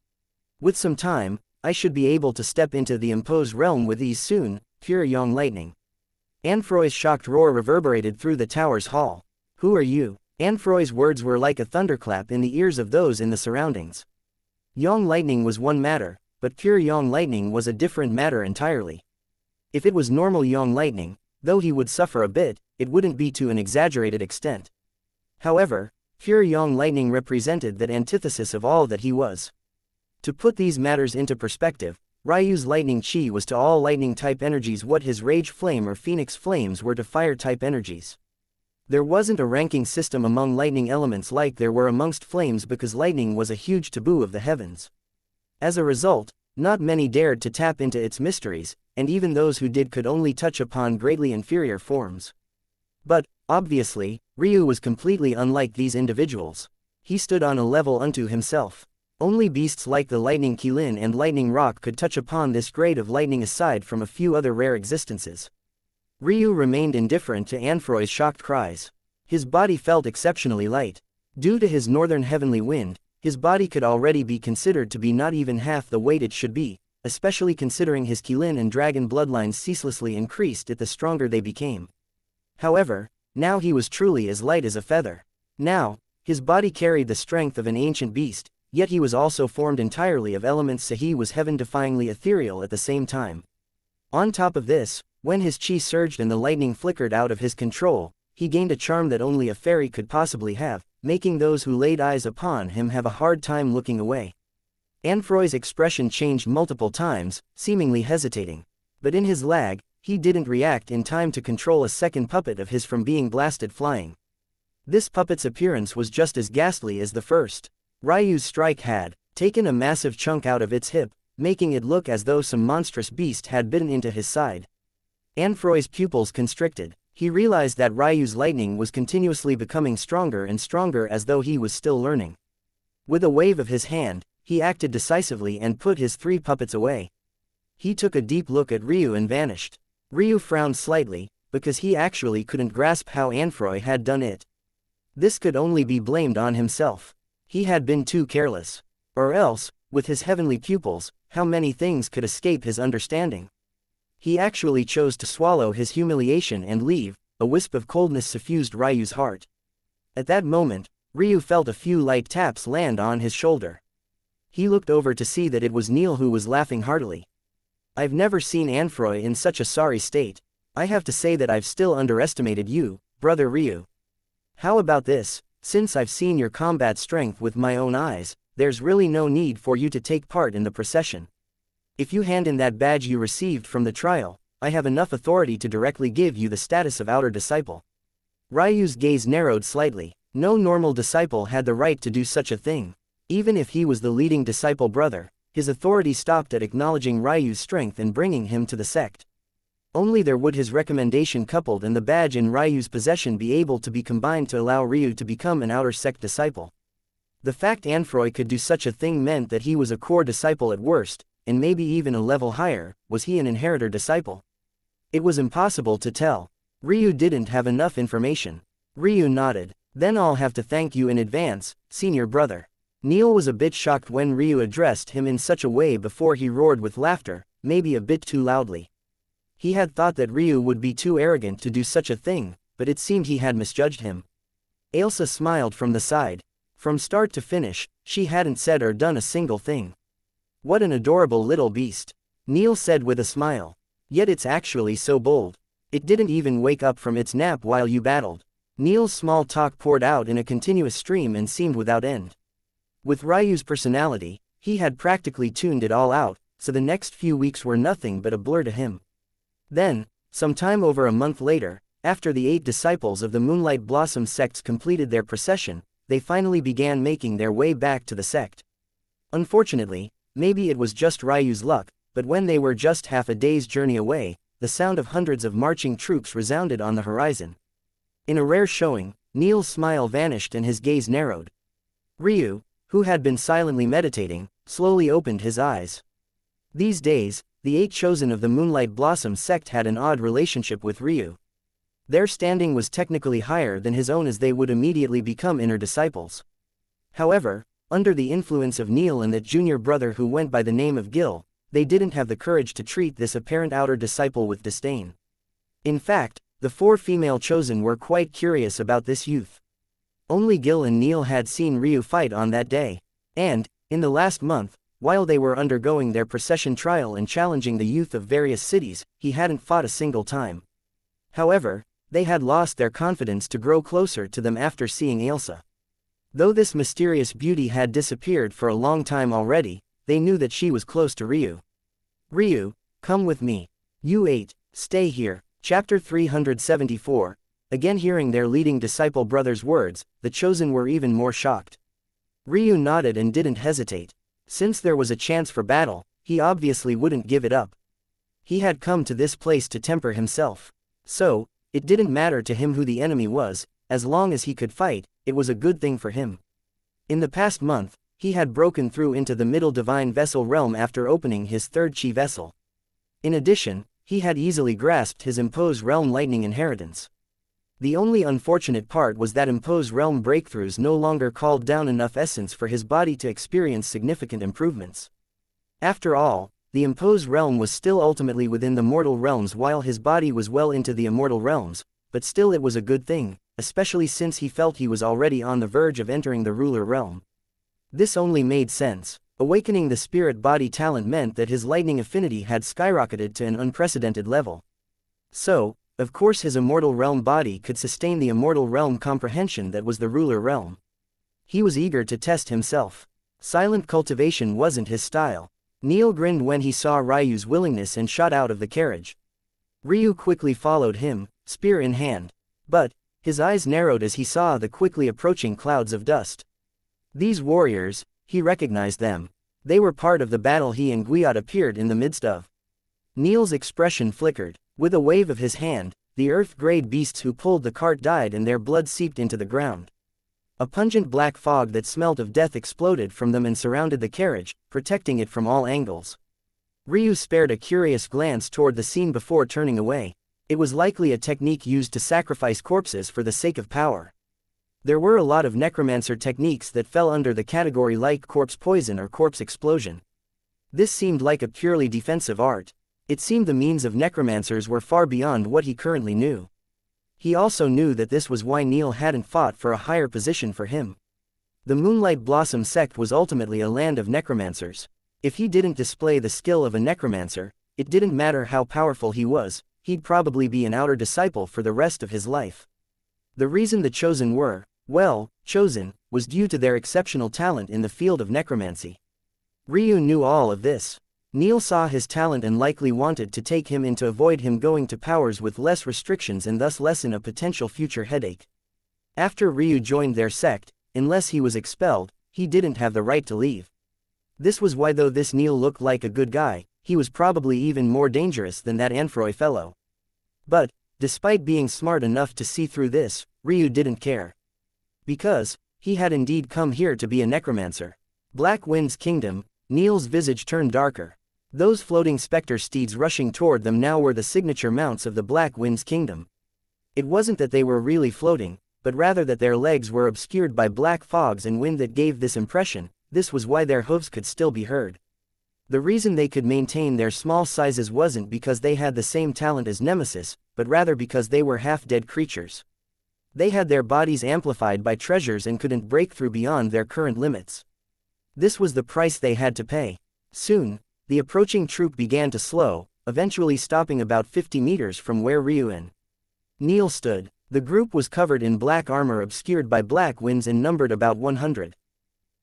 With some time, I should be able to step into the imposed realm with ease soon. Pure Yang lightning. Anfroy's shocked roar reverberated through the tower's hall. Who are you? Anfroy's words were like a thunderclap in the ears of those in the surroundings. Yang lightning was one matter, but pure Yang lightning was a different matter entirely. If it was normal Yang lightning, though he would suffer a bit, it wouldn't be to an exaggerated extent. However, pure Yang lightning represented that antithesis of all that he was. To put these matters into perspective, Ryu's lightning chi was to all lightning-type energies what his rage flame or phoenix flames were to fire-type energies. There wasn't a ranking system among lightning elements like there were amongst flames because lightning was a huge taboo of the heavens. As a result, not many dared to tap into its mysteries, and even those who did could only touch upon greatly inferior forms. But, obviously, Ryu was completely unlike these individuals. He stood on a level unto himself. Only beasts like the Lightning Qilin and Lightning Rock could touch upon this grade of lightning aside from a few other rare existences. Ryu remained indifferent to Anfroy's shocked cries. His body felt exceptionally light. Due to his northern heavenly wind, his body could already be considered to be not even half the weight it should be, especially considering his Qilin and dragon bloodlines ceaselessly increased the stronger they became. However, now he was truly as light as a feather. Now, his body carried the strength of an ancient beast, yet he was also formed entirely of elements, so he was heaven-defyingly ethereal at the same time. On top of this, when his chi surged and the lightning flickered out of his control, he gained a charm that only a fairy could possibly have, making those who laid eyes upon him have a hard time looking away. Anfroy's expression changed multiple times, seemingly hesitating. But in his lag, he didn't react in time to control a second puppet of his from being blasted flying. This puppet's appearance was just as ghastly as the first. Ryu's strike had taken a massive chunk out of its hip, making it look as though some monstrous beast had bitten into his side. Anfroy's pupils constricted. He realized that Ryu's lightning was continuously becoming stronger and stronger as though he was still learning. With a wave of his hand, he acted decisively and put his 3 puppets away. He took a deep look at Ryu and vanished. Ryu frowned slightly, because he actually couldn't grasp how Anfroy had done it. This could only be blamed on himself. He had been too careless. Or else, with his heavenly pupils, how many things could escape his understanding? He actually chose to swallow his humiliation and leave. A wisp of coldness suffused Ryu's heart. At that moment, Ryu felt a few light taps land on his shoulder. He looked over to see that it was Neil, who was laughing heartily. "I've never seen Anfroy in such a sorry state. I have to say that I've still underestimated you, brother Ryu. How about this? Since I've seen your combat strength with my own eyes, there's really no need for you to take part in the procession. If you hand in that badge you received from the trial, I have enough authority to directly give you the status of outer disciple." Ryu's gaze narrowed slightly. No normal disciple had the right to do such a thing. Even if he was the leading disciple brother, his authority stopped at acknowledging Ryu's strength and bringing him to the sect. Only there would his recommendation coupled and the badge in Ryu's possession be able to be combined to allow Ryu to become an outer sect disciple. The fact Anfroy could do such a thing meant that he was a core disciple at worst, and maybe even a level higher. Was he an inheritor disciple? It was impossible to tell. Ryu didn't have enough information. Ryu nodded. "Then I'll have to thank you in advance, senior brother." Neil was a bit shocked when Ryu addressed him in such a way before he roared with laughter, maybe a bit too loudly. He had thought that Ryu would be too arrogant to do such a thing, but it seemed he had misjudged him. Ailsa smiled from the side. From start to finish, she hadn't said or done a single thing. "What an adorable little beast," Neil said with a smile. "Yet it's actually so bold. It didn't even wake up from its nap while you battled." Neil's small talk poured out in a continuous stream and seemed without end. With Ryu's personality, he had practically tuned it all out, so the next few weeks were nothing but a blur to him. Then, sometime over a month later, after the 8 disciples of the Moonlight Blossom sects completed their procession, they finally began making their way back to the sect. Unfortunately, maybe it was just Ryu's luck, but when they were just half a day's journey away, the sound of hundreds of marching troops resounded on the horizon. In a rare showing, Neil's smile vanished and his gaze narrowed. Ryu, who had been silently meditating, slowly opened his eyes. These days, the 8 chosen of the Moonlight Blossom sect had an odd relationship with Ryu. Their standing was technically higher than his own, as they would immediately become inner disciples. However, under the influence of Neil and that junior brother who went by the name of Gil, they didn't have the courage to treat this apparent outer disciple with disdain. In fact, the 4 female chosen were quite curious about this youth. Only Gil and Neil had seen Ryu fight on that day, and, in the last month, while they were undergoing their procession trial and challenging the youth of various cities, he hadn't fought a single time. However, they had lost their confidence to grow closer to them after seeing Ailsa. Though this mysterious beauty had disappeared for a long time already, they knew that she was close to Ryu. "Ryu, come with me. You 8, stay here." Chapter 374. Again hearing their leading disciple brother's words, the chosen were even more shocked. Ryu nodded and didn't hesitate. Since there was a chance for battle, he obviously wouldn't give it up. He had come to this place to temper himself. So, it didn't matter to him who the enemy was, as long as he could fight, it was a good thing for him. In the past month, he had broken through into the Middle Divine Vessel realm after opening his 3rd Chi vessel. In addition, he had easily grasped his Imposed Realm lightning inheritance. The only unfortunate part was that Imposed Realm breakthroughs no longer called down enough essence for his body to experience significant improvements. After all, the imposed realm was still ultimately within the mortal realms while his body was well into the immortal realms, but still it was a good thing, especially since he felt he was already on the verge of entering the ruler realm. This only made sense. Awakening the spirit body talent meant that his lightning affinity had skyrocketed to an unprecedented level. So, of course his immortal realm body could sustain the immortal realm comprehension that was the ruler realm. He was eager to test himself. Silent cultivation wasn't his style. Neil grinned when he saw Ryu's willingness and shot out of the carriage. Ryu quickly followed him, spear in hand. But his eyes narrowed as he saw the quickly approaching clouds of dust. These warriors, he recognized them. They were part of the battle he and Guiot appeared in the midst of. Neil's expression flickered. With a wave of his hand, the earth-grade beasts who pulled the cart died and their blood seeped into the ground. A pungent black fog that smelt of death exploded from them and surrounded the carriage, protecting it from all angles. Ryu spared a curious glance toward the scene before turning away. It was likely a technique used to sacrifice corpses for the sake of power. There were a lot of necromancer techniques that fell under the category like corpse poison or corpse explosion. This seemed like a purely defensive art. It seemed the means of necromancers were far beyond what he currently knew. He also knew that this was why Neil hadn't fought for a higher position for him. The Moonlight Blossom sect was ultimately a land of necromancers. If he didn't display the skill of a necromancer, it didn't matter how powerful he was, he'd probably be an outer disciple for the rest of his life. The reason the Chosen were, well, chosen, was due to their exceptional talent in the field of necromancy. Ryu knew all of this. Neil saw his talent and likely wanted to take him in to avoid him going to powers with less restrictions and thus lessen a potential future headache. After Ryu joined their sect, unless he was expelled, he didn't have the right to leave. This was why though this Neil looked like a good guy, he was probably even more dangerous than that Anfroy fellow. But, despite being smart enough to see through this, Ryu didn't care. Because, he had indeed come here to be a necromancer. Black Wind's kingdom. Neil's visage turned darker. Those floating specter steeds rushing toward them now were the signature mounts of the Black Wind's kingdom. It wasn't that they were really floating, but rather that their legs were obscured by black fogs and wind that gave this impression. This was why their hooves could still be heard. The reason they could maintain their small sizes wasn't because they had the same talent as Nemesis, but rather because they were half-dead creatures. They had their bodies amplified by treasures and couldn't break through beyond their current limits. This was the price they had to pay. Soon, the approaching troop began to slow, eventually stopping about 50 meters from where Ryu and Neil stood. The group was covered in black armor obscured by black winds and numbered about 100.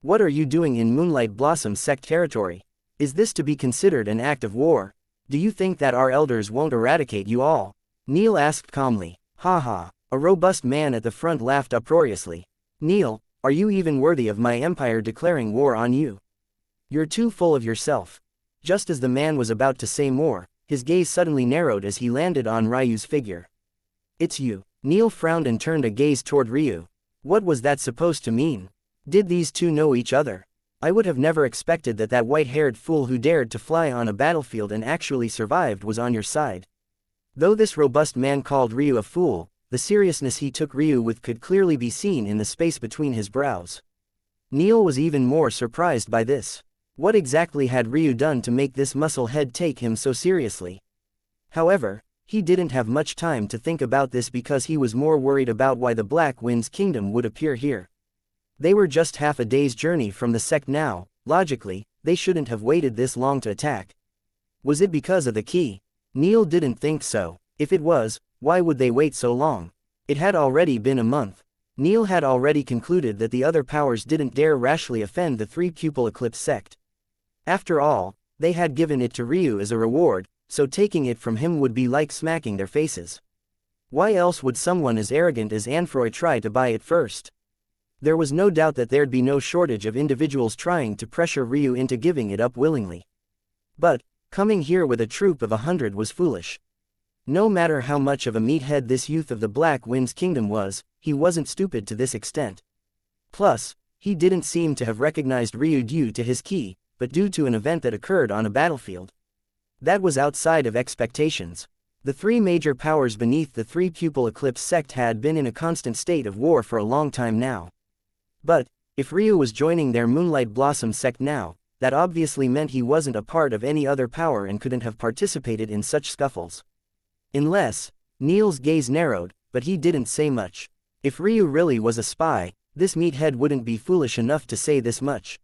What are you doing in Moonlight Blossom sect territory? Is this to be considered an act of war? Do you think that our elders won't eradicate you all? Neil asked calmly. Ha ha. A robust man at the front laughed uproariously. Neil, are you even worthy of my empire declaring war on you? You're too full of yourself. Just as the man was about to say more, his gaze suddenly narrowed as he landed on Ryu's figure. It's you. Neil frowned and turned a gaze toward Ryu. What was that supposed to mean? Did these two know each other? I would have never expected that that white-haired fool who dared to fly on a battlefield and actually survived was on your side. Though this robust man called Ryu a fool, the seriousness he took Ryu with could clearly be seen in the space between his brows. Neil was even more surprised by this. What exactly had Ryu done to make this muscle head take him so seriously? However, he didn't have much time to think about this because he was more worried about why the Black Wind's kingdom would appear here. They were just half a day's journey from the sect now. Logically, they shouldn't have waited this long to attack. Was it because of the key? Neil didn't think so. If it was, why would they wait so long? It had already been a month. Neil had already concluded that the other powers didn't dare rashly offend the three-pupil eclipse sect. After all, they had given it to Ryu as a reward, so taking it from him would be like smacking their faces. Why else would someone as arrogant as Anfroy try to buy it first? There was no doubt that there'd be no shortage of individuals trying to pressure Ryu into giving it up willingly. But, coming here with a troop of 100 was foolish. No matter how much of a meathead this youth of the Black Wind's kingdom was, he wasn't stupid to this extent. Plus, he didn't seem to have recognized Ryu due to his key, but due to an event that occurred on a battlefield. That was outside of expectations. The three major powers beneath the three-pupil eclipse sect had been in a constant state of war for a long time now. But, if Ryu was joining their Moonlight Blossom sect now, that obviously meant he wasn't a part of any other power and couldn't have participated in such scuffles. Unless, Neil's gaze narrowed, but he didn't say much. If Ryu really was a spy, this meathead wouldn't be foolish enough to say this much.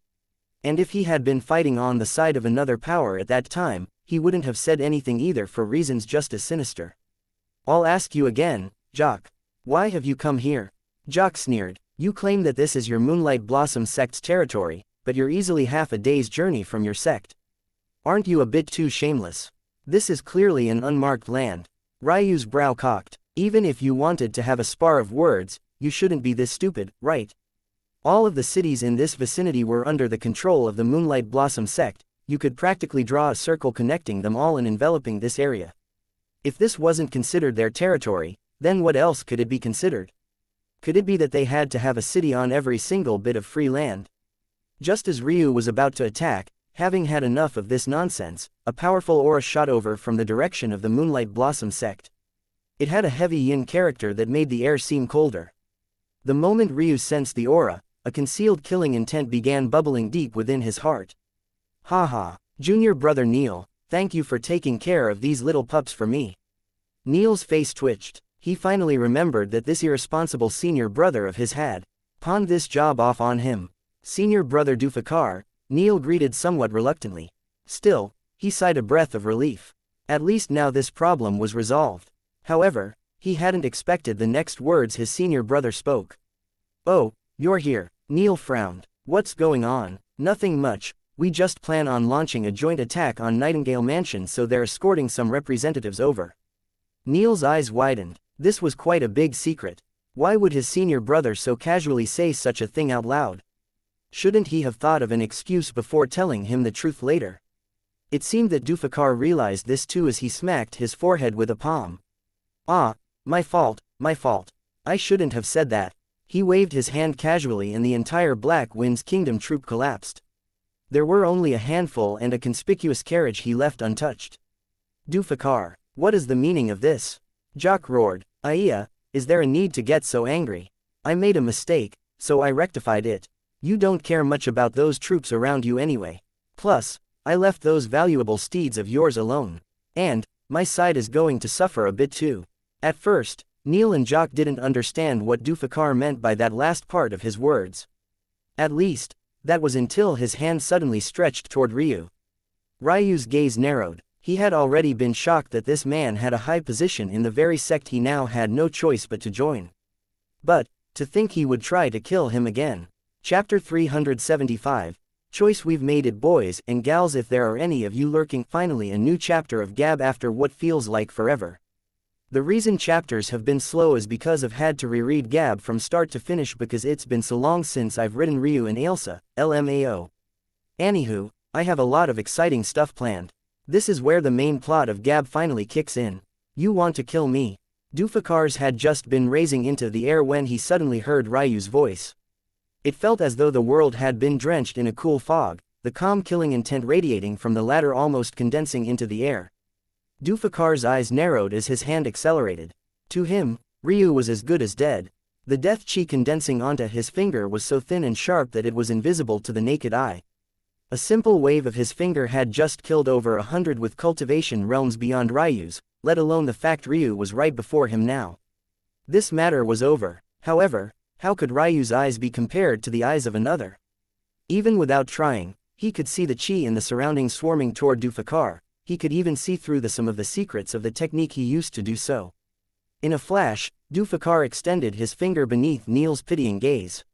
And if he had been fighting on the side of another power at that time, he wouldn't have said anything either for reasons just as sinister. I'll ask you again, Jock. Why have you come here? Jock sneered. You claim that this is your Moonlight Blossom sect's territory, but you're easily half a day's journey from your sect. Aren't you a bit too shameless? This is clearly an unmarked land. Ryu's brow cocked. Even if you wanted to have a spar of words, you shouldn't be this stupid, right? All of the cities in this vicinity were under the control of the Moonlight Blossom sect. You could practically draw a circle connecting them all and enveloping this area. If this wasn't considered their territory, then what else could it be considered? Could it be that they had to have a city on every single bit of free land? Just as Ryu was about to attack, having had enough of this nonsense, a powerful aura shot over from the direction of the Moonlight Blossom sect. It had a heavy yin character that made the air seem colder. The moment Ryu sensed the aura, a concealed killing intent began bubbling deep within his heart. Haha, junior brother Neil, thank you for taking care of these little pups for me. Neil's face twitched. He finally remembered that this irresponsible senior brother of his had pawned this job off on him. Senior brother Dufakar, Neil greeted somewhat reluctantly. Still, he sighed a breath of relief. At least now this problem was resolved. However, he hadn't expected the next words his senior brother spoke. Oh, you're here. Neil frowned. What's going on? Nothing much. We just plan on launching a joint attack on Nightingale Mansion, so they're escorting some representatives over. Neil's eyes widened. This was quite a big secret. Why would his senior brother so casually say such a thing out loud? Shouldn't he have thought of an excuse before telling him the truth later? It seemed that Dufakar realized this too as he smacked his forehead with a palm. Ah, my fault, my fault. I shouldn't have said that. He waved his hand casually and the entire Black Wind's Kingdom troop collapsed. There were only a handful and a conspicuous carriage he left untouched. Dufakar, what is the meaning of this? Jock roared. Aya, is there a need to get so angry? I made a mistake, so I rectified it. You don't care much about those troops around you anyway. Plus, I left those valuable steeds of yours alone. And, my side is going to suffer a bit too. At first, Neil and Jock didn't understand what Dufakar meant by that last part of his words. At least, that was until his hand suddenly stretched toward Ryu. Ryu's gaze narrowed. He had already been shocked that this man had a high position in the very sect he now had no choice but to join. But, to think he would try to kill him again. Chapter 375, Choice. We've made it, boys and gals, if there are any of you lurking. Finally a new chapter of Gab after what feels like forever. The reason chapters have been slow is because I've had to reread Gab from start to finish because it's been so long since I've written Ryu and Ailsa, LMAO. Anywho, I have a lot of exciting stuff planned. This is where the main plot of Gab finally kicks in. You want to kill me? Dufakar's had just been raising into the air when he suddenly heard Ryu's voice. It felt as though the world had been drenched in a cool fog, the calm killing intent radiating from the latter almost condensing into the air. Dufakar's eyes narrowed as his hand accelerated. To him, Ryu was as good as dead. The death chi condensing onto his finger was so thin and sharp that it was invisible to the naked eye. A simple wave of his finger had just killed over 100 with cultivation realms beyond Ryu's, let alone the fact Ryu was right before him now. This matter was over. However, how could Ryu's eyes be compared to the eyes of another? Even without trying, he could see the chi in the surroundings swarming toward Dufakar. He could even see through some of the secrets of the technique he used to do so. In a flash, Dufakar extended his finger beneath Neil's pitying gaze.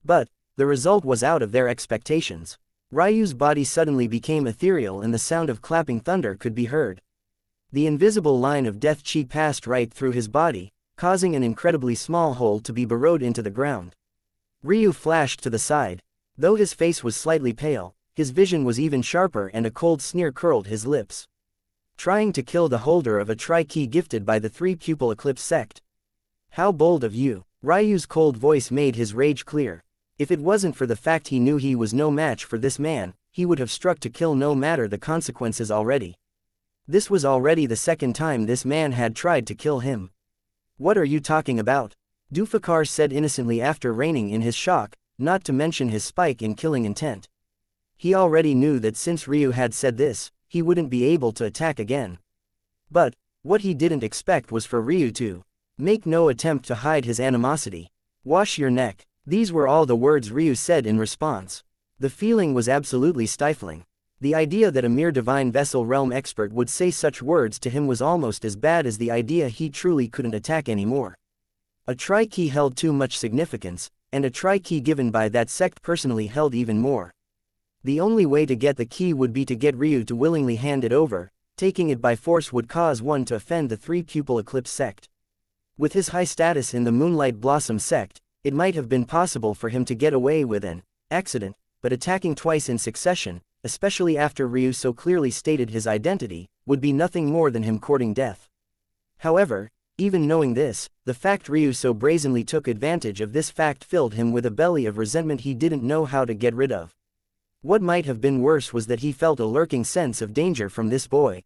But, the result was out of their expectations. Ryu's body suddenly became ethereal and the sound of clapping thunder could be heard. The invisible line of death chi passed right through his body, causing an incredibly small hole to be burrowed into the ground. Ryu flashed to the side. Though his face was slightly pale, his vision was even sharper and a cold sneer curled his lips. Trying to kill the holder of a tri-key gifted by the three-pupil Eclipse sect. How bold of you! Ryu's cold voice made his rage clear. If it wasn't for the fact he knew he was no match for this man, he would have struck to kill no matter the consequences already. This was already the second time this man had tried to kill him. What are you talking about? Dufakar said innocently after reining in his shock, not to mention his spike in killing intent. He already knew that since Ryu had said this, he wouldn't be able to attack again. But, what he didn't expect was for Ryu to make no attempt to hide his animosity. Wash your neck. These were all the words Ryu said in response. The feeling was absolutely stifling. The idea that a mere divine vessel realm expert would say such words to him was almost as bad as the idea he truly couldn't attack anymore. A tri-key held too much significance, and a tri-key given by that sect personally held even more. The only way to get the key would be to get Ryu to willingly hand it over. Taking it by force would cause one to offend the three-pupil Eclipse sect. With his high status in the Moonlight Blossom sect, it might have been possible for him to get away with an accident, but attacking twice in succession, especially after Ryu so clearly stated his identity, would be nothing more than him courting death. However, even knowing this, the fact Ryu so brazenly took advantage of this fact filled him with a belly of resentment he didn't know how to get rid of. What might have been worse was that he felt a lurking sense of danger from this boy.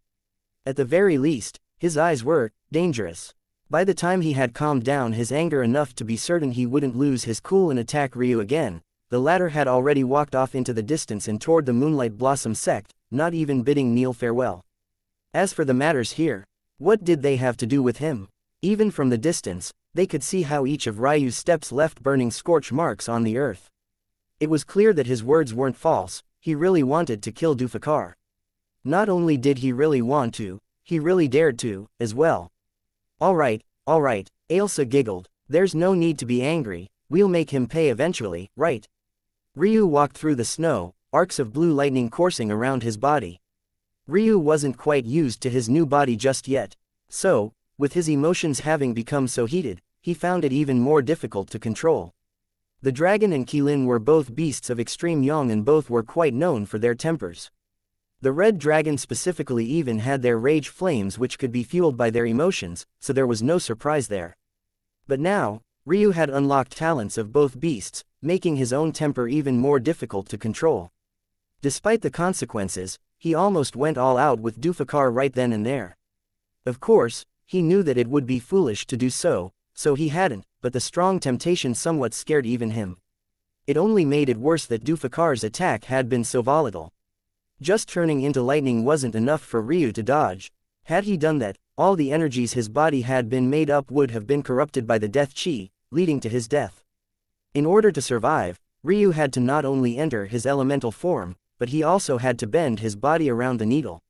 At the very least, his eyes were dangerous. By the time he had calmed down his anger enough to be certain he wouldn't lose his cool and attack Ryu again, the latter had already walked off into the distance and toward the Moonlight Blossom sect, not even bidding Neil farewell. As for the matters here, what did they have to do with him? Even from the distance, they could see how each of Ryu's steps left burning scorch marks on the earth. It was clear that his words weren't false, he really wanted to kill Dufakar. Not only did he really want to, he really dared to, as well. Alright, Ailsa giggled, there's no need to be angry, we'll make him pay eventually, right? Ryu walked through the snow, arcs of blue lightning coursing around his body. Ryu wasn't quite used to his new body just yet, so, with his emotions having become so heated, he found it even more difficult to control. The dragon and Qilin were both beasts of extreme yang and both were quite known for their tempers. The red dragon specifically even had their rage flames which could be fueled by their emotions, so there was no surprise there. But now, Ryu had unlocked talents of both beasts, making his own temper even more difficult to control. Despite the consequences, he almost went all out with Dufakar right then and there. Of course, he knew that it would be foolish to do so, so he hadn't, but the strong temptation somewhat scared even him. It only made it worse that Dufakar's attack had been so volatile. Just turning into lightning wasn't enough for Ryu to dodge. Had he done that, all the energies his body had been made up would have been corrupted by the death chi, leading to his death. In order to survive, Ryu had to not only enter his elemental form, but he also had to bend his body around the needle.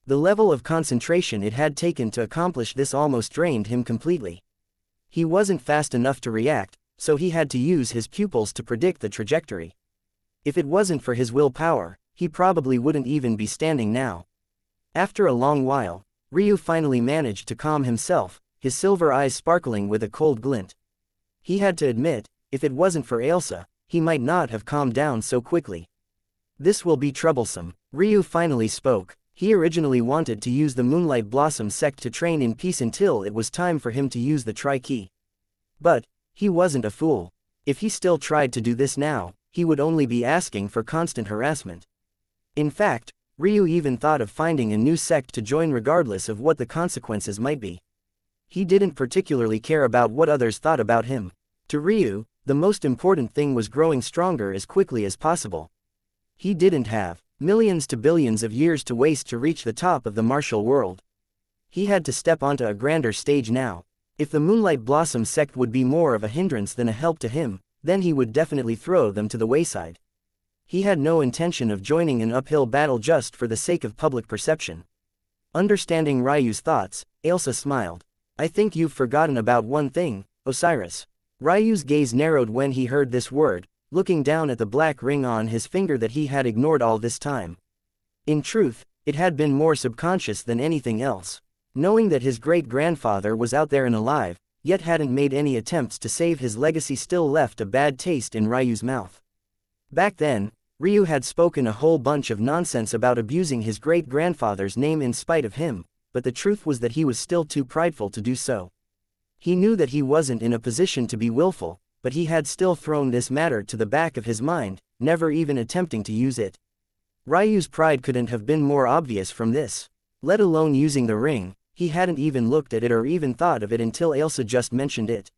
The level of concentration it had taken to accomplish this almost drained him completely. He wasn't fast enough to react, so he had to use his pupils to predict the trajectory. If it wasn't for his willpower, he probably wouldn't even be standing now. After a long while, Ryu finally managed to calm himself, his silver eyes sparkling with a cold glint. He had to admit, if it wasn't for Ailsa, he might not have calmed down so quickly. This will be troublesome, Ryu finally spoke. He originally wanted to use the Moonlight Blossom sect to train in peace until it was time for him to use the Tri-Key. But, he wasn't a fool. If he still tried to do this now, he would only be asking for constant harassment. In fact, Ryu even thought of finding a new sect to join regardless of what the consequences might be. He didn't particularly care about what others thought about him. To Ryu, the most important thing was growing stronger as quickly as possible. He didn't have millions to billions of years to waste to reach the top of the martial world. He had to step onto a grander stage now. If the Moonlight Blossom sect would be more of a hindrance than a help to him, then he would definitely throw them to the wayside. He had no intention of joining an uphill battle just for the sake of public perception. Understanding Ryu's thoughts, Ailsa smiled. I think you've forgotten about one thing, Osiris. Ryu's gaze narrowed when he heard this word, looking down at the black ring on his finger that he had ignored all this time. In truth, it had been more subconscious than anything else. Knowing that his great-grandfather was out there and alive, yet hadn't made any attempts to save his legacy still left a bad taste in Ryu's mouth. Back then, Ryu had spoken a whole bunch of nonsense about abusing his great-grandfather's name in spite of him, but the truth was that he was still too prideful to do so. He knew that he wasn't in a position to be willful, but he had still thrown this matter to the back of his mind, never even attempting to use it. Ryu's pride couldn't have been more obvious from this. Let alone using the ring, he hadn't even looked at it or even thought of it until Ailsa just mentioned it.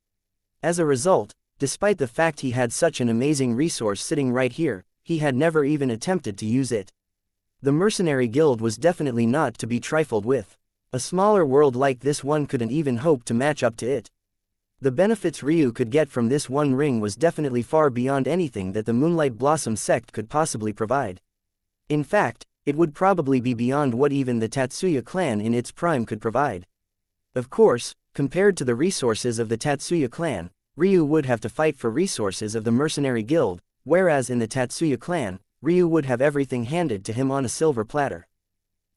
As a result, despite the fact he had such an amazing resource sitting right here, he had never even attempted to use it. The mercenary guild was definitely not to be trifled with. A smaller world like this one couldn't even hope to match up to it. The benefits Ryu could get from this one ring was definitely far beyond anything that the Moonlight Blossom sect could possibly provide. In fact, it would probably be beyond what even the Tatsuya clan in its prime could provide. Of course, compared to the resources of the Tatsuya clan, Ryu would have to fight for resources of the mercenary guild, whereas in the Tatsuya clan, Ryu would have everything handed to him on a silver platter.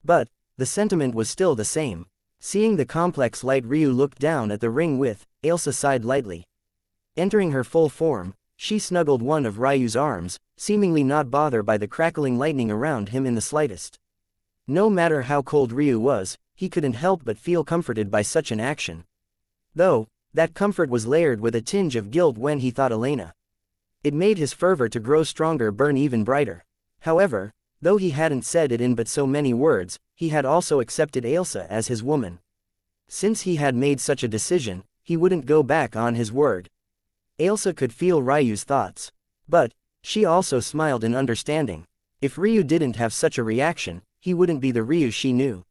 But the sentiment was still the same. Seeing the complex light, Ryu looked down at the ring with, Ailsa sighed lightly. Entering her full form, she snuggled one of Ryu's arms, seemingly not bothered by the crackling lightning around him in the slightest. No matter how cold Ryu was, he couldn't help but feel comforted by such an action. Though, that comfort was layered with a tinge of guilt when he thought Elena. It made his fervor to grow stronger burn even brighter. However, though he hadn't said it in but so many words, he had also accepted Ailsa as his woman. Since he had made such a decision, he wouldn't go back on his word. Ailsa could feel Ryu's thoughts. But she also smiled in understanding. If Ryu didn't have such a reaction, he wouldn't be the Ryu she knew.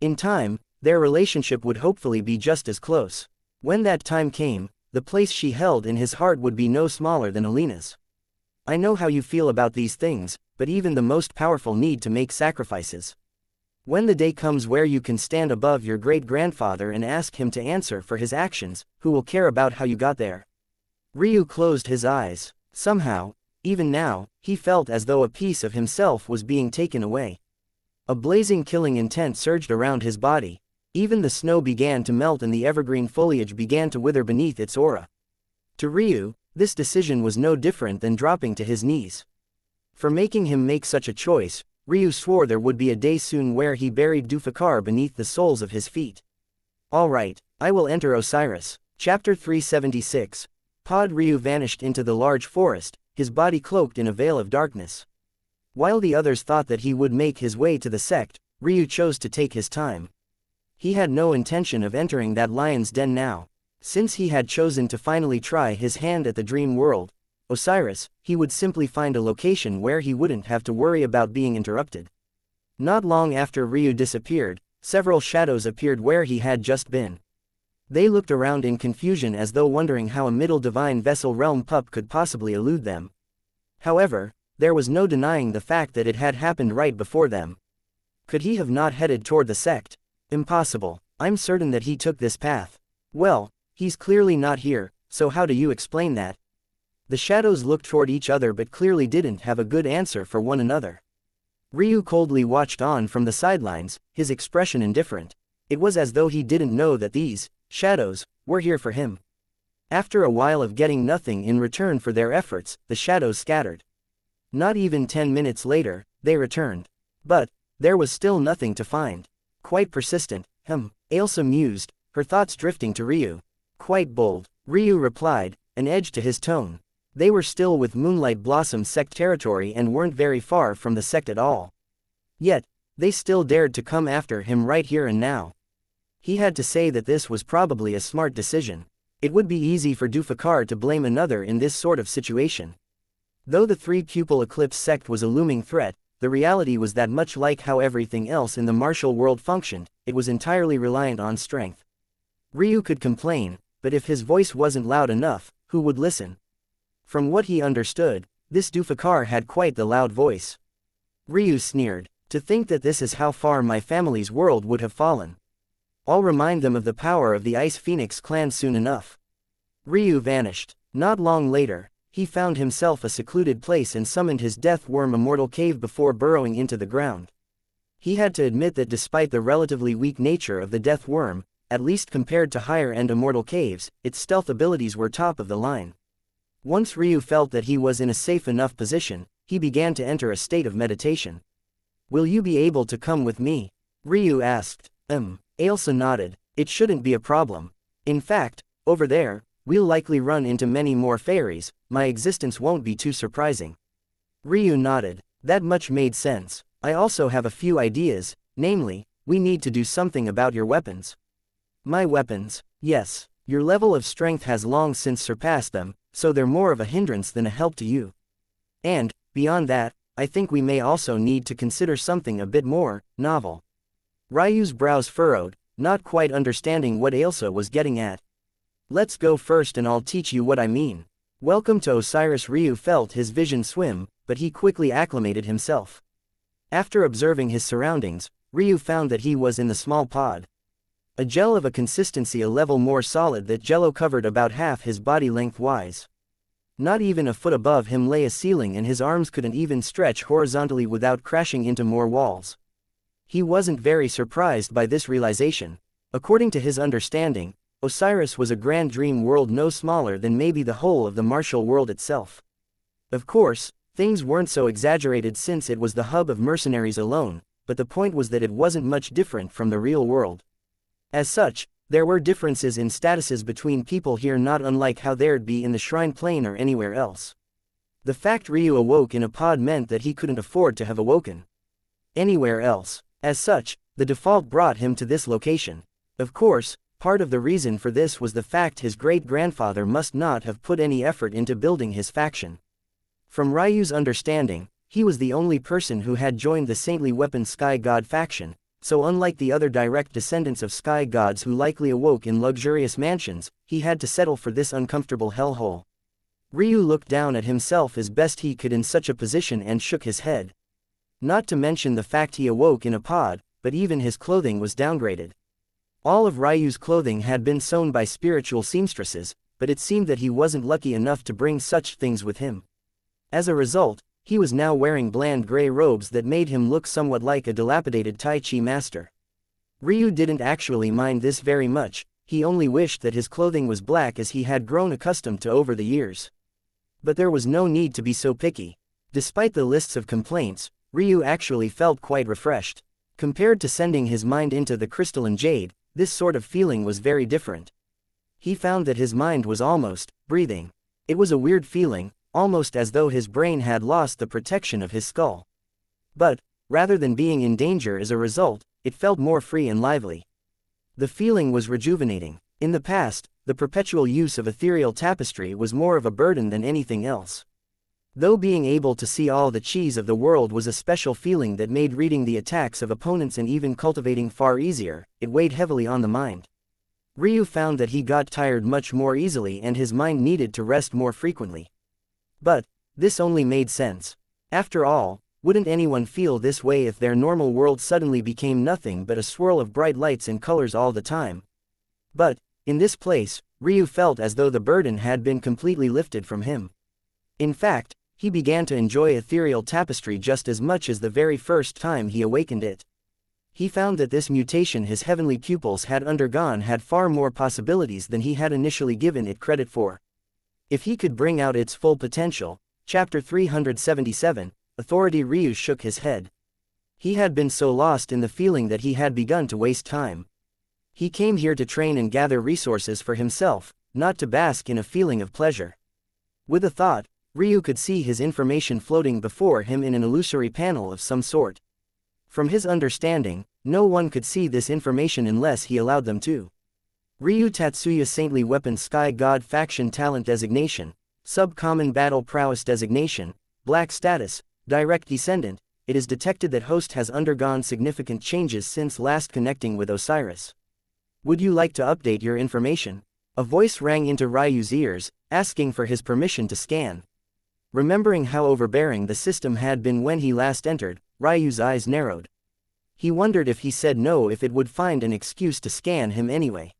In time, their relationship would hopefully be just as close. When that time came, the place she held in his heart would be no smaller than Alina's. I know how you feel about these things, but even the most powerful need to make sacrifices. When the day comes where you can stand above your great-grandfather and ask him to answer for his actions, who will care about how you got there? Ryu closed his eyes. Somehow, even now, he felt as though a piece of himself was being taken away. A blazing killing intent surged around his body. Even the snow began to melt and the evergreen foliage began to wither beneath its aura. To Ryu, this decision was no different than dropping to his knees. For making him make such a choice, Ryu swore there would be a day soon where he buried Dufakar beneath the soles of his feet. Alright, I will enter Osiris. Chapter 376. Pod Ryu vanished into the large forest, his body cloaked in a veil of darkness. While the others thought that he would make his way to the sect, Ryu chose to take his time. He had no intention of entering that lion's den now. Since he had chosen to finally try his hand at the dream world, Osiris, he would simply find a location where he wouldn't have to worry about being interrupted. Not long after Ryu disappeared, several shadows appeared where he had just been. They looked around in confusion as though wondering how a middle divine vessel realm pup could possibly elude them. However, there was no denying the fact that it had happened right before them. Could he have not headed toward the sect? Impossible. I'm certain that he took this path. Well, he's clearly not here, so how do you explain that? The shadows looked toward each other but clearly didn't have a good answer for one another. Ryu coldly watched on from the sidelines, his expression indifferent. It was as though he didn't know that these shadows were here for him. After a while of getting nothing in return for their efforts, the shadows scattered. Not even 10 minutes later, they returned. But there was still nothing to find. Quite persistent, Ailsa mused, her thoughts drifting to Ryu. Quite bold, Ryu replied, an edge to his tone. They were still with Moonlight Blossom sect territory and weren't very far from the sect at all. Yet, they still dared to come after him right here and now. He had to say that this was probably a smart decision. It would be easy for Dufakar to blame another in this sort of situation. Though the three-pupil eclipse sect was a looming threat, the reality was that much like how everything else in the martial world functioned, it was entirely reliant on strength. Ryu could complain, but if his voice wasn't loud enough, who would listen? From what he understood, this Dufakar had quite the loud voice. Ryu sneered, to think that this is how far my family's world would have fallen. I'll remind them of the power of the Ice Phoenix clan soon enough. Ryu vanished. Not long later, he found himself a secluded place and summoned his death worm immortal cave before burrowing into the ground. He had to admit that despite the relatively weak nature of the death worm, at least compared to higher-end immortal caves, its stealth abilities were top of the line. Once Ryu felt that he was in a safe enough position, he began to enter a state of meditation. Will you be able to come with me? Ryu asked. Ailsa nodded. It shouldn't be a problem. In fact, over there, we'll likely run into many more fairies, my existence won't be too surprising. Ryu nodded. That much made sense. I also have a few ideas, namely, we need to do something about your weapons. My weapons? Yes. Your level of strength has long since surpassed them, so they're more of a hindrance than a help to you. And, Beyond that, I think we may also need to consider something a bit more novel. Ryu's brows furrowed, not quite understanding what Ailsa was getting at. Let's go first and I'll teach you what I mean. Welcome to Osiris. Ryu felt his vision swim, but he quickly acclimated himself. After observing his surroundings, Ryu found that he was in the small pod. A gel of a consistency a level more solid that jello covered about half his body lengthwise. Not even a foot above him lay a ceiling and his arms couldn't even stretch horizontally without crashing into more walls. He wasn't very surprised by this realization. According to his understanding, Osiris was a grand dream world no smaller than maybe the whole of the martial world itself. Of course, things weren't so exaggerated since it was the hub of mercenaries alone, but the point was that it wasn't much different from the real world. As such, there were differences in statuses between people here not unlike how there'd be in the Shrine Plain or anywhere else. The fact Ryu awoke in a pod meant that he couldn't afford to have awoken anywhere else. As such, the default brought him to this location. Of course, part of the reason for this was the fact his great-grandfather must not have put any effort into building his faction. From Ryu's understanding, he was the only person who had joined the saintly weapon Sky God faction, so unlike the other direct descendants of sky gods who likely awoke in luxurious mansions, he had to settle for this uncomfortable hellhole. Ryu looked down at himself as best he could in such a position and shook his head. Not to mention the fact he awoke in a pod, but even his clothing was downgraded. All of Ryu's clothing had been sewn by spiritual seamstresses, but it seemed that he wasn't lucky enough to bring such things with him. As a result, he was now wearing bland gray robes that made him look somewhat like a dilapidated Tai Chi master. Ryu didn't actually mind this very much, he only wished that his clothing was black as he had grown accustomed to over the years. But there was no need to be so picky. Despite the lists of complaints, Ryu actually felt quite refreshed. Compared to sending his mind into the crystalline jade, this sort of feeling was very different. He found that his mind was almost breathing. It was a weird feeling, almost as though his brain had lost the protection of his skull. But, rather than being in danger as a result, it felt more free and lively. The feeling was rejuvenating. In the past, the perpetual use of ethereal tapestry was more of a burden than anything else. Though being able to see all the cheese of the world was a special feeling that made reading the attacks of opponents and even cultivating far easier, it weighed heavily on the mind. Ryu found that he got tired much more easily and his mind needed to rest more frequently. But, this only made sense. After all, wouldn't anyone feel this way if their normal world suddenly became nothing but a swirl of bright lights and colors all the time? But, in this place, Ryu felt as though the burden had been completely lifted from him. In fact, he began to enjoy ethereal tapestry just as much as the very first time he awakened it. He found that this mutation his heavenly pupils had undergone had far more possibilities than he had initially given it credit for. If he could bring out its full potential. Chapter 377, Authority. Ryu shook his head. He had been so lost in the feeling that he had begun to waste time. He came here to train and gather resources for himself, not to bask in a feeling of pleasure. With a thought, Ryu could see his information floating before him in an illusory panel of some sort. From his understanding, no one could see this information unless he allowed them to. Ryu Tatsuya Saintly Weapon Sky God Faction Talent Designation, Subcommon Battle Prowess Designation, Black Status, Direct Descendant. It is detected that host has undergone significant changes since last connecting with Osiris. Would you like to update your information? A voice rang into Ryu's ears, asking for his permission to scan. Remembering how overbearing the system had been when he last entered, Ryu's eyes narrowed. He wondered if he said no if it would find an excuse to scan him anyway.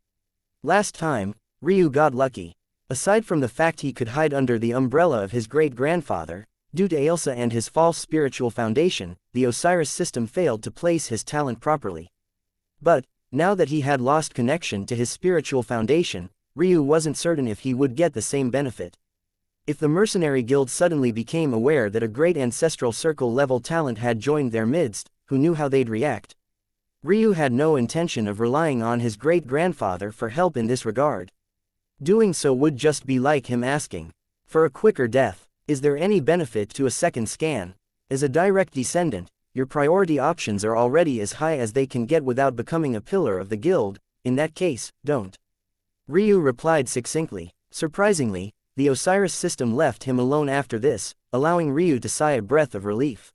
Last time, Ryu got lucky. Aside from the fact he could hide under the umbrella of his great-grandfather, due to Ailsa and his false spiritual foundation, the Osiris system failed to place his talent properly. But, now that he had lost connection to his spiritual foundation, Ryu wasn't certain if he would get the same benefit. If the mercenary guild suddenly became aware that a great ancestral circle-level talent had joined their midst, who knew how they'd react? Ryu had no intention of relying on his great-grandfather for help in this regard. Doing so would just be like him asking for a quicker death. Is there any benefit to a second scan? As a direct descendant, your priority options are already as high as they can get without becoming a pillar of the guild. In that case, don't. Ryu replied succinctly. Surprisingly, the Osiris system left him alone after this, allowing Ryu to sigh a breath of relief.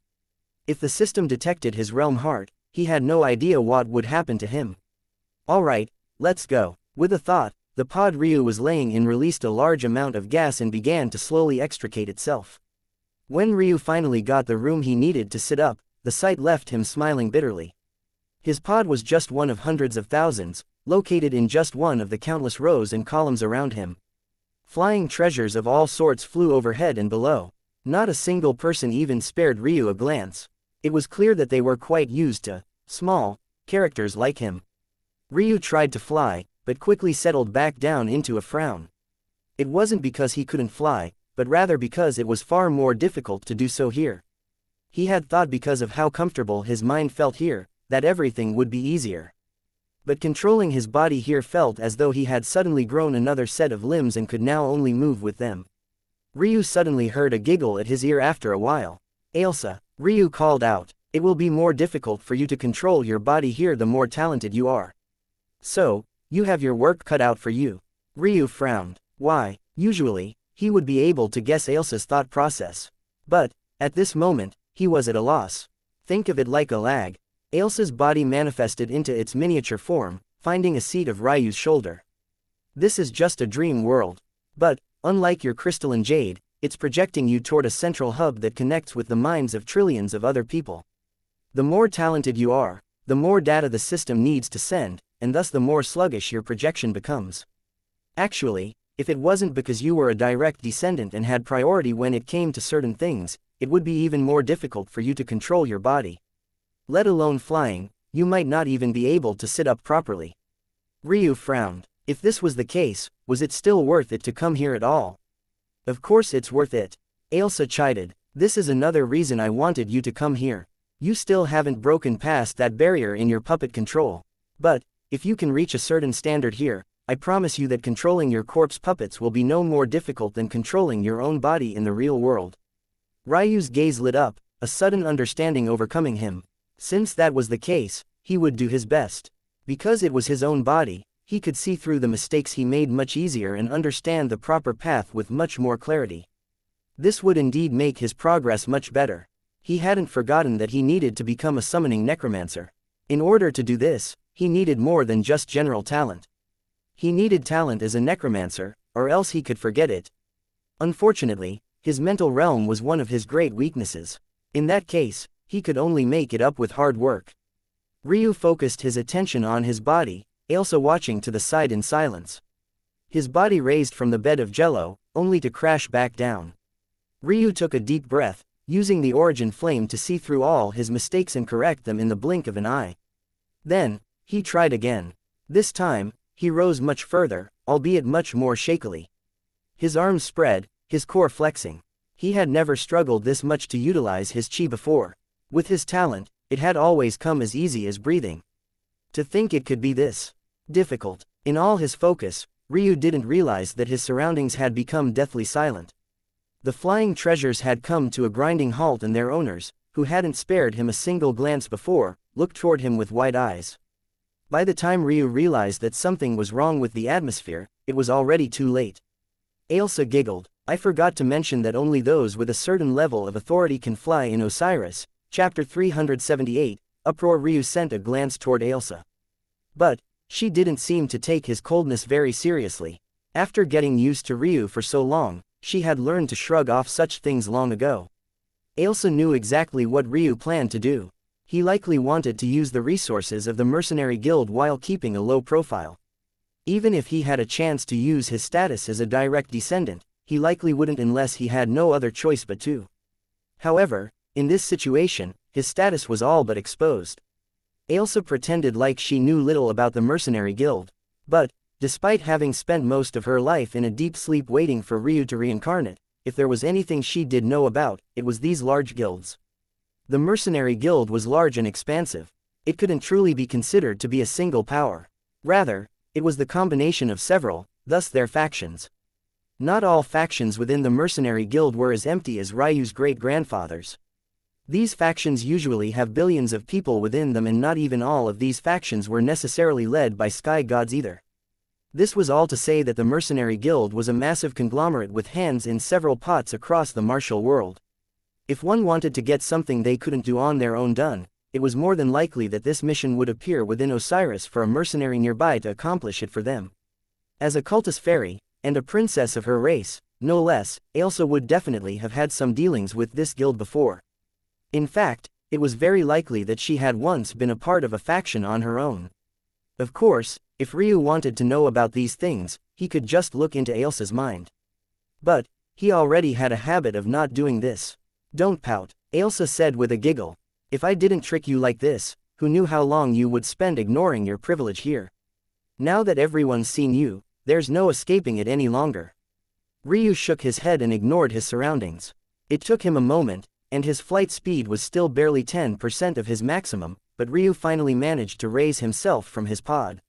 If the system detected his realm heart, he had no idea what would happen to him. Alright, let's go. With a thought, the pod Ryu was laying in released a large amount of gas and began to slowly extricate itself. When Ryu finally got the room he needed to sit up, the sight left him smiling bitterly. His pod was just one of hundreds of thousands, located in just one of the countless rows and columns around him. Flying treasures of all sorts flew overhead and below. Not a single person even spared Ryu a glance. It was clear that they were quite used to small characters like him. Ryu tried to fly, but quickly settled back down into a frown. It wasn't because he couldn't fly, but rather because it was far more difficult to do so here. He had thought because of how comfortable his mind felt here, that everything would be easier. But controlling his body here felt as though he had suddenly grown another set of limbs and could now only move with them. Ryu suddenly heard a giggle at his ear after a while. "Ailsa," Ryu called out, "it will be more difficult for you to control your body here the more talented you are. So, you have your work cut out for you." Ryu frowned. Why, usually, he would be able to guess Ailsa's thought process. But, at this moment, he was at a loss. Think of it like a lag. Ailsa's body manifested into its miniature form, finding a seat of Ryu's shoulder. This is just a dream world. But, unlike your crystalline jade, it's projecting you toward a central hub that connects with the minds of trillions of other people. The more talented you are, the more data the system needs to send, and thus the more sluggish your projection becomes. Actually, if it wasn't because you were a direct descendant and had priority when it came to certain things, it would be even more difficult for you to control your body. Let alone flying, you might not even be able to sit up properly. Ryu frowned. If this was the case, was it still worth it to come here at all? Of course it's worth it. Ailsa chided. This is another reason I wanted you to come here. You still haven't broken past that barrier in your puppet control. But, if you can reach a certain standard here, I promise you that controlling your corpse puppets will be no more difficult than controlling your own body in the real world. Ryu's gaze lit up, a sudden understanding overcoming him. Since that was the case, he would do his best. Because it was his own body, he could see through the mistakes he made much easier and understand the proper path with much more clarity. This would indeed make his progress much better. He hadn't forgotten that he needed to become a summoning necromancer. In order to do this, he needed more than just general talent. He needed talent as a necromancer, or else he could forget it. Unfortunately, his mental realm was one of his great weaknesses. In that case, he could only make it up with hard work. Ryu focused his attention on his body, Ailsa watching to the side in silence. His body raised from the bed of jello, only to crash back down. Ryu took a deep breath, using the origin flame to see through all his mistakes and correct them in the blink of an eye. Then, he tried again. This time, he rose much further, albeit much more shakily. His arms spread, his core flexing. He had never struggled this much to utilize his chi before. With his talent, it had always come as easy as breathing. To think it could be this difficult. In all his focus, Ryu didn't realize that his surroundings had become deathly silent. The flying treasures had come to a grinding halt and their owners, who hadn't spared him a single glance before, looked toward him with wide eyes. By the time Ryu realized that something was wrong with the atmosphere, it was already too late. Ailsa giggled. I forgot to mention that only those with a certain level of authority can fly in Osiris. Chapter 378, Uproar. Ryu sent a glance toward Ailsa. But, she didn't seem to take his coldness very seriously. After getting used to Ryu for so long, she had learned to shrug off such things long ago. Ailsa knew exactly what Ryu planned to do. He likely wanted to use the resources of the mercenary guild while keeping a low profile. Even if he had a chance to use his status as a direct descendant, he likely wouldn't unless he had no other choice but to. However, in this situation, his status was all but exposed. Ailsa pretended like she knew little about the mercenary guild. But, despite having spent most of her life in a deep sleep waiting for Ryu to reincarnate, if there was anything she did know about, it was these large guilds. The mercenary guild was large and expansive. It couldn't truly be considered to be a single power. Rather, it was the combination of several, thus their factions. Not all factions within the mercenary guild were as empty as Ryu's great-grandfathers. These factions usually have billions of people within them, and not even all of these factions were necessarily led by sky gods either. This was all to say that the mercenary guild was a massive conglomerate with hands in several pots across the martial world. If one wanted to get something they couldn't do on their own done, it was more than likely that this mission would appear within Osiris for a mercenary nearby to accomplish it for them. As a cultist fairy, and a princess of her race, no less, Ailsa would definitely have had some dealings with this guild before. In fact, it was very likely that she had once been a part of a faction on her own. Of course, if Ryu wanted to know about these things, he could just look into Ailsa's mind. But he already had a habit of not doing this. "Don't pout," Ailsa said with a giggle. "If I didn't trick you like this, who knew how long you would spend ignoring your privilege here? Now that everyone's seen you, there's no escaping it any longer." Ryu shook his head and ignored his surroundings. It took him a moment, and his flight speed was still barely 10% of his maximum, but Ryu finally managed to raise himself from his pod.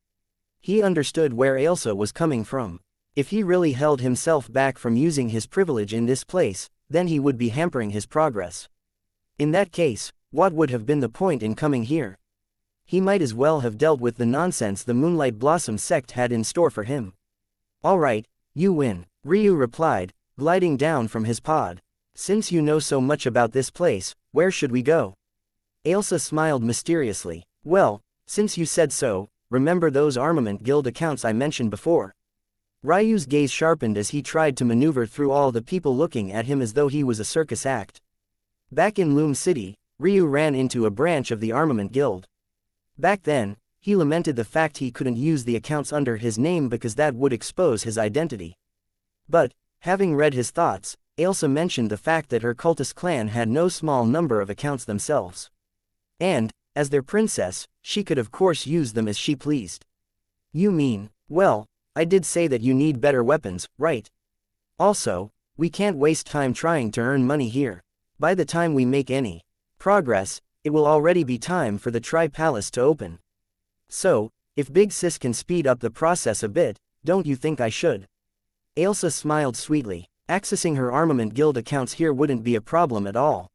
He understood where Ailsa was coming from. If he really held himself back from using his privilege in this place, then he would be hampering his progress. In that case, what would have been the point in coming here? He might as well have dealt with the nonsense the Moonlight Blossom sect had in store for him. "All right, you win," Ryu replied, gliding down from his pod. "Since you know so much about this place, where should we go?" Ailsa smiled mysteriously. "Well, since you said so, remember those Armament Guild accounts I mentioned before?" Ryu's gaze sharpened as he tried to maneuver through all the people looking at him as though he was a circus act. Back in Loom City, Ryu ran into a branch of the Armament Guild. Back then, he lamented the fact he couldn't use the accounts under his name because that would expose his identity. But, having read his thoughts, Ailsa mentioned the fact that her cultist clan had no small number of accounts themselves. And, as their princess, she could of course use them as she pleased. "You mean, well, I did say that you need better weapons, right? Also, we can't waste time trying to earn money here. By the time we make any progress, it will already be time for the Tri-Palace to open. So, if Big Sis can speed up the process a bit, don't you think I should?" Ailsa smiled sweetly. Accessing her Armament Guild accounts here wouldn't be a problem at all.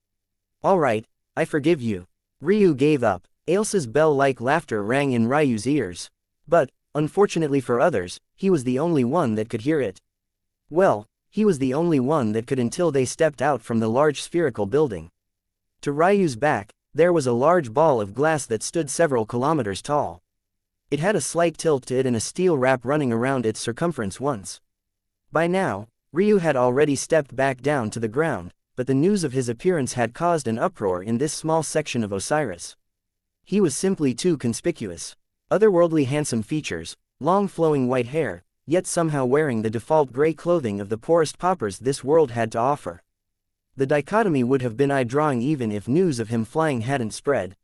"All right, I forgive you." Ryu gave up. Ailsa's bell-like laughter rang in Ryu's ears. But, unfortunately for others, he was the only one that could hear it. Well, he was the only one that could until they stepped out from the large spherical building. To Ryu's back, there was a large ball of glass that stood several kilometers tall. It had a slight tilt to it and a steel wrap running around its circumference once. By now, Ryu had already stepped back down to the ground, but the news of his appearance had caused an uproar in this small section of Osiris. He was simply too conspicuous. Otherworldly handsome features, long flowing white hair, yet somehow wearing the default gray clothing of the poorest paupers this world had to offer. The dichotomy would have been eye-drawing even if news of him flying hadn't spread.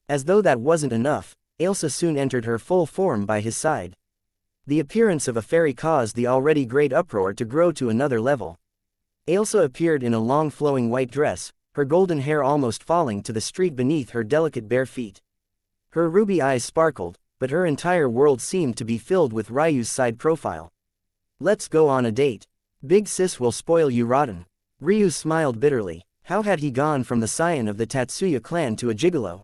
As though that wasn't enough, Ailsa soon entered her full form by his side. The appearance of a fairy caused the already great uproar to grow to another level. Ailsa appeared in a long flowing white dress, her golden hair almost falling to the street beneath her delicate bare feet. Her ruby eyes sparkled, but her entire world seemed to be filled with Ryu's side profile. "Let's go on a date. Big Sis will spoil you rotten." Ryu smiled bitterly. How had he gone from the scion of the Tatsuya clan to a gigolo?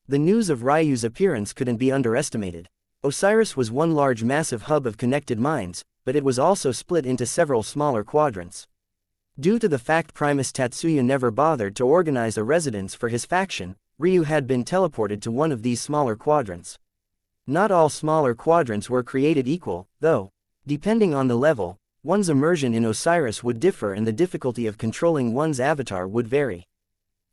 The news of Ryu's appearance couldn't be underestimated. Osiris was one large massive hub of connected minds, but it was also split into several smaller quadrants. Due to the fact Primus Tatsuya never bothered to organize a residence for his faction, Ryu had been teleported to one of these smaller quadrants. Not all smaller quadrants were created equal, though. Depending on the level, one's immersion in Osiris would differ and the difficulty of controlling one's avatar would vary.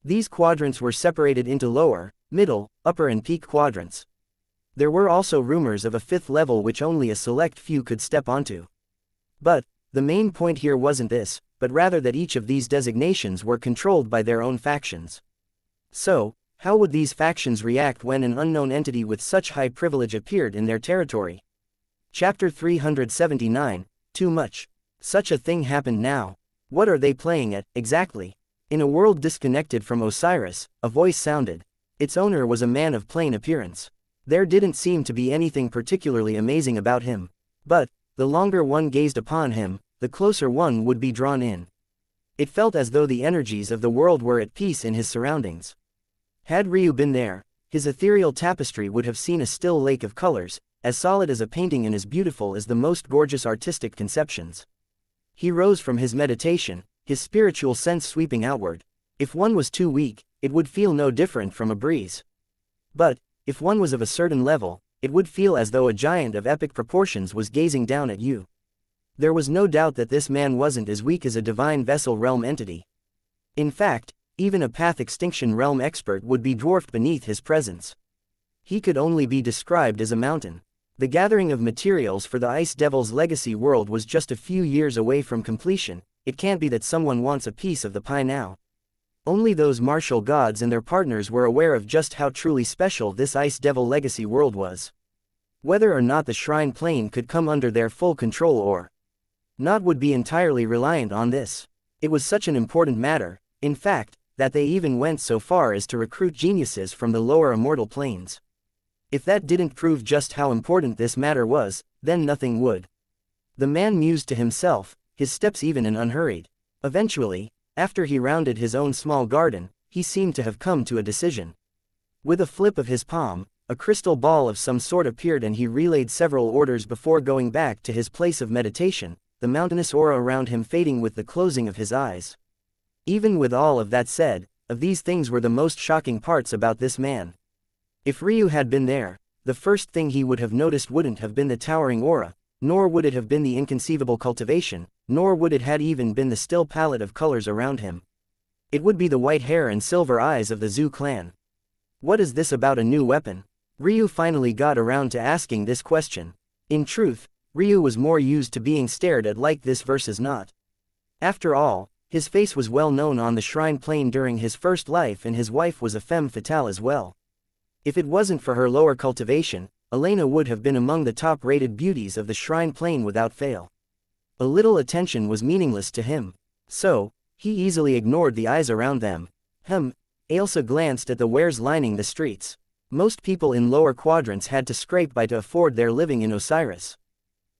These quadrants were separated into lower, middle, upper and peak quadrants. There were also rumors of a fifth level which only a select few could step onto. But, the main point here wasn't this, but rather that each of these designations were controlled by their own factions. So, how would these factions react when an unknown entity with such high privilege appeared in their territory? Chapter 379, Too Much. Such a thing happened now. What are they playing at, exactly? In a world disconnected from Osiris, a voice sounded. Its owner was a man of plain appearance. There didn't seem to be anything particularly amazing about him. But, the longer one gazed upon him, the closer one would be drawn in. It felt as though the energies of the world were at peace in his surroundings. Had Ryu been there, his ethereal tapestry would have seen a still lake of colors, as solid as a painting and as beautiful as the most gorgeous artistic conceptions. He rose from his meditation, his spiritual sense sweeping outward. If one was too weak, it would feel no different from a breeze. But, if one was of a certain level, it would feel as though a giant of epic proportions was gazing down at you. There was no doubt that this man wasn't as weak as a divine vessel realm entity. In fact, even a path extinction realm expert would be dwarfed beneath his presence. He could only be described as a mountain. The gathering of materials for the Ice Devil's legacy world was just a few years away from completion. It can't be that someone wants a piece of the pie now. Only those martial gods and their partners were aware of just how truly special this Ice Devil legacy world was. Whether or not the shrine plane could come under their full control or not would be entirely reliant on this. It was such an important matter, in fact, that they even went so far as to recruit geniuses from the lower immortal planes. If that didn't prove just how important this matter was, then nothing would. The man mused to himself, his steps even and unhurried. Eventually, after he rounded his own small garden, he seemed to have come to a decision. With a flip of his palm, a crystal ball of some sort appeared and he relayed several orders before going back to his place of meditation, the mountainous aura around him fading with the closing of his eyes. Even with all of that said, of these things were the most shocking parts about this man. If Ryu had been there, the first thing he would have noticed wouldn't have been the towering aura, nor would it have been the inconceivable cultivation, nor would it had even been the still palette of colors around him. It would be the white hair and silver eyes of the Zhu clan. What is this about a new weapon? Ryu finally got around to asking this question. In truth, Ryu was more used to being stared at like this versus not. After all, his face was well known on the shrine plane during his first life and his wife was a femme fatale as well. If it wasn't for her lower cultivation, Elena would have been among the top-rated beauties of the shrine plane without fail. A little attention was meaningless to him. So, he easily ignored the eyes around them. Ailsa glanced at the wares lining the streets. Most people in lower quadrants had to scrape by to afford their living in Osiris.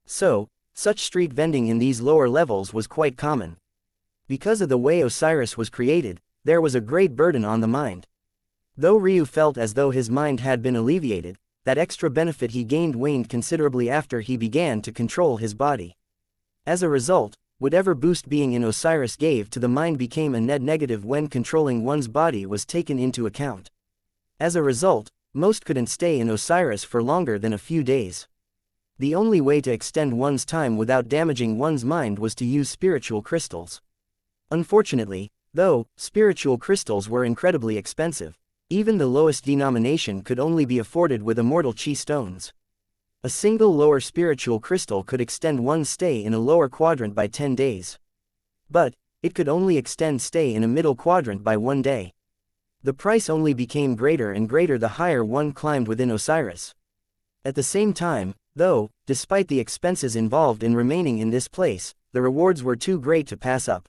So, such street vending in these lower levels was quite common. Because of the way Osiris was created, there was a great burden on the mind. Though Ryu felt as though his mind had been alleviated, that extra benefit he gained waned considerably after he began to control his body. As a result, whatever boost being in Osiris gave to the mind became a net negative when controlling one's body was taken into account. As a result, most couldn't stay in Osiris for longer than a few days. The only way to extend one's time without damaging one's mind was to use spiritual crystals. Unfortunately, though, spiritual crystals were incredibly expensive. Even the lowest denomination could only be afforded with immortal chi stones. A single lower spiritual crystal could extend one's stay in a lower quadrant by 10 days. But, it could only extend stay in a middle quadrant by 1 day. The price only became greater and greater the higher one climbed within Osiris. At the same time, though, despite the expenses involved in remaining in this place, the rewards were too great to pass up.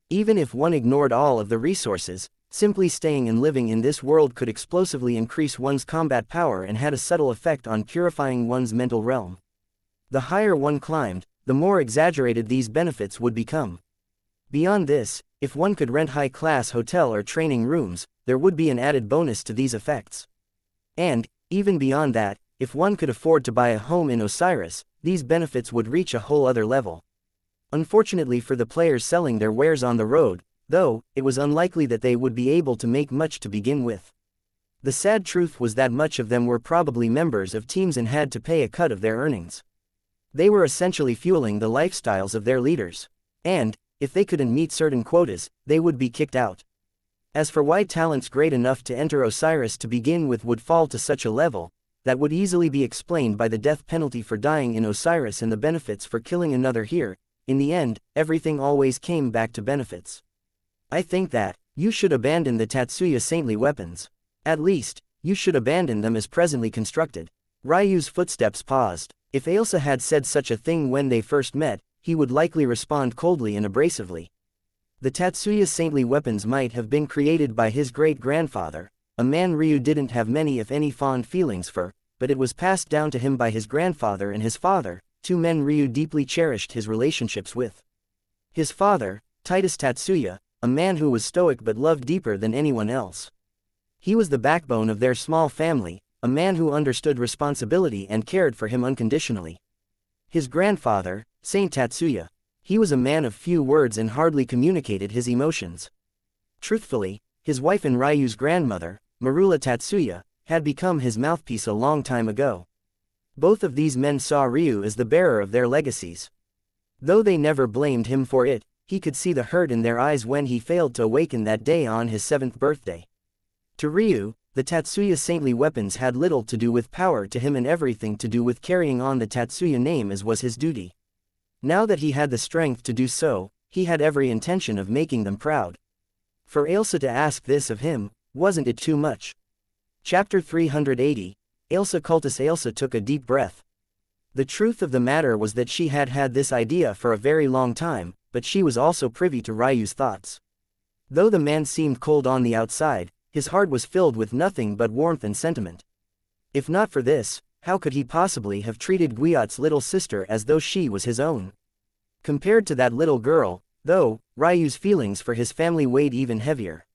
Even if one ignored all of the resources, simply staying and living in this world could explosively increase one's combat power and had a subtle effect on purifying one's mental realm. The higher one climbed, the more exaggerated these benefits would become. Beyond this, if one could rent high-class hotel or training rooms, there would be an added bonus to these effects. And, even beyond that, if one could afford to buy a home in Osiris, these benefits would reach a whole other level. Unfortunately for the players selling their wares on the road, though, it was unlikely that they would be able to make much to begin with. The sad truth was that much of them were probably members of teams and had to pay a cut of their earnings. They were essentially fueling the lifestyles of their leaders. And, if they couldn't meet certain quotas, they would be kicked out. As for why talents great enough to enter Osiris to begin with would fall to such a level, that would easily be explained by the death penalty for dying in Osiris and the benefits for killing another here. In the end, everything always came back to benefits. I think that, you should abandon the Tatsuya saintly weapons. At least, you should abandon them as presently constructed. Ryu's footsteps paused. If Ailsa had said such a thing when they first met, he would likely respond coldly and abrasively. The Tatsuya saintly weapons might have been created by his great-grandfather, a man Ryu didn't have many if any fond feelings for, but it was passed down to him by his grandfather and his father, two men Ryu deeply cherished his relationships with. His father, Titus Tatsuya, a man who was stoic but loved deeper than anyone else. He was the backbone of their small family, a man who understood responsibility and cared for him unconditionally. His grandfather, Saint Tatsuya. He was a man of few words and hardly communicated his emotions. Truthfully, his wife and Ryu's grandmother, Marula Tatsuya, had become his mouthpiece a long time ago. Both of these men saw Ryu as the bearer of their legacies. Though they never blamed him for it, he could see the hurt in their eyes when he failed to awaken that day on his 7th birthday. To Ryu, the Tatsuya saintly weapons had little to do with power to him and everything to do with carrying on the Tatsuya name as was his duty. Now that he had the strength to do so, he had every intention of making them proud. For Ailsa to ask this of him, wasn't it too much? Chapter 380, Ailsa Cultus. Ailsa took a deep breath. The truth of the matter was that she had had this idea for a very long time, but she was also privy to Ryu's thoughts. Though the man seemed cold on the outside, his heart was filled with nothing but warmth and sentiment. If not for this, how could he possibly have treated Guiot's little sister as though she was his own? Compared to that little girl, though, Ryu's feelings for his family weighed even heavier.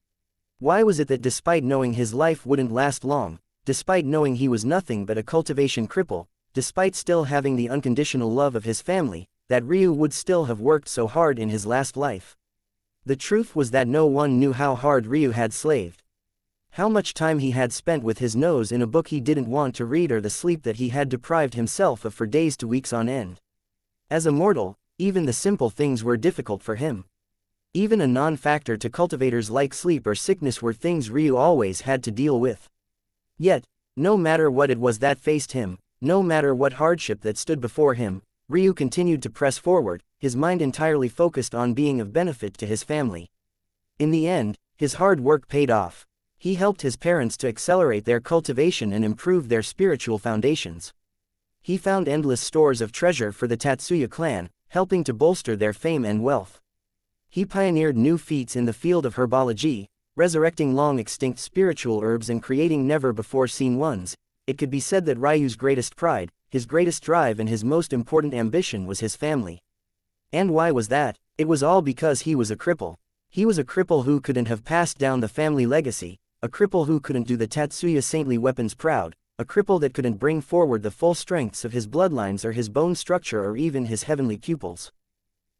Why was it that despite knowing his life wouldn't last long, despite knowing he was nothing but a cultivation cripple, despite still having the unconditional love of his family, that Ryu would still have worked so hard in his last life? The truth was that no one knew how hard Ryu had slaved. How much time he had spent with his nose in a book he didn't want to read, or the sleep that he had deprived himself of for days to weeks on end. As a mortal, even the simple things were difficult for him. Even a non-factor to cultivators like sleep or sickness were things Ryu always had to deal with. Yet, no matter what it was that faced him, no matter what hardship that stood before him, Ryu continued to press forward, his mind entirely focused on being of benefit to his family. In the end, his hard work paid off. He helped his parents to accelerate their cultivation and improve their spiritual foundations. He found endless stores of treasure for the Tatsuya clan, helping to bolster their fame and wealth. He pioneered new feats in the field of herbology, resurrecting long-extinct spiritual herbs and creating never-before-seen ones. It could be said that Ryu's greatest pride, his greatest drive and his most important ambition was his family. And why was that? It was all because he was a cripple. He was a cripple who couldn't have passed down the family legacy, a cripple who couldn't do the Tatsuya saintly weapons proud, a cripple that couldn't bring forward the full strengths of his bloodlines or his bone structure or even his heavenly pupils.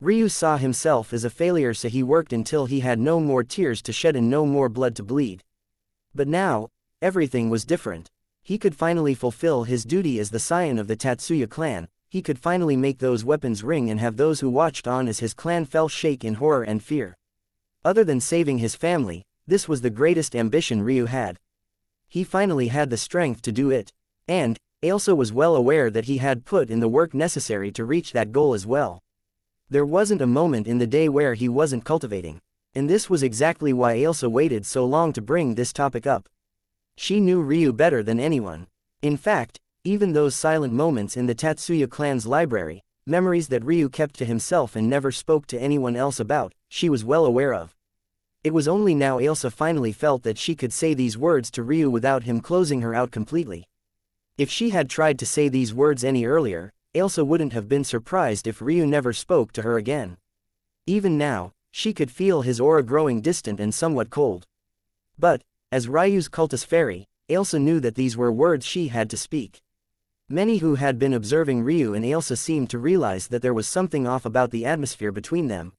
Ryu saw himself as a failure, so he worked until he had no more tears to shed and no more blood to bleed. But now, everything was different. He could finally fulfill his duty as the scion of the Tatsuya clan. He could finally make those weapons ring and have those who watched on as his clan fell shake in horror and fear. Other than saving his family, this was the greatest ambition Ryu had. He finally had the strength to do it. And, Ailsa was well aware that he had put in the work necessary to reach that goal as well. There wasn't a moment in the day where he wasn't cultivating. And this was exactly why Ailsa waited so long to bring this topic up. She knew Ryu better than anyone. In fact, even those silent moments in the Tatsuya clan's library, memories that Ryu kept to himself and never spoke to anyone else about, she was well aware of. It was only now Ailsa finally felt that she could say these words to Ryu without him closing her out completely. If she had tried to say these words any earlier, Ailsa wouldn't have been surprised if Ryu never spoke to her again. Even now, she could feel his aura growing distant and somewhat cold. But, as Ryu's cultist fairy, Ailsa knew that these were words she had to speak. Many who had been observing Ryu and Ailsa seemed to realize that there was something off about the atmosphere between them.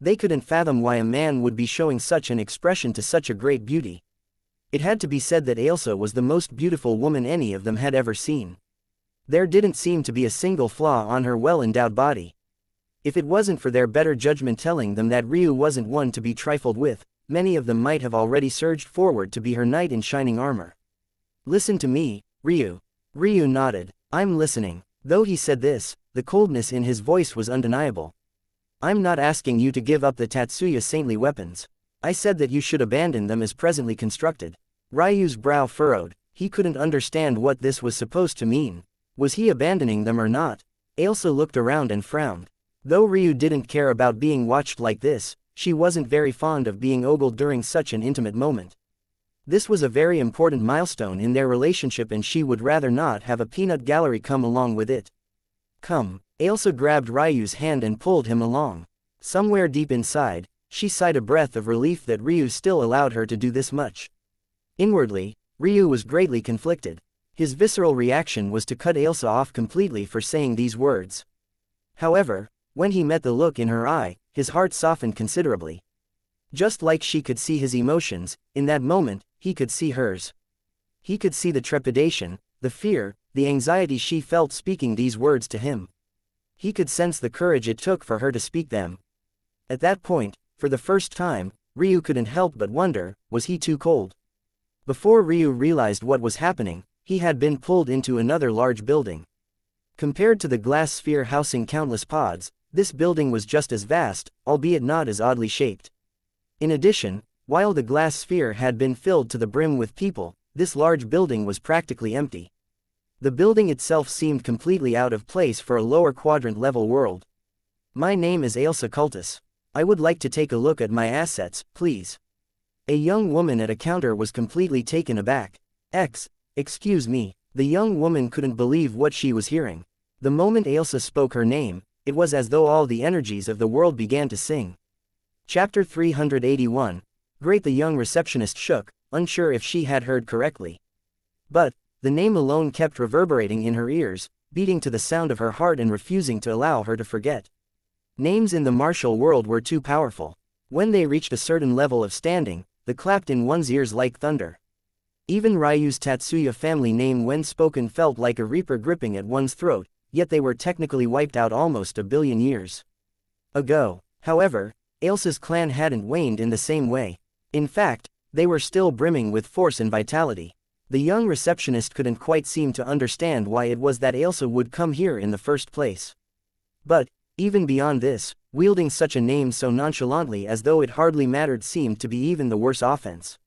They couldn't fathom why a man would be showing such an expression to such a great beauty. It had to be said that Ailsa was the most beautiful woman any of them had ever seen. There didn't seem to be a single flaw on her well-endowed body. If it wasn't for their better judgment telling them that Ryu wasn't one to be trifled with, many of them might have already surged forward to be her knight in shining armor. "Listen to me, Ryu." Ryu nodded. "I'm listening." Though he said this, the coldness in his voice was undeniable. "I'm not asking you to give up the Tatsuya saintly weapons. I said that you should abandon them as presently constructed." Ryu's brow furrowed. He couldn't understand what this was supposed to mean. Was he abandoning them or not? Ailsa looked around and frowned. Though Ryu didn't care about being watched like this, she wasn't very fond of being ogled during such an intimate moment. This was a very important milestone in their relationship and she would rather not have a peanut gallery come along with it. "Come." Ailsa grabbed Ryu's hand and pulled him along. Somewhere deep inside, she sighed a breath of relief that Ryu still allowed her to do this much. Inwardly, Ryu was greatly conflicted. His visceral reaction was to cut Ailsa off completely for saying these words. However, when he met the look in her eye, his heart softened considerably. Just like she could see his emotions, in that moment, he could see hers. He could see the trepidation, the fear, the anxiety she felt speaking these words to him. He could sense the courage it took for her to speak them. At that point, for the first time, Ryu couldn't help but wonder, was he too cold? Before Ryu realized what was happening, he had been pulled into another large building. Compared to the glass sphere housing countless pods, this building was just as vast, albeit not as oddly shaped. In addition, while the glass sphere had been filled to the brim with people, this large building was practically empty. The building itself seemed completely out of place for a lower quadrant level world. My name is Ailsa Cultus. I would like to take a look at my assets, please. A young woman at a counter was completely taken aback. Excuse me. The young woman couldn't believe what she was hearing. The moment Ailsa spoke her name, it was as though all the energies of the world began to sing. Chapter 381. Great. The young receptionist shook, unsure if she had heard correctly. But the name alone kept reverberating in her ears, beating to the sound of her heart and refusing to allow her to forget. Names in the martial world were too powerful. When they reached a certain level of standing, they clapped in one's ears like thunder. Even Ryu's Tatsuya family name when spoken felt like a reaper gripping at one's throat, yet they were technically wiped out almost a billion years ago. However, Ailsa's clan hadn't waned in the same way. In fact, they were still brimming with force and vitality. The young receptionist couldn't quite seem to understand why it was that Ailsa would come here in the first place. But, even beyond this, wielding such a name so nonchalantly as though it hardly mattered seemed to be even the worse offense.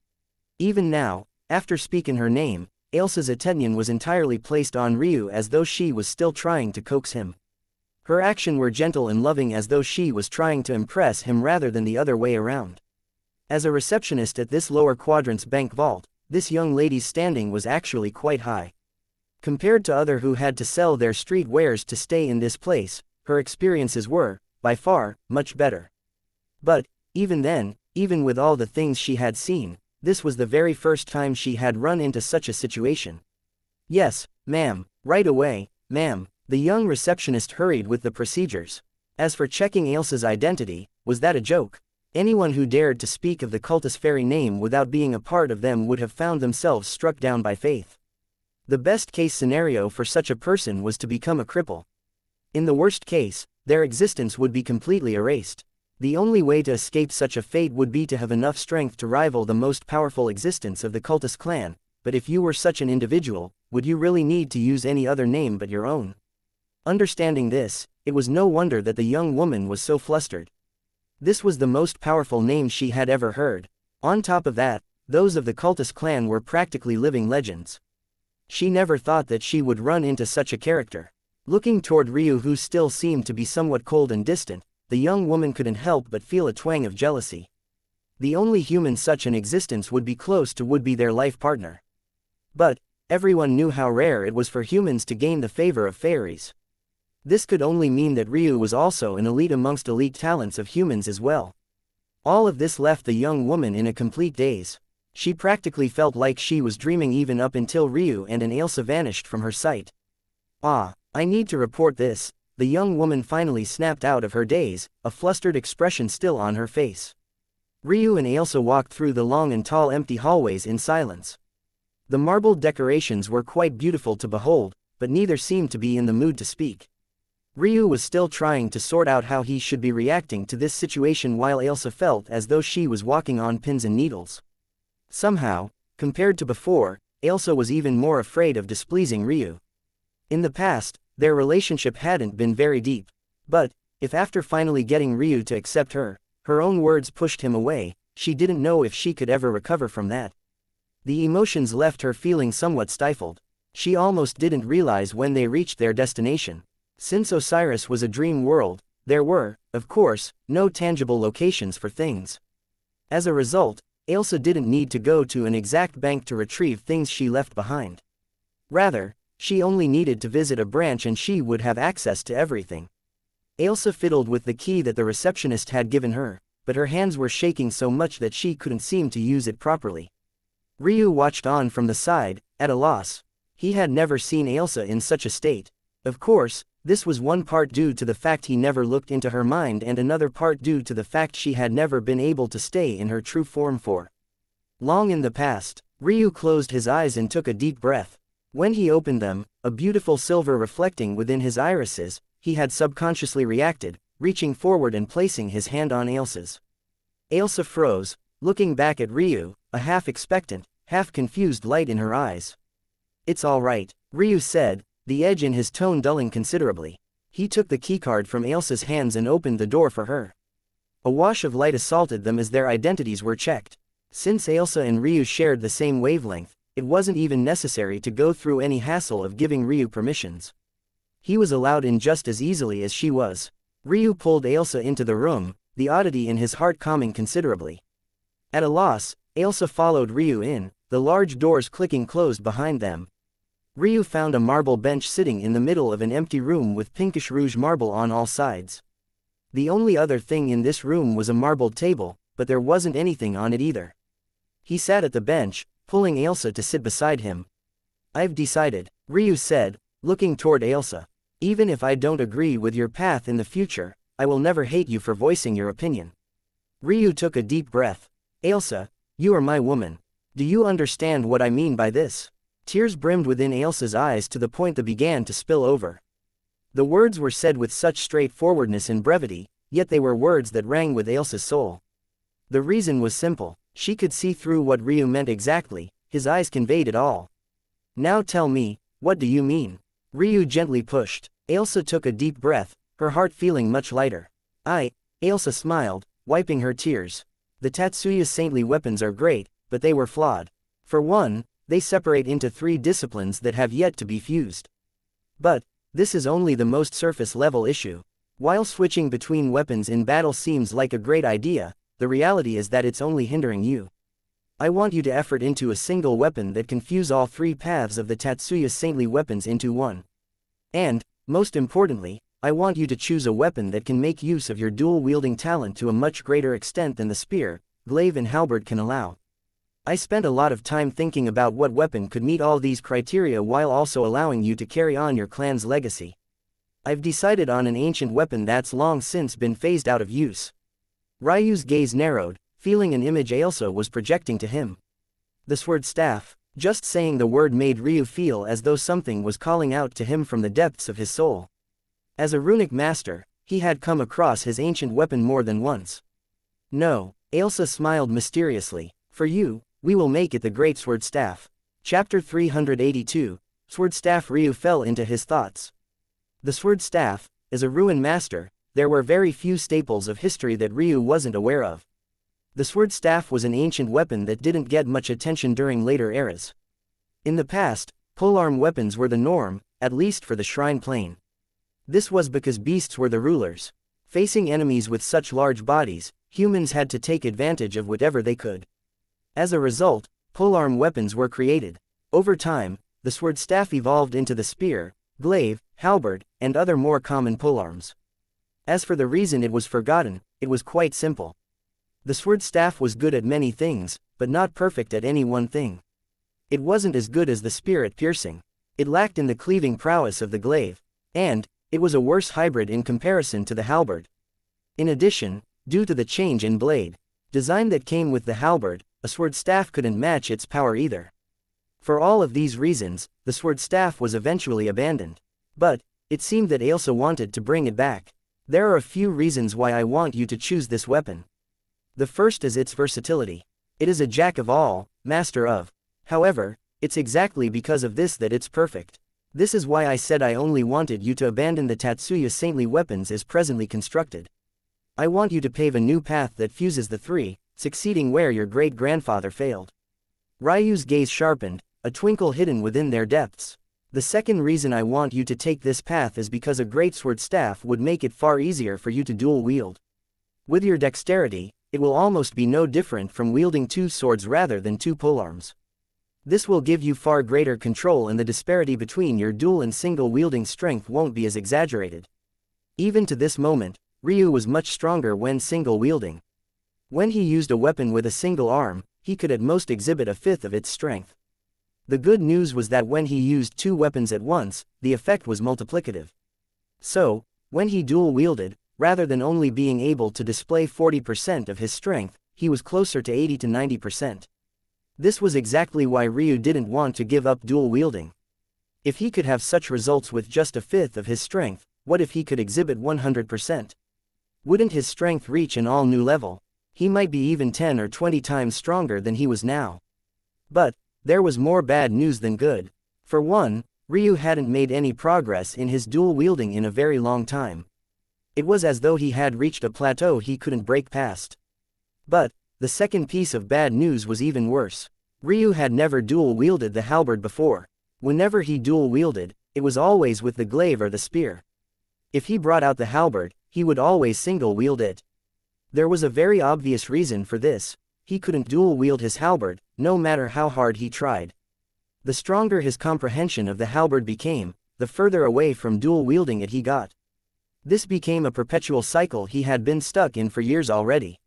Even now, after speaking her name, Ailsa's attention was entirely placed on Ryu as though she was still trying to coax him. Her actions were gentle and loving as though she was trying to impress him rather than the other way around. As a receptionist at this lower quadrant's bank vault, this young lady's standing was actually quite high. Compared to others who had to sell their street wares to stay in this place, her experiences were, by far, much better. But, even then, even with all the things she had seen, this was the very first time she had run into such a situation. Yes, ma'am, right away, ma'am. The young receptionist hurried with the procedures. As for checking Ailsa's identity, was that a joke? Anyone who dared to speak of the cultist fairy name without being a part of them would have found themselves struck down by fate. The best-case scenario for such a person was to become a cripple. In the worst case, their existence would be completely erased. The only way to escape such a fate would be to have enough strength to rival the most powerful existence of the cultist clan, but if you were such an individual, would you really need to use any other name but your own? Understanding this, it was no wonder that the young woman was so flustered. This was the most powerful name she had ever heard. On top of that, those of the cultist clan were practically living legends. She never thought that she would run into such a character. Looking toward Ryu, who still seemed to be somewhat cold and distant, the young woman couldn't help but feel a twang of jealousy. The only human such an existence would be close to would be their life partner. But, everyone knew how rare it was for humans to gain the favor of fairies. This could only mean that Ryu was also an elite amongst elite talents of humans as well. All of this left the young woman in a complete daze. She practically felt like she was dreaming even up until Ryu and Ailsa vanished from her sight. I need to report this, the young woman finally snapped out of her daze, a flustered expression still on her face. Ryu and Ailsa walked through the long and tall empty hallways in silence. The marbled decorations were quite beautiful to behold, but neither seemed to be in the mood to speak. Ryu was still trying to sort out how he should be reacting to this situation while Ailsa felt as though she was walking on pins and needles. Somehow, compared to before, Ailsa was even more afraid of displeasing Ryu. In the past, their relationship hadn't been very deep. But, if after finally getting Ryu to accept her, her own words pushed him away, she didn't know if she could ever recover from that. The emotions left her feeling somewhat stifled. She almost didn't realize when they reached their destination. Since Osiris was a dream world, there were, of course, no tangible locations for things. As a result, Ailsa didn't need to go to an exact bank to retrieve things she left behind. Rather, she only needed to visit a branch and she would have access to everything. Ailsa fiddled with the key that the receptionist had given her, but her hands were shaking so much that she couldn't seem to use it properly. Ryu watched on from the side, at a loss. He had never seen Ailsa in such a state. Of course, this was one part due to the fact he never looked into her mind and another part due to the fact she had never been able to stay in her true form for long in the past. Ryu closed his eyes and took a deep breath. When he opened them, a beautiful silver reflecting within his irises, he had subconsciously reacted, reaching forward and placing his hand on Ailsa's. Ailsa froze, looking back at Ryu, a half-expectant, half-confused light in her eyes. "It's all right," Ryu said, the edge in his tone dulling considerably. He took the keycard from Ailsa's hands and opened the door for her. A wash of light assaulted them as their identities were checked. Since Ailsa and Ryu shared the same wavelength, it wasn't even necessary to go through any hassle of giving Ryu permissions. He was allowed in just as easily as she was. Ryu pulled Ailsa into the room, the oddity in his heart calming considerably. At a loss, Ailsa followed Ryu in, the large doors clicking closed behind them. Ryu found a marble bench sitting in the middle of an empty room with pinkish rouge marble on all sides. The only other thing in this room was a marbled table, but there wasn't anything on it either. He sat at the bench, pulling Ailsa to sit beside him. "I've decided," Ryu said, looking toward Ailsa. "Even if I don't agree with your path in the future, I will never hate you for voicing your opinion." Ryu took a deep breath. "Ailsa, you are my woman. Do you understand what I mean by this?" Tears brimmed within Ailsa's eyes to the point they began to spill over. The words were said with such straightforwardness and brevity, yet they were words that rang with Ailsa's soul. The reason was simple. She could see through what Ryu meant exactly, his eyes conveyed it all. "Now tell me, what do you mean?" Ryu gently pushed. Ailsa took a deep breath, her heart feeling much lighter. Ailsa smiled, wiping her tears. "The Tatsuya's saintly weapons are great, but they were flawed. For one, they separate into 3 disciplines that have yet to be fused. But this is only the most surface-level issue. While switching between weapons in battle seems like a great idea, the reality is that it's only hindering you. I want you to effort into a single weapon that can fuse all 3 paths of the Tatsuya's saintly weapons into one. And, most importantly, I want you to choose a weapon that can make use of your dual-wielding talent to a much greater extent than the spear, glaive and halberd can allow. I spent a lot of time thinking about what weapon could meet all these criteria while also allowing you to carry on your clan's legacy. I've decided on an ancient weapon that's long since been phased out of use." Ryu's gaze narrowed, feeling an image Ailsa was projecting to him. The sword staff. Just saying the word made Ryu feel as though something was calling out to him from the depths of his soul. As a runic master, he had come across his ancient weapon more than once. "No," Ailsa smiled mysteriously. "For you, we will make it the Great Sword Staff." Chapter 382, Sword Staff. Ryu fell into his thoughts. The sword staff, as a ruin master, there were very few staples of history that Ryu wasn't aware of. The sword staff was an ancient weapon that didn't get much attention during later eras. In the past, polearm weapons were the norm, at least for the shrine plane. This was because beasts were the rulers. Facing enemies with such large bodies, humans had to take advantage of whatever they could. As a result, polearm weapons were created. Over time, the sword staff evolved into the spear, glaive, halberd, and other more common polearms. As for the reason it was forgotten, it was quite simple. The sword staff was good at many things, but not perfect at any one thing. It wasn't as good as the spear at piercing. It lacked in the cleaving prowess of the glaive. And, it was a worse hybrid in comparison to the halberd. In addition, due to the change in blade design that came with the halberd, a sword staff couldn't match its power either. For all of these reasons, the sword staff was eventually abandoned. But, it seemed that Ailsa wanted to bring it back. "There are a few reasons why I want you to choose this weapon. The first is its versatility. It is a jack of all, master of. However, it's exactly because of this that it's perfect. This is why I said I only wanted you to abandon the Tatsuya's saintly weapons as presently constructed. I want you to pave a new path that fuses the 3, succeeding where your great-grandfather failed." Ryu's gaze sharpened, a twinkle hidden within their depths. "The second reason I want you to take this path is because a great sword staff would make it far easier for you to dual wield. With your dexterity, it will almost be no different from wielding 2 swords rather than 2 polearms. This will give you far greater control and the disparity between your dual and single wielding strength won't be as exaggerated." Even to this moment, Ryu was much stronger when single wielding. When he used a weapon with a single arm, he could at most exhibit a fifth of its strength. The good news was that when he used two weapons at once, the effect was multiplicative. So, when he dual-wielded, rather than only being able to display 40% of his strength, he was closer to 80 to 90%. This was exactly why Ryu didn't want to give up dual-wielding. If he could have such results with just a fifth of his strength, what if he could exhibit 100%? Wouldn't his strength reach an all-new level? He might be even 10 or 20 times stronger than he was now. But, there was more bad news than good. For one, Ryu hadn't made any progress in his dual-wielding in a very long time. It was as though he had reached a plateau he couldn't break past. But, the second piece of bad news was even worse. Ryu had never dual-wielded the halberd before. Whenever he dual-wielded, it was always with the glaive or the spear. If he brought out the halberd, he would always single-wield it. There was a very obvious reason for this. He couldn't dual-wield his halberd, no matter how hard he tried. The stronger his comprehension of the halberd became, the further away from dual-wielding it he got. This became a perpetual cycle he had been stuck in for years already.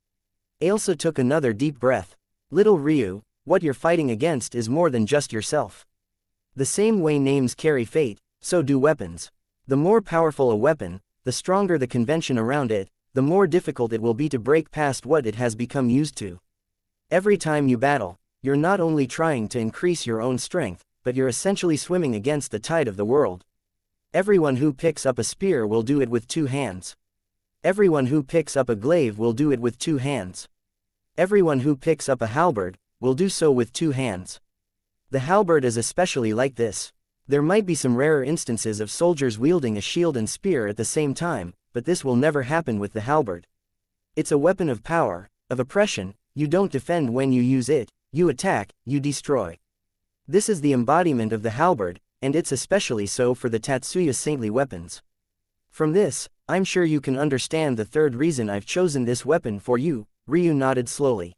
Ailsa took another deep breath. Little Ryu, what you're fighting against is more than just yourself. The same way names carry fate, so do weapons. The more powerful a weapon, the stronger the convention around it, the more difficult it will be to break past what it has become used to. Every time you battle, you're not only trying to increase your own strength, but you're essentially swimming against the tide of the world. Everyone who picks up a spear will do it with two hands. Everyone who picks up a glaive will do it with two hands. Everyone who picks up a halberd will do so with two hands. The halberd is especially like this. There might be some rarer instances of soldiers wielding a shield and spear at the same time, but this will never happen with the halberd. It's a weapon of power, of oppression. You don't defend when you use it, you attack, you destroy. This is the embodiment of the halberd, and it's especially so for the Tatsuya's saintly weapons. From this, I'm sure you can understand the third reason I've chosen this weapon for you. Ryu nodded slowly.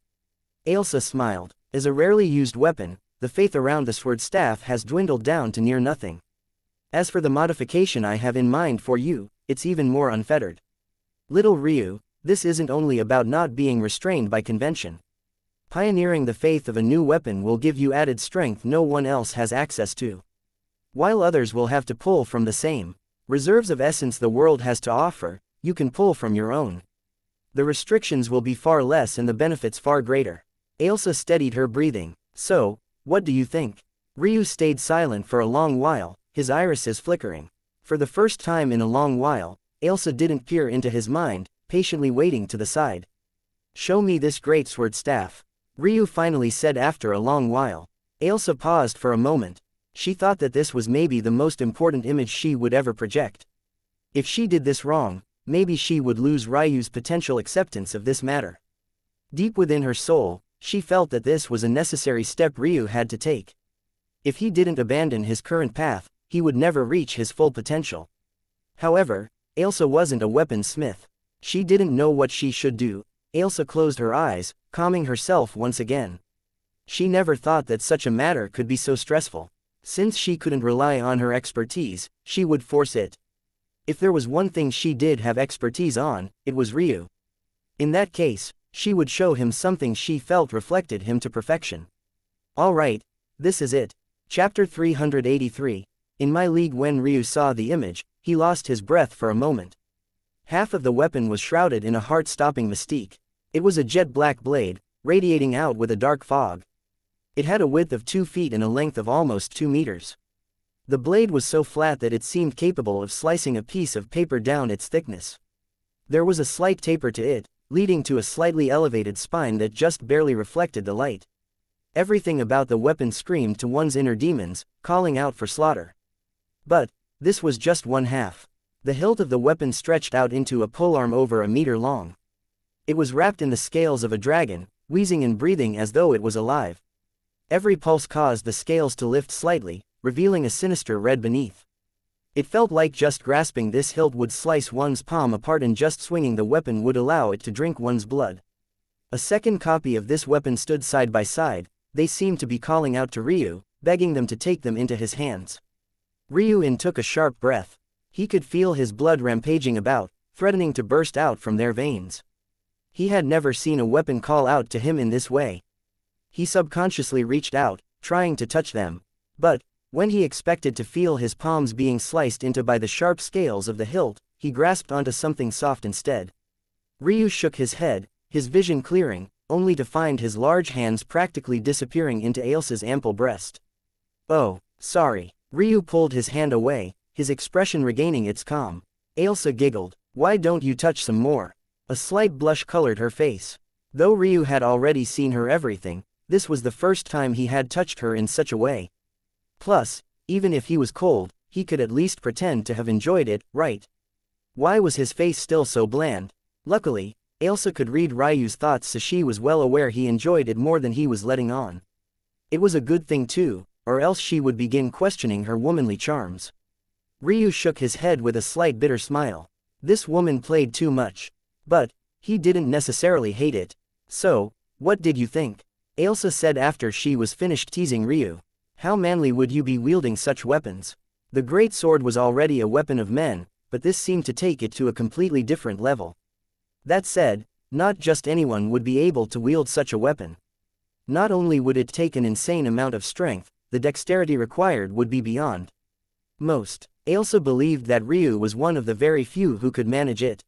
Ailsa smiled. As a rarely used weapon, the faith around the sword staff has dwindled down to near nothing. As for the modification I have in mind for you, it's even more unfettered. Little Ryu, this isn't only about not being restrained by convention. Pioneering the faith of a new weapon will give you added strength no one else has access to. While others will have to pull from the same reserves of essence the world has to offer, you can pull from your own. The restrictions will be far less and the benefits far greater. Ailsa steadied her breathing. So, what do you think? Ryu stayed silent for a long while, his irises flickering. For the first time in a long while, Ailsa didn't peer into his mind, patiently waiting to the side. Show me this great sword staff. Ryu finally said after a long while. Ailsa paused for a moment. She thought that this was maybe the most important image she would ever project. If she did this wrong, maybe she would lose Ryu's potential acceptance of this matter. Deep within her soul, she felt that this was a necessary step Ryu had to take. If he didn't abandon his current path, he would never reach his full potential. However, Ailsa wasn't a weaponsmith. She didn't know what she should do. Ailsa closed her eyes, calming herself once again. She never thought that such a matter could be so stressful. Since she couldn't rely on her expertise, she would force it. If there was one thing she did have expertise on, it was Ryu. In that case, she would show him something she felt reflected him to perfection. Alright, this is it. Chapter 383. In my league. When Ryu saw the image, he lost his breath for a moment. Half of the weapon was shrouded in a heart-stopping mystique. It was a jet-black blade, radiating out with a dark fog. It had a width of 2 feet and a length of almost 2 meters. The blade was so flat that it seemed capable of slicing a piece of paper down its thickness. There was a slight taper to it, leading to a slightly elevated spine that just barely reflected the light. Everything about the weapon screamed to one's inner demons, calling out for slaughter. But this was just one half. The hilt of the weapon stretched out into a polearm over a meter long. It was wrapped in the scales of a dragon, wheezing and breathing as though it was alive. Every pulse caused the scales to lift slightly, revealing a sinister red beneath. It felt like just grasping this hilt would slice one's palm apart, and just swinging the weapon would allow it to drink one's blood. A second copy of this weapon stood side by side. They seemed to be calling out to Ryu, begging them to take them into his hands. Ryu took a sharp breath. He could feel his blood rampaging about, threatening to burst out from their veins. He had never seen a weapon call out to him in this way. He subconsciously reached out, trying to touch them, But, when he expected to feel his palms being sliced into by the sharp scales of the hilt, he grasped onto something soft instead. Ryu shook his head, his vision clearing, only to find his large hands practically disappearing into Ailsa's ample breast. "Oh, sorry." Ryu pulled his hand away, his expression regaining its calm. Ailsa giggled. "Why don't you touch some more?" A slight blush colored her face. Though Ryu had already seen her everything, this was the first time he had touched her in such a way. Plus, even if he was cold, he could at least pretend to have enjoyed it, right? Why was his face still so bland? Luckily, Ailsa could read Ryu's thoughts, so she was well aware he enjoyed it more than he was letting on. It was a good thing too, or else she would begin questioning her womanly charms. Ryu shook his head with a slight bitter smile. This woman played too much. But, he didn't necessarily hate it. "So, what did you think?" Ailsa said after she was finished teasing Ryu. "How manly would you be wielding such weapons?" The great sword was already a weapon of men, but this seemed to take it to a completely different level. That said, not just anyone would be able to wield such a weapon. Not only would it take an insane amount of strength, the dexterity required would be beyond most. Ailsa believed that Ryu was one of the very few who could manage it.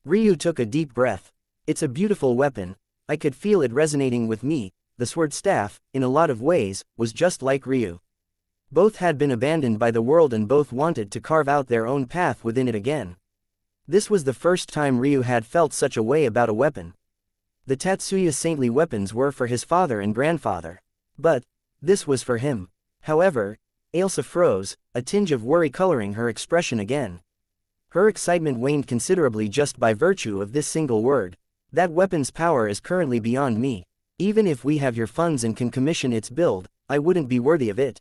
Ryu took a deep breath. "It's a beautiful weapon, I could feel it resonating with me." The sword staff, in a lot of ways, was just like Ryu. Both had been abandoned by the world and both wanted to carve out their own path within it again. This was the first time Ryu had felt such a way about a weapon. The Tatsuya saintly weapons were for his father and grandfather. But, this was for him. However, Ailsa froze, a tinge of worry coloring her expression again. Her excitement waned considerably just by virtue of this single word. "That weapon's power is currently beyond me. Even if we have your funds and can commission its build, I wouldn't be worthy of it.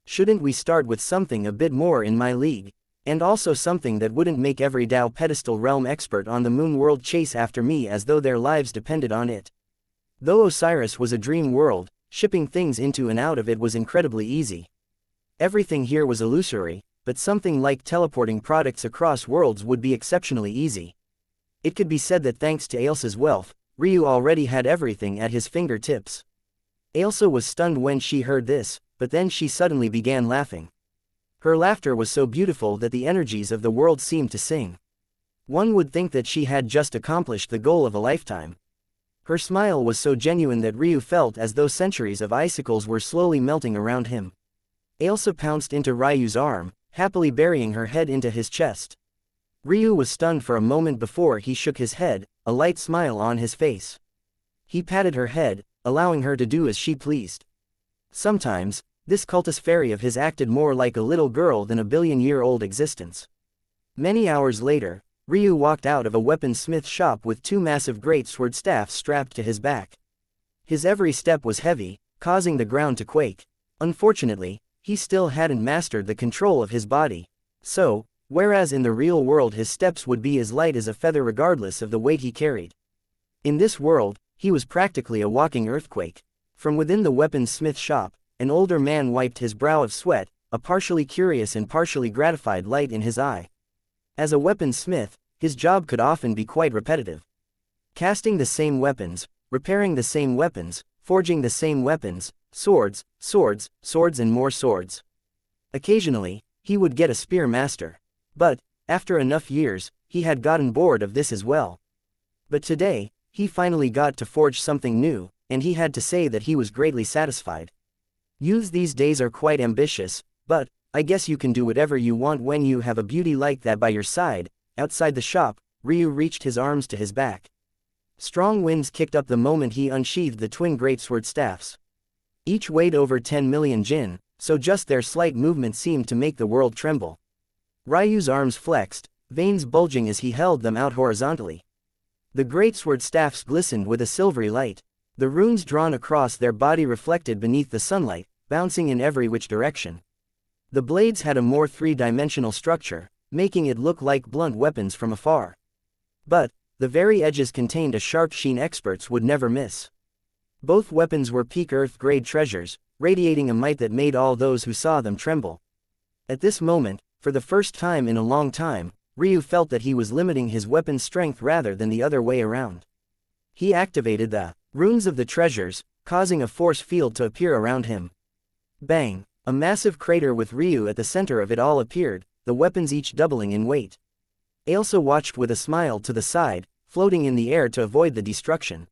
Shouldn't we start with something a bit more in my league? And also something that wouldn't make every Dao pedestal realm expert on the moon world chase after me as though their lives depended on it?" Though Osiris was a dream world, shipping things into and out of it was incredibly easy. Everything here was illusory, but something like teleporting products across worlds would be exceptionally easy. It could be said that thanks to Ailsa's wealth, Ryu already had everything at his fingertips. Ailsa was stunned when she heard this, but then she suddenly began laughing. Her laughter was so beautiful that the energies of the world seemed to sing. One would think that she had just accomplished the goal of a lifetime. Her smile was so genuine that Ryu felt as though centuries of icicles were slowly melting around him. Ailsa pounced into Ryu's arm, happily burying her head into his chest. Ryu was stunned for a moment before he shook his head, a light smile on his face. He patted her head, allowing her to do as she pleased. Sometimes, this cultist fairy of his acted more like a little girl than a billion-year-old existence. Many hours later, Ryu walked out of a weaponsmith shop with two massive greatsword staffs strapped to his back. His every step was heavy, causing the ground to quake. Unfortunately, he still hadn't mastered the control of his body. So, whereas in the real world his steps would be as light as a feather regardless of the weight he carried, in this world, he was practically a walking earthquake. From within the weaponsmith shop, an older man wiped his brow of sweat, a partially curious and partially gratified light in his eye. As a weaponsmith, his job could often be quite repetitive. Casting the same weapons, repairing the same weapons, forging the same weapons, swords, swords, swords and more swords. Occasionally, he would get a spear master. But, after enough years, he had gotten bored of this as well. But today, he finally got to forge something new, and he had to say that he was greatly satisfied. Youths these days are quite ambitious, but, I guess you can do whatever you want when you have a beauty like that by your side. Outside the shop, Ryu reached his arms to his back. Strong winds kicked up the moment he unsheathed the twin greatsword staffs. Each weighed over 10 million jin, so just their slight movement seemed to make the world tremble. Ryu's arms flexed, veins bulging as he held them out horizontally. The greatsword staffs glistened with a silvery light. The runes drawn across their body reflected beneath the sunlight, bouncing in every which direction. The blades had a more three-dimensional structure, making it look like blunt weapons from afar. But, the very edges contained a sharp sheen experts would never miss. Both weapons were peak Earth-grade treasures, radiating a might that made all those who saw them tremble. At this moment, for the first time in a long time, Ryu felt that he was limiting his weapon's strength rather than the other way around. He activated the runes of the treasures, causing a force field to appear around him. Bang! A massive crater with Ryu at the center of it all appeared, the weapons each doubling in weight. Ailsa watched with a smile to the side, floating in the air to avoid the destruction.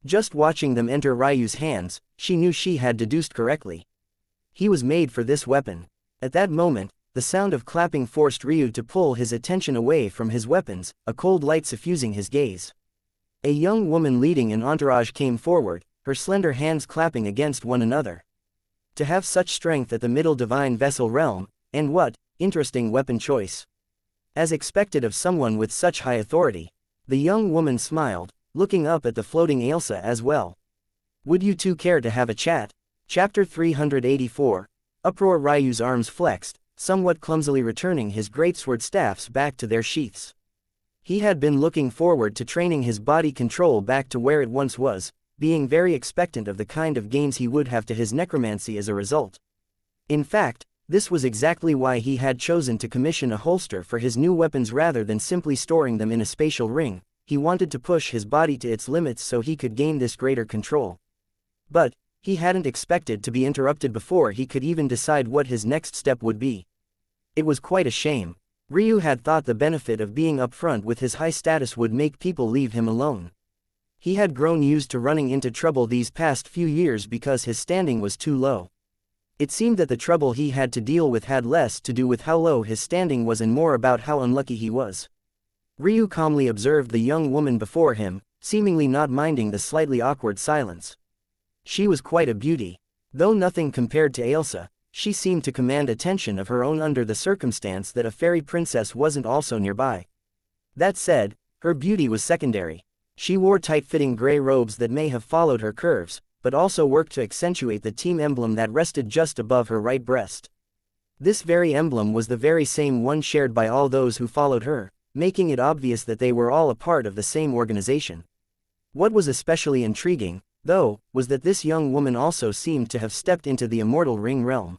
Just watching them enter Ryu's hands, she knew she had deduced correctly. He was made for this weapon. At that moment, the sound of clapping forced Ryu to pull his attention away from his weapons, a cold light suffusing his gaze. A young woman leading an entourage came forward, her slender hands clapping against one another. To have such strength at the middle divine vessel realm, and what interesting weapon choice. As expected of someone with such high authority. The young woman smiled, looking up at the floating Ailsa as well. Would you two care to have a chat? Chapter 384. Uproar. Ryu's arms flexed, somewhat clumsily returning his greatsword staffs back to their sheaths. He had been looking forward to training his body control back to where it once was, being very expectant of the kind of gains he would have to his necromancy as a result. In fact, this was exactly why he had chosen to commission a holster for his new weapons rather than simply storing them in a spatial ring. He wanted to push his body to its limits so he could gain this greater control. But he hadn't expected to be interrupted before he could even decide what his next step would be. It was quite a shame. Ryu had thought the benefit of being upfront with his high status would make people leave him alone. He had grown used to running into trouble these past few years because his standing was too low. It seemed that the trouble he had to deal with had less to do with how low his standing was and more about how unlucky he was. Ryu calmly observed the young woman before him, seemingly not minding the slightly awkward silence. She was quite a beauty. Though nothing compared to Ailsa, she seemed to command attention of her own under the circumstance that a fairy princess wasn't also nearby. That said, her beauty was secondary. She wore tight-fitting gray robes that may have followed her curves, but also worked to accentuate the team emblem that rested just above her right breast. This very emblem was the very same one shared by all those who followed her, making it obvious that they were all a part of the same organization. What was especially intriguing, though, was that this young woman also seemed to have stepped into the immortal ring realm.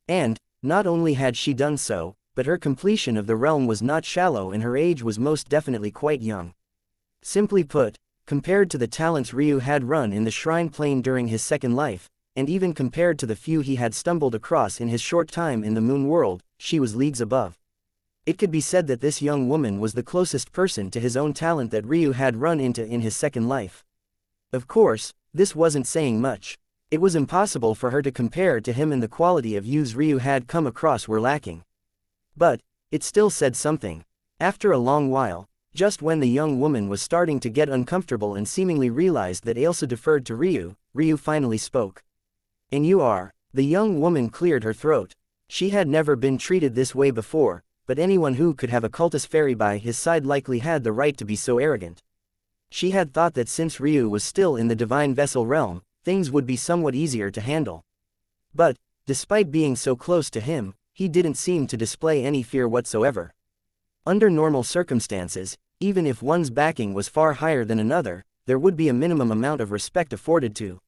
And, not only had she done so, but her completion of the realm was not shallow and her age was most definitely quite young. Simply put, compared to the talents Ryu had run in the shrine plane during his second life, and even compared to the few he had stumbled across in his short time in the moon world, she was leagues above. It could be said that this young woman was the closest person to his own talent that Ryu had run into in his second life. Of course, this wasn't saying much. It was impossible for her to compare to him and the quality of youths Ryu had come across were lacking. But it still said something. After a long while, just when the young woman was starting to get uncomfortable and seemingly realized that Ailsa deferred to Ryu, Ryu finally spoke. And you are. The young woman cleared her throat. She had never been treated this way before, but anyone who could have a cultist fairy by his side likely had the right to be so arrogant. She had thought that since Ryu was still in the divine vessel realm, things would be somewhat easier to handle. But, despite being so close to him, he didn't seem to display any fear whatsoever. Under normal circumstances, even if one's backing was far higher than another, there would be a minimum amount of respect afforded to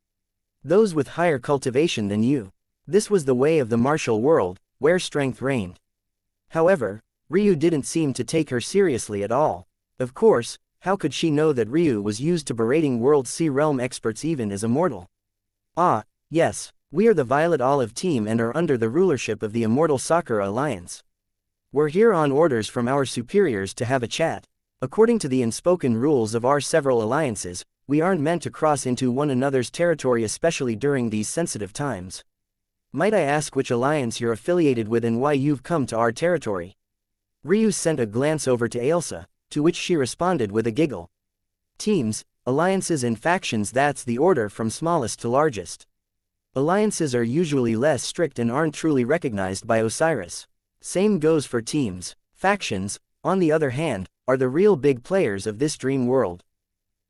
those with higher cultivation than you. This was the way of the martial world, where strength reigned. However, Ryu didn't seem to take her seriously at all. Of course, how could she know that Ryu was used to berating World Sea Realm experts even as a mortal? Ah, yes, we are the Violet Olive team and are under the rulership of the Immortal Sakura Alliance. We're here on orders from our superiors to have a chat. According to the unspoken rules of our several alliances, we aren't meant to cross into one another's territory, especially during these sensitive times. Might I ask which alliance you're affiliated with and why you've come to our territory? Ryu sent a glance over to Ailsa, to which she responded with a giggle. Teams, alliances and factions, that's the order from smallest to largest. Alliances are usually less strict and aren't truly recognized by Osiris. Same goes for teams. Factions, on the other hand, are the real big players of this dream world.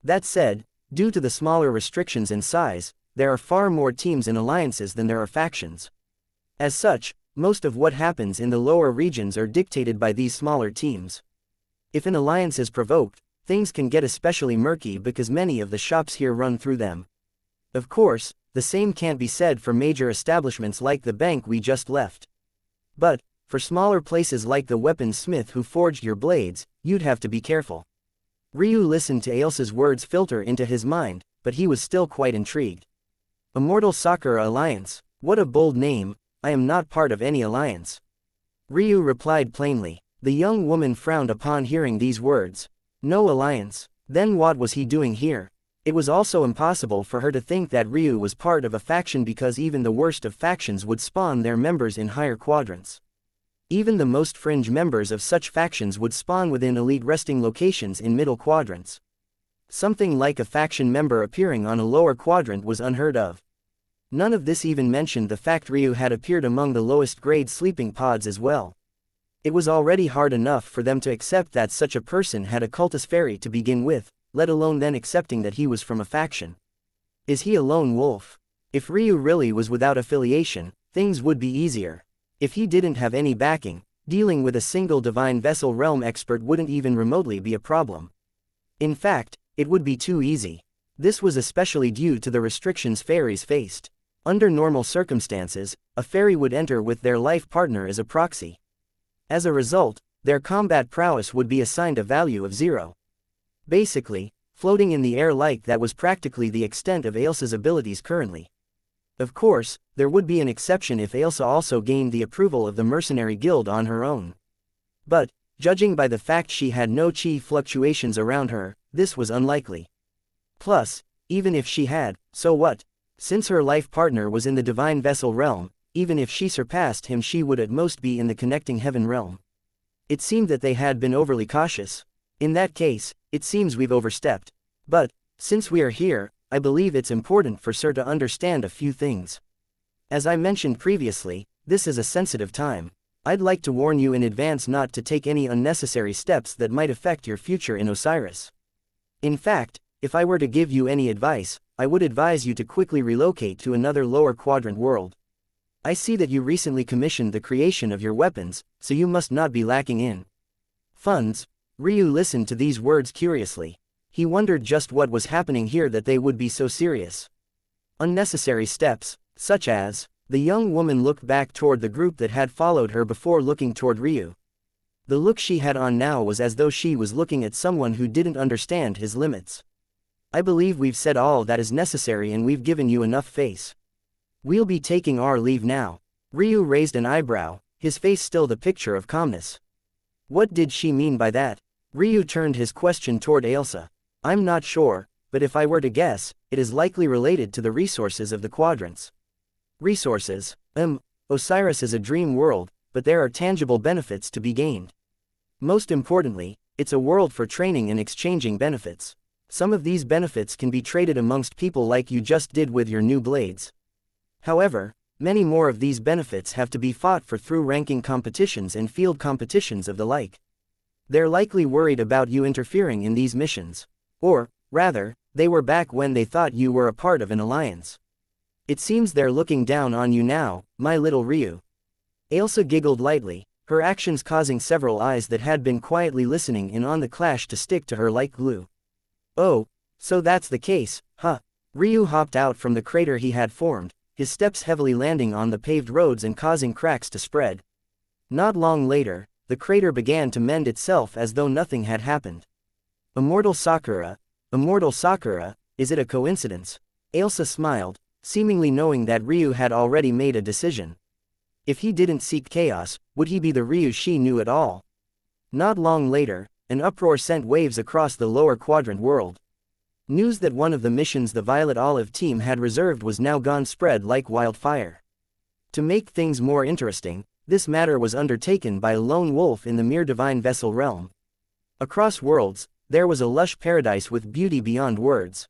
That said, due to the smaller restrictions in size, there are far more teams and alliances than there are factions. As such, most of what happens in the lower regions are dictated by these smaller teams. If an alliance is provoked, things can get especially murky because many of the shops here run through them. Of course, the same can't be said for major establishments like the bank we just left. But, for smaller places like the weaponsmith who forged your blades, you'd have to be careful. Ryu listened to Ailsa's words filter into his mind, but he was still quite intrigued. Immortal Sakura Alliance, what a bold name, I am not part of any alliance. Ryu replied plainly. The young woman frowned upon hearing these words. No alliance. Then what was he doing here? It was also impossible for her to think that Ryu was part of a faction, because even the worst of factions would spawn their members in higher quadrants. Even the most fringe members of such factions would spawn within elite resting locations in middle quadrants. Something like a faction member appearing on a lower quadrant was unheard of. None of this even mentioned the fact Ryu had appeared among the lowest grade sleeping pods as well. It was already hard enough for them to accept that such a person had a cultist fairy to begin with, let alone then accepting that he was from a faction. Is he a lone wolf? If Ryu really was without affiliation, things would be easier. If he didn't have any backing, dealing with a single divine vessel realm expert wouldn't even remotely be a problem. In fact, it would be too easy. This was especially due to the restrictions fairies faced. Under normal circumstances, a fairy would enter with their life partner as a proxy. As a result, their combat prowess would be assigned a value of 0. Basically, floating in the air like that was practically the extent of Ailsa's abilities currently. Of course, there would be an exception if Ailsa also gained the approval of the mercenary guild on her own. But, judging by the fact she had no chi fluctuations around her, this was unlikely. Plus, even if she had, so what? Since her life partner was in the divine vessel realm, even if she surpassed him she would at most be in the connecting heaven realm. It seemed that they had been overly cautious. In that case, it seems we've overstepped. But, since we are here, I believe it's important for Sir to understand a few things. As I mentioned previously, this is a sensitive time. I'd like to warn you in advance not to take any unnecessary steps that might affect your future in Osiris. In fact, if I were to give you any advice, I would advise you to quickly relocate to another lower quadrant world. I see that you recently commissioned the creation of your weapons, so you must not be lacking in funds. Ryu listened to these words curiously. He wondered just what was happening here that they would be so serious. Unnecessary steps, such as, the young woman looked back toward the group that had followed her before looking toward Ryu. The look she had on now was as though she was looking at someone who didn't understand his limits. I believe we've said all that is necessary and we've given you enough face. We'll be taking our leave now. Ryu raised an eyebrow, his face still the picture of calmness. What did she mean by that? Ryu turned his question toward Ailsa. I'm not sure, but if I were to guess, it is likely related to the resources of the quadrants. Resources? Osiris is a dream world, but there are tangible benefits to be gained. Most importantly, it's a world for training and exchanging benefits. Some of these benefits can be traded amongst people like you just did with your new blades. However, many more of these benefits have to be fought for through ranking competitions and field competitions of the like. They're likely worried about you interfering in these missions. Or, rather, they were back when they thought you were a part of an alliance. It seems they're looking down on you now, my little Ryu. Ailsa giggled lightly, her actions causing several eyes that had been quietly listening in on the clash to stick to her like glue. Oh, so that's the case, huh? Ryu hopped out from the crater he had formed, his steps heavily landing on the paved roads and causing cracks to spread. Not long later, the crater began to mend itself as though nothing had happened. Immortal Sakura, is it a coincidence? Ailsa smiled, seemingly knowing that Ryu had already made a decision. If he didn't seek chaos, would he be the Ryu she knew at all? Not long later, an uproar sent waves across the lower quadrant world. News that one of the missions the Violet Olive team had reserved was now gone spread like wildfire. To make things more interesting, this matter was undertaken by a lone wolf in the mere divine vessel realm. Across worlds, there was a lush paradise with beauty beyond words.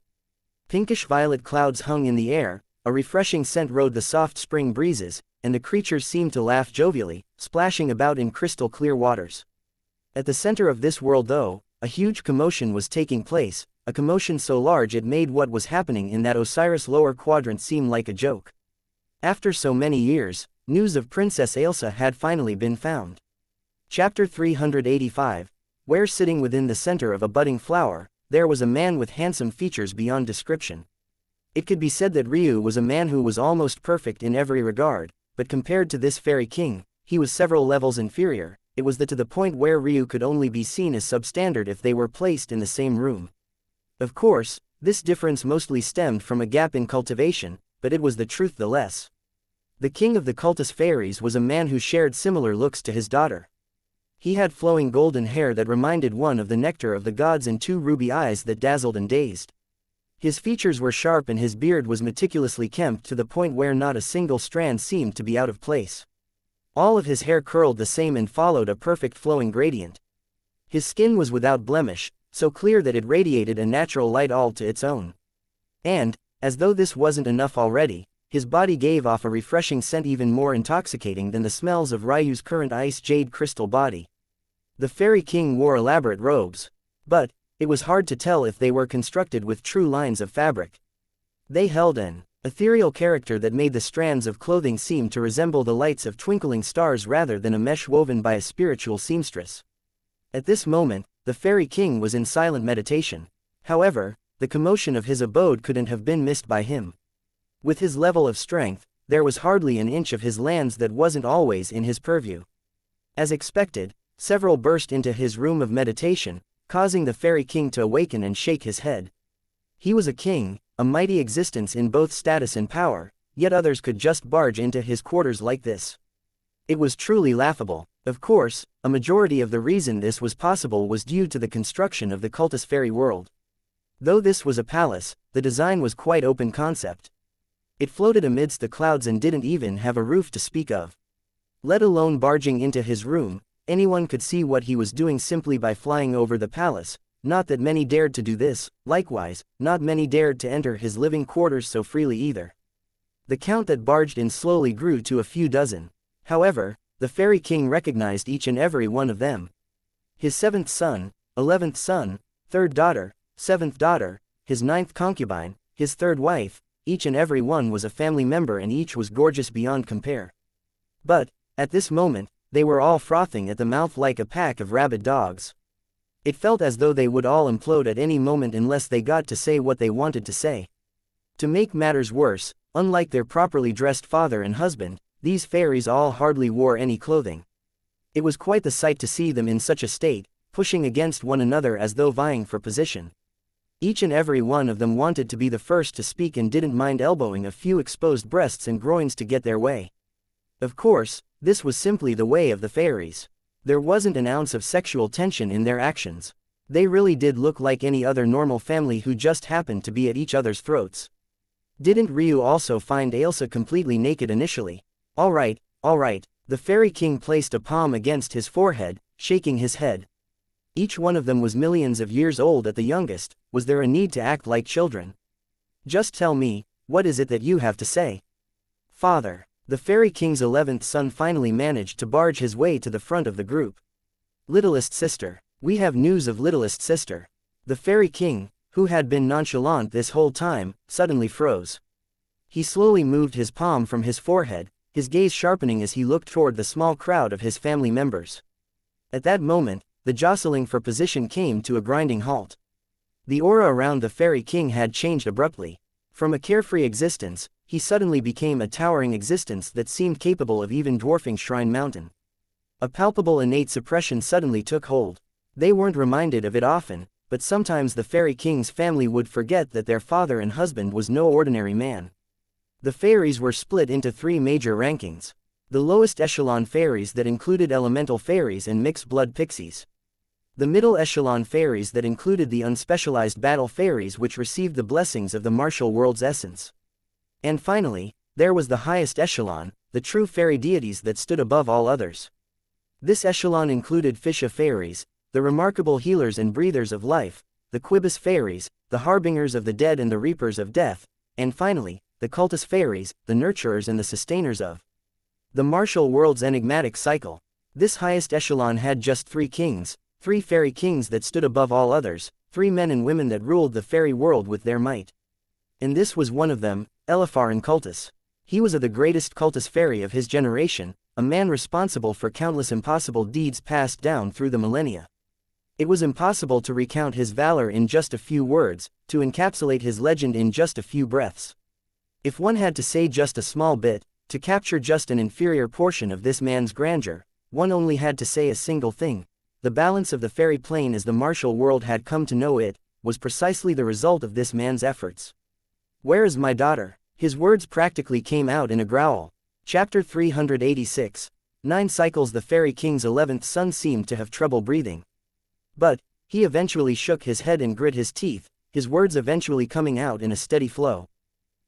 Pinkish-violet clouds hung in the air, a refreshing scent rode the soft spring breezes, and the creatures seemed to laugh jovially, splashing about in crystal-clear waters. At the center of this world though, a huge commotion was taking place, a commotion so large it made what was happening in that Osiris lower quadrant seem like a joke. After so many years, news of Princess Ailsa had finally been found. Chapter 385, where sitting within the center of a budding flower, there was a man with handsome features beyond description. It could be said that Ryu was a man who was almost perfect in every regard, but compared to this fairy king, he was several levels inferior. It was to the point where Ryu could only be seen as substandard if they were placed in the same room. Of course, this difference mostly stemmed from a gap in cultivation, but it was the truth the less. The king of the cultist fairies was a man who shared similar looks to his daughter. He had flowing golden hair that reminded one of the nectar of the gods and 2 ruby eyes that dazzled and dazed. His features were sharp and his beard was meticulously kempt to the point where not a single strand seemed to be out of place. All of his hair curled the same and followed a perfect flowing gradient. His skin was without blemish, so clear that it radiated a natural light all to its own. And, as though this wasn't enough already, his body gave off a refreshing scent even more intoxicating than the smells of Ryu's current ice jade crystal body. The fairy king wore elaborate robes. But, it was hard to tell if they were constructed with true lines of fabric. They held an ethereal character that made the strands of clothing seem to resemble the lights of twinkling stars rather than a mesh woven by a spiritual seamstress. At this moment, the fairy king was in silent meditation. However, the commotion of his abode couldn't have been missed by him. With his level of strength, there was hardly an inch of his lands that wasn't always in his purview. As expected, several burst into his room of meditation, causing the fairy king to awaken and shake his head. He was a king, a mighty existence in both status and power, yet others could just barge into his quarters like this. It was truly laughable. Of course, a majority of the reason this was possible was due to the construction of the cultist fairy world. Though this was a palace, the design was quite open concept. It floated amidst the clouds and didn't even have a roof to speak of. Let alone barging into his room, anyone could see what he was doing simply by flying over the palace. Not that many dared to do this, likewise, not many dared to enter his living quarters so freely either. The count that barged in slowly grew to a few dozen. However, the fairy king recognized each and every one of them. His 7th son, 11th son, 3rd daughter, 7th daughter, his 9th concubine, his 3rd wife, each and every one was a family member and each was gorgeous beyond compare. But, at this moment, they were all frothing at the mouth like a pack of rabid dogs. It felt as though they would all implode at any moment unless they got to say what they wanted to say. To make matters worse, unlike their properly dressed father and husband, these fairies all hardly wore any clothing. It was quite the sight to see them in such a state, pushing against one another as though vying for position. Each and every one of them wanted to be the first to speak and didn't mind elbowing a few exposed breasts and groins to get their way. Of course, this was simply the way of the fairies. There wasn't an ounce of sexual tension in their actions. They really did look like any other normal family who just happened to be at each other's throats. Didn't Ryu also find Ailsa completely naked initially? Alright, the fairy king placed a palm against his forehead, shaking his head. Each one of them was millions of years old at the youngest. Was there a need to act like children? Just tell me, what is it that you have to say? Father. The fairy king's 11th son finally managed to barge his way to the front of the group. Littlest sister. We have news of littlest sister. The fairy king, who had been nonchalant this whole time, suddenly froze. He slowly moved his palm from his forehead, his gaze sharpening as he looked toward the small crowd of his family members. At that moment, the jostling for position came to a grinding halt. The aura around the fairy king had changed abruptly. From a carefree existence, he suddenly became a towering existence that seemed capable of even dwarfing Shrine Mountain. A palpable innate suppression suddenly took hold. They weren't reminded of it often, but sometimes the fairy king's family would forget that their father and husband was no ordinary man. The fairies were split into 3 major rankings. The lowest echelon fairies that included elemental fairies and mixed blood pixies. The middle echelon fairies that included the unspecialized battle fairies which received the blessings of the martial world's essence. And finally, there was the highest echelon, the true fairy deities that stood above all others. This echelon included Fisha fairies, the remarkable healers and breathers of life, the Quibus fairies, the harbingers of the dead and the reapers of death, and finally, the cultist fairies, the nurturers and the sustainers of the martial world's enigmatic cycle. This highest echelon had just 3 kings, 3 fairy kings that stood above all others, 3 men and women that ruled the fairy world with their might. And this was one of them, Elipharan Cultus. He was the greatest cultist fairy of his generation, a man responsible for countless impossible deeds passed down through the millennia. It was impossible to recount his valor in just a few words, to encapsulate his legend in just a few breaths. If one had to say just a small bit, to capture just an inferior portion of this man's grandeur, one only had to say a single thing. The balance of the fairy plane as the martial world had come to know it, was precisely the result of this man's efforts. Where is my daughter? His words practically came out in a growl. Chapter 386. 9 cycles. The Fairy King's 11th son seemed to have trouble breathing. But he eventually shook his head and grit his teeth, his words eventually coming out in a steady flow.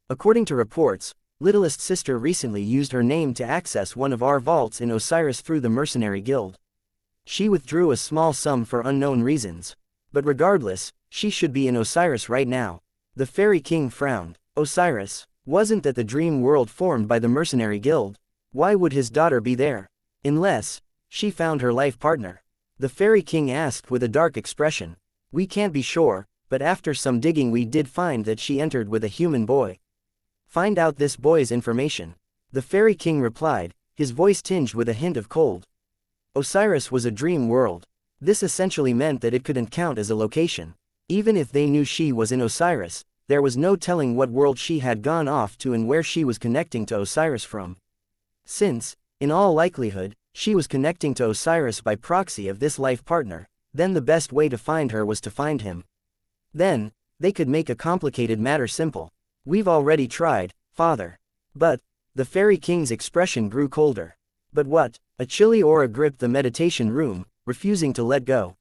According to reports, littlest sister recently used her name to access one of our vaults in Osiris through the mercenary guild. She withdrew a small sum for unknown reasons. But regardless, she should be in Osiris right now. The Fairy King frowned. Osiris? Wasn't that the dream world formed by the mercenary guild? Why would his daughter be there? Unless she found her life partner. The Fairy King asked with a dark expression. We can't be sure, but after some digging we did find that she entered with a human boy. Find out this boy's information. The Fairy King replied, his voice tinged with a hint of cold. Osiris was a dream world. This essentially meant that it couldn't count as a location. Even if they knew she was in Osiris, there was no telling what world she had gone off to and where she was connecting to Osiris from. Since, in all likelihood, she was connecting to Osiris by proxy of this life partner, then the best way to find her was to find him. Then, they could make a complicated matter simple. We've already tried, father. But the Fairy King's expression grew colder. But what? A chilly aura gripped the meditation room, refusing to let go.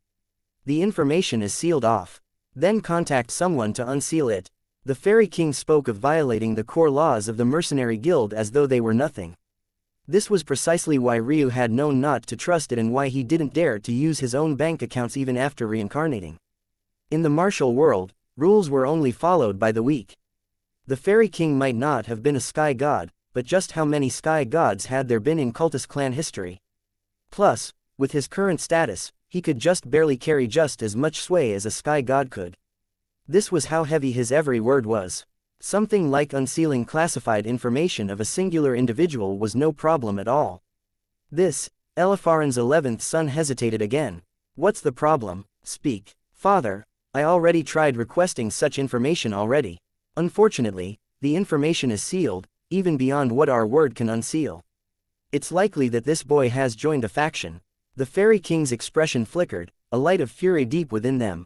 The information is sealed off. Then contact someone to unseal it. The Fairy King spoke of violating the core laws of the mercenary guild as though they were nothing. This was precisely why Ryu had known not to trust it and why he didn't dare to use his own bank accounts even after reincarnating. In the martial world, rules were only followed by the weak. The Fairy King might not have been a sky god, but just how many sky gods had there been in cultist clan history? Plus, with his current status, he could just barely carry just as much sway as a sky god could. This was how heavy his every word was. Something like unsealing classified information of a singular individual was no problem at all. This, Elifarin's 11th son hesitated again. What's the problem? Speak. Father, I already tried requesting such information already. Unfortunately, the information is sealed, even beyond what our word can unseal. It's likely that this boy has joined a faction. The Fairy King's expression flickered, a light of fury deep within them.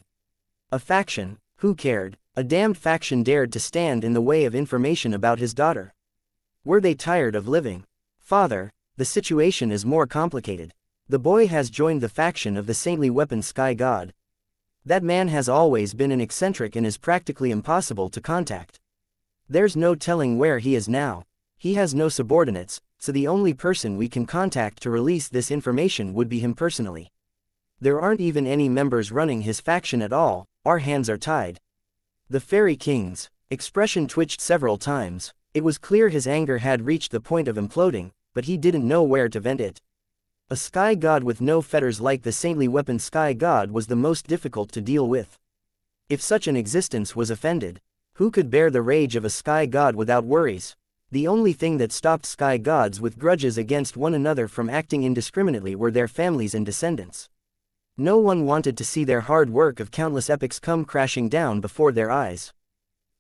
A faction? Who cared? A damned faction dared to stand in the way of information about his daughter. Were they tired of living? Father, the situation is more complicated. The boy has joined the faction of the saintly weapon sky god. That man has always been an eccentric and is practically impossible to contact. There's no telling where he is now. He has no subordinates, so the only person we can contact to release this information would be him personally. There aren't even any members running his faction at all. Our hands are tied. The Fairy King's expression twitched several times. It was clear his anger had reached the point of imploding, but he didn't know where to vent it. A sky god with no fetters like the saintly weapon sky god was the most difficult to deal with. If such an existence was offended, who could bear the rage of a sky god without worries? The only thing that stopped sky gods with grudges against one another from acting indiscriminately were their families and descendants. No one wanted to see their hard work of countless epics come crashing down before their eyes.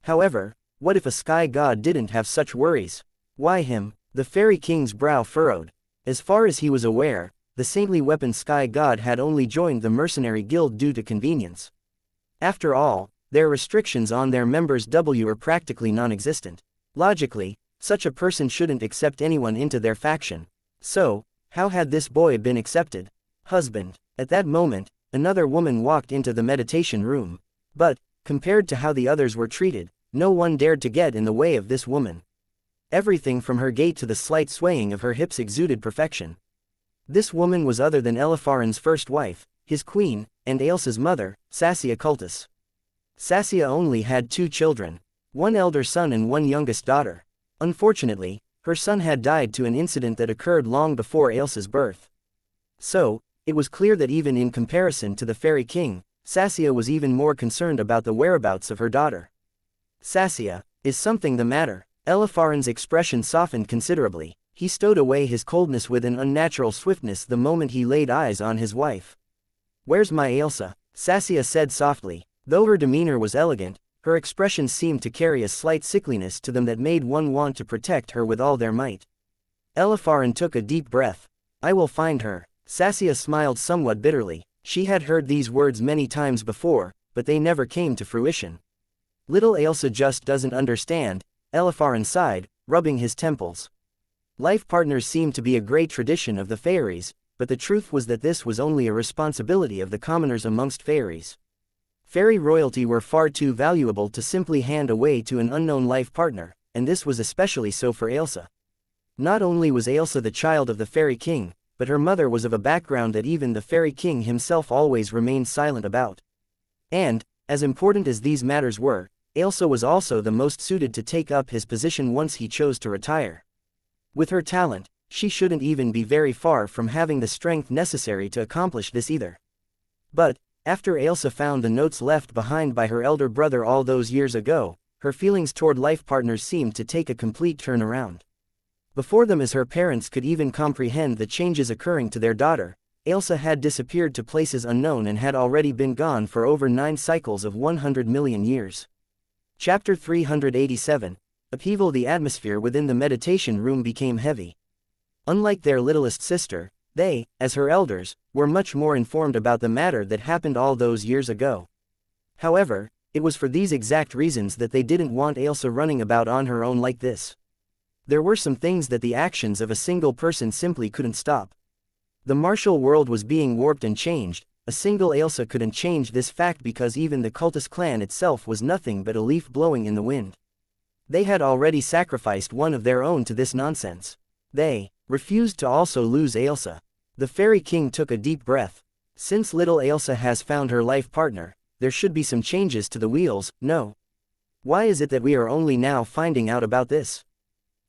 However, what if a sky god didn't have such worries? Why him? The Fairy King's brow furrowed. As far as he was aware, the saintly weapon sky god had only joined the mercenary guild due to convenience. After all, their restrictions on their members' were practically non-existent. Logically, such a person shouldn't accept anyone into their faction. So, how had this boy been accepted? Husband. At that moment, another woman walked into the meditation room. But, compared to how the others were treated, no one dared to get in the way of this woman. Everything from her gait to the slight swaying of her hips exuded perfection. This woman was other than Elifarin's first wife, his queen, and Ailsa's mother, Xianxia Cultus. Xianxia only had 2 children, one elder son and one youngest daughter. Unfortunately, her son had died to an incident that occurred long before Ailsa's birth. So, it was clear that even in comparison to the Fairy King, Xianxia was even more concerned about the whereabouts of her daughter. Xianxia, is something the matter? Elifarin's expression softened considerably. He stowed away his coldness with an unnatural swiftness the moment he laid eyes on his wife. Where's my Ailsa? Xianxia said softly. Though her demeanor was elegant, her expressions seemed to carry a slight sickliness to them that made one want to protect her with all their might. Elifarin took a deep breath. I will find her. Xianxia smiled somewhat bitterly. She had heard these words many times before, but they never came to fruition. Little Ailsa just doesn't understand, Elifarin sighed, rubbing his temples. Life partners seemed to be a great tradition of the fairies, but the truth was that this was only a responsibility of the commoners amongst fairies. Fairy royalty were far too valuable to simply hand away to an unknown life partner, and this was especially so for Ailsa. Not only was Ailsa the child of the Fairy King, but her mother was of a background that even the Fairy King himself always remained silent about. And, as important as these matters were, Ailsa was also the most suited to take up his position once he chose to retire. With her talent, she shouldn't even be very far from having the strength necessary to accomplish this either. But, after Ailsa found the notes left behind by her elder brother all those years ago, her feelings toward life partners seemed to take a complete turn around. Before them, as her parents could even comprehend the changes occurring to their daughter, Ailsa had disappeared to places unknown and had already been gone for over 9 cycles of 100 million years. Chapter 387. Upheaval. The atmosphere within the meditation room became heavy. Unlike their littlest sister, they, as her elders, were much more informed about the matter that happened all those years ago. However, it was for these exact reasons that they didn't want Ailsa running about on her own like this. There were some things that the actions of a single person simply couldn't stop. The martial world was being warped and changed. A single Ailsa couldn't change this fact because even the cultist clan itself was nothing but a leaf blowing in the wind. They had already sacrificed one of their own to this nonsense. They refused to also lose Ailsa. The Fairy King took a deep breath. Since little Ailsa has found her life partner, there should be some changes to the wheels, no? Why is it that we are only now finding out about this?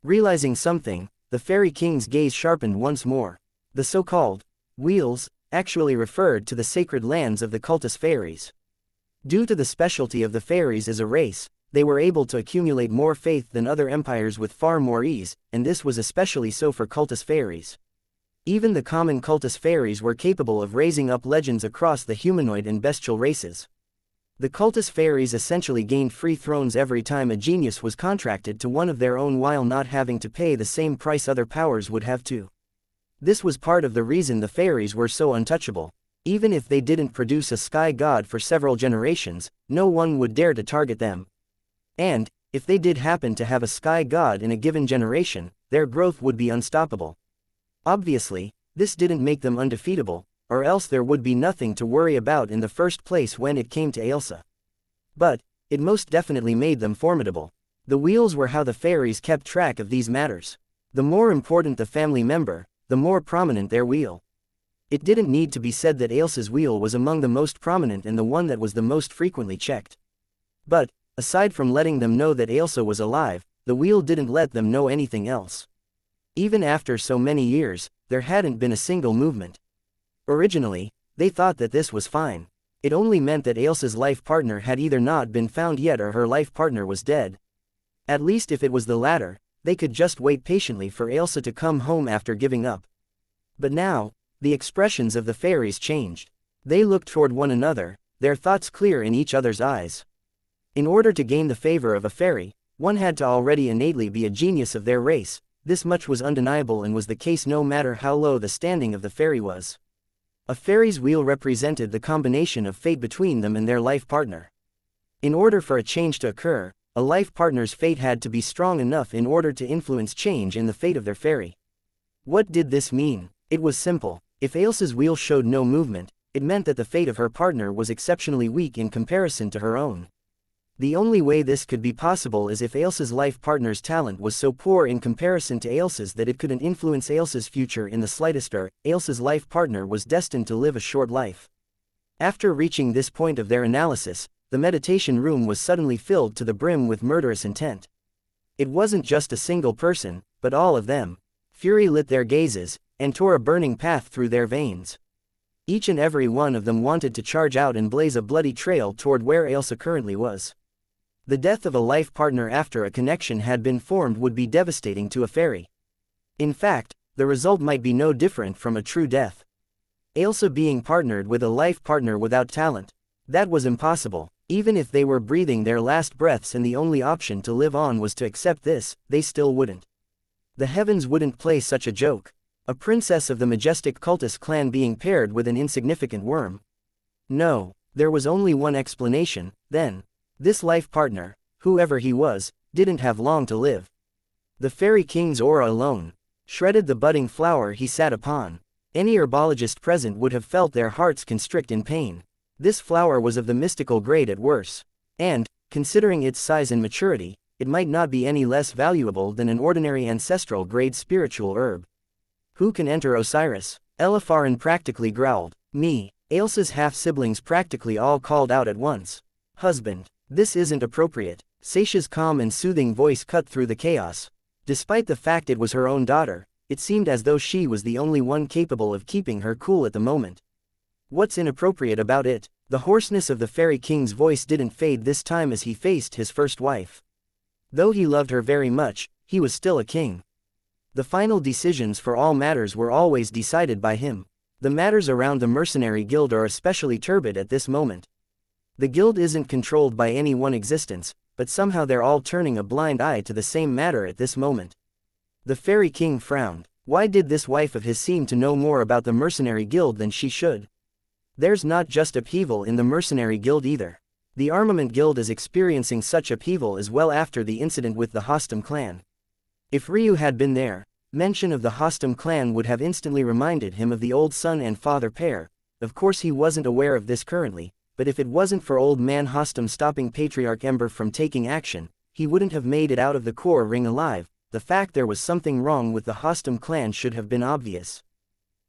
Realizing something, the Fairy King's gaze sharpened once more. The so-called wheels actually referred to the sacred lands of the cultist fairies. Due to the specialty of the fairies as a race, they were able to accumulate more faith than other empires with far more ease, and this was especially so for cultist fairies. Even the common cultist fairies were capable of raising up legends across the humanoid and bestial races. The cultist fairies essentially gained free thrones every time a genius was contracted to one of their own while not having to pay the same price other powers would have to. This was part of the reason the fairies were so untouchable. Even if they didn't produce a sky god for several generations, no one would dare to target them. And, if they did happen to have a sky god in a given generation, their growth would be unstoppable. Obviously, this didn't make them undefeatable, or else there would be nothing to worry about in the first place when it came to Ailsa. But, it most definitely made them formidable. The wheels were how the fairies kept track of these matters. The more important the family member, the more prominent their wheel. It didn't need to be said that Ailsa's wheel was among the most prominent and the one that was the most frequently checked. But, aside from letting them know that Ailsa was alive, the wheel didn't let them know anything else. Even after so many years, there hadn't been a single movement. Originally, they thought that this was fine. It only meant that Ailsa's life partner had either not been found yet or her life partner was dead. At least if it was the latter, they could just wait patiently for Ailsa to come home after giving up. But now, the expressions of the fairies changed. They looked toward one another, their thoughts clear in each other's eyes. In order to gain the favor of a fairy, one had to already innately be a genius of their race. This much was undeniable and was the case no matter how low the standing of the fairy was. A fairy's wheel represented the combination of fate between them and their life partner. In order for a change to occur, a life partner's fate had to be strong enough in order to influence change in the fate of their fairy. What did this mean? It was simple. If Ailsa's wheel showed no movement, it meant that the fate of her partner was exceptionally weak in comparison to her own. The only way this could be possible is if Ailsa's life partner's talent was so poor in comparison to Ailsa's that it couldn't influence Ailsa's future in the slightest, or Ailsa's life partner was destined to live a short life. After reaching this point of their analysis, the meditation room was suddenly filled to the brim with murderous intent. It wasn't just a single person, but all of them. Fury lit their gazes, and tore a burning path through their veins. Each and every one of them wanted to charge out and blaze a bloody trail toward where Ailsa currently was. The death of a life partner after a connection had been formed would be devastating to a fairy. In fact, the result might be no different from a true death. Ailsa being partnered with a life partner without talent. That was impossible. Even if they were breathing their last breaths and the only option to live on was to accept this, they still wouldn't. The heavens wouldn't play such a joke. A princess of the majestic cultist clan being paired with an insignificant worm. No, there was only one explanation, then. This life partner, whoever he was, didn't have long to live. The Fairy King's aura alone. shredded the budding flower he sat upon. Any herbologist present would have felt their hearts constrict in pain. This flower was of the mystical grade at worst. And, considering its size and maturity, it might not be any less valuable than an ordinary ancestral grade spiritual herb. Who can enter Osiris? Elipharan practically growled. Me. Ailsa's half-siblings practically all called out at once. Husband. This isn't appropriate. Seisha's calm and soothing voice cut through the chaos. Despite the fact it was her own daughter, it seemed as though she was the only one capable of keeping her cool at the moment. What's inappropriate about it? The hoarseness of the Fairy King's voice didn't fade this time as he faced his first wife. Though he loved her very much, he was still a king. The final decisions for all matters were always decided by him. The matters around the mercenary guild are especially turbid at this moment. The guild isn't controlled by any one existence, but somehow they're all turning a blind eye to the same matter at this moment. The Fairy King frowned. Why did this wife of his seem to know more about the mercenary guild than she should? There's not just upheaval in the mercenary guild either. The armament guild is experiencing such upheaval as well after the incident with the Hostam clan. If Ryu had been there, mention of the Hostam clan would have instantly reminded him of the old son and father pair. Of course he wasn't aware of this currently, but if it wasn't for old man Hostam stopping Patriarch Ember from taking action, he wouldn't have made it out of the core ring alive. The fact there was something wrong with the Hostam clan should have been obvious.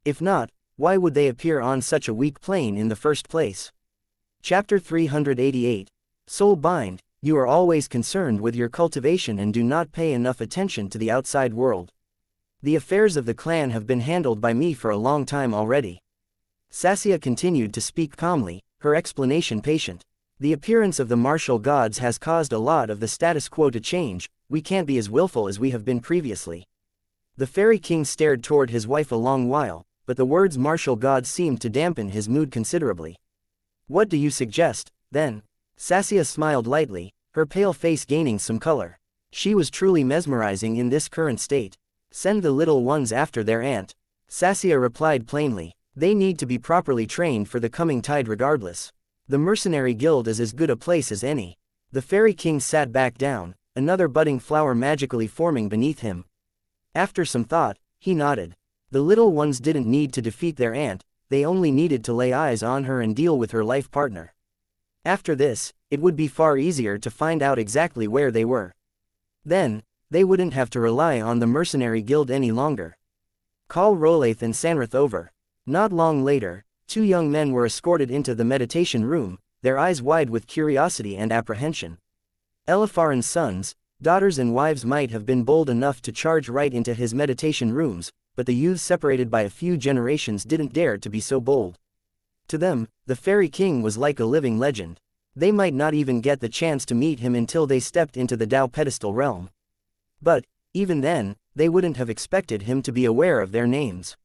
If not, why would they appear on such a weak plane in the first place? Chapter 388. Soulbind, you are always concerned with your cultivation and do not pay enough attention to the outside world. The affairs of the clan have been handled by me for a long time already. Sassia continued to speak calmly, her explanation patient. The appearance of the martial gods has caused a lot of the status quo to change. We can't be as willful as we have been previously. The Fairy King stared toward his wife a long while, but the words martial gods seemed to dampen his mood considerably. What do you suggest, then? Sassia smiled lightly, her pale face gaining some color. She was truly mesmerizing in this current state. Send the little ones after their aunt. Sassia replied plainly. They need to be properly trained for the coming tide regardless. The mercenary guild is as good a place as any. The Fairy King sat back down, another budding flower magically forming beneath him. After some thought, he nodded. The little ones didn't need to defeat their aunt, they only needed to lay eyes on her and deal with her life partner. After this, it would be far easier to find out exactly where they were. Then, they wouldn't have to rely on the mercenary guild any longer. Call Rolaith and Sanrith over. Not long later, two young men were escorted into the meditation room, their eyes wide with curiosity and apprehension. Elipharan's sons, daughters and wives might have been bold enough to charge right into his meditation rooms, but the youths separated by a few generations didn't dare to be so bold. To them, the Fairy King was like a living legend. They might not even get the chance to meet him until they stepped into the Dao pedestal realm. But, even then, they wouldn't have expected him to be aware of their names.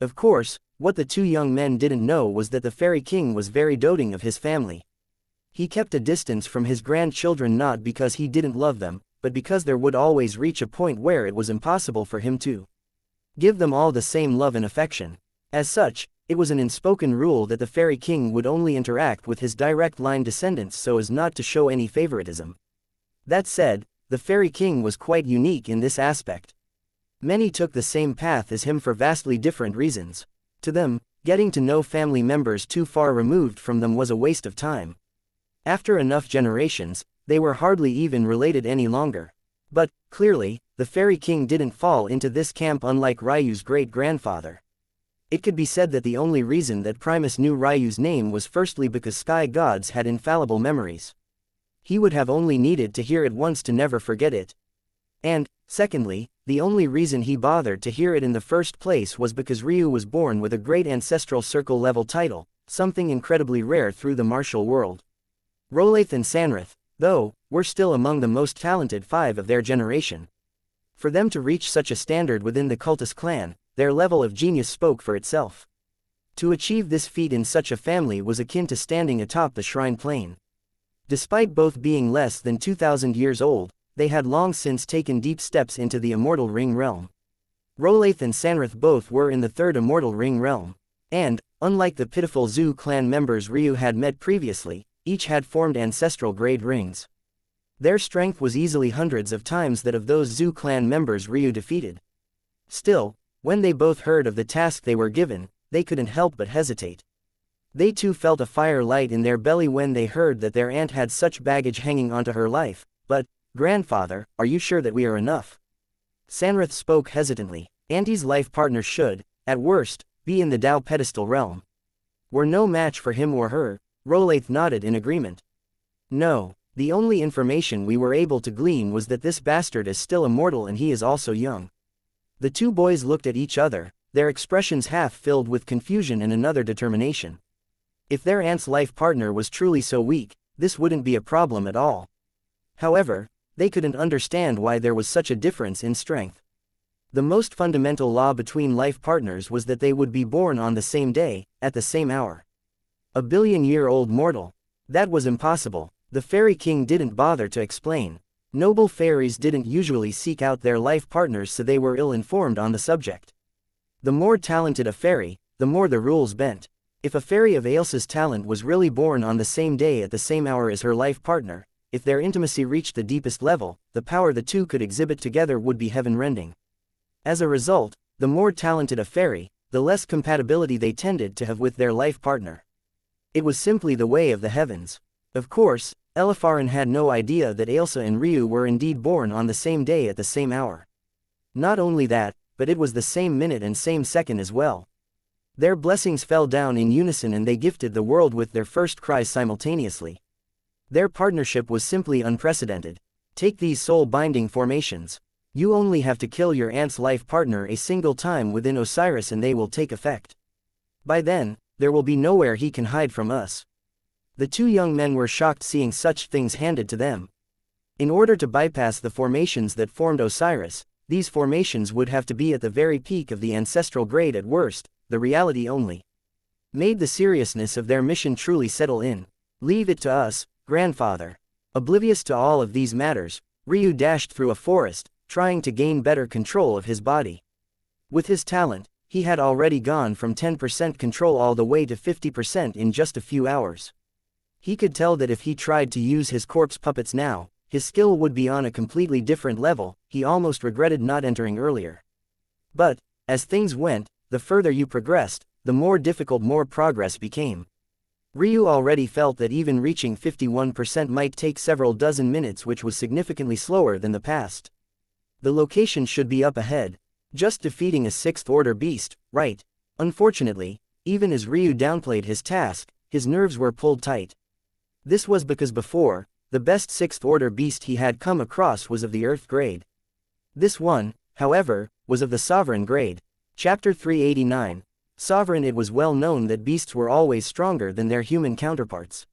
Of course, what the two young men didn't know was that the Fairy King was very doting of his family. He kept a distance from his grandchildren not because he didn't love them, but because there would always reach a point where it was impossible for him to give them all the same love and affection. As such, it was an unspoken rule that the Fairy King would only interact with his direct line descendants so as not to show any favoritism. That said, the Fairy King was quite unique in this aspect. Many took the same path as him for vastly different reasons. To them, getting to know family members too far removed from them was a waste of time. After enough generations, they were hardly even related any longer. But, clearly, the Fairy King didn't fall into this camp unlike Ryu's great-grandfather. It could be said that the only reason that Primus knew Ryu's name was firstly because sky gods had infallible memories. He would have only needed to hear it once to never forget it. And, secondly, the only reason he bothered to hear it in the first place was because Ryu was born with a great ancestral circle-level title, something incredibly rare through the martial world. Rolaith and Sanrith, though, were still among the most talented 5 of their generation. For them to reach such a standard within the cultist clan, their level of genius spoke for itself. To achieve this feat in such a family was akin to standing atop the shrine plane. Despite both being less than 2,000 years old, they had long since taken deep steps into the immortal ring realm. Rolaith and Sanrith both were in the 3rd immortal ring realm. And, unlike the pitiful Zhu clan members Ryu had met previously, each had formed ancestral grade rings. Their strength was easily hundreds of times that of those Zhu clan members Ryu defeated. Still, when they both heard of the task they were given, they couldn't help but hesitate. They too felt a fire light in their belly when they heard that their aunt had such baggage hanging onto her life. But, grandfather, are you sure that we are enough? Sanrith spoke hesitantly. Auntie's life partner should, at worst, be in the Tao pedestal realm. We're no match for him or her. Rolaith nodded in agreement. No, the only information we were able to glean was that this bastard is still immortal and he is also young. The two boys looked at each other, their expressions half filled with confusion and another determination. If their aunt's life partner was truly so weak, this wouldn't be a problem at all. However, they couldn't understand why there was such a difference in strength. The most fundamental law between life partners was that they would be born on the same day, at the same hour. A billion-year-old mortal. That was impossible. The Fairy King didn't bother to explain. Noble fairies didn't usually seek out their life partners, so they were ill-informed on the subject. The more talented a fairy, the more the rules bent. If a fairy of Ailsa's talent was really born on the same day at the same hour as her life partner, if their intimacy reached the deepest level, the power the two could exhibit together would be heaven-rending. As a result, the more talented a fairy, the less compatibility they tended to have with their life partner. It was simply the way of the heavens. Of course, Elifarin had no idea that Ailsa and Ryu were indeed born on the same day at the same hour. Not only that, but it was the same minute and same second as well. Their blessings fell down in unison and they gifted the world with their first cries simultaneously. Their partnership was simply unprecedented. Take these soul-binding formations. You only have to kill your aunt's life partner a single time within Osiris and they will take effect. By then, there will be nowhere he can hide from us. The two young men were shocked seeing such things handed to them. In order to bypass the formations that formed Osiris, these formations would have to be at the very peak of the ancestral grade at worst, the reality only. Made the seriousness of their mission truly settle in. Leave it to us, grandfather. Oblivious to all of these matters, Ryu dashed through a forest, trying to gain better control of his body. With his talent, he had already gone from 10% control all the way to 50% in just a few hours. He could tell that if he tried to use his corpse puppets now, his skill would be on a completely different level. He almost regretted not entering earlier. But, as things went, the further you progressed, the more difficult more progress became. Ryu already felt that even reaching 51% might take several dozen minutes, which was significantly slower than the past. The location should be up ahead. Just defeating a 6th-order beast, right? Unfortunately, even as Ryu downplayed his task, his nerves were pulled tight. This was because before, the best 6th-order beast he had come across was of the Earth grade. This one, however, was of the Sovereign grade. Chapter 389. Sovereign. It was well known that beasts were always stronger than their human counterparts.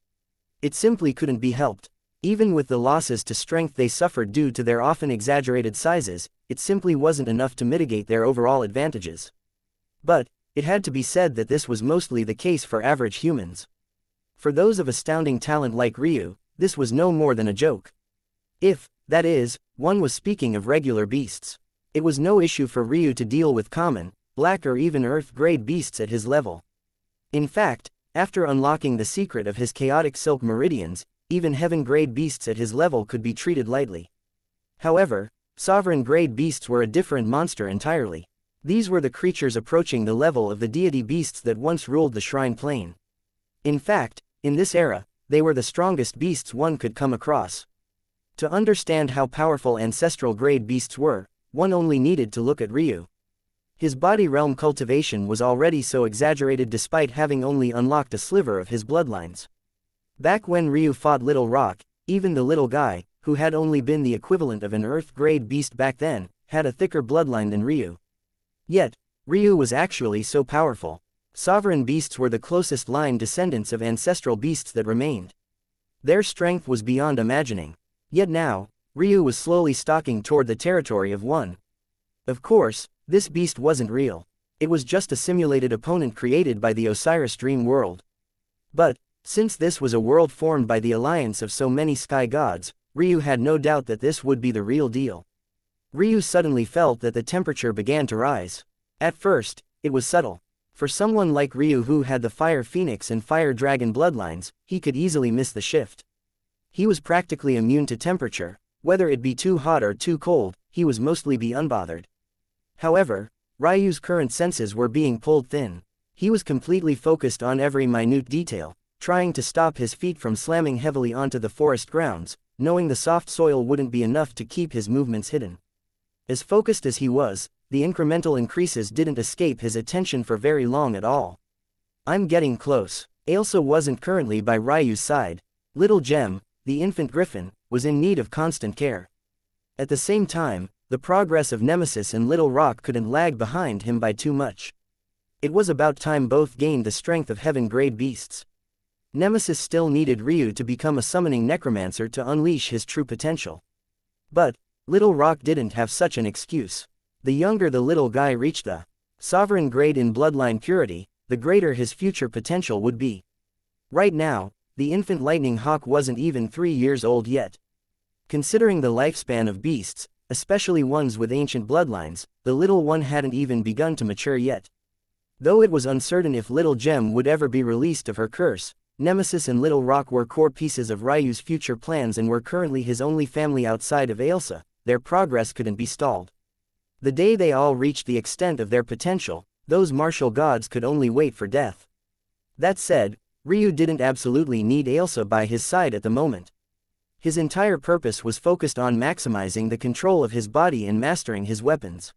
It simply couldn't be helped. Even with the losses to strength they suffered due to their often exaggerated sizes, it simply wasn't enough to mitigate their overall advantages. But, it had to be said that this was mostly the case for average humans. For those of astounding talent like Ryu, this was no more than a joke. If, that is, one was speaking of regular beasts. It was no issue for Ryu to deal with common, black or even Earth-grade beasts at his level. In fact, after unlocking the secret of his chaotic silk meridians, even heaven-grade beasts at his level could be treated lightly. However, sovereign-grade beasts were a different monster entirely. These were the creatures approaching the level of the deity beasts that once ruled the Shrine Plain. In fact, in this era, they were the strongest beasts one could come across. To understand how powerful ancestral-grade beasts were, one only needed to look at Ryu. His body realm cultivation was already so exaggerated despite having only unlocked a sliver of his bloodlines. Back when Ryu fought Little Rock, even the little guy, who had only been the equivalent of an Earth-grade beast back then, had a thicker bloodline than Ryu. Yet, Ryu was actually so powerful. Sovereign beasts were the closest line descendants of ancestral beasts that remained. Their strength was beyond imagining. Yet now, Ryu was slowly stalking toward the territory of one. Of course, this beast wasn't real. It was just a simulated opponent created by the Osiris dream world. But, since this was a world formed by the alliance of so many sky gods, Ryu had no doubt that this would be the real deal. Ryu suddenly felt that the temperature began to rise. At first, it was subtle. For someone like Ryu who had the Fire Phoenix and Fire Dragon bloodlines, he could easily miss the shift. He was practically immune to temperature. Whether it be too hot or too cold, he was mostly be unbothered. However, Ryu's current senses were being pulled thin. He was completely focused on every minute detail, trying to stop his feet from slamming heavily onto the forest grounds, knowing the soft soil wouldn't be enough to keep his movements hidden. As focused as he was, the incremental increases didn't escape his attention for very long at all. I'm getting close. Ailsa wasn't currently by Ryu's side. Little Gem, the infant griffin, was in need of constant care. At the same time, the progress of Nemesis and Little Rock couldn't lag behind him by too much. It was about time both gained the strength of heaven-grade beasts. Nemesis still needed Ryu to become a summoning necromancer to unleash his true potential. But Little Rock didn't have such an excuse. The younger the little guy reached the sovereign grade in bloodline purity, the greater his future potential would be. Right now, the infant lightning hawk wasn't even 3 years old yet. Considering the lifespan of beasts, especially ones with ancient bloodlines, the little one hadn't even begun to mature yet. Though it was uncertain if Little Gem would ever be released of her curse, Nemesis and Little Rock were core pieces of Ryu's future plans and were currently his only family outside of Ailsa. Their progress couldn't be stalled. The day they all reached the extent of their potential, those martial gods could only wait for death. That said, Ryu didn't absolutely need Ailsa by his side at the moment. His entire purpose was focused on maximizing the control of his body and mastering his weapons.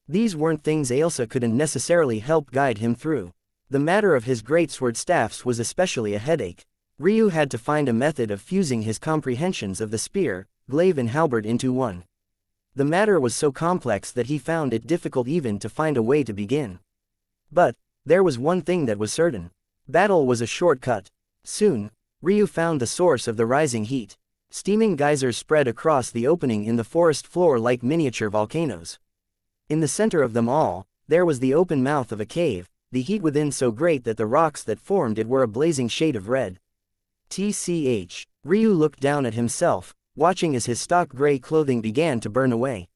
These weren't things Ailsa couldn't necessarily help guide him through. The matter of his greatsword staffs was especially a headache. Ryu had to find a method of fusing his comprehensions of the spear, glaive and halberd into one. The matter was so complex that he found it difficult even to find a way to begin. But there was one thing that was certain. Battle was a shortcut. Soon, Ryu found the source of the rising heat. Steaming geysers spread across the opening in the forest floor like miniature volcanoes. In the center of them all, there was the open mouth of a cave, the heat within so great that the rocks that formed it were a blazing shade of red. TCH. Ryu looked down at himself, watching as his stock gray clothing began to burn away.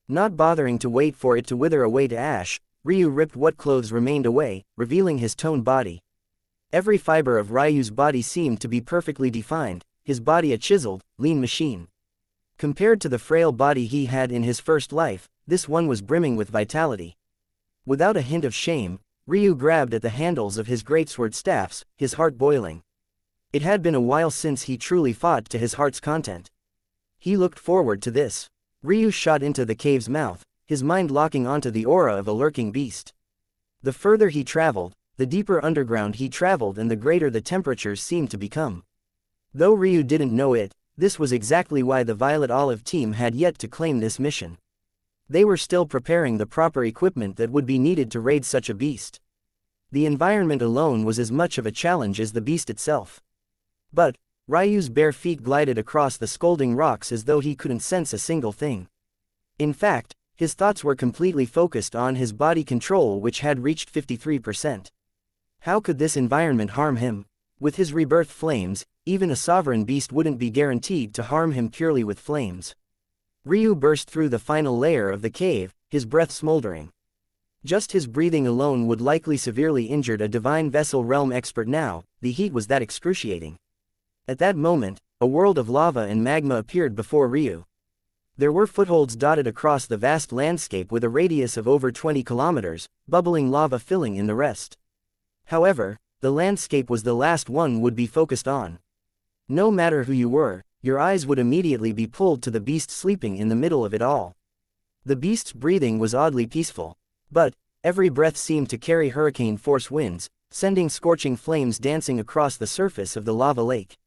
Not bothering to wait for it to wither away to ash, Ryu ripped what clothes remained away, revealing his toned body. Every fiber of Ryu's body seemed to be perfectly defined, his body a chiseled, lean machine. Compared to the frail body he had in his first life, this one was brimming with vitality. Without a hint of shame, Ryu grabbed at the handles of his greatsword staffs, his heart boiling. It had been a while since he truly fought to his heart's content. He looked forward to this. Ryu shot into the cave's mouth, his mind locking onto the aura of a lurking beast. The further he traveled, the deeper underground he traveled and the greater the temperatures seemed to become. Though Ryu didn't know it, this was exactly why the Violet Olive team had yet to claim this mission. They were still preparing the proper equipment that would be needed to raid such a beast. The environment alone was as much of a challenge as the beast itself. But Ryu's bare feet glided across the scalding rocks as though he couldn't sense a single thing. In fact, his thoughts were completely focused on his body control, which had reached 53%. How could this environment harm him? With his rebirth flames, even a sovereign beast wouldn't be guaranteed to harm him purely with flames. Ryu burst through the final layer of the cave, his breath smoldering. Just his breathing alone would likely severely injure a divine vessel realm expert now, the heat was that excruciating. At that moment, a world of lava and magma appeared before Ryu. There were footholds dotted across the vast landscape with a radius of over 20 kilometers, bubbling lava filling in the rest. However, the landscape was the last one would be focused on. No matter who you were, your eyes would immediately be pulled to the beast sleeping in the middle of it all. The beast's breathing was oddly peaceful. But every breath seemed to carry hurricane-force winds, sending scorching flames dancing across the surface of the lava lake.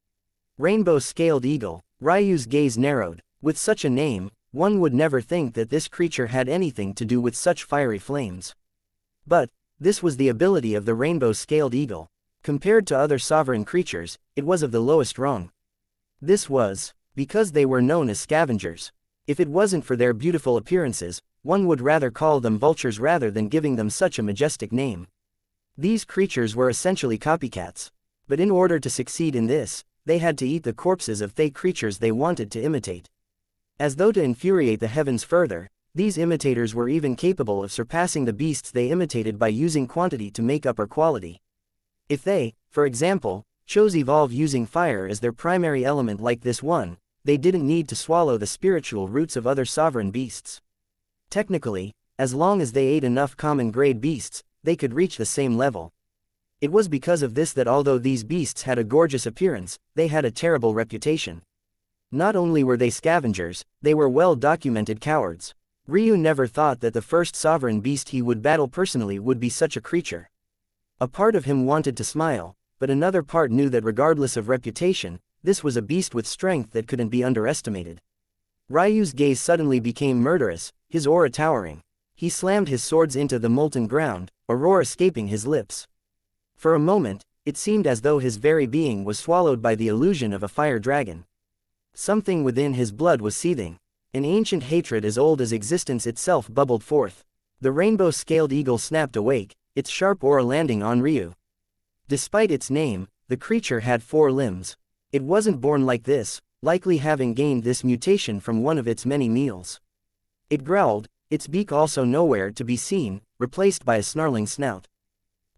Rainbow-scaled eagle. Ryu's gaze narrowed. With such a name, one would never think that this creature had anything to do with such fiery flames. But this was the ability of the rainbow-scaled eagle. Compared to other sovereign creatures, it was of the lowest rung. This was because they were known as scavengers. If it wasn't for their beautiful appearances, one would rather call them vultures rather than giving them such a majestic name. These creatures were essentially copycats. But in order to succeed in this, they had to eat the corpses of fake creatures they wanted to imitate. As though to infuriate the heavens further, these imitators were even capable of surpassing the beasts they imitated by using quantity to make up or quality. If they, for example, chose evolve using fire as their primary element like this one, they didn't need to swallow the spiritual roots of other sovereign beasts. Technically, as long as they ate enough common-grade beasts, they could reach the same level. It was because of this that although these beasts had a gorgeous appearance, they had a terrible reputation. Not only were they scavengers, they were well-documented cowards. Ryu never thought that the first sovereign beast he would battle personally would be such a creature. A part of him wanted to smile, but another part knew that regardless of reputation, this was a beast with strength that couldn't be underestimated. Ryu's gaze suddenly became murderous, his aura towering. He slammed his swords into the molten ground, a roar escaping his lips. For a moment, it seemed as though his very being was swallowed by the illusion of a fire dragon. Something within his blood was seething. An ancient hatred as old as existence itself bubbled forth. The rainbow-scaled eagle snapped awake, its sharp aura landing on Ryu. Despite its name, the creature had 4 limbs. It wasn't born like this, likely having gained this mutation from one of its many meals. It growled, its beak also nowhere to be seen, replaced by a snarling snout.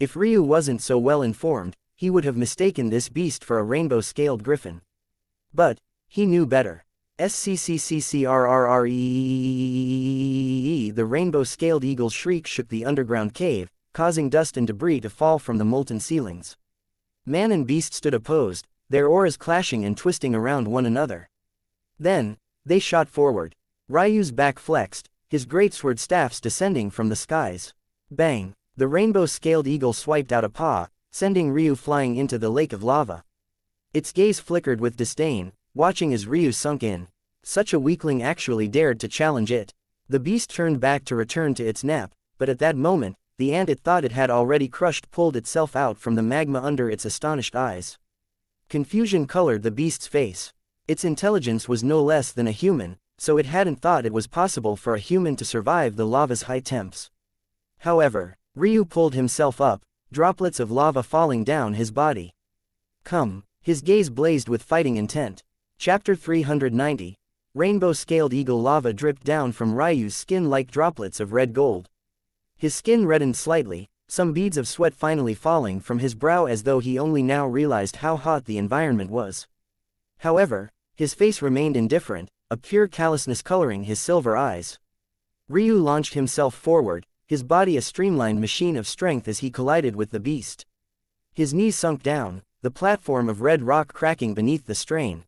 If Ryu wasn't so well informed, he would have mistaken this beast for a rainbow-scaled griffin. But he knew better. SCCCCRRREE. The rainbow-scaled eagle's shriek shook the underground cave, causing dust and debris to fall from the molten ceilings. Man and beast stood opposed, their auras clashing and twisting around one another. Then, they shot forward. Ryu's back flexed, his greatsword staffs descending from the skies. Bang! The rainbow-scaled eagle swiped out a paw, sending Ryu flying into the lake of lava. Its gaze flickered with disdain, watching as Ryu sunk in. Such a weakling actually dared to challenge it. The beast turned back to return to its nap, but at that moment, the ant it thought it had already crushed pulled itself out from the magma under its astonished eyes. Confusion colored the beast's face. Its intelligence was no less than a human, so it hadn't thought it was possible for a human to survive the lava's high temps. However, Ryu pulled himself up, droplets of lava falling down his body. Come! His gaze blazed with fighting intent. Chapter 390. Rainbow-scaled eagle lava dripped down from Ryu's skin like droplets of red gold. His skin reddened slightly, some beads of sweat finally falling from his brow as though he only now realized how hot the environment was. However, his face remained indifferent, a pure callousness coloring his silver eyes. Ryu launched himself forward, his body a streamlined machine of strength as he collided with the beast. His knees sunk down, the platform of red rock cracking beneath the strain.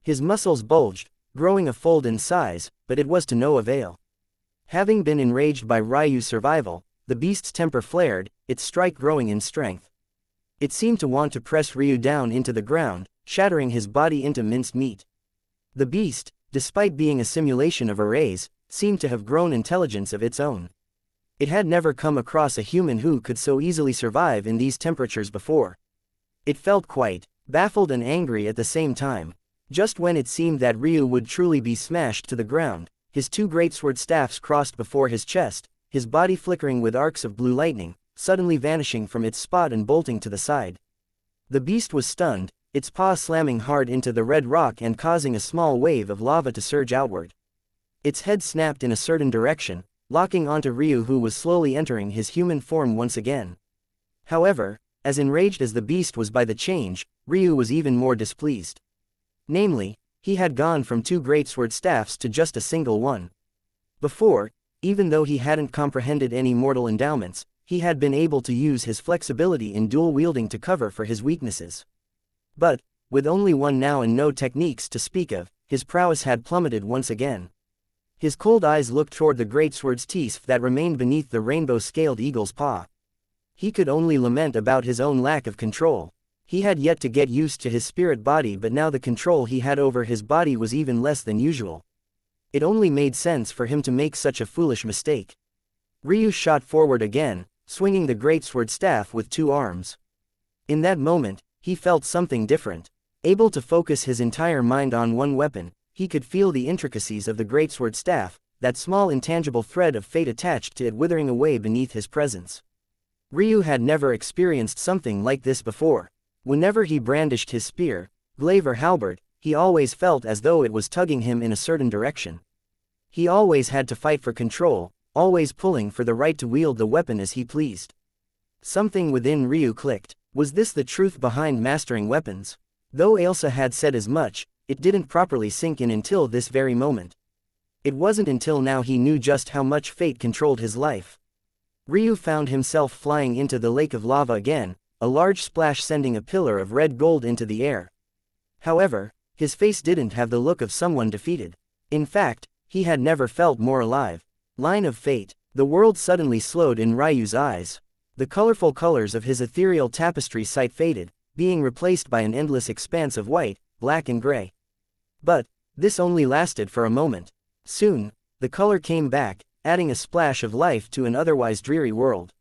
His muscles bulged, growing a fold in size, but it was to no avail. Having been enraged by Ryu's survival, the beast's temper flared, its strike growing in strength. It seemed to want to press Ryu down into the ground, shattering his body into minced meat. The beast, despite being a simulation of arrays, seemed to have grown intelligence of its own. It had never come across a human who could so easily survive in these temperatures before. It felt quite baffled and angry at the same time. Just when it seemed that Ryu would truly be smashed to the ground, his 2 greatsword staffs crossed before his chest, his body flickering with arcs of blue lightning, suddenly vanishing from its spot and bolting to the side. The beast was stunned, its paw slamming hard into the red rock and causing a small wave of lava to surge outward. Its head snapped in a certain direction, locking onto Ryu, who was slowly entering his human form once again. However, as enraged as the beast was by the change, Ryu was even more displeased. Namely, he had gone from 2 greatsword staffs to just a single one. Before, even though he hadn't comprehended any mortal endowments, he had been able to use his flexibility in dual wielding to cover for his weaknesses. But, with only one now and no techniques to speak of, his prowess had plummeted once again. His cold eyes looked toward the greatsword's teeth that remained beneath the rainbow-scaled eagle's paw. He could only lament about his own lack of control. He had yet to get used to his spirit body, but now the control he had over his body was even less than usual. It only made sense for him to make such a foolish mistake. Ryu shot forward again, swinging the greatsword staff with 2 arms. In that moment, he felt something different. Able to focus his entire mind on one weapon, he could feel the intricacies of the greatsword staff, that small intangible thread of fate attached to it withering away beneath his presence. Ryu had never experienced something like this before. Whenever he brandished his spear, glaive or halberd, he always felt as though it was tugging him in a certain direction. He always had to fight for control, always pulling for the right to wield the weapon as he pleased. Something within Ryu clicked. Was this the truth behind mastering weapons? Though Ailsa had said as much, it didn't properly sink in until this very moment. It wasn't until now he knew just how much fate controlled his life. Ryu found himself flying into the lake of lava again, a large splash sending a pillar of red gold into the air. However, his face didn't have the look of someone defeated. In fact, he had never felt more alive. Line of fate. The world suddenly slowed in Ryu's eyes. The colorful colors of his ethereal tapestry sight faded, being replaced by an endless expanse of white, black and gray. But this only lasted for a moment. Soon, the color came back, adding a splash of life to an otherwise dreary world.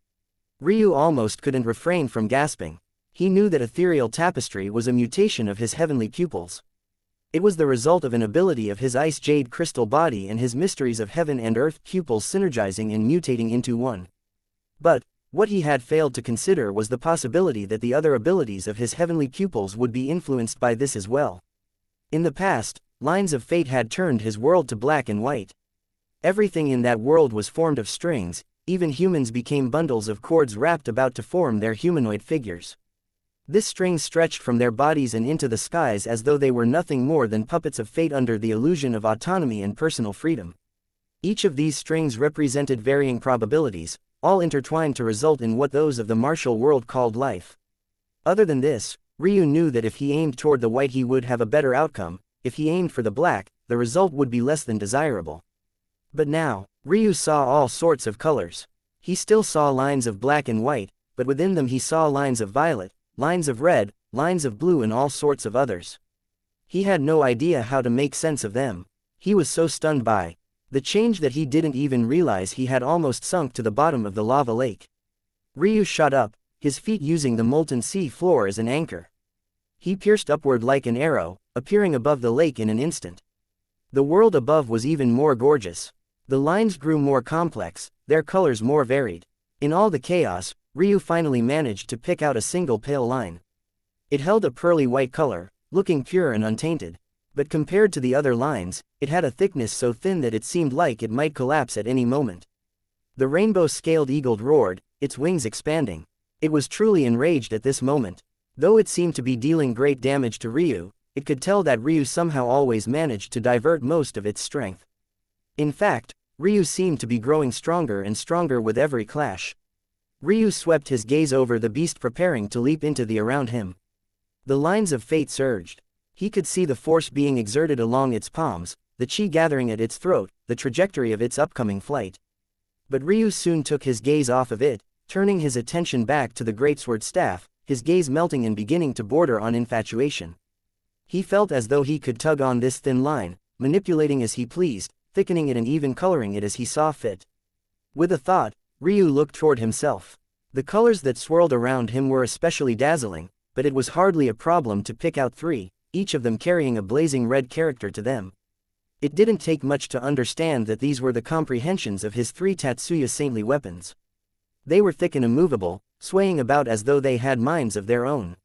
Ryu almost couldn't refrain from gasping. He knew that ethereal tapestry was a mutation of his heavenly pupils. It was the result of an ability of his ice jade crystal body and his mysteries of heaven and earth pupils synergizing and mutating into one. But what he had failed to consider was the possibility that the other abilities of his heavenly pupils would be influenced by this as well. In the past, lines of fate had turned his world to black and white. Everything in that world was formed of strings, even humans became bundles of cords wrapped about to form their humanoid figures. This string stretched from their bodies and into the skies as though they were nothing more than puppets of fate under the illusion of autonomy and personal freedom. Each of these strings represented varying probabilities, all intertwined to result in what those of the martial world called life. Other than this, Ryu knew that if he aimed toward the white he would have a better outcome, if he aimed for the black, the result would be less than desirable. But now, Ryu saw all sorts of colors. He still saw lines of black and white, but within them he saw lines of violet, lines of red, lines of blue and all sorts of others. He had no idea how to make sense of them. He was so stunned by the change that he didn't even realize he had almost sunk to the bottom of the lava lake. Ryu shot up, his feet using the molten sea floor as an anchor. He pierced upward like an arrow, appearing above the lake in an instant. The world above was even more gorgeous. The lines grew more complex, their colors more varied. In all the chaos, Ryu finally managed to pick out a single pale line. It held a pearly white color, looking pure and untainted. But compared to the other lines, it had a thickness so thin that it seemed like it might collapse at any moment. The rainbow-scaled eagle roared, its wings expanding. It was truly enraged at this moment. Though it seemed to be dealing great damage to Ryu, it could tell that Ryu somehow always managed to divert most of its strength. In fact, Ryu seemed to be growing stronger and stronger with every clash. Ryu swept his gaze over the beast preparing to leap into the around him. The lines of fate surged. He could see the force being exerted along its palms, the chi gathering at its throat, the trajectory of its upcoming flight. But Ryu soon took his gaze off of it, turning his attention back to the greatsword staff, his gaze melting and beginning to border on infatuation. He felt as though he could tug on this thin line, manipulating as he pleased, thickening it and even coloring it as he saw fit. With a thought, Ryu looked toward himself. The colors that swirled around him were especially dazzling, but it was hardly a problem to pick out three, each of them carrying a blazing red character to them. It didn't take much to understand that these were the comprehensions of his three Tatsuya saintly weapons. They were thick and immovable, swaying about as though they had minds of their own.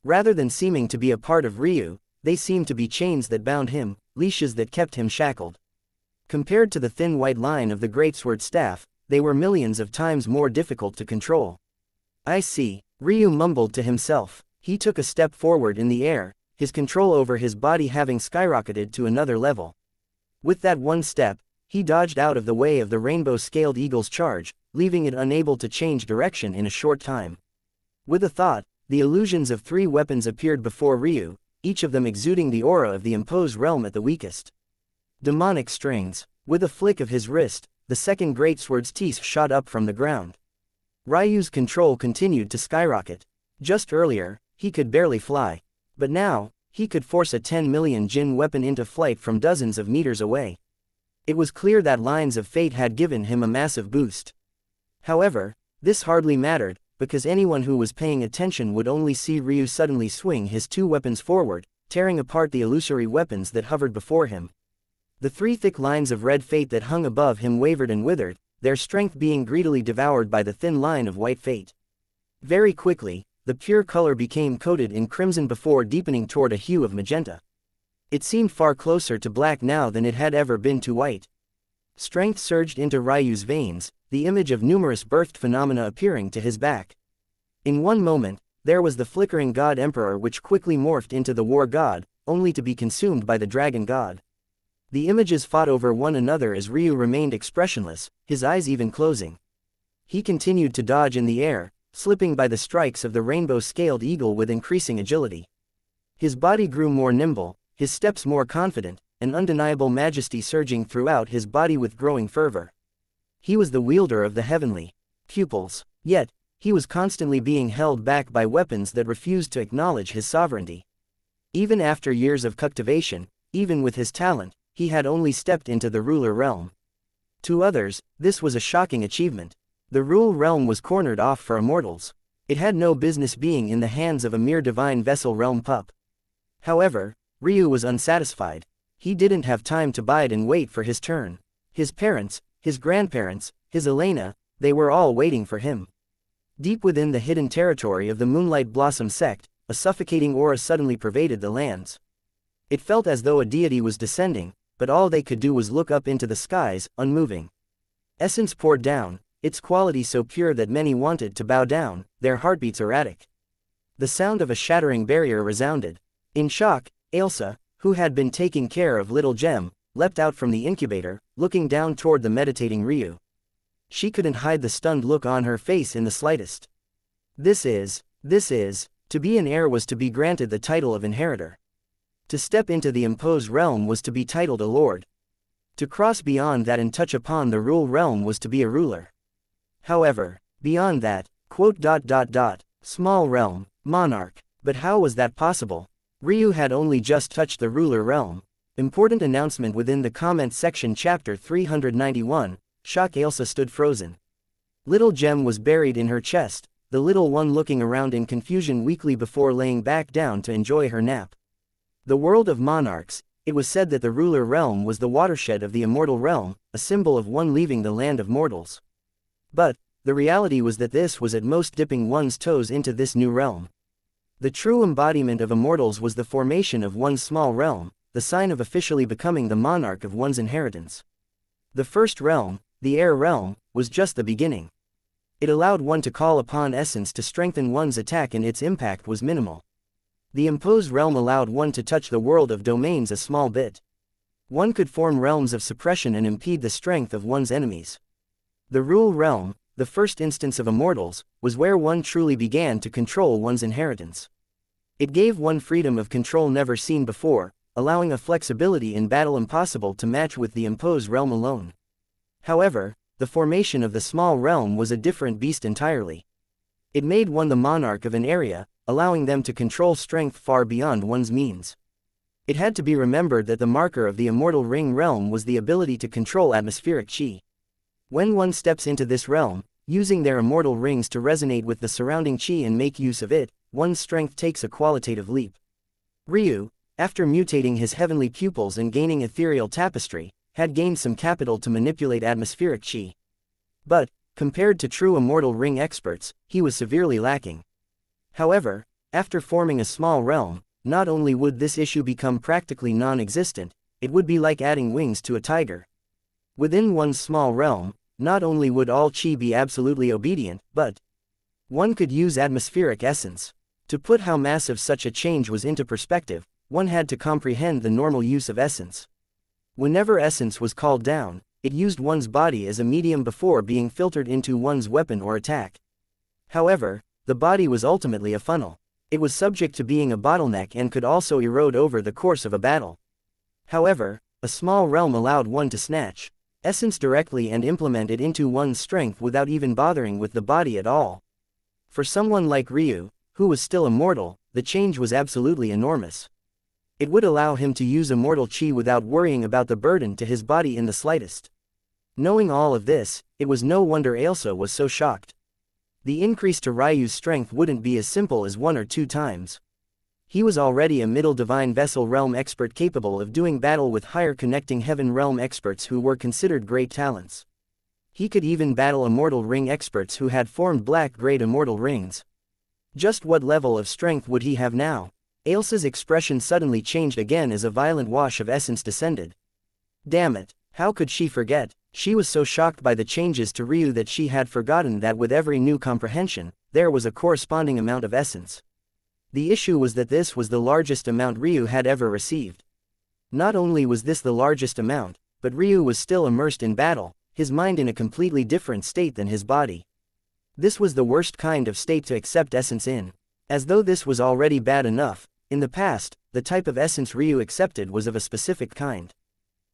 Rather than seeming to be a part of Ryu, they seemed to be chains that bound him, leashes that kept him shackled. Compared to the thin white line of the greatsword staff, they were millions of times more difficult to control. I see, Ryu mumbled to himself. He took a step forward in the air, his control over his body having skyrocketed to another level. With that one step, he dodged out of the way of the rainbow-scaled eagle's charge, leaving it unable to change direction in a short time. With a thought, the illusions of three weapons appeared before Ryu, each of them exuding the aura of the imposed realm at the weakest. Demonic strings. With a flick of his wrist, the second greatsword's teeth shot up from the ground. Ryu's control continued to skyrocket. Just earlier, he could barely fly. But now, he could force a 10 million Jin weapon into flight from dozens of meters away. It was clear that lines of fate had given him a massive boost. However, this hardly mattered, because anyone who was paying attention would only see Ryu suddenly swing his two weapons forward, tearing apart the illusory weapons that hovered before him. The three thick lines of red fate that hung above him wavered and withered, their strength being greedily devoured by the thin line of white fate. Very quickly, the pure color became coated in crimson before deepening toward a hue of magenta. It seemed far closer to black now than it had ever been to white. Strength surged into Ryu's veins, the image of numerous birthed phenomena appearing to his back. In one moment, there was the flickering god emperor which quickly morphed into the war god, only to be consumed by the dragon god. The images fought over one another as Ryu remained expressionless, his eyes even closing. He continued to dodge in the air, slipping by the strikes of the rainbow-scaled eagle with increasing agility. His body grew more nimble, his steps more confident, an undeniable majesty surging throughout his body with growing fervor. He was the wielder of the heavenly pupils, yet, he was constantly being held back by weapons that refused to acknowledge his sovereignty. Even after years of cultivation, even with his talent, he had only stepped into the ruler realm. To others, this was a shocking achievement. The rule realm was cornered off for immortals. It had no business being in the hands of a mere divine vessel realm pup. However, Ryu was unsatisfied. He didn't have time to bide and wait for his turn. His parents, his grandparents, his Elena, they were all waiting for him. Deep within the hidden territory of the Moonlight Blossom sect, a suffocating aura suddenly pervaded the lands. It felt as though a deity was descending, but all they could do was look up into the skies, unmoving. Essence poured down, its quality so pure that many wanted to bow down, their heartbeats erratic. The sound of a shattering barrier resounded. In shock, Ailsa, who had been taking care of Little Gem, leapt out from the incubator, looking down toward the meditating Ryu. She couldn't hide the stunned look on her face in the slightest. This is, to be an heir was to be granted the title of inheritor. To step into the imposed realm was to be titled a lord. To cross beyond that and touch upon the rule realm was to be a ruler. However, beyond that, small realm, monarch, but how was that possible? Ryu had only just touched the ruler realm. Important announcement within the comments section. Chapter 391, Shock. Ailsa stood frozen. Little Gem was buried in her chest, the little one looking around in confusion weakly before laying back down to enjoy her nap. The world of monarchs, it was said that the ruler realm was the watershed of the immortal realm, a symbol of one leaving the land of mortals. But, the reality was that this was at most dipping one's toes into this new realm. The true embodiment of immortals was the formation of one's small realm, the sign of officially becoming the monarch of one's inheritance. The first realm, the air realm, was just the beginning. It allowed one to call upon essence to strengthen one's attack, and its impact was minimal. The imposed realm allowed one to touch the world of domains a small bit. One could form realms of suppression and impede the strength of one's enemies. The rule realm, the first instance of immortals, was where one truly began to control one's inheritance. It gave one freedom of control never seen before, allowing a flexibility in battle impossible to match with the imposed realm alone. However, the formation of the small realm was a different beast entirely. It made one the monarch of an area, allowing them to control strength far beyond one's means. It had to be remembered that the marker of the immortal ring realm was the ability to control atmospheric chi. When one steps into this realm, using their immortal rings to resonate with the surrounding chi and make use of it, one's strength takes a qualitative leap. Ryu, after mutating his heavenly pupils and gaining ethereal tapestry, had gained some capital to manipulate atmospheric chi. But, compared to true immortal ring experts, he was severely lacking. However, after forming a small realm, not only would this issue become practically non-existent, it would be like adding wings to a tiger. Within one's small realm, not only would all chi be absolutely obedient, but one could use atmospheric essence. To put how massive such a change was into perspective, one had to comprehend the normal use of essence. Whenever essence was called down, it used one's body as a medium before being filtered into one's weapon or attack. However, the body was ultimately a funnel. It was subject to being a bottleneck and could also erode over the course of a battle. However, a small realm allowed one to snatch essence directly and implement it into one's strength without even bothering with the body at all. For someone like Ryu, who was still immortal, the change was absolutely enormous. It would allow him to use immortal chi without worrying about the burden to his body in the slightest. Knowing all of this, it was no wonder Ailsa was so shocked. The increase to Ryu's strength wouldn't be as simple as 1 or 2 times. He was already a middle divine vessel realm expert capable of doing battle with higher connecting heaven realm experts who were considered great talents. He could even battle immortal ring experts who had formed black-grade immortal rings. Just what level of strength would he have now? Ailsa's expression suddenly changed again as a violent wash of essence descended. Damn it, how could she forget? She was so shocked by the changes to Ryu that she had forgotten that with every new comprehension, there was a corresponding amount of essence. The issue was that this was the largest amount Ryu had ever received. Not only was this the largest amount, but Ryu was still immersed in battle, his mind in a completely different state than his body. This was the worst kind of state to accept essence in. As though this was already bad enough, in the past, the type of essence Ryu accepted was of a specific kind.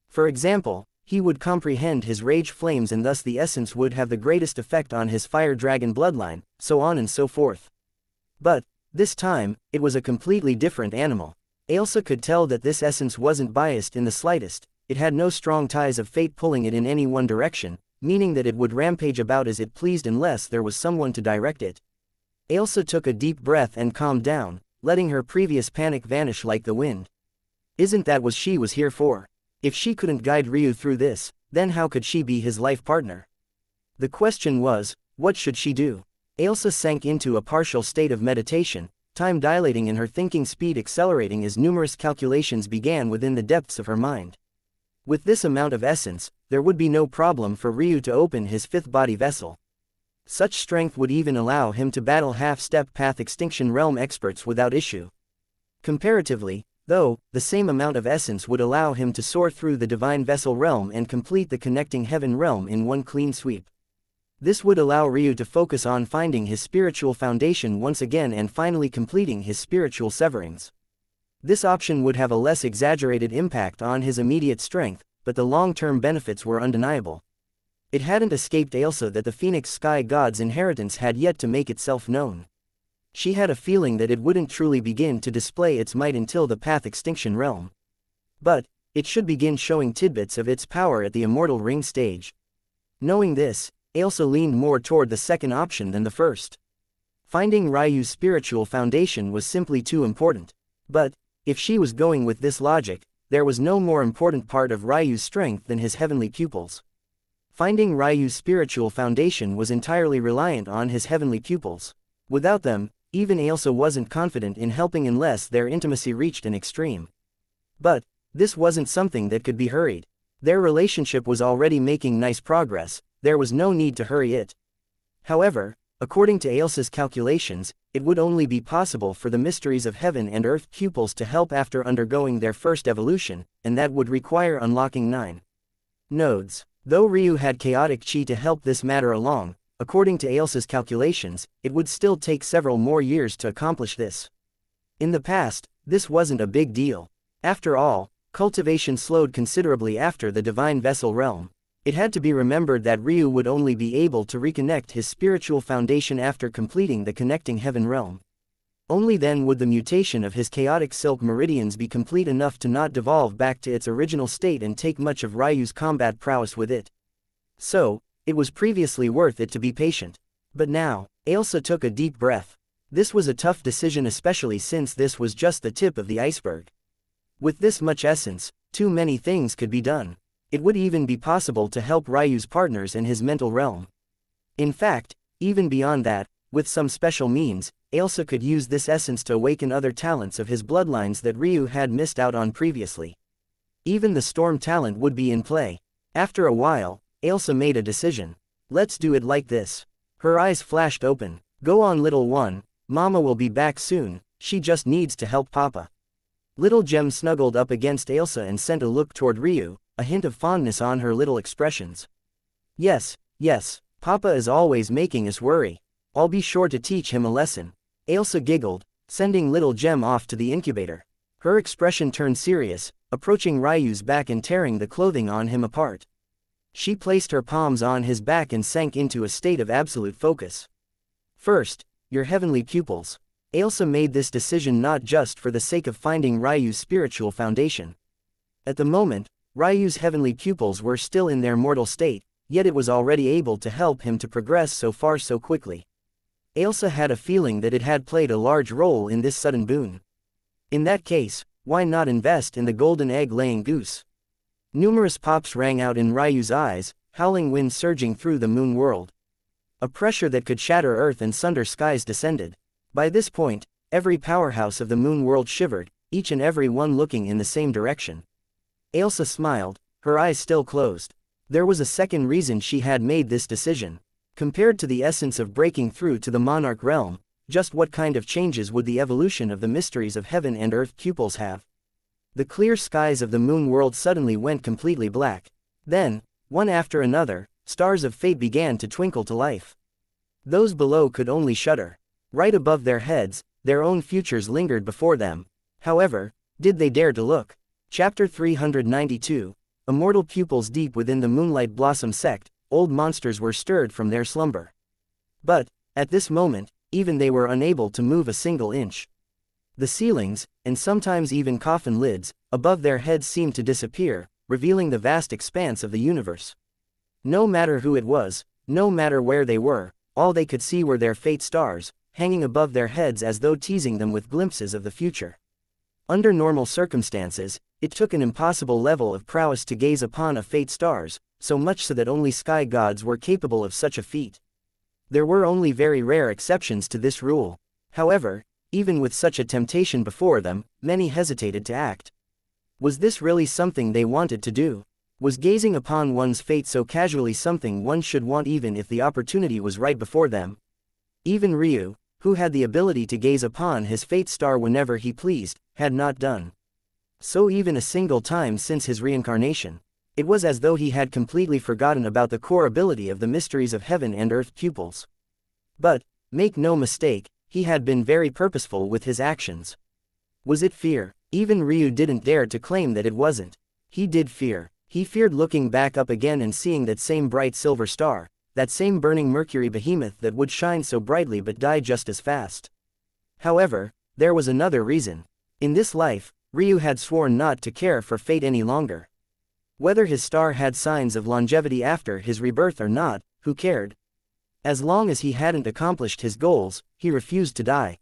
For example, he would comprehend his rage flames and thus the essence would have the greatest effect on his fire dragon bloodline, so on and so forth. But, this time, it was a completely different animal. Ailsa could tell that this essence wasn't biased in the slightest, it had no strong ties of fate pulling it in any one direction, meaning that it would rampage about as it pleased unless there was someone to direct it. Ailsa took a deep breath and calmed down, letting her previous panic vanish like the wind. Isn't that what she was here for? If she couldn't guide Ryu through this, then how could she be his life partner? The question was, what should she do? Ailsa sank into a partial state of meditation, time dilating and her thinking speed accelerating as numerous calculations began within the depths of her mind. With this amount of essence, there would be no problem for Ryu to open his fifth body vessel. Such strength would even allow him to battle half-step path extinction realm experts without issue. Comparatively, though, the same amount of essence would allow him to soar through the divine vessel realm and complete the connecting heaven realm in one clean sweep. This would allow Ryu to focus on finding his spiritual foundation once again and finally completing his spiritual severings. This option would have a less exaggerated impact on his immediate strength, but the long-term benefits were undeniable. It hadn't escaped Ailsa that the Phoenix Sky God's inheritance had yet to make itself known. She had a feeling that it wouldn't truly begin to display its might until the path extinction realm. But, it should begin showing tidbits of its power at the Immortal Ring stage. Knowing this, Ailsa leaned more toward the second option than the first. Finding Ryu's spiritual foundation was simply too important. But, if she was going with this logic, there was no more important part of Ryu's strength than his heavenly pupils. Finding Ryu's spiritual foundation was entirely reliant on his heavenly pupils. Without them, even Ailsa wasn't confident in helping unless their intimacy reached an extreme. But, this wasn't something that could be hurried. Their relationship was already making nice progress, there was no need to hurry it. However, according to Ailsa's calculations, it would only be possible for the mysteries of heaven and earth pupils to help after undergoing their first evolution, and that would require unlocking 9 nodes. Though Ryu had chaotic chi to help this matter along, according to Ailsa's calculations, it would still take several more years to accomplish this. In the past, this wasn't a big deal. After all, cultivation slowed considerably after the divine vessel realm. It had to be remembered that Ryu would only be able to reconnect his spiritual foundation after completing the connecting heaven realm. Only then would the mutation of his chaotic silk meridians be complete enough to not devolve back to its original state and take much of Ryu's combat prowess with it. So, it was previously worth it to be patient. But now, Ailsa took a deep breath. This was a tough decision, especially since this was just the tip of the iceberg. With this much essence, too many things could be done. It would even be possible to help Ryu's partners in his mental realm. In fact, even beyond that, with some special means, Ailsa could use this essence to awaken other talents of his bloodlines that Ryu had missed out on previously. Even the storm talent would be in play. After a while, Ailsa made a decision. Let's do it like this. Her eyes flashed open. Go on, little one, Mama will be back soon, she just needs to help Papa. Little Gem snuggled up against Ailsa and sent a look toward Ryu, a hint of fondness on her little expressions. Yes, Papa is always making us worry. I'll be sure to teach him a lesson. Ailsa giggled, sending Little Gem off to the incubator. Her expression turned serious, approaching Ryu's back and tearing the clothing on him apart. She placed her palms on his back and sank into a state of absolute focus. First, your heavenly pupils. Ailsa made this decision not just for the sake of finding Ryu's spiritual foundation. At the moment, Ryu's heavenly pupils were still in their mortal state, yet it was already able to help him to progress so far so quickly. Ailsa had a feeling that it had played a large role in this sudden boon. In that case, why not invest in the golden egg-laying goose? Numerous pops rang out in Ryu's eyes, howling winds surging through the moon world. A pressure that could shatter earth and sunder skies descended. By this point, every powerhouse of the moon world shivered, each and every one looking in the same direction. Ailsa smiled, her eyes still closed. There was a second reason she had made this decision. Compared to the essence of breaking through to the monarch realm, just what kind of changes would the evolution of the mysteries of heaven and earth pupils have? The clear skies of the moon world suddenly went completely black. Then, one after another, stars of fate began to twinkle to life. Those below could only shudder. Right above their heads, their own futures lingered before them. However, did they dare to look? Chapter 392. Immortal pupils deep within the Moonlight Blossom sect, old monsters were stirred from their slumber. But, at this moment, even they were unable to move a single inch. The ceilings, and sometimes even coffin lids, above their heads seemed to disappear, revealing the vast expanse of the universe. No matter who it was, no matter where they were, all they could see were their fate stars, hanging above their heads as though teasing them with glimpses of the future. Under normal circumstances, it took an impossible level of prowess to gaze upon a fate stars, so much so that only sky gods were capable of such a feat. There were only very rare exceptions to this rule. However, even with such a temptation before them, many hesitated to act. Was this really something they wanted to do? Was gazing upon one's fate so casually something one should want even if the opportunity was right before them? Even Ryu, who had the ability to gaze upon his fate star whenever he pleased, had not done so even a single time since his reincarnation. It was as though he had completely forgotten about the core ability of the mysteries of heaven and earth pupils. But, make no mistake, he had been very purposeful with his actions. Was it fear? Even Ryu didn't dare to claim that it wasn't. He did fear. He feared looking back up again and seeing that same bright silver star, that same burning mercury behemoth that would shine so brightly but die just as fast. However, there was another reason. In this life, Ryu had sworn not to care for fate any longer. Whether his star had signs of longevity after his rebirth or not, who cared? As long as he hadn't accomplished his goals, he refused to die.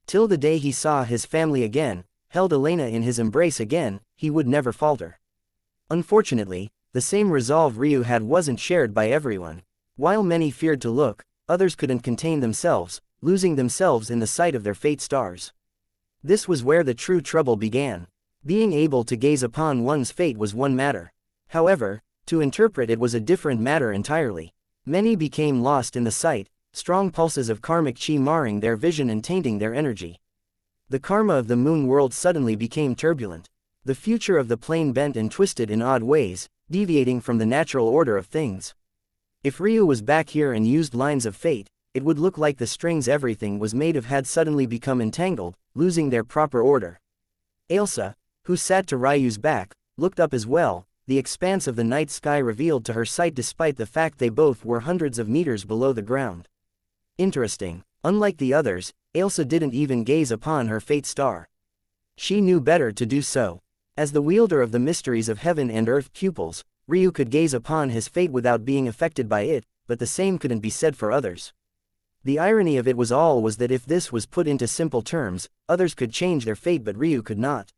Till the day he saw his family again, held Elena in his embrace again, he would never falter. Unfortunately, the same resolve Ryu had wasn't shared by everyone. While many feared to look, others couldn't contain themselves, losing themselves in the sight of their fate stars. This was where the true trouble began. Being able to gaze upon one's fate was one matter. However, to interpret it was a different matter entirely. Many became lost in the sight, strong pulses of karmic chi marring their vision and tainting their energy. The karma of the moon world suddenly became turbulent. The future of the plane bent and twisted in odd ways, deviating from the natural order of things. If Ryu was back here and used lines of fate, it would look like the strings everything was made of had suddenly become entangled, losing their proper order. Ailsa, who sat to Ryu's back, looked up as well. The expanse of the night sky revealed to her sight despite the fact they both were hundreds of meters below the ground. Interesting, unlike the others, Ailsa didn't even gaze upon her fate star. She knew better to do so. As the wielder of the mysteries of heaven and earth pupils, Ryu could gaze upon his fate without being affected by it, but the same couldn't be said for others. The irony of it was that if this was put into simple terms, others could change their fate but Ryu could not.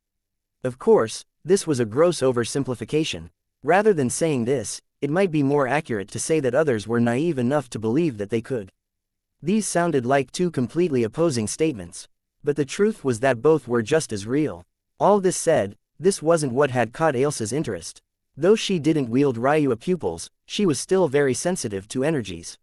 Of course, this was a gross oversimplification. Rather than saying this, it might be more accurate to say that others were naive enough to believe that they could. These sounded like two completely opposing statements. But the truth was that both were just as real. All this said, this wasn't what had caught Ailsa's interest. Though she didn't wield Ryu pupils, she was still very sensitive to energies.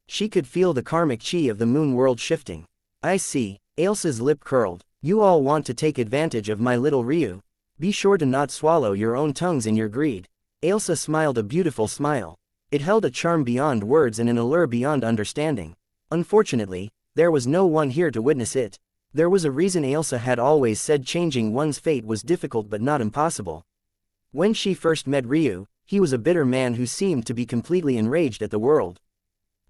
She could feel the karmic chi of the moon world shifting. I see, Ailsa's lip curled. You all want to take advantage of my little Ryu. Be sure to not swallow your own tongues in your greed. Ailsa smiled a beautiful smile. It held a charm beyond words and an allure beyond understanding. Unfortunately, there was no one here to witness it. There was a reason Ailsa had always said changing one's fate was difficult but not impossible. When she first met Ryu, he was a bitter man who seemed to be completely enraged at the world.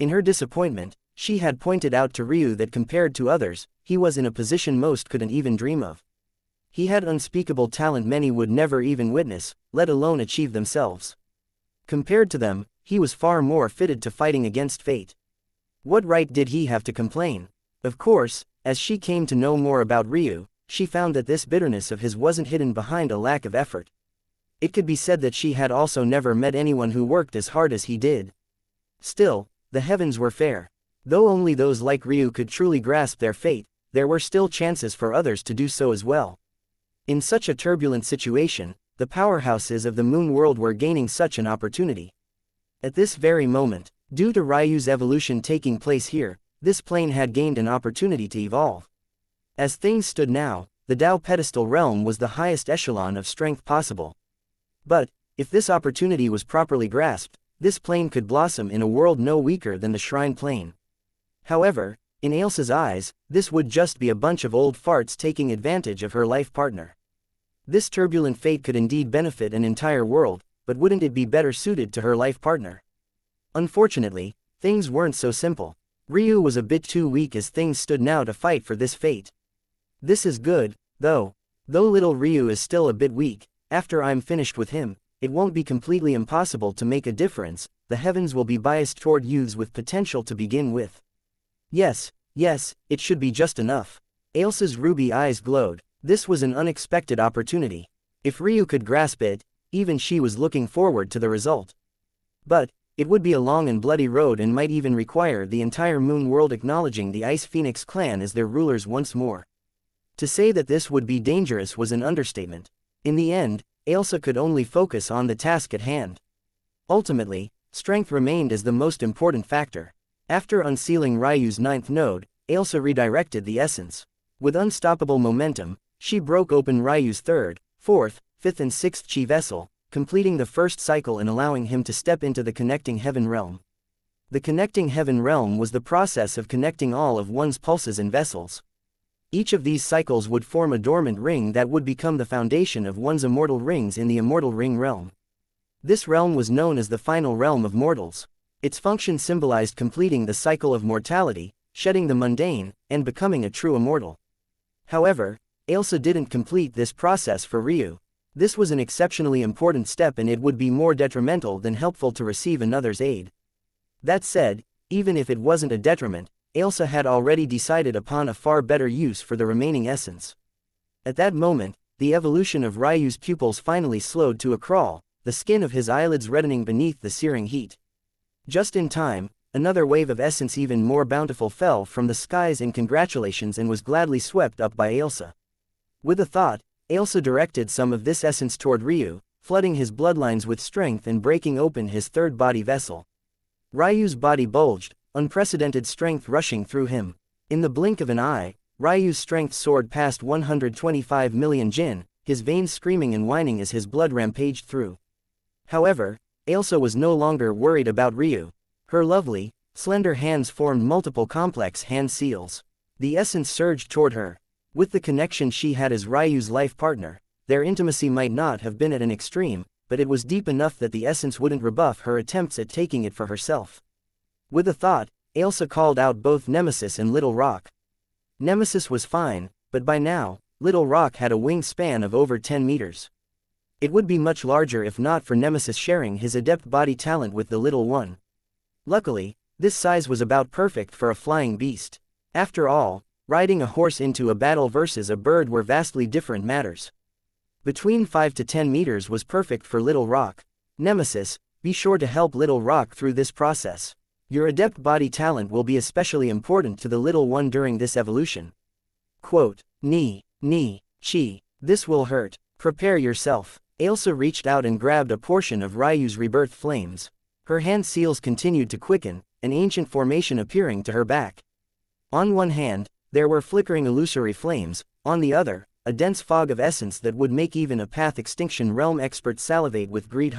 In her disappointment, she had pointed out to Ryu that compared to others, he was in a position most couldn't even dream of. He had unspeakable talent many would never even witness, let alone achieve themselves. Compared to them, he was far more fitted to fighting against fate. What right did he have to complain? Of course, as she came to know more about Ryu, she found that this bitterness of his wasn't hidden behind a lack of effort. It could be said that she had also never met anyone who worked as hard as he did. Still, the heavens were fair. Though only those like Ryu could truly grasp their fate, there were still chances for others to do so as well. In such a turbulent situation, the powerhouses of the moon world were gaining such an opportunity. At this very moment, due to Ryu's evolution taking place here, this plane had gained an opportunity to evolve. As things stood now, the Tao pedestal realm was the highest echelon of strength possible. But, if this opportunity was properly grasped, this plane could blossom in a world no weaker than the Shrine Plane. However, in Ailsa's eyes, this would just be a bunch of old farts taking advantage of her life partner. This turbulent fate could indeed benefit an entire world, but wouldn't it be better suited to her life partner? Unfortunately, things weren't so simple. Ryu was a bit too weak as things stood now to fight for this fate. This is good, though. Though little Ryu is still a bit weak, after I'm finished with him, it won't be completely impossible to make a difference. The heavens will be biased toward youths with potential to begin with. Yes, it should be just enough. Ailsa's ruby eyes glowed. This was an unexpected opportunity. If Ryu could grasp it, even she was looking forward to the result. But, it would be a long and bloody road and might even require the entire moon world acknowledging the Ice Phoenix clan as their rulers once more. To say that this would be dangerous was an understatement. In the end, Ailsa could only focus on the task at hand. Ultimately, strength remained as the most important factor. After unsealing Ryu's 9th node, Ailsa redirected the essence. With unstoppable momentum, she broke open Ryu's 3rd, 4th, 5th and 6th chi vessel, completing the first cycle and allowing him to step into the Connecting Heaven realm. The Connecting Heaven realm was the process of connecting all of one's pulses and vessels. Each of these cycles would form a dormant ring that would become the foundation of one's immortal rings in the Immortal Ring realm. This realm was known as the final realm of mortals. Its function symbolized completing the cycle of mortality, shedding the mundane, and becoming a true immortal. However, Ailsa didn't complete this process for Ryu. This was an exceptionally important step and it would be more detrimental than helpful to receive another's aid. That said, even if it wasn't a detriment, Ailsa had already decided upon a far better use for the remaining essence. At that moment, the evolution of Ryu's pupils finally slowed to a crawl, the skin of his eyelids reddening beneath the searing heat. Just in time, another wave of essence even more bountiful fell from the skies in congratulations and was gladly swept up by Ailsa. With a thought, Ailsa directed some of this essence toward Ryu, flooding his bloodlines with strength and breaking open his 3rd body vessel. Ryu's body bulged, unprecedented strength rushing through him. In the blink of an eye, Ryu's strength soared past 125 million jin, his veins screaming and whining as his blood rampaged through. However, Ailsa was no longer worried about Ryu. Her lovely, slender hands formed multiple complex hand seals. The essence surged toward her. With the connection she had as Ryu's life partner, their intimacy might not have been at an extreme, but it was deep enough that the essence wouldn't rebuff her attempts at taking it for herself. With a thought, Ailsa called out both Nemesis and Little Rock. Nemesis was fine, but by now, Little Rock had a wingspan of over 10 meters. It would be much larger if not for Nemesis sharing his adept body talent with the little one. Luckily, this size was about perfect for a flying beast. After all, riding a horse into a battle versus a bird were vastly different matters. Between 5 to 10 meters was perfect for Little Rock. Nemesis, be sure to help Little Rock through this process. Your adept body talent will be especially important to the little one during this evolution. Quote, chi, this will hurt. Prepare yourself. Ailsa reached out and grabbed a portion of Ryu's rebirth flames. Her hand seals continued to quicken, an ancient formation appearing to her back. On one hand, there were flickering illusory flames, on the other, a dense fog of essence that would make even a Path Extinction Realm expert salivate with greed.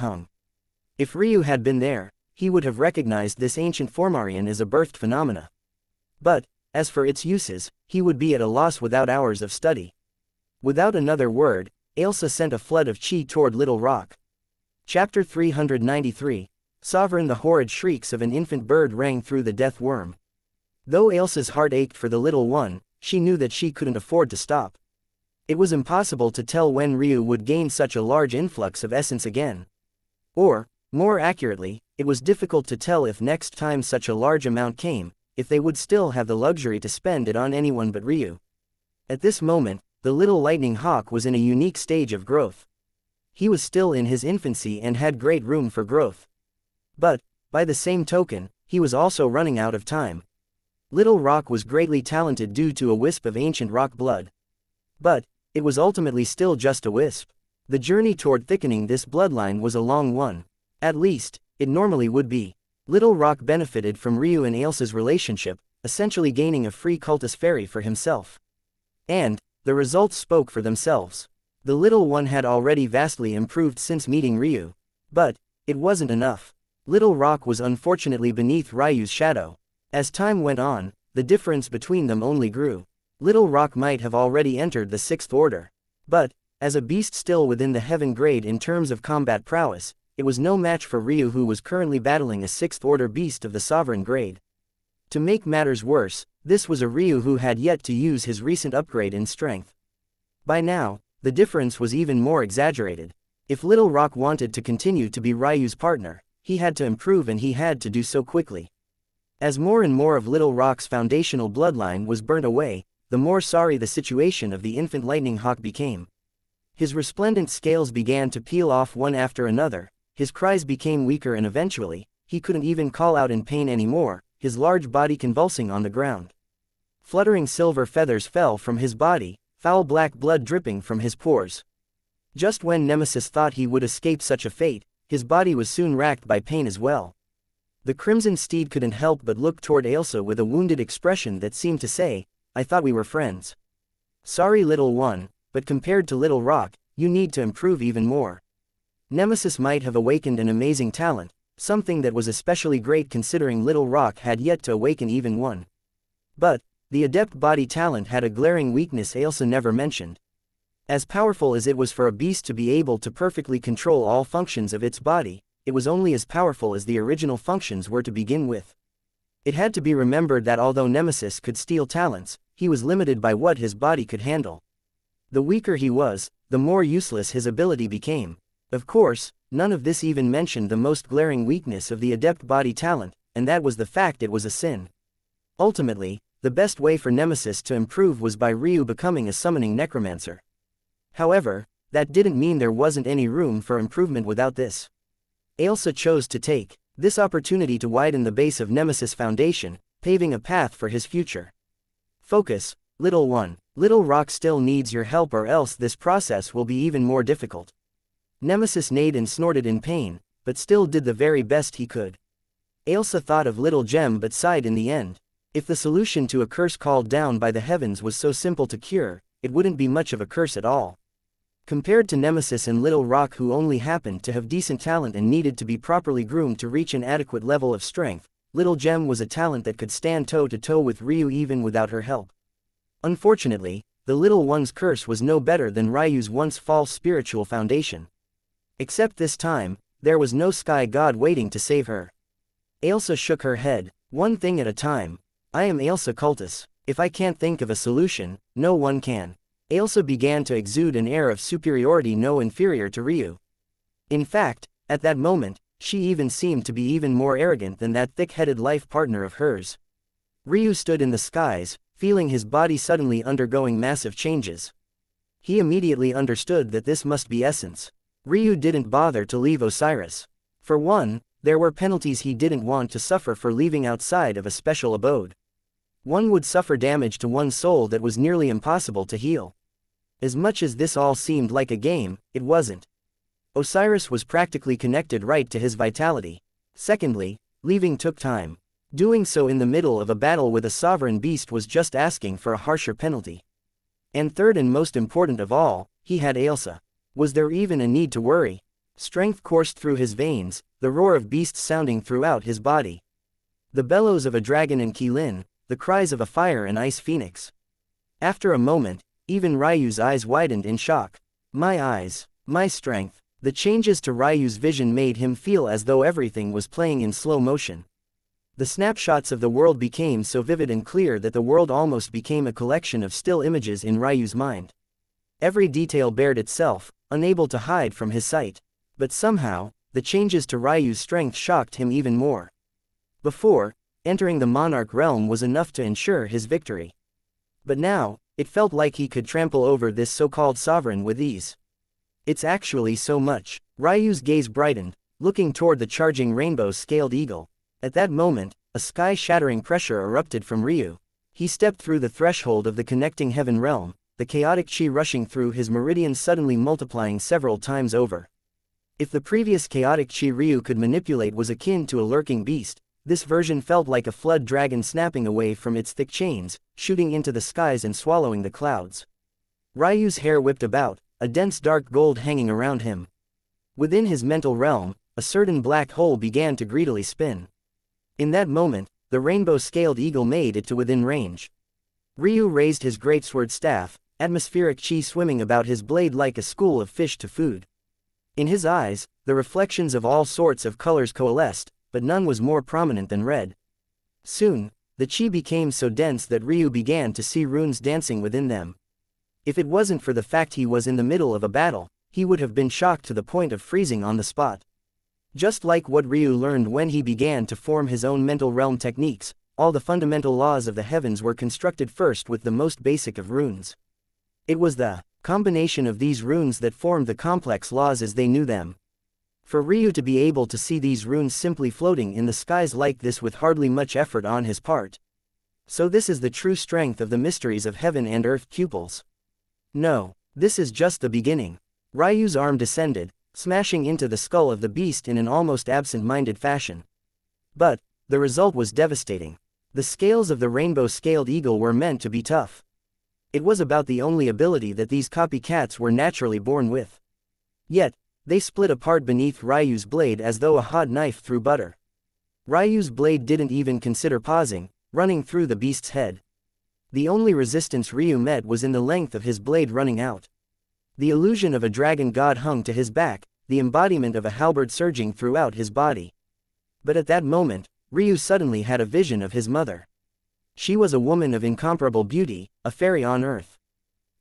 If Ryu had been there, he would have recognized this ancient formarian as a birthed phenomena. But, as for its uses, he would be at a loss without hours of study. Without another word, Ailsa sent a flood of chi toward Little Rock. Chapter 393, Sovereign. The horrid shrieks of an infant bird rang through the death worm. Though Ailsa's heart ached for the little one, she knew that she couldn't afford to stop. It was impossible to tell when Ryu would gain such a large influx of essence again. Or, more accurately, it was difficult to tell if next time such a large amount came, if they would still have the luxury to spend it on anyone but Ryu. At this moment, the little lightning hawk was in a unique stage of growth. He was still in his infancy and had great room for growth. But, by the same token, he was also running out of time. Little Rock was greatly talented due to a wisp of ancient rock blood. But, it was ultimately still just a wisp. The journey toward thickening this bloodline was a long one. At least, it normally would be. Little Rock benefited from Ryu and Ailsa's relationship, essentially gaining a free cultist fairy for himself. And, The results spoke for themselves. The little one had already vastly improved since meeting Ryu. But it wasn't enough. Little Rock was unfortunately beneath Ryu's shadow. As time went on, the difference between them only grew. Little Rock might have already entered the 6th order. But, as a beast still within the heaven grade in terms of combat prowess, it was no match for Ryu, who was currently battling a 6th order beast of the sovereign grade. To make matters worse, this was a Ryu who had yet to use his recent upgrade in strength. By now, the difference was even more exaggerated. If Little Rock wanted to continue to be Ryu's partner, he had to improve, and he had to do so quickly. As more and more of Little Rock's foundational bloodline was burnt away, the more sorry the situation of the infant Lightning Hawk became. His resplendent scales began to peel off one after another, his cries became weaker, and eventually, he couldn't even call out in pain anymore, his large body convulsing on the ground. Fluttering silver feathers fell from his body, foul black blood dripping from his pores. Just when Nemesis thought he would escape such a fate, his body was soon racked by pain as well. The Crimson Steed couldn't help but look toward Ailsa with a wounded expression that seemed to say, "I thought we were friends." "Sorry, little one, but compared to Little Rock, you need to improve even more." Nemesis might have awakened an amazing talent, something that was especially great considering Little Rock had yet to awaken even one. But the adept body talent had a glaring weakness Ailsa never mentioned. As powerful as it was for a beast to be able to perfectly control all functions of its body, it was only as powerful as the original functions were to begin with. It had to be remembered that although Nemesis could steal talents, he was limited by what his body could handle. The weaker he was, the more useless his ability became. Of course, none of this even mentioned the most glaring weakness of the adept body talent, and that was the fact it was a sin. Ultimately, the best way for Nemesis to improve was by Ryu becoming a summoning necromancer. However, that didn't mean there wasn't any room for improvement without this. Ailsa chose to take this opportunity to widen the base of Nemesis' foundation, paving a path for his future. "Focus, little one. Little Rock still needs your help, or else this process will be even more difficult." Nemesis neighed and snorted in pain, but still did the very best he could. Ailsa thought of Little Gem but sighed in the end. If the solution to a curse called down by the heavens was so simple to cure, it wouldn't be much of a curse at all. Compared to Nemesis and Little Rock, who only happened to have decent talent and needed to be properly groomed to reach an adequate level of strength, Little Gem was a talent that could stand toe-to-toe with Ryu even without her help. Unfortunately, the little one's curse was no better than Ryu's once false spiritual foundation. Except this time, there was no sky god waiting to save her. Ailsa shook her head. "One thing at a time. I am Ailsa Cultus. If I can't think of a solution, no one can." Ailsa began to exude an air of superiority no inferior to Ryu. In fact, at that moment, she even seemed to be even more arrogant than that thick-headed life partner of hers. Ryu stood in the skies, feeling his body suddenly undergoing massive changes. He immediately understood that this must be essence. Ryu didn't bother to leave Osiris. For one, there were penalties he didn't want to suffer for leaving outside of a special abode. One would suffer damage to one's soul that was nearly impossible to heal. As much as this all seemed like a game, it wasn't. Osiris was practically connected right to his vitality. Secondly, leaving took time. Doing so in the middle of a battle with a sovereign beast was just asking for a harsher penalty. And third, and most important of all, he had Ailsa. Was there even a need to worry? Strength coursed through his veins, the roar of beasts sounding throughout his body. The bellows of a dragon and Qilin, the cries of a fire and ice phoenix. After a moment, even Ryu's eyes widened in shock. My eyes, my strength. The changes to Ryu's vision made him feel as though everything was playing in slow motion. The snapshots of the world became so vivid and clear that the world almost became a collection of still images in Ryu's mind. Every detail bared itself, unable to hide from his sight. But somehow, the changes to Ryu's strength shocked him even more. Before, entering the monarch realm was enough to ensure his victory. But now, it felt like he could trample over this so-called sovereign with ease. It's actually so much. Ryu's gaze brightened, looking toward the charging rainbow-scaled eagle. At that moment, a sky-shattering pressure erupted from Ryu. He stepped through the threshold of the connecting heaven realm, the chaotic chi rushing through his meridians suddenly multiplying several times over. If the previous chaotic chi Ryu could manipulate was akin to a lurking beast, this version felt like a flood dragon snapping away from its thick chains, shooting into the skies and swallowing the clouds. Ryu's hair whipped about, a dense dark gold hanging around him. Within his mental realm, a certain black hole began to greedily spin. In that moment, the rainbow-scaled eagle made it to within range. Ryu raised his greatsword staff, atmospheric chi swimming about his blade like a school of fish to food. In his eyes, the reflections of all sorts of colors coalesced, but none was more prominent than red. Soon, the chi became so dense that Ryu began to see runes dancing within them. If it wasn't for the fact he was in the middle of a battle, he would have been shocked to the point of freezing on the spot. Just like what Ryu learned when he began to form his own mental realm techniques, all the fundamental laws of the heavens were constructed first with the most basic of runes. It was the combination of these runes that formed the complex laws as they knew them. For Ryu to be able to see these runes simply floating in the skies like this with hardly much effort on his part. So this is the true strength of the mysteries of heaven and earth pupils. No, this is just the beginning. Ryu's arm descended, smashing into the skull of the beast in an almost absent-minded fashion. But the result was devastating. The scales of the rainbow-scaled eagle were meant to be tough. It was about the only ability that these copycats were naturally born with. Yet, they split apart beneath Ryu's blade as though a hot knife through butter. Ryu's blade didn't even consider pausing, running through the beast's head. The only resistance Ryu met was in the length of his blade running out. The illusion of a dragon god hung to his back, the embodiment of a halberd surging throughout his body. But at that moment, Ryu suddenly had a vision of his mother. She was a woman of incomparable beauty, a fairy on earth.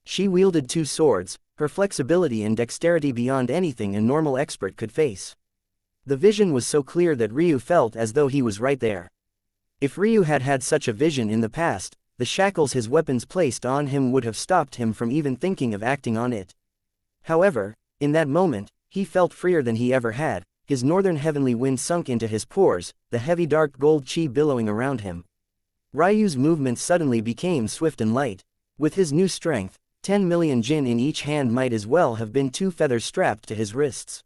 She wielded 2 swords, her flexibility and dexterity beyond anything a normal expert could face. The vision was so clear that Ryu felt as though he was right there. If Ryu had had such a vision in the past, the shackles his weapons placed on him would have stopped him from even thinking of acting on it. However, in that moment, he felt freer than he ever had. His northern heavenly wind sunk into his pores, the heavy dark gold chi billowing around him. Ryu's movements suddenly became swift and light. With his new strength, 10 million jin in each hand might as well have been 2 feathers strapped to his wrists.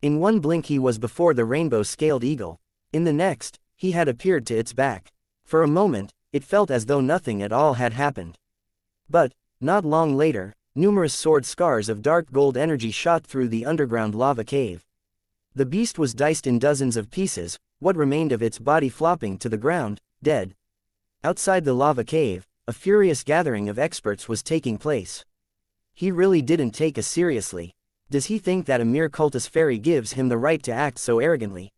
In one blink he was before the rainbow-scaled eagle. In the next, he had appeared to its back. For a moment, it felt as though nothing at all had happened. But, not long later, numerous sword scars of dark gold energy shot through the underground lava cave. The beast was diced in dozens of pieces, what remained of its body flopping to the ground, dead. Outside the lava cave, a furious gathering of experts was taking place. He really didn't take us seriously. Does he think that a mere cultist fairy gives him the right to act so arrogantly?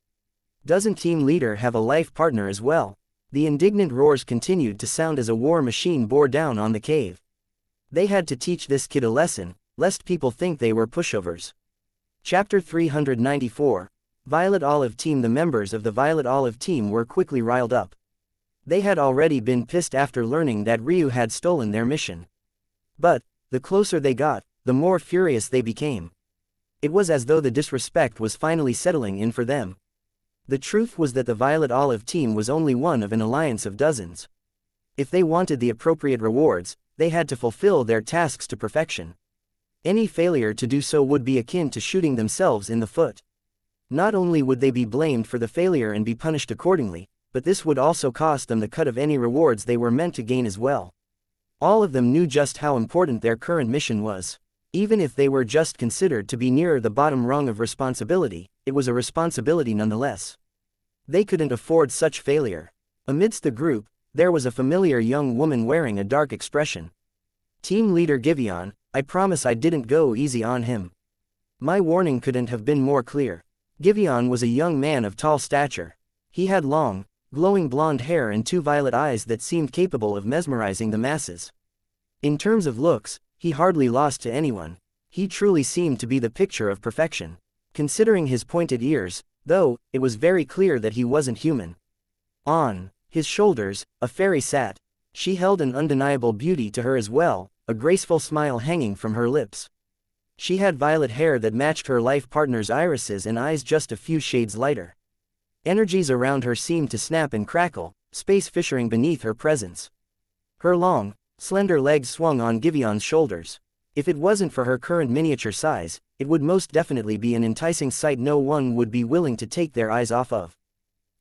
Doesn't team leader have a life partner as well? The indignant roars continued to sound as a war machine bore down on the cave. They had to teach this kid a lesson, lest people think they were pushovers. Chapter 394. Violet Olive Team. The members of the Violet Olive Team were quickly riled up. They had already been pissed after learning that Ryu had stolen their mission. But, the closer they got, the more furious they became. It was as though the disrespect was finally settling in for them. The truth was that the Violet Olive Team was only one of an alliance of dozens. If they wanted the appropriate rewards, they had to fulfill their tasks to perfection. Any failure to do so would be akin to shooting themselves in the foot. Not only would they be blamed for the failure and be punished accordingly, but this would also cost them the cut of any rewards they were meant to gain as well. All of them knew just how important their current mission was. Even if they were just considered to be nearer the bottom rung of responsibility, it was a responsibility nonetheless. They couldn't afford such failure. Amidst the group, there was a familiar young woman wearing a dark expression. Team leader Giveon, I promise I didn't go easy on him. My warning couldn't have been more clear. Giveon was a young man of tall stature. He had long, glowing blonde hair and 2 violet eyes that seemed capable of mesmerizing the masses. In terms of looks, he hardly lost to anyone. He truly seemed to be the picture of perfection. Considering his pointed ears, though, it was very clear that he wasn't human. On his shoulders, a fairy sat. She held an undeniable beauty to her as well, a graceful smile hanging from her lips. She had violet hair that matched her life partner's irises and eyes just a few shades lighter. Energies around her seemed to snap and crackle, space fissuring beneath her presence. Her long, slender legs swung on Giveon's shoulders. If it wasn't for her current miniature size, it would most definitely be an enticing sight no one would be willing to take their eyes off of.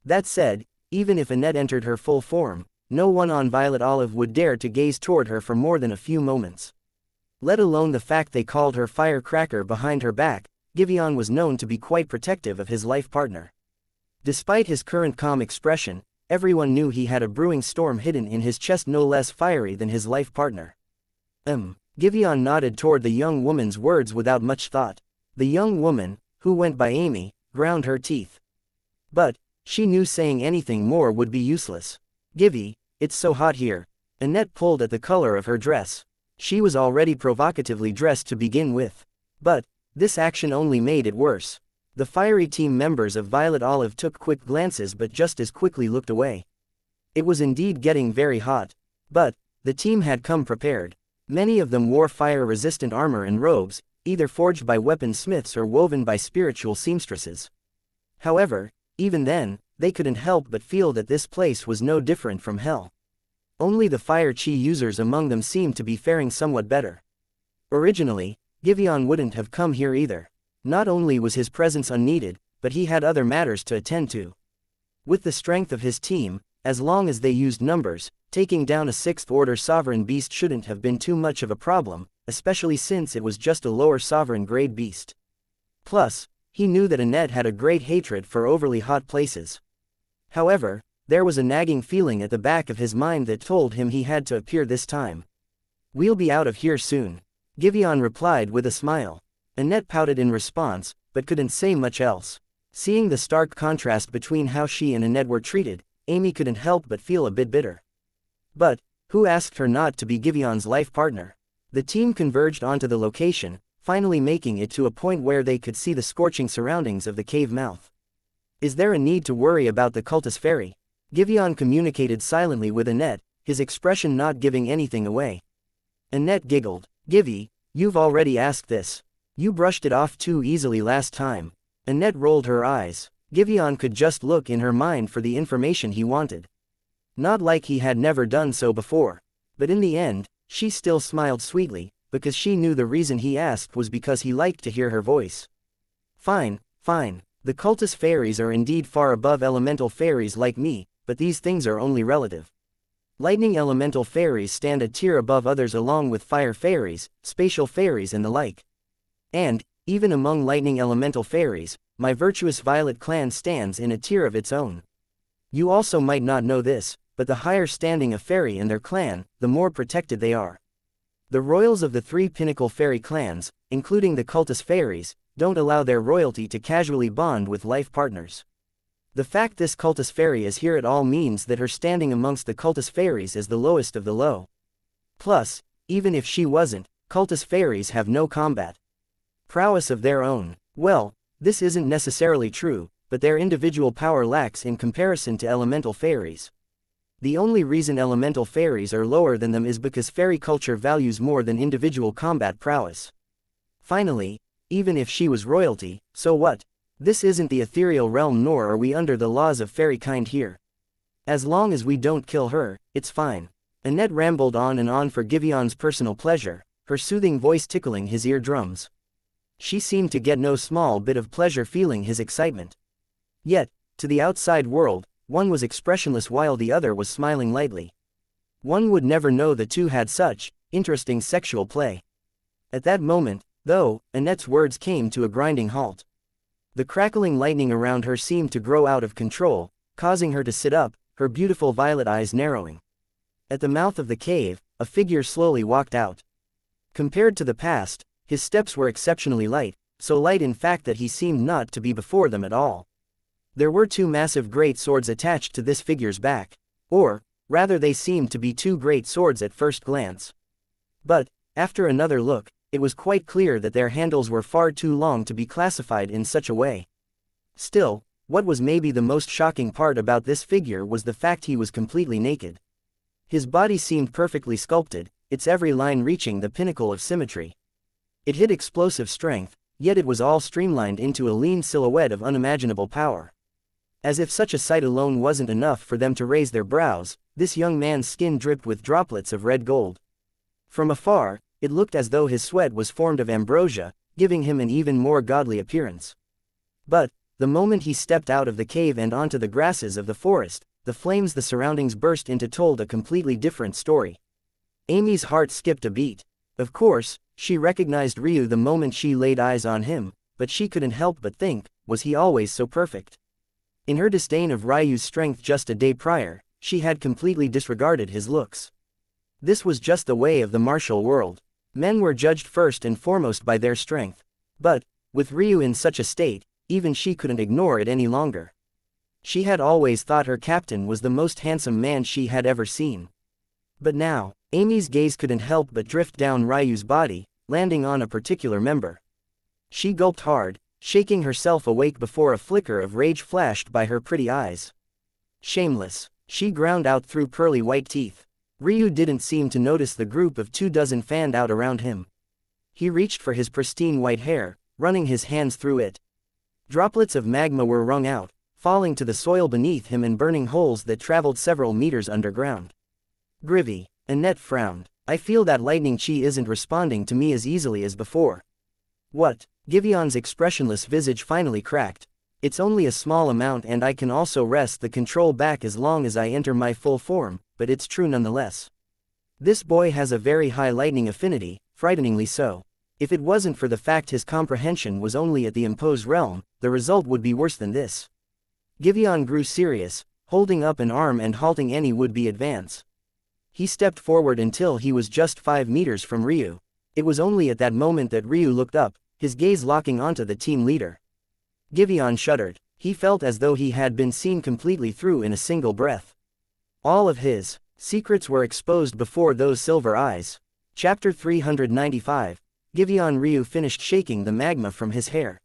That said, even if Annette entered her full form, no one on Violet Olive would dare to gaze toward her for more than a few moments. Let alone the fact they called her firecracker behind her back, Giveon was known to be quite protective of his life partner. Despite his current calm expression, everyone knew he had a brewing storm hidden in his chest no less fiery than his life partner. Giveon nodded toward the young woman's words without much thought. The young woman, who went by Amy, ground her teeth. But she knew saying anything more would be useless. "Givey, it's so hot here." Annette pulled at the color of her dress. She was already provocatively dressed to begin with. But this action only made it worse. The fiery team members of Violet Olive took quick glances but just as quickly looked away. It was indeed getting very hot. But the team had come prepared. Many of them wore fire-resistant armor and robes, either forged by weaponsmiths or woven by spiritual seamstresses. However, even then, they couldn't help but feel that this place was no different from hell. Only the fire chi users among them seemed to be faring somewhat better. Originally, Giveon wouldn't have come here either. Not only was his presence unneeded, but he had other matters to attend to. With the strength of his team, as long as they used numbers, taking down a 6th-order sovereign beast shouldn't have been too much of a problem, especially since it was just a lower sovereign-grade beast. Plus, he knew that Annette had a great hatred for overly hot places. However, there was a nagging feeling at the back of his mind that told him he had to appear this time. "We'll be out of here soon," Giveon replied with a smile. Annette pouted in response, but couldn't say much else. Seeing the stark contrast between how she and Annette were treated, Amy couldn't help but feel a bit bitter. But who asked her not to be Giveon's life partner? The team converged onto the location, finally making it to a point where they could see the scorching surroundings of the cave mouth. "Is there a need to worry about the cultist fairy?" Giveon communicated silently with Annette, his expression not giving anything away. Annette giggled. "Givey, you've already asked this. You brushed it off too easily last time." Annette rolled her eyes. Giveon could just look in her mind for the information he wanted. Not like he had never done so before. But in the end, she still smiled sweetly, because she knew the reason he asked was because he liked to hear her voice. "Fine, fine. The cultist fairies are indeed far above elemental fairies like me, but these things are only relative. Lightning elemental fairies stand a tier above others along with fire fairies, spatial fairies and the like. And, even among lightning elemental fairies, my virtuous Violet clan stands in a tier of its own. You also might not know this, but the higher standing a fairy and their clan, the more protected they are. The royals of the 3 pinnacle fairy clans, including the cultist fairies, don't allow their royalty to casually bond with life partners. The fact this cultist fairy is here at all means that her standing amongst the cultist fairies is the lowest of the low. Plus, even if she wasn't, cultist fairies have no combat prowess of their own. Well, this isn't necessarily true, but their individual power lacks in comparison to elemental fairies. The only reason elemental fairies are lower than them is because fairy culture values more than individual combat prowess. Finally, even if she was royalty, so what? This isn't the ethereal realm nor are we under the laws of fairy kind here. As long as we don't kill her, it's fine. Annette rambled on and on for Giveon's personal pleasure, her soothing voice tickling his eardrums. She seemed to get no small bit of pleasure feeling his excitement. Yet, to the outside world, one was expressionless while the other was smiling lightly. One would never know the two had such interesting sexual play. At that moment, though, Annette's words came to a grinding halt. The crackling lightning around her seemed to grow out of control, causing her to sit up, her beautiful violet eyes narrowing. At the mouth of the cave, a figure slowly walked out. Compared to the past, his steps were exceptionally light, so light in fact that he seemed not to be before them at all. There were 2 massive great swords attached to this figure's back. Or, rather they seemed to be 2 great swords at first glance. But, after another look, it was quite clear that their handles were far too long to be classified in such a way. Still, what was maybe the most shocking part about this figure was the fact he was completely naked. His body seemed perfectly sculpted, its every line reaching the pinnacle of symmetry. It hid explosive strength, yet it was all streamlined into a lean silhouette of unimaginable power. As if such a sight alone wasn't enough for them to raise their brows, this young man's skin dripped with droplets of red gold. From afar, it looked as though his sweat was formed of ambrosia, giving him an even more godly appearance. But, the moment he stepped out of the cave and onto the grasses of the forest, the flames the surroundings burst into told a completely different story. Amy's heart skipped a beat. Of course, She recognized Ryu the moment she laid eyes on him, but she couldn't help but think, was he always so perfect? In her disdain of Ryu's strength just a day prior, she had completely disregarded his looks. This was just the way of the martial world. Men were judged first and foremost by their strength. But, with Ryu in such a state, even she couldn't ignore it any longer. She had always thought her captain was the most handsome man she had ever seen. But now, Amy's gaze couldn't help but drift down Ryu's body, landing on a particular member. She gulped hard, shaking herself awake before a flicker of rage flashed by her pretty eyes. Shameless, she ground out through pearly white teeth. Ryu didn't seem to notice the group of 24 fanned out around him. He reached for his pristine white hair, running his hands through it. Droplets of magma were wrung out, falling to the soil beneath him and burning holes that traveled several meters underground. Grivy, Annette frowned. I feel that lightning chi isn't responding to me as easily as before. What? Givion's expressionless visage finally cracked. It's only a small amount and I can also wrest the control back as long as I enter my full form, but it's true nonetheless. This boy has a very high lightning affinity, frighteningly so. If it wasn't for the fact his comprehension was only at the imposed realm, the result would be worse than this. Givion grew serious, holding up an arm and halting any would-be advance. He stepped forward until he was just 5 meters from Ryu. It was only at that moment that Ryu looked up, his gaze locking onto the team leader. Givion shuddered. He felt as though he had been seen completely through in a single breath. All of his secrets were exposed before those silver eyes. Chapter 395. Givion. Ryu finished shaking the magma from his hair.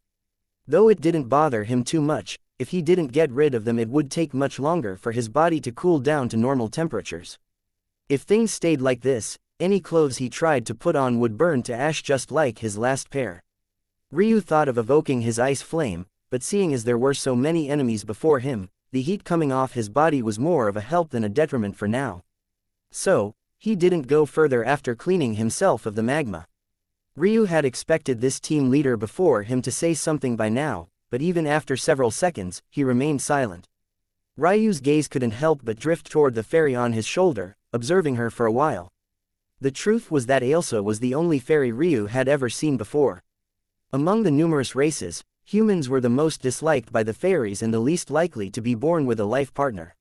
Though it didn't bother him too much, if he didn't get rid of them it would take much longer for his body to cool down to normal temperatures. If things stayed like this, any clothes he tried to put on would burn to ash just like his last pair. Ryu thought of evoking his ice flame, but seeing as there were so many enemies before him, the heat coming off his body was more of a help than a detriment for now. So, he didn't go further after cleaning himself of the magma. Ryu had expected this team leader before him to say something by now, but even after several seconds, he remained silent. Ryu's gaze couldn't help but drift toward the fairy on his shoulder, observing her for a while. The truth was that Ailsa was the only fairy Ryu had ever seen before. Among the numerous races, humans were the most disliked by the fairies and the least likely to be born with a life partner.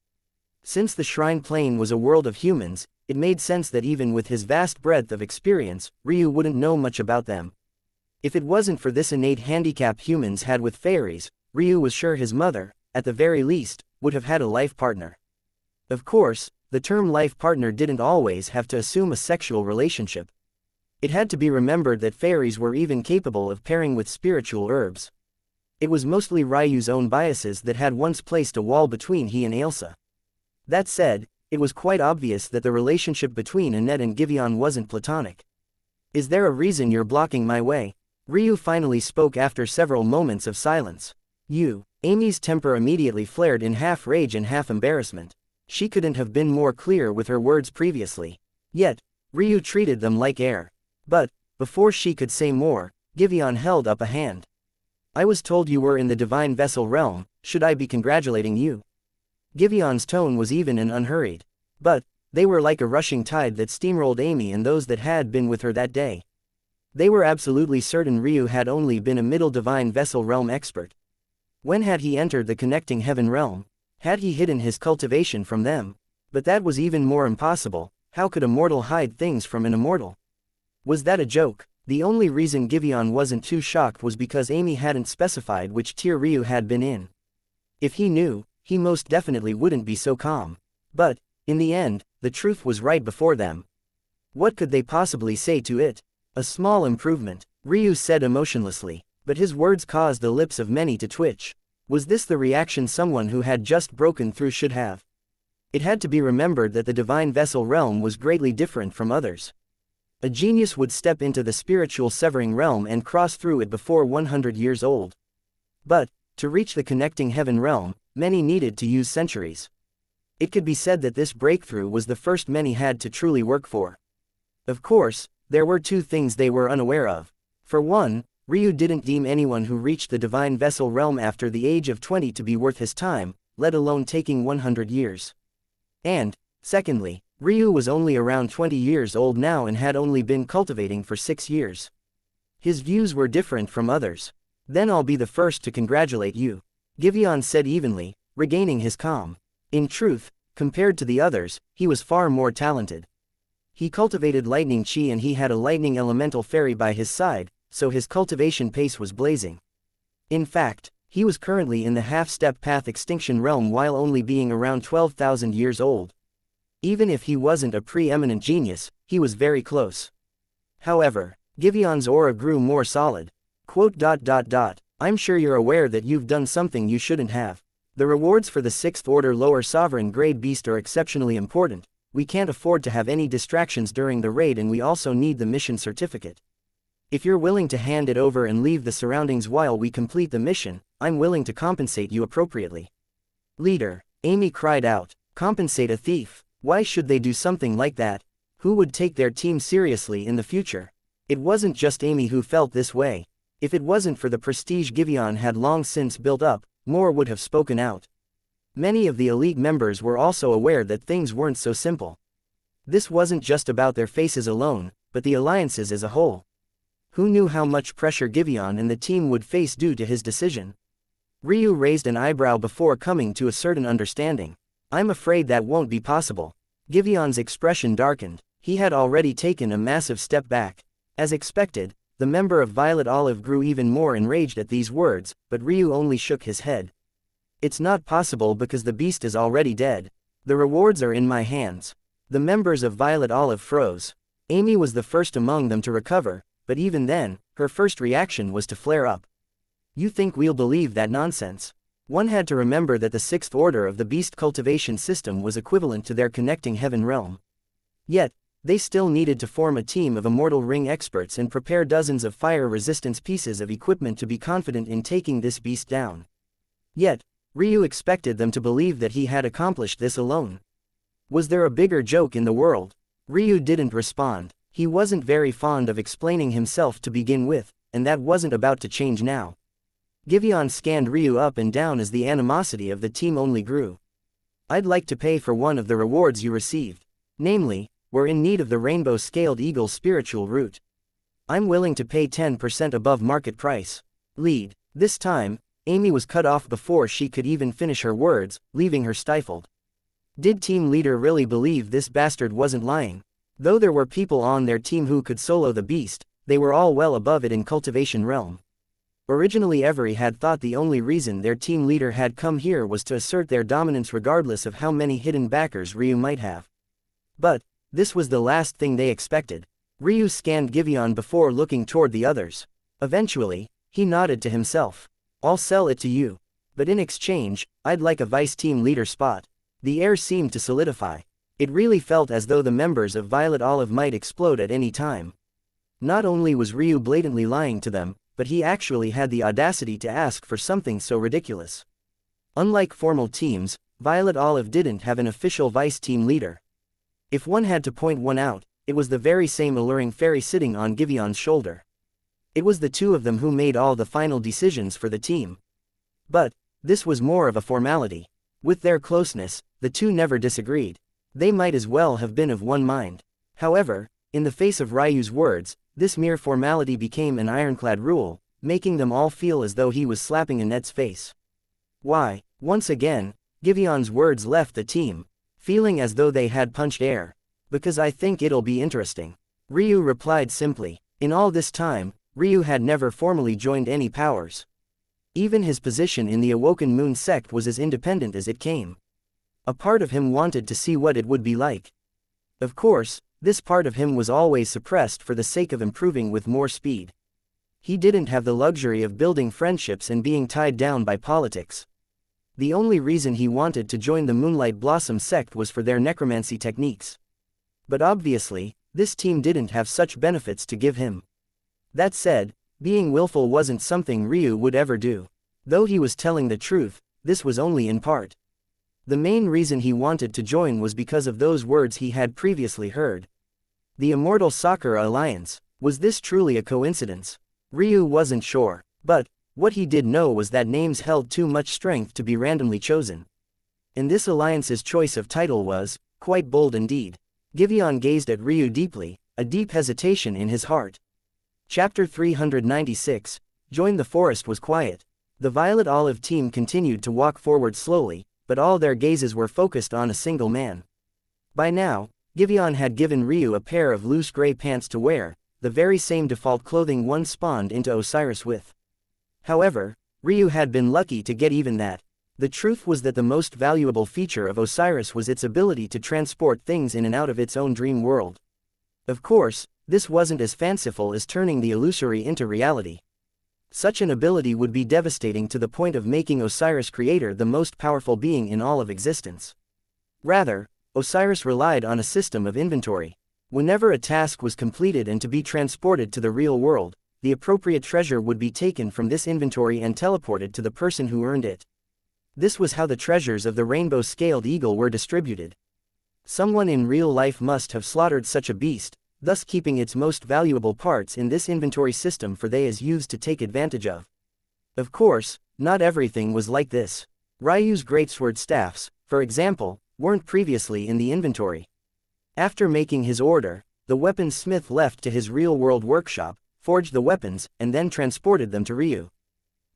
Since the Shrine Plane was a world of humans, it made sense that even with his vast breadth of experience, Ryu wouldn't know much about them. If it wasn't for this innate handicap humans had with fairies, Ryu was sure his mother, at the very least, would have had a life partner. Of course, the term life partner didn't always have to assume a sexual relationship. It had to be remembered that fairies were even capable of pairing with spiritual herbs. It was mostly Ryu's own biases that had once placed a wall between he and Ailsa. That said, it was quite obvious that the relationship between Annette and Givion wasn't platonic. Is there a reason you're blocking my way? Ryu finally spoke after several moments of silence. You. Amy's temper immediately flared in half rage and half embarrassment. She couldn't have been more clear with her words previously. Yet, Ryu treated them like air. But, before she could say more, Givion held up a hand. I was told you were in the Divine Vessel realm, should I be congratulating you? Givion's tone was even and unhurried. But, they were like a rushing tide that steamrolled Amy and those that had been with her that day. They were absolutely certain Ryu had only been a middle Divine Vessel realm expert. When had he entered the connecting heaven realm? Had he hidden his cultivation from them? But that was even more impossible. How could a mortal hide things from an immortal? Was that a joke? The only reason Givion wasn't too shocked was because Amy hadn't specified which tier Ryu had been in. If he knew, he most definitely wouldn't be so calm. But, in the end, the truth was right before them. What could they possibly say to it? A small improvement, Ryu said emotionlessly, but his words caused the lips of many to twitch. Was this the reaction someone who had just broken through should have? It had to be remembered that the Divine Vessel realm was greatly different from others. A genius would step into the spiritual severing realm and cross through it before 100 years old. But, to reach the connecting heaven realm, many needed to use centuries. It could be said that this breakthrough was the first many had to truly work for. Of course, there were two things they were unaware of. For one, Ryu didn't deem anyone who reached the Divine Vessel realm after the age of 20 to be worth his time, let alone taking 100 years. And, secondly, Ryu was only around 20 years old now and had only been cultivating for 6 years. His views were different from others. Then I'll be the first to congratulate you, Giveon said evenly, regaining his calm. In truth, compared to the others, he was far more talented. He cultivated lightning chi and he had a lightning elemental fairy by his side, so his cultivation pace was blazing. In fact, he was currently in the half-step path extinction realm while only being around 12,000 years old. Even if he wasn't a preeminent genius, he was very close. However, Giveon's aura grew more solid. Quote, I'm sure you're aware that you've done something you shouldn't have. The rewards for the 6th order lower sovereign grade beast are exceptionally important. We can't afford to have any distractions during the raid and we also need the mission certificate. If you're willing to hand it over and leave the surroundings while we complete the mission, I'm willing to compensate you appropriately. Leader, Amy cried out. Compensate a thief? Why should they do something like that? Who would take their team seriously in the future? It wasn't just Amy who felt this way. If it wasn't for the prestige Giveon had long since built up, more would have spoken out. Many of the elite members were also aware that things weren't so simple. This wasn't just about their faces alone, but the alliances as a whole. Who knew how much pressure Giveon and the team would face due to his decision? Ryu raised an eyebrow before coming to a certain understanding. I'm afraid that won't be possible. Giveon's expression darkened. He had already taken a massive step back. As expected, the member of Violet Olive grew even more enraged at these words, but Ryu only shook his head. It's not possible because the beast is already dead. The rewards are in my hands. The members of Violet Olive froze. Amy was the first among them to recover, but even then, her first reaction was to flare up. You think we'll believe that nonsense? One had to remember that the 6th order of the beast cultivation system was equivalent to their connecting heaven realm. Yet, they still needed to form a team of immortal ring experts and prepare dozens of fire resistance pieces of equipment to be confident in taking this beast down. Yet, Ryu expected them to believe that he had accomplished this alone. Was there a bigger joke in the world? Ryu didn't respond. He wasn't very fond of explaining himself to begin with, and that wasn't about to change now. Giveon scanned Ryu up and down as the animosity of the team only grew. I'd like to pay for one of the rewards you received. Namely, we're in need of the rainbow-scaled eagle spiritual root. I'm willing to pay 10% above market price. Lead. This time, Amy was cut off before she could even finish her words, leaving her stifled. Did team leader really believe this bastard wasn't lying? Though there were people on their team who could solo the beast, they were all well above it in cultivation realm. Originally Every had thought the only reason their team leader had come here was to assert their dominance regardless of how many hidden backers Ryu might have. But, this was the last thing they expected. Ryu scanned Giveon before looking toward the others. Eventually, he nodded to himself. I'll sell it to you. But in exchange, I'd like a vice team leader spot. The air seemed to solidify. It really felt as though the members of Violet Olive might explode at any time. Not only was Ryu blatantly lying to them, but he actually had the audacity to ask for something so ridiculous. Unlike formal teams, Violet Olive didn't have an official vice team leader. If one had to point one out, it was the very same alluring fairy sitting on Giveon's shoulder. It was the two of them who made all the final decisions for the team. But, this was more of a formality. With their closeness, the two never disagreed. They might as well have been of one mind. However, in the face of Ryu's words, this mere formality became an ironclad rule, making them all feel as though he was slapping Annette's face. Why, once again, Giveon's words left the team, feeling as though they had punched air. Because I think it'll be interesting. Ryu replied simply. In all this time, Ryu had never formally joined any powers. Even his position in the Awoken Moon sect was as independent as it came. A part of him wanted to see what it would be like. Of course, this part of him was always suppressed for the sake of improving with more speed. He didn't have the luxury of building friendships and being tied down by politics. The only reason he wanted to join the Moonlight Blossom sect was for their necromancy techniques. But obviously, this team didn't have such benefits to give him. That said, being willful wasn't something Ryu would ever do. Though he was telling the truth, this was only in part. The main reason he wanted to join was because of those words he had previously heard. The Immortal Sakura Alliance. Was this truly a coincidence? Ryu wasn't sure, but what he did know was that names held too much strength to be randomly chosen. And this alliance's choice of title was quite bold indeed. Giveon gazed at Ryu deeply, a deep hesitation in his heart. Chapter 396, Join the Forest was quiet. The Violet Olive team continued to walk forward slowly, but all their gazes were focused on a single man. By now, Giveon had given Ryu a pair of loose gray pants to wear, the very same default clothing one spawned into Osiris with. However, Ryu had been lucky to get even that. The truth was that the most valuable feature of Osiris was its ability to transport things in and out of its own dream world. Of course, this wasn't as fanciful as turning the illusory into reality. Such an ability would be devastating to the point of making Osiris Creator the most powerful being in all of existence. Rather, Osiris relied on a system of inventory. Whenever a task was completed and to be transported to the real world, the appropriate treasure would be taken from this inventory and teleported to the person who earned it. This was how the treasures of the rainbow-scaled eagle were distributed. Someone in real life must have slaughtered such a beast, thus keeping its most valuable parts in this inventory system for they as used to take advantage of. Of course, not everything was like this. Ryu's greatsword staffs, for example, weren't previously in the inventory. After making his order, the weaponsmith left to his real-world workshop, forged the weapons, and then transported them to Ryu.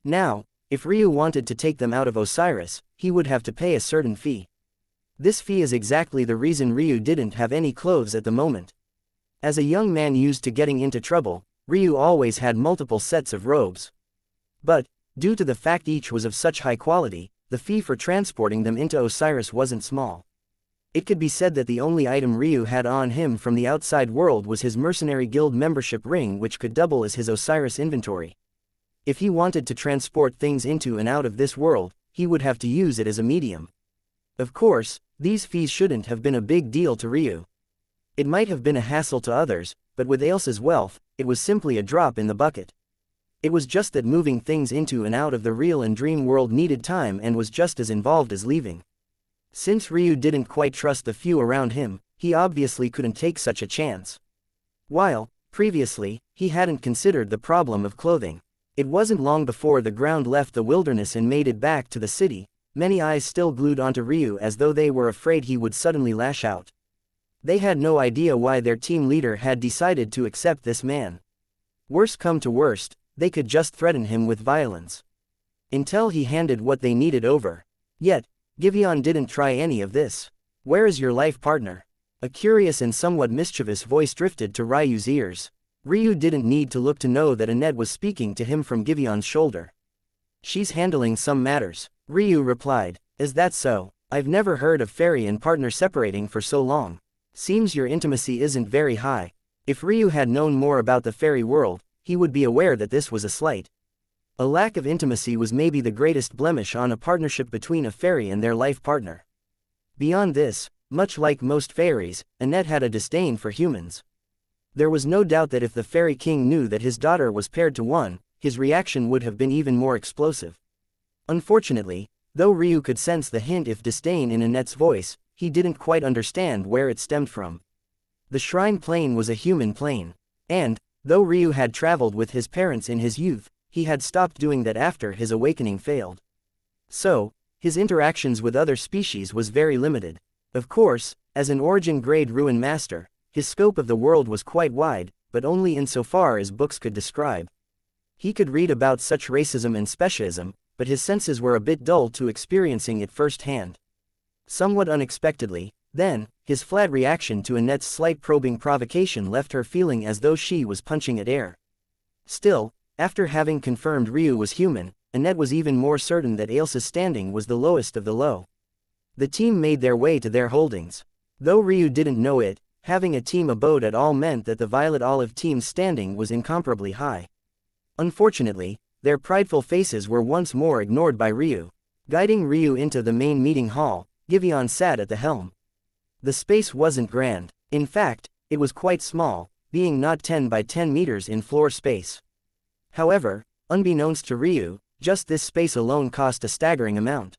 Now, if Ryu wanted to take them out of Osiris, he would have to pay a certain fee. This fee is exactly the reason Ryu didn't have any clothes at the moment. As a young man used to getting into trouble, Ryu always had multiple sets of robes. But, due to the fact each was of such high quality, the fee for transporting them into Osiris wasn't small. It could be said that the only item Ryu had on him from the outside world was his mercenary guild membership ring, which could double as his Osiris inventory. If he wanted to transport things into and out of this world, he would have to use it as a medium. Of course, these fees shouldn't have been a big deal to Ryu. It might have been a hassle to others, but with Ailsa's wealth, it was simply a drop in the bucket. It was just that moving things into and out of the real and dream world needed time and was just as involved as leaving. Since Ryu didn't quite trust the few around him, he obviously couldn't take such a chance. While, previously, he hadn't considered the problem of clothing. It wasn't long before the ground left the wilderness and made it back to the city, many eyes still glued onto Ryu as though they were afraid he would suddenly lash out. They had no idea why their team leader had decided to accept this man. Worst come to worst, they could just threaten him with violence. Until he handed what they needed over. Yet, Giveon didn't try any of this. "Where is your life partner?" A curious and somewhat mischievous voice drifted to Ryu's ears. Ryu didn't need to look to know that Annette was speaking to him from Giveon's shoulder. "She's handling some matters," Ryu replied. "Is that so? I've never heard of fairy and partner separating for so long. Seems your intimacy isn't very high." If Ryu had known more about the fairy world, he would be aware that this was a slight. A lack of intimacy was maybe the greatest blemish on a partnership between a fairy and their life partner. Beyond this, much like most fairies, Annette had a disdain for humans. There was no doubt that if the fairy king knew that his daughter was paired to one, his reaction would have been even more explosive. Unfortunately, though Ryu could sense the hint of disdain in Annette's voice, he didn't quite understand where it stemmed from. The shrine plane was a human plane. And, though Ryu had traveled with his parents in his youth, he had stopped doing that after his awakening failed. So, his interactions with other species was very limited. Of course, as an origin-grade ruin master, his scope of the world was quite wide, but only insofar as books could describe. He could read about such racism and speciesism, but his senses were a bit dull to experiencing it firsthand. Somewhat unexpectedly, then, his flat reaction to Annette's slight probing provocation left her feeling as though she was punching at air. Still, after having confirmed Ryu was human, Annette was even more certain that Ailsa's standing was the lowest of the low. The team made their way to their holdings. Though Ryu didn't know it, having a team abode at all meant that the Violet Olive team's standing was incomparably high. Unfortunately, their prideful faces were once more ignored by Ryu. Guiding Ryu into the main meeting hall, Giveon sat at the helm. The space wasn't grand. In fact, it was quite small, being not 10 by 10 meters in floor space. However, unbeknownst to Ryu, just this space alone cost a staggering amount.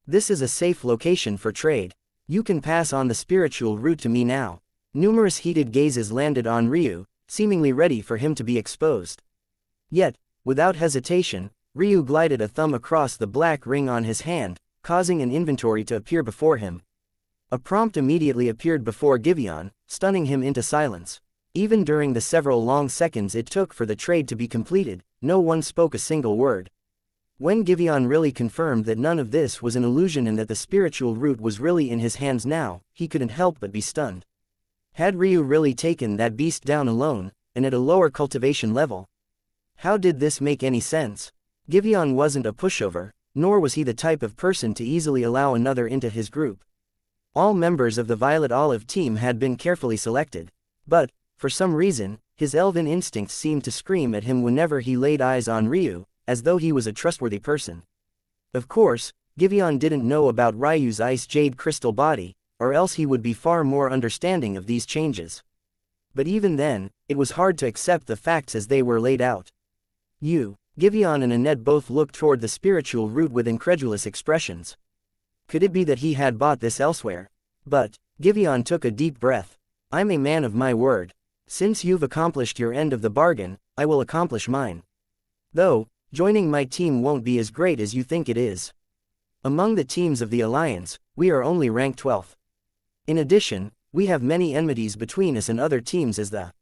"This is a safe location for trade. You can pass on the spiritual route to me now." Numerous heated gazes landed on Ryu, seemingly ready for him to be exposed. Yet, without hesitation, Ryu glided a thumb across the black ring on his hand, causing an inventory to appear before him. A prompt immediately appeared before Giveon, stunning him into silence. Even during the several long seconds it took for the trade to be completed, no one spoke a single word. When Giveon really confirmed that none of this was an illusion and that the spiritual root was really in his hands now, he couldn't help but be stunned. Had Ryu really taken that beast down alone, and at a lower cultivation level? How did this make any sense? Giveon wasn't a pushover, nor was he the type of person to easily allow another into his group. All members of the Violet Olive team had been carefully selected. But, for some reason, his elven instincts seemed to scream at him whenever he laid eyes on Ryu, as though he was a trustworthy person. Of course, Giveon didn't know about Ryu's ice jade crystal body, or else he would be far more understanding of these changes. But even then, it was hard to accept the facts as they were laid out. Giveon and Annette both looked toward the spiritual root with incredulous expressions. Could it be that he had bought this elsewhere? But, Giveon took a deep breath. I'm a man of my word. Since you've accomplished your end of the bargain, I will accomplish mine. Though, joining my team won't be as great as you think it is. Among the teams of the Alliance, we are only ranked 12th. In addition, we have many enmities between us and other teams as the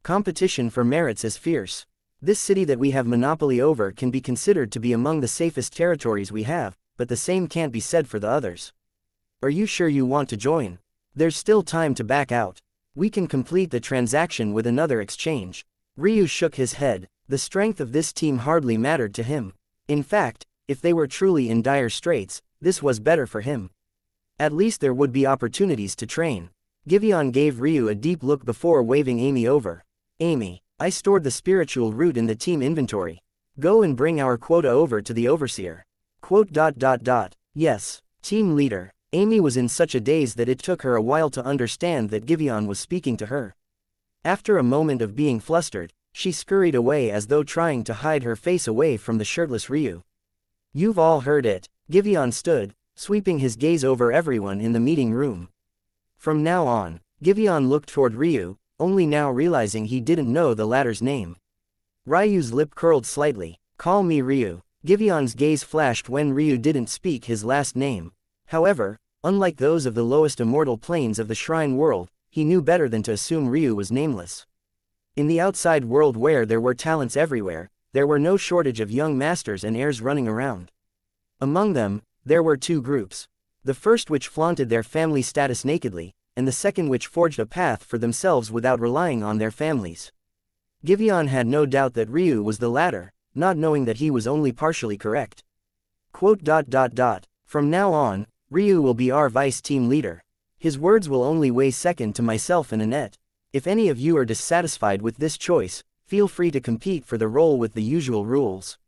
competition for merits is fierce. This city that we have monopoly over can be considered to be among the safest territories we have, but the same can't be said for the others. Are you sure you want to join? There's still time to back out. We can complete the transaction with another exchange. Ryu shook his head. The strength of this team hardly mattered to him. In fact, if they were truly in dire straits, this was better for him. At least there would be opportunities to train. Giveon gave Ryu a deep look before waving Amy over. Amy, I stored the spiritual root in the team inventory. Go and bring our quota over to the overseer. Yes, team leader. Amy was in such a daze that it took her a while to understand that Giveon was speaking to her. After a moment of being flustered, she scurried away as though trying to hide her face away from the shirtless Ryu. You've all heard it. Giveon stood, sweeping his gaze over everyone in the meeting room. From now on, Giveon looked toward Ryu, only now realizing he didn't know the latter's name. Ryu's lip curled slightly. Call me Ryu. Giveon's gaze flashed when Ryu didn't speak his last name. However, unlike those of the lowest immortal planes of the Shrine world, he knew better than to assume Ryu was nameless. In the outside world where there were talents everywhere, there were no shortage of young masters and heirs running around. Among them, there were two groups. The first which flaunted their family status nakedly, and the second which forged a path for themselves without relying on their families. Giveon had no doubt that Ryu was the latter, not knowing that he was only partially correct. From now on, Ryu will be our vice team leader. His words will only weigh second to myself and Annette. If any of you are dissatisfied with this choice, feel free to compete for the role with the usual rules.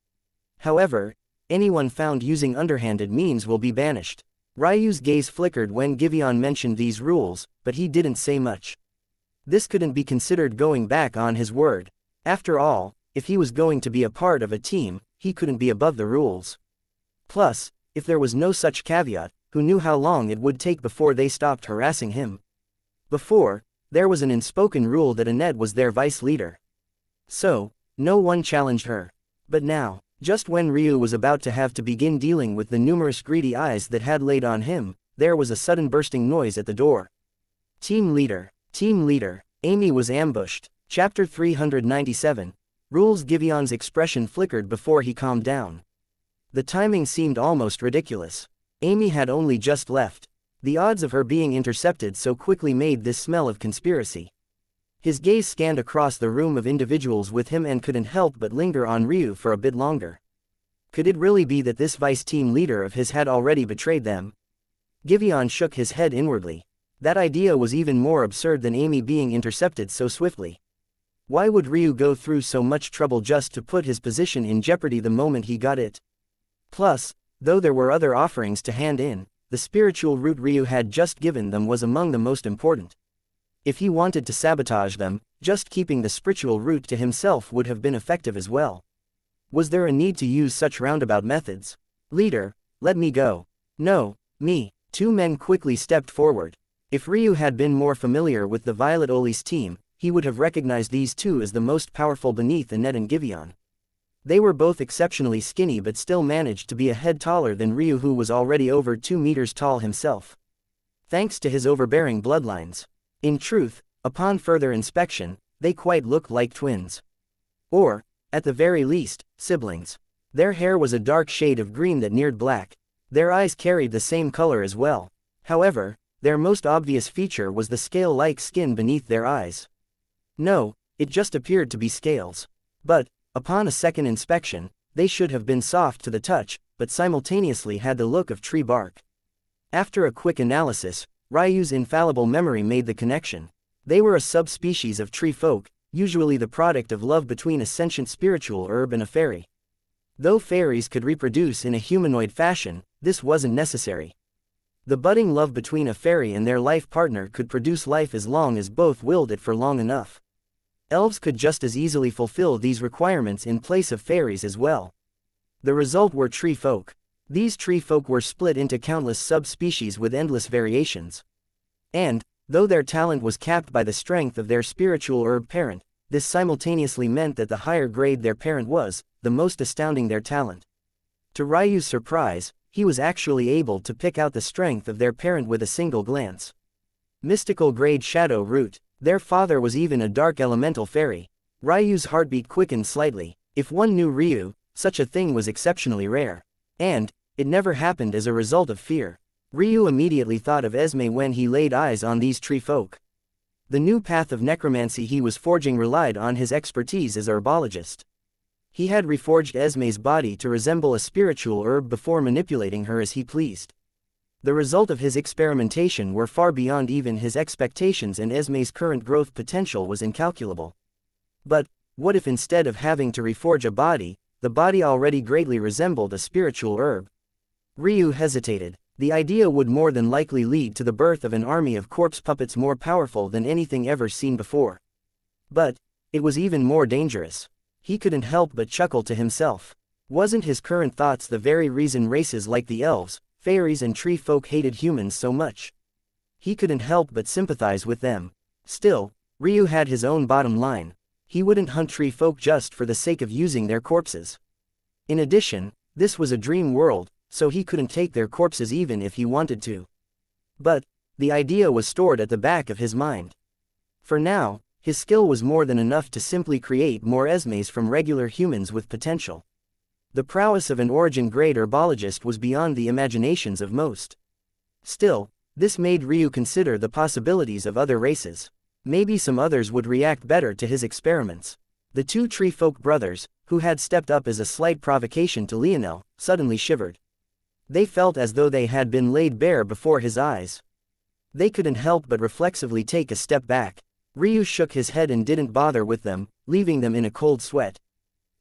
However, anyone found using underhanded means will be banished. Ryu's gaze flickered when Giveon mentioned these rules, but he didn't say much. This couldn't be considered going back on his word. After all, if he was going to be a part of a team, he couldn't be above the rules. Plus, if there was no such caveat, who knew how long it would take before they stopped harassing him? Before, there was an unspoken rule that Annette was their vice leader. So, no one challenged her. But now, just when Ryu was about to have to begin dealing with the numerous greedy eyes that had laid on him, there was a sudden bursting noise at the door. Team leader, Amy was ambushed. Chapter 397. Rules. Giveon's expression flickered before he calmed down. The timing seemed almost ridiculous. Amy had only just left. The odds of her being intercepted so quickly made this smell of conspiracy. His gaze scanned across the room of individuals with him and couldn't help but linger on Ryu for a bit longer. Could it really be that this vice team leader of his had already betrayed them? Giveon shook his head inwardly. That idea was even more absurd than Amy being intercepted so swiftly. Why would Ryu go through so much trouble just to put his position in jeopardy the moment he got it? Plus, though there were other offerings to hand in, the spiritual root Ryu had just given them was among the most important. If he wanted to sabotage them, just keeping the spiritual root to himself would have been effective as well. Was there a need to use such roundabout methods? Leader, let me go. No, me. Two men quickly stepped forward. If Ryu had been more familiar with the Violet Oli's team, he would have recognized these two as the most powerful beneath Annette and Giveon. They were both exceptionally skinny but still managed to be a head taller than Ryu, who was already over 2 meters tall himself. thanks to his overbearing bloodlines. In truth, upon further inspection, they quite looked like twins. Or, at the very least, siblings. Their hair was a dark shade of green that neared black. Their eyes carried the same color as well. However, their most obvious feature was the scale-like skin beneath their eyes. No, it just appeared to be scales. But, upon a second inspection, they should have been soft to the touch, but simultaneously had the look of tree bark. After a quick analysis, Ryu's infallible memory made the connection. They were a subspecies of tree folk, usually the product of love between a sentient spiritual herb and a fairy. Though fairies could reproduce in a humanoid fashion, this wasn't necessary. The budding love between a fairy and their life partner could produce life as long as both willed it for long enough. Elves could just as easily fulfill these requirements in place of fairies as well. The result were tree folk. These tree folk were split into countless subspecies with endless variations. And, though their talent was capped by the strength of their spiritual herb parent, this simultaneously meant that the higher grade their parent was, the most astounding their talent. To Ryu's surprise, he was actually able to pick out the strength of their parent with a single glance. Mystical grade shadow root, their father was even a dark elemental fairy. Ryu's heartbeat quickened slightly. If one knew Ryu, such a thing was exceptionally rare. And, it never happened as a result of fear. Ryu immediately thought of Esme when he laid eyes on these tree folk. The new path of necromancy he was forging relied on his expertise as herbologist. He had reforged Esme's body to resemble a spiritual herb before manipulating her as he pleased. The result of his experimentation were far beyond even his expectations, and Esme's current growth potential was incalculable. But, what if instead of having to reforge a body, the body already greatly resembled a spiritual herb? Ryu hesitated. The idea would more than likely lead to the birth of an army of corpse puppets more powerful than anything ever seen before. But, it was even more dangerous. He couldn't help but chuckle to himself. Wasn't his current thoughts the very reason races like the elves, fairies and tree folk hated humans so much? He couldn't help but sympathize with them. Still, Ryu had his own bottom line. He wouldn't hunt tree folk just for the sake of using their corpses. In addition, this was a dream world, so he couldn't take their corpses even if he wanted to. But, the idea was stored at the back of his mind. For now, his skill was more than enough to simply create more Esmes from regular humans with potential. The prowess of an origin-grade herbologist was beyond the imaginations of most. Still, this made Ryu consider the possibilities of other races. Maybe some others would react better to his experiments. The two tree folk brothers, who had stepped up as a slight provocation to Lionel, suddenly shivered. They felt as though they had been laid bare before his eyes. They couldn't help but reflexively take a step back. Ryu shook his head and didn't bother with them, leaving them in a cold sweat.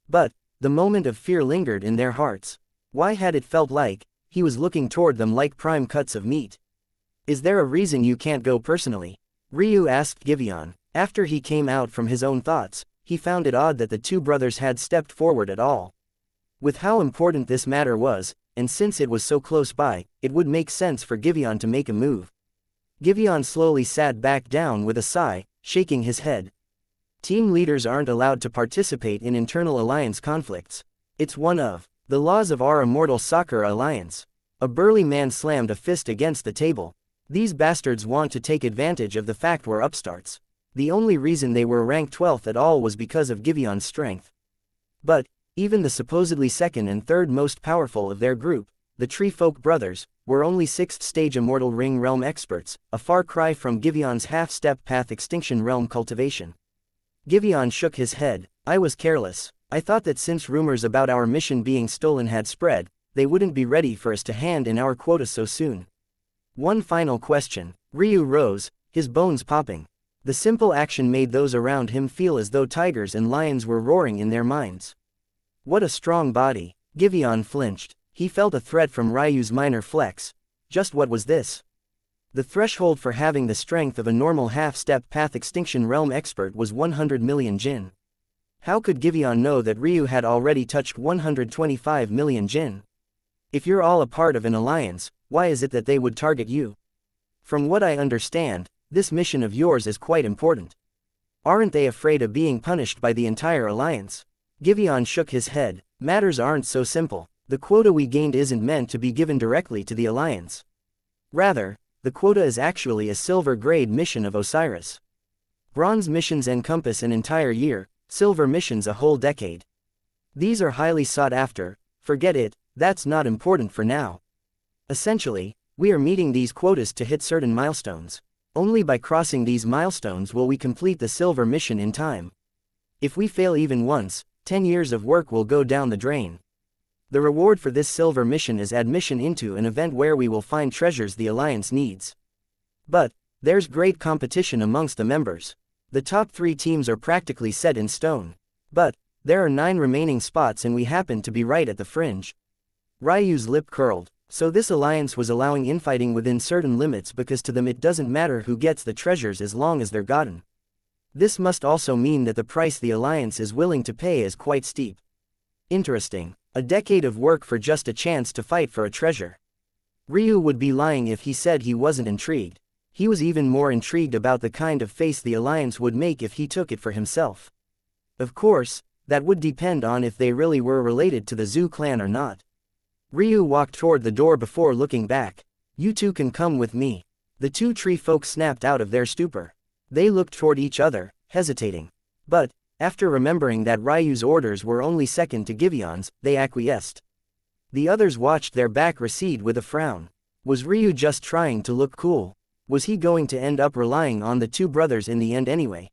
But, the moment of fear lingered in their hearts. Why had it felt like he was looking toward them like prime cuts of meat? "Is there a reason you can't go personally?" Ryu asked Giveon. After he came out from his own thoughts, he found it odd that the two brothers had stepped forward at all. With how important this matter was, and since it was so close by, it would make sense for Giveon to make a move. Giveon slowly sat back down with a sigh, shaking his head. Team leaders aren't allowed to participate in internal alliance conflicts. It's one of the laws of our immortal soccer alliance. A burly man slammed a fist against the table. These bastards want to take advantage of the fact we're upstarts. The only reason they were ranked 12th at all was because of Giveon's strength. But, even the supposedly second and third most powerful of their group, the Tree Folk brothers, were only 6th stage Immortal Ring Realm experts, a far cry from Giveon's half-step path Extinction Realm Cultivation. Giveon shook his head. "I was careless. I thought that since rumors about our mission being stolen had spread, they wouldn't be ready for us to hand in our quota so soon." One final question. Ryu rose, his bones popping. The simple action made those around him feel as though tigers and lions were roaring in their minds. What a strong body. Giveon flinched. He felt a threat from Ryu's minor flex. Just what was this? The threshold for having the strength of a normal half-step path Extinction Realm expert was 100 million jin. How could Giveon know that Ryu had already touched 125 million jin? If you're all a part of an alliance, why is it that they would target you? From what I understand, this mission of yours is quite important. Aren't they afraid of being punished by the entire alliance? Giveon shook his head. Matters aren't so simple. The quota we gained isn't meant to be given directly to the alliance. Rather, the quota is actually a silver grade mission of Osiris. Bronze missions encompass an entire year, silver missions a whole decade. These are highly sought after. Forget it, that's not important for now. Essentially, we are meeting these quotas to hit certain milestones. Only by crossing these milestones will we complete the silver mission in time. If we fail even once, 10 years of work will go down the drain. The reward for this silver mission is admission into an event where we will find treasures the Alliance needs. But there's great competition amongst the members. The top 3 teams are practically set in stone. But there are 9 remaining spots and we happen to be right at the fringe. Ryu's lip curled. So this alliance was allowing infighting within certain limits because to them it doesn't matter who gets the treasures as long as they're gotten. This must also mean that the price the alliance is willing to pay is quite steep. Interesting. A decade of work for just a chance to fight for a treasure. Ryu would be lying if he said he wasn't intrigued. He was even more intrigued about the kind of face the alliance would make if he took it for himself. Of course, that would depend on if they really were related to the Zhu clan or not. Ryu walked toward the door before looking back. You two can come with me. The 2 tree folk snapped out of their stupor. They looked toward each other, hesitating. But, after remembering that Ryu's orders were only second to Givion's, they acquiesced. The others watched their back recede with a frown. Was Ryu just trying to look cool? Was he going to end up relying on the 2 brothers in the end anyway?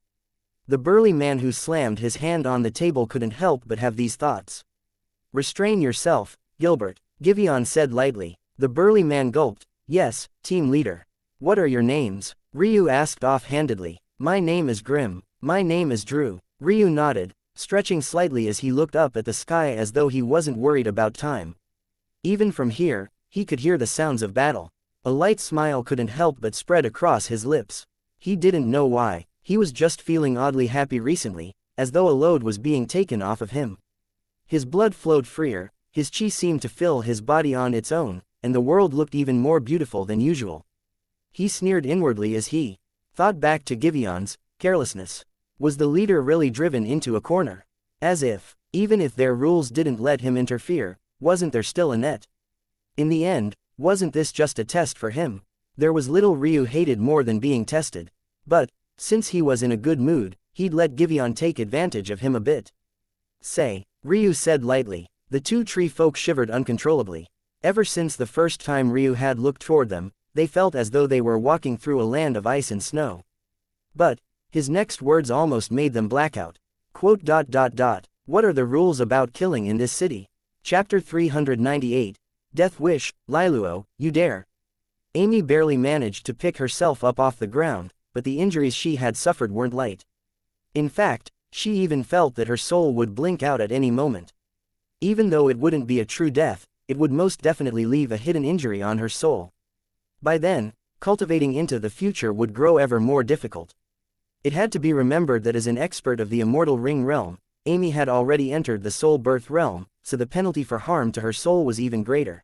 The burly man who slammed his hand on the table couldn't help but have these thoughts. Restrain yourself, Gilbert, Givion said lightly. The burly man gulped. Yes, team leader. What are your names? Ryu asked offhandedly. My name is Grim. My name is Drew. Ryu nodded, stretching slightly as he looked up at the sky as though he wasn't worried about time. Even from here, he could hear the sounds of battle. A light smile couldn't help but spread across his lips. He didn't know why, he was just feeling oddly happy recently, as though a load was being taken off of him. His blood flowed freer, his chi seemed to fill his body on its own, and the world looked even more beautiful than usual. He sneered inwardly as he thought back to Givion's carelessness. Was the leader really driven into a corner? As if, even if their rules didn't let him interfere, wasn't there still a net? In the end, wasn't this just a test for him? There was little Ryu hated more than being tested. But, since he was in a good mood, he'd let Givion take advantage of him a bit. Say, Ryu said lightly. The 2 tree folk shivered uncontrollably. Ever since the first time Ryu had looked toward them, they felt as though they were walking through a land of ice and snow. But his next words almost made them black out. What are the rules about killing in this city? Chapter 398. Death Wish, Liluo, you dare. Amy barely managed to pick herself up off the ground, but the injuries she had suffered weren't light. In fact, she even felt that her soul would blink out at any moment. Even though it wouldn't be a true death, it would most definitely leave a hidden injury on her soul. By then, cultivating into the future would grow ever more difficult. It had to be remembered that as an expert of the immortal ring realm, Amy had already entered the soul birth realm, so the penalty for harm to her soul was even greater.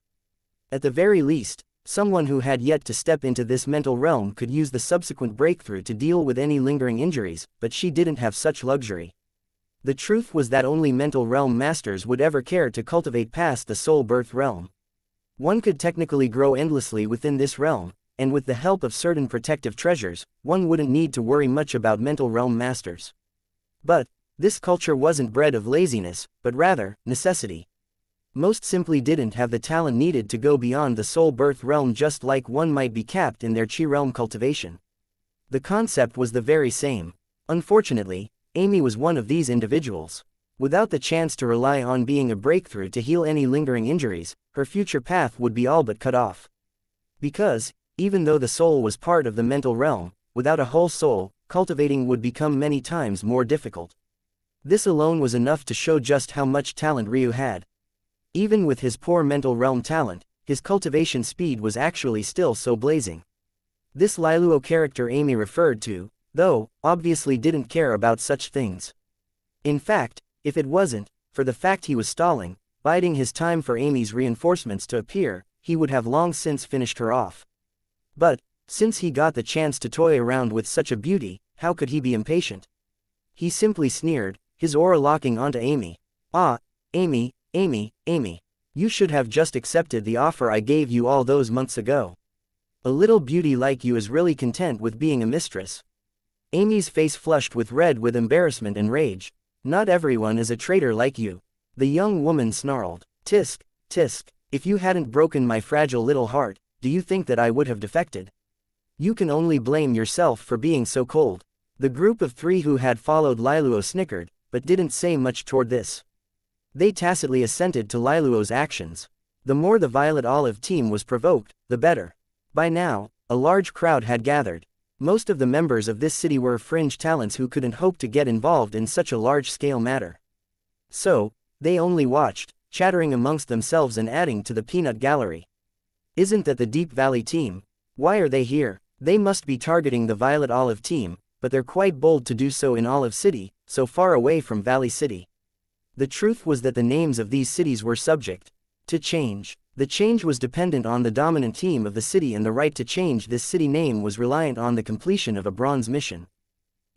At the very least, someone who had yet to step into this mental realm could use the subsequent breakthrough to deal with any lingering injuries, but she didn't have such luxury. The truth was that only mental realm masters would ever care to cultivate past the soul birth realm. One could technically grow endlessly within this realm, and with the help of certain protective treasures, one wouldn't need to worry much about mental realm masters. But this culture wasn't bred of laziness, but rather necessity. Most simply didn't have the talent needed to go beyond the soul birth realm, just like one might be capped in their chi realm cultivation. The concept was the very same. Unfortunately, Amy was one of these individuals. Without the chance to rely on being a breakthrough to heal any lingering injuries, her future path would be all but cut off. Because, even though the soul was part of the mental realm, without a whole soul, cultivating would become many times more difficult. This alone was enough to show just how much talent Ryu had. Even with his poor mental realm talent, his cultivation speed was actually still so blazing. This Liluo character Amy referred to, though, obviously didn't care about such things. In fact, if it wasn't for the fact he was stalling, biding his time for Amy's reinforcements to appear, he would have long since finished her off. But, since he got the chance to toy around with such a beauty, how could he be impatient? He simply sneered, his aura locking onto Amy. Ah, Amy, Amy, Amy. You should have just accepted the offer I gave you all those months ago. A little beauty like you is really content with being a mistress. Amy's face flushed with red with embarrassment and rage. Not everyone is a traitor like you. The young woman snarled. Tisk, tisk, if you hadn't broken my fragile little heart, do you think that I would have defected? You can only blame yourself for being so cold. The group of three who had followed Liluo snickered, but didn't say much toward this. They tacitly assented to Liluo's actions. The more the Violet Olive team was provoked, the better. By now, a large crowd had gathered. Most of the members of this city were fringe talents who couldn't hope to get involved in such a large-scale matter. So, they only watched, chattering amongst themselves and adding to the peanut gallery. Isn't that the Deep Valley team? Why are they here? They must be targeting the Violet Olive team, but they're quite bold to do so in Olive City, so far away from Valley City. The truth was that the names of these cities were subject to change. The change was dependent on the dominant team of the city, and the right to change this city name was reliant on the completion of a bronze mission.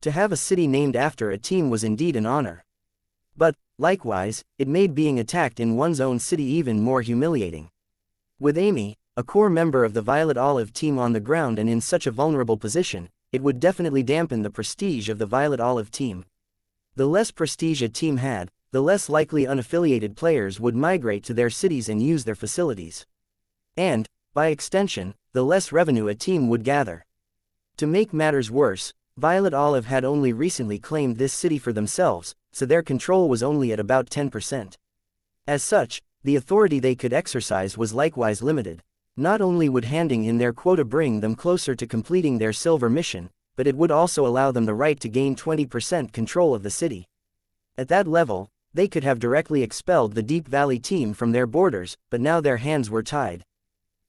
To have a city named after a team was indeed an honor. But, likewise, it made being attacked in one's own city even more humiliating. With Amy, a core member of the Violet Olive team, on the ground and in such a vulnerable position, it would definitely dampen the prestige of the Violet Olive team. The less prestige a team had, the less likely unaffiliated players would migrate to their cities and use their facilities. And, by extension, the less revenue a team would gather. To make matters worse, Violet Olive had only recently claimed this city for themselves, so their control was only at about 10%. As such, the authority they could exercise was likewise limited. Not only would handing in their quota bring them closer to completing their silver mission, but it would also allow them the right to gain 20% control of the city. At that level, they could have directly expelled the Deep Valley team from their borders, but now their hands were tied.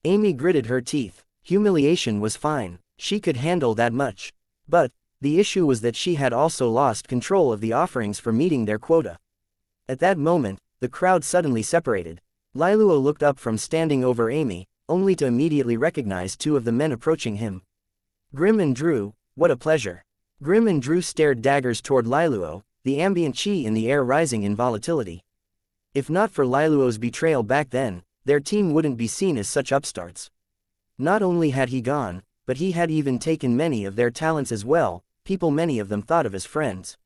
Amy gritted her teeth. Humiliation was fine, she could handle that much. But, the issue was that she had also lost control of the offerings for meeting their quota. At that moment, the crowd suddenly separated. Liluo looked up from standing over Amy, only to immediately recognize two of the men approaching him. Grim and Drew, what a pleasure. Grim and Drew stared daggers toward Liluo, the ambient chi in the air rising in volatility. If not for Liluo's betrayal back then, their team wouldn't be seen as such upstarts. Not only had he gone, but he had even taken many of their talents as well, people many of them thought of as friends.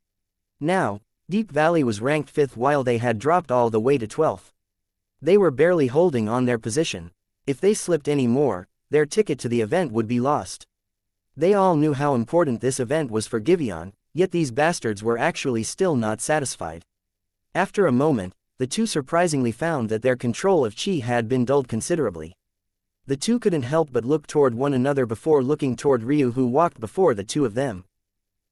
Now, Deep Valley was ranked 5th while they had dropped all the way to 12th. They were barely holding on their position. If they slipped any more, their ticket to the event would be lost. They all knew how important this event was for Giveon, yet these bastards were actually still not satisfied. After a moment, the two surprisingly found that their control of chi had been dulled considerably. The two couldn't help but look toward one another before looking toward Ryu, who walked before the two of them.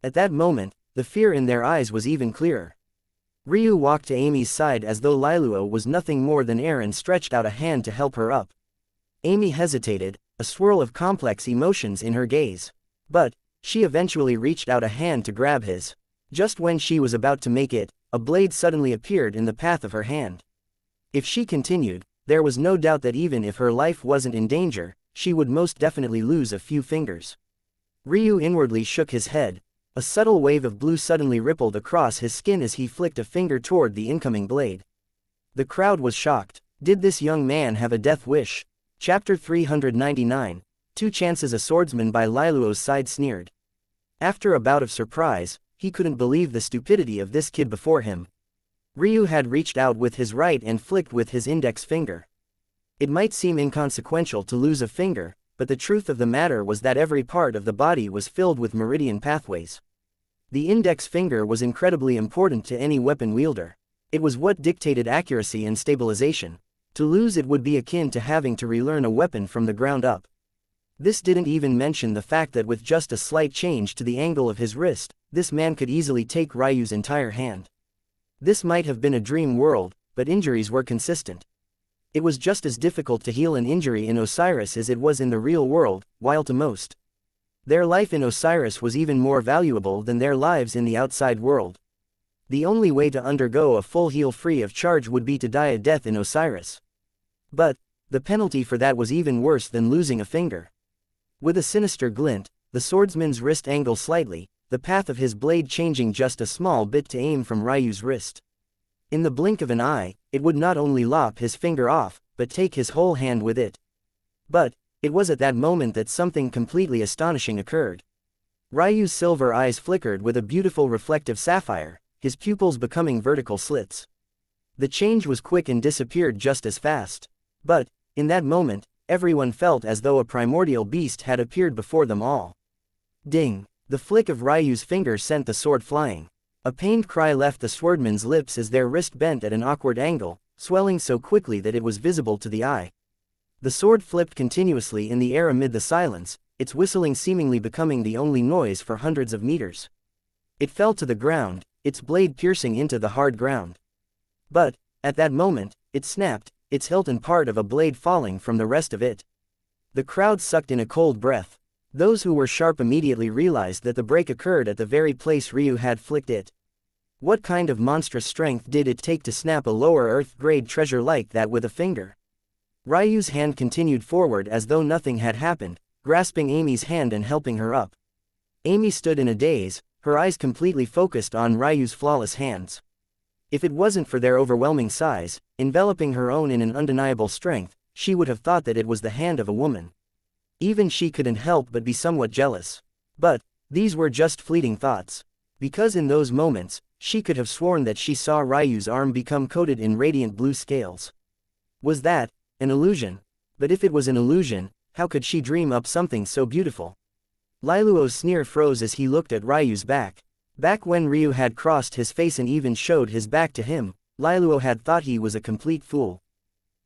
At that moment, the fear in their eyes was even clearer. Ryu walked to Amy's side as though Liluo was nothing more than air and stretched out a hand to help her up. Amy hesitated, a swirl of complex emotions in her gaze. But, she eventually reached out a hand to grab his. Just when she was about to make it, a blade suddenly appeared in the path of her hand. If she continued, there was no doubt that even if her life wasn't in danger, she would most definitely lose a few fingers. Ryu inwardly shook his head. A subtle wave of blue suddenly rippled across his skin as he flicked a finger toward the incoming blade. The crowd was shocked. Did this young man have a death wish? Chapter 399, Two Chances a Swordsman by Liluo's side sneered. After a bout of surprise, he couldn't believe the stupidity of this kid before him. Ryu had reached out with his right and flicked with his index finger. It might seem inconsequential to lose a finger, but the truth of the matter was that every part of the body was filled with meridian pathways. The index finger was incredibly important to any weapon wielder. It was what dictated accuracy and stabilization. To lose it would be akin to having to relearn a weapon from the ground up. This didn't even mention the fact that with just a slight change to the angle of his wrist, this man could easily take Ryu's entire hand. This might have been a dream world, but injuries were consistent. It was just as difficult to heal an injury in Osiris as it was in the real world, while to most, their life in Osiris was even more valuable than their lives in the outside world. The only way to undergo a full heal free of charge would be to die a death in Osiris. But, the penalty for that was even worse than losing a finger. With a sinister glint, the swordsman's wrist angled slightly, the path of his blade changing just a small bit to aim from Ryu's wrist. In the blink of an eye, it would not only lop his finger off, but take his whole hand with it. But, It was at that moment that something completely astonishing occurred. Ryu's silver eyes flickered with a beautiful reflective sapphire, his pupils becoming vertical slits. The change was quick and disappeared just as fast. But, in that moment, everyone felt as though a primordial beast had appeared before them all. Ding! The flick of Ryu's finger sent the sword flying. A pained cry left the swordman's lips as their wrist bent at an awkward angle, swelling so quickly that it was visible to the eye. The sword flipped continuously in the air amid the silence, its whistling seemingly becoming the only noise for hundreds of meters. It fell to the ground, its blade piercing into the hard ground. But, at that moment, it snapped, its hilt and part of a blade falling from the rest of it. The crowd sucked in a cold breath. Those who were sharp immediately realized that the break occurred at the very place Ryu had flicked it. What kind of monstrous strength did it take to snap a lower earth-grade treasure like that with a finger? Ryu's hand continued forward as though nothing had happened, grasping Amy's hand and helping her up. Amy stood in a daze, her eyes completely focused on Ryu's flawless hands. If it wasn't for their overwhelming size, enveloping her own in an undeniable strength, she would have thought that it was the hand of a woman. Even she couldn't help but be somewhat jealous. But, these were just fleeting thoughts. Because in those moments, she could have sworn that she saw Ryu's arm become coated in radiant blue scales. Was that an illusion? But if it was an illusion, how could she dream up something so beautiful? Liluo's sneer froze as he looked at Ryu's back. Back when Ryu had crossed his face and even showed his back to him, Liluo had thought he was a complete fool.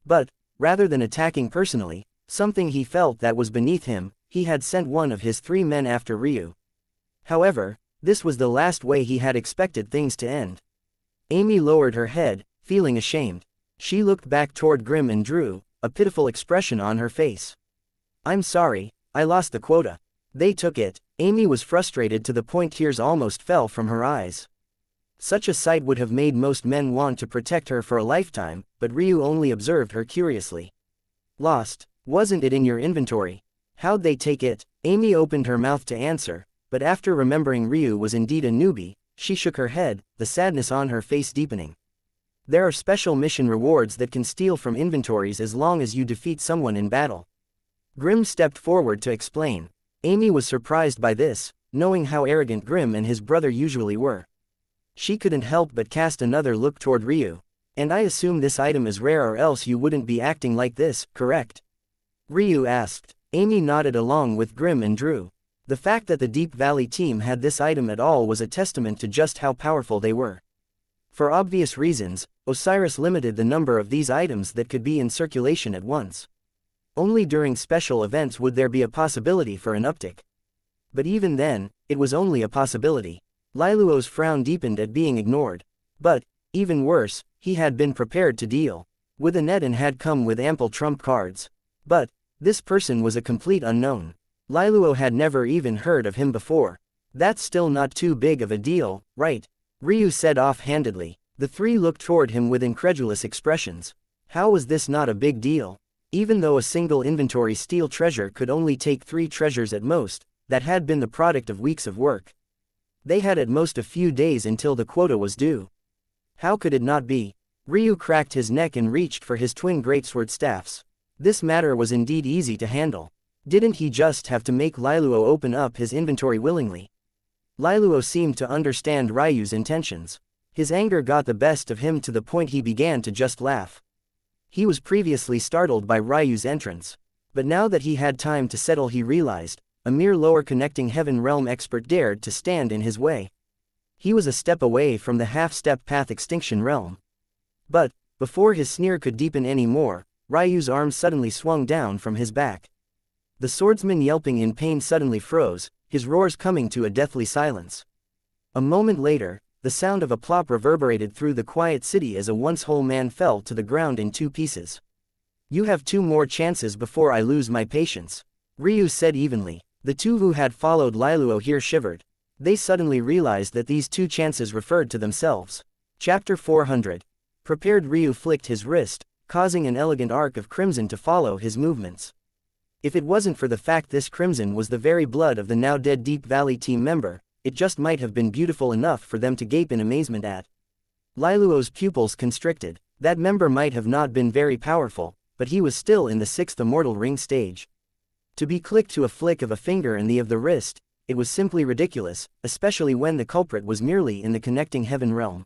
But, rather than attacking personally, something he felt that was beneath him, he had sent one of his 3 men after Ryu. However, this was the last way he had expected things to end. Amy lowered her head, feeling ashamed. She looked back toward Grim and Drew, a pitiful expression on her face. "I'm sorry, I lost the quota. They took it." Amy was frustrated to the point tears almost fell from her eyes. Such a sight would have made most men want to protect her for a lifetime, but Ryu only observed her curiously. "Lost? Wasn't it in your inventory? How'd they take it?" Amy opened her mouth to answer, but after remembering Ryu was indeed a newbie, she shook her head, the sadness on her face deepening. "There are special mission rewards that can steal from inventories as long as you defeat someone in battle." Grim stepped forward to explain. Amy was surprised by this, knowing how arrogant Grim and his brother usually were. She couldn't help but cast another look toward Ryu. "And I assume this item is rare or else you wouldn't be acting like this, correct?" Ryu asked. Amy nodded along with Grim and Drew. The fact that the Deep Valley team had this item at all was a testament to just how powerful they were. For obvious reasons, Osiris limited the number of these items that could be in circulation at once. Only during special events would there be a possibility for an uptick. But even then, it was only a possibility. Liluo's frown deepened at being ignored. But, even worse, he had been prepared to deal with a net and had come with ample trump cards. But, this person was a complete unknown. Liluo had never even heard of him before. "That's still not too big of a deal, right?" Ryu said offhandedly. The 3 looked toward him with incredulous expressions. How was this not a big deal? Even though a single inventory steal treasure could only take 3 treasures at most, that had been the product of weeks of work. They had at most a few days until the quota was due. How could it not be? Ryu cracked his neck and reached for his twin greatsword staffs. This matter was indeed easy to handle. Didn't he just have to make Liluo open up his inventory willingly? Liluo seemed to understand Ryu's intentions. His anger got the best of him to the point he began to just laugh. He was previously startled by Ryu's entrance. But now that he had time to settle, he realized, a mere lower connecting heaven realm expert dared to stand in his way. He was a step away from the half-step path extinction realm. But, before his sneer could deepen any more, Ryu's arm suddenly swung down from his back. The swordsman yelping in pain suddenly froze, his roars coming to a deathly silence. A moment later, the sound of a plop reverberated through the quiet city as a once whole man fell to the ground in 2 pieces. "You have 2 more chances before I lose my patience," Ryu said evenly. The 2 who had followed Liluo here shivered. They suddenly realized that these 2 chances referred to themselves. Chapter 400. Prepared. Ryu flicked his wrist, causing an elegant arc of crimson to follow his movements. If it wasn't for the fact this crimson was the very blood of the now dead Deep Valley team member, it just might have been beautiful enough for them to gape in amazement at. Liluo's pupils constricted. That member might have not been very powerful, but he was still in the 6th immortal ring stage. To be clicked to a flick of a finger and the of the wrist, it was simply ridiculous, especially when the culprit was merely in the connecting heaven realm.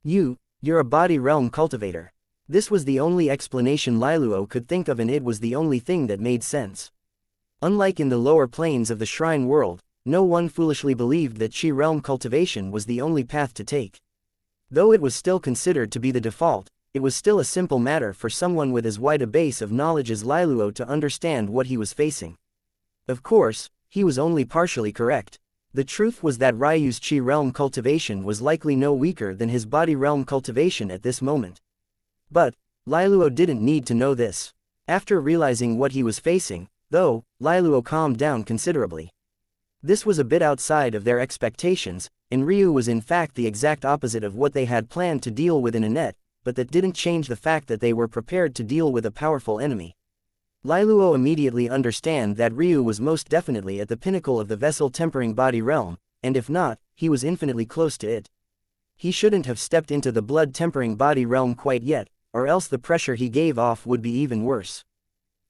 You're a body realm cultivator. This was the only explanation Lailuo could think of, and it was the only thing that made sense. Unlike in the lower planes of the shrine world, no one foolishly believed that Qi realm cultivation was the only path to take. Though it was still considered to be the default, it was still a simple matter for someone with as wide a base of knowledge as Lailuo to understand what he was facing. Of course, he was only partially correct. The truth was that Ryu's Qi realm cultivation was likely no weaker than his body realm cultivation at this moment. But Lailuo didn't need to know this. After realizing what he was facing, though, Lailuo calmed down considerably. This was a bit outside of their expectations, and Ryu was in fact the exact opposite of what they had planned to deal with in Annette, but that didn't change the fact that they were prepared to deal with a powerful enemy. Lailuo immediately understood that Ryu was most definitely at the pinnacle of the vessel-tempering body realm, and if not, he was infinitely close to it. He shouldn't have stepped into the blood-tempering body realm quite yet, or else the pressure he gave off would be even worse.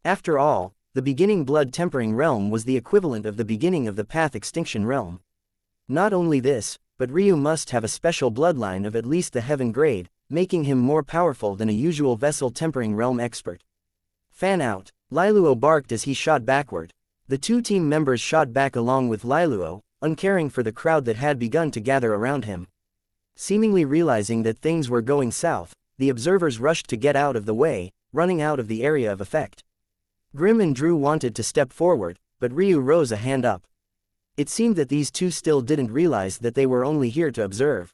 After all, the beginning blood-tempering realm was the equivalent of the beginning of the path extinction realm. Not only this, but Ryu must have a special bloodline of at least the heaven grade, making him more powerful than a usual vessel-tempering realm expert. Fan out. Lailuo barked as he shot backward. The two team members shot back along with Lailuo, uncaring for the crowd that had begun to gather around him. Seemingly realizing that things were going south, the observers rushed to get out of the way, running out of the area of effect. Grim and Drew wanted to step forward, but Ryu rose a hand up. It seemed that these two still didn't realize that they were only here to observe.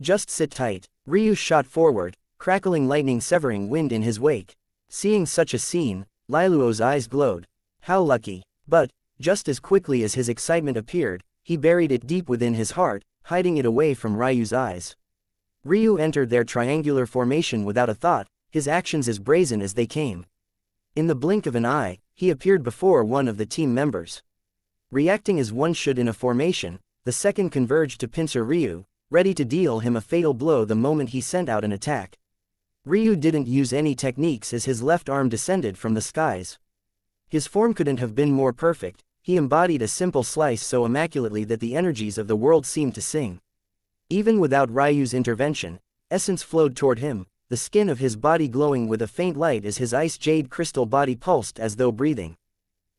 Just sit tight. Ryu shot forward, crackling lightning severing wind in his wake. Seeing such a scene, Lailuo's eyes glowed. How lucky. But, just as quickly as his excitement appeared, he buried it deep within his heart, hiding it away from Ryu's eyes. Ryu entered their triangular formation without a thought, his actions as brazen as they came. In the blink of an eye, he appeared before one of the team members. Reacting as one should in a formation, the second converged to pincer Ryu, ready to deal him a fatal blow the moment he sent out an attack. Ryu didn't use any techniques as his left arm descended from the skies. His form couldn't have been more perfect, he embodied a simple slice so immaculately that the energies of the world seemed to sing. Even without Ryu's intervention, essence flowed toward him, the skin of his body glowing with a faint light as his ice jade crystal body pulsed as though breathing.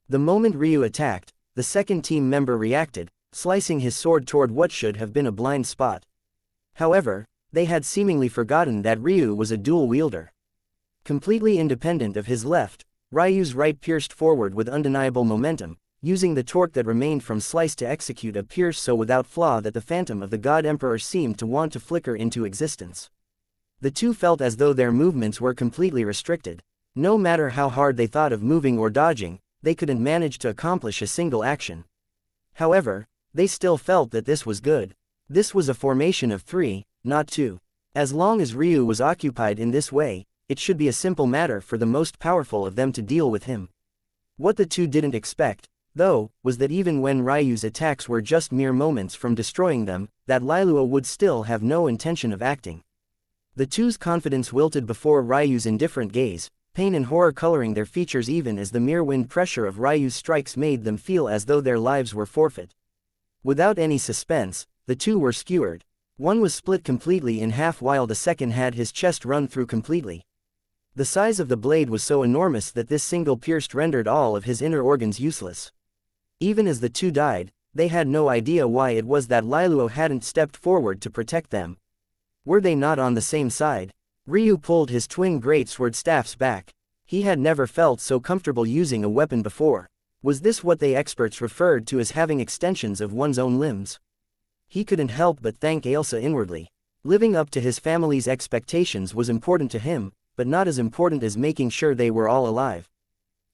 The moment Ryu attacked, the second team member reacted, slicing his sword toward what should have been a blind spot. However, they had seemingly forgotten that Ryu was a dual wielder. Completely independent of his left, Ryu's right pierced forward with undeniable momentum, using the torque that remained from slice to execute a pierce so without flaw that the phantom of the God Emperor seemed to want to flicker into existence. The two felt as though their movements were completely restricted. No matter how hard they thought of moving or dodging, they couldn't manage to accomplish a single action. However, they still felt that this was good. This was a formation of 3, not 2. As long as Ryu was occupied in this way, it should be a simple matter for the most powerful of them to deal with him. What the two didn't expect, though, was that even when Ryu's attacks were just mere moments from destroying them, that Lailuo would still have no intention of acting. The two's confidence wilted before Ryu's indifferent gaze, pain and horror coloring their features even as the mere wind pressure of Ryu's strikes made them feel as though their lives were forfeit. Without any suspense, the two were skewered. One was split completely in half while the second had his chest run through completely. The size of the blade was so enormous that this single pierce rendered all of his inner organs useless. Even as the two died, they had no idea why it was that Lailuo hadn't stepped forward to protect them. Were they not on the same side? Ryu pulled his twin greatsword staffs back. He had never felt so comfortable using a weapon before. Was this what they experts referred to as having extensions of one's own limbs? He couldn't help but thank Ailsa inwardly. Living up to his family's expectations was important to him, but not as important as making sure they were all alive.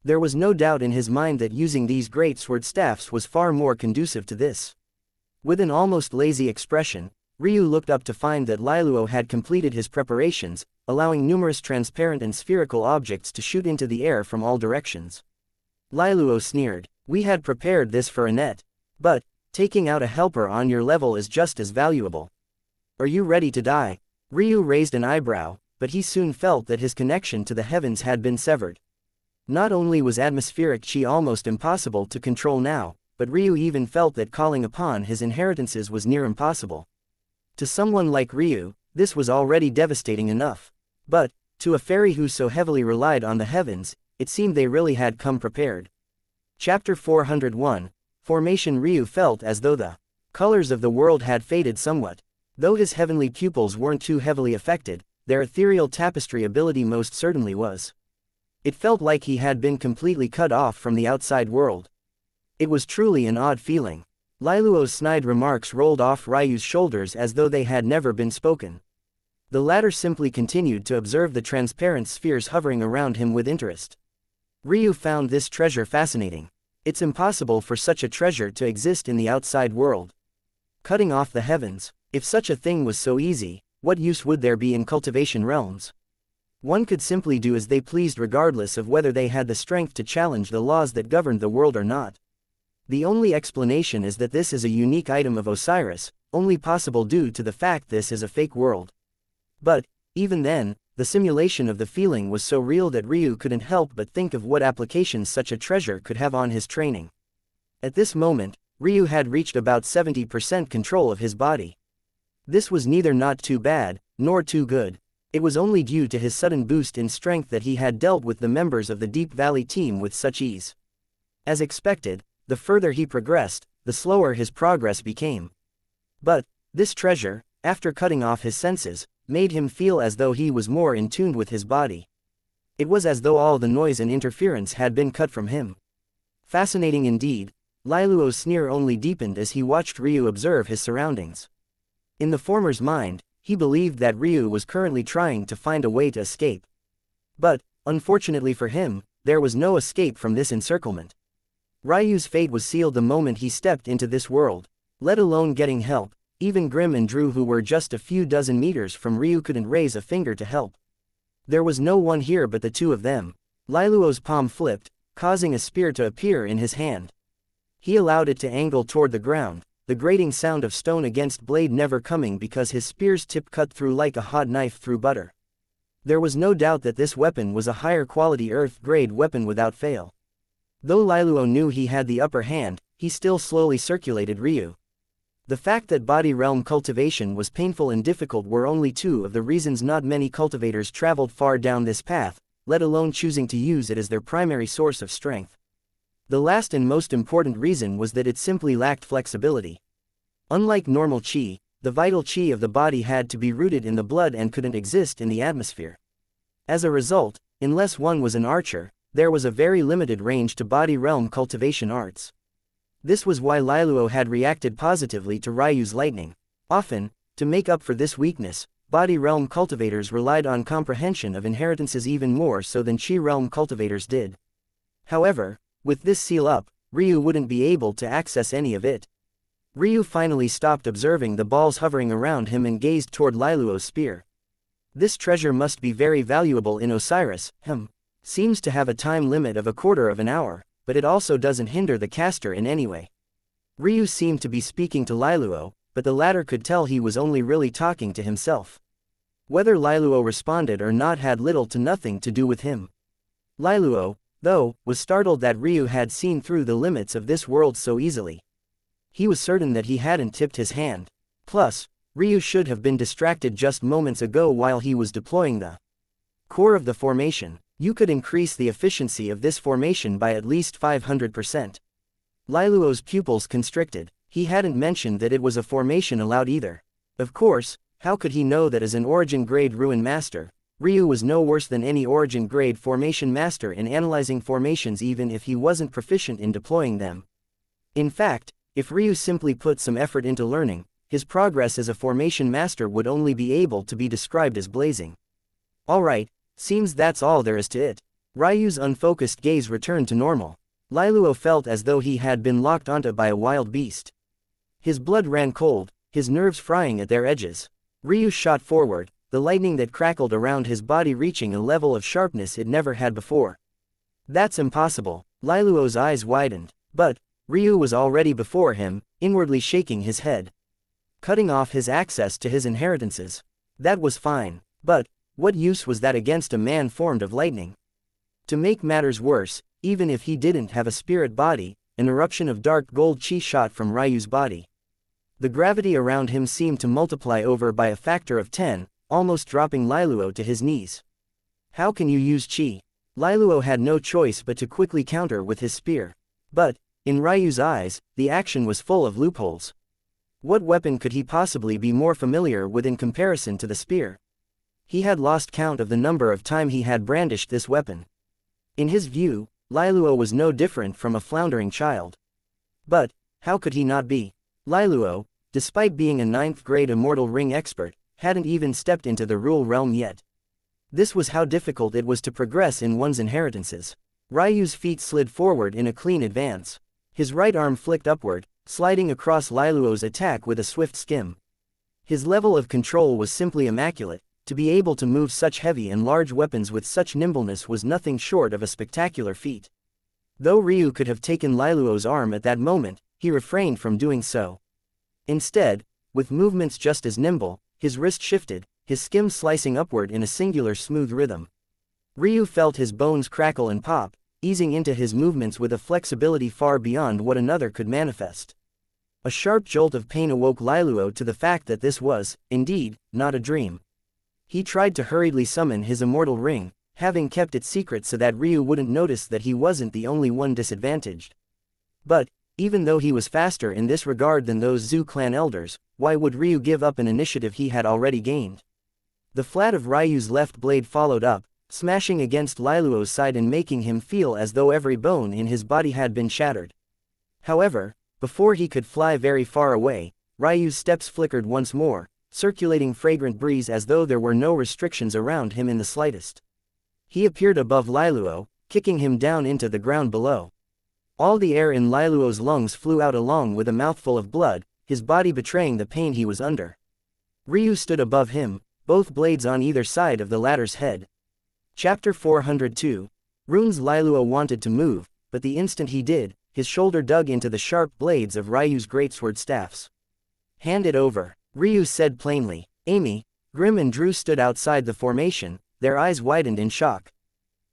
There was no doubt in his mind that using these greatsword staffs was far more conducive to this. With an almost lazy expression, Ryu looked up to find that Lailuo had completed his preparations, allowing numerous transparent and spherical objects to shoot into the air from all directions. Lailuo sneered. We had prepared this for Annette. But, taking out a helper on your level is just as valuable. Are you ready to die? Ryu raised an eyebrow, but he soon felt that his connection to the heavens had been severed. Not only was atmospheric chi almost impossible to control now, but Ryu even felt that calling upon his inheritances was near impossible. To someone like Ryu, this was already devastating enough. But, to a fairy who so heavily relied on the heavens, it seemed they really had come prepared. Chapter 401, Formation. Ryu felt as though the colors of the world had faded somewhat. Though his heavenly pupils weren't too heavily affected, their ethereal tapestry ability most certainly was. It felt like he had been completely cut off from the outside world. It was truly an odd feeling. Lailuo's snide remarks rolled off Ryu's shoulders as though they had never been spoken. The latter simply continued to observe the transparent spheres hovering around him with interest. Ryu found this treasure fascinating. It's impossible for such a treasure to exist in the outside world. Cutting off the heavens, if such a thing was so easy, what use would there be in cultivation realms? One could simply do as they pleased regardless of whether they had the strength to challenge the laws that governed the world or not. The only explanation is that this is a unique item of Osiris, only possible due to the fact this is a fake world. But, even then, the simulation of the feeling was so real that Ryu couldn't help but think of what applications such a treasure could have on his training. At this moment, Ryu had reached about 70% control of his body. This was neither not too bad, nor too good. It was only due to his sudden boost in strength that he had dealt with the members of the Deep Valley team with such ease. As expected, the further he progressed, the slower his progress became. But, this treasure, after cutting off his senses, made him feel as though he was more in tune with his body. It was as though all the noise and interference had been cut from him. Fascinating indeed. Lailuo's sneer only deepened as he watched Ryu observe his surroundings. In the former's mind, he believed that Ryu was currently trying to find a way to escape. But, unfortunately for him, there was no escape from this encirclement. Ryu's fate was sealed the moment he stepped into this world. Let alone getting help, even Grim and Drew, who were just a few dozen meters from Ryu, couldn't raise a finger to help. There was no one here but the two of them. Lailuo's palm flipped, causing a spear to appear in his hand. He allowed it to angle toward the ground, the grating sound of stone against blade never coming because his spear's tip cut through like a hot knife through butter. There was no doubt that this weapon was a higher quality earth-grade weapon without fail. Though Lailuo knew he had the upper hand, he still slowly circulated Ryu. The fact that body realm cultivation was painful and difficult were only two of the reasons not many cultivators traveled far down this path, let alone choosing to use it as their primary source of strength. The last and most important reason was that it simply lacked flexibility. Unlike normal chi, the vital chi of the body had to be rooted in the blood and couldn't exist in the atmosphere. As a result, unless one was an archer, there was a very limited range to body realm cultivation arts. This was why Lailuo had reacted positively to Ryu's lightning. Often, to make up for this weakness, body realm cultivators relied on comprehension of inheritances even more so than chi realm cultivators did. However, with this seal up, Ryu wouldn't be able to access any of it. Ryu finally stopped observing the balls hovering around him and gazed toward Lailuo's spear. This treasure must be very valuable in Osiris, seems to have a time limit of a quarter of an hour, but it also doesn't hinder the caster in any way. Ryu seemed to be speaking to Lailuo, but the latter could tell he was only really talking to himself. Whether Lailuo responded or not had little to nothing to do with him. Lailuo, though, was startled that Ryu had seen through the limits of this world so easily. He was certain that he hadn't tipped his hand. Plus, Ryu should have been distracted just moments ago while he was deploying the core of the formation. You could increase the efficiency of this formation by at least 500%. Lailuo's pupils constricted. He hadn't mentioned that it was a formation allowed either. Of course, how could he know that as an origin-grade ruin master, Ryu was no worse than any origin-grade formation master in analyzing formations even if he wasn't proficient in deploying them. In fact, if Ryu simply put some effort into learning, his progress as a formation master would only be able to be described as blazing. Alright, seems that's all there is to it. Ryu's unfocused gaze returned to normal. Lailuo felt as though he had been locked onto by a wild beast. His blood ran cold, his nerves frying at their edges. Ryu shot forward, the lightning that crackled around his body reaching a level of sharpness it never had before. That's impossible. Lailuo's eyes widened. But Ryu was already before him, inwardly shaking his head. Cutting off his access to his inheritances. That was fine. But what use was that against a man formed of lightning? To make matters worse, even if he didn't have a spirit body, an eruption of dark gold chi shot from Ryu's body. The gravity around him seemed to multiply over by a factor of 10, almost dropping Liluo to his knees. How can you use chi? Liluo had no choice but to quickly counter with his spear. But, in Ryu's eyes, the action was full of loopholes. What weapon could he possibly be more familiar with in comparison to the spear? He had lost count of the number of times he had brandished this weapon. In his view, Liluo was no different from a floundering child. But, how could he not be? Liluo, despite being a 9th grade Immortal Ring expert, hadn't even stepped into the Rule Realm yet. This was how difficult it was to progress in one's inheritances. Ryu's feet slid forward in a clean advance. His right arm flicked upward, sliding across Liluo's attack with a swift skim. His level of control was simply immaculate. To be able to move such heavy and large weapons with such nimbleness was nothing short of a spectacular feat. Though Ryu could have taken Liluo's arm at that moment, he refrained from doing so. Instead, with movements just as nimble, his wrist shifted, his skim slicing upward in a singular smooth rhythm. Ryu felt his bones crackle and pop, easing into his movements with a flexibility far beyond what another could manifest. A sharp jolt of pain awoke Liluo to the fact that this was, indeed, not a dream. He tried to hurriedly summon his immortal ring, having kept it secret so that Ryu wouldn't notice that he wasn't the only one disadvantaged. But, even though he was faster in this regard than those Zhu clan elders, why would Ryu give up an initiative he had already gained? The flat of Ryu's left blade followed up, smashing against Liluo's side and making him feel as though every bone in his body had been shattered. However, before he could fly very far away, Ryu's steps flickered once more, circulating fragrant breeze as though there were no restrictions around him in the slightest. He appeared above Liluo, kicking him down into the ground below. All the air in Liluo's lungs flew out along with a mouthful of blood, his body betraying the pain he was under. Ryu stood above him, both blades on either side of the latter's head. Chapter 402. Runes. Liluo wanted to move, but the instant he did, his shoulder dug into the sharp blades of Ryu's greatsword staffs. Hand it over, Ryu said plainly. Amy, Grim and Drew stood outside the formation, their eyes widened in shock.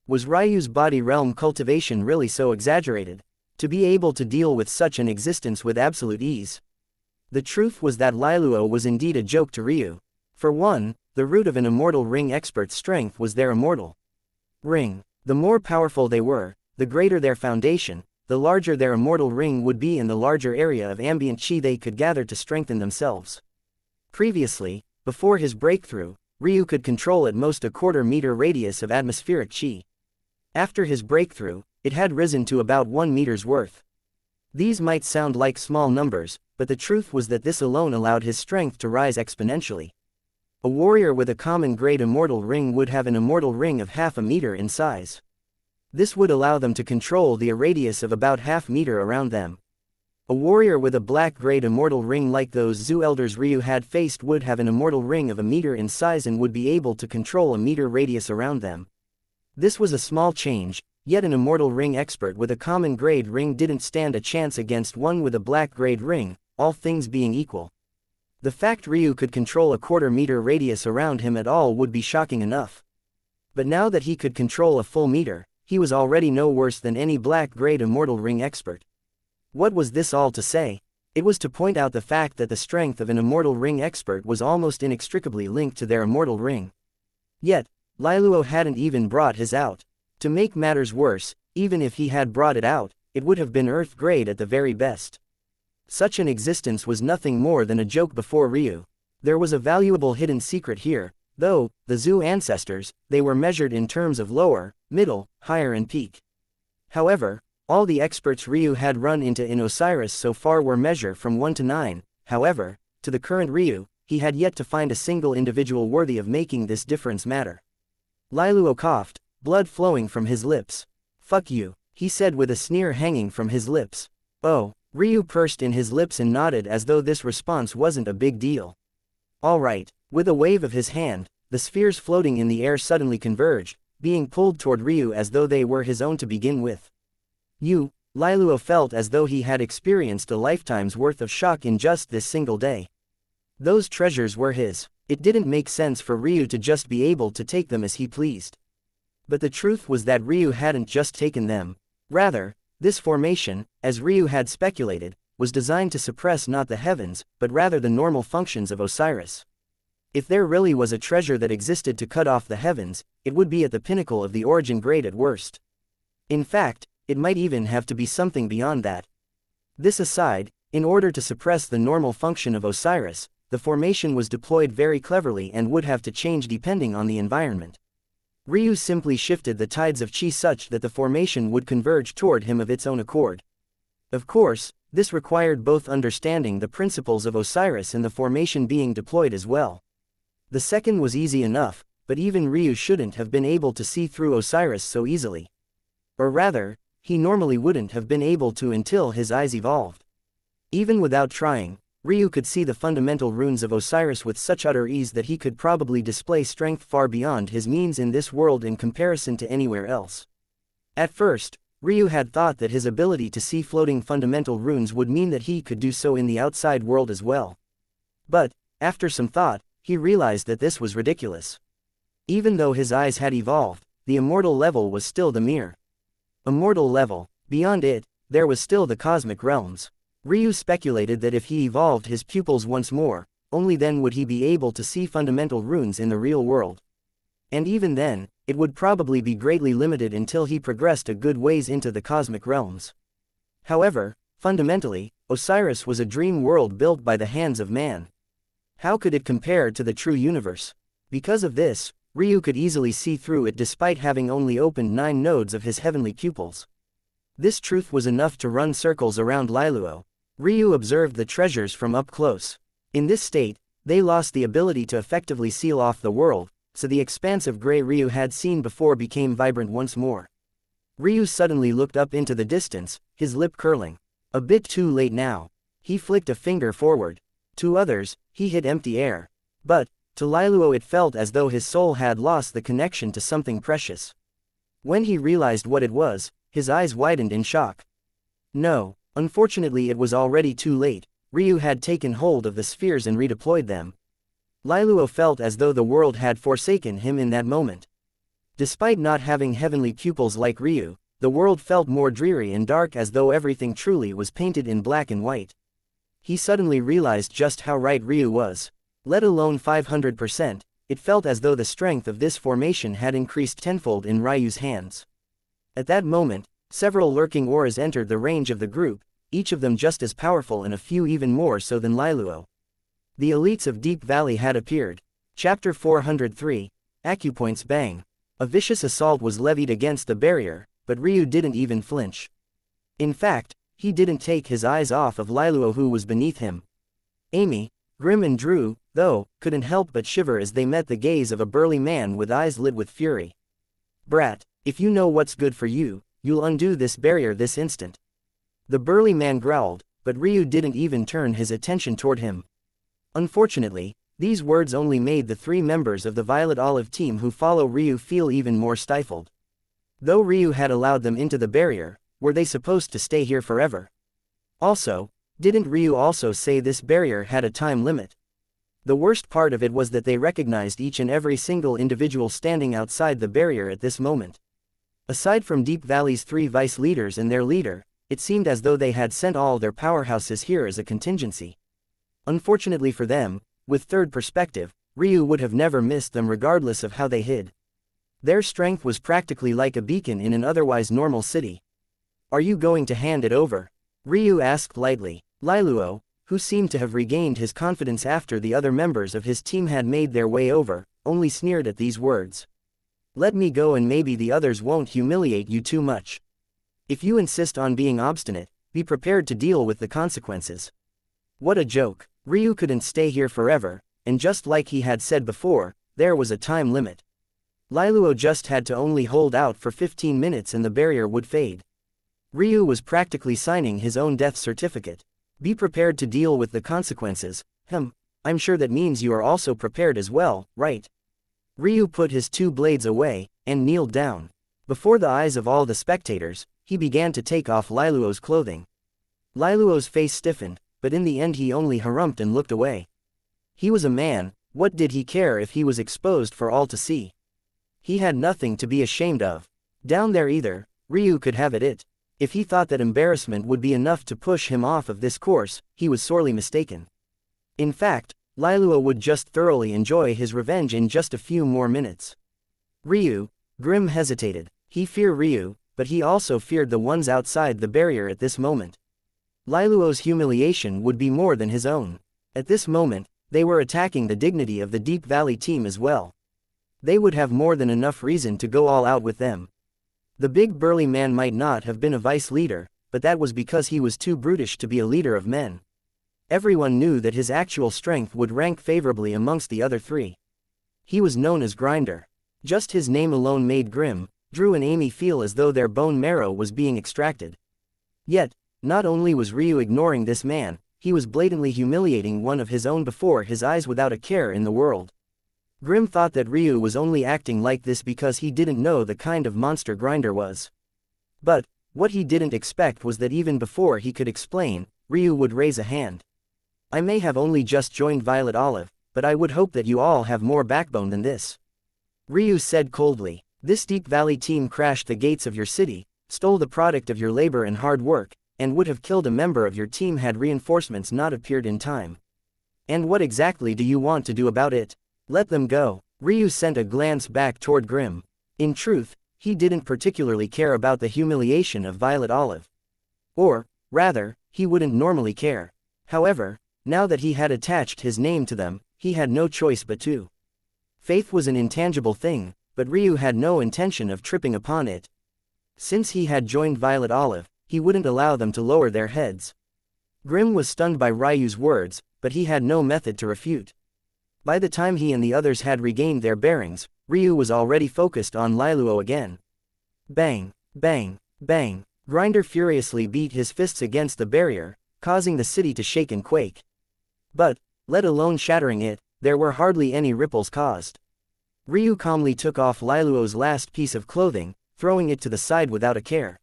Was Ryu's body realm cultivation really so exaggerated? To be able to deal with such an existence with absolute ease? The truth was that Liluo was indeed a joke to Ryu. For one, the root of an immortal ring expert's strength was their immortal ring. The more powerful they were, the greater their foundation, the larger their immortal ring would be and the larger area of ambient chi they could gather to strengthen themselves. Previously, before his breakthrough, Ryu could control at most a quarter-meter radius of atmospheric chi. After his breakthrough, it had risen to about 1 meter's worth. These might sound like small numbers, but the truth was that this alone allowed his strength to rise exponentially. A warrior with a common grade immortal ring would have an immortal ring of half a meter in size. This would allow them to control the radius of about half meter around them. A warrior with a black grade immortal ring like those Zhu elders Ryu had faced would have an immortal ring of a meter in size and would be able to control a meter radius around them. This was a small change, yet an immortal ring expert with a common grade ring didn't stand a chance against one with a black grade ring, all things being equal. The fact Ryu could control a quarter-meter radius around him at all would be shocking enough. But now that he could control a full meter, he was already no worse than any black grade immortal ring expert. What was this all to say? It was to point out the fact that the strength of an immortal ring expert was almost inextricably linked to their immortal ring. Yet, Liluo hadn't even brought his out. To make matters worse, even if he had brought it out, it would have been Earth grade at the very best. Such an existence was nothing more than a joke before Ryu. There was a valuable hidden secret here, though, the Zhu ancestors, they were measured in terms of lower, middle, higher and peak. However, all the experts Ryu had run into in Osiris so far were measured from 1 to 9, however, to the current Ryu, he had yet to find a single individual worthy of making this difference matter. Liluo coughed, blood flowing from his lips. Fuck you, he said with a sneer hanging from his lips. Oh, Ryu pursed in his lips and nodded as though this response wasn't a big deal. All right, with a wave of his hand, the spheres floating in the air suddenly converged, being pulled toward Ryu as though they were his own to begin with. Liluo felt as though he had experienced a lifetime's worth of shock in just this single day. Those treasures were his. It didn't make sense for Ryu to just be able to take them as he pleased. But the truth was that Ryu hadn't just taken them. Rather, this formation, as Ryu had speculated, was designed to suppress not the heavens, but rather the normal functions of Osiris. If there really was a treasure that existed to cut off the heavens, it would be at the pinnacle of the origin grade at worst. In fact, it might even have to be something beyond that. This aside, in order to suppress the normal function of Osiris, the formation was deployed very cleverly and would have to change depending on the environment. Ryu simply shifted the tides of chi such that the formation would converge toward him of its own accord. Of course, this required both understanding the principles of Osiris and the formation being deployed as well. The second was easy enough, but even Ryu shouldn't have been able to see through Osiris so easily. Or rather, he normally wouldn't have been able to until his eyes evolved. Even without trying, Ryu could see the fundamental runes of Osiris with such utter ease that he could probably display strength far beyond his means in this world in comparison to anywhere else. At first, Ryu had thought that his ability to see floating fundamental runes would mean that he could do so in the outside world as well. But, after some thought, he realized that this was ridiculous. Even though his eyes had evolved, the immortal level was still the mere immortal level. Beyond it, there was still the cosmic realms. Ryu speculated that if he evolved his pupils once more, only then would he be able to see fundamental runes in the real world. And even then, it would probably be greatly limited until he progressed a good ways into the cosmic realms. However, fundamentally, Osiris was a dream world built by the hands of man. How could it compare to the true universe? Because of this, Ryu could easily see through it despite having only opened 9 nodes of his heavenly pupils. This truth was enough to run circles around Lailuo. Ryu observed the treasures from up close. In this state, they lost the ability to effectively seal off the world, so the expansive gray Ryu had seen before became vibrant once more. Ryu suddenly looked up into the distance, his lip curling. A bit too late now. He flicked a finger forward. To others, he hit empty air. But, to Lailuo it felt as though his soul had lost the connection to something precious. When he realized what it was, his eyes widened in shock. No, unfortunately it was already too late. Ryu had taken hold of the spheres and redeployed them. Lailuo felt as though the world had forsaken him in that moment. Despite not having heavenly pupils like Ryu, the world felt more dreary and dark as though everything truly was painted in black and white. He suddenly realized just how right Ryu was. Let alone 500%, it felt as though the strength of this formation had increased tenfold in Ryu's hands. At that moment, several lurking auras entered the range of the group, each of them just as powerful and a few even more so than Lailuo. The elites of Deep Valley had appeared. Chapter 403, Acupoints Bang. A vicious assault was levied against the barrier, but Ryu didn't even flinch. In fact, he didn't take his eyes off of Lailuo who was beneath him. Amy, Grim and Drew, though, couldn't help but shiver as they met the gaze of a burly man with eyes lit with fury. Brat, if you know what's good for you, you'll undo this barrier this instant. The burly man growled, but Ryu didn't even turn his attention toward him. Unfortunately, these words only made the 3 members of the Violet Olive team who follow Ryu feel even more stifled. Though Ryu had allowed them into the barrier, were they supposed to stay here forever? Also, didn't Ryu also say this barrier had a time limit? The worst part of it was that they recognized each and every single individual standing outside the barrier at this moment. Aside from Deep Valley's 3 vice leaders and their leader, it seemed as though they had sent all their powerhouses here as a contingency. Unfortunately for them, with third perspective, Ryu would have never missed them regardless of how they hid. Their strength was practically like a beacon in an otherwise normal city. Are you going to hand it over? Ryu asked lightly. Lailuo, who seemed to have regained his confidence after the other members of his team had made their way over, only sneered at these words. Let me go and maybe the others won't humiliate you too much. If you insist on being obstinate, be prepared to deal with the consequences. What a joke. Ryu couldn't stay here forever, and just like he had said before, there was a time limit. Lailuo just had to only hold out for 15 minutes and the barrier would fade. Ryu was practically signing his own death certificate. Be prepared to deal with the consequences. I'm sure that means you are also prepared as well, right? Ryu put his 2 blades away, and kneeled down. Before the eyes of all the spectators, he began to take off Lailuo's clothing. Lailuo's face stiffened, but in the end he only harumphed and looked away. He was a man, what did he care if he was exposed for all to see? He had nothing to be ashamed of. Down there either, Ryu could have it. If he thought that embarrassment would be enough to push him off of this course, he was sorely mistaken. In fact, Liluo would just thoroughly enjoy his revenge in just a few more minutes. Ryu, Grim hesitated. He feared Ryu, but he also feared the ones outside the barrier at this moment. Liluo's humiliation would be more than his own. At this moment, they were attacking the dignity of the Deep Valley team as well. They would have more than enough reason to go all out with them. The big burly man might not have been a vice leader, but that was because he was too brutish to be a leader of men. Everyone knew that his actual strength would rank favorably amongst the other three. He was known as Grinder. Just his name alone made Grim, Drew and Amy feel as though their bone marrow was being extracted. Yet, not only was Ryu ignoring this man, he was blatantly humiliating one of his own before his eyes without a care in the world. Grim thought that Ryu was only acting like this because he didn't know the kind of monster Grinder was. But, what he didn't expect was that even before he could explain, Ryu would raise a hand. I may have only just joined Violet Olive, but I would hope that you all have more backbone than this. Ryu said coldly, this Deep Valley team crashed the gates of your city, stole the product of your labor and hard work, and would have killed a member of your team had reinforcements not appeared in time. And what exactly do you want to do about it? Let them go. Ryu sent a glance back toward Grim. In truth, he didn't particularly care about the humiliation of Violet Olive. Or, rather, he wouldn't normally care. However, now that he had attached his name to them, he had no choice but to. Faith was an intangible thing, but Ryu had no intention of tripping upon it. Since he had joined Violet Olive, he wouldn't allow them to lower their heads. Grim was stunned by Ryu's words, but he had no method to refute. By the time he and the others had regained their bearings, Ryu was already focused on Liluo again. Bang, bang, bang. Grinder furiously beat his fists against the barrier, causing the city to shake and quake. But, let alone shattering it, there were hardly any ripples caused. Ryu calmly took off Liluo's last piece of clothing, throwing it to the side without a care.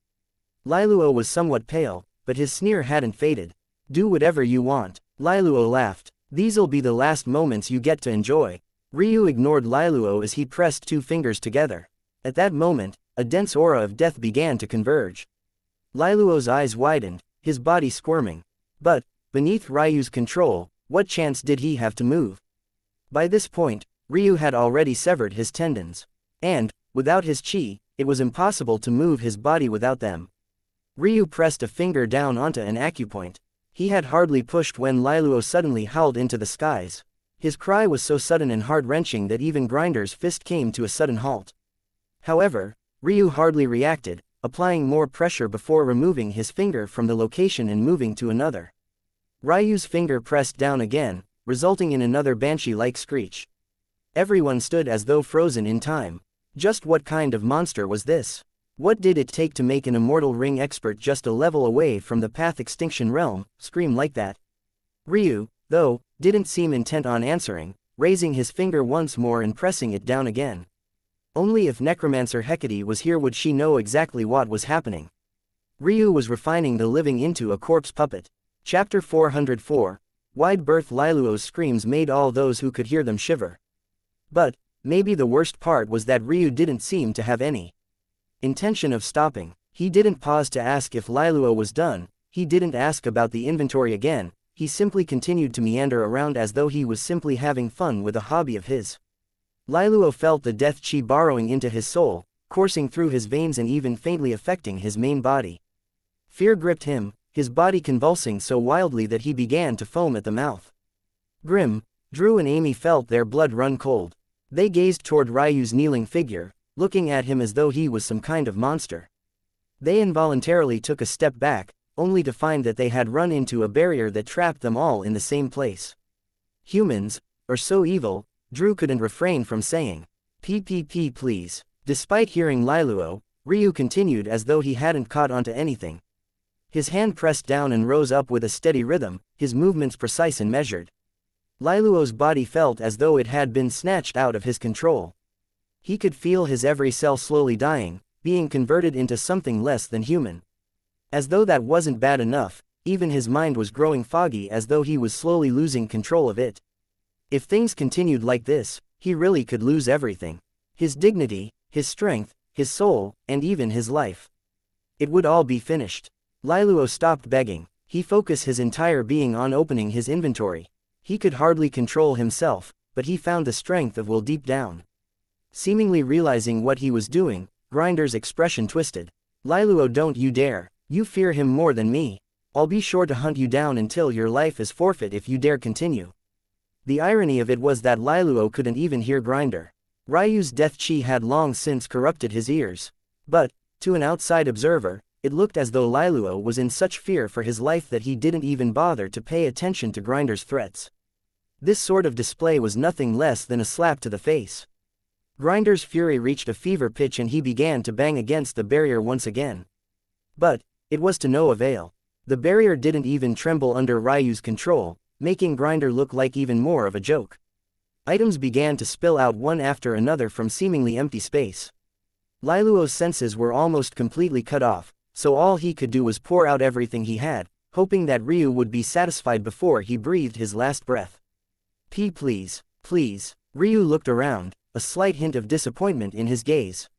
Liluo was somewhat pale, but his sneer hadn't faded. Do whatever you want. Liluo laughed. These'll be the last moments you get to enjoy. Ryu ignored Liluo as he pressed two fingers together. At that moment, a dense aura of death began to converge. Liluo's eyes widened, his body squirming. But, beneath Ryu's control, what chance did he have to move? By this point, Ryu had already severed his tendons. And, without his chi, it was impossible to move his body without them. Ryu pressed a finger down onto an acupoint. He had hardly pushed when Liluo suddenly howled into the skies. His cry was so sudden and heart-wrenching that even Grinder's fist came to a sudden halt. However, Ryu hardly reacted, applying more pressure before removing his finger from the location and moving to another. Ryu's finger pressed down again, resulting in another banshee-like screech. Everyone stood as though frozen in time. Just what kind of monster was this? What did it take to make an immortal ring expert just a level away from the path extinction realm scream like that? Ryu, though, didn't seem intent on answering, raising his finger once more and pressing it down again. Only if Necromancer Hecate was here would she know exactly what was happening. Ryu was refining the living into a corpse puppet. Chapter 404. Wide berth. Liluo's screams made all those who could hear them shiver. But, maybe the worst part was that Ryu didn't seem to have any intention of stopping. He didn't pause to ask if Liluo was done, he didn't ask about the inventory again, he simply continued to meander around as though he was simply having fun with a hobby of his. Liluo felt the death chi burrowing into his soul, coursing through his veins and even faintly affecting his main body. Fear gripped him, his body convulsing so wildly that he began to foam at the mouth. Grim, Drew and Amy felt their blood run cold. They gazed toward Ryu's kneeling figure, looking at him as though he was some kind of monster. They involuntarily took a step back, only to find that they had run into a barrier that trapped them all in the same place. Humans, are so evil, Drew couldn't refrain from saying, "PPP please." Despite hearing Liluo, Ryu continued as though he hadn't caught onto anything. His hand pressed down and rose up with a steady rhythm, his movements precise and measured. Liluo's body felt as though it had been snatched out of his control. He could feel his every cell slowly dying, being converted into something less than human. As though that wasn't bad enough, even his mind was growing foggy as though he was slowly losing control of it. If things continued like this, he really could lose everything. His dignity, his strength, his soul, and even his life. It would all be finished. Lailuo stopped begging. He focused his entire being on opening his inventory. He could hardly control himself, but he found the strength of will deep down. Seemingly realizing what he was doing, Grinder's expression twisted. Lailuo, don't you dare. You fear him more than me. I'll be sure to hunt you down until your life is forfeit if you dare continue. The irony of it was that Lailuo couldn't even hear Grinder. Ryu's death chi had long since corrupted his ears. But, to an outside observer, it looked as though Lailuo was in such fear for his life that he didn't even bother to pay attention to Grinder's threats. This sort of display was nothing less than a slap to the face. Grinder's fury reached a fever pitch and he began to bang against the barrier once again. But, it was to no avail. The barrier didn't even tremble under Ryu's control, making Grinder look like even more of a joke. Items began to spill out one after another from seemingly empty space. Lailuo's senses were almost completely cut off, so all he could do was pour out everything he had, hoping that Ryu would be satisfied before he breathed his last breath. Please, please. Ryu looked around, a slight hint of disappointment in his gaze.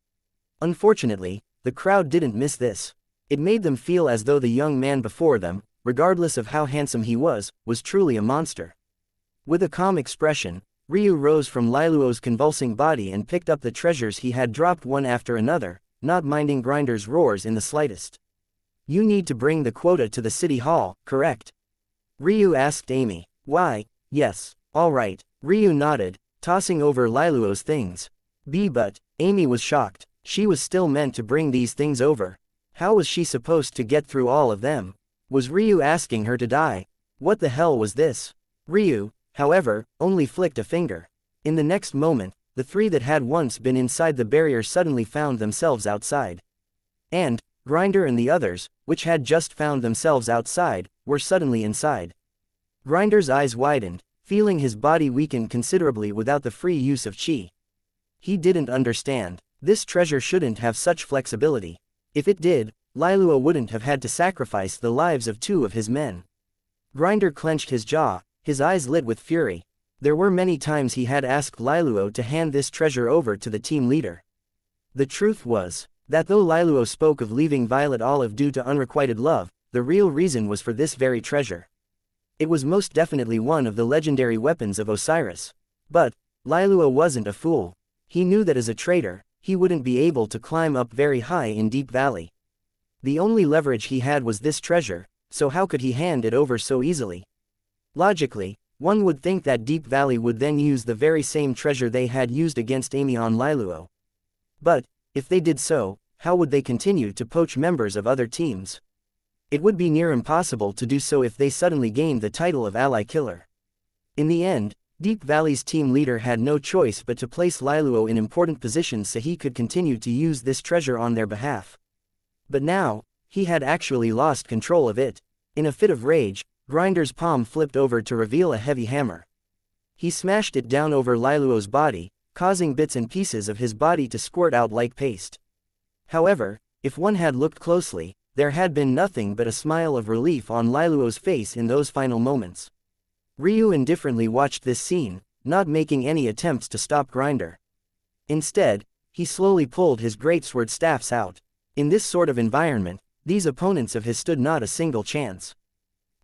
Unfortunately, the crowd didn't miss this. It made them feel as though the young man before them, regardless of how handsome he was truly a monster. With a calm expression, Ryu rose from Lailuo's convulsing body and picked up the treasures he had dropped one after another, not minding Grinder's roars in the slightest. You need to bring the quota to the city hall, correct? Ryu asked Amy. Why, yes, all right. Ryu nodded, tossing over Lailuo's things. But, Amy was shocked. She was still meant to bring these things over. How was she supposed to get through all of them? Was Ryu asking her to die? What the hell was this? Ryu, however, only flicked a finger. In the next moment, the three that had once been inside the barrier suddenly found themselves outside. And, Grinder and the others, which had just found themselves outside, were suddenly inside. Grinder's eyes widened, feeling his body weaken considerably without the free use of chi. He didn't understand. This treasure shouldn't have such flexibility. If it did, Lailuo wouldn't have had to sacrifice the lives of two of his men. Grinder clenched his jaw, his eyes lit with fury. There were many times he had asked Lailuo to hand this treasure over to the team leader. The truth was that though Lailuo spoke of leaving Violet Olive due to unrequited love, the real reason was for this very treasure. It was most definitely one of the legendary weapons of Osiris. But, Lailuo wasn't a fool. He knew that as a traitor, he wouldn't be able to climb up very high in Deep Valley. The only leverage he had was this treasure, so how could he hand it over so easily? Logically, one would think that Deep Valley would then use the very same treasure they had used against Amy on Lailuo. But, if they did so, how would they continue to poach members of other teams? It would be near impossible to do so if they suddenly gained the title of ally killer. In the end, Deep Valley's team leader had no choice but to place Lailuo in important positions so he could continue to use this treasure on their behalf. But now, he had actually lost control of it. In a fit of rage, Grinder's palm flipped over to reveal a heavy hammer. He smashed it down over Lailuo's body, causing bits and pieces of his body to squirt out like paste. However, if one had looked closely, there had been nothing but a smile of relief on Lailuo's face in those final moments. Ryu indifferently watched this scene, not making any attempts to stop Grinder. Instead, he slowly pulled his greatsword staffs out. In this sort of environment, these opponents of his stood not a single chance.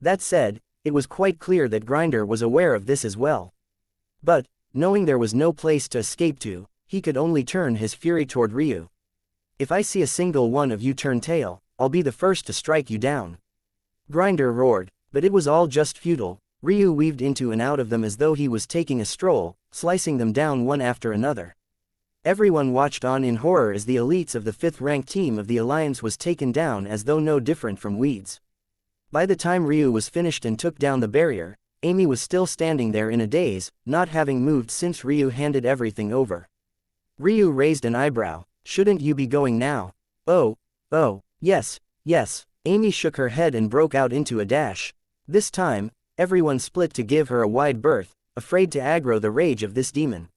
That said, it was quite clear that Grinder was aware of this as well. But, knowing there was no place to escape to, he could only turn his fury toward Ryu. If I see a single one of you turn tail, I'll be the first to strike you down. Grinder roared, but it was all just futile. Ryu weaved into and out of them as though he was taking a stroll, slicing them down one after another. Everyone watched on in horror as the elites of the 5th-ranked team of the Alliance was taken down as though no different from weeds. By the time Ryu was finished and took down the barrier, Amy was still standing there in a daze, not having moved since Ryu handed everything over. Ryu raised an eyebrow. Shouldn't you be going now? Oh, yes. Amy shook her head and broke out into a dash. This time, everyone split to give her a wide berth, afraid to aggro the rage of this demon.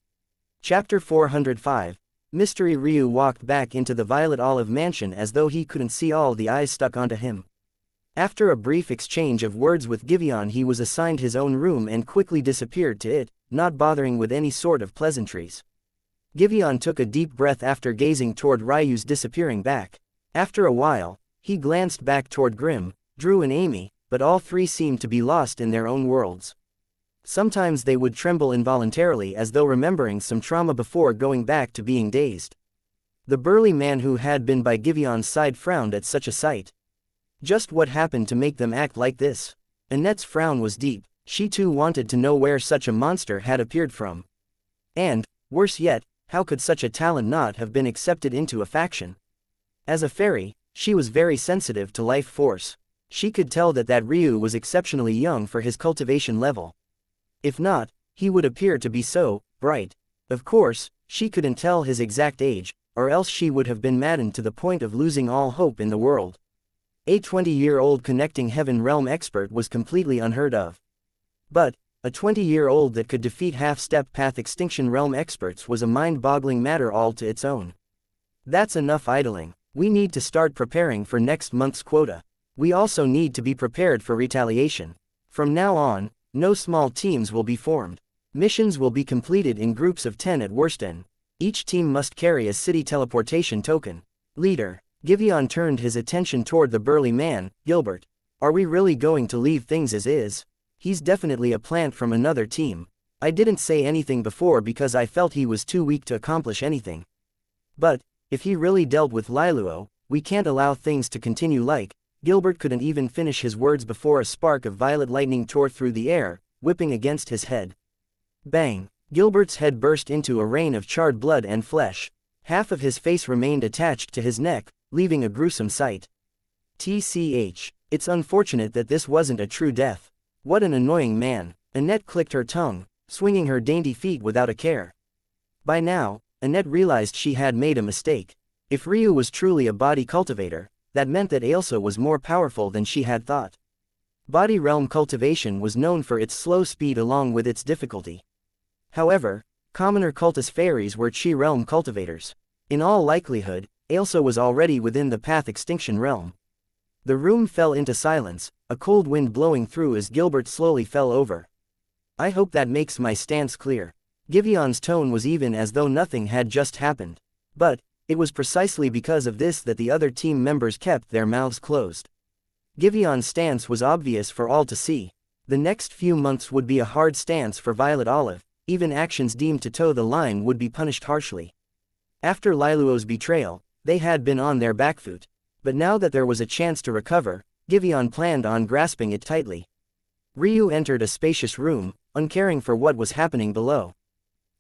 Chapter 405. Mystery. Ryu walked back into the Violet Olive mansion as though he couldn't see all the eyes stuck onto him. After a brief exchange of words with Giveon, he was assigned his own room and quickly disappeared to it, not bothering with any sort of pleasantries. Giveon took a deep breath after gazing toward Ryu's disappearing back. After a while, he glanced back toward Grimm, Drew and Amy, but all three seemed to be lost in their own worlds. Sometimes they would tremble involuntarily as though remembering some trauma before going back to being dazed. The burly man who had been by Giveon's side frowned at such a sight. Just what happened to make them act like this? Annette's frown was deep. She too wanted to know where such a monster had appeared from. And, worse yet, how could such a talent not have been accepted into a faction? As a fairy, she was very sensitive to life force. She could tell that Ryu was exceptionally young for his cultivation level. If not, he would appear to be so bright. Of course, she couldn't tell his exact age, or else she would have been maddened to the point of losing all hope in the world. A 20-year-old connecting heaven realm expert was completely unheard of. But a 20-year-old that could defeat half-step path extinction realm experts was a mind-boggling matter all to its own. That's enough idling. We need to start preparing for next month's quota. We also need to be prepared for retaliation. From now on, no small teams will be formed. Missions will be completed in groups of 10 at worst. Each team must carry a city teleportation token. Leader. Giveon turned his attention toward the burly man, Gilbert. Are we really going to leave things as is? He's definitely a plant from another team. I didn't say anything before because I felt he was too weak to accomplish anything. But, if he really dealt with Liluo, we can't allow things to continue like. Gilbert couldn't even finish his words before a spark of violet lightning tore through the air, whipping against his head. Bang! Gilbert's head burst into a rain of charred blood and flesh. Half of his face remained attached to his neck, leaving a gruesome sight. TCH. It's unfortunate that this wasn't a true death. What an annoying man. Annette clicked her tongue, swinging her dainty feet without a care. By now, Annette realized she had made a mistake. If Ryu was truly a body cultivator, that meant that Ailsa was more powerful than she had thought. Body realm cultivation was known for its slow speed along with its difficulty. However, commoner cultist fairies were chi realm cultivators. In all likelihood, Ailsa was already within the path extinction realm. The room fell into silence, a cold wind blowing through as Gilbert slowly fell over. I hope that makes my stance clear. Giveon's tone was even as though nothing had just happened. But, it was precisely because of this that the other team members kept their mouths closed. Giveon's stance was obvious for all to see. The next few months would be a hard stance for Violet Olive. Even actions deemed to toe the line would be punished harshly. After Liluo's betrayal, they had been on their back foot. But now that there was a chance to recover, Giveon planned on grasping it tightly. Ryu entered a spacious room, uncaring for what was happening below.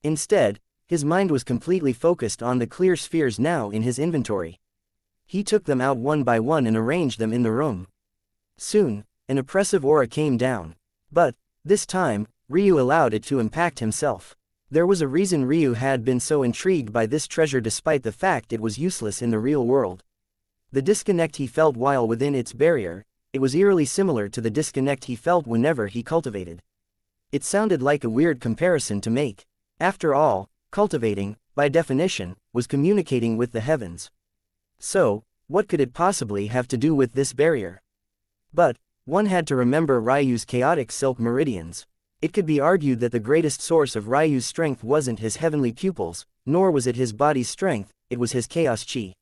Instead, his mind was completely focused on the clear spheres now in his inventory. He took them out one by one and arranged them in the room. Soon, an oppressive aura came down. But, this time, Ryu allowed it to impact himself. There was a reason Ryu had been so intrigued by this treasure despite the fact it was useless in the real world. The disconnect he felt while within its barrier, it was eerily similar to the disconnect he felt whenever he cultivated. It sounded like a weird comparison to make. After all, cultivating, by definition, was communicating with the heavens. So, what could it possibly have to do with this barrier? But, one had to remember Ryu's chaotic silk meridians. It could be argued that the greatest source of Ryu's strength wasn't his heavenly pupils, nor was it his body's strength, it was his chaos chi.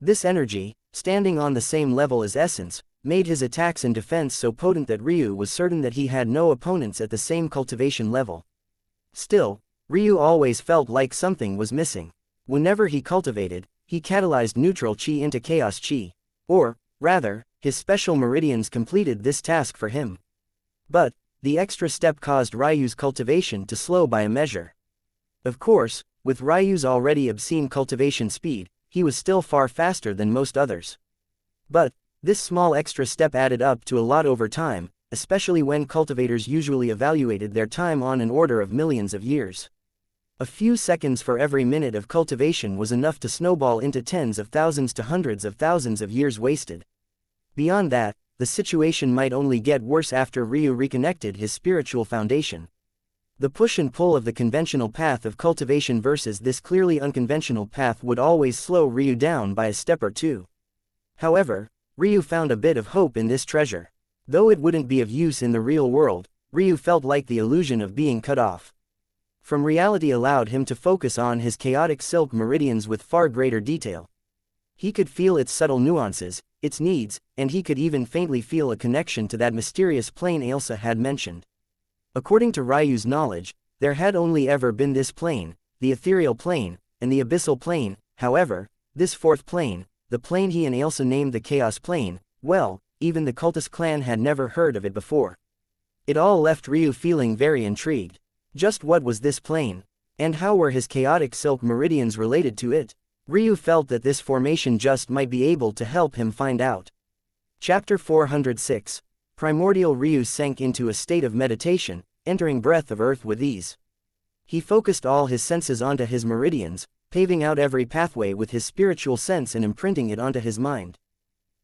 This energy, standing on the same level as essence, made his attacks and defense so potent that Ryu was certain that he had no opponents at the same cultivation level. Still, Ryu always felt like something was missing. Whenever he cultivated, he catalyzed neutral chi into chaos chi. Or, rather, his special meridians completed this task for him. But, the extra step caused Ryu's cultivation to slow by a measure. Of course, with Ryu's already obscene cultivation speed, he was still far faster than most others. But, this small extra step added up to a lot over time, especially when cultivators usually evaluated their time on an order of millions of years. A few seconds for every minute of cultivation was enough to snowball into tens of thousands to hundreds of thousands of years wasted. Beyond that, the situation might only get worse after Ryu reconnected his spiritual foundation. The push and pull of the conventional path of cultivation versus this clearly unconventional path would always slow Ryu down by a step or two. However, Ryu found a bit of hope in this treasure. Though it wouldn't be of use in the real world, Ryu felt like the illusion of being cut off. From reality allowed him to focus on his chaotic silk meridians with far greater detail. He could feel its subtle nuances, its needs, and he could even faintly feel a connection to that mysterious plane Ailsa had mentioned. According to Ryu's knowledge, there had only ever been this plane, the ethereal plane, and the abyssal plane. However, this fourth plane, the plane he and Ailsa named the Chaos Plane, well, even the cultist clan had never heard of it before. It all left Ryu feeling very intrigued. Just what was this plane? And how were his chaotic silk meridians related to it? Ryu felt that this formation just might be able to help him find out. Chapter 406. Primordial Ryu sank into a state of meditation, entering breath of earth with ease. He focused all his senses onto his meridians, paving out every pathway with his spiritual sense and imprinting it onto his mind.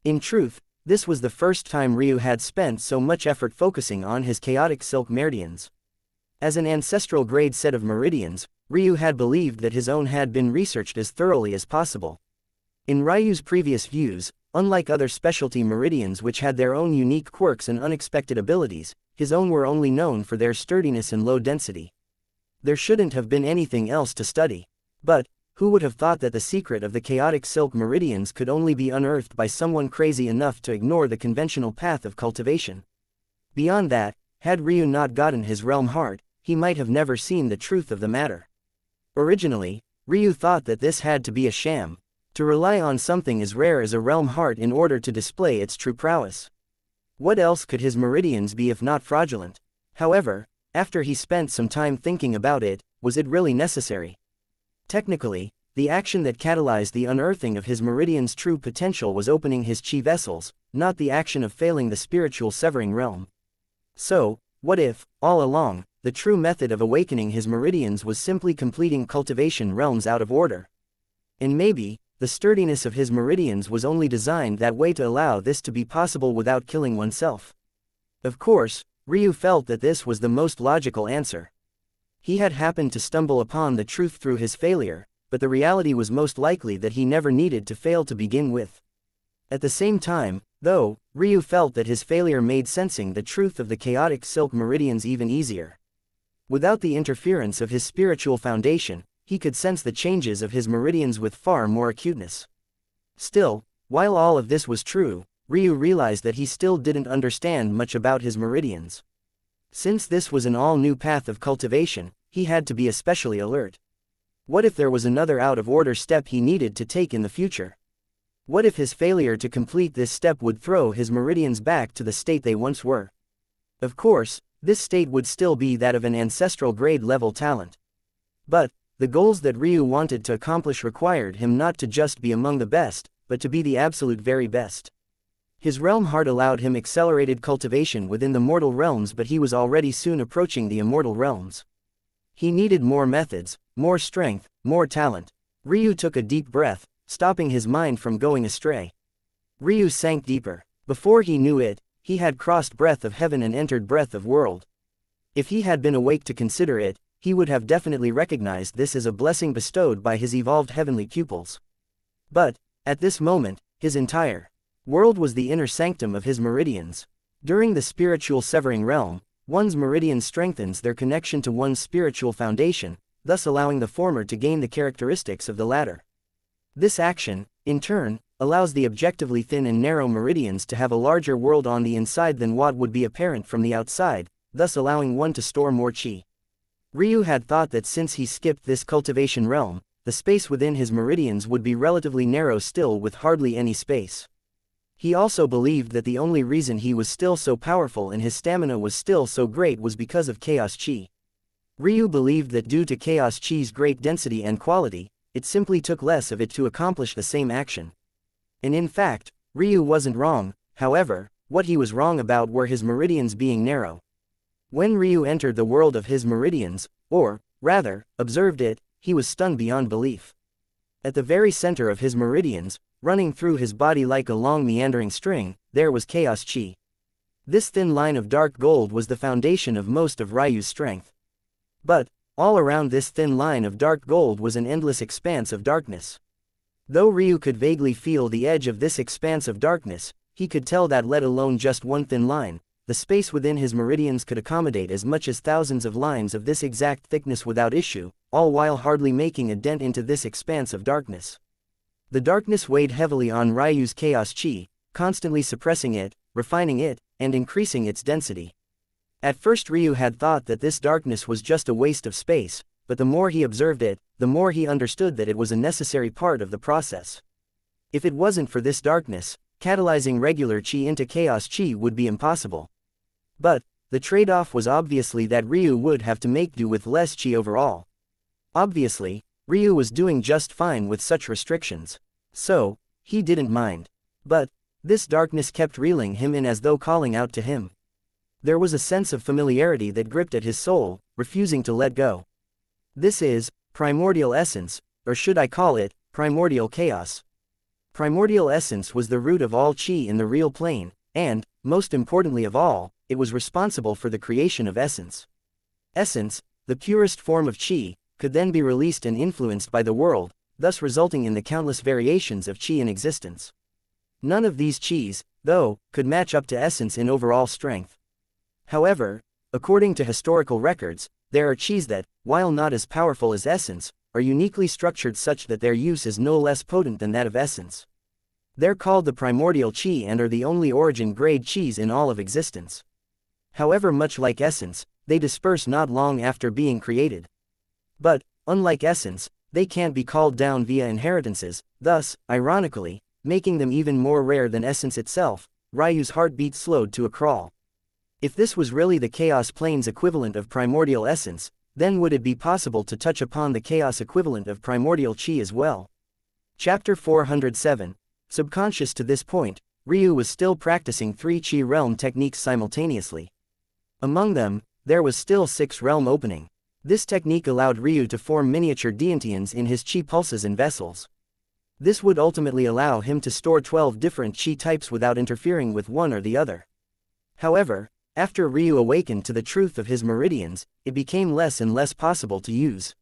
In truth, this was the first time Ryu had spent so much effort focusing on his chaotic silk meridians. As an ancestral grade set of meridians, Ryu had believed that his own had been researched as thoroughly as possible. In Ryu's previous views, unlike other specialty meridians which had their own unique quirks and unexpected abilities, his own were only known for their sturdiness and low density. There shouldn't have been anything else to study. But, who would have thought that the secret of the chaotic silk meridians could only be unearthed by someone crazy enough to ignore the conventional path of cultivation? Beyond that, had Ryu not gotten his realm heart, he might have never seen the truth of the matter. Originally, Ryu thought that this had to be a sham, to rely on something as rare as a realm heart in order to display its true prowess. What else could his meridians be if not fraudulent? However, after he spent some time thinking about it, was it really necessary? Technically, the action that catalyzed the unearthing of his meridian's true potential was opening his chi vessels, not the action of failing the spiritual severing realm. So, what if, all along, the true method of awakening his meridians was simply completing cultivation realms out of order? And maybe, the sturdiness of his meridians was only designed that way to allow this to be possible without killing oneself. Of course, Ryu felt that this was the most logical answer. He had happened to stumble upon the truth through his failure, but the reality was most likely that he never needed to fail to begin with. At the same time, though, Ryu felt that his failure made sensing the truth of the chaotic silk meridians even easier. Without the interference of his spiritual foundation, he could sense the changes of his meridians with far more acuteness. Still, while all of this was true, Ryu realized that he still didn't understand much about his meridians. Since this was an all-new path of cultivation, he had to be especially alert. What if there was another out-of-order step he needed to take in the future? What if his failure to complete this step would throw his meridians back to the state they once were? Of course, this state would still be that of an ancestral grade level talent. But, the goals that Ryu wanted to accomplish required him not to just be among the best, but to be the absolute very best. His realm heart allowed him accelerated cultivation within the mortal realms, but he was already soon approaching the immortal realms. He needed more methods, more strength, more talent. Ryu took a deep breath, stopping his mind from going astray. Ryu sank deeper. Before he knew it, he had crossed breath of heaven and entered breath of world. If he had been awake to consider it, he would have definitely recognized this as a blessing bestowed by his evolved heavenly pupils. But, at this moment, his entire world was the inner sanctum of his meridians. During the spiritual severing realm, one's meridian strengthens their connection to one's spiritual foundation, thus allowing the former to gain the characteristics of the latter. This action, in turn, allows the objectively thin and narrow meridians to have a larger world on the inside than what would be apparent from the outside, thus allowing one to store more chi. Ryu had thought that since he skipped this cultivation realm, the space within his meridians would be relatively narrow still with hardly any space. He also believed that the only reason he was still so powerful and his stamina was still so great was because of Chaos Chi. Ryu believed that due to Chaos Chi's great density and quality, it simply took less of it to accomplish the same action. And in fact, Ryu wasn't wrong. However, what he was wrong about were his meridians being narrow. When Ryu entered the world of his meridians, or, rather, observed it, he was stunned beyond belief. At the very center of his meridians, running through his body like a long meandering string, there was Chaos Chi. This thin line of dark gold was the foundation of most of Ryu's strength. But, all around this thin line of dark gold was an endless expanse of darkness. Though Ryu could vaguely feel the edge of this expanse of darkness, he could tell that let alone just one thin line, the space within his meridians could accommodate as much as thousands of lines of this exact thickness without issue, all while hardly making a dent into this expanse of darkness. The darkness weighed heavily on Ryu's chaos chi, constantly suppressing it, refining it, and increasing its density. At first Ryu had thought that this darkness was just a waste of space, but the more he observed it, the more he understood that it was a necessary part of the process. If it wasn't for this darkness, catalyzing regular chi into chaos chi would be impossible. But the trade-off was obviously that Ryu would have to make do with less chi overall. Obviously, Ryu was doing just fine with such restrictions. So, he didn't mind. But this darkness kept reeling him in as though calling out to him. There was a sense of familiarity that gripped at his soul, refusing to let go. This is primordial essence, or should I call it, primordial chaos. Primordial essence was the root of all chi in the real plane, and, most importantly of all, it was responsible for the creation of essence. Essence, the purest form of chi, could then be released and influenced by the world, thus resulting in the countless variations of chi in existence. None of these chis, though, could match up to essence in overall strength. However, according to historical records, there are chis that, while not as powerful as essence, are uniquely structured such that their use is no less potent than that of essence. They're called the primordial chi and are the only origin-grade chis in all of existence. However, much like essence, they disperse not long after being created. But, unlike essence, they can't be called down via inheritances, thus, ironically, making them even more rare than essence itself. Ryu's heartbeat slowed to a crawl. If this was really the chaos plane's equivalent of primordial essence, then would it be possible to touch upon the chaos equivalent of primordial chi as well? Chapter 407. Subconscious. To this point, Ryu was still practicing 3 chi realm techniques simultaneously. Among them, there was still 6 realm opening. This technique allowed Ryu to form miniature Diantians in his chi pulses and vessels. This would ultimately allow him to store 12 different chi types without interfering with one or the other. However, after Ryu awakened to the truth of his meridians, it became less and less possible to use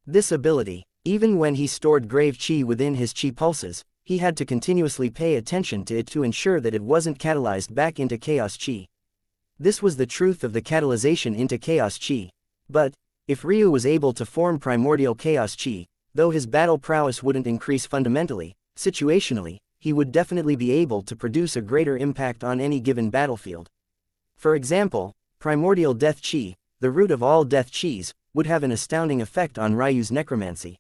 this ability. Even when he stored grave chi within his chi pulses, he had to continuously pay attention to it to ensure that it wasn't catalyzed back into chaos chi. This was the truth of the catalyzation into chaos chi. But if Ryu was able to form primordial chaos chi, though his battle prowess wouldn't increase fundamentally, situationally, he would definitely be able to produce a greater impact on any given battlefield. For example, primordial death chi, the root of all death chis, would have an astounding effect on Ryu's necromancy.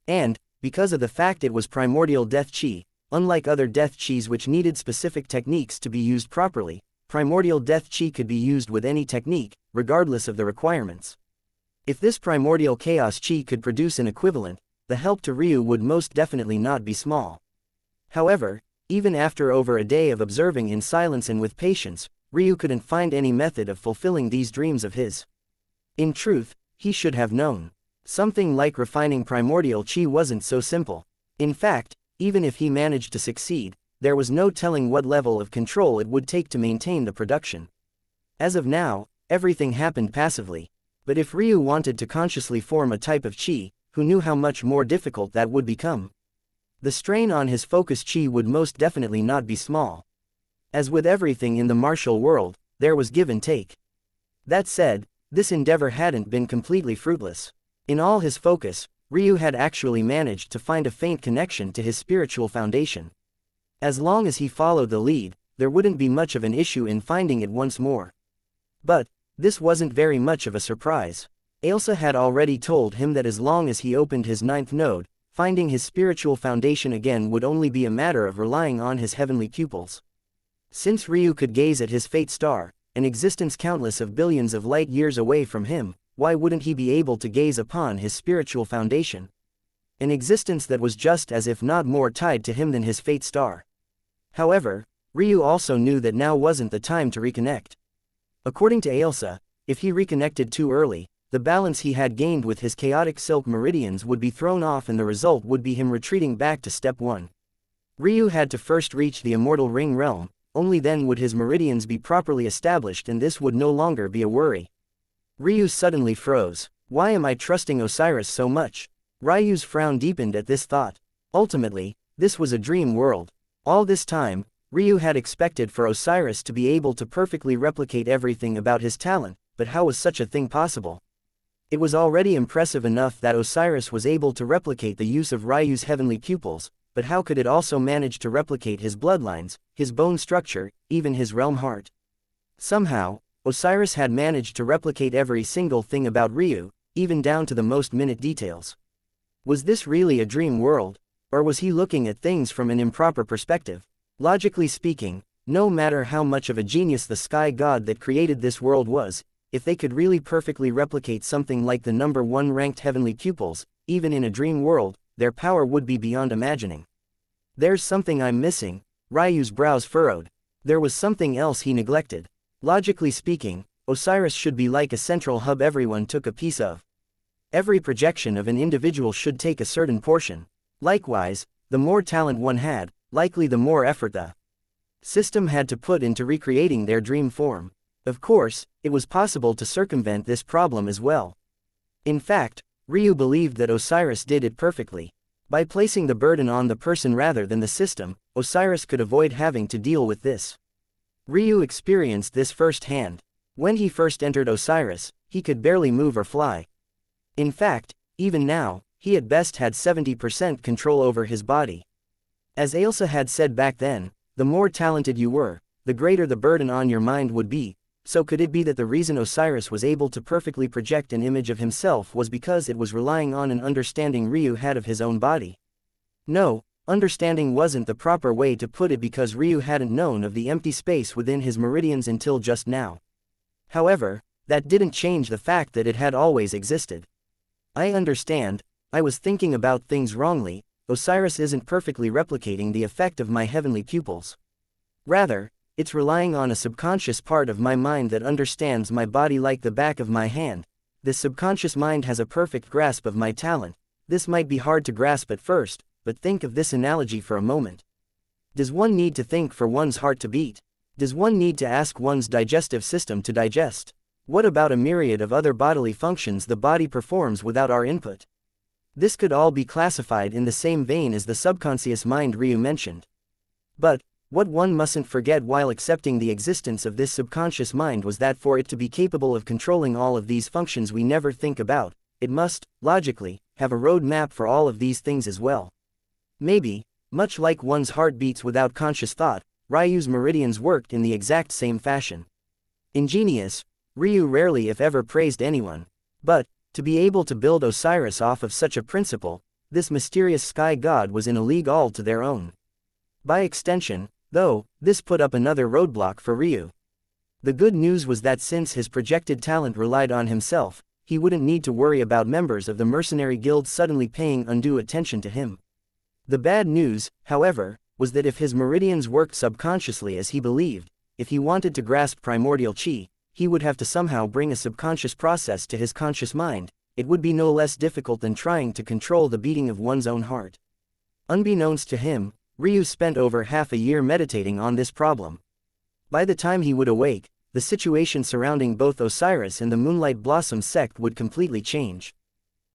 And, because of the fact it was primordial death chi, unlike other death chis which needed specific techniques to be used properly, primordial death chi could be used with any technique, regardless of the requirements. If this primordial chaos chi could produce an equivalent, the help to Ryu would most definitely not be small. However, even after over a day of observing in silence and with patience, Ryu couldn't find any method of fulfilling these dreams of his. In truth, he should have known. Something like refining primordial chi wasn't so simple. In fact, even if he managed to succeed, there was no telling what level of control it would take to maintain the production. As of now, everything happened passively. But if Ryu wanted to consciously form a type of chi, who knew how much more difficult that would become? The strain on his focus chi would most definitely not be small. As with everything in the martial world, there was give and take. That said, this endeavor hadn't been completely fruitless. In all his focus, Ryu had actually managed to find a faint connection to his spiritual foundation. As long as he followed the lead, there wouldn't be much of an issue in finding it once more. But this wasn't very much of a surprise. Ailsa had already told him that as long as he opened his 9th node, finding his spiritual foundation again would only be a matter of relying on his heavenly pupils. Since Ryu could gaze at his fate star, an existence countless of billions of light years away from him, why wouldn't he be able to gaze upon his spiritual foundation? An existence that was just as if not more tied to him than his fate star. However, Ryu also knew that now wasn't the time to reconnect. According to Ailsa, if he reconnected too early, the balance he had gained with his chaotic silk meridians would be thrown off and the result would be him retreating back to step 1. Ryu had to first reach the immortal ring realm, only then would his meridians be properly established and this would no longer be a worry. Ryu suddenly froze. Why am I trusting Osiris so much? Ryu's frown deepened at this thought. Ultimately, this was a dream world. All this time, Ryu had expected for Osiris to be able to perfectly replicate everything about his talent, but how was such a thing possible? It was already impressive enough that Osiris was able to replicate the use of Ryu's heavenly pupils, but how could it also manage to replicate his bloodlines, his bone structure, even his realm heart? Somehow, Osiris had managed to replicate every single thing about Ryu, even down to the most minute details. Was this really a dream world, or was he looking at things from an improper perspective? Logically speaking, no matter how much of a genius the sky god that created this world was, if they could really perfectly replicate something like the number 1 ranked heavenly pupils, even in a dream world, their power would be beyond imagining. There's something I'm missing, Ryu's brows furrowed. There was something else he neglected. Logically speaking, Osiris should be like a central hub everyone took a piece of. Every projection of an individual should take a certain portion. Likewise, the more talent one had, likely the more effort the system had to put into recreating their dream form. Of course, it was possible to circumvent this problem as well. In fact, Ryu believed that Osiris did it perfectly. By placing the burden on the person rather than the system, Osiris could avoid having to deal with this. Ryu experienced this firsthand. When he first entered Osiris, he could barely move or fly. In fact, even now, he at best had 70% control over his body. As Ailsa had said back then, the more talented you were, the greater the burden on your mind would be. So could it be that the reason Osiris was able to perfectly project an image of himself was because it was relying on an understanding Ryu had of his own body? No, understanding wasn't the proper way to put it because Ryu hadn't known of the empty space within his meridians until just now. However, that didn't change the fact that it had always existed. I understand, I was thinking about things wrongly. Osiris isn't perfectly replicating the effect of my heavenly pupils. Rather, it's relying on a subconscious part of my mind that understands my body like the back of my hand. This subconscious mind has a perfect grasp of my talent. This might be hard to grasp at first, but think of this analogy for a moment. Does one need to think for one's heart to beat? Does one need to ask one's digestive system to digest? What about a myriad of other bodily functions the body performs without our input? This could all be classified in the same vein as the subconscious mind Ryu mentioned. But, what one mustn't forget while accepting the existence of this subconscious mind was that for it to be capable of controlling all of these functions we never think about, it must, logically, have a road map for all of these things as well. Maybe, much like one's heart beats without conscious thought, Ryu's meridians worked in the exact same fashion. Ingenious, Ryu rarely if ever praised anyone. But, to be able to build Osiris off of such a principle, this mysterious sky god was in a league all to their own. By extension, though, this put up another roadblock for Ryu. The good news was that since his projected talent relied on himself, he wouldn't need to worry about members of the mercenary guild suddenly paying undue attention to him. The bad news, however, was that if his meridians worked subconsciously as he believed, if he wanted to grasp primordial chi, he would have to somehow bring a subconscious process to his conscious mind. It would be no less difficult than trying to control the beating of one's own heart. Unbeknownst to him, Ryu spent over half a year meditating on this problem. By the time he would awake, the situation surrounding both Osiris and the Moonlight Blossom sect would completely change.